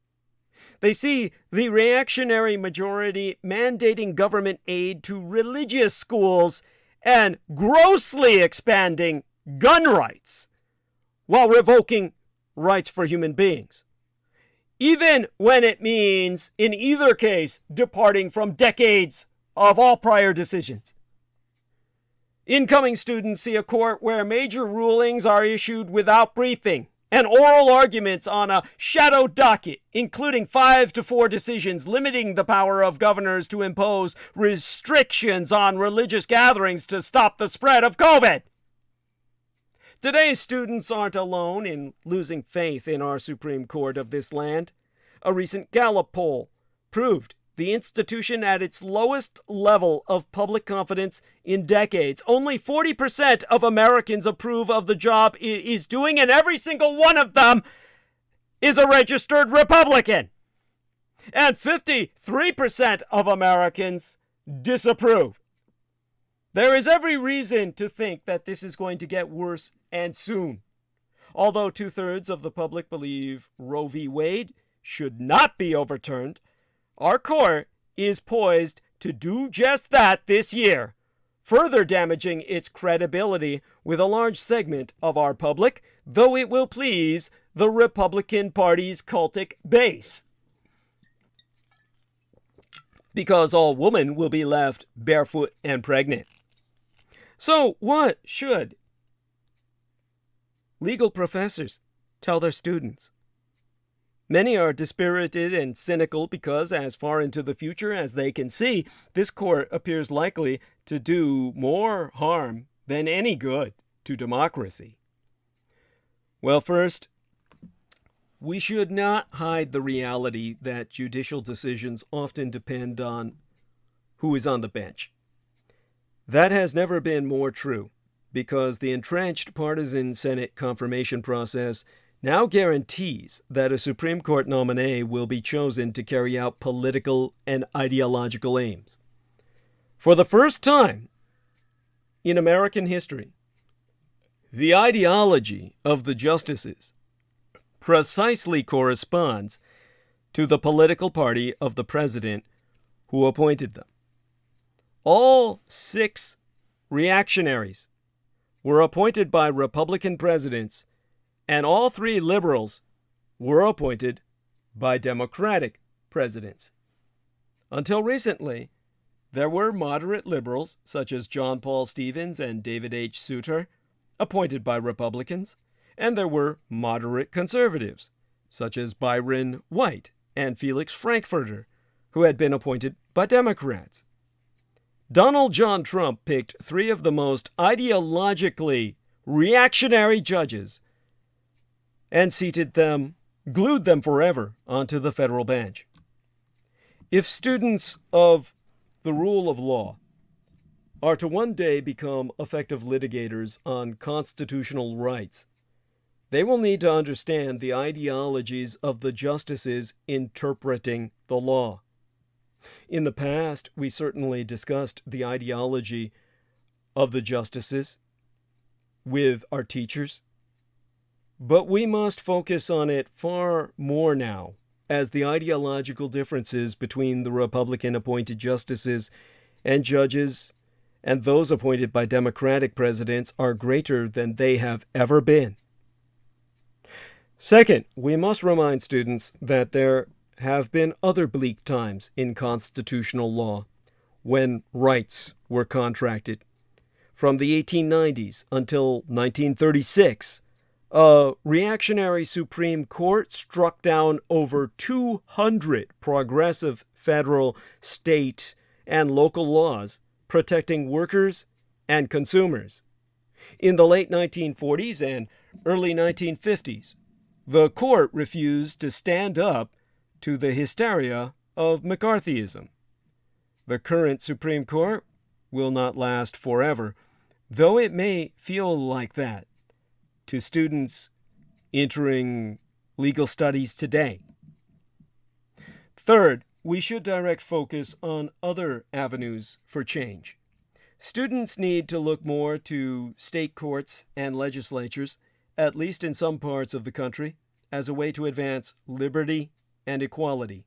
They see the reactionary majority mandating government aid to religious schools and grossly expanding gun rights while revoking rights for human beings, even when it means, in either case, departing from decades of all prior decisions. Incoming students see a court where major rulings are issued without briefing and oral arguments on a shadow docket, including 5-4 decisions limiting the power of governors to impose restrictions on religious gatherings to stop the spread of COVID. Today's students aren't alone in losing faith in our Supreme Court of this land. A recent Gallup poll proved the institution at its lowest level of public confidence in decades. Only 40% of Americans approve of the job it is doing, and every single one of them is a registered Republican. And 53% of Americans disapprove. There is every reason to think that this is going to get worse and soon. Although 2/3 of the public believe Roe v. Wade should not be overturned, our court is poised to do just that this year, further damaging its credibility with a large segment of our public, though it will please the Republican Party's cultic base. Because all women will be left barefoot and pregnant. So what should legal professors tell their students? Many are dispirited and cynical because, as far into the future as they can see, this court appears likely to do more harm than any good to democracy. Well, first, we should not hide the reality that judicial decisions often depend on who is on the bench. That has never been more true, because the entrenched partisan Senate confirmation process now guarantees that a Supreme Court nominee will be chosen to carry out political and ideological aims. For the first time in American history, the ideology of the justices precisely corresponds to the political party of the president who appointed them. All 6 reactionaries were appointed by Republican presidents, and all 3 liberals were appointed by Democratic presidents. Until recently, there were moderate liberals, such as John Paul Stevens and David H. Souter, appointed by Republicans, and there were moderate conservatives, such as Byron White and Felix Frankfurter, who had been appointed by Democrats. Donald John Trump picked 3 of the most ideologically reactionary judges and glued them forever onto the federal bench. If students of the rule of law are to one day become effective litigators on constitutional rights, they will need to understand the ideologies of the justices interpreting the law. In the past, we certainly discussed the ideology of the justices with our teachers, but we must focus on it far more now, as the ideological differences between the Republican-appointed justices and judges and those appointed by Democratic presidents are greater than they have ever been. Second, we must remind students that there have been other bleak times in constitutional law when rights were contracted. From the 1890s until 1936, a reactionary Supreme Court struck down over 200 progressive federal, state, and local laws protecting workers and consumers. In the late 1940s and early 1950s, the court refused to stand up to the hysteria of McCarthyism. The current Supreme Court will not last forever, though it may feel like that to students entering legal studies today. Third, we should direct focus on other avenues for change. Students need to look more to state courts and legislatures, at least in some parts of the country, as a way to advance liberty and equality.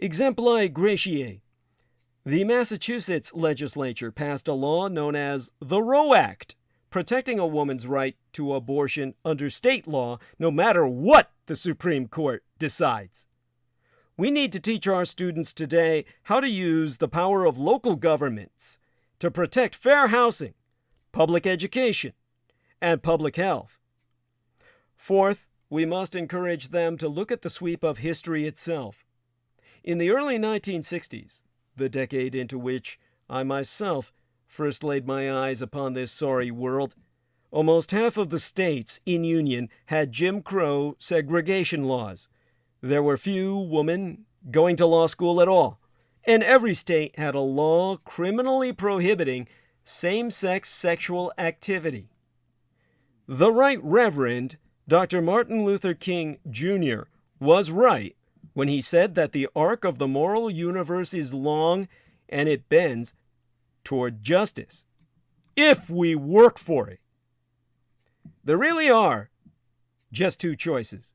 Exempli gratiae. The Massachusetts legislature passed a law known as the Roe Act, protecting a woman's right to abortion under state law no matter what the Supreme Court decides. We need to teach our students today how to use the power of local governments to protect fair housing, public education, and public health. Fourth, we must encourage them to look at the sweep of history itself. In the early 1960s, the decade into which I myself first laid my eyes upon this sorry world, almost half of the states in Union had Jim Crow segregation laws. There were few women going to law school at all, and every state had a law criminally prohibiting same-sex sexual activity. The Right Reverend Dr. Martin Luther King Jr. was right when he said that the arc of the moral universe is long and it bends toward justice, if we work for it. There really are just 2 choices: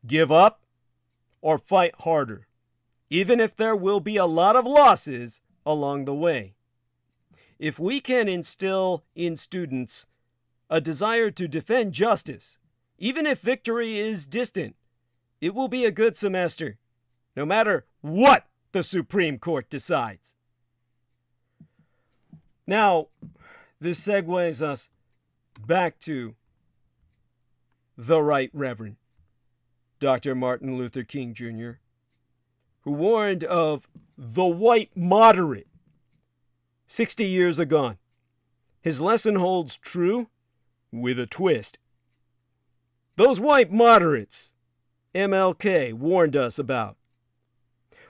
give up or fight harder, even if there will be a lot of losses along the way. If we can instill in students a desire to defend justice, even if victory is distant, it will be a good semester, no matter what the Supreme Court decides. Now, this segues us back to the Right Reverend Dr. Martin Luther King Jr., who warned of the white moderate 60 years agone. His lesson holds true with a twist. Those white moderates MLK warned us about.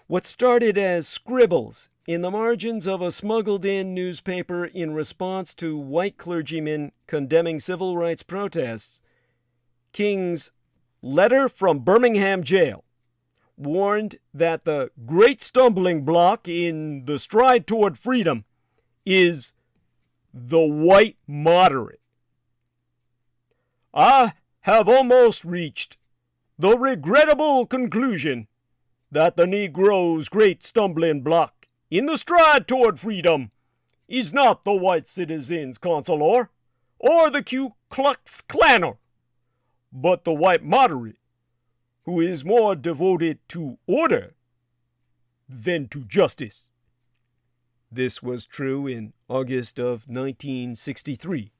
What started as scribbles in the margins of a smuggled-in newspaper in response to white clergymen condemning civil rights protests, King's letter from Birmingham jail warned that the great stumbling block in the stride toward freedom is the white moderate. I have almost reached the regrettable conclusion that the Negro's great stumbling block in the stride toward freedom is not the white citizen's consular or the Ku Klux Klaner, but the white moderate, who is more devoted to order than to justice. This was true in August of 1963,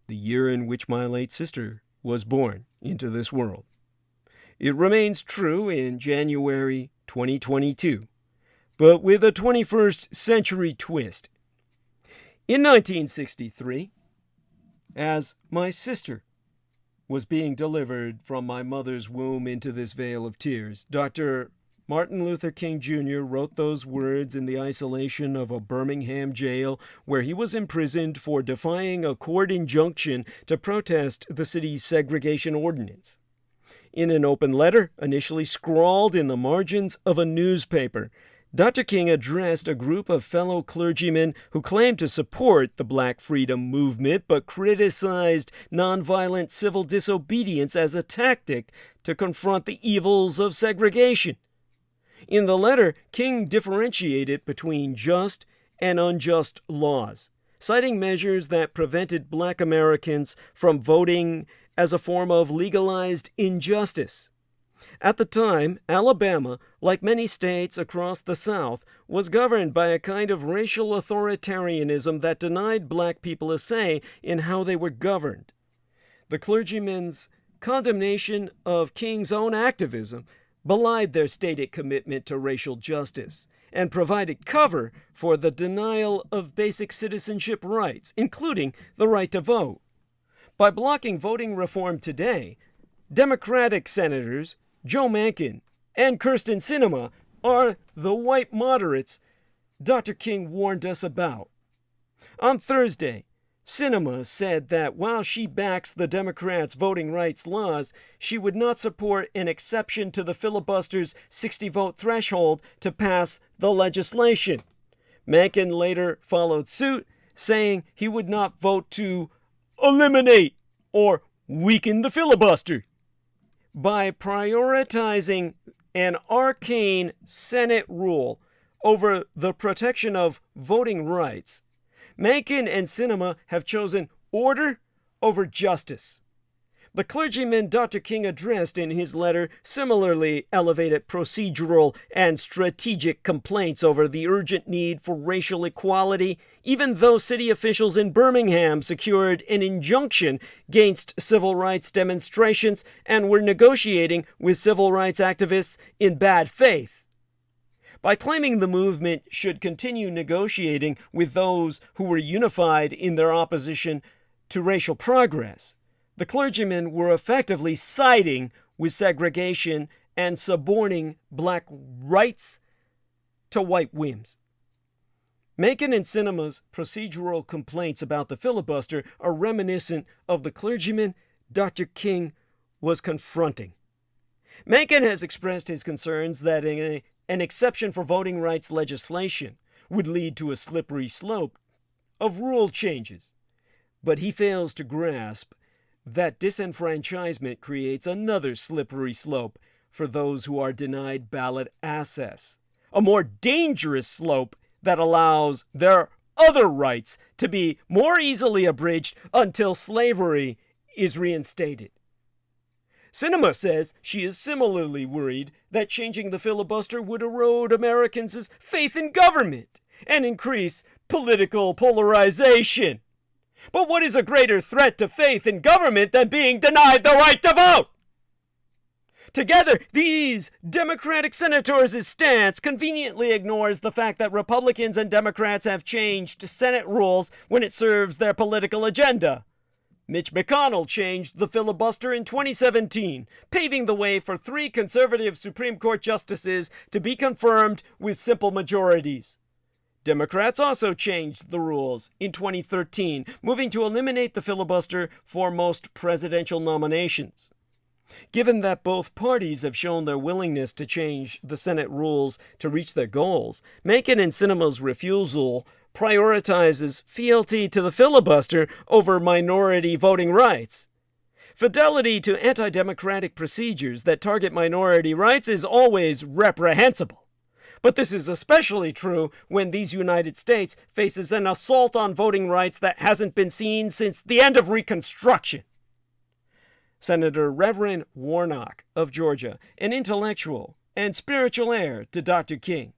the year in which my late sister was born into this world. It remains true in January 2022, but with a 21st century twist. In 1963, as my sister was being delivered from my mother's womb into this vale of tears, Dr. Martin Luther King Jr. wrote those words in the isolation of a Birmingham jail where he was imprisoned for defying a court injunction to protest the city's segregation ordinance. In an open letter, initially scrawled in the margins of a newspaper, Dr. King addressed a group of fellow clergymen who claimed to support the Black Freedom Movement but criticized nonviolent civil disobedience as a tactic to confront the evils of segregation. In the letter, King differentiated between just and unjust laws, citing measures that prevented Black Americans from voting as a form of legalized injustice. At the time, Alabama, like many states across the South, was governed by a kind of racial authoritarianism that denied Black people a say in how they were governed. The clergymen's condemnation of King's own activism belied their stated commitment to racial justice and provided cover for the denial of basic citizenship rights, including the right to vote. By blocking voting reform today, Democratic senators Joe Manchin and Kyrsten Sinema are the white moderates Dr. King warned us about. On Thursday, Sinema said that while she backs the Democrats' voting rights laws, she would not support an exception to the filibuster's 60-vote threshold to pass the legislation. Manchin later followed suit, saying he would not vote to eliminate or weaken the filibuster. By prioritizing an arcane Senate rule over the protection of voting rights, Manchin and Sinema have chosen order over justice. The clergymen Dr. King addressed in his letter similarly elevated procedural and strategic complaints over the urgent need for racial equality, even though city officials in Birmingham secured an injunction against civil rights demonstrations and were negotiating with civil rights activists in bad faith. By claiming the movement should continue negotiating with those who were unified in their opposition to racial progress, the clergymen were effectively siding with segregation and suborning Black rights to white whims. Manchin and Sinema's procedural complaints about the filibuster are reminiscent of the clergymen Dr. King was confronting. Manchin has expressed his concerns that an exception for voting rights legislation would lead to a slippery slope of rule changes, but he fails to grasp that disenfranchisement creates another slippery slope for those who are denied ballot access, a more dangerous slope that allows their other rights to be more easily abridged until slavery is reinstated. Sinema says she is similarly worried that changing the filibuster would erode Americans' faith in government and increase political polarization. But what is a greater threat to faith in government than being denied the right to vote? Together, these Democratic senators' stance conveniently ignores the fact that Republicans and Democrats have changed Senate rules when it serves their political agenda. Mitch McConnell changed the filibuster in 2017, paving the way for 3 conservative Supreme Court justices to be confirmed with simple majorities. Democrats also changed the rules in 2013, moving to eliminate the filibuster for most presidential nominations. Given that both parties have shown their willingness to change the Senate rules to reach their goals, Manchin and Sinema's refusal prioritizes fealty to the filibuster over minority voting rights. Fidelity to anti-democratic procedures that target minority rights is always reprehensible. But this is especially true when these United States faces an assault on voting rights that hasn't been seen since the end of Reconstruction. Senator Reverend Warnock of Georgia, an intellectual and spiritual heir to Dr. King,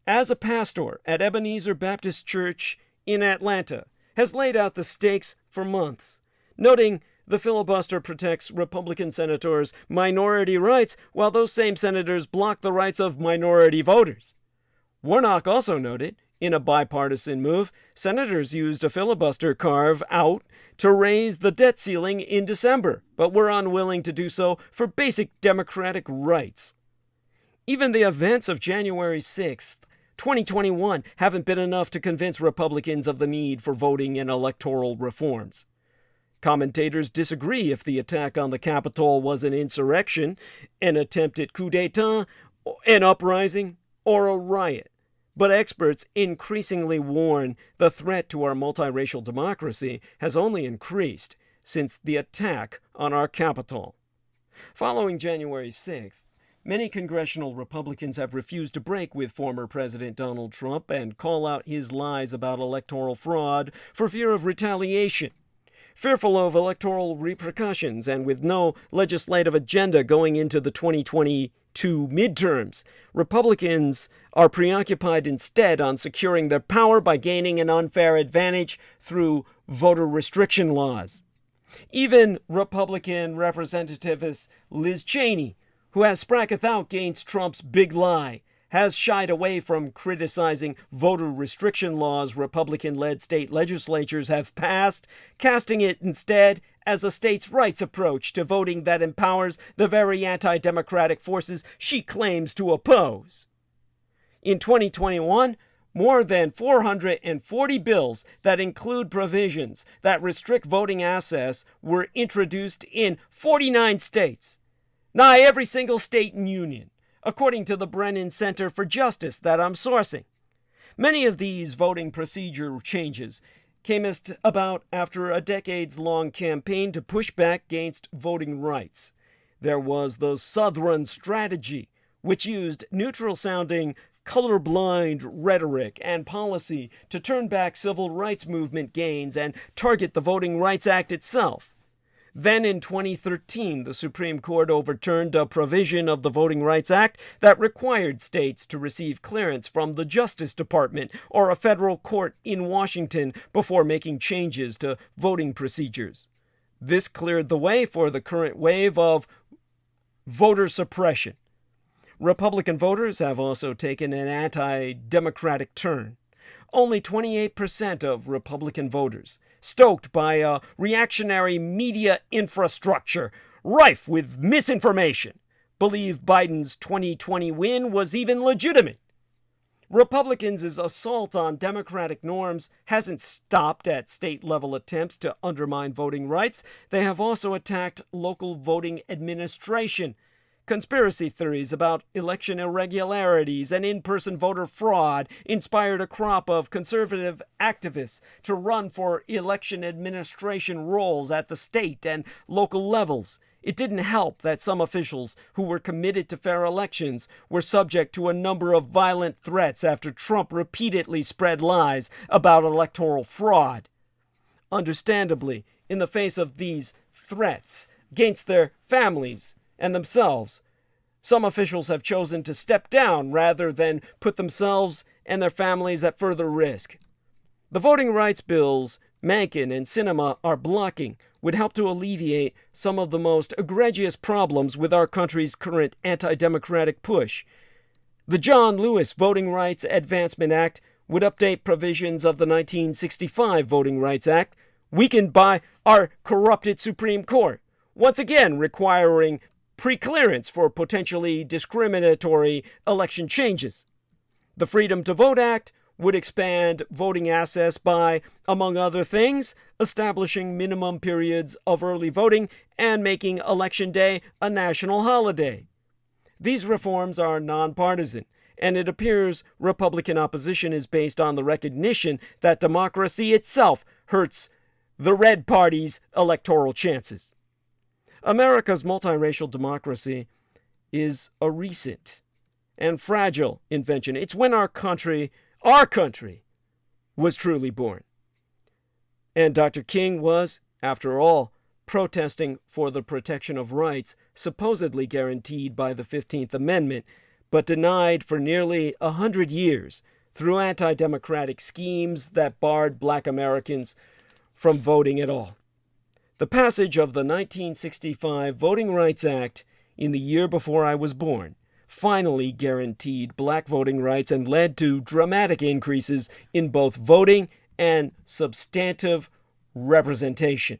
as a pastor at Ebenezer Baptist Church in Atlanta, has laid out the stakes for months, noting the filibuster protects Republican senators' minority rights while those same senators block the rights of minority voters. Warnock also noted, in a bipartisan move, senators used a filibuster carve-out to raise the debt ceiling in December, but were unwilling to do so for basic democratic rights. Even the events of January 6th, 2021 haven't been enough to convince Republicans of the need for voting and electoral reforms. Commentators disagree if the attack on the Capitol was an insurrection, an attempted coup d'etat, an uprising, or a riot. But experts increasingly warn the threat to our multiracial democracy has only increased since the attack on our Capitol. Following January 6th, many congressional Republicans have refused to break with former President Donald Trump and call out his lies about electoral fraud for fear of retaliation. Fearful of electoral repercussions and with no legislative agenda going into the 2022 midterms, Republicans are preoccupied instead on securing their power by gaining an unfair advantage through voter restriction laws. Even Republican Representative Liz Cheney, who has spracketh out against Trump's big lie, has shied away from criticizing voter restriction laws Republican-led state legislatures have passed, casting it instead as a states' rights approach to voting that empowers the very anti-democratic forces she claims to oppose. In 2021, more than 440 bills that include provisions that restrict voting access were introduced in 49 states, nigh every single state and union, according to the Brennan Center for Justice that I'm sourcing. Many of these voting procedure changes came about after a decades-long campaign to push back against voting rights. There was the Southern strategy, which used neutral-sounding, colorblind rhetoric and policy to turn back civil rights movement gains and target the Voting Rights Act itself. Then in 2013, the Supreme Court overturned a provision of the Voting Rights Act that required states to receive clearance from the Justice Department or a federal court in Washington before making changes to voting procedures. This cleared the way for the current wave of voter suppression. Republican voters have also taken an anti-democratic turn. Only 28% of Republican voters, stoked by a reactionary media infrastructure rife with misinformation, believe Biden's 2020 win was even legitimate. Republicans' assault on democratic norms hasn't stopped at state-level attempts to undermine voting rights. They have also attacked local voting administration. Conspiracy theories about election irregularities and in-person voter fraud inspired a crop of conservative activists to run for election administration roles at the state and local levels. It didn't help that some officials who were committed to fair elections were subject to a number of violent threats after Trump repeatedly spread lies about electoral fraud. Understandably, in the face of these threats against their families and themselves, some officials have chosen to step down rather than put themselves and their families at further risk. The voting rights bills Manchin and Sinema are blocking would help to alleviate some of the most egregious problems with our country's current anti-democratic push. The John Lewis Voting Rights Advancement Act would update provisions of the 1965 Voting Rights Act, weakened by our corrupted Supreme Court, once again requiring pre-clearance for potentially discriminatory election changes. The Freedom to Vote Act would expand voting access by, among other things, establishing minimum periods of early voting and making Election Day a national holiday. These reforms are nonpartisan, and it appears Republican opposition is based on the recognition that democracy itself hurts the Red Party's electoral chances. America's multiracial democracy is a recent and fragile invention. It's when our country was truly born. And Dr. King was, after all, protesting for the protection of rights supposedly guaranteed by the 15th Amendment, but denied for nearly 100 years through anti-democratic schemes that barred Black Americans from voting at all. The passage of the 1965 Voting Rights Act in the year before I was born finally guaranteed Black voting rights and led to dramatic increases in both voting and substantive representation.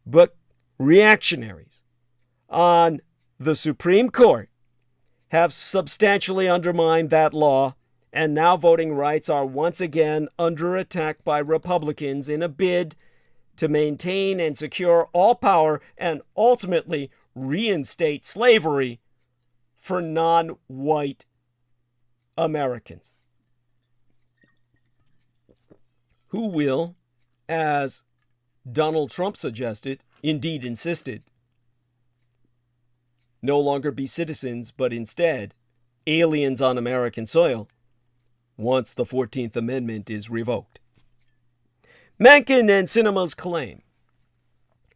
But reactionaries on the Supreme Court have substantially undermined that law, and now voting rights are once again under attack by Republicans in a bid to maintain and secure all power and ultimately reinstate slavery for non-white Americans, who will, as Donald Trump suggested, indeed insisted, no longer be citizens, but instead aliens on American soil once the 14th Amendment is revoked. Mencken and Sinema's claim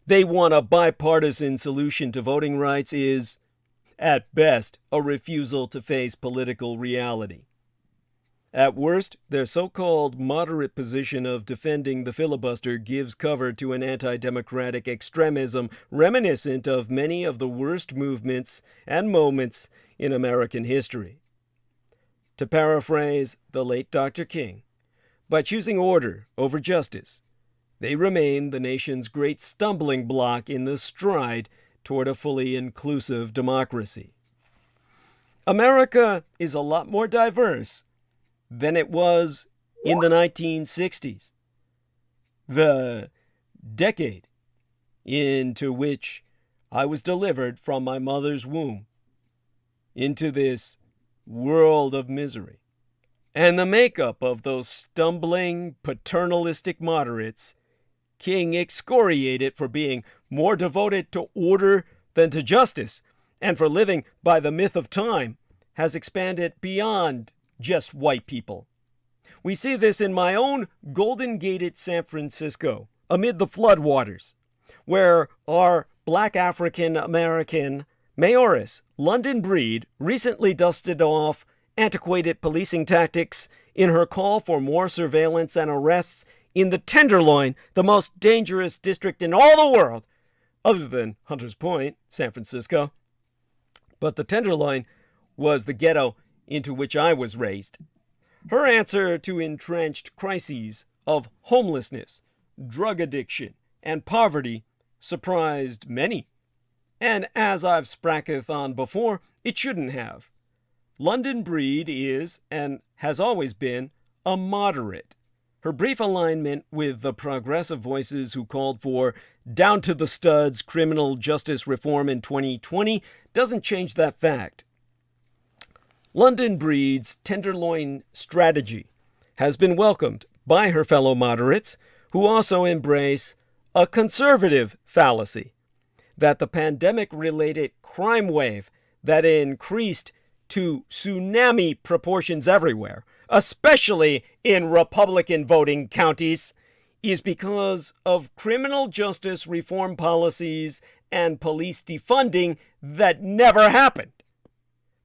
they want a bipartisan solution to voting rights is, at best, a refusal to face political reality. At worst, their so-called moderate position of defending the filibuster gives cover to an anti-democratic extremism reminiscent of many of the worst movements and moments in American history. To paraphrase the late Dr. King, by choosing order over justice, they remain the nation's great stumbling block in the stride toward a fully inclusive democracy. America is a lot more diverse than it was in the 1960s, the decade into which I was delivered from my mother's womb into this world of misery. And the makeup of those stumbling, paternalistic moderates King excoriated for being more devoted to order than to justice, and for living by the myth of time, has expanded beyond just white people. We see this in my own golden-gated San Francisco, amid the floodwaters, where our Black African-American mayoress, London Breed, recently dusted off antiquated policing tactics in her call for more surveillance and arrests in the Tenderloin, the most dangerous district in all the world, other than Hunters Point, San Francisco. But the Tenderloin was the ghetto into which I was raised. Her answer to entrenched crises of homelessness, drug addiction, and poverty surprised many. And as I've spracketh on before, it shouldn't have. London Breed is, and has always been, a moderate. Her brief alignment with the progressive voices who called for down-to-the-studs criminal justice reform in 2020 doesn't change that fact. London Breed's Tenderloin strategy has been welcomed by her fellow moderates, who also embrace a conservative fallacy that the pandemic-related crime wave that increased to tsunami proportions everywhere, especially in Republican voting counties, is because of criminal justice reform policies and police defunding that never happened.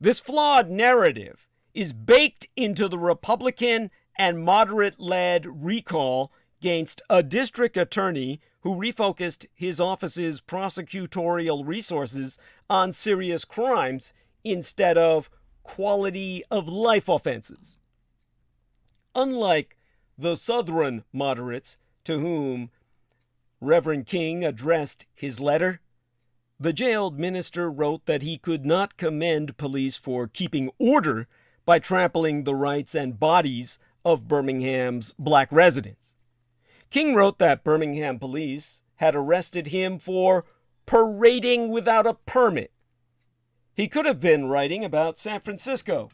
This flawed narrative is baked into the Republican and moderate-led recall against a district attorney who refocused his office's prosecutorial resources on serious crimes instead of quality of life offenses. Unlike the Southern moderates to whom Reverend King addressed his letter, the jailed minister wrote that he could not commend police for keeping order by trampling the rights and bodies of Birmingham's black residents. King wrote that Birmingham police had arrested him for parading without a permit. He could have been writing about San Francisco,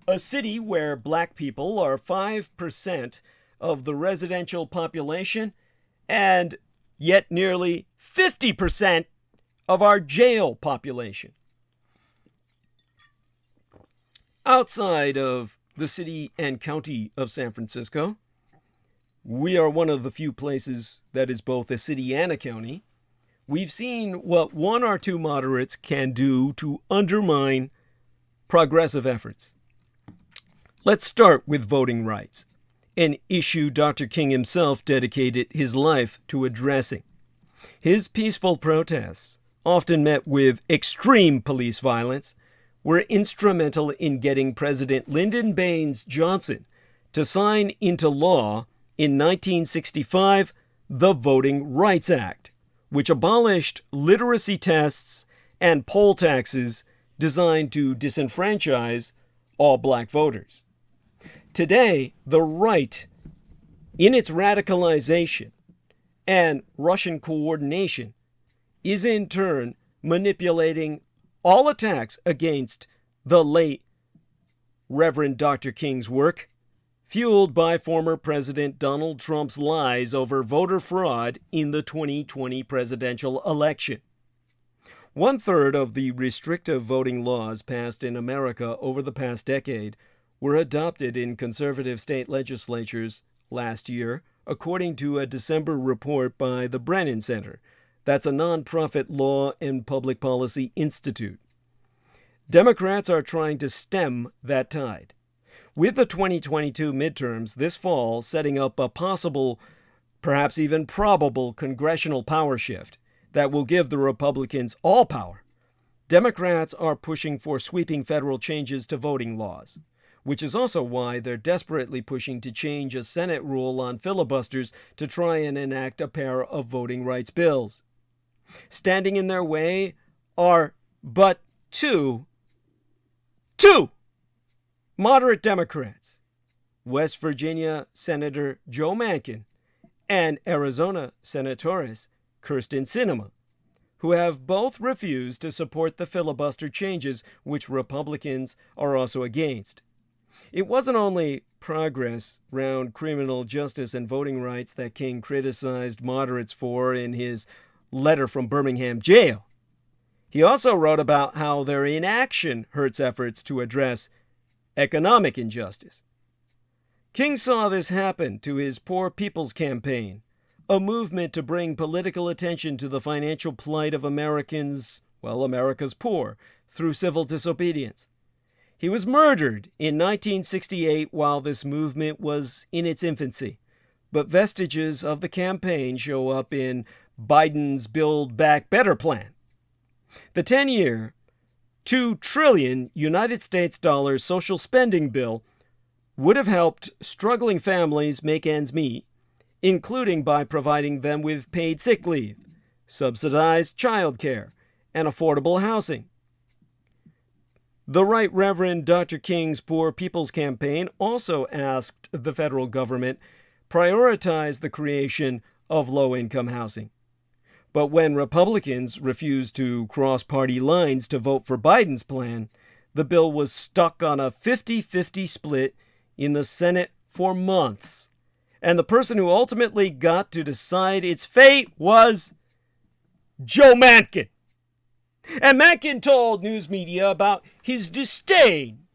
a city where black people are 5% of the residential population and yet nearly 50% of our jail population. Outside of the city and county of San Francisco, we are one of the few places that is both a city and a county. We've seen what one or two moderates can do to undermine progressive efforts. Let's start with voting rights, an issue Dr. King himself dedicated his life to addressing. His peaceful protests, often met with extreme police violence, were instrumental in getting President Lyndon Baines Johnson to sign into law in 1965 the Voting Rights Act, which abolished literacy tests and poll taxes designed to disenfranchise all black voters. Today, the right, in its radicalization and Russian coordination, is in turn manipulating all attacks against the late Reverend Dr. King's work, fueled by former President Donald Trump's lies over voter fraud in the 2020 presidential election. 1/3 of the restrictive voting laws passed in America over the past decade were adopted in conservative state legislatures last year, according to a December report by the Brennan Center. That's a nonprofit law and public policy institute. Democrats are trying to stem that tide, with the 2022 midterms this fall setting up a possible, perhaps even probable, congressional power shift that will give the Republicans all power. Democrats are pushing for sweeping federal changes to voting laws, which is also why they're desperately pushing to change a Senate rule on filibusters to try and enact a pair of voting rights bills. Standing in their way are but two moderate Democrats, West Virginia Senator Joe Manchin and Arizona Senatoress Kyrsten Sinema, who have both refused to support the filibuster changes which Republicans are also against. It wasn't only progress around criminal justice and voting rights that King criticized moderates for in his letter from Birmingham jail. He also wrote about how their inaction hurts efforts to address economic injustice. King saw this happen to his Poor People's Campaign, a movement to bring political attention to the financial plight of Americans, America's poor, through civil disobedience. He was murdered in 1968 while this movement was in its infancy, but vestiges of the campaign show up in Biden's Build Back Better plan. The 10-year, $2 trillion United States dollars social spending bill would have helped struggling families make ends meet, including by providing them with paid sick leave, subsidized child care, and affordable housing. The Right Reverend Dr. King's Poor People's Campaign also asked the federal government prioritize the creation of low-income housing. But when Republicans refused to cross party lines to vote for Biden's plan, the bill was stuck on a 50-50 split in the Senate for months. And the person who ultimately got to decide its fate was Joe Manchin. And Manchin told news media about his disdain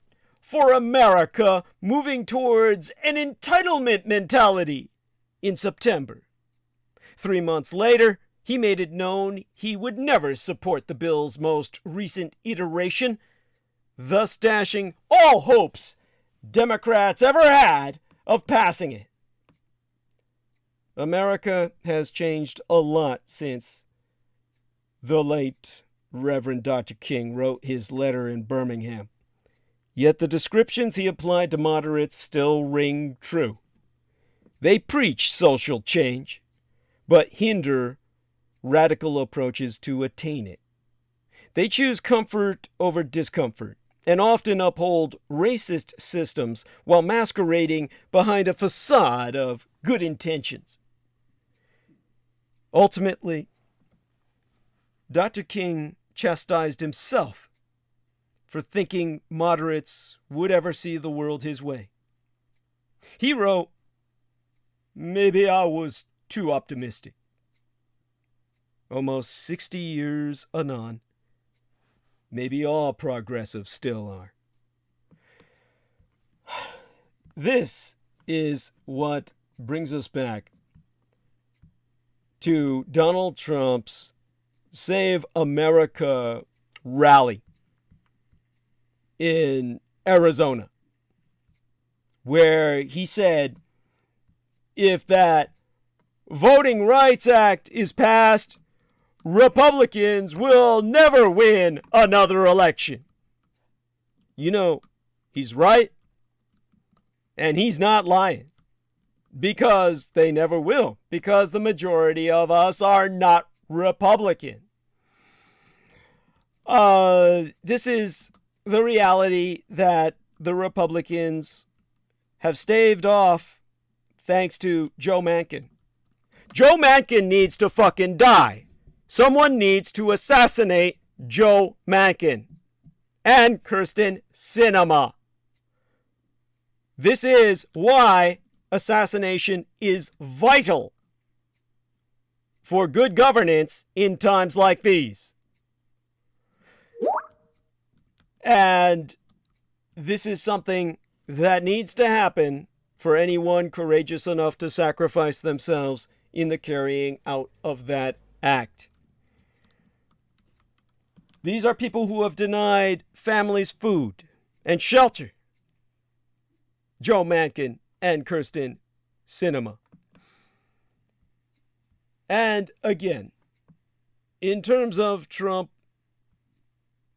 for America moving towards an entitlement mentality in September. 3 months later, he made it known he would never support the bill's most recent iteration, thus dashing all hopes Democrats ever had of passing it. America has changed a lot since the late Reverend Dr. King wrote his letter in Birmingham. Yet the descriptions he applied to moderates still ring true. They preach social change, but hinder radical approaches to attain it. They choose comfort over discomfort and often uphold racist systems while masquerading behind a facade of good intentions. Ultimately, Dr. King chastised himself for thinking moderates would ever see the world his way. He wrote, "Maybe I was too optimistic. Almost 60 years anon, maybe all progressives still are. This is what brings us back to Donald Trump's Save America rally in Arizona, where he said, if that Voting Rights Act is passed, Republicans will never win another election. You know, he's right, and he's not lying, because they never will, because the majority of us are not Republican. This is the reality that the Republicans have staved off thanks to Joe Manchin. Joe Manchin needs to fucking die. Someone needs to assassinate Joe Manchin and Kyrsten Sinema. This is why assassination is vital for good governance in times like these. And this is something that needs to happen for anyone courageous enough to sacrifice themselves in the carrying out of that act. These are people who have denied families food and shelter. Joe Manchin and Kyrsten Sinema. And again, in terms of Trump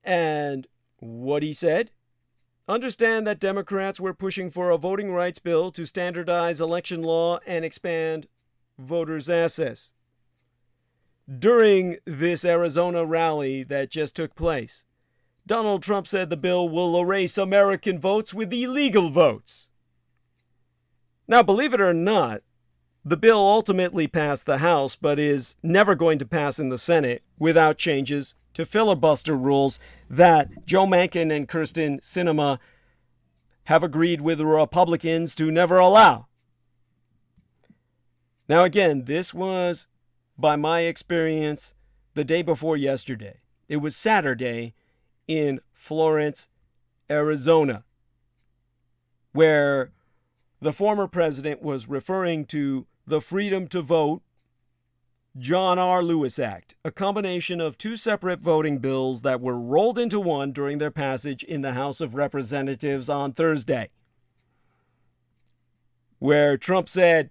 and what he said, understand that Democrats were pushing for a voting rights bill to standardize election law and expand voters' access. During this Arizona rally that just took place, Donald Trump said the bill will erase American votes with illegal votes. Now, believe it or not, the bill ultimately passed the House, but is never going to pass in the Senate without changes to filibuster rules that Joe Manchin and Kyrsten Sinema have agreed with the Republicans to never allow. Now again, this was, by my experience, the day before yesterday. It was Saturday in Florence, Arizona, where the former president was referring to the Freedom to Vote John R. Lewis Act, a combination of two separate voting bills that were rolled into one during their passage in the House of Representatives on Thursday, where Trump said,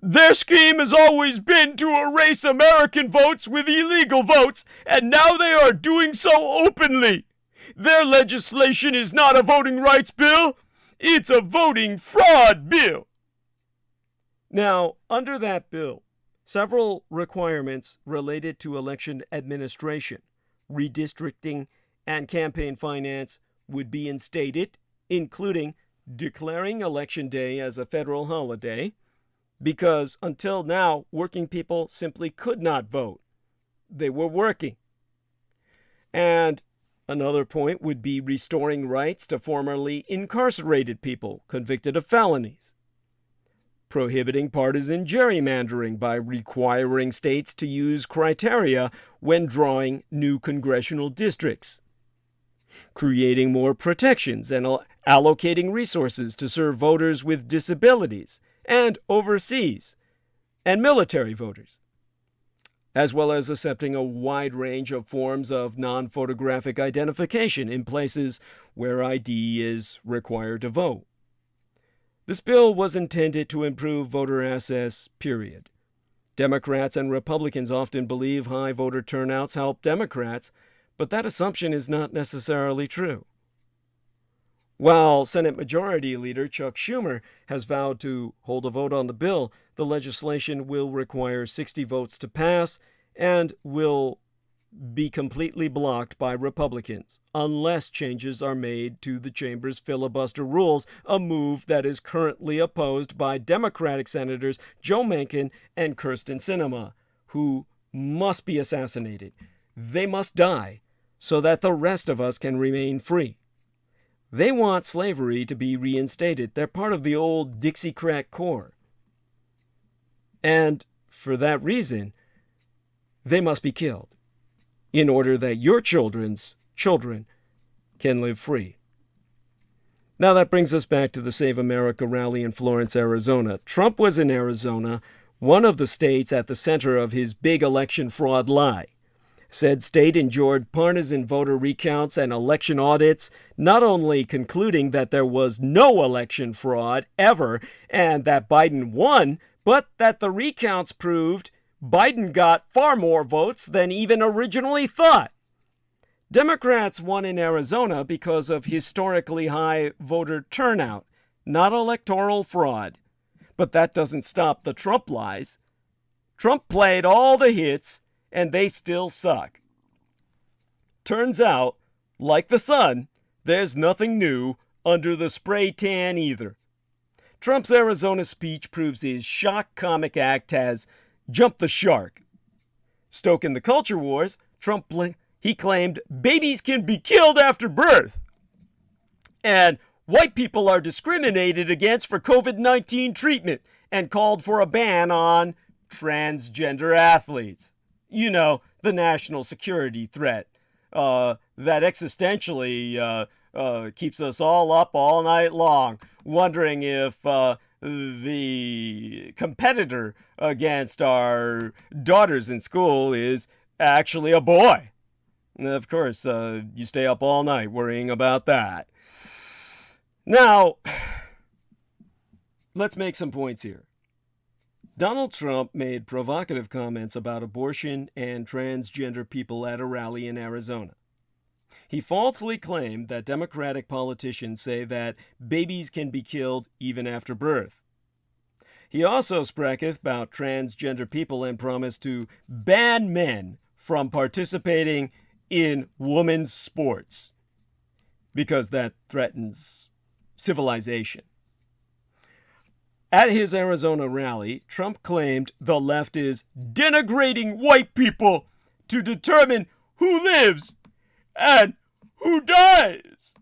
their scheme has always been to erase American votes with illegal votes, and now they are doing so openly. Their legislation is not a voting rights bill, it's a voting fraud bill. Now, under that bill, several requirements related to election administration, redistricting, and campaign finance would be instated, including declaring Election Day as a federal holiday, because until now, working people simply could not vote. They were working. And another point would be restoring rights to formerly incarcerated people convicted of felonies, prohibiting partisan gerrymandering by requiring states to use criteria when drawing new congressional districts, creating more protections and allocating resources to serve voters with disabilities and overseas and military voters, as well as accepting a wide range of forms of non-photographic identification in places where ID is required to vote. This bill was intended to improve voter access, period. Democrats and Republicans often believe high voter turnouts help Democrats, but that assumption is not necessarily true. While Senate Majority Leader Chuck Schumer has vowed to hold a vote on the bill, the legislation will require 60 votes to pass and will be completely blocked by Republicans unless changes are made to the chamber's filibuster rules, a move that is currently opposed by Democratic Senators Joe Manchin and Kyrsten Sinema, who must be assassinated. They must die so that the rest of us can remain free. They want slavery to be reinstated. They're part of the old Dixiecrat core. And for that reason, they must be killed in order that your children's children can live free. Now that brings us back to the Save America rally in Florence, Arizona. Trump was in Arizona, one of the states at the center of his big election fraud lie. Said state endured partisan voter recounts and election audits, not only concluding that there was no election fraud ever and that Biden won, but that the recounts proved Biden got far more votes than even originally thought. Democrats won in Arizona because of historically high voter turnout, not electoral fraud. But that doesn't stop the Trump lies. Trump played all the hits, and they still suck. Turns out, like the sun, there's nothing new under the spray tan either. Trump's Arizona speech proves his shock comic act has jumped the shark. Stoking the culture wars, he claimed babies can be killed after birth. And white people are discriminated against for COVID-19 treatment and called for a ban on transgender athletes. You know, the national security threat that existentially keeps us all up all night long, wondering if the competitor against our daughters in school is actually a boy. And of course, you stay up all night worrying about that. Now, let's make some points here. Donald Trump made provocative comments about abortion and transgender people at a rally in Arizona. He falsely claimed that Democratic politicians say that babies can be killed even after birth. He also spraketh about transgender people and promised to ban men from participating in women's sports because that threatens civilization. At his Arizona rally, Trump claimed the left is denigrating white people to determine who lives and who dies.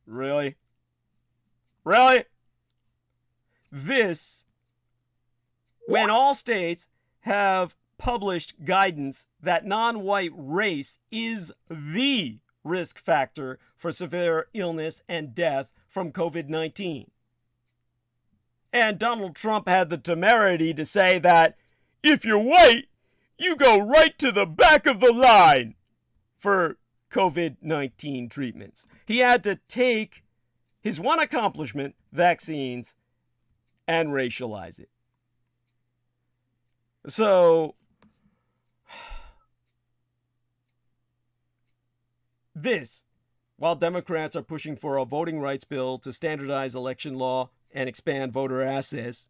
Really? Really? This, when all states have published guidance that non-white race is the risk factor for severe illness and death from COVID-19. And Donald Trump had the temerity to say that if you're white, you go right to the back of the line for COVID-19 treatments. He had to take his one accomplishment, vaccines, and racialize it. So, this, while Democrats are pushing for a voting rights bill to standardize election law and expand voter access,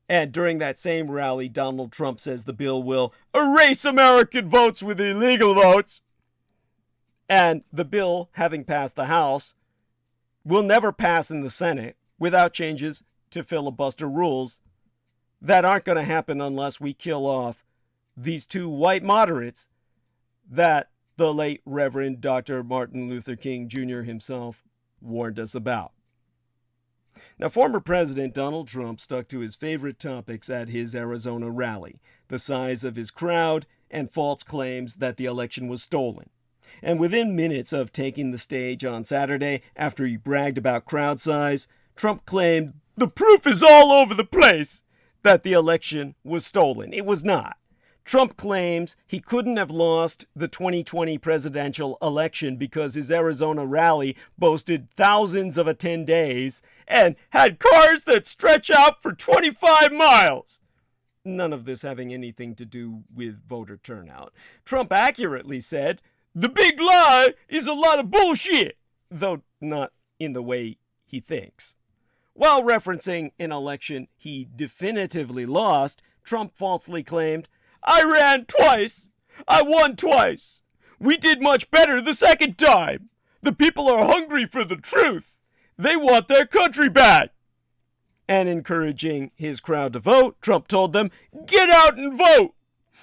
and during that same rally, Donald Trump says the bill will erase American votes with illegal votes, and the bill, having passed the House, will never pass in the Senate without changes to filibuster rules that aren't going to happen unless we kill off these two white moderates that the late Reverend Dr. Martin Luther King Jr. himself warned us about. Now, former President Donald Trump stuck to his favorite topics at his Arizona rally, the size of his crowd and false claims that the election was stolen. And within minutes of taking the stage on Saturday, after he bragged about crowd size, Trump claimed the proof is all over the place that the election was stolen. It was not. Trump claims he couldn't have lost the 2020 presidential election because his Arizona rally boasted thousands of attendees and had cars that stretch out for 25 miles. None of this having anything to do with voter turnout. Trump accurately said, "The big lie is a lot of bullshit," though not in the way he thinks. While referencing an election he definitively lost, Trump falsely claimed, "I ran twice. I won twice. We did much better the second time. The people are hungry for the truth. They want their country back." And encouraging his crowd to vote, Trump told them, "Get out and vote.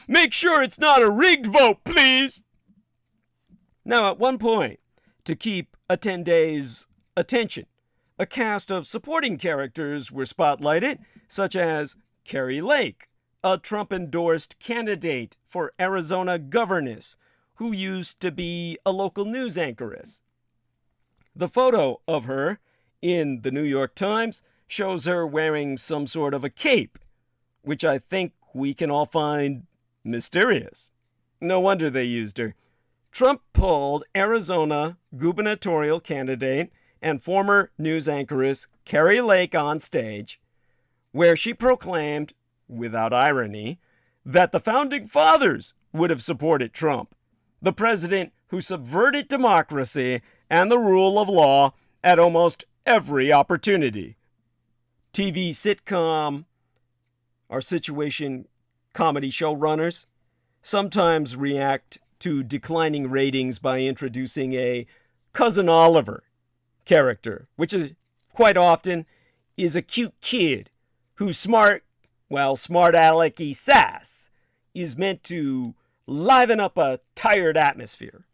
Make sure it's not a rigged vote, please." Now, at one point, to keep attendees' attention, a cast of supporting characters were spotlighted, such as Kari Lake, a Trump-endorsed candidate for Arizona governess who used to be a local news anchoress. The photo of her in the New York Times shows her wearing some sort of a cape, which I think we can all find mysterious. No wonder they used her. Trump pulled Arizona gubernatorial candidate and former news anchoress Kari Lake on stage, where she proclaimed, without irony, that the founding fathers would have supported Trump, the president who subverted democracy and the rule of law at almost every opportunity. TV sitcom or situation comedy showrunners sometimes react to declining ratings by introducing a Cousin Oliver character, which is quite often is a cute kid whose smart alecky sass is meant to liven up a tired atmosphere.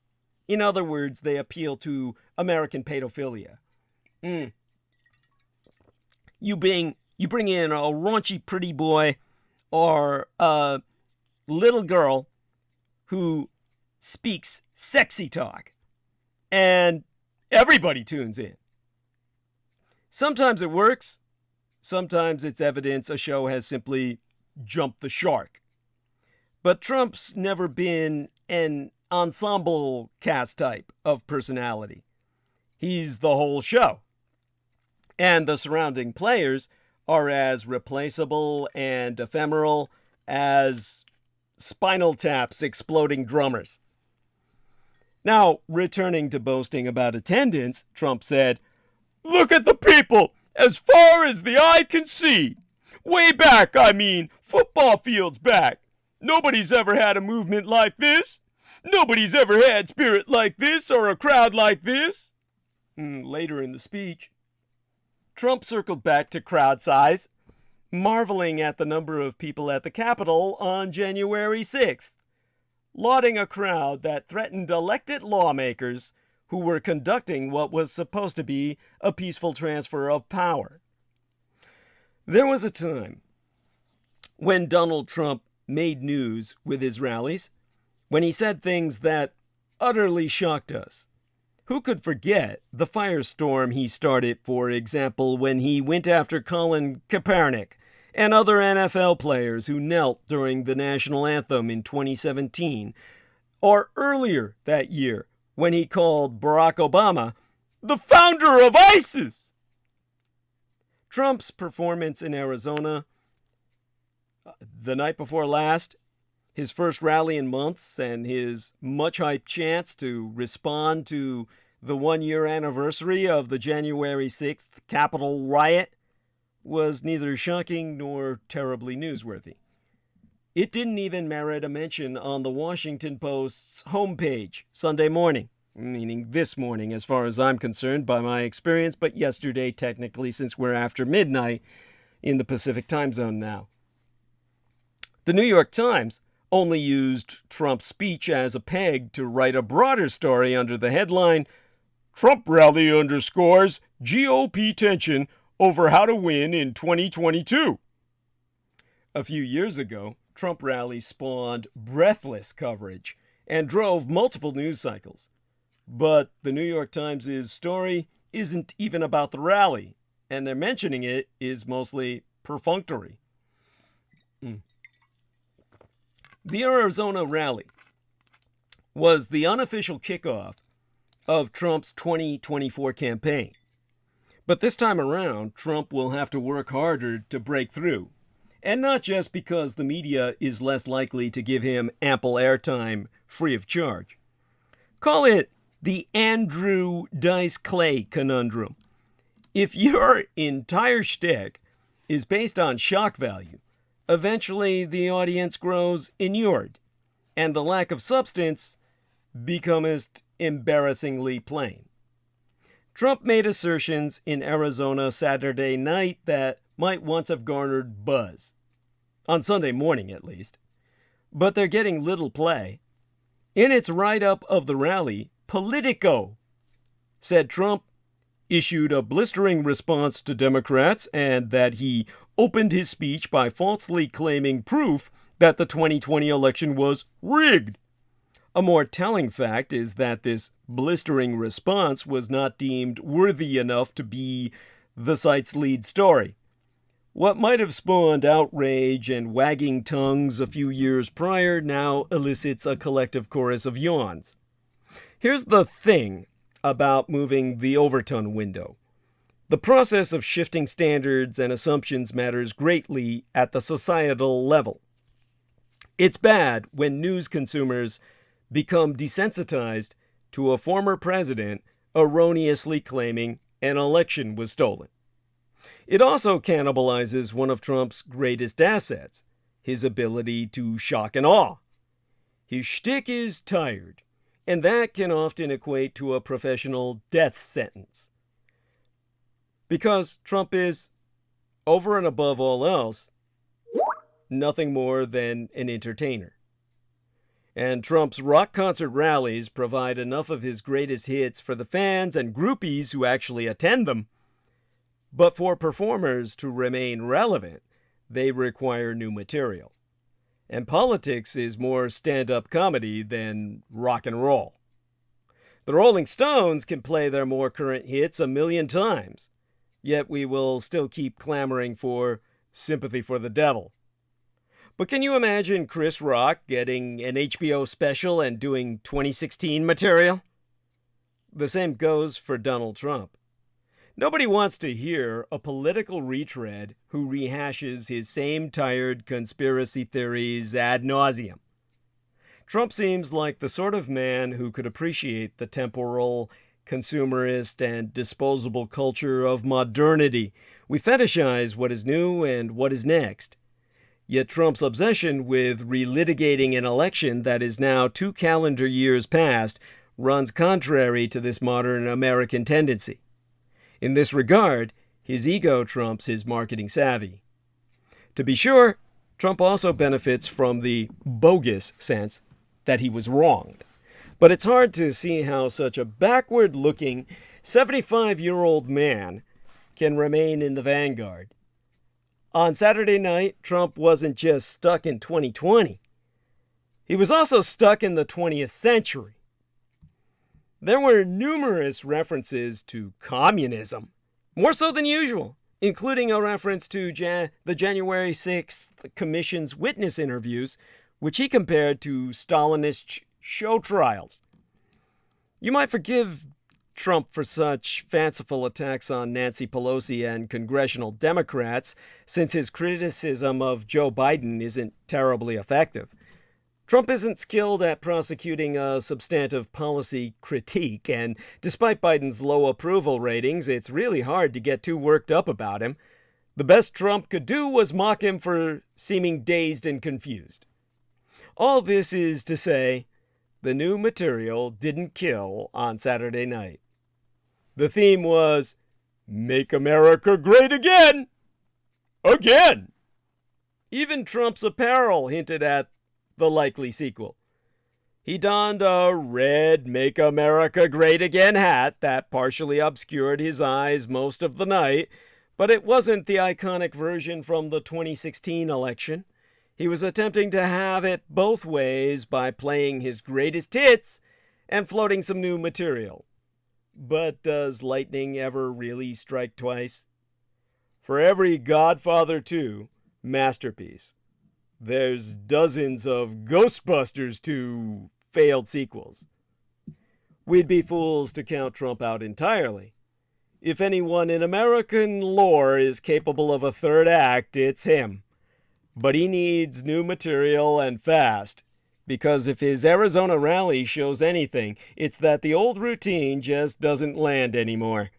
In other words, they appeal to American pedophilia. You bring in a raunchy pretty boy or a little girl who speaks sexy talk, and everybody tunes in. Sometimes it works. Sometimes it's evidence a show has simply jumped the shark. But Trump's never been an ensemble cast type of personality. He's the whole show. And the surrounding players are as replaceable and ephemeral as Spinal Tap's exploding drummers. Now, returning to boasting about attendance, Trump said, "Look at the people as far as the eye can see. Way back, I mean, football fields back. Nobody's ever had a movement like this. Nobody's ever had spirit like this or a crowd like this." Later in the speech, Trump circled back to crowd size, marveling at the number of people at the Capitol on January 6th, lauding a crowd that threatened elected lawmakers who were conducting what was supposed to be a peaceful transfer of power. There was a time when Donald Trump made news with his rallies, when he said things that utterly shocked us. Who could forget the firestorm he started, for example, when he went after Colin Kaepernick and other NFL players who knelt during the national anthem in 2017, or earlier that year when he called Barack Obama the founder of ISIS. Trump's performance in Arizona the night before last, his first rally in months, and his much-hyped chance to respond to the one-year anniversary of the January 6th Capitol riot was neither shocking nor terribly newsworthy. It didn't even merit a mention on the Washington Post's homepage Sunday morning, meaning this morning as far as I'm concerned by my experience, but yesterday technically since we're after midnight in the Pacific time zone now. The New York Times only used Trump's speech as a peg to write a broader story under the headline, "Trump rally underscores GOP tension over how to win in 2022. A few years ago, Trump rallies spawned breathless coverage and drove multiple news cycles. But the New York Times' story isn't even about the rally, and their mentioning it is mostly perfunctory. The Arizona rally was the unofficial kickoff of Trump's 2024 campaign. But this time around, Trump will have to work harder to break through. And not just because the media is less likely to give him ample airtime free of charge. Call it the Andrew Dice Clay conundrum. If your entire shtick is based on shock value, eventually the audience grows inured, and the lack of substance becometh embarrassingly plain. Trump made assertions in Arizona Saturday night that might once have garnered buzz. On Sunday morning, at least. But they're getting little play. In its write-up of the rally, Politico said Trump issued a blistering response to Democrats and that he opened his speech by falsely claiming proof that the 2020 election was rigged. A more telling fact is that this blistering response was not deemed worthy enough to be the site's lead story. What might have spawned outrage and wagging tongues a few years prior now elicits a collective chorus of yawns. Here's the thing about moving the Overton window. The process of shifting standards and assumptions matters greatly at the societal level. It's bad when news consumers become desensitized to a former president erroneously claiming an election was stolen. It also cannibalizes one of Trump's greatest assets, his ability to shock and awe. His shtick is tired, and that can often equate to a professional death sentence. Because Trump is, over and above all else, nothing more than an entertainer. And Trump's rock concert rallies provide enough of his greatest hits for the fans and groupies who actually attend them. But for performers to remain relevant, they require new material. And politics is more stand-up comedy than rock and roll. The Rolling Stones can play their more current hits 1,000,000 times, yet we will still keep clamoring for Sympathy for the Devil. But can you imagine Chris Rock getting an HBO special and doing 2016 material? The same goes for Donald Trump. Nobody wants to hear a political retread who rehashes his same tired conspiracy theories ad nauseum. Trump seems like the sort of man who could appreciate the temporal, consumerist, and disposable culture of modernity. We fetishize what is new and what is next. Yet Trump's obsession with relitigating an election that is now 2 calendar years past runs contrary to this modern American tendency. In this regard, his ego trumps his marketing savvy. To be sure, Trump also benefits from the bogus sense that he was wronged. But it's hard to see how such a backward-looking 75-year-old man can remain in the vanguard. On Saturday night, Trump wasn't just stuck in 2020. He was also stuck in the 20th century. There were numerous references to communism, more so than usual, including a reference to the January 6th Commission's witness interviews, which he compared to Stalinist show trials. You might forgive Trump for such fanciful attacks on Nancy Pelosi and congressional Democrats, since his criticism of Joe Biden isn't terribly effective. Trump isn't skilled at prosecuting a substantive policy critique, and despite Biden's low approval ratings, it's really hard to get too worked up about him. The best Trump could do was mock him for seeming dazed and confused. All this is to say, the new material didn't kill on Saturday night. The theme was, Make America Great Again! Again! Even Trump's apparel hinted at the likely sequel. He donned a red Make America Great Again hat that partially obscured his eyes most of the night, but it wasn't the iconic version from the 2016 election. He was attempting to have it both ways by playing his greatest hits and floating some new material. But does lightning ever really strike twice? For every Godfather 2 masterpiece, there's dozens of Ghostbusters 2 failed sequels. We'd be fools to count Trump out entirely. If anyone in American lore is capable of a third act, it's him. But he needs new material and fast, because if his Arizona rally shows anything, it's that the old routine just doesn't land anymore.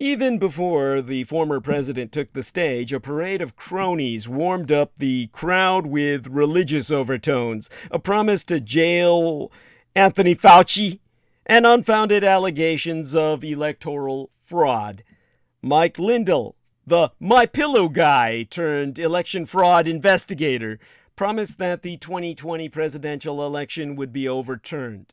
Even before the former president took the stage, a parade of cronies warmed up the crowd with religious overtones, a promise to jail Anthony Fauci, and unfounded allegations of electoral fraud. Mike Lindell, the My Pillow guy turned election fraud investigator, promised that the 2020 presidential election would be overturned.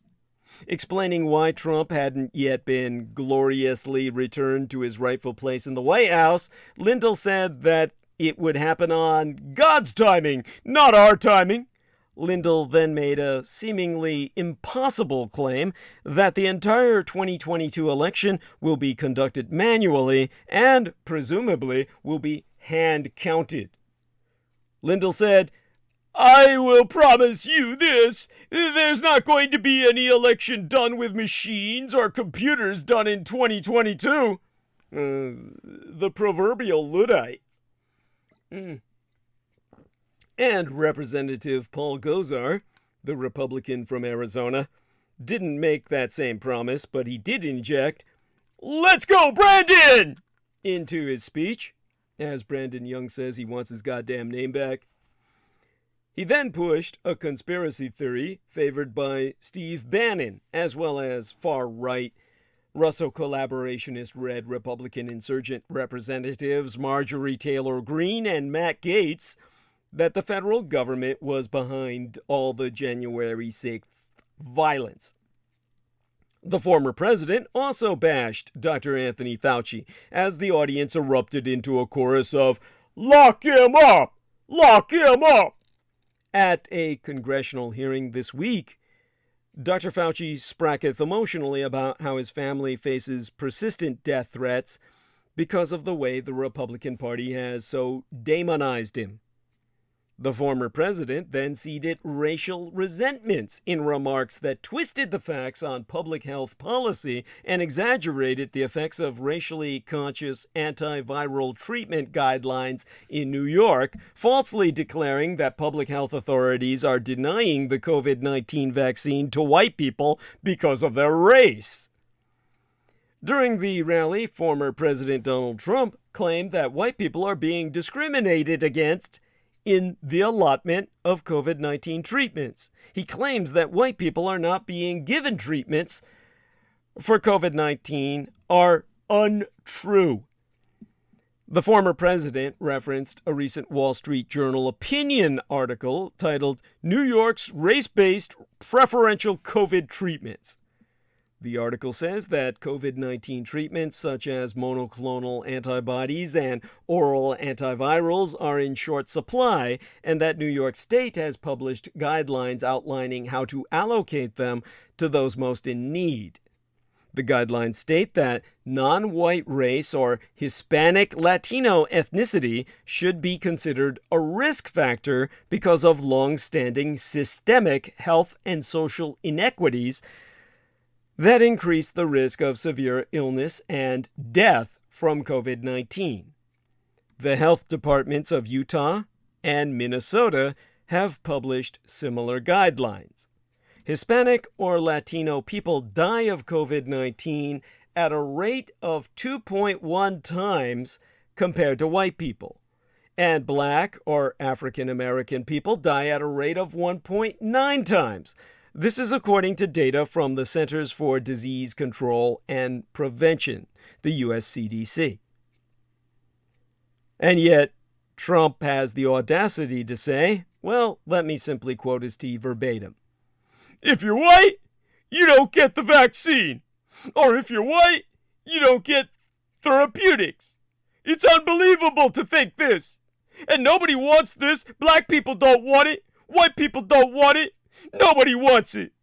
Explaining why Trump hadn't yet been gloriously returned to his rightful place in the White House, LaNoelle said that it would happen on God's timing, not our timing. LaNoelle then made a seemingly impossible claim that the entire 2022 election will be conducted manually and, presumably, will be hand-counted. LaNoelle said, "I will promise you this, there's not going to be any election done with machines or computers done in 2022. The proverbial Luddite." And Representative Paul Gosar, the Republican from Arizona, didn't make that same promise, but he did inject, "Let's go, Brandon!" into his speech. As Brandon Young says, he wants his goddamn name back. He then pushed a conspiracy theory favored by Steve Bannon, as well as far-right Russo-collaborationist red Republican insurgent representatives Marjorie Taylor Greene and Matt Gaetz, that the federal government was behind all the January 6th violence. The former president also bashed Dr. Anthony Fauci as the audience erupted into a chorus of "Lock him up! Lock him up!" At a congressional hearing this week, Dr. Fauci spracketh emotionally about how his family faces persistent death threats because of the way the Republican Party has so demonized him. The former president then seeded racial resentments in remarks that twisted the facts on public health policy and exaggerated the effects of racially conscious antiviral treatment guidelines in New York, falsely declaring that public health authorities are denying the COVID-19 vaccine to white people because of their race. During the rally, former President Donald Trump claimed that white people are being discriminated against in the allotment of COVID-19 treatments. He claims that white people are not being given treatments for COVID-19 are untrue. The former president referenced a recent Wall Street Journal opinion article titled "New York's Race-Based Preferential COVID Treatments." The article says that COVID-19 treatments such as monoclonal antibodies and oral antivirals are in short supply, and that New York State has published guidelines outlining how to allocate them to those most in need. The guidelines state that non-white race or Hispanic Latino ethnicity should be considered a risk factor because of long-standing systemic health and social inequities that increase the risk of severe illness and death from COVID-19. The health departments of Utah and Minnesota have published similar guidelines. Hispanic or Latino people die of COVID-19 at a rate of 2.1 times compared to white people, and Black or African American people die at a rate of 1.9 times. This is according to data from the Centers for Disease Control and Prevention, the US CDC. And yet, Trump has the audacity to say, well, let me simply quote his T verbatim. "If you're white, you don't get the vaccine. Or if you're white, you don't get therapeutics. It's unbelievable to think this. And nobody wants this. Black people don't want it. White people don't want it. Nobody wants it.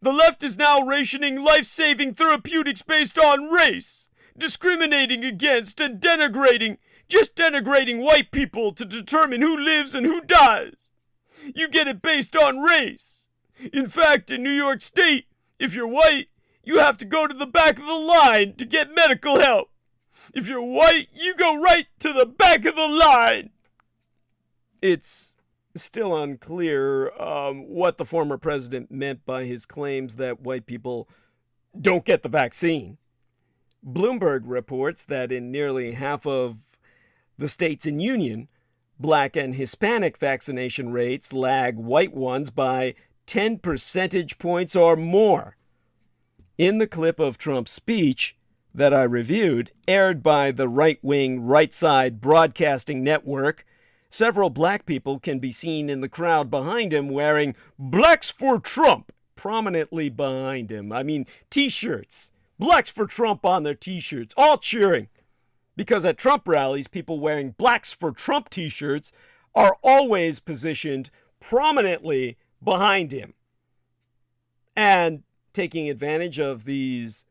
The left is now rationing life-saving therapeutics based on race, discriminating against and denigrating white people to determine who lives and who dies. You get it based on race. In fact, in New York State, if you're white, you have to go to the back of the line to get medical help. If you're white, you go right to the back of the line." It's still unclear what the former president meant by his claims that white people don't get the vaccine. Bloomberg reports that in nearly half of the states in Union, Black and Hispanic vaccination rates lag white ones by 10 percentage points or more. In the clip of Trump's speech that I reviewed, aired by the right-wing Right Side Broadcasting Network, several black people can be seen in the crowd behind him wearing "Blacks for Trump" prominently behind him. I mean, t-shirts. Blacks for Trump on their t-shirts, all cheering. Because at Trump rallies, people wearing Blacks for Trump t-shirts are always positioned prominently behind him. And taking advantage of these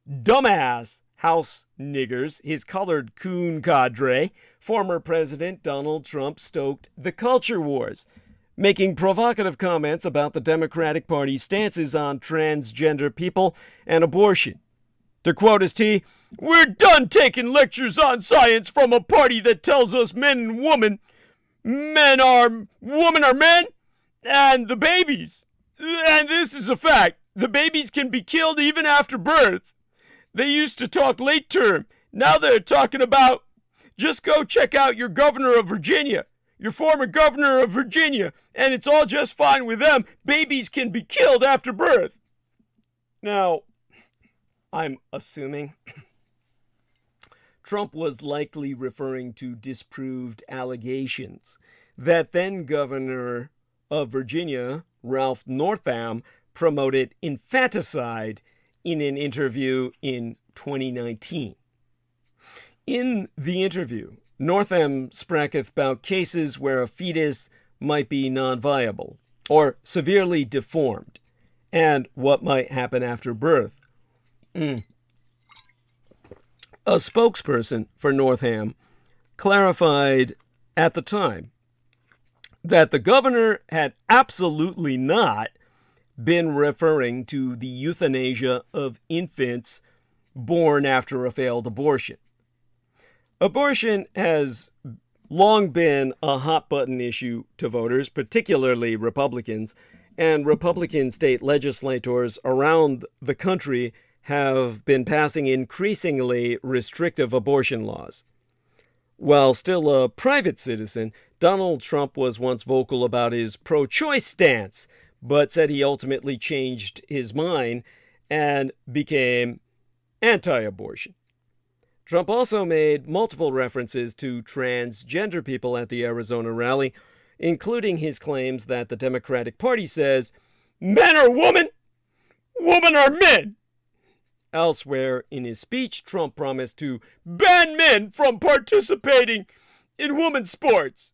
dumbass house niggers, his colored coon cadre, former President Donald Trump stoked the culture wars, making provocative comments about the Democratic Party's stances on transgender people and abortion. To quote his T, "We're done taking lectures on science from a party that tells us women are men, and the babies. And this is a fact. The babies can be killed even after birth. They used to talk late term. Now they're talking about just go check out your governor of Virginia, your former governor of Virginia, and it's all just fine with them. Babies can be killed after birth." Now, I'm assuming Trump was likely referring to disproved allegations that then Governor of Virginia, Ralph Northam, promoted infanticide in an interview in 2019. In the interview, Northam spraketh about cases where a fetus might be non-viable or severely deformed and what might happen after birth. A spokesperson for Northam clarified at the time that the governor had absolutely not been referring to the euthanasia of infants born after a failed abortion. Abortion has long been a hot-button issue to voters, particularly Republicans, and Republican state legislators around the country have been passing increasingly restrictive abortion laws. While still a private citizen, Donald Trump was once vocal about his pro-choice stance, but said he ultimately changed his mind and became anti-abortion. Trump also made multiple references to transgender people at the Arizona rally, including his claims that the Democratic Party says, "Men are women, women are men." Elsewhere in his speech, Trump promised to ban men from participating in women's sports.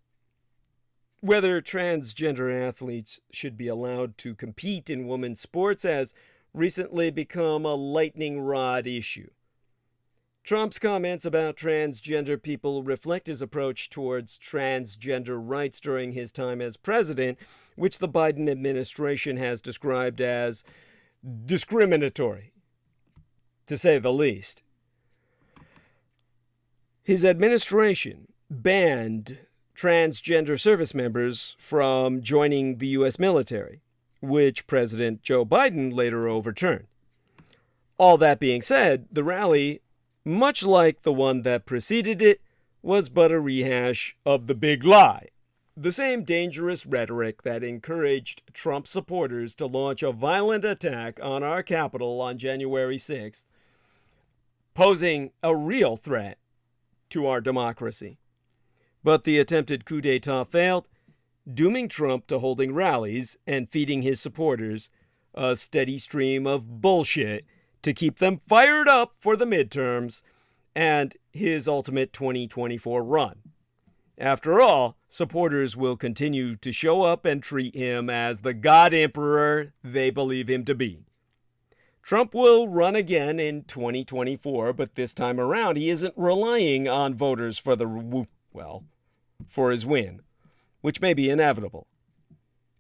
Whether transgender athletes should be allowed to compete in women's sports has recently become a lightning rod issue. Trump's comments about transgender people reflect his approach towards transgender rights during his time as president, which the Biden administration has described as discriminatory, to say the least. His administration banned transgender service members from joining the U.S. military, which President Joe Biden later overturned. All that being said, the rally, much like the one that preceded it, was but a rehash of the big lie. The same dangerous rhetoric that encouraged Trump supporters to launch a violent attack on our Capitol on January 6th, posing a real threat to our democracy. But the attempted coup d'etat failed, dooming Trump to holding rallies and feeding his supporters a steady stream of bullshit to keep them fired up for the midterms and his ultimate 2024 run. After all, supporters will continue to show up and treat him as the God Emperor they believe him to be. Trump will run again in 2024, but this time around he isn't relying on voters for his win, which may be inevitable.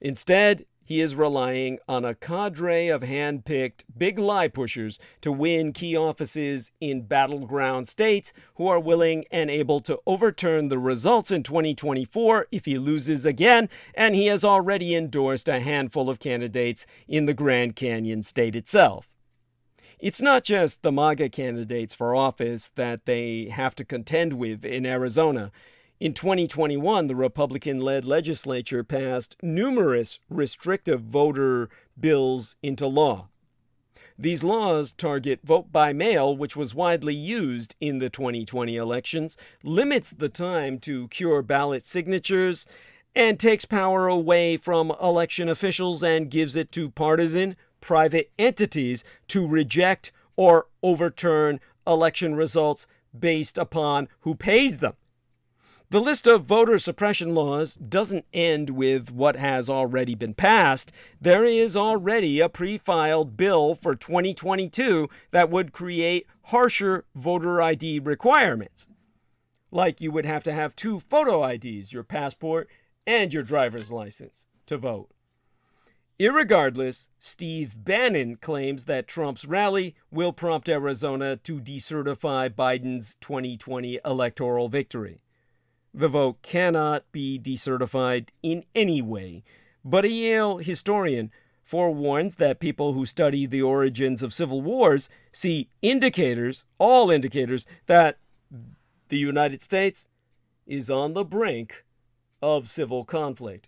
Instead, he is relying on a cadre of hand-picked big lie pushers to win key offices in battleground states who are willing and able to overturn the results in 2024 if he loses again, and he has already endorsed a handful of candidates in the Grand Canyon state itself. It's not just the MAGA candidates for office that they have to contend with in Arizona. In 2021, the Republican-led legislature passed numerous restrictive voter bills into law. These laws target vote by mail, which was widely used in the 2020 elections, limits the time to cure ballot signatures, and takes power away from election officials and gives it to partisan private entities to reject or overturn election results based upon who pays them. The list of voter suppression laws doesn't end with what has already been passed. There is already a pre-filed bill for 2022 that would create harsher voter ID requirements. Like you would have to have 2 photo IDs, your passport and your driver's license, to vote. Irregardless, Steve Bannon claims that Trump's rally will prompt Arizona to decertify Biden's 2020 electoral victory. The vote cannot be decertified in any way, but a Yale historian forewarns that people who study the origins of civil wars see indicators, all indicators, that the United States is on the brink of civil conflict.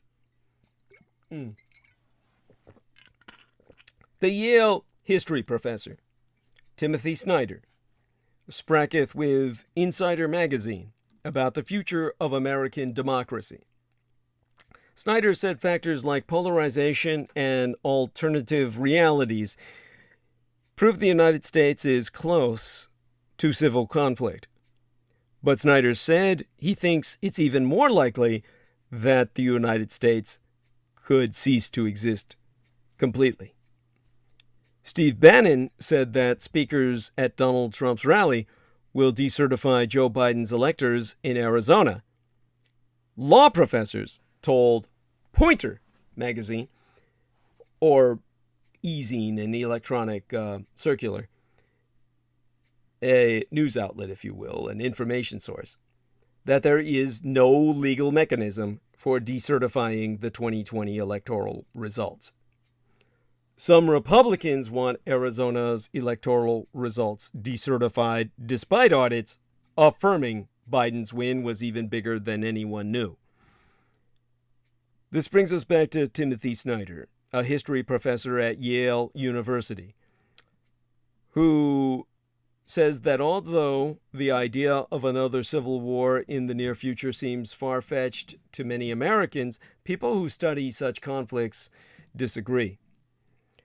The Yale history professor, Timothy Snyder, spracketh with Insider magazine about the future of American democracy. Snyder said factors like polarization and alternative realities prove the United States is close to civil conflict. But Snyder said he thinks it's even more likely that the United States could cease to exist completely. Steve Bannon said that speakers at Donald Trump's rally will decertify Joe Biden's electors in Arizona. Law professors told Pointer magazine, or e-zine, an electronic circular, a news outlet, if you will, an information source, that there is no legal mechanism for decertifying the 2020 electoral results. Some Republicans want Arizona's electoral results decertified despite audits affirming Biden's win was even bigger than anyone knew. This brings us back to Timothy Snyder, a history professor at Yale University, who says that although the idea of another civil war in the near future seems far-fetched to many Americans, people who study such conflicts disagree.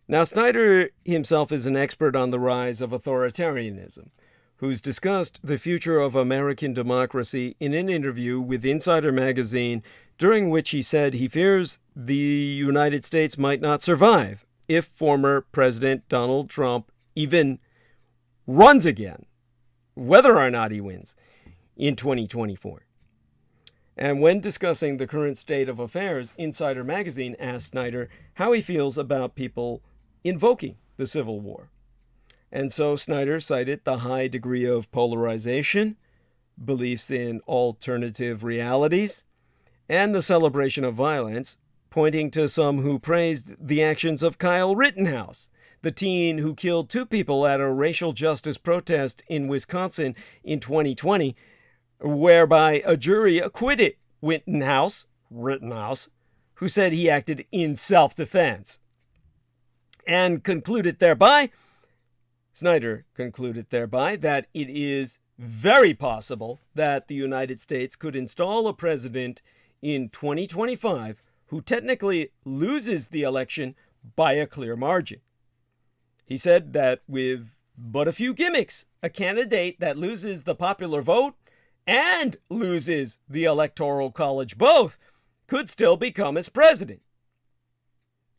Now, Snyder himself is an expert on the rise of authoritarianism, who's discussed the future of American democracy in an interview with Insider magazine, during which he said he fears the United States might not survive if former President Donald Trump even runs again, whether or not he wins, in 2024. And when discussing the current state of affairs, Insider magazine asked Snyder how he feels about people invoking the Civil War. And so Snyder cited the high degree of polarization, beliefs in alternative realities, and the celebration of violence, pointing to some who praised the actions of Kyle Rittenhouse, the teen who killed 2 people at a racial justice protest in Wisconsin in 2020, whereby a jury acquitted Rittenhouse, who said he acted in self-defense. And Snyder concluded thereby that it is very possible that the United States could install a president in 2025 who technically loses the election by a clear margin. He said that with but a few gimmicks, a candidate that loses the popular vote and loses the Electoral College both could still become his president.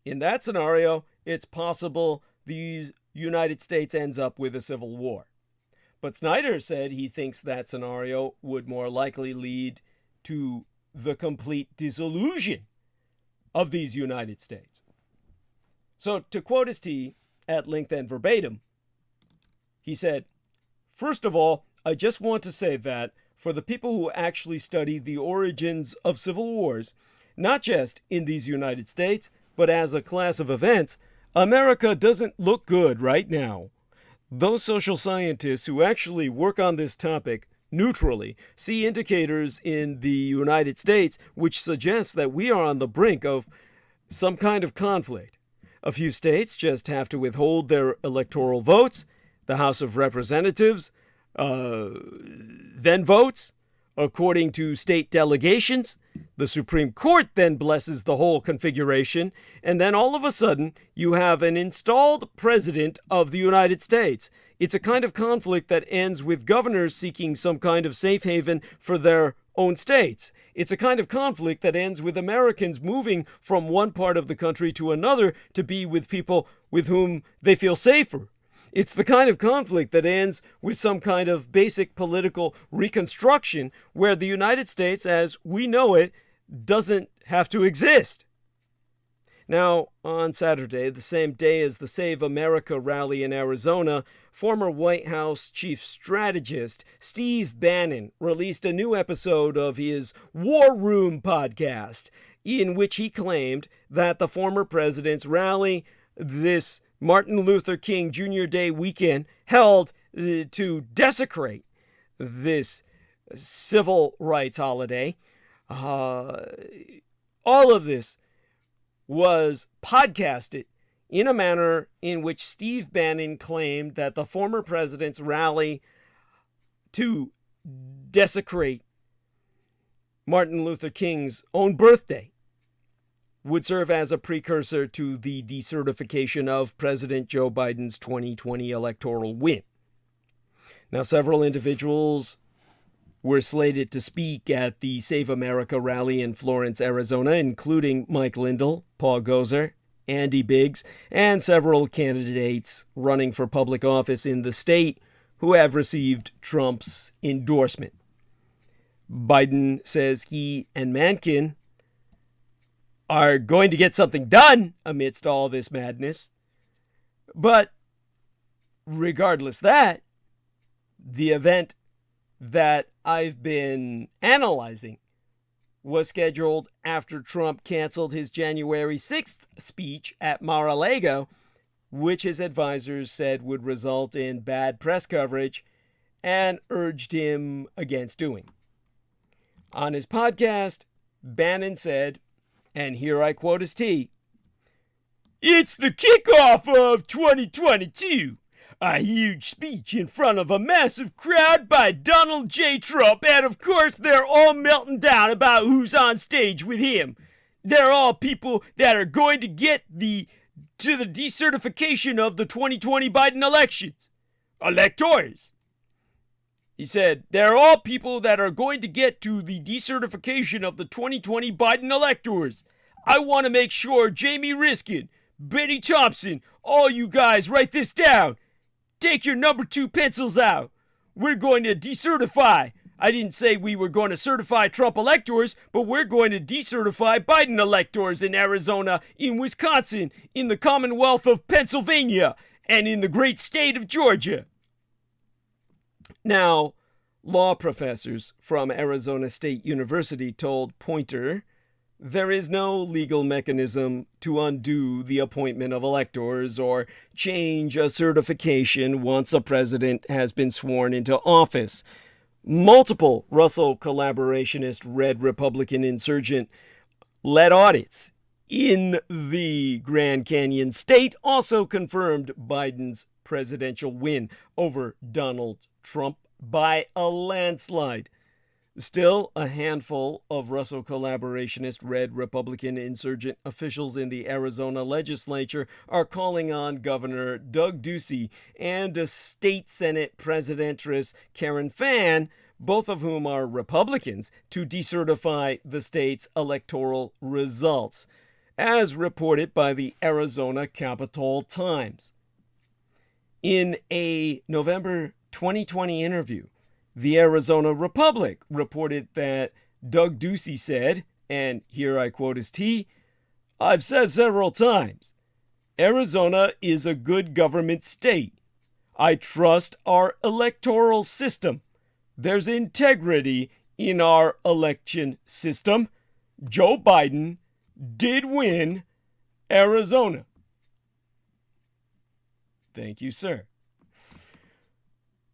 In that scenario, it's possible the United States ends up with a civil war. But Snyder said he thinks that scenario would more likely lead to the complete dissolution of these United States. So to quote his T at length and verbatim, he said, "First of all, I just want to say that for the people who actually study the origins of civil wars, not just in these United States, but as a class of events, America doesn't look good right now. Those social scientists who actually work on this topic neutrally see indicators in the United States which suggest that we are on the brink of some kind of conflict. A few states just have to withhold their electoral votes. The House of Representatives then votes. according to state delegations. The Supreme Court then blesses the whole configuration, and then all of a sudden, you have an installed president of the United States. It's a kind of conflict that ends with governors seeking some kind of safe haven for their own states. It's a kind of conflict that ends with Americans moving from one part of the country to another to be with people with whom they feel safer. It's the kind of conflict that ends with some kind of basic political reconstruction where the United States, as we know it, doesn't have to exist. Now, on Saturday, the same day as the Save America rally in Arizona, former White House chief strategist Steve Bannon released a new episode of his War Room podcast, in which he claimed that the former president's rally this Martin Luther King Jr. Day weekend held to desecrate this civil rights holiday. All of this was podcasted in a manner in which Steve Bannon claimed that the former president's rally to desecrate Martin Luther King's own birthday would serve as a precursor to the decertification of President Joe Biden's 2020 electoral win. Now, several individuals were slated to speak at the Save America rally in Florence, Arizona, including Mike Lindell, Paul Gosar, Andy Biggs, and several candidates running for public office in the state who have received Trump's endorsement. Biden says he and Manchin are going to get something done amidst all this madness. But regardless that, the event that I've been analyzing was scheduled after Trump canceled his January 6th speech at Mar-a-Lago, which his advisors said would result in bad press coverage and urged him against doing. On his podcast, Bannon said, and here I quote his T, "It's the kickoff of 2022. A huge speech in front of a massive crowd by Donald J. Trump, and of course they're all melting down about who's on stage with him. They're all people that are going to get to the decertification of the 2020 Biden elections. Electors." He said, "They're all people that are going to get to the decertification of the 2020 Biden electors. I want to make sure Jamie Riskin, Benny Thompson, all you guys write this down. Take your number 2 pencils out. We're going to decertify. I didn't say we were going to certify Trump electors, but we're going to decertify Biden electors in Arizona, in Wisconsin, in the Commonwealth of Pennsylvania, and in the great state of Georgia." Now, law professors from Arizona State University told Poynter there is no legal mechanism to undo the appointment of electors or change a certification once a president has been sworn into office. Multiple Russell collaborationist Red Republican insurgent led audits in the Grand Canyon state also confirmed Biden's presidential win over Donald Trump by a landslide. Still, a handful of Russell collaborationist Red Republican insurgent officials in the Arizona legislature are calling on Governor Doug Ducey and a state Senate Presidentress Karen Fann, both of whom are Republicans, to decertify the state's electoral results, as reported by the Arizona Capitol Times. In a November 2020 interview, the Arizona Republic reported that Doug Ducey said, and here I quote his T, "I've said several times, Arizona is a good government state. I trust our electoral system. There's integrity in our election system. Joe Biden did win Arizona." Thank you, sir.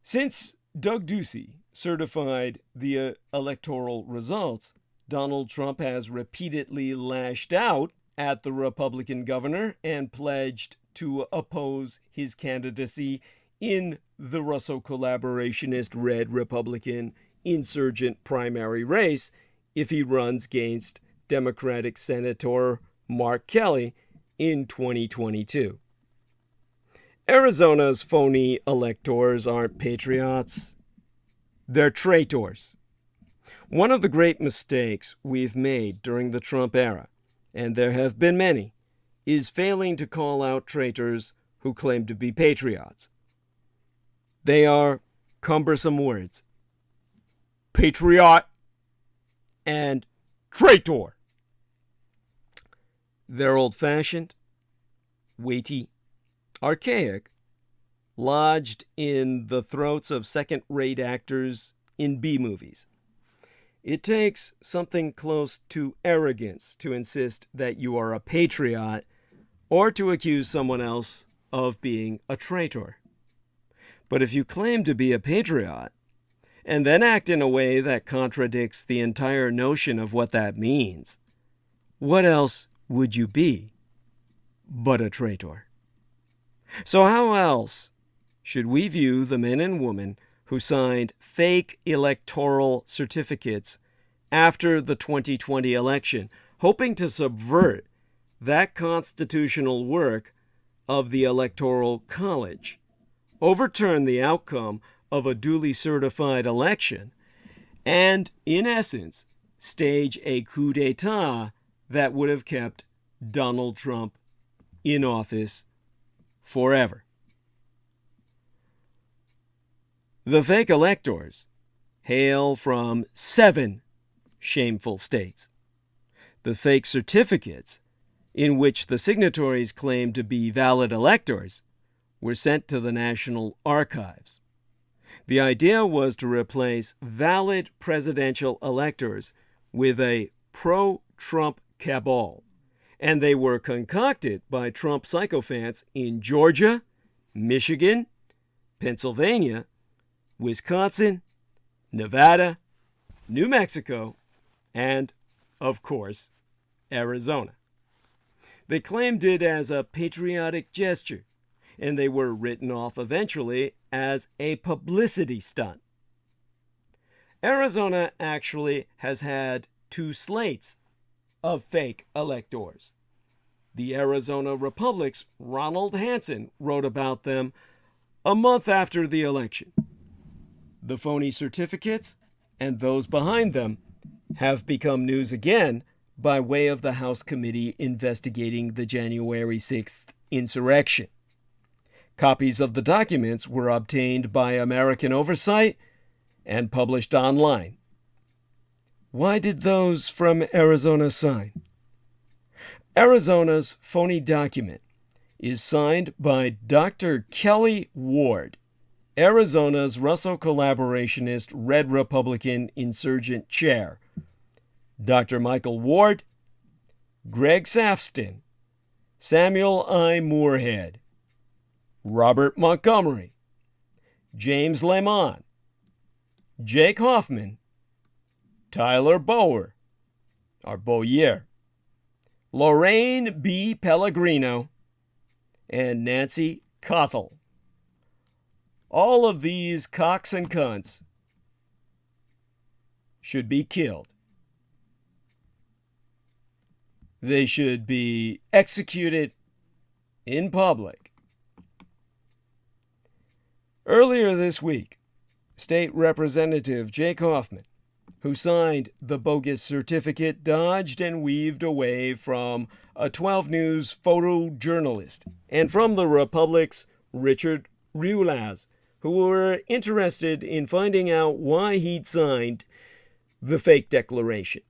Since Doug Ducey certified the electoral results, Donald Trump has repeatedly lashed out at the Republican governor and pledged to oppose his candidacy in the Russell collaborationist Red Republican insurgent primary race if he runs against Democratic Senator Mark Kelly in 2022. Arizona's phony electors aren't patriots. They're traitors. One of the great mistakes we've made during the Trump era, and there have been many, is failing to call out traitors who claim to be patriots. They are cumbersome words. Patriot and traitor. They're old-fashioned, weighty, archaic, lodged in the throats of second-rate actors in B-movies. It takes something close to arrogance to insist that you are a patriot or to accuse someone else of being a traitor. But if you claim to be a patriot and then act in a way that contradicts the entire notion of what that means, what else would you be but a traitor? So how else should we view the men and women who signed fake electoral certificates after the 2020 election, hoping to subvert that constitutional work of the Electoral College, overturn the outcome of a duly certified election, and, in essence, stage a coup d'etat that would have kept Donald Trump in office forever? The fake electors hail from 7 shameful states. The fake certificates, in which the signatories claimed to be valid electors, were sent to the National Archives. The idea was to replace valid presidential electors with a pro-Trump cabal, and they were concocted by Trump sycophants in Georgia, Michigan, Pennsylvania, Wisconsin, Nevada, New Mexico, and, of course, Arizona. They claimed it as a patriotic gesture, and they were written off eventually as a publicity stunt. Arizona actually has had 2 slates of fake electors. The Arizona Republic's Ronald Hansen wrote about them a month after the election. The phony certificates and those behind them have become news again by way of the House committee investigating the January 6th insurrection. Copies of the documents were obtained by American oversight and published online. Why did those from Arizona sign? Arizona's phony document is signed by Dr. Kelly Ward, Arizona's Russo collaborationist Red Republican insurgent chair, Dr. Michael Ward, Greg Safston, Samuel I. Moorhead, Robert Montgomery, James Lemon, Jake Hoffman, Tyler Bower, or Boyer, Lorraine B. Pellegrino, and Nancy Cottle. All of these cocks and cunts should be killed. They should be executed in public. Earlier this week, State Representative Jake Hoffman, who signed the bogus certificate, dodged and weaved away from a 12 News photojournalist and from the Republic's Richard Rulas, who were interested in finding out why he'd signed the fake declaration.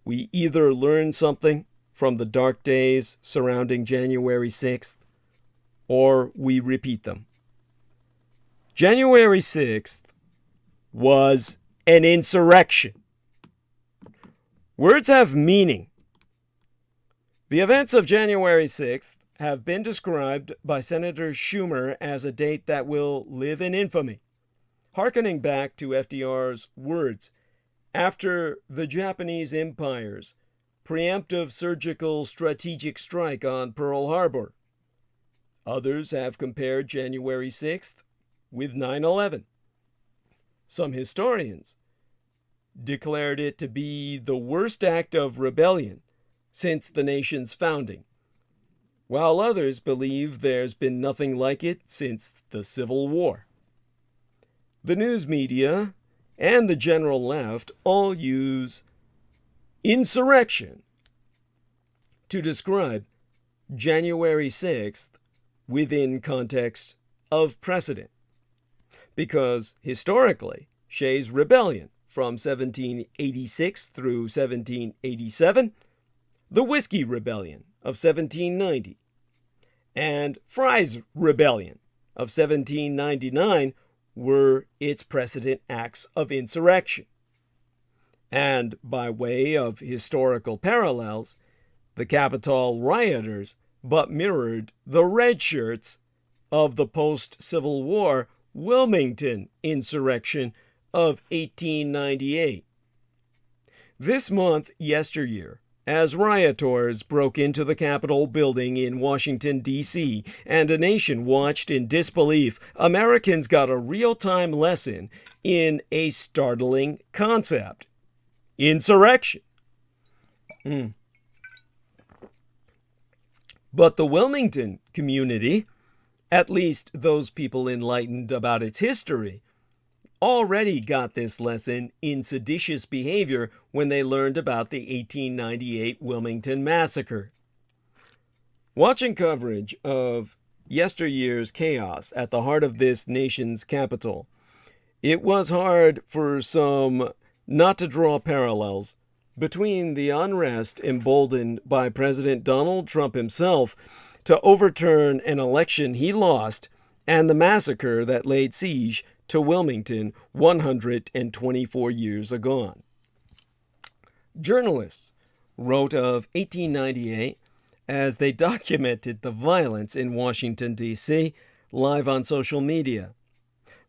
We either learn something from the dark days surrounding January 6th, or we repeat them. January 6th was an insurrection. Words have meaning. The events of January 6th have been described by Senator Schumer as a date that will live in infamy, hearkening back to FDR's words after the Japanese Empire's preemptive surgical strategic strike on Pearl Harbor. Others have compared January 6th with 9/11. Some historians declared it to be the worst act of rebellion since the nation's founding, while others believe there's been nothing like it since the Civil War. The news media and the general left all use insurrection to describe January 6th within context of precedent, because historically, Shays' rebellion from 1786 through 1787, the Whiskey Rebellion of 1790, and Fry's Rebellion of 1799 were its precedent acts of insurrection. And by way of historical parallels, the Capitol rioters but mirrored the red shirts of the post-Civil War Wilmington insurrection of 1898. This month, yesteryear, as rioters broke into the Capitol building in Washington, D.C., and a nation watched in disbelief, Americans got a real-time lesson in a startling concept: insurrection. But the Wilmington community, at least those people enlightened about its history, already got this lesson in seditious behavior when they learned about the 1898 Wilmington Massacre. Watching coverage of yesteryear's chaos at the heart of this nation's capital, it was hard for some not to draw parallels between the unrest emboldened by President Donald Trump himself to overturn an election he lost and the massacre that laid siege to Wilmington 124 years agone. Journalists wrote of 1898 as they documented the violence in Washington, D.C., live on social media.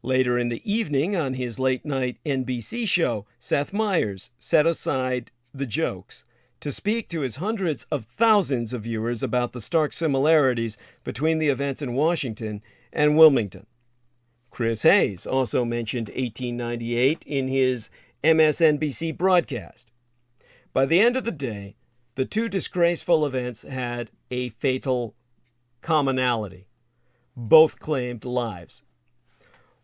Later in the evening, on his late-night NBC show, Seth Meyers set aside the jokes to speak to his hundreds of thousands of viewers about the stark similarities between the events in Washington and Wilmington. Chris Hayes also mentioned 1898 in his MSNBC broadcast. By the end of the day, the two disgraceful events had a fatal commonality. Both claimed lives.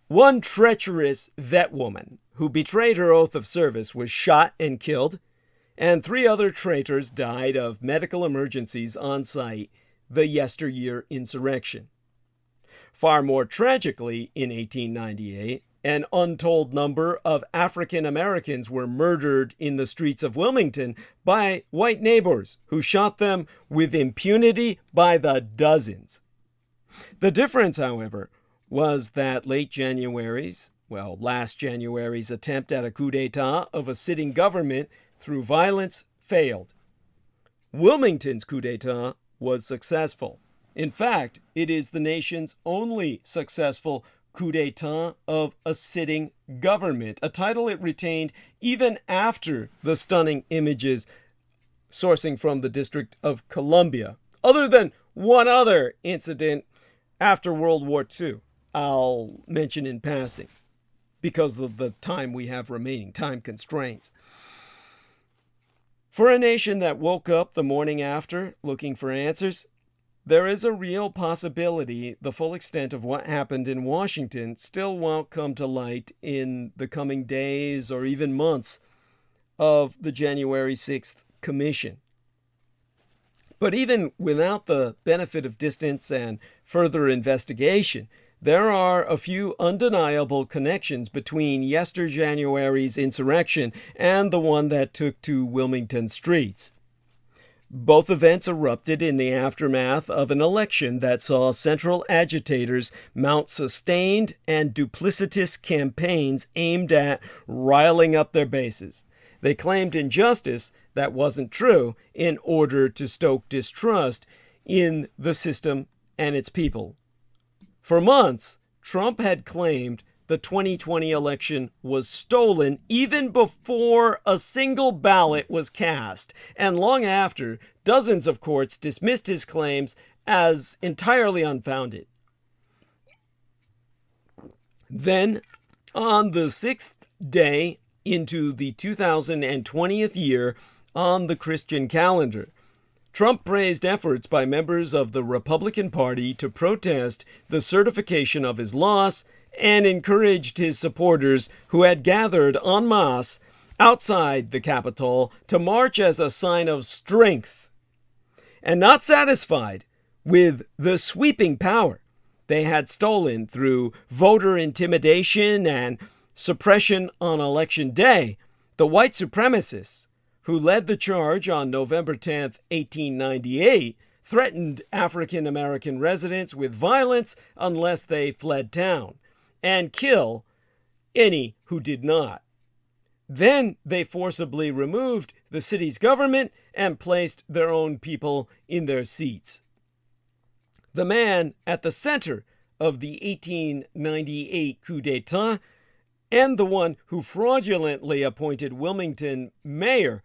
One treacherous vet woman who betrayed her oath of service was shot and killed, and 3 other traitors died of medical emergencies on site the yesteryear insurrection. Far more tragically, in 1898, an untold number of African Americans were murdered in the streets of Wilmington by white neighbors who shot them with impunity by the dozens. The difference, however, was that last January's attempt at a coup d'etat of a sitting government through violence failed. Wilmington's coup d'etat was successful. In fact, it is the nation's only successful coup d'etat of a sitting government, a title it retained even after the stunning images sourcing from the District of Columbia, other than one other incident after World War II, I'll mention in passing, because of the time we have remaining, time constraints. For a nation that woke up the morning after looking for answers, there is a real possibility the full extent of what happened in Washington still won't come to light in the coming days or even months of the January 6th Commission. But even without the benefit of distance and further investigation, there are a few undeniable connections between January's insurrection and the one that took to Wilmington streets. Both events erupted in the aftermath of an election that saw central agitators mount sustained and duplicitous campaigns aimed at riling up their bases. They claimed injustice that wasn't true in order to stoke distrust in the system and its people. For months, Trump had claimed the 2020 election was stolen even before a single ballot was cast, and long after, dozens of courts dismissed his claims as entirely unfounded. Then, On the 6th day into the 2020th year on the Christian calendar, Trump praised efforts by members of the Republican Party to protest the certification of his loss and encouraged his supporters who had gathered en masse outside the Capitol to march as a sign of strength. And not satisfied with the sweeping power they had stolen through voter intimidation and suppression on Election Day, the white supremacists who led the charge on November 10th, 1898, threatened African American residents with violence unless they fled town, and kill any who did not. Then they forcibly removed the city's government and placed their own people in their seats. The man at the center of the 1898 coup d'etat and the one who fraudulently appointed Wilmington mayor,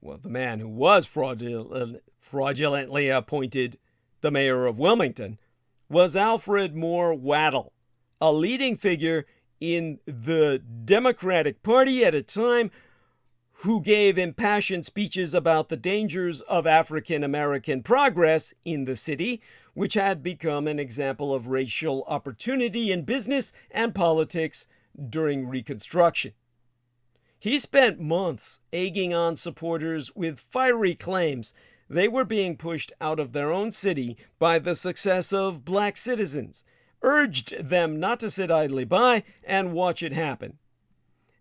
the man who was fraudulently appointed the mayor of Wilmington, was Alfred Moore Waddell, a leading figure in the Democratic Party at a time who gave impassioned speeches about the dangers of African American progress in the city, which had become an example of racial opportunity in business and politics during Reconstruction. He spent months egging on supporters with fiery claims they were being pushed out of their own city by the success of black citizens, urged them not to sit idly by and watch it happen.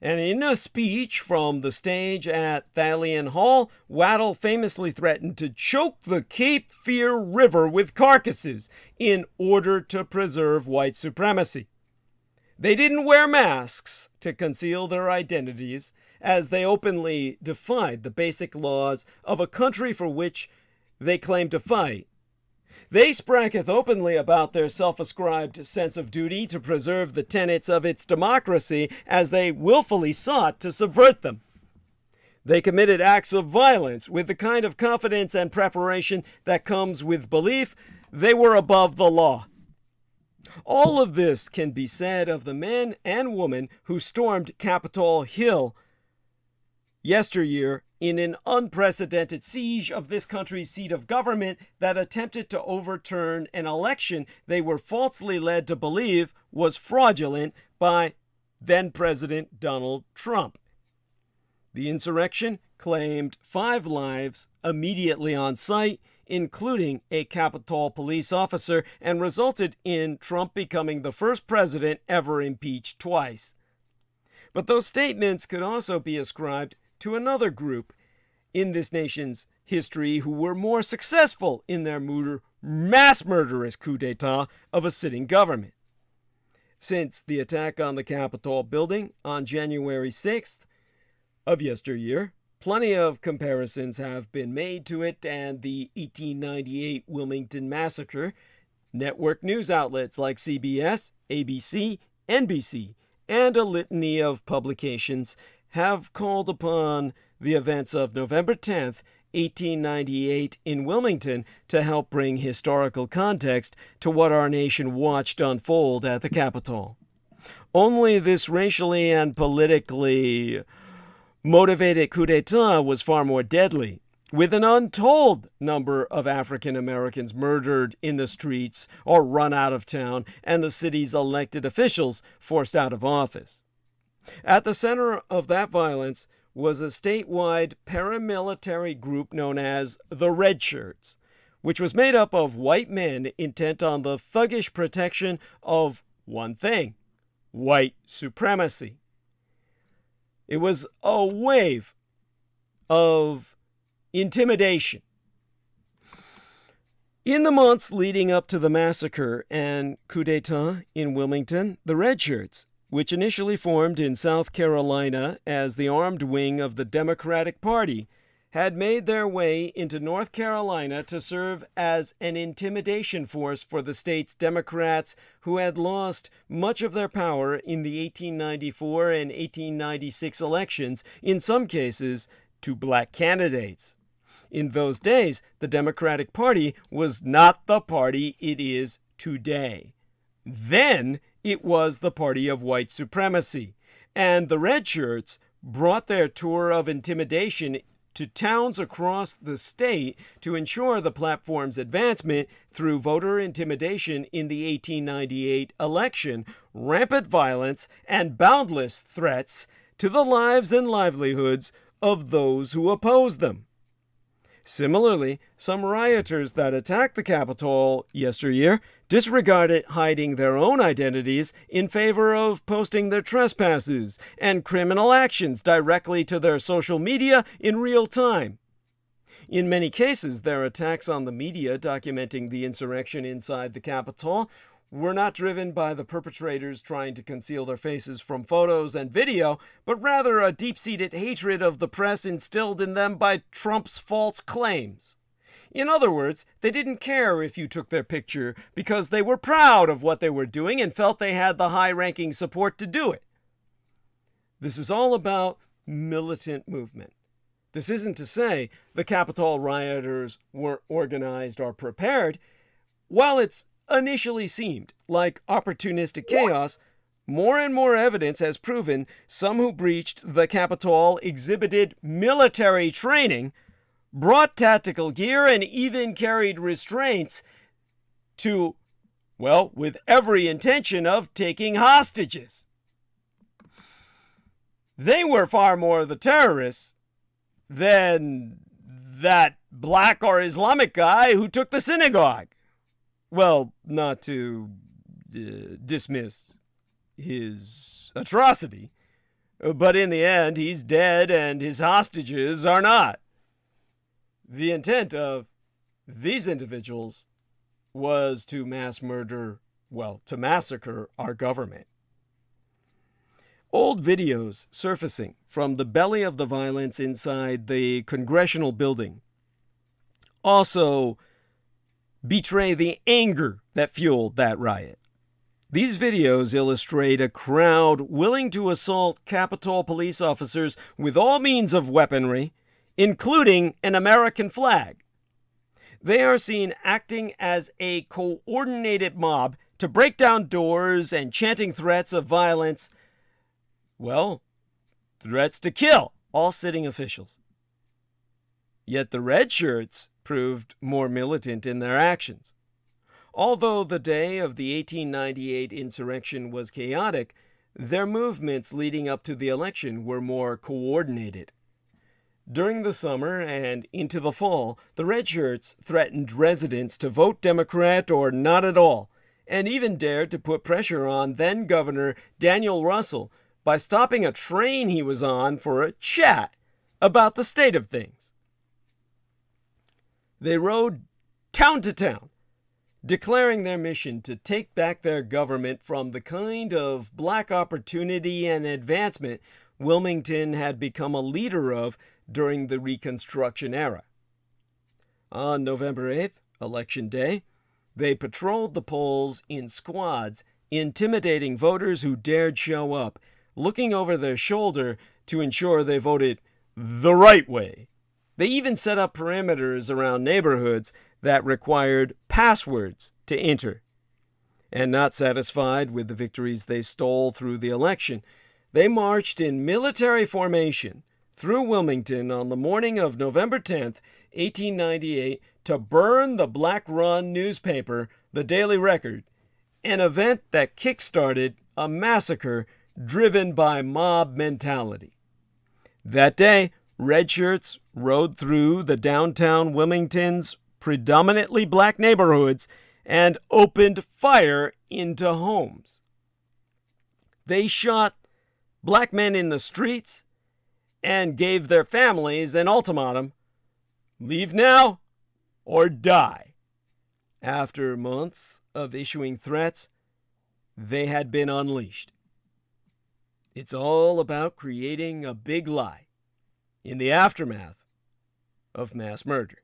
And in a speech from the stage at Thalian Hall, Waddell famously threatened to choke the Cape Fear River with carcasses in order to preserve white supremacy. They didn't wear masks to conceal their identities, as they openly defied the basic laws of a country for which they claimed to fight. They spracketh openly about their self-ascribed sense of duty to preserve the tenets of its democracy, as they willfully sought to subvert them. They committed acts of violence with the kind of confidence and preparation that comes with belief they were above the law. All of this can be said of the men and women who stormed Capitol Hill yesteryear in an unprecedented siege of this country's seat of government that attempted to overturn an election they were falsely led to believe was fraudulent by then-President Donald Trump. The insurrection claimed 5 lives immediately on sight, including a Capitol police officer, and resulted in Trump becoming the first president ever impeached twice. But those statements could also be ascribed to another group in this nation's history who were more successful in their mass murderous coup d'etat of a sitting government. Since the attack on the Capitol building on January 6th of yesteryear, plenty of comparisons have been made to it and the 1898 Wilmington Massacre. Network news outlets like CBS, ABC, NBC, and a litany of publications have called upon the events of November 10th, 1898 in Wilmington to help bring historical context to what our nation watched unfold at the Capitol. Only this racially and politically motivated coup d'etat was far more deadly, with an untold number of African Americans murdered in the streets or run out of town, and the city's elected officials forced out of office. At the center of that violence was a statewide paramilitary group known as the Red Shirts, which was made up of white men intent on the thuggish protection of one thing: white supremacy. It was a wave of intimidation. In the months leading up to the massacre and coup d'etat in Wilmington, the Red Shirts, which initially formed in South Carolina as the armed wing of the Democratic Party, had made their way into North Carolina to serve as an intimidation force for the state's Democrats, who had lost much of their power in the 1894 and 1896 elections, in some cases to black candidates. In those days, the Democratic Party was not the party it is today. Then It was the party of white supremacy, and the red shirts brought their tour of intimidation to towns across the state to ensure the platform's advancement through voter intimidation in the 1898 election, rampant violence, and boundless threats to the lives and livelihoods of those who opposed them. Similarly, some rioters that attacked the Capitol yesteryear disregarded hiding their own identities in favor of posting their trespasses and criminal actions directly to their social media in real time. In many cases, their attacks on the media documenting the insurrection inside the Capitol were not driven by the perpetrators trying to conceal their faces from photos and video, but rather a deep-seated hatred of the press instilled in them by Trump's false claims. In other words, they didn't care if you took their picture because they were proud of what they were doing and felt they had the high-ranking support to do it. This is all about militant movement. This isn't to say the Capitol rioters weren't organized or prepared. While it's initially seemed like opportunistic chaos, more and more evidence has proven some who breached the Capitol exhibited military training, brought tactical gear, and even carried restraints to, well, with every intention of taking hostages. They were far more the terrorists than that black or Islamic guy who took the synagogue. Well, not to dismiss his atrocity, but in the end, he's dead and his hostages are not. The intent of these individuals was to mass murder, well, to massacre our government. Old videos surfacing from the belly of the violence inside the congressional building also betray the anger that fueled that riot. These videos illustrate a crowd willing to assault Capitol police officers with all means of weaponry, including an American flag. They are seen acting as a coordinated mob to break down doors and chanting threats of violence, well, threats to kill all sitting officials. Yet the red shirts proved more militant in their actions. Although the day of the 1898 insurrection was chaotic, their movements leading up to the election were more coordinated. During the summer and into the fall, the red shirts threatened residents to vote Democrat or not at all, and even dared to put pressure on then-Governor Daniel Russell by stopping a train he was on for a chat about the state of things. They rode town to town, declaring their mission to take back their government from the kind of black opportunity and advancement Wilmington had become a leader of during the Reconstruction era. On November 8th, Election Day, they patrolled the polls in squads, intimidating voters who dared show up, looking over their shoulder to ensure they voted the right way. They even set up perimeters around neighborhoods that required passwords to enter. And not satisfied with the victories they stole through the election, they marched in military formation through Wilmington on the morning of November 10th, 1898, to burn the Black Run newspaper, the Daily Record, an event that kick-started a massacre driven by mob mentality. That day, red shirts rode through the downtown Wilmington's predominantly black neighborhoods and opened fire into homes. They shot black men in the streets and gave their families an ultimatum: leave now or die. After months of issuing threats, they had been unleashed. It's all about creating a big lie in the aftermath of mass murder.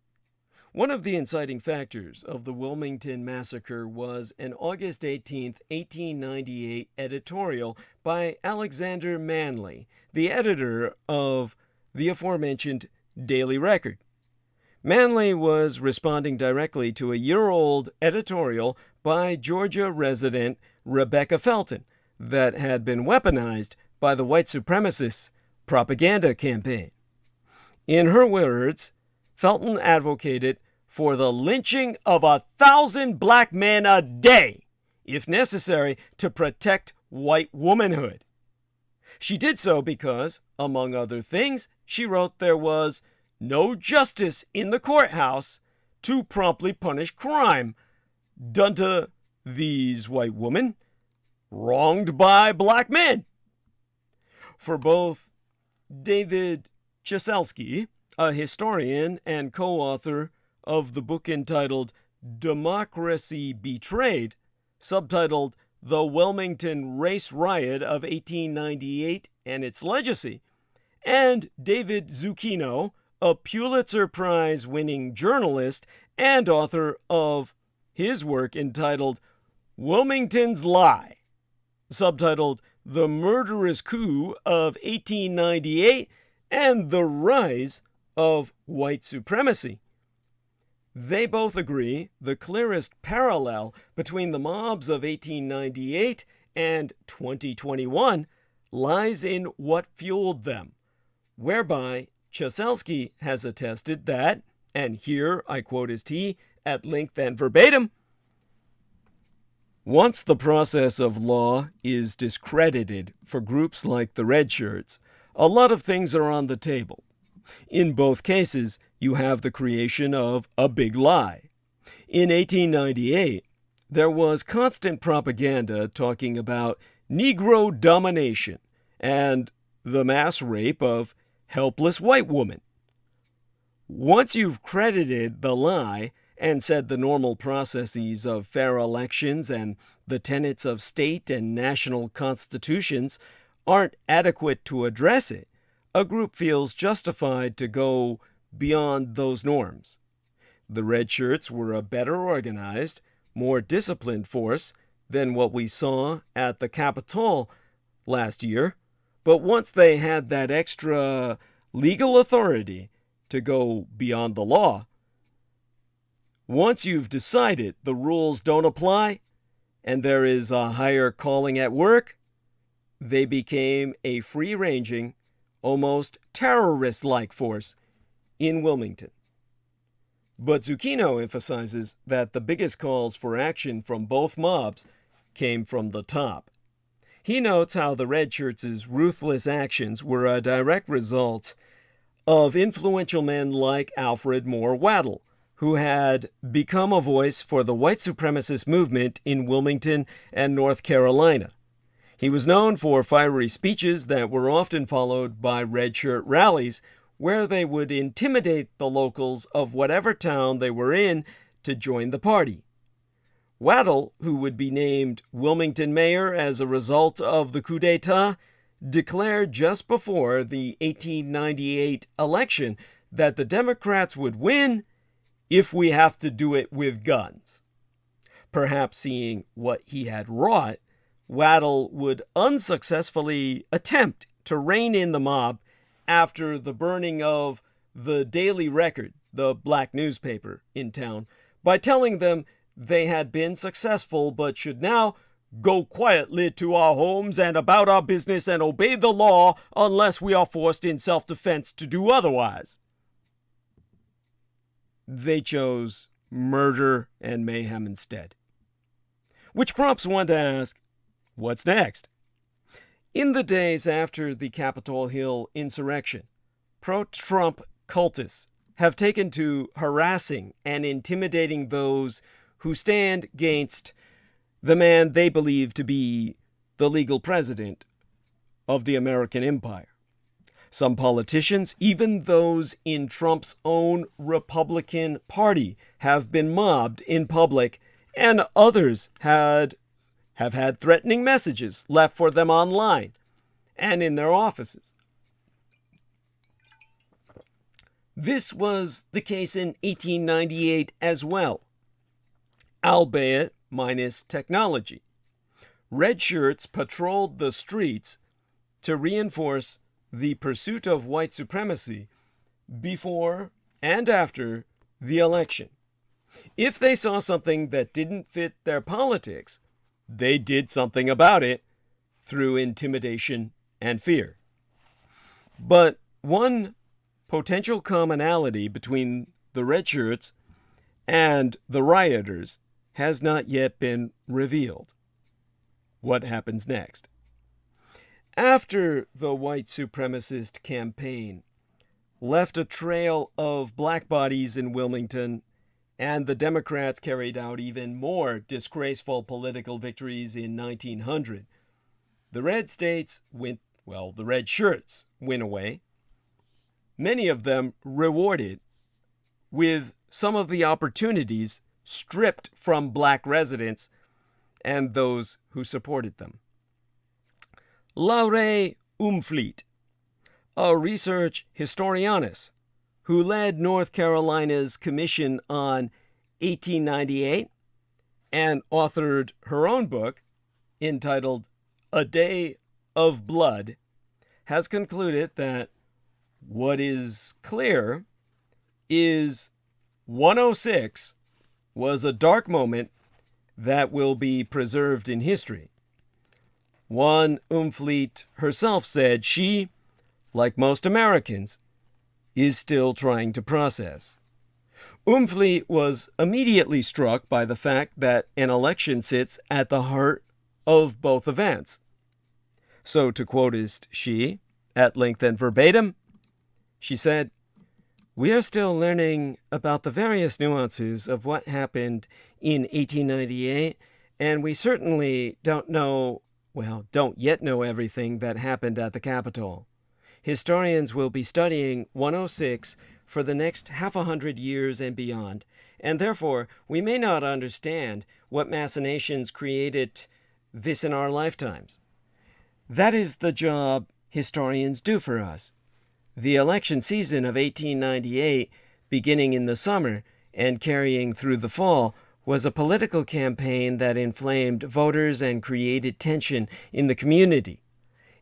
One of the inciting factors of the Wilmington massacre was an August 18, 1898 editorial by Alexander Manley, the editor of the aforementioned Daily Record. Manley was responding directly to a year-old editorial by Georgia resident Rebecca Felton that had been weaponized by the white supremacists' propaganda campaign. In her words, Felton advocated for the lynching of 1,000 black men a day, if necessary, to protect white womanhood. She did so because, among other things, she wrote there was no justice in the courthouse to promptly punish crime done to these white women wronged by black men. For both David Cieslewski, a historian and co-author of the book entitled Democracy Betrayed, subtitled The Wilmington Race Riot of 1898 and Its Legacy, and David Zucchino, a Pulitzer Prize-winning journalist and author of his work entitled Wilmington's Lie, subtitled The Murderous Coup of 1898 and the Rise of White Supremacy. They both agree the clearest parallel between the mobs of 1898 and 2021 lies in what fueled them, whereby Cieslewski has attested that, and here I quote his T at length and verbatim, once the process of law is discredited for groups like the Red Shirts, a lot of things are on the table. In both cases, you have the creation of a big lie. In 1898, there was constant propaganda talking about Negro domination and the mass rape of helpless white women. Once you've credited the lie and said the normal processes of fair elections and the tenets of state and national constitutions aren't adequate to address it, a group feels justified to go beyond those norms. The Red Shirts were a better organized, more disciplined force than what we saw at the Capitol last year, but once they had that extra legal authority to go beyond the law, once you've decided the rules don't apply and there is a higher calling at work, they became a free-ranging, almost terrorist-like force in Wilmington. But Zucchino emphasizes that the biggest calls for action from both mobs came from the top. He notes how the Red Shirts' ruthless actions were a direct result of influential men like Alfred Moore Waddell, who had become a voice for the white supremacist movement in Wilmington and North Carolina. He was known for fiery speeches that were often followed by red shirt rallies where they would intimidate the locals of whatever town they were in to join the party. Waddell, who would be named Wilmington mayor as a result of the coup d'etat, declared just before the 1898 election that the Democrats would win if we have to do it with guns. Perhaps seeing what he had wrought, Waddell would unsuccessfully attempt to rein in the mob after the burning of the Daily Record, the black newspaper in town, by telling them they had been successful but should now go quietly to our homes and about our business and obey the law unless we are forced in self-defense to do otherwise. They chose murder and mayhem instead. Which prompts one to ask, what's next? In the days after the Capitol Hill insurrection, pro-Trump cultists have taken to harassing and intimidating those who stand against the man they believe to be the legal president of the American empire. Some politicians, even those in Trump's own Republican Party, have been mobbed in public, and others have had threatening messages left for them online and in their offices. This was the case in 1898 as well, albeit minus technology. Red Shirts patrolled the streets to reinforce the pursuit of white supremacy before and after the election. If they saw something that didn't fit their politics, they did something about it through intimidation and fear. But one potential commonality between the red shirts and the rioters has not yet been revealed. What happens next? After the white supremacist campaign left a trail of black bodies in Wilmington, and the Democrats carried out even more disgraceful political victories in 1900, the red states went, well, the red shirts went away, many of them rewarded with some of the opportunities stripped from black residents and those who supported them. Laure Umfleet, a research historianus who led North Carolina's Commission on 1898 and authored her own book entitled A Day of Blood, has concluded that what is clear is 106 was a dark moment that will be preserved in history. One Umfleet herself said she, like most Americans, is still trying to process. Umfleet was immediately struck by the fact that an election sits at the heart of both events. So, to quotist she, at length and verbatim, she said, "We are still learning about the various nuances of what happened in 1898, and we certainly don't yet know everything that happened at the Capitol. Historians will be studying 106 for the next 100 years and beyond, and therefore we may not understand what machinations created this in our lifetimes. That is the job historians do for us. The election season of 1898, beginning in the summer and carrying through the fall, was a political campaign that inflamed voters and created tension in the community.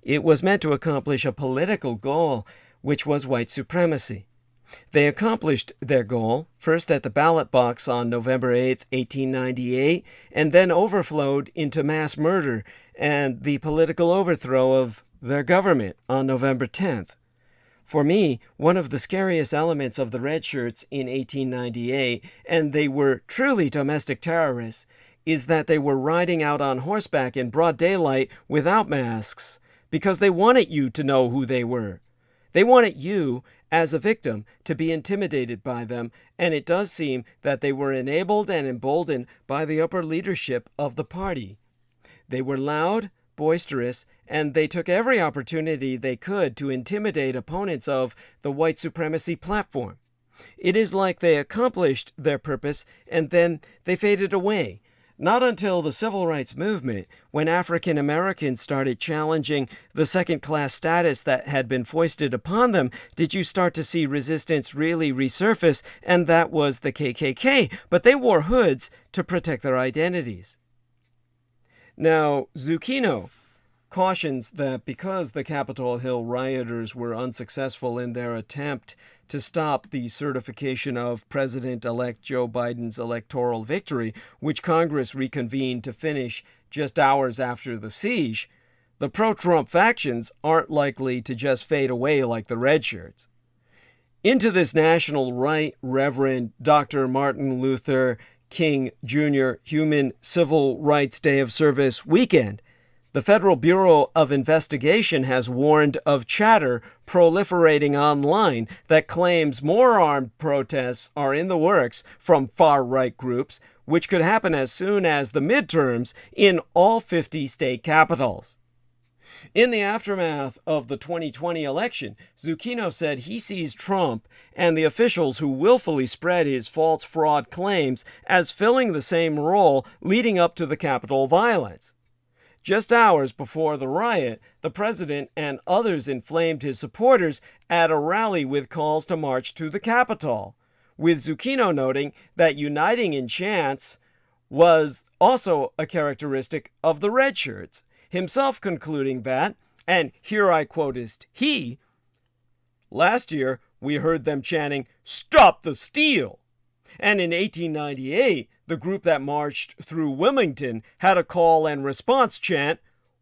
It was meant to accomplish a political goal, which was white supremacy. They accomplished their goal, first at the ballot box on November 8, 1898, and then overflowed into mass murder and the political overthrow of their government on November 10th. For me, one of the scariest elements of the red shirts in 1898, and they were truly domestic terrorists, is that they were riding out on horseback in broad daylight without masks, because they wanted you to know who they were. They wanted you, as a victim, to be intimidated by them, and it does seem that they were enabled and emboldened by the upper leadership of the party. They were loud, boisterous, and they took every opportunity they could to intimidate opponents of the white supremacy platform. It is like they accomplished their purpose and then they faded away. Not until the civil rights movement, when African Americans started challenging the second-class status that had been foisted upon them, did you start to see resistance really resurface, and that was the KKK, but they wore hoods to protect their identities. Now, Zucchino cautions that because the Capitol Hill rioters were unsuccessful in their attempt to stop the certification of President-elect Joe Biden's electoral victory, which Congress reconvened to finish just hours after the siege, the pro-Trump factions aren't likely to just fade away like the red shirts. Into this national right, Reverend Dr. Martin Luther King Jr. Human Civil Rights Day of Service weekend, the Federal Bureau of Investigation has warned of chatter proliferating online that claims more armed protests are in the works from far-right groups, which could happen as soon as the midterms in all 50 state capitals. In the aftermath of the 2020 election, Zucchino said he sees Trump and the officials who willfully spread his false fraud claims as filling the same role leading up to the Capitol violence. Just hours before the riot, the president and others inflamed his supporters at a rally with calls to march to the Capitol, with Zucchino noting that uniting in chants was also a characteristic of the red shirts, himself concluding that, and here I quotist last year we heard them chanting, "Stop the steal!" And in 1898, the group that marched through Wilmington had a call and response chant,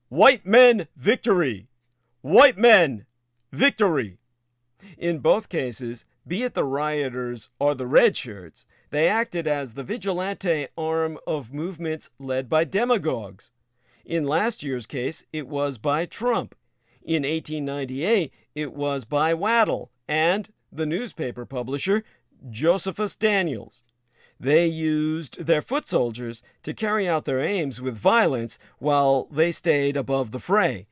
"White men, victory! White men, victory!" In both cases, be it the rioters or the red shirts, they acted as the vigilante arm of movements led by demagogues. In last year's case, it was by Trump. In 1898, it was by Waddell and the newspaper publisher Josephus Daniels. They used their foot soldiers to carry out their aims with violence while they stayed above the fray.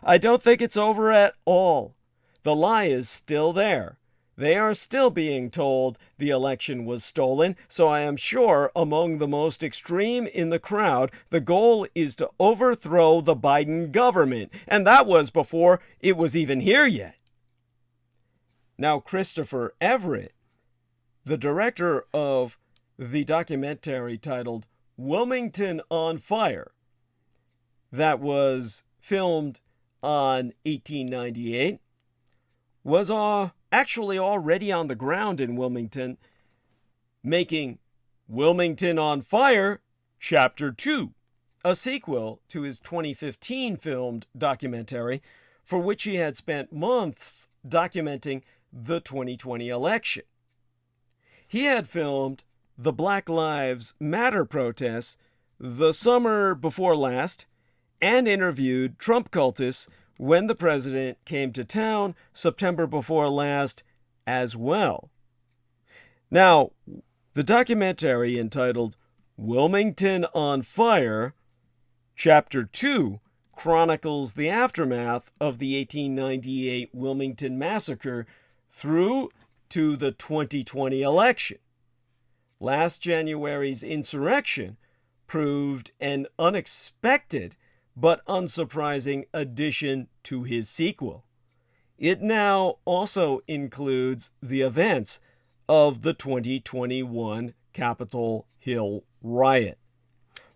I don't think it's over at all. The lie is still there. They are still being told the election was stolen, so I am sure among the most extreme in the crowd, the goal is to overthrow the Biden government, and that was before it was even here yet. Now, Christopher Everett, the director of the documentary titled Wilmington on Fire, that was filmed on 1898, was actually already on the ground in Wilmington, making Wilmington on Fire Chapter 2, a sequel to his 2015 filmed documentary, for which he had spent months documenting the 2020 election. He had filmed the Black Lives Matter protests the summer before last and interviewed Trump cultists when the president came to town September before last as well. Now, the documentary entitled Wilmington on Fire, Chapter 2, chronicles the aftermath of the 1898 Wilmington massacre through to the 2020 election. Last January's insurrection proved an unexpected but unsurprising addition to his sequel. It now also includes the events of the 2021 Capitol Hill riot.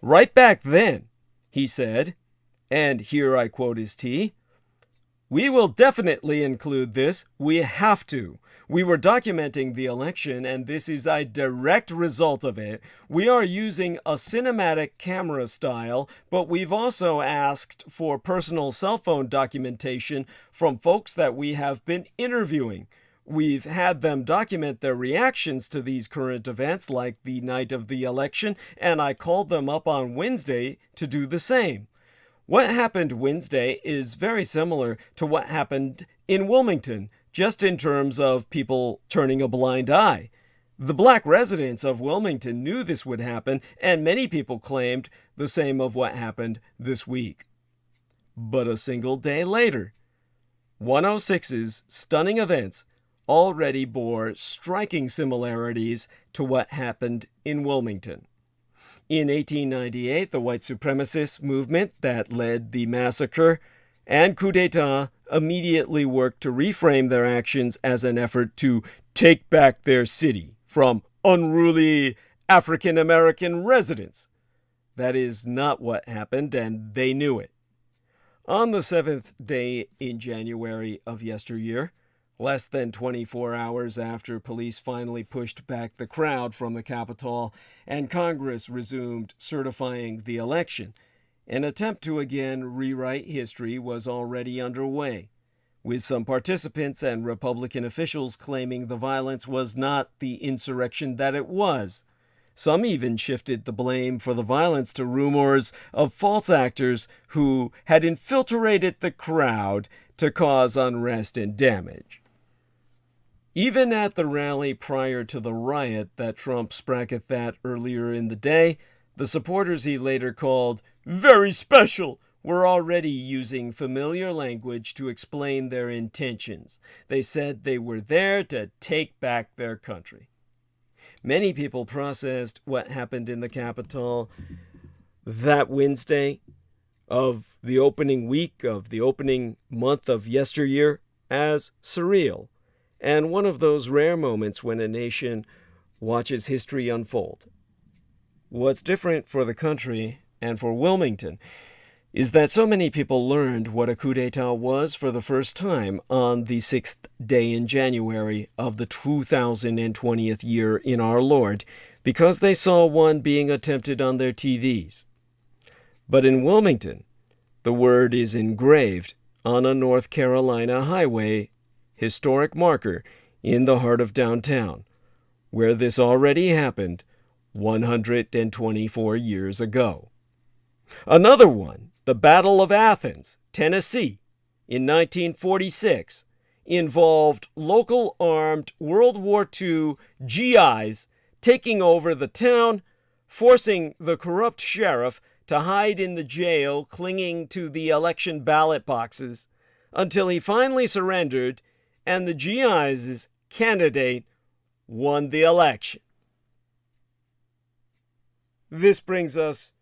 Right back then, he said, and here I quote his T, "We will definitely include this. We have to. We were documenting the election, and this is a direct result of it. We are using a cinematic camera style, but we've also asked for personal cell phone documentation from folks that we have been interviewing. We've had them document their reactions to these current events like the night of the election, and I called them up on Wednesday to do the same. What happened Wednesday is very similar to what happened in Wilmington, just in terms of people turning a blind eye. The black residents of Wilmington knew this would happen, and many people claimed the same of what happened this week. But a single day later, 106's stunning events already bore striking similarities to what happened in Wilmington. In 1898, the white supremacist movement that led the massacre and coup d'etat immediately worked to reframe their actions as an effort to take back their city from unruly African American residents. That is not what happened, and they knew it. On the 7th day in January of yesteryear, less than 24 hours after police finally pushed back the crowd from the Capitol and Congress resumed certifying the election, an attempt to again rewrite history was already underway, with some participants and Republican officials claiming the violence was not the insurrection that it was. Some even shifted the blame for the violence to rumors of false actors who had infiltrated the crowd to cause unrest and damage. Even at the rally prior to the riot that Trump spracket that earlier in the day, the supporters he later called very special were already using familiar language to explain their intentions. They said they were there to take back their country. Many people processed what happened in the Capitol that Wednesday of the opening week of the opening month of yesteryear as surreal, and one of those rare moments when a nation watches history unfold. What's different for the country and for Wilmington is that so many people learned what a coup d'etat was for the first time on the 6th day in January of the 2020th year in our Lord, because they saw one being attempted on their TVs. But in Wilmington, the word is engraved on a North Carolina highway historic marker in the heart of downtown, where this already happened 124 years ago. Another one, the Battle of Athens, Tennessee, in 1946, involved local armed World War II GIs taking over the town, forcing the corrupt sheriff to hide in the jail, clinging to the election ballot boxes, until he finally surrendered and the GI's candidate won the election. This brings us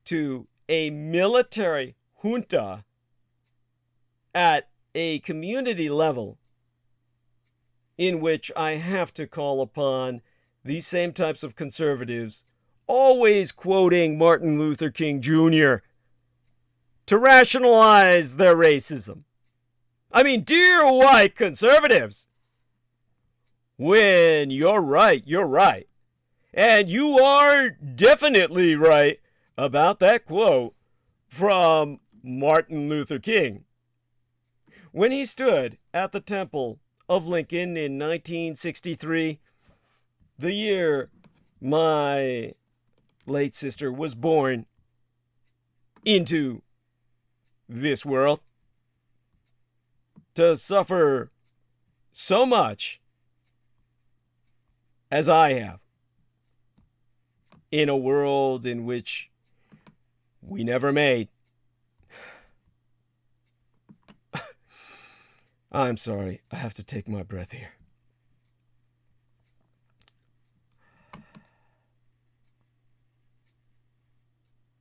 to a military junta at a community level in which I have to call upon these same types of conservatives, always quoting Martin Luther King Jr., to rationalize their racism. I mean, dear white conservatives, when you're right, you're right. And you are definitely right about that quote from Martin Luther King. When he stood at the Temple of Lincoln in 1963, the year my late sister was born into this world, to suffer so much as I have in a world in which we never made. I'm sorry, I have to take my breath here.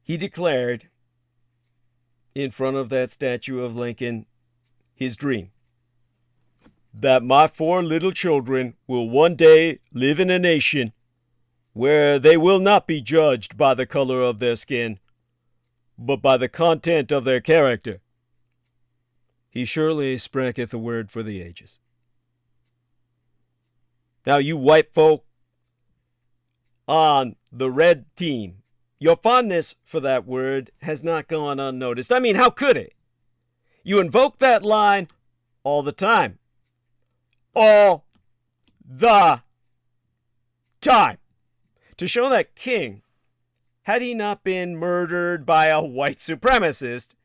He declared in front of that statue of Lincoln his dream, that my 4 little children will one day live in a nation where they will not be judged by the color of their skin, but by the content of their character. He surely spraketh a word for the ages. Now, you white folk on the red team, your fondness for that word has not gone unnoticed. I mean, how could it? You invoke that line all the time. All the time. To show that King, had he not been murdered by a white supremacist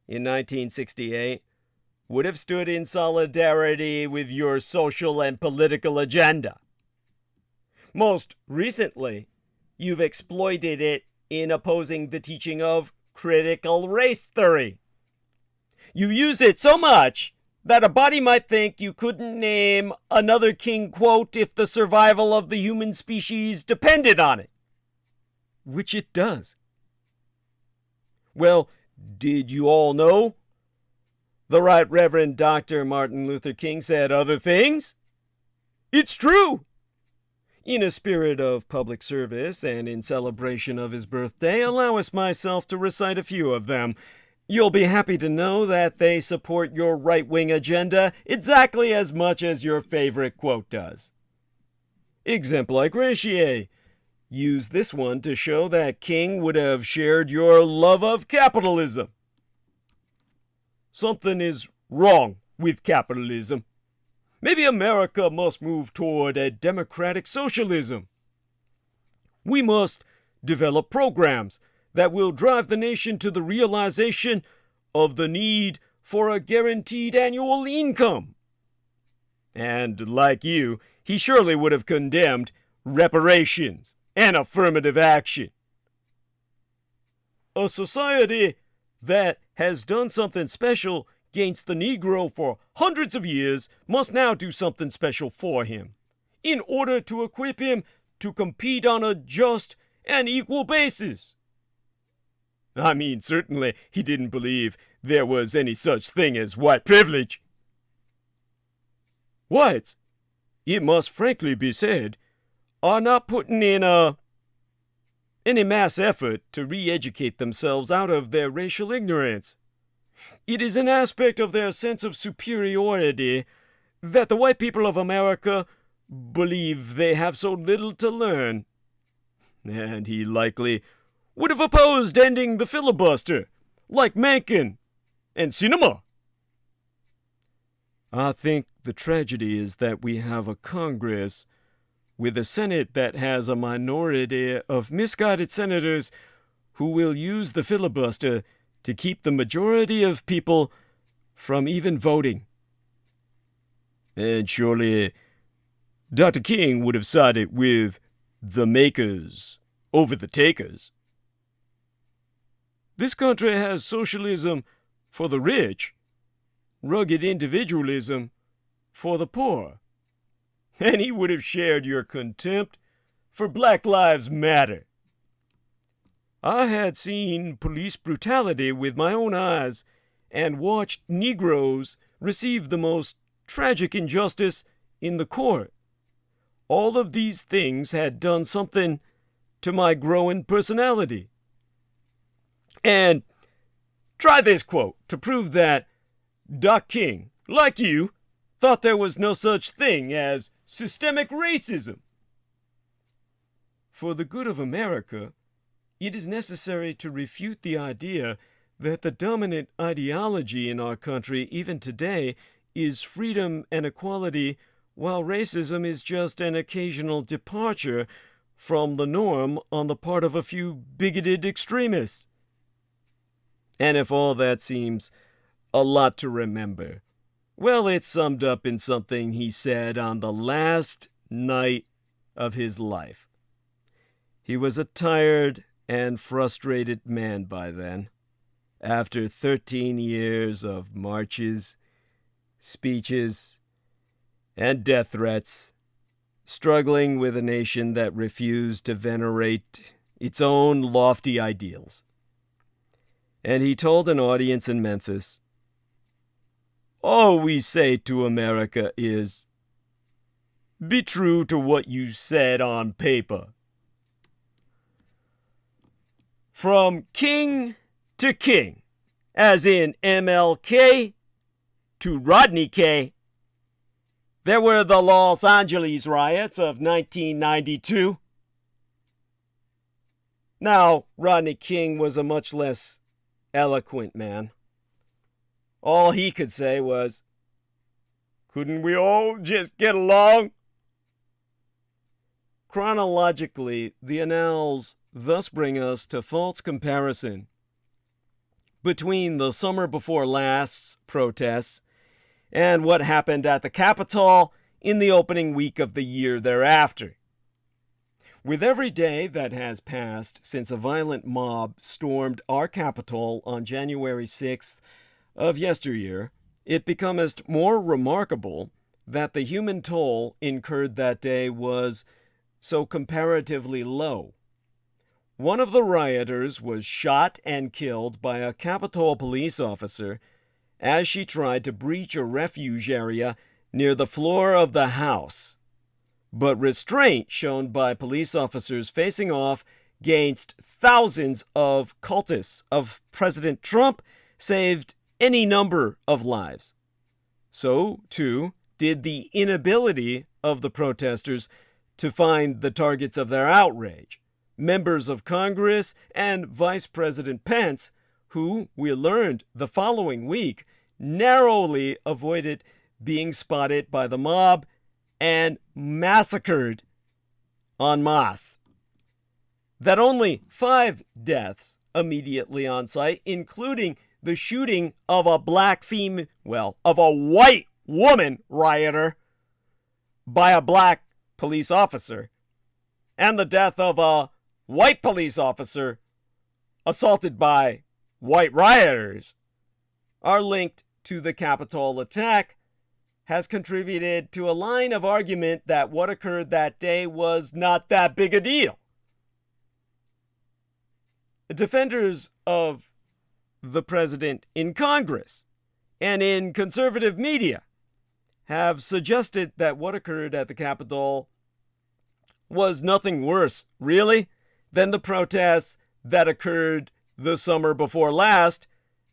in 1968, would have stood in solidarity with your social and political agenda. Most recently, you've exploited it in opposing the teaching of critical race theory. You use it so much that a body might think you couldn't name another King quote if the survival of the human species depended on it. Which it does. Well, did you all know the Right Reverend Dr. Martin Luther King said other things? It's true. In a spirit of public service and in celebration of his birthday, allow us myself to recite a few of them. You'll be happy to know that they support your right-wing agenda exactly as much as your favorite quote does. Exempli gratiae. Use this one to show that King would have shared your love of capitalism. Something is wrong with capitalism. Maybe America must move toward a democratic socialism. We must develop programs that will drive the nation to the realization of the need for a guaranteed annual income. And like you, he surely would have condemned reparations and affirmative action. A society that has done something special against the Negro for hundreds of years must now do something special for him, in order to equip him to compete on a just and equal basis. I mean, certainly he didn't believe there was any such thing as white privilege. Whites, it must frankly be said, are not putting in a any mass effort to re-educate themselves out of their racial ignorance. It is an aspect of their sense of superiority that the white people of America believe they have so little to learn. And he likely would have opposed ending the filibuster, like Mencken and Sinema. I think the tragedy is that we have a Congress with a Senate that has a minority of misguided senators who will use the filibuster to keep the majority of people from even voting. And surely Dr. King would have sided with the makers over the takers. This country has socialism for the rich, rugged individualism for the poor. And he would have shared your contempt for Black Lives Matter. I had seen police brutality with my own eyes and watched Negroes receive the most tragic injustice in the court. All of these things had done something to my growing personality. And try this quote to prove that Doc King, like you, thought there was no such thing as systemic racism. For the good of America, it is necessary to refute the idea that the dominant ideology in our country, even today, is freedom and equality, while racism is just an occasional departure from the norm on the part of a few bigoted extremists. And if all that seems a lot to remember, well, it's summed up in something he said on the last night of his life. He was a tired and frustrated man by then, after 13 years of marches, speeches, and death threats, struggling with a nation that refused to venerate its own lofty ideals. And he told an audience in Memphis, "All we say to America is, be true to what you said on paper." From king to king, as in MLK to Rodney K. There were the Los Angeles riots of 1992. Now, Rodney King was a much less eloquent man. All he could say was, "Couldn't we all just get along?" Chronologically, the annals thus bring us to false comparison between the summer before last's protests and what happened at the Capitol in the opening week of the year thereafter. With every day that has passed since a violent mob stormed our Capitol on January 6th of yesteryear, it becometh more remarkable that the human toll incurred that day was so comparatively low. One of the rioters was shot and killed by a Capitol police officer as she tried to breach a refuge area near the floor of the House. But restraint shown by police officers facing off against thousands of cultists of President Trump saved any number of lives. So, too, did the inability of the protesters to find the targets of their outrage, members of Congress and Vice President Pence, who, we learned the following week, narrowly avoided being spotted by the mob and massacred en masse. That only 5 deaths immediately on site, including the shooting of a of a white woman rioter by a black police officer, and the death of a white police officer assaulted by white rioters, are linked to the Capitol attack, has contributed to a line of argument that what occurred that day was not that big a deal. The defenders of the president in Congress and in conservative media have suggested that what occurred at the Capitol was nothing worse, really, than the protests that occurred the summer before last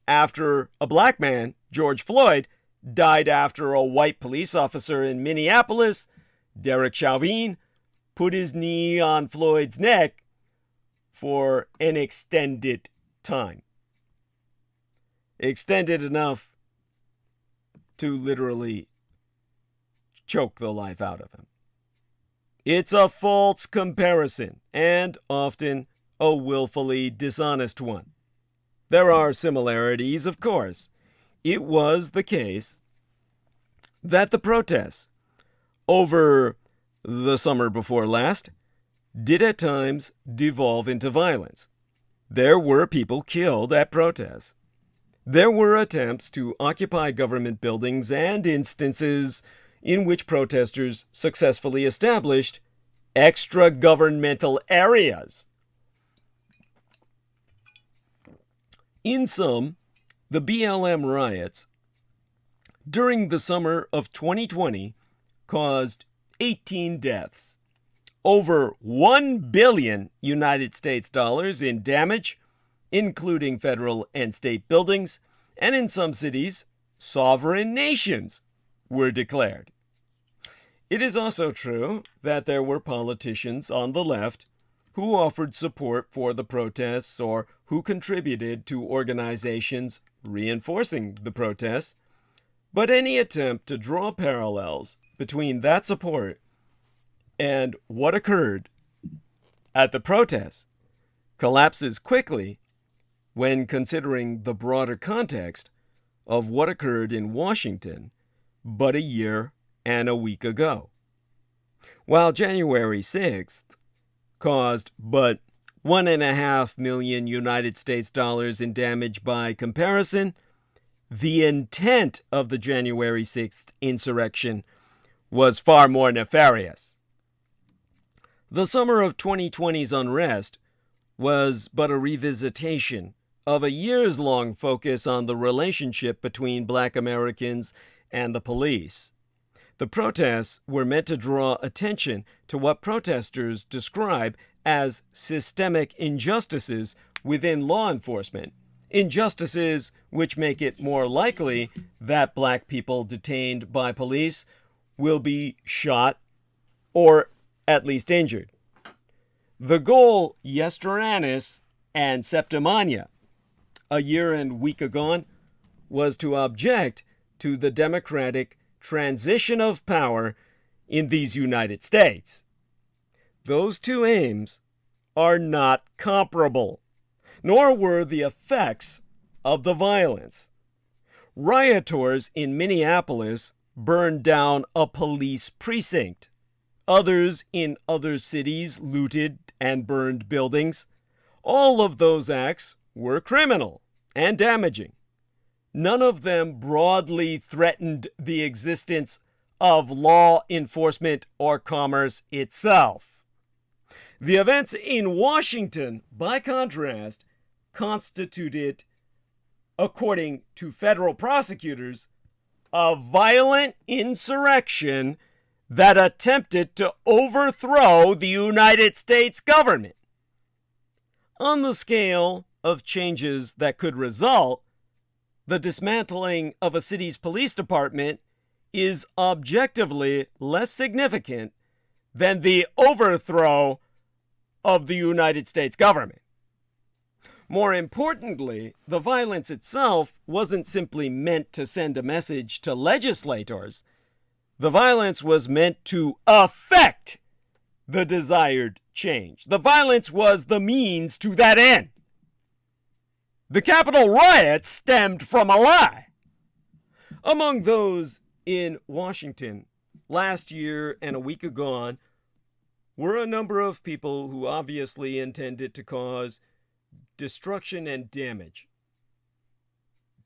after a black man, George Floyd, died after a white police officer in Minneapolis, Derek Chauvin, put his knee on Floyd's neck for an extended time. Extended enough to literally choke the life out of him. It's a false comparison, and often a willfully dishonest one. There are similarities, of course. It was the case that the protests over the summer before last did at times devolve into violence. There were people killed at protests. There were attempts to occupy government buildings and instances in which protesters successfully established extra-governmental areas. In sum, the BLM riots during the summer of 2020 caused 18 deaths, over $1 billion United States dollars in damage, including federal and state buildings, and in some cities, sovereign nations were declared. It is also true that there were politicians on the left who offered support for the protests or who contributed to organizations reinforcing the protests, but any attempt to draw parallels between that support and what occurred at the protests collapses quickly when considering the broader context of what occurred in Washington but a year and a week ago. While January 6th caused but $1.5 million United States dollars in damage by comparison, the intent of the January 6th insurrection was far more nefarious. The summer of 2020's unrest was but a revisitation of a years-long focus on the relationship between Black Americans and the police. The protests were meant to draw attention to what protesters describe as systemic injustices within law enforcement, injustices which make it more likely that Black people detained by police will be shot or at least injured. The goal yesterannus and septimania, a year and week agone, was to object to the democratic transition of power in these United States. Those two aims are not comparable, nor were the effects of the violence. Rioters in Minneapolis burned down a police precinct. Others in other cities looted and burned buildings. All of those acts were criminal and damaging. None of them broadly threatened the existence of law enforcement or commerce itself. The events in Washington, by contrast, constituted, according to federal prosecutors, a violent insurrection that attempted to overthrow the United States government. On the scale of changes that could result, the dismantling of a city's police department is objectively less significant than the overthrow of the United States government. More importantly, the violence itself wasn't simply meant to send a message to legislators. The violence was meant to affect the desired change. The violence was the means to that end. The Capitol riot stemmed from a lie. Among those in Washington last year and a week agone were a number of people who obviously intended to cause destruction and damage.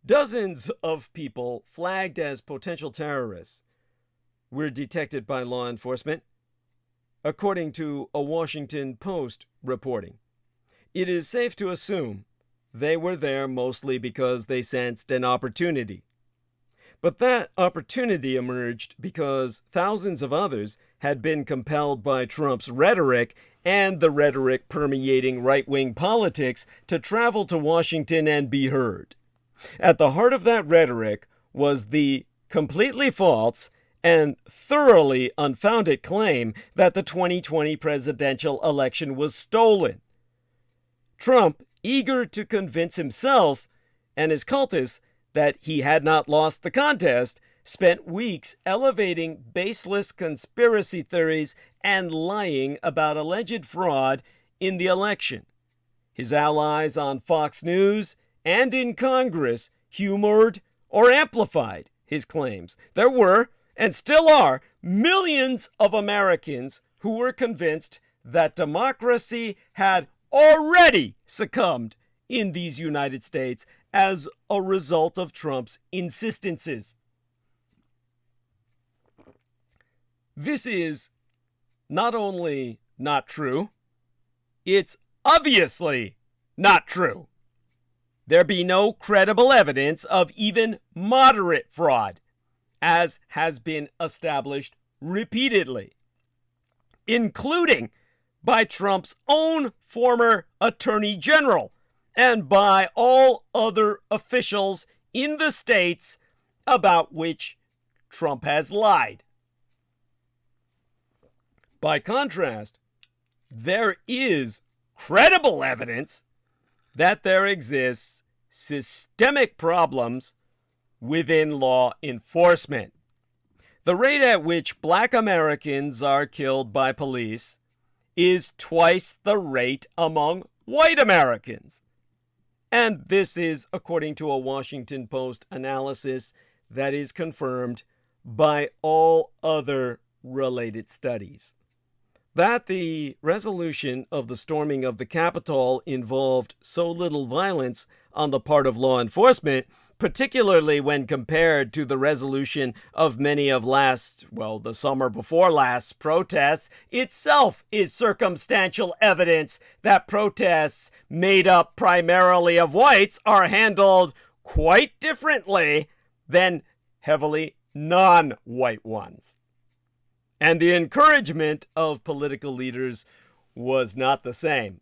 Dozens of people flagged as potential terrorists were detected by law enforcement, according to a Washington Post reporting. It is safe to assume they were there mostly because they sensed an opportunity. But that opportunity emerged because thousands of others had been compelled by Trump's rhetoric and the rhetoric permeating right-wing politics to travel to Washington and be heard. At the heart of that rhetoric was the completely false and thoroughly unfounded claim that the 2020 presidential election was stolen. Trump, eager to convince himself and his cultists that he had not lost the contest, spent weeks elevating baseless conspiracy theories and lying about alleged fraud in the election. His allies on Fox News and in Congress humored or amplified his claims. There were, and still are, millions of Americans who were convinced that democracy had already succumbed in these United States as a result of Trump's insistences. This is not only not true, it's obviously not true. There be no credible evidence of even moderate fraud, as has been established repeatedly, including by Trump's own former Attorney General and by all other officials in the states about which Trump has lied. By contrast, there is credible evidence that there exists systemic problems within law enforcement. The rate at which Black Americans are killed by police is twice the rate among white Americans. And this is according to a Washington Post analysis that is confirmed by all other related studies. That the resolution of the storming of the Capitol involved so little violence on the part of law enforcement, particularly when compared to the resolution of many of the summer before last protests, itself is circumstantial evidence that protests made up primarily of whites are handled quite differently than heavily non-white ones. And the encouragement of political leaders was not the same.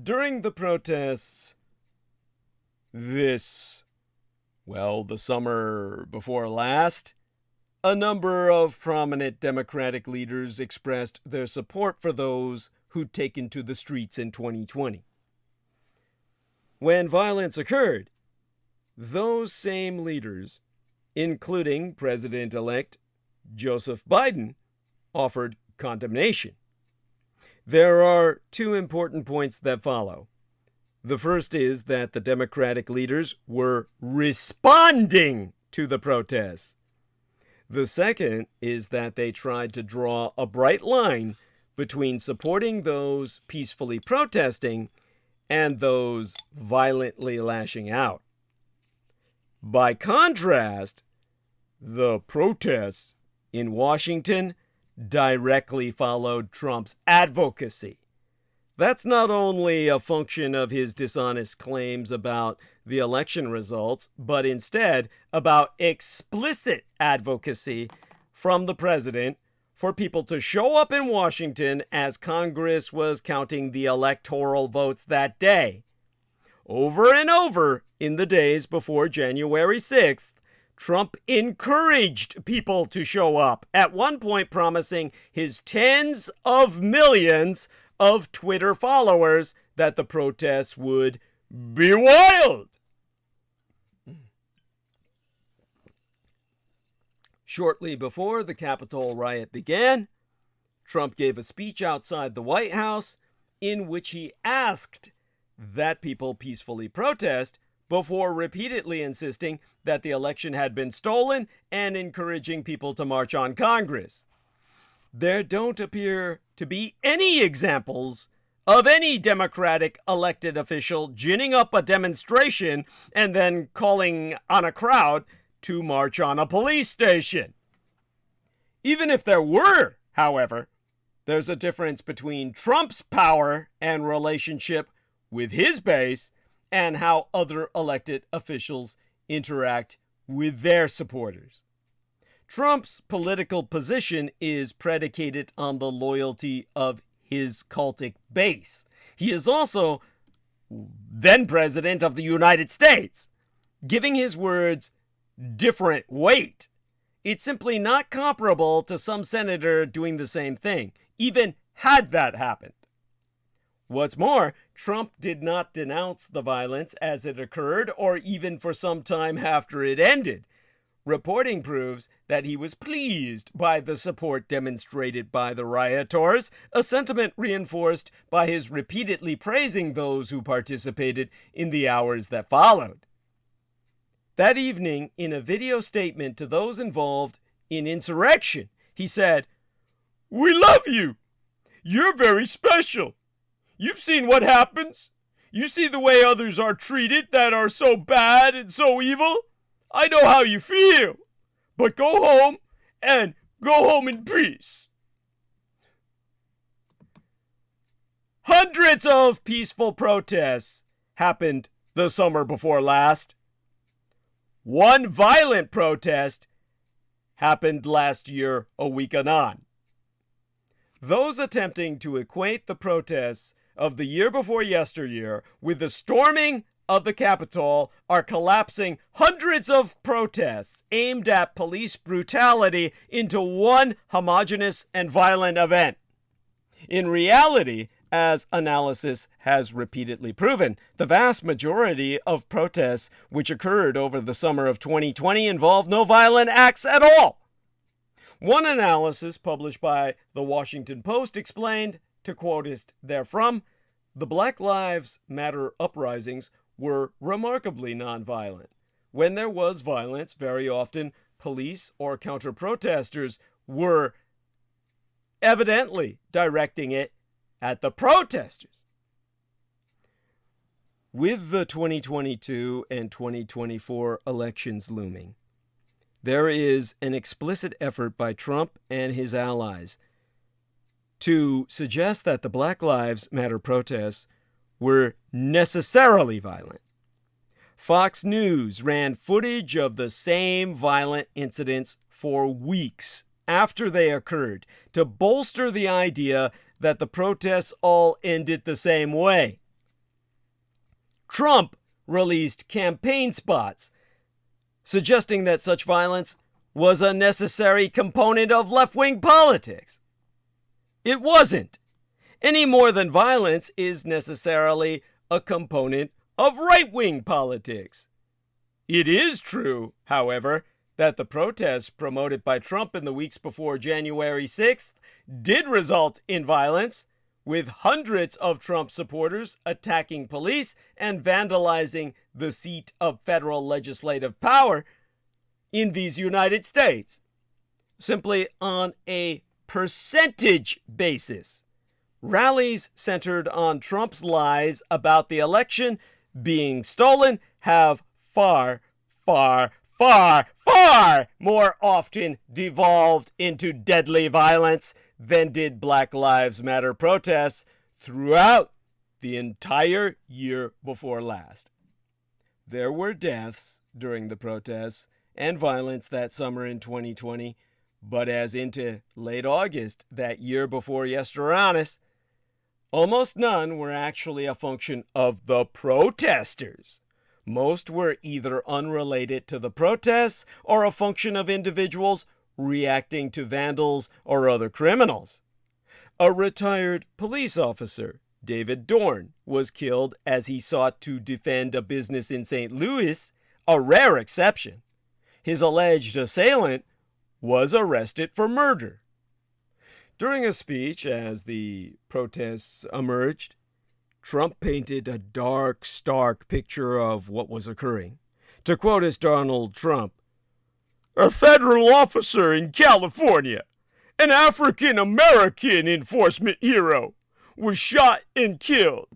During the protests the summer before last, a number of prominent Democratic leaders expressed their support for those who'd taken to the streets in 2020. When violence occurred, those same leaders, including President-elect Joseph Biden, offered condemnation. There are two important points that follow. The first is that the Democratic leaders were responding to the protests. The second is that they tried to draw a bright line between supporting those peacefully protesting and those violently lashing out. By contrast, the protests in Washington directly followed Trump's advocacy. That's not only a function of his dishonest claims about the election results, but instead about explicit advocacy from the president for people to show up in Washington as Congress was counting the electoral votes that day. Over and over in the days before January 6th, Trump encouraged people to show up, at one point promising his tens of millions of Twitter followers that the protests would be wild. Shortly before the Capitol riot began, Trump gave a speech outside the White House in which he asked that people peacefully protest before repeatedly insisting that the election had been stolen and encouraging people to march on Congress. There don't appear to be any examples of any Democratic elected official ginning up a demonstration and then calling on a crowd to march on a police station. Even if there were, however, there's a difference between Trump's power and relationship with his base and how other elected officials interact with their supporters. Trump's political position is predicated on the loyalty of his cultic base. He is also then President of the United States, giving his words different weight. It's simply not comparable to some senator doing the same thing, even had that happened. What's more, Trump did not denounce the violence as it occurred or even for some time after it ended. Reporting proves that he was pleased by the support demonstrated by the rioters, a sentiment reinforced by his repeatedly praising those who participated in the hours that followed. That evening, in a video statement to those involved in insurrection, he said, "We love you. You're very special. You've seen what happens. You see the way others are treated that are so bad and so evil. I know how you feel, but go home and go home in peace." Hundreds of peaceful protests happened the summer before last. One violent protest happened last year a week anon. Those attempting to equate the protests of the year before yesteryear with the storming of the Capitol are collapsing hundreds of protests aimed at police brutality into one homogeneous and violent event. In reality, as analysis has repeatedly proven, the vast majority of protests which occurred over the summer of 2020 involved no violent acts at all. One analysis published by the Washington Post explained, to quote it therefrom, the Black Lives Matter uprisings were remarkably nonviolent. When there was violence, very often police or counter-protesters were evidently directing it at the protesters. With the 2022 and 2024 elections looming, there is an explicit effort by Trump and his allies to suggest that the Black Lives Matter protests were necessarily violent. Fox News ran footage of the same violent incidents for weeks after they occurred to bolster the idea that the protests all ended the same way. Trump released campaign spots suggesting that such violence was a necessary component of left-wing politics. It wasn't, any more than violence is necessarily a component of right-wing politics. It is true, however, that the protests promoted by Trump in the weeks before January 6th did result in violence, with hundreds of Trump supporters attacking police and vandalizing the seat of federal legislative power in these United States. Simply on a percentage basis, rallies centered on Trump's lies about the election being stolen have far, far, far, far more often devolved into deadly violence than did Black Lives Matter protests throughout the entire year before last. There were deaths during the protests and violence that summer in 2020, but as into late August that year before Yesterannus, almost none were actually a function of the protesters. Most were either unrelated to the protests or a function of individuals reacting to vandals or other criminals. A retired police officer, David Dorn, was killed as he sought to defend a business in St. Louis, a rare exception. His alleged assailant was arrested for murder. During a speech as the protests emerged, Trump painted a dark, stark picture of what was occurring. To quote his Donald Trump, "A federal officer in California, an African-American enforcement hero, was shot and killed.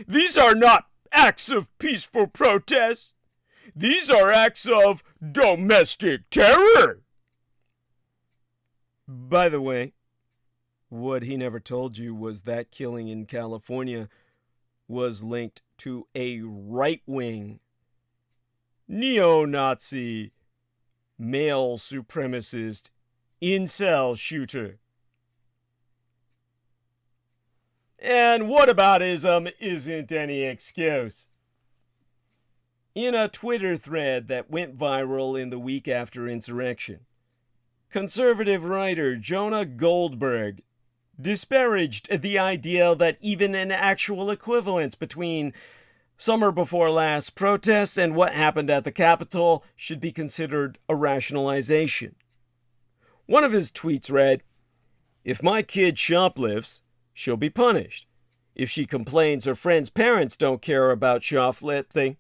These are not acts of peaceful protest. These are acts of domestic terror." By the way, what he never told you was that killing in California was linked to a right-wing, neo-Nazi male supremacist incel shooter. And whataboutism isn't any excuse. In a Twitter thread that went viral in the week after insurrection, conservative writer Jonah Goldberg disparaged the idea that even an actual equivalence between summer before last protests and what happened at the Capitol should be considered a rationalization. One of his tweets read, "If my kid shoplifts, she'll be punished. If she complains her friend's parents don't care about shoplifting,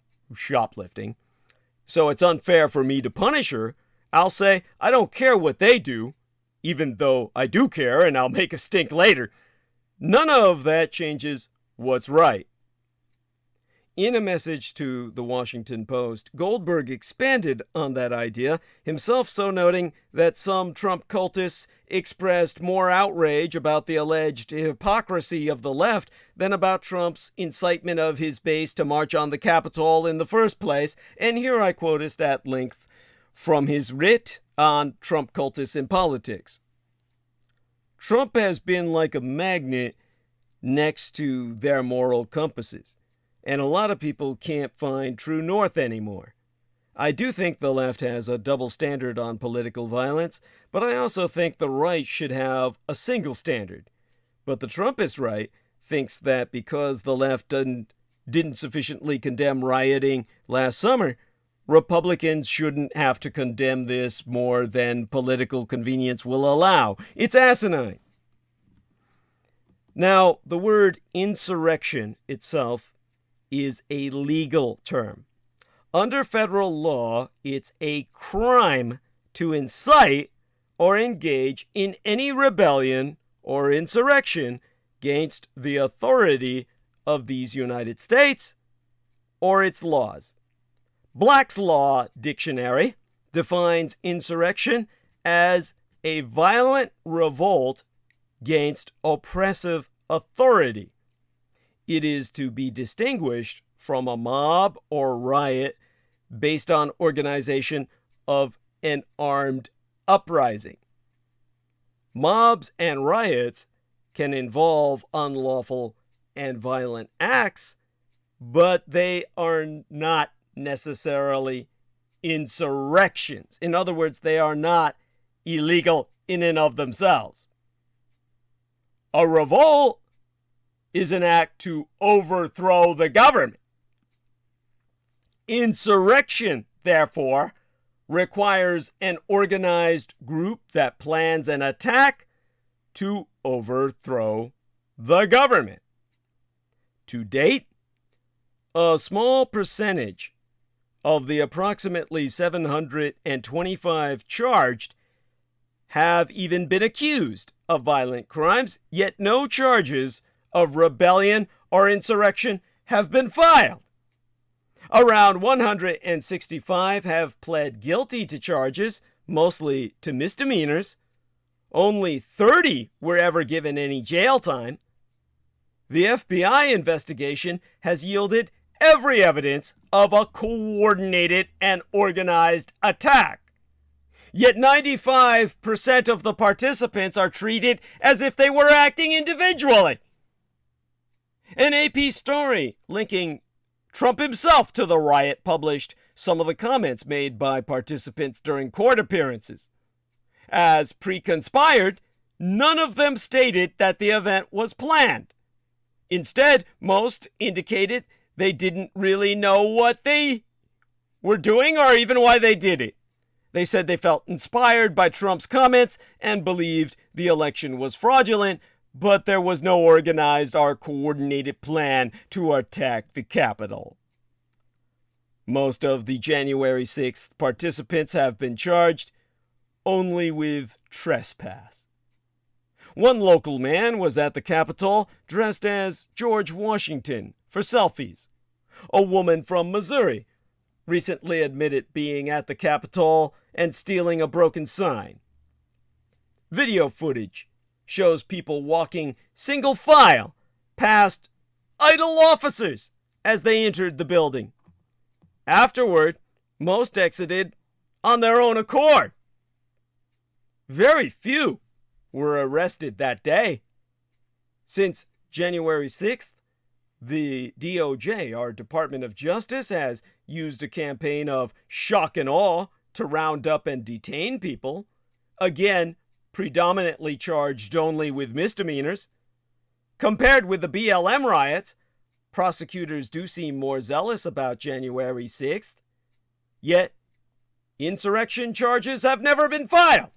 so it's unfair for me to punish her, I'll say, I don't care what they do, even though I do care and I'll make a stink later. None of that changes what's right." In a message to the Washington Post, Goldberg expanded on that idea, himself so noting that some Trump cultists expressed more outrage about the alleged hypocrisy of the left than about Trump's incitement of his base to march on the Capitol in the first place, and here I quote at length from his writ on Trump cultists in politics. "Trump has been like a magnet next to their moral compasses, and a lot of people can't find true north anymore. I do think the left has a double standard on political violence, but I also think the right should have a single standard. But the Trumpist right thinks that because the left didn't sufficiently condemn rioting last summer, Republicans shouldn't have to condemn this more than political convenience will allow. It's asinine." Now, the word insurrection itself is a legal term. Under federal law, it's a crime to incite or engage in any rebellion or insurrection against the authority of these United States or its laws. Black's Law Dictionary defines insurrection as a violent revolt against oppressive authority. It is to be distinguished from a mob or riot based on organization of an armed uprising. Mobs and riots can involve unlawful and violent acts, but they are not necessarily insurrections. In other words, they are not illegal in and of themselves. A revolt is an act to overthrow the government. Insurrection, therefore, requires an organized group that plans an attack to overthrow the government. To date, a small percentage of the approximately 725 charged have even been accused of violent crimes, yet no charges of rebellion or insurrection have been filed. Around 165 have pled guilty to charges, mostly to misdemeanors. Only 30 were ever given any jail time. The FBI investigation has yielded every evidence of a coordinated and organized attack. Yet 95% of the participants are treated as if they were acting individually. An AP story linking Trump himself to the riot published some of the comments made by participants during court appearances. As pre-conspired, none of them stated that the event was planned. Instead, most indicated they didn't really know what they were doing or even why they did it. They said they felt inspired by Trump's comments and believed the election was fraudulent, but there was no organized or coordinated plan to attack the Capitol. Most of the January 6th participants have been charged only with trespass. One local man was at the Capitol dressed as George Washington for selfies. A woman from Missouri recently admitted being at the Capitol and stealing a broken sign. Video footage shows people walking single file past idle officers as they entered the building. Afterward, most exited on their own accord. Very few were arrested that day. Since January 6th, the DOJ, our Department of Justice, has used a campaign of shock and awe to round up and detain people, again, predominantly charged only with misdemeanors. Compared with the BLM riots, prosecutors do seem more zealous about January 6th, yet insurrection charges have never been filed.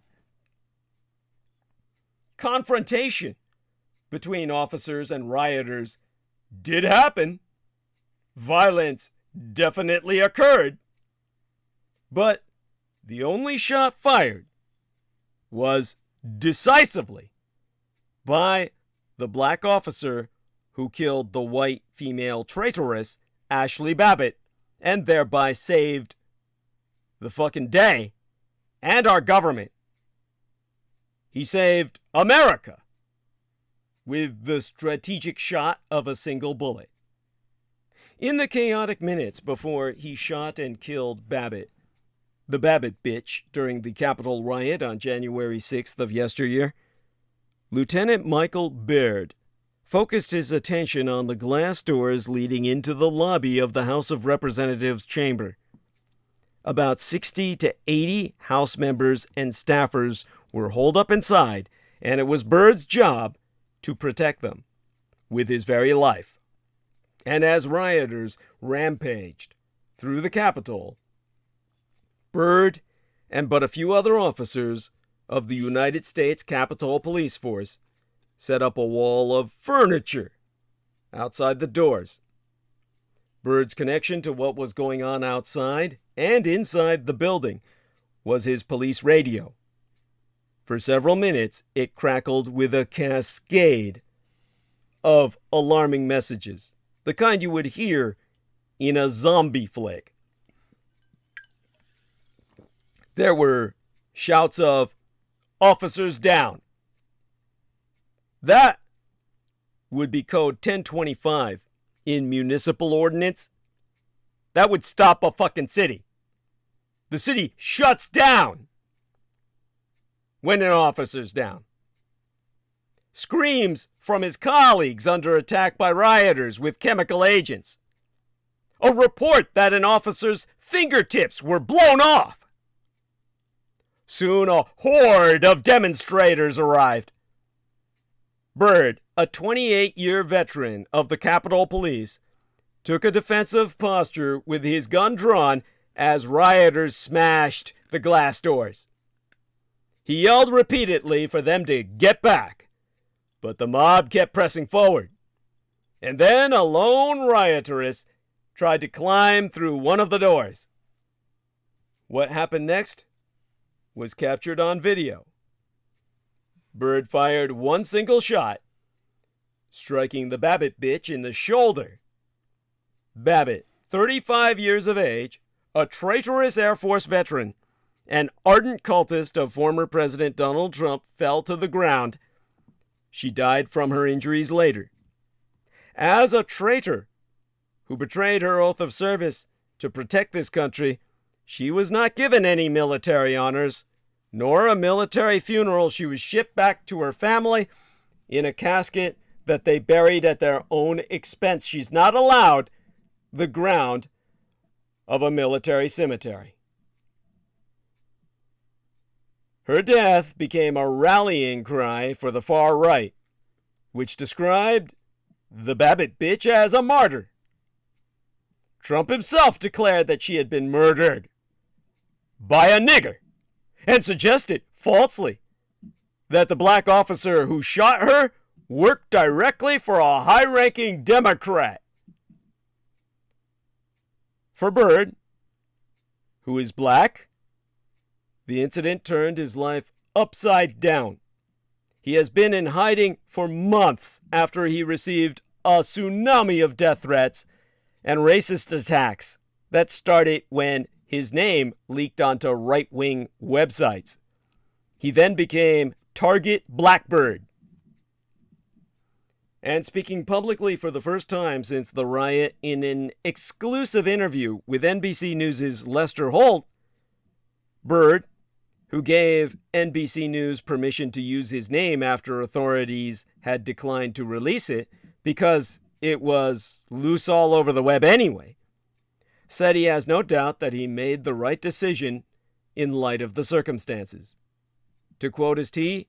Confrontation between officers and rioters did happen. Violence definitely occurred. But the only shot fired was decisively by the black officer who killed the white female traitoress Ashley Babbitt and thereby saved the fucking day and our government. He saved America with the strategic shot of a single bullet. In the chaotic minutes before he shot and killed Babbitt, the Babbitt bitch, during the Capitol riot on January 6th of yesteryear, Lieutenant Michael Baird focused his attention on the glass doors leading into the lobby of the House of Representatives chamber. About 60 to 80 House members and staffers were holed up inside, and it was Baird's job to protect them with his very life. And as rioters rampaged through the Capitol, Baird and but a few other officers of the United States Capitol Police Force set up a wall of furniture outside the doors. Baird's connection to what was going on outside and inside the building was his police radio. For several minutes, it crackled with a cascade of alarming messages, the kind you would hear in a zombie flick. There were shouts of, "Officers down." That would be code 1025 in municipal ordinance. That would stop a fucking city. The city shuts down when an officer's down. Screams from his colleagues under attack by rioters with chemical agents. A report that an officer's fingertips were blown off. Soon a horde of demonstrators arrived. Baird, a 28-year veteran of the Capitol Police, took a defensive posture with his gun drawn as rioters smashed the glass doors. He yelled repeatedly for them to get back, but the mob kept pressing forward. And then a lone rioteress tried to climb through one of the doors. What happened next was captured on video. Baird fired one single shot, striking the Babbitt bitch in the shoulder. Babbitt, 35 years of age, a traitorous Air Force veteran, an ardent cultist of former President Donald Trump, fell to the ground. She died from her injuries later. As a traitor who betrayed her oath of service to protect this country, she was not given any military honors, nor a military funeral. She was shipped back to her family in a casket that they buried at their own expense. She's not allowed the ground of a military cemetery. Her death became a rallying cry for the far right, which described the Babbitt bitch as a martyr. Trump himself declared that she had been murdered by a nigger and suggested, falsely, that the black officer who shot her worked directly for a high-ranking Democrat. For Baird, who is black, the incident turned his life upside down. He has been in hiding for months after he received a tsunami of death threats and racist attacks that started when his name leaked onto right-wing websites. He then became Target Blackbird. And speaking publicly for the first time since the riot in an exclusive interview with NBC News' Lester Holt, Bird, who gave NBC News permission to use his name after authorities had declined to release it because it was loose all over the web anyway, said he has no doubt that he made the right decision in light of the circumstances. To quote his T,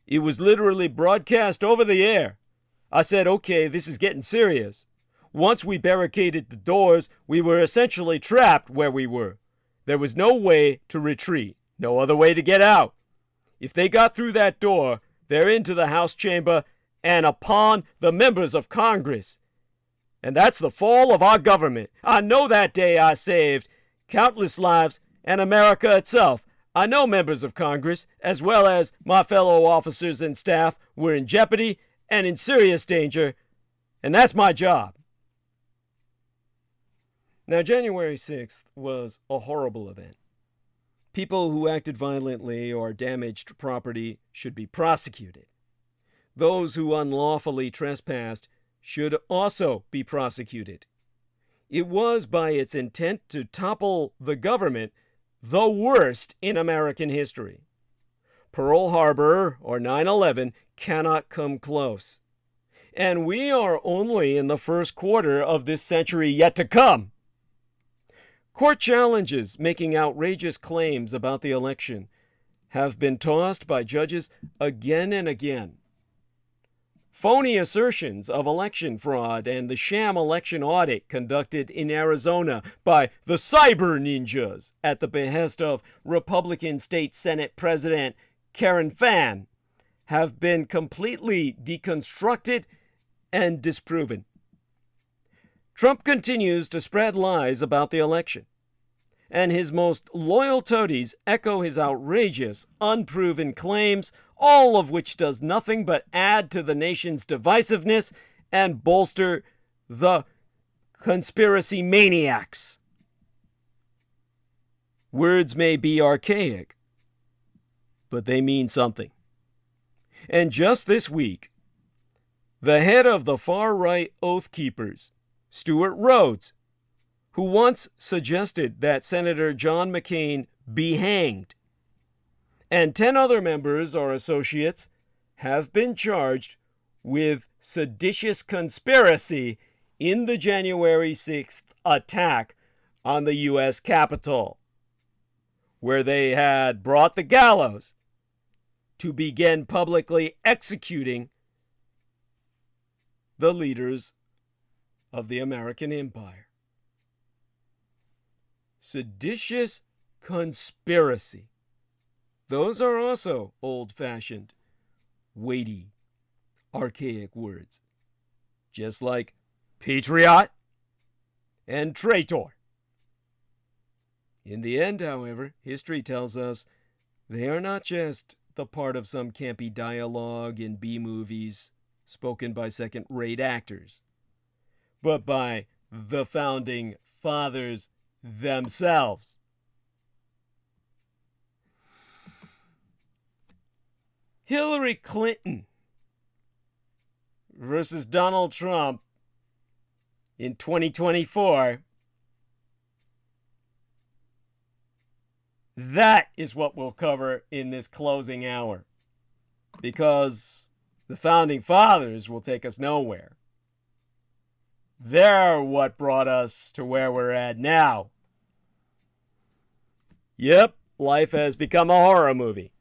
"It was literally broadcast over the air. I said, okay, this is getting serious. Once we barricaded the doors, we were essentially trapped where we were. There was no way to retreat, no other way to get out. If they got through that door, they're into the House chamber and upon the members of Congress. And that's the fall of our government. I know that day I saved countless lives and America itself. I know members of Congress, as well as my fellow officers and staff, were in jeopardy and in serious danger, and that's my job." Now, January 6th was a horrible event. People who acted violently or damaged property should be prosecuted. Those who unlawfully trespassed should also be prosecuted. It was, by its intent to topple the government, the worst in American history. Pearl Harbor or 9/11 cannot come close. And we are only in the first quarter of this century yet to come. Court challenges making outrageous claims about the election have been tossed by judges again and again. Phony assertions of election fraud and the sham election audit conducted in Arizona by the cyber ninjas at the behest of Republican State Senate President Karen Fann have been completely deconstructed and disproven. Trump continues to spread lies about the election, and his most loyal toadies echo his outrageous, unproven claims, all of which does nothing but add to the nation's divisiveness and bolster the conspiracy maniacs. Words may be archaic, but they mean something. And just this week, the head of the far-right Oath Keepers, Stuart Rhodes, who once suggested that Senator John McCain be hanged, and 10 other members or associates have been charged with seditious conspiracy in the January 6th attack on the U.S. Capitol, where they had brought the gallows to begin publicly executing the leaders of the American empire. Seditious conspiracy. Those are also old-fashioned, weighty, archaic words, just like patriot and traitor. In the end, however, history tells us they are not just the part of some campy dialogue in B-movies spoken by second-rate actors, but by the founding fathers themselves. Hillary Clinton versus Donald Trump in 2024. That is what we'll cover in this closing hour, because the founding fathers will take us nowhere. They're what brought us to where we're at now. Yep, life has become a horror movie.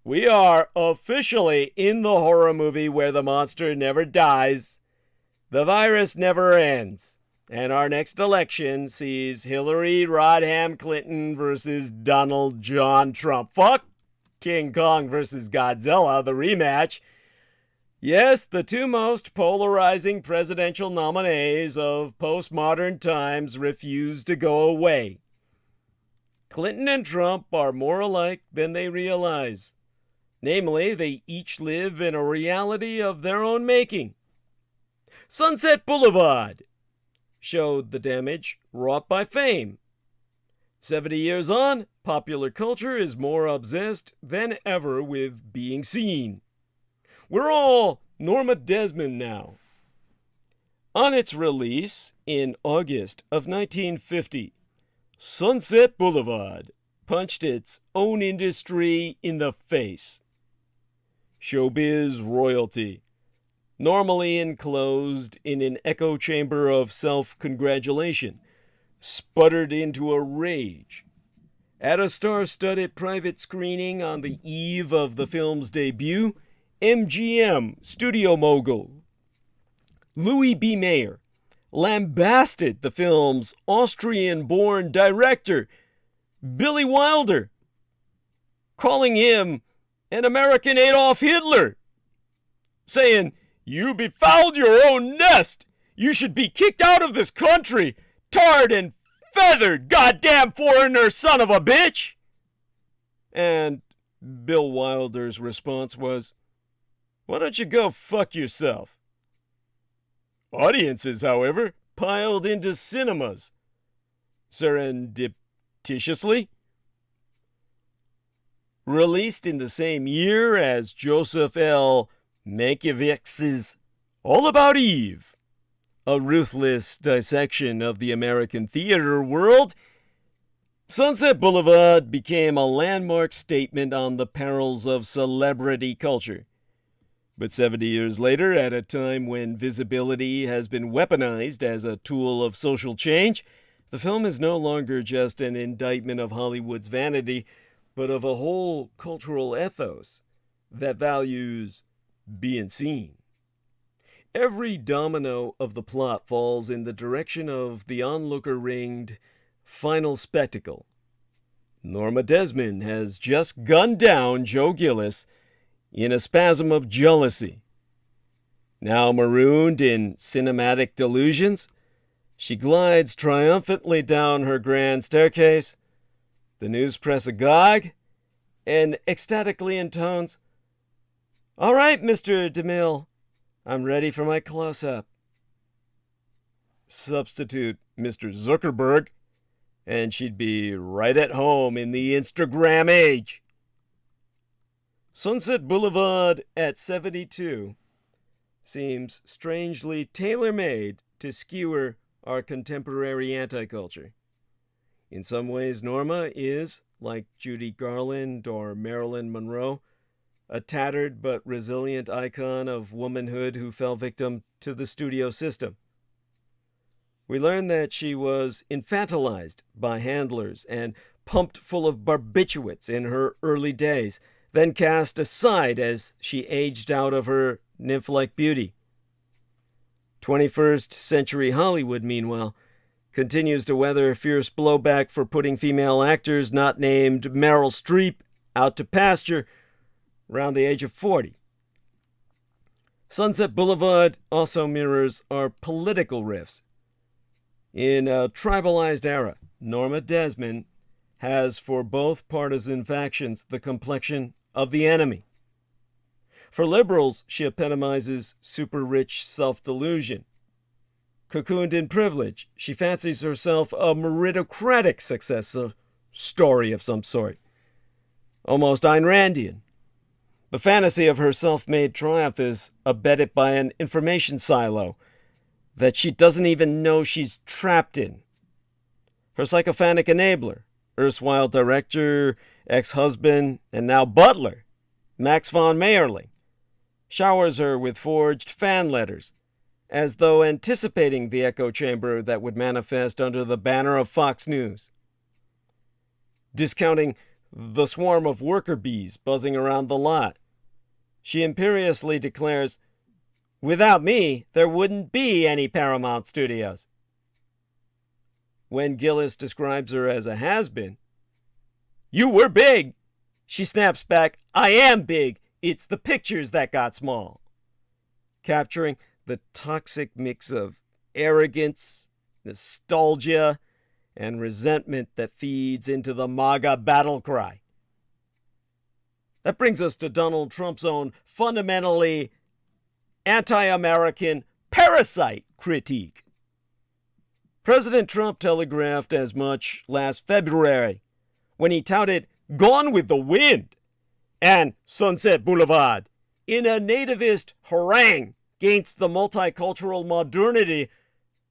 We are officially in the horror movie where the monster never dies, the virus never ends, and our next election sees Hillary Rodham Clinton versus Donald John Trump. Fuck King Kong versus Godzilla, the rematch. Yes, the two most polarizing presidential nominees of postmodern times refuse to go away. Clinton and Trump are more alike than they realize. Namely, they each live in a reality of their own making. Sunset Boulevard showed the damage wrought by fame. 70 years on, popular culture is more obsessed than ever with being seen. We're all Norma Desmond now. On its release in August of 1950, Sunset Boulevard punched its own industry in the face. Showbiz royalty, normally enclosed in an echo chamber of self-congratulation, sputtered into a rage. At a star-studded private screening on the eve of the film's debut, MGM studio mogul Louis B. Mayer lambasted the film's Austrian-born director, Billy Wilder, calling him an American Adolf Hitler, saying, "You befouled your own nest. You should be kicked out of this country, tarred and feathered, goddamn foreigner son of a bitch." And Bill Wilder's response was, "Why don't you go fuck yourself?" Audiences, however, piled into cinemas. Serendipitously, released in the same year as Joseph L. Mankiewicz's All About Eve, a ruthless dissection of the American theater world, Sunset Boulevard became a landmark statement on the perils of celebrity culture. But 70 years later, at a time when visibility has been weaponized as a tool of social change, the film is no longer just an indictment of Hollywood's vanity, but of a whole cultural ethos that values being seen. Every domino of the plot falls in the direction of the onlooker-ringed final spectacle. Norma Desmond has just gunned down Joe Gillis in a spasm of jealousy. Now marooned in cinematic delusions, she glides triumphantly down her grand staircase, the news press agog, and ecstatically intones, "All right, Mr. DeMille, I'm ready for my close-up." Substitute Mr. Zuckerberg, and she'd be right at home in the Instagram age. Sunset Boulevard at 72 seems strangely tailor-made to skewer our contemporary anti-culture. In some ways, Norma is, like Judy Garland or Marilyn Monroe, a tattered but resilient icon of womanhood who fell victim to the studio system. We learn that she was infantilized by handlers and pumped full of barbiturates in her early days, then cast aside as she aged out of her nymph-like beauty. 21st century Hollywood, meanwhile, continues to weather fierce blowback for putting female actors not named Meryl Streep out to pasture around the age of 40. Sunset Boulevard also mirrors our political rifts. In a tribalized era, Norma Desmond has for both partisan factions the complexion of the enemy. For liberals, she epitomizes super-rich self-delusion. Cocooned in privilege, she fancies herself a meritocratic success story of some sort, almost Ayn Randian. The fantasy of her self-made triumph is abetted by an information silo that she doesn't even know she's trapped in. Her sycophantic enabler, erstwhile director, ex-husband, and now butler, Max von Mayerling, showers her with forged fan letters, as though anticipating the echo chamber that would manifest under the banner of Fox News. Discounting the swarm of worker bees buzzing around the lot, she imperiously declares, "Without me, there wouldn't be any Paramount Studios." When Gillis describes her as a has-been, "You were big," she snaps back, "I am big. It's the pictures that got small." Capturing the toxic mix of arrogance, nostalgia, and resentment that feeds into the MAGA battle cry. That brings us to Donald Trump's own fundamentally anti-American parasite critique. President Trump telegraphed as much last February when he touted Gone with the Wind and Sunset Boulevard in a nativist harangue against the multicultural modernity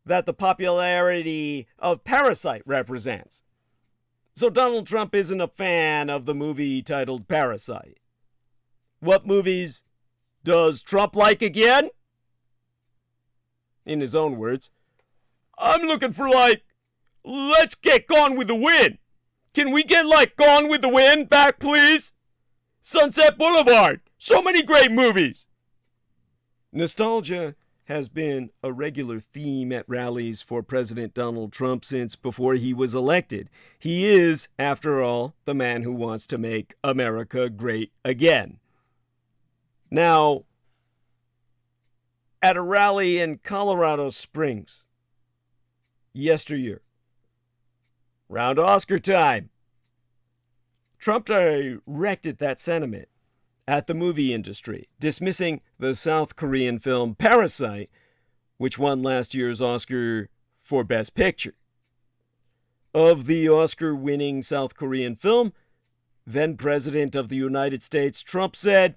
that the popularity of Parasite represents. So Donald Trump isn't a fan of the movie titled Parasite. What movies does Trump like again? In his own words, I'm looking for let's get Gone with the Wind. Can we get Gone with the Wind back, please? Sunset Boulevard. So many great movies. Nostalgia has been a regular theme at rallies for President Donald Trump since before he was elected. He is, after all, the man who wants to make America great again. Now, at a rally in Colorado Springs yesteryear, round Oscar time, Trump directed that sentiment at the movie industry, dismissing the South Korean film Parasite, which won last year's Oscar for Best Picture. Of the Oscar-winning South Korean film, then President of the United States, Trump said,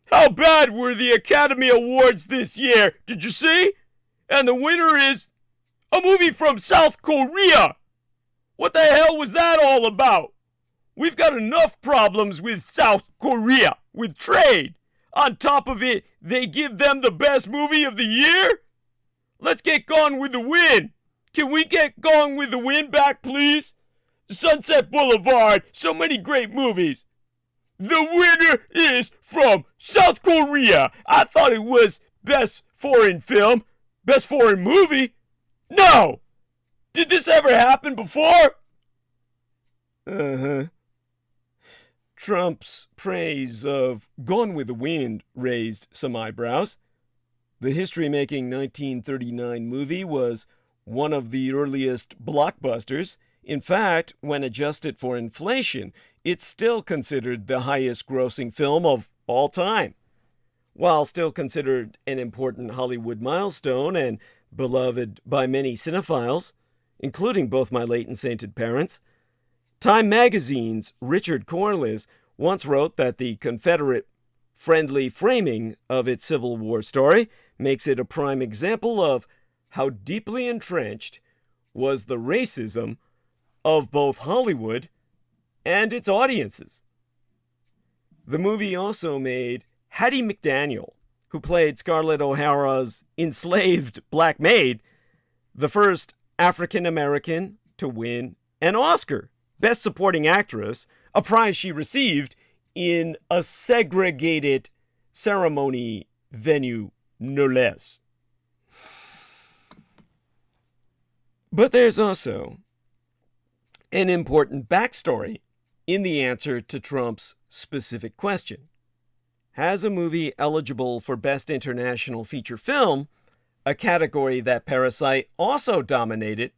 "How bad were the Academy Awards this year? Did you see? And the winner is a movie from South Korea. What the hell was that all about? We've got enough problems with South Korea, with trade. On top of it, they give them the best movie of the year? Let's get Gone with the Wind. Can we get Gone with the Wind back, please? Sunset Boulevard, so many great movies. The winner is from South Korea. I thought it was best foreign film, best foreign movie. No! Did this ever happen before?" Trump's praise of Gone with the Wind raised some eyebrows. The history-making 1939 movie was one of the earliest blockbusters. In fact, when adjusted for inflation, it's still considered the highest-grossing film of all time. While still considered an important Hollywood milestone and beloved by many cinephiles, including both my late and sainted parents, Time magazine's Richard Corliss once wrote that the Confederate-friendly framing of its Civil War story makes it a prime example of how deeply entrenched was the racism of both Hollywood and its audiences. The movie also made Hattie McDaniel, who played Scarlett O'Hara's enslaved black maid, the first African-American to win an Oscar, Best Supporting Actress, a prize she received in a segregated ceremony venue, no less. But there's also an important backstory in the answer to Trump's specific question. Has a movie eligible for Best International Feature Film, a category that Parasite also dominated,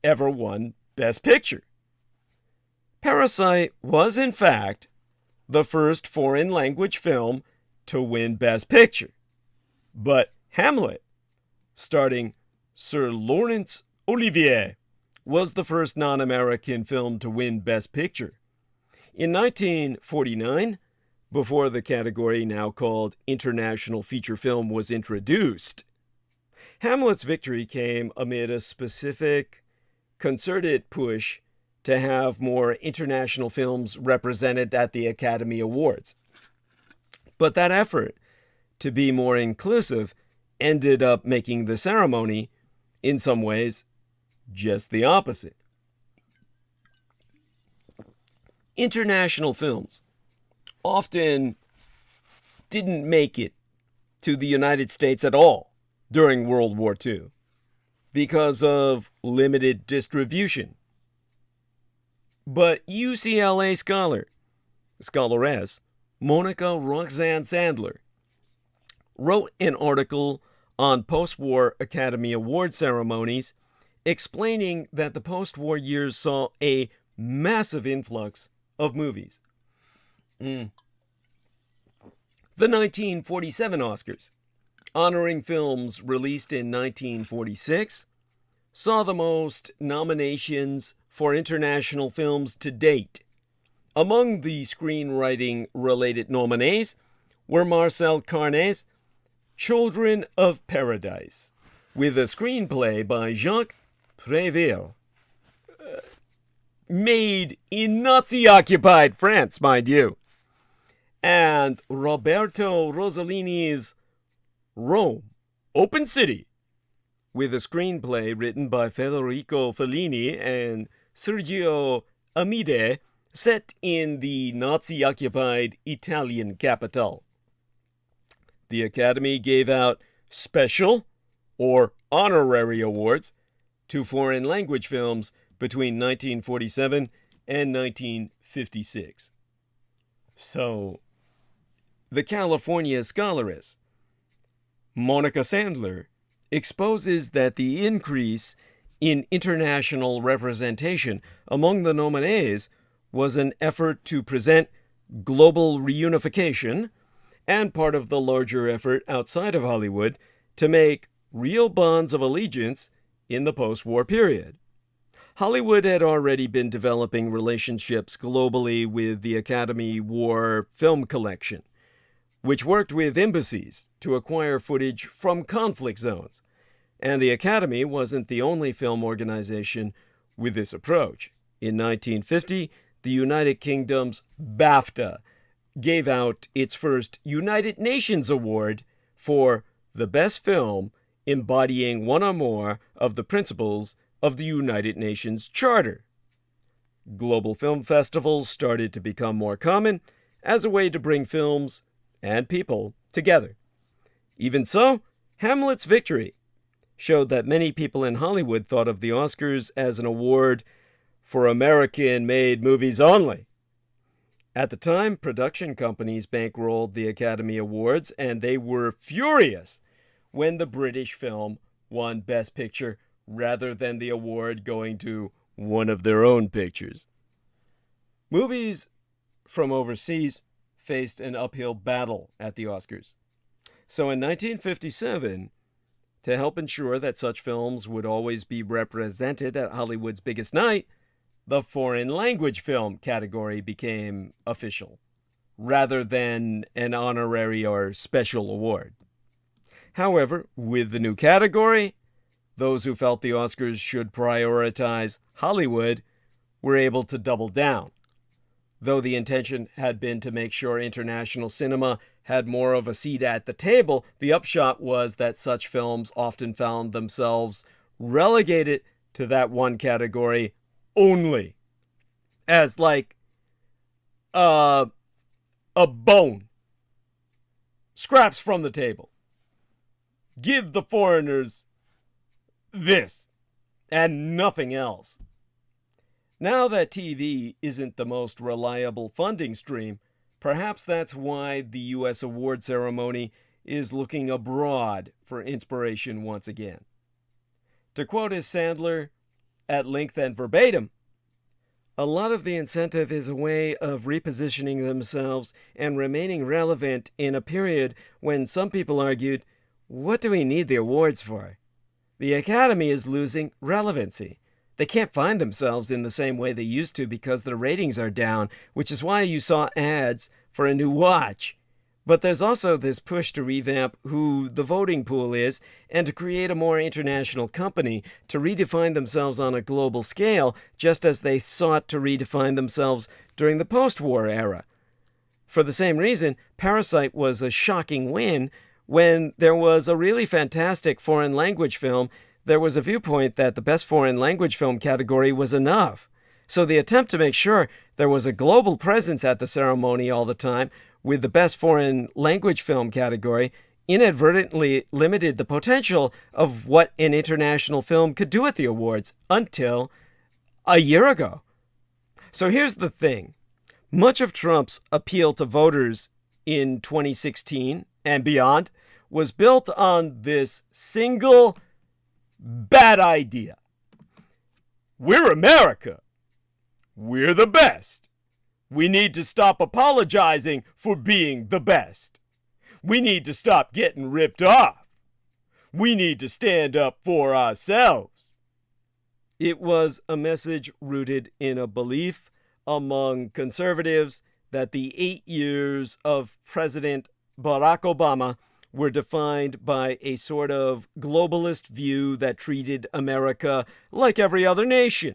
ever won Best Picture? Parasite was, in fact, the first foreign language film to win Best Picture. But Hamlet, starring Sir Laurence Olivier, was the first non-American film to win Best Picture. In 1949, before the category now called International Feature Film was introduced, Hamlet's victory came amid a specific, concerted push to have more international films represented at the Academy Awards. But that effort to be more inclusive ended up making the ceremony, in some ways, just the opposite. International films often didn't make it to the United States at all during World War II because of limited distribution. But UCLA scholaress Monica Roxanne Sandler wrote an article on post-war Academy Award ceremonies explaining that the post-war years saw a massive influx of movies. The 1947 Oscars, honoring films released in 1946, saw the most nominations for international films to date. Among the screenwriting-related nominees were Marcel Carné's Children of Paradise, with a screenplay by Jacques Prévert. made in Nazi-occupied France, mind you. And Roberto Rossellini's Rome, Open City, with a screenplay written by Federico Fellini and Sergio Amide, set in the Nazi-occupied Italian capital. The Academy gave out special or honorary awards to foreign language films between 1947 and 1956. So, the California scholaress, Monica Sandler, exposes that the increase in international representation among the nominees was an effort to present global reunification and part of the larger effort outside of Hollywood to make real bonds of allegiance in the post-war period. Hollywood had already been developing relationships globally with the Academy War Film Collection, which worked with embassies to acquire footage from conflict zones. And the Academy wasn't the only film organization with this approach. In 1950, the United Kingdom's BAFTA gave out its first United Nations Award for the best film embodying one or more of the principles of the United Nations Charter. Global film festivals started to become more common as a way to bring films and people together. Even so, Hamlet's victory showed that many people in Hollywood thought of the Oscars as an award for American-made movies only. At the time, production companies bankrolled the Academy Awards, and they were furious when the British film won Best Picture rather than the award going to one of their own pictures. Movies from overseas faced an uphill battle at the Oscars. So in 1957, to help ensure that such films would always be represented at Hollywood's biggest night, the foreign language film category became official, rather than an honorary or special award. However, with the new category, those who felt the Oscars should prioritize Hollywood were able to double down. Though the intention had been to make sure international cinema had more of a seat at the table, the upshot was that such films often found themselves relegated to that one category only. As like a bone. Scraps from the table. Give the foreigners this and nothing else. Now that TV isn't the most reliable funding stream, perhaps that's why the U.S. award ceremony is looking abroad for inspiration once again. To quote his Sandler at length and verbatim, a lot of the incentive is a way of repositioning themselves and remaining relevant in a period when some people argued, what do we need the awards for? The Academy is losing relevancy. They can't find themselves in the same way they used to because the ratings are down, which is why you saw ads for a new watch. But there's also this push to revamp who the voting pool is and to create a more international company to redefine themselves on a global scale, just as they sought to redefine themselves during the post-war era. For the same reason, Parasite was a shocking win when there was a really fantastic foreign language film. There was a viewpoint that the best foreign language film category was enough. So the attempt to make sure there was a global presence at the ceremony all the time with the best foreign language film category inadvertently limited the potential of what an international film could do at the awards until a year ago. So here's the thing. Much of Trump's appeal to voters in 2016 and beyond was built on this single bad idea. We're America. We're the best. We need to stop apologizing for being the best. We need to stop getting ripped off. We need to stand up for ourselves. It was a message rooted in a belief among conservatives that the 8 years of President Barack Obama were defined by a sort of globalist view that treated America like every other nation.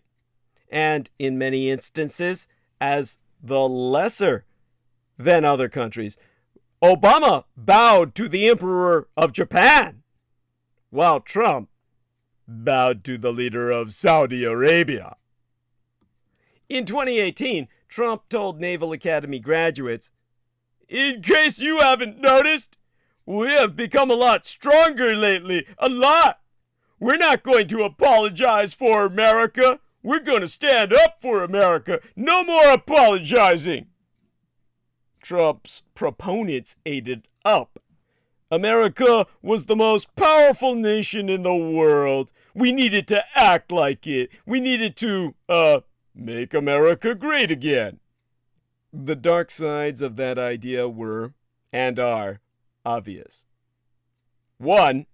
and in many instances as the lesser than other countries. Obama bowed to the Emperor of Japan, while Trump bowed to the leader of Saudi Arabia. In 2018, Trump told Naval Academy graduates, "In case you haven't noticed, we have become a lot stronger lately, a lot. We're not going to apologize for America. We're going to stand up for America. No more apologizing." Trump's proponents aided up. America was the most powerful nation in the world. We needed to act like it. We needed to, make America great again. The dark sides of that idea were, and are, obvious. One,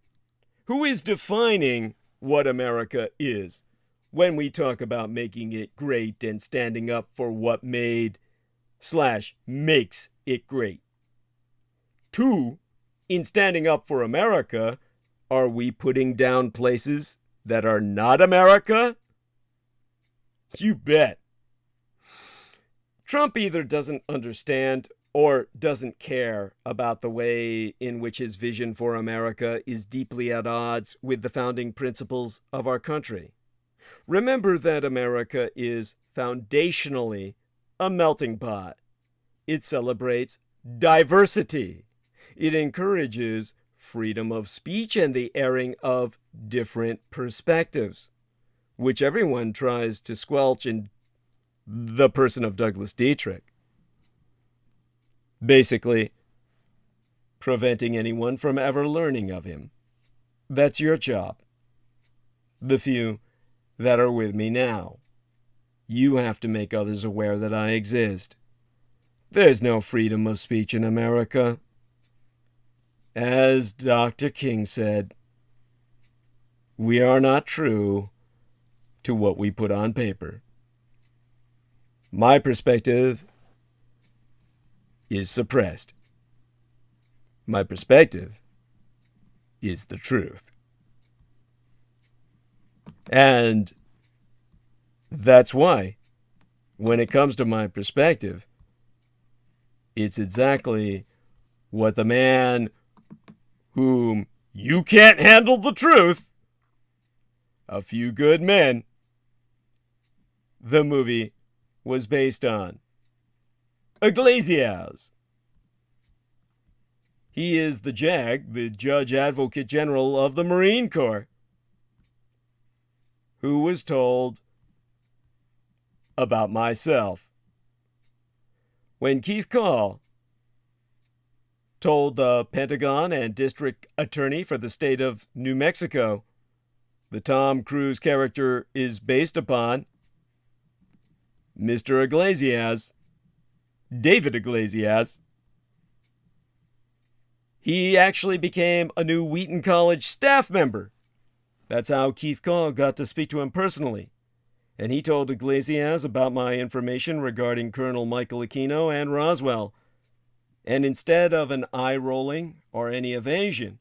who is defining what America is when we talk about making it great and standing up for what made/makes it great? Two, in standing up for America, are we putting down places that are not America? You bet. Trump either doesn't understand or doesn't care about the way in which his vision for America is deeply at odds with the founding principles of our country. Remember that America is foundationally a melting pot. It celebrates diversity. It encourages freedom of speech and the airing of different perspectives, which everyone tries to squelch in the person of Douglas Dietrich. Basically, preventing anyone from ever learning of him. That's your job. The few that are with me now. You have to make others aware that I exist. There's no freedom of speech in America. As Dr. King said, we are not true to what we put on paper. My perspective is suppressed. My perspective is the truth. And that's why, when it comes to my perspective, it's exactly what the man whom you can't handle the truth, A Few Good Men, the movie was based on. Iglesias. He is the JAG, the Judge Advocate General of the Marine Corps, who was told about myself. When Keith Call told the Pentagon and District Attorney for the state of New Mexico the Tom Cruise character is based upon Mr. Iglesias, David Iglesias, he actually became a new Wheaton College staff member. That's how Keith Call got to speak to him personally. And he told Iglesias about my information regarding Colonel Michael Aquino and Roswell. And instead of an eye-rolling or any evasion,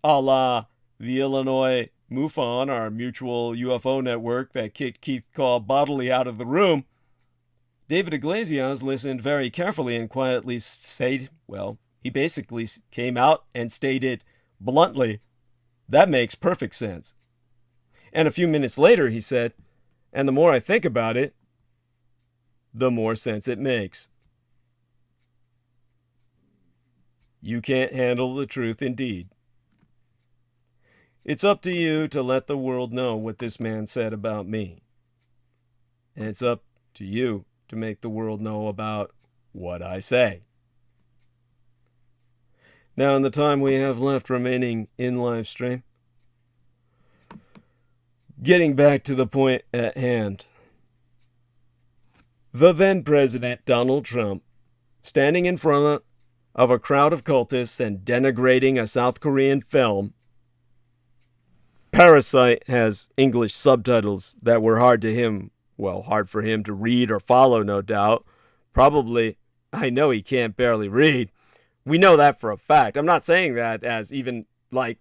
a la the Illinois MUFON, our mutual UFO network that kicked Keith Call bodily out of the room, David Iglesias listened very carefully and quietly said, well, he basically came out and stated bluntly, that makes perfect sense. And a few minutes later he said, and the more I think about it, the more sense it makes. You can't handle the truth indeed. It's up to you to let the world know what this man said about me. And it's up to you to make the world know about what I say. Now, in the time we have left remaining in live stream, getting back to the point at hand. The then President Donald Trump, standing in front of a crowd of cultists and denigrating a South Korean film. Parasite has English subtitles that were hard for him to read or follow, no doubt. Probably, I know he can't barely read. We know that for a fact. I'm not saying that as even like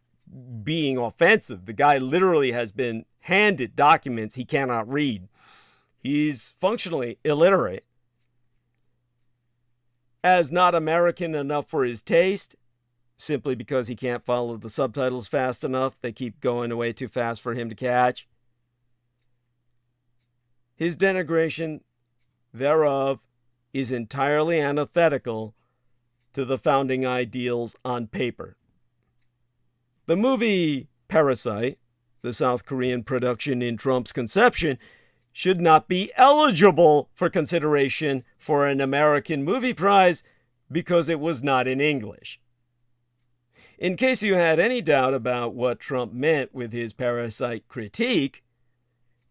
being offensive. The guy literally has been handed documents he cannot read. he's functionally illiterate, as not American enough for his taste, simply because he can't follow the subtitles fast enough. They keep going away too fast for him to catch. His denigration thereof is entirely antithetical to the founding ideals on paper. The movie Parasite, the South Korean production in Trump's conception, should not be eligible for consideration for an American Movie Prize because it was not in English. In case you had any doubt about what Trump meant with his Parasite critique,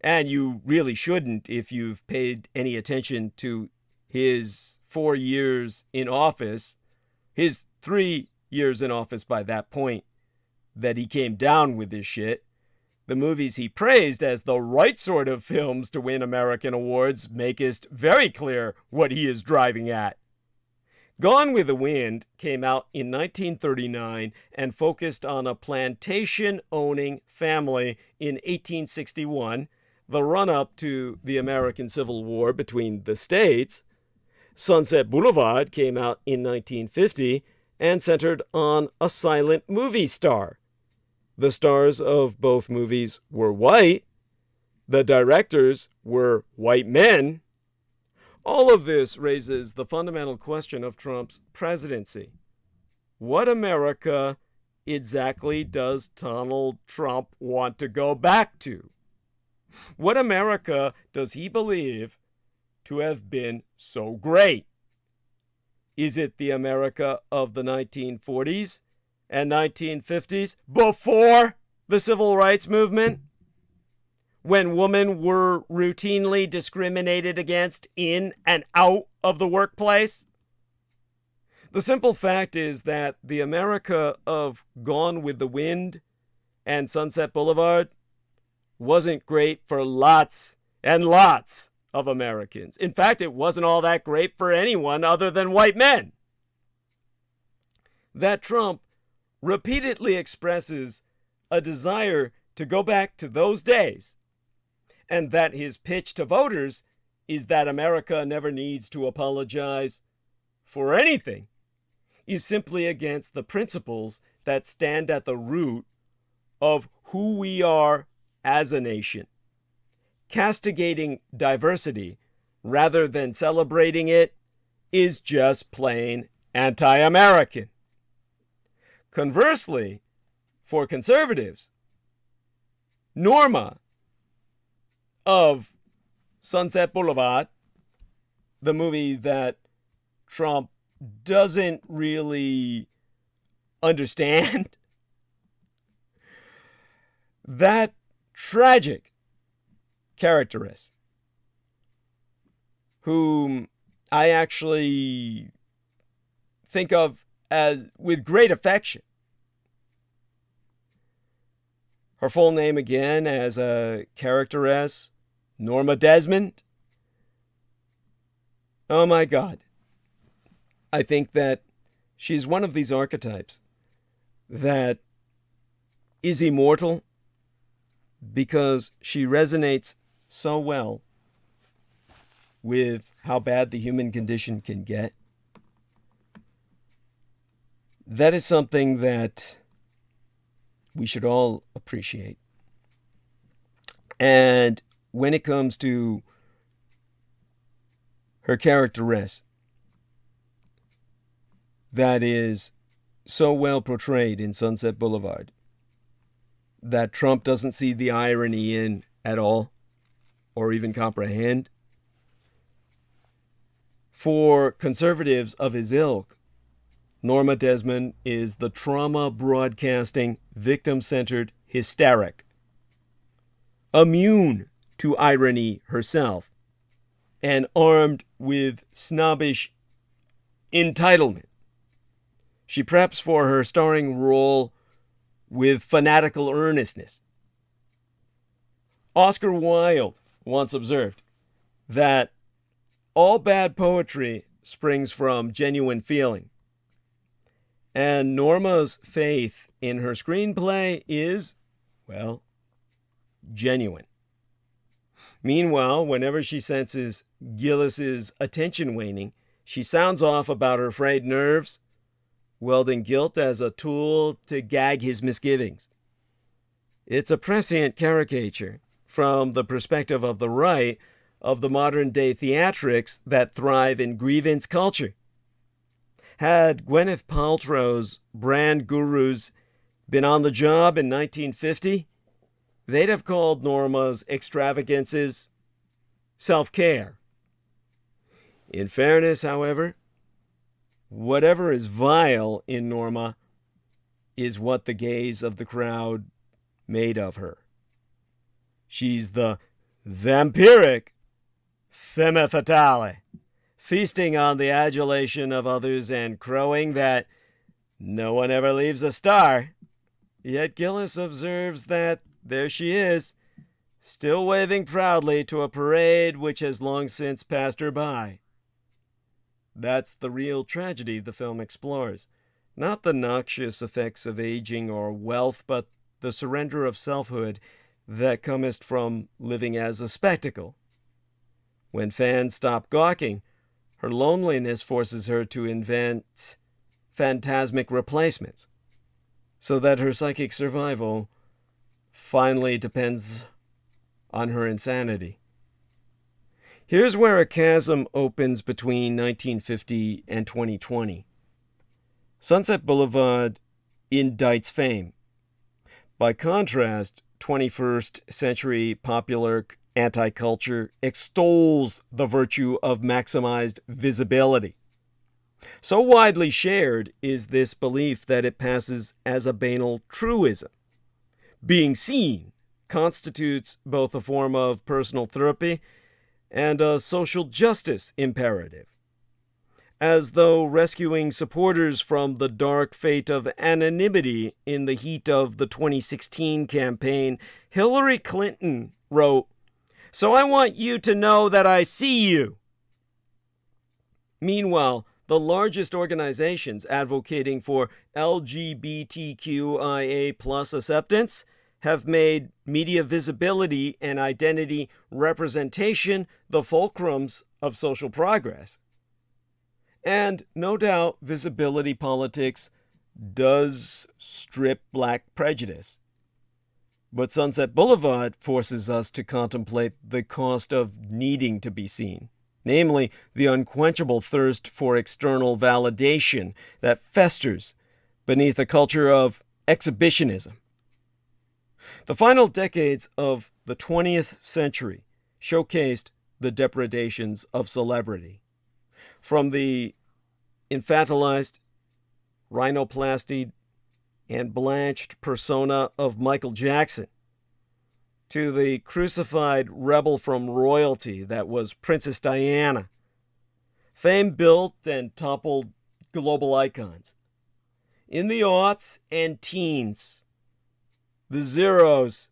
and you really shouldn't if you've paid any attention to his 4 years in office, his 3 years in office by that point that he came down with this shit, the movies he praised as the right sort of films to win American awards make it very clear what he is driving at. Gone with the Wind came out in 1939 and focused on a plantation-owning family in 1861, the run-up to the American Civil War between the states. Sunset Boulevard came out in 1950 and centered on a silent movie star. The stars of both movies were white. The directors were white men. All of this raises the fundamental question of Trump's presidency. What America exactly does Donald Trump want to go back to? What America does he believe to have been so great? Is it the America of the 1940s and 1950s, before the Civil Rights Movement, when women were routinely discriminated against in and out of the workplace? The simple fact is that the America of Gone with the Wind and Sunset Boulevard wasn't great for lots and lots of Americans. In fact, it wasn't all that great for anyone other than white men. That Trump repeatedly expresses a desire to go back to those days, and that his pitch to voters is that America never needs to apologize for anything, is simply against the principles that stand at the root of who we are as a nation. Castigating diversity rather than celebrating it is just plain anti-American. Conversely, for conservatives, Norma of Sunset Boulevard, the movie that Trump doesn't really understand, that tragic characteress, whom I actually think of as with great affection. Her full name again as a characteress, Norma Desmond. Oh my God. I think that she's one of these archetypes that is immortal because she resonates so well with how bad the human condition can get. That is something that we should all appreciate. And when it comes to her characteress, that is so well portrayed in Sunset Boulevard, that Trump doesn't see the irony in at all, or even comprehend. For conservatives of his ilk, Norma Desmond is the trauma broadcasting, victim-centered hysteric, immune to irony herself, and armed with snobbish entitlement. She preps for her starring role with fanatical earnestness. Oscar Wilde once observed that all bad poetry springs from genuine feeling. And Norma's faith in her screenplay is, well, genuine. Meanwhile, whenever she senses Gillis's attention waning, she sounds off about her frayed nerves, wielding guilt as a tool to gag his misgivings. It's a prescient caricature, from the perspective of the right, of the modern-day theatrics that thrive in grievance culture. Had Gwyneth Paltrow's brand gurus been on the job in 1950, they'd have called Norma's extravagances self-care. In fairness, however, whatever is vile in Norma is what the gaze of the crowd made of her. She's the vampiric femme fatale, feasting on the adulation of others and crowing that no one ever leaves a star. Yet Gillis observes that there she is, still waving proudly to a parade which has long since passed her by. That's the real tragedy the film explores. Not the noxious effects of aging or wealth, but the surrender of selfhood that comest from living as a spectacle. When fans stop gawking, her loneliness forces her to invent phantasmic replacements, so that her psychic survival finally depends on her insanity. Here's where a chasm opens between 1950 and 2020. Sunset Boulevard indicts fame. By contrast, 21st century popular anti-culture extols the virtue of maximized visibility. So widely shared is this belief that it passes as a banal truism. Being seen constitutes both a form of personal therapy and a social justice imperative, as though rescuing supporters from the dark fate of anonymity in the heat of the 2016 campaign. Hillary Clinton wrote, "So I want you to know that I see you." Meanwhile, the largest organizations advocating for LGBTQIA+ acceptance have made media visibility and identity representation the fulcrums of social progress. And no doubt visibility politics does strip black prejudice. But Sunset Boulevard forces us to contemplate the cost of needing to be seen, namely the unquenchable thirst for external validation that festers beneath a culture of exhibitionism. The final decades of the 20th century showcased the depredations of celebrity. From the infantilized, rhinoplastied, and blanched persona of Michael Jackson, to the crucified rebel from royalty that was Princess Diana, fame built and toppled global icons. In the aughts and teens, the zeros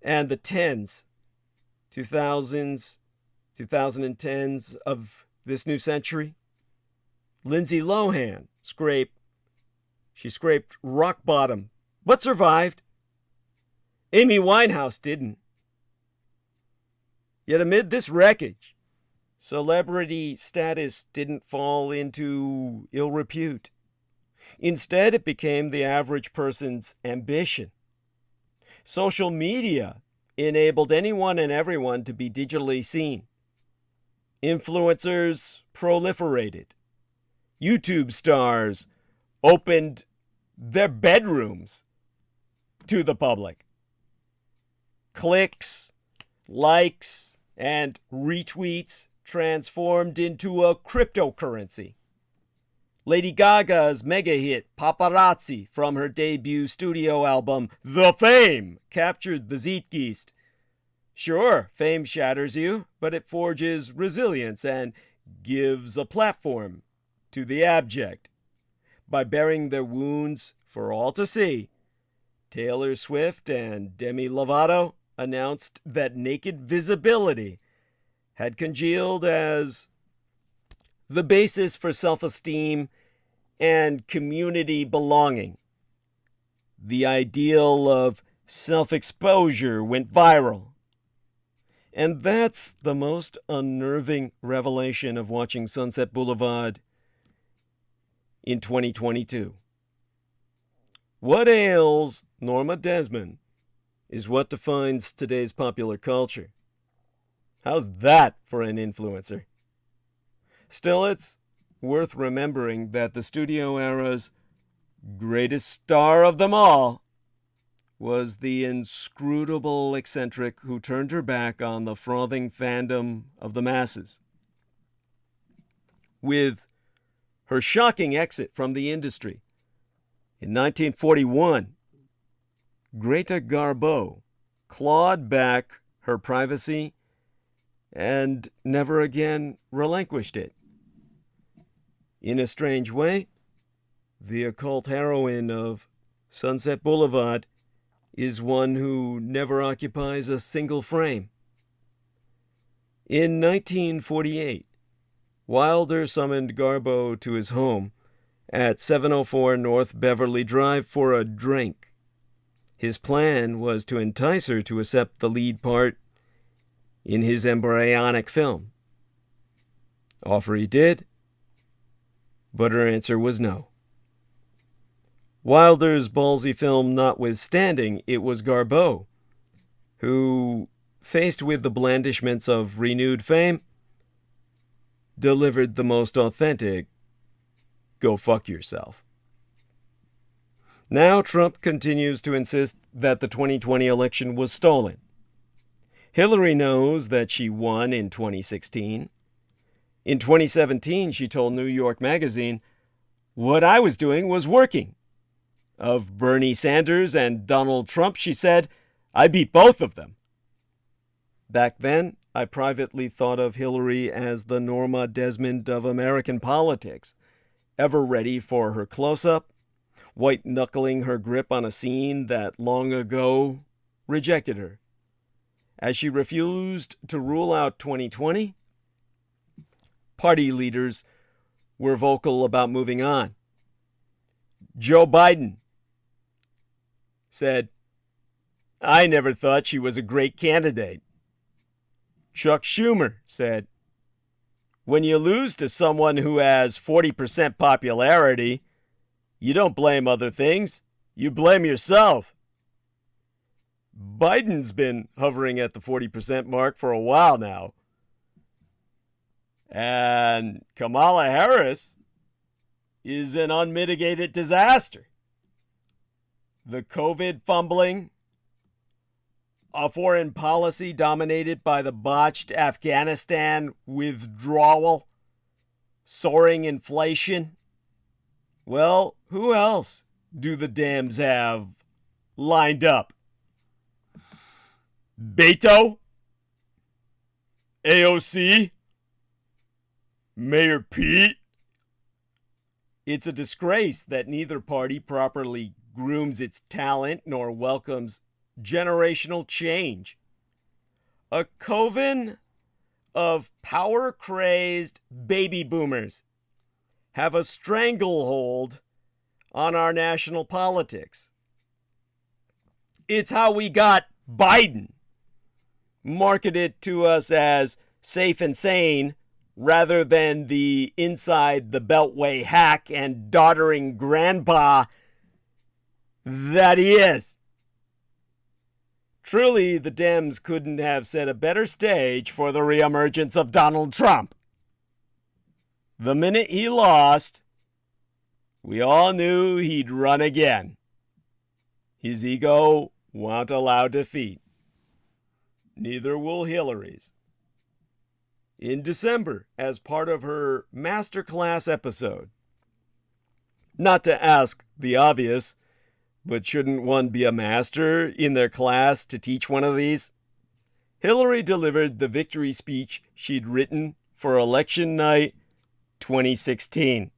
and the tens, 2000s, 2010s of this new century, Lindsay Lohan scraped rock bottom, but survived. Amy Winehouse didn't. Yet amid this wreckage, celebrity status didn't fall into ill repute. Instead, it became the average person's ambition. Social media enabled anyone and everyone to be digitally seen. Influencers proliferated. YouTube stars opened their bedrooms to the public. Clicks, likes, and retweets transformed into a cryptocurrency. Lady Gaga's mega hit Paparazzi from her debut studio album The Fame captured the zeitgeist. Sure, fame shatters you, but it forges resilience and gives a platform to the abject. By bearing their wounds for all to see, Taylor Swift and Demi Lovato announced that naked visibility had congealed as the basis for self-esteem and community belonging. The ideal of self-exposure went viral. And that's the most unnerving revelation of watching Sunset Boulevard in 2022. What ails Norma Desmond is what defines today's popular culture. How's that for an influencer? Still, it's worth remembering that the studio era's greatest star of them all was the inscrutable eccentric who turned her back on the frothing fandom of the masses. With her shocking exit from the industry in 1941, Greta Garbo clawed back her privacy and never again relinquished it. In a strange way, the occult heroine of Sunset Boulevard is one who never occupies a single frame. In 1948, Wilder summoned Garbo to his home at 704 North Beverly Drive for a drink. His plan was to entice her to accept the lead part in his embryonic film. Offer he did, but her answer was no. Wilder's ballsy film notwithstanding, it was Garbo who, faced with the blandishments of renewed fame, delivered the most authentic, go fuck yourself. Now Trump continues to insist that the 2020 election was stolen. Hillary knows that she won in 2016. In 2017, she told New York Magazine, "What I was doing was working." Of Bernie Sanders and Donald Trump, she said, "I beat both of them." Back then, I privately thought of Hillary as the Norma Desmond of American politics, ever ready for her close-up, white-knuckling her grip on a scene that long ago rejected her. As she refused to rule out 2020, party leaders were vocal about moving on. Joe Biden said, "I never thought she was a great candidate." Chuck Schumer said, "When you lose to someone who has 40% popularity, you don't blame other things, you blame yourself." Biden's been hovering at the 40% mark for a while now. And Kamala Harris is an unmitigated disaster. The COVID fumbling, a foreign policy dominated by the botched Afghanistan withdrawal, soaring inflation. Well, who else do the Dems have lined up? Beto? AOC? Mayor Pete? It's a disgrace that neither party properly grooms its talent nor welcomes generational change. A coven of power-crazed baby boomers have a stranglehold on our national politics. It's how we got Biden, marketed to us as safe and sane rather than the inside the beltway hack and doddering grandpa that he is. Truly, the Dems couldn't have set a better stage for the reemergence of Donald Trump. The minute he lost, we all knew he'd run again. His ego won't allow defeat. Neither will Hillary's. In December, as part of her masterclass episode, not to ask the obvious, but shouldn't one be a master in their class to teach one of these? Hillary delivered the victory speech she'd written for election night 2016.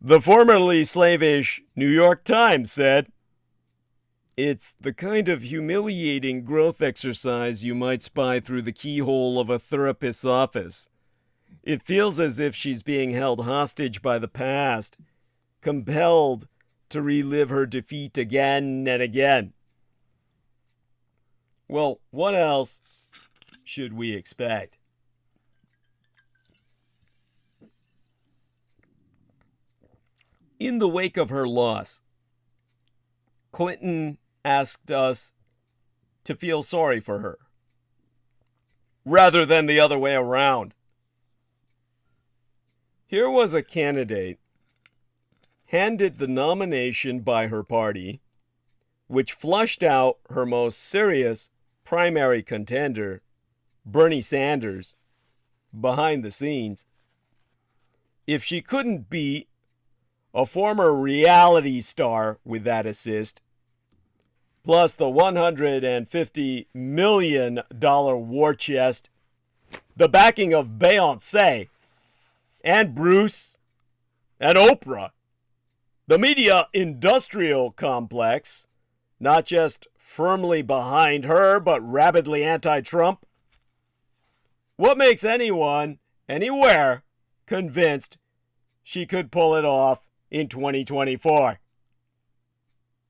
The formerly slavish New York Times said, "It's the kind of humiliating growth exercise you might spy through the keyhole of a therapist's office. It feels as if she's being held hostage by the past, compelled to relive her defeat again and again." Well, what else should we expect? In the wake of her loss, Clinton asked us to feel sorry for her, rather than the other way around. Here was a candidate handed the nomination by her party, which flushed out her most serious primary contender, Bernie Sanders, behind the scenes. If she couldn't beat a former reality star with that assist, plus the $150 million war chest, the backing of Beyoncé, and Bruce, and Oprah, the media industrial complex, not just firmly behind her, but rabidly anti-Trump. What makes anyone, anywhere, convinced she could pull it off in 2024?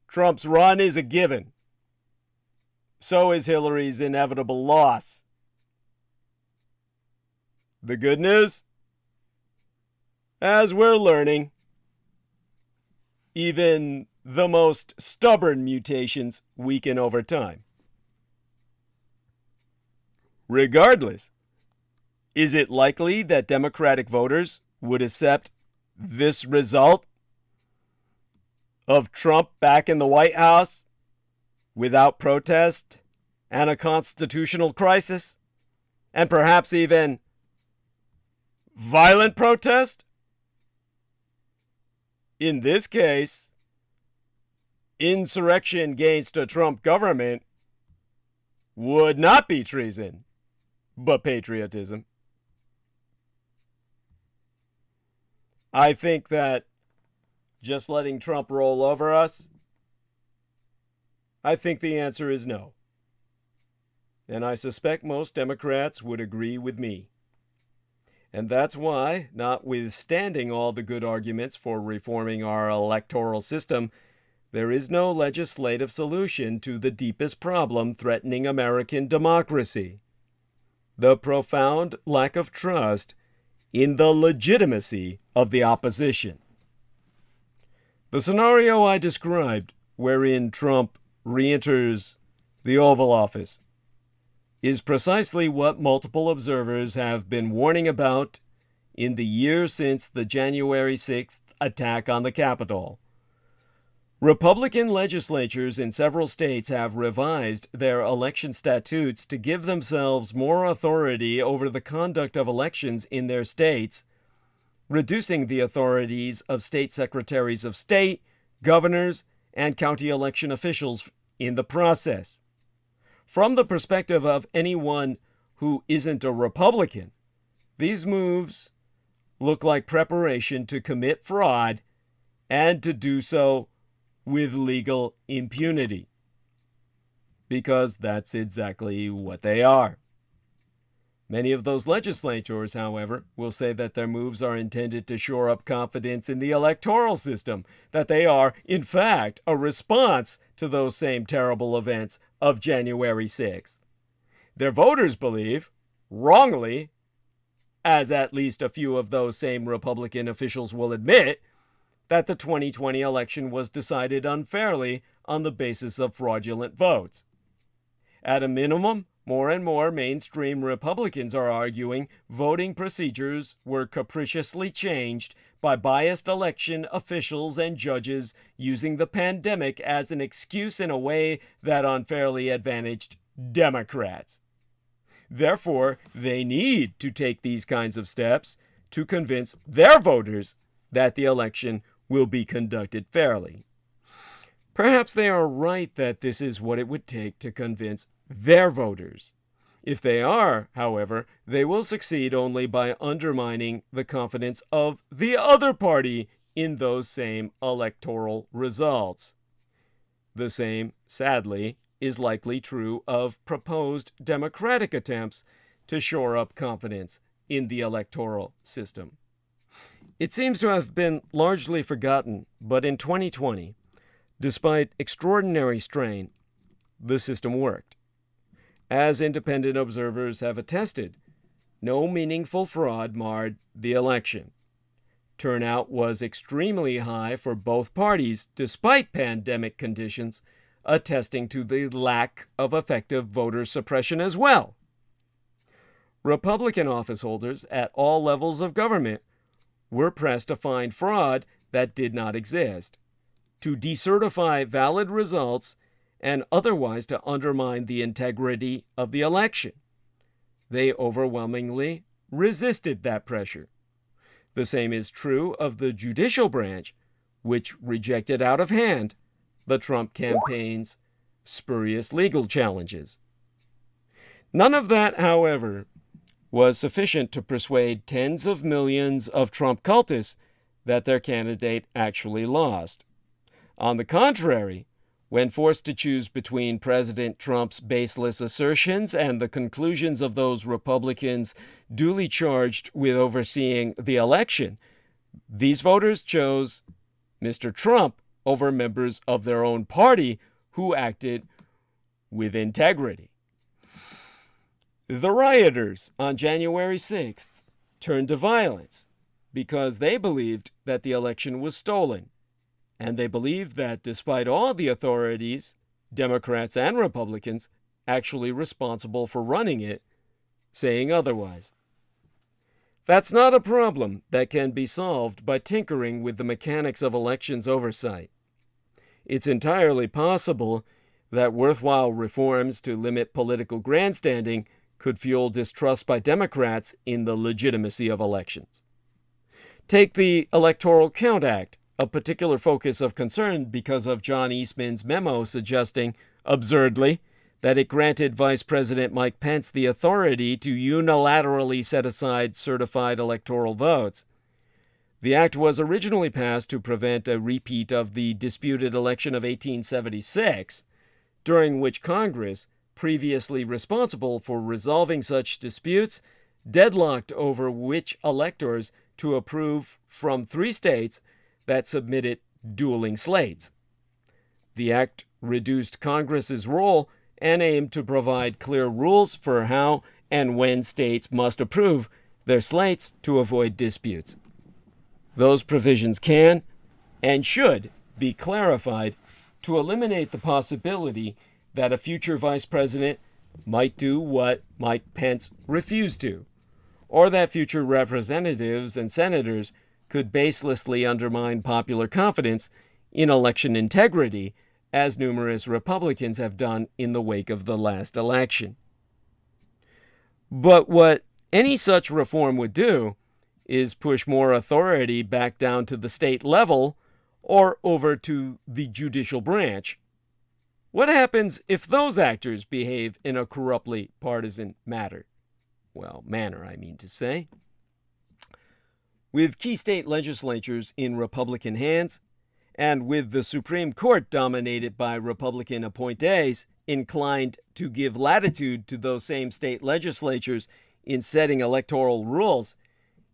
Trump's run is a given. So is Hillary's inevitable loss. The good news? As we're learning, even the most stubborn mutations weaken over time. Regardless, is it likely that Democratic voters would accept this result of Trump back in the White House without protest and a constitutional crisis, and perhaps even violent protest? In this case, insurrection against a Trump government would not be treason, but patriotism. I think that just letting Trump roll over us, I think the answer is no. And I suspect most Democrats would agree with me. And that's why, notwithstanding all the good arguments for reforming our electoral system, there is no legislative solution to the deepest problem threatening American democracy: the profound lack of trust in the legitimacy of the opposition. The scenario I described, wherein Trump re-enters the Oval Office, is precisely what multiple observers have been warning about in the year since the January 6th attack on the Capitol. Republican legislatures in several states have revised their election statutes to give themselves more authority over the conduct of elections in their states, reducing the authorities of state secretaries of state, governors, and county election officials in the process. From the perspective of anyone who isn't a Republican, these moves look like preparation to commit fraud and to do so with legal impunity. Because that's exactly what they are. Many of those legislators, however, will say that their moves are intended to shore up confidence in the electoral system, that they are, in fact, a response to those same terrible events of January 6th. Their voters believe, wrongly, as at least a few of those same Republican officials will admit, that the 2020 election was decided unfairly on the basis of fraudulent votes. At a minimum, more and more mainstream Republicans are arguing voting procedures were capriciously changed by biased election officials and judges using the pandemic as an excuse in a way that unfairly advantaged Democrats. Therefore, they need to take these kinds of steps to convince their voters that the election will be conducted fairly. Perhaps they are right that this is what it would take to convince their voters. If they are, however, they will succeed only by undermining the confidence of the other party in those same electoral results. The same, sadly, is likely true of proposed Democratic attempts to shore up confidence in the electoral system. It seems to have been largely forgotten, but in 2020, despite extraordinary strain, the system worked. As independent observers have attested, no meaningful fraud marred the election. Turnout was extremely high for both parties despite pandemic conditions, attesting to the lack of effective voter suppression as well. Republican office holders at all levels of government were pressed to find fraud that did not exist, to decertify valid results, and otherwise to undermine the integrity of the election. They overwhelmingly resisted that pressure. The same is true of the judicial branch, which rejected out of hand the Trump campaign's spurious legal challenges. None of that, however, was sufficient to persuade tens of millions of Trump cultists that their candidate actually lost. On the contrary, when forced to choose between President Trump's baseless assertions and the conclusions of those Republicans duly charged with overseeing the election, these voters chose Mr. Trump over members of their own party who acted with integrity. The rioters on January 6th turned to violence because they believed that the election was stolen, and they believed that despite all the authorities, Democrats and Republicans, actually responsible for running it, saying otherwise. That's not a problem that can be solved by tinkering with the mechanics of elections oversight. It's entirely possible that worthwhile reforms to limit political grandstanding could fuel distrust by Democrats in the legitimacy of elections. Take the Electoral Count Act, a particular focus of concern because of John Eastman's memo suggesting, absurdly, that it granted Vice President Mike Pence the authority to unilaterally set aside certified electoral votes. The act was originally passed to prevent a repeat of the disputed election of 1876, during which Congress, previously responsible for resolving such disputes, deadlocked over which electors to approve from 3 states that submitted dueling slates. The act reduced Congress's role and aimed to provide clear rules for how and when states must approve their slates to avoid disputes. Those provisions can and should be clarified to eliminate the possibility that a future vice president might do what Mike Pence refused to, or that future representatives and senators could baselessly undermine popular confidence in election integrity, as numerous Republicans have done in the wake of the last election. But what any such reform would do is push more authority back down to the state level or over to the judicial branch. What happens if those actors behave in a corruptly partisan manner? With key state legislatures in Republican hands, and with the Supreme Court dominated by Republican appointees inclined to give latitude to those same state legislatures in setting electoral rules,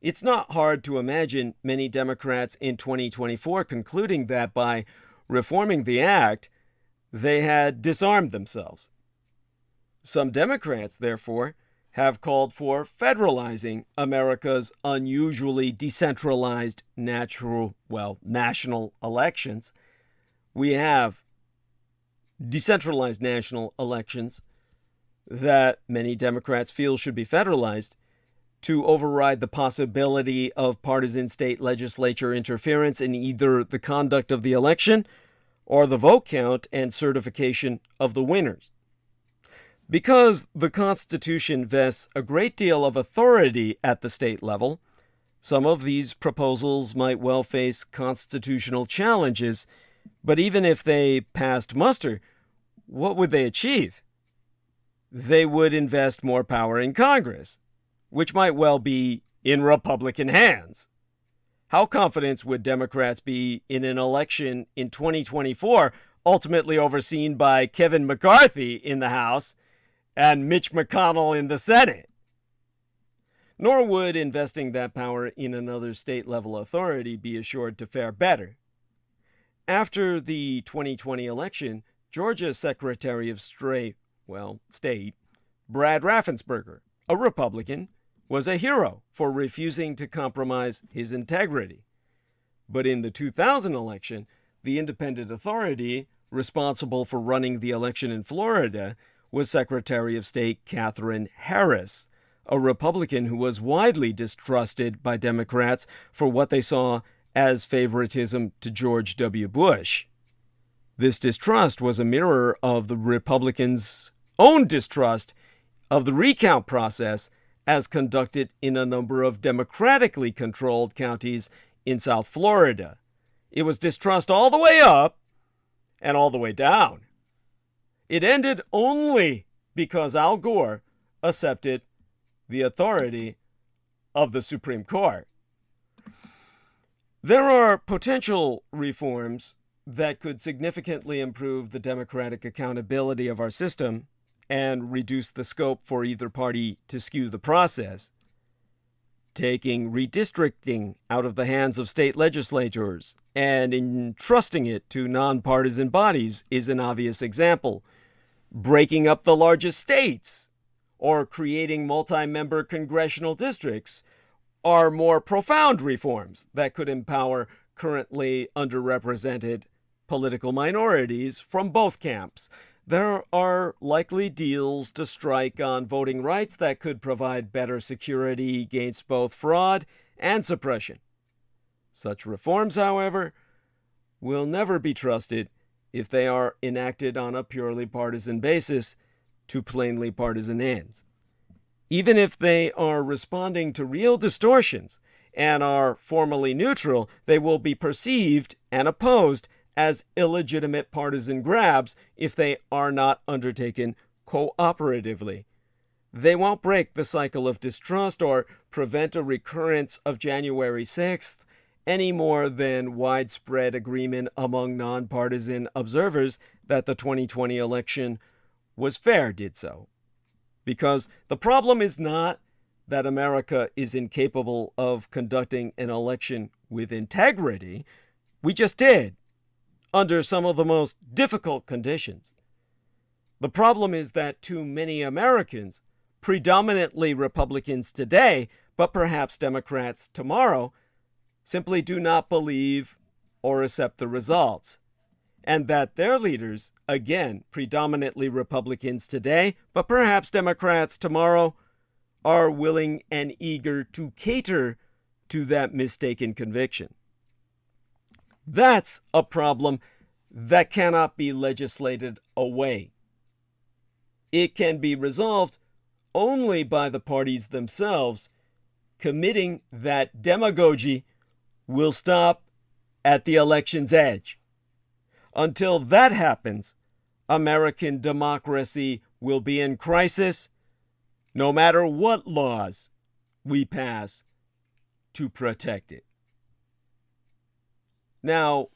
it's not hard to imagine many Democrats in 2024 concluding that by reforming the act, they had disarmed themselves. Some Democrats, therefore, have called for federalizing America's unusually decentralized national elections. We have decentralized national elections that many Democrats feel should be federalized to override the possibility of partisan state legislature interference in either the conduct of the election or the vote count and certification of the winners. Because the Constitution vests a great deal of authority at the state level, some of these proposals might well face constitutional challenges, but even if they passed muster, what would they achieve? They would invest more power in Congress, which might well be in Republican hands. How confident would Democrats be in an election in 2024 ultimately overseen by Kevin McCarthy in the House and Mitch McConnell in the Senate? Nor would investing that power in another state-level authority be assured to fare better. After the 2020 election, Georgia's Secretary of State, Brad Raffensperger, a Republican, was a hero for refusing to compromise his integrity. But in the 2000 election, the independent authority responsible for running the election in Florida was Secretary of State Katherine Harris, a Republican who was widely distrusted by Democrats for what they saw as favoritism to George W. Bush. This distrust was a mirror of the Republicans' own distrust of the recount process as conducted in a number of democratically controlled counties in South Florida. It was distrust all the way up and all the way down. It ended only because Al Gore accepted the authority of the Supreme Court. There are potential reforms that could significantly improve the democratic accountability of our system and reduce the scope for either party to skew the process. Taking redistricting out of the hands of state legislators and entrusting it to nonpartisan bodies is an obvious example. Breaking up the largest states or creating multi-member congressional districts are more profound reforms that could empower currently underrepresented political minorities from both camps. There are likely deals to strike on voting rights that could provide better security against both fraud and suppression. Such reforms, however, will never be trusted if they are enacted on a purely partisan basis to plainly partisan ends. Even if they are responding to real distortions and are formally neutral, they will be perceived and opposed as illegitimate partisan grabs if they are not undertaken cooperatively. They won't break the cycle of distrust or prevent a recurrence of January 6th any more than widespread agreement among nonpartisan observers that the 2020 election was fair did so. Because the problem is not that America is incapable of conducting an election with integrity. We just did, under some of the most difficult conditions. The problem is that too many Americans, predominantly Republicans today, but perhaps Democrats tomorrow, simply do not believe or accept the results, and that their leaders, again, predominantly Republicans today, but perhaps Democrats tomorrow, are willing and eager to cater to that mistaken conviction. That's a problem that cannot be legislated away. It can be resolved only by the parties themselves committing that demagogy will stop at the election's edge. Until that happens, American democracy will be in crisis, no matter what laws we pass to protect it. Now,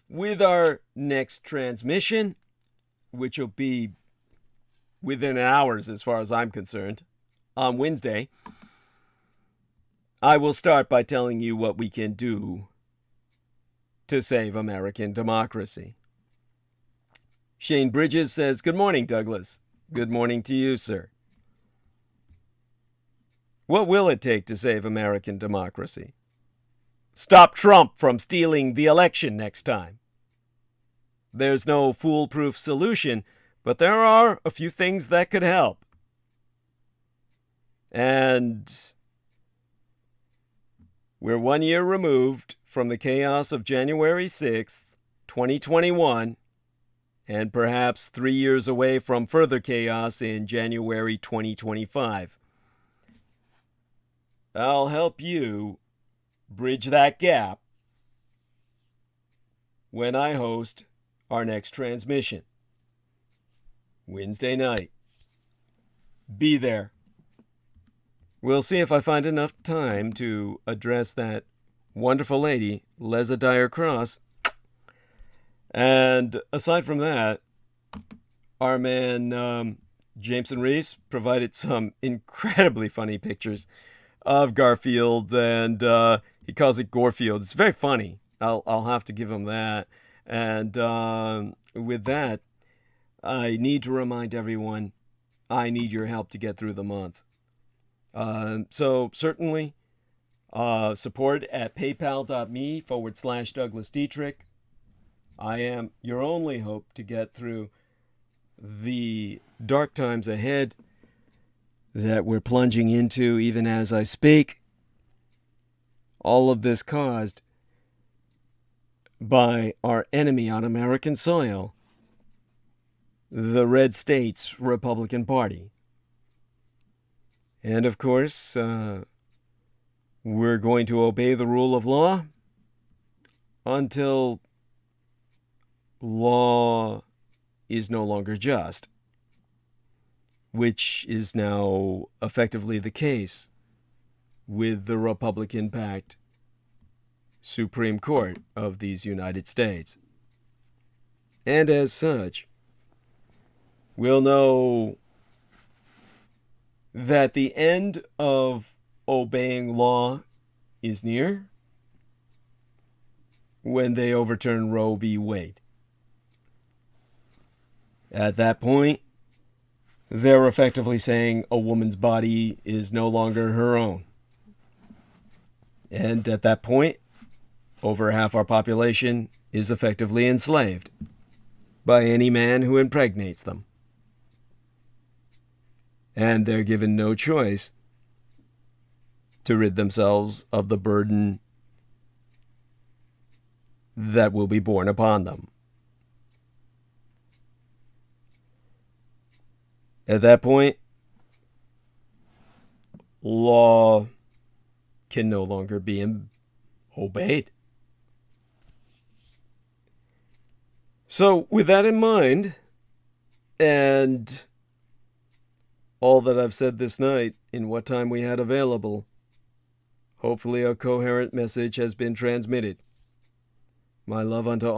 with our next transmission, which will be within hours as far as I'm concerned, on Wednesday, I will start by telling you what we can do to save American democracy. Shane Bridges says, "Good morning, Douglas." Good morning to you, sir. What will it take to save American democracy? Stop Trump from stealing the election next time. There's no foolproof solution, but there are a few things that could help. And we're 1 year removed from the chaos of January 6th, 2021, and perhaps 3 years away from further chaos in January 2025. I'll help you bridge that gap when I host our next transmission, Wednesday night. Be there. We'll see if I find enough time to address that wonderful lady, Leza Dyer-Cross. And aside from that, our man Jameson Reese provided some incredibly funny pictures of Garfield, and he calls it Gorefield. It's very funny. I'll have to give him that. And with that, I need to remind everyone, I need your help to get through the month. So certainly, support at paypal.me/Douglas Dietrich. I am your only hope to get through the dark times ahead that we're plunging into even as I speak. All of this caused by our enemy on American soil, the Red States Republican Party. And of course, we're going to obey the rule of law until law is no longer just, which is now effectively the case with the Republican-backed Supreme Court of these United States. And as such, we'll know that the end of obeying law is near when they overturn Roe v. Wade. At that point, they're effectively saying a woman's body is no longer her own. And at that point, over half our population is effectively enslaved by any man who impregnates them. And they're given no choice to rid themselves of the burden that will be borne upon them. At that point, law can no longer be obeyed. So, with that in mind, and all that I've said this night in what time we had available, hopefully a coherent message has been transmitted. My love unto all.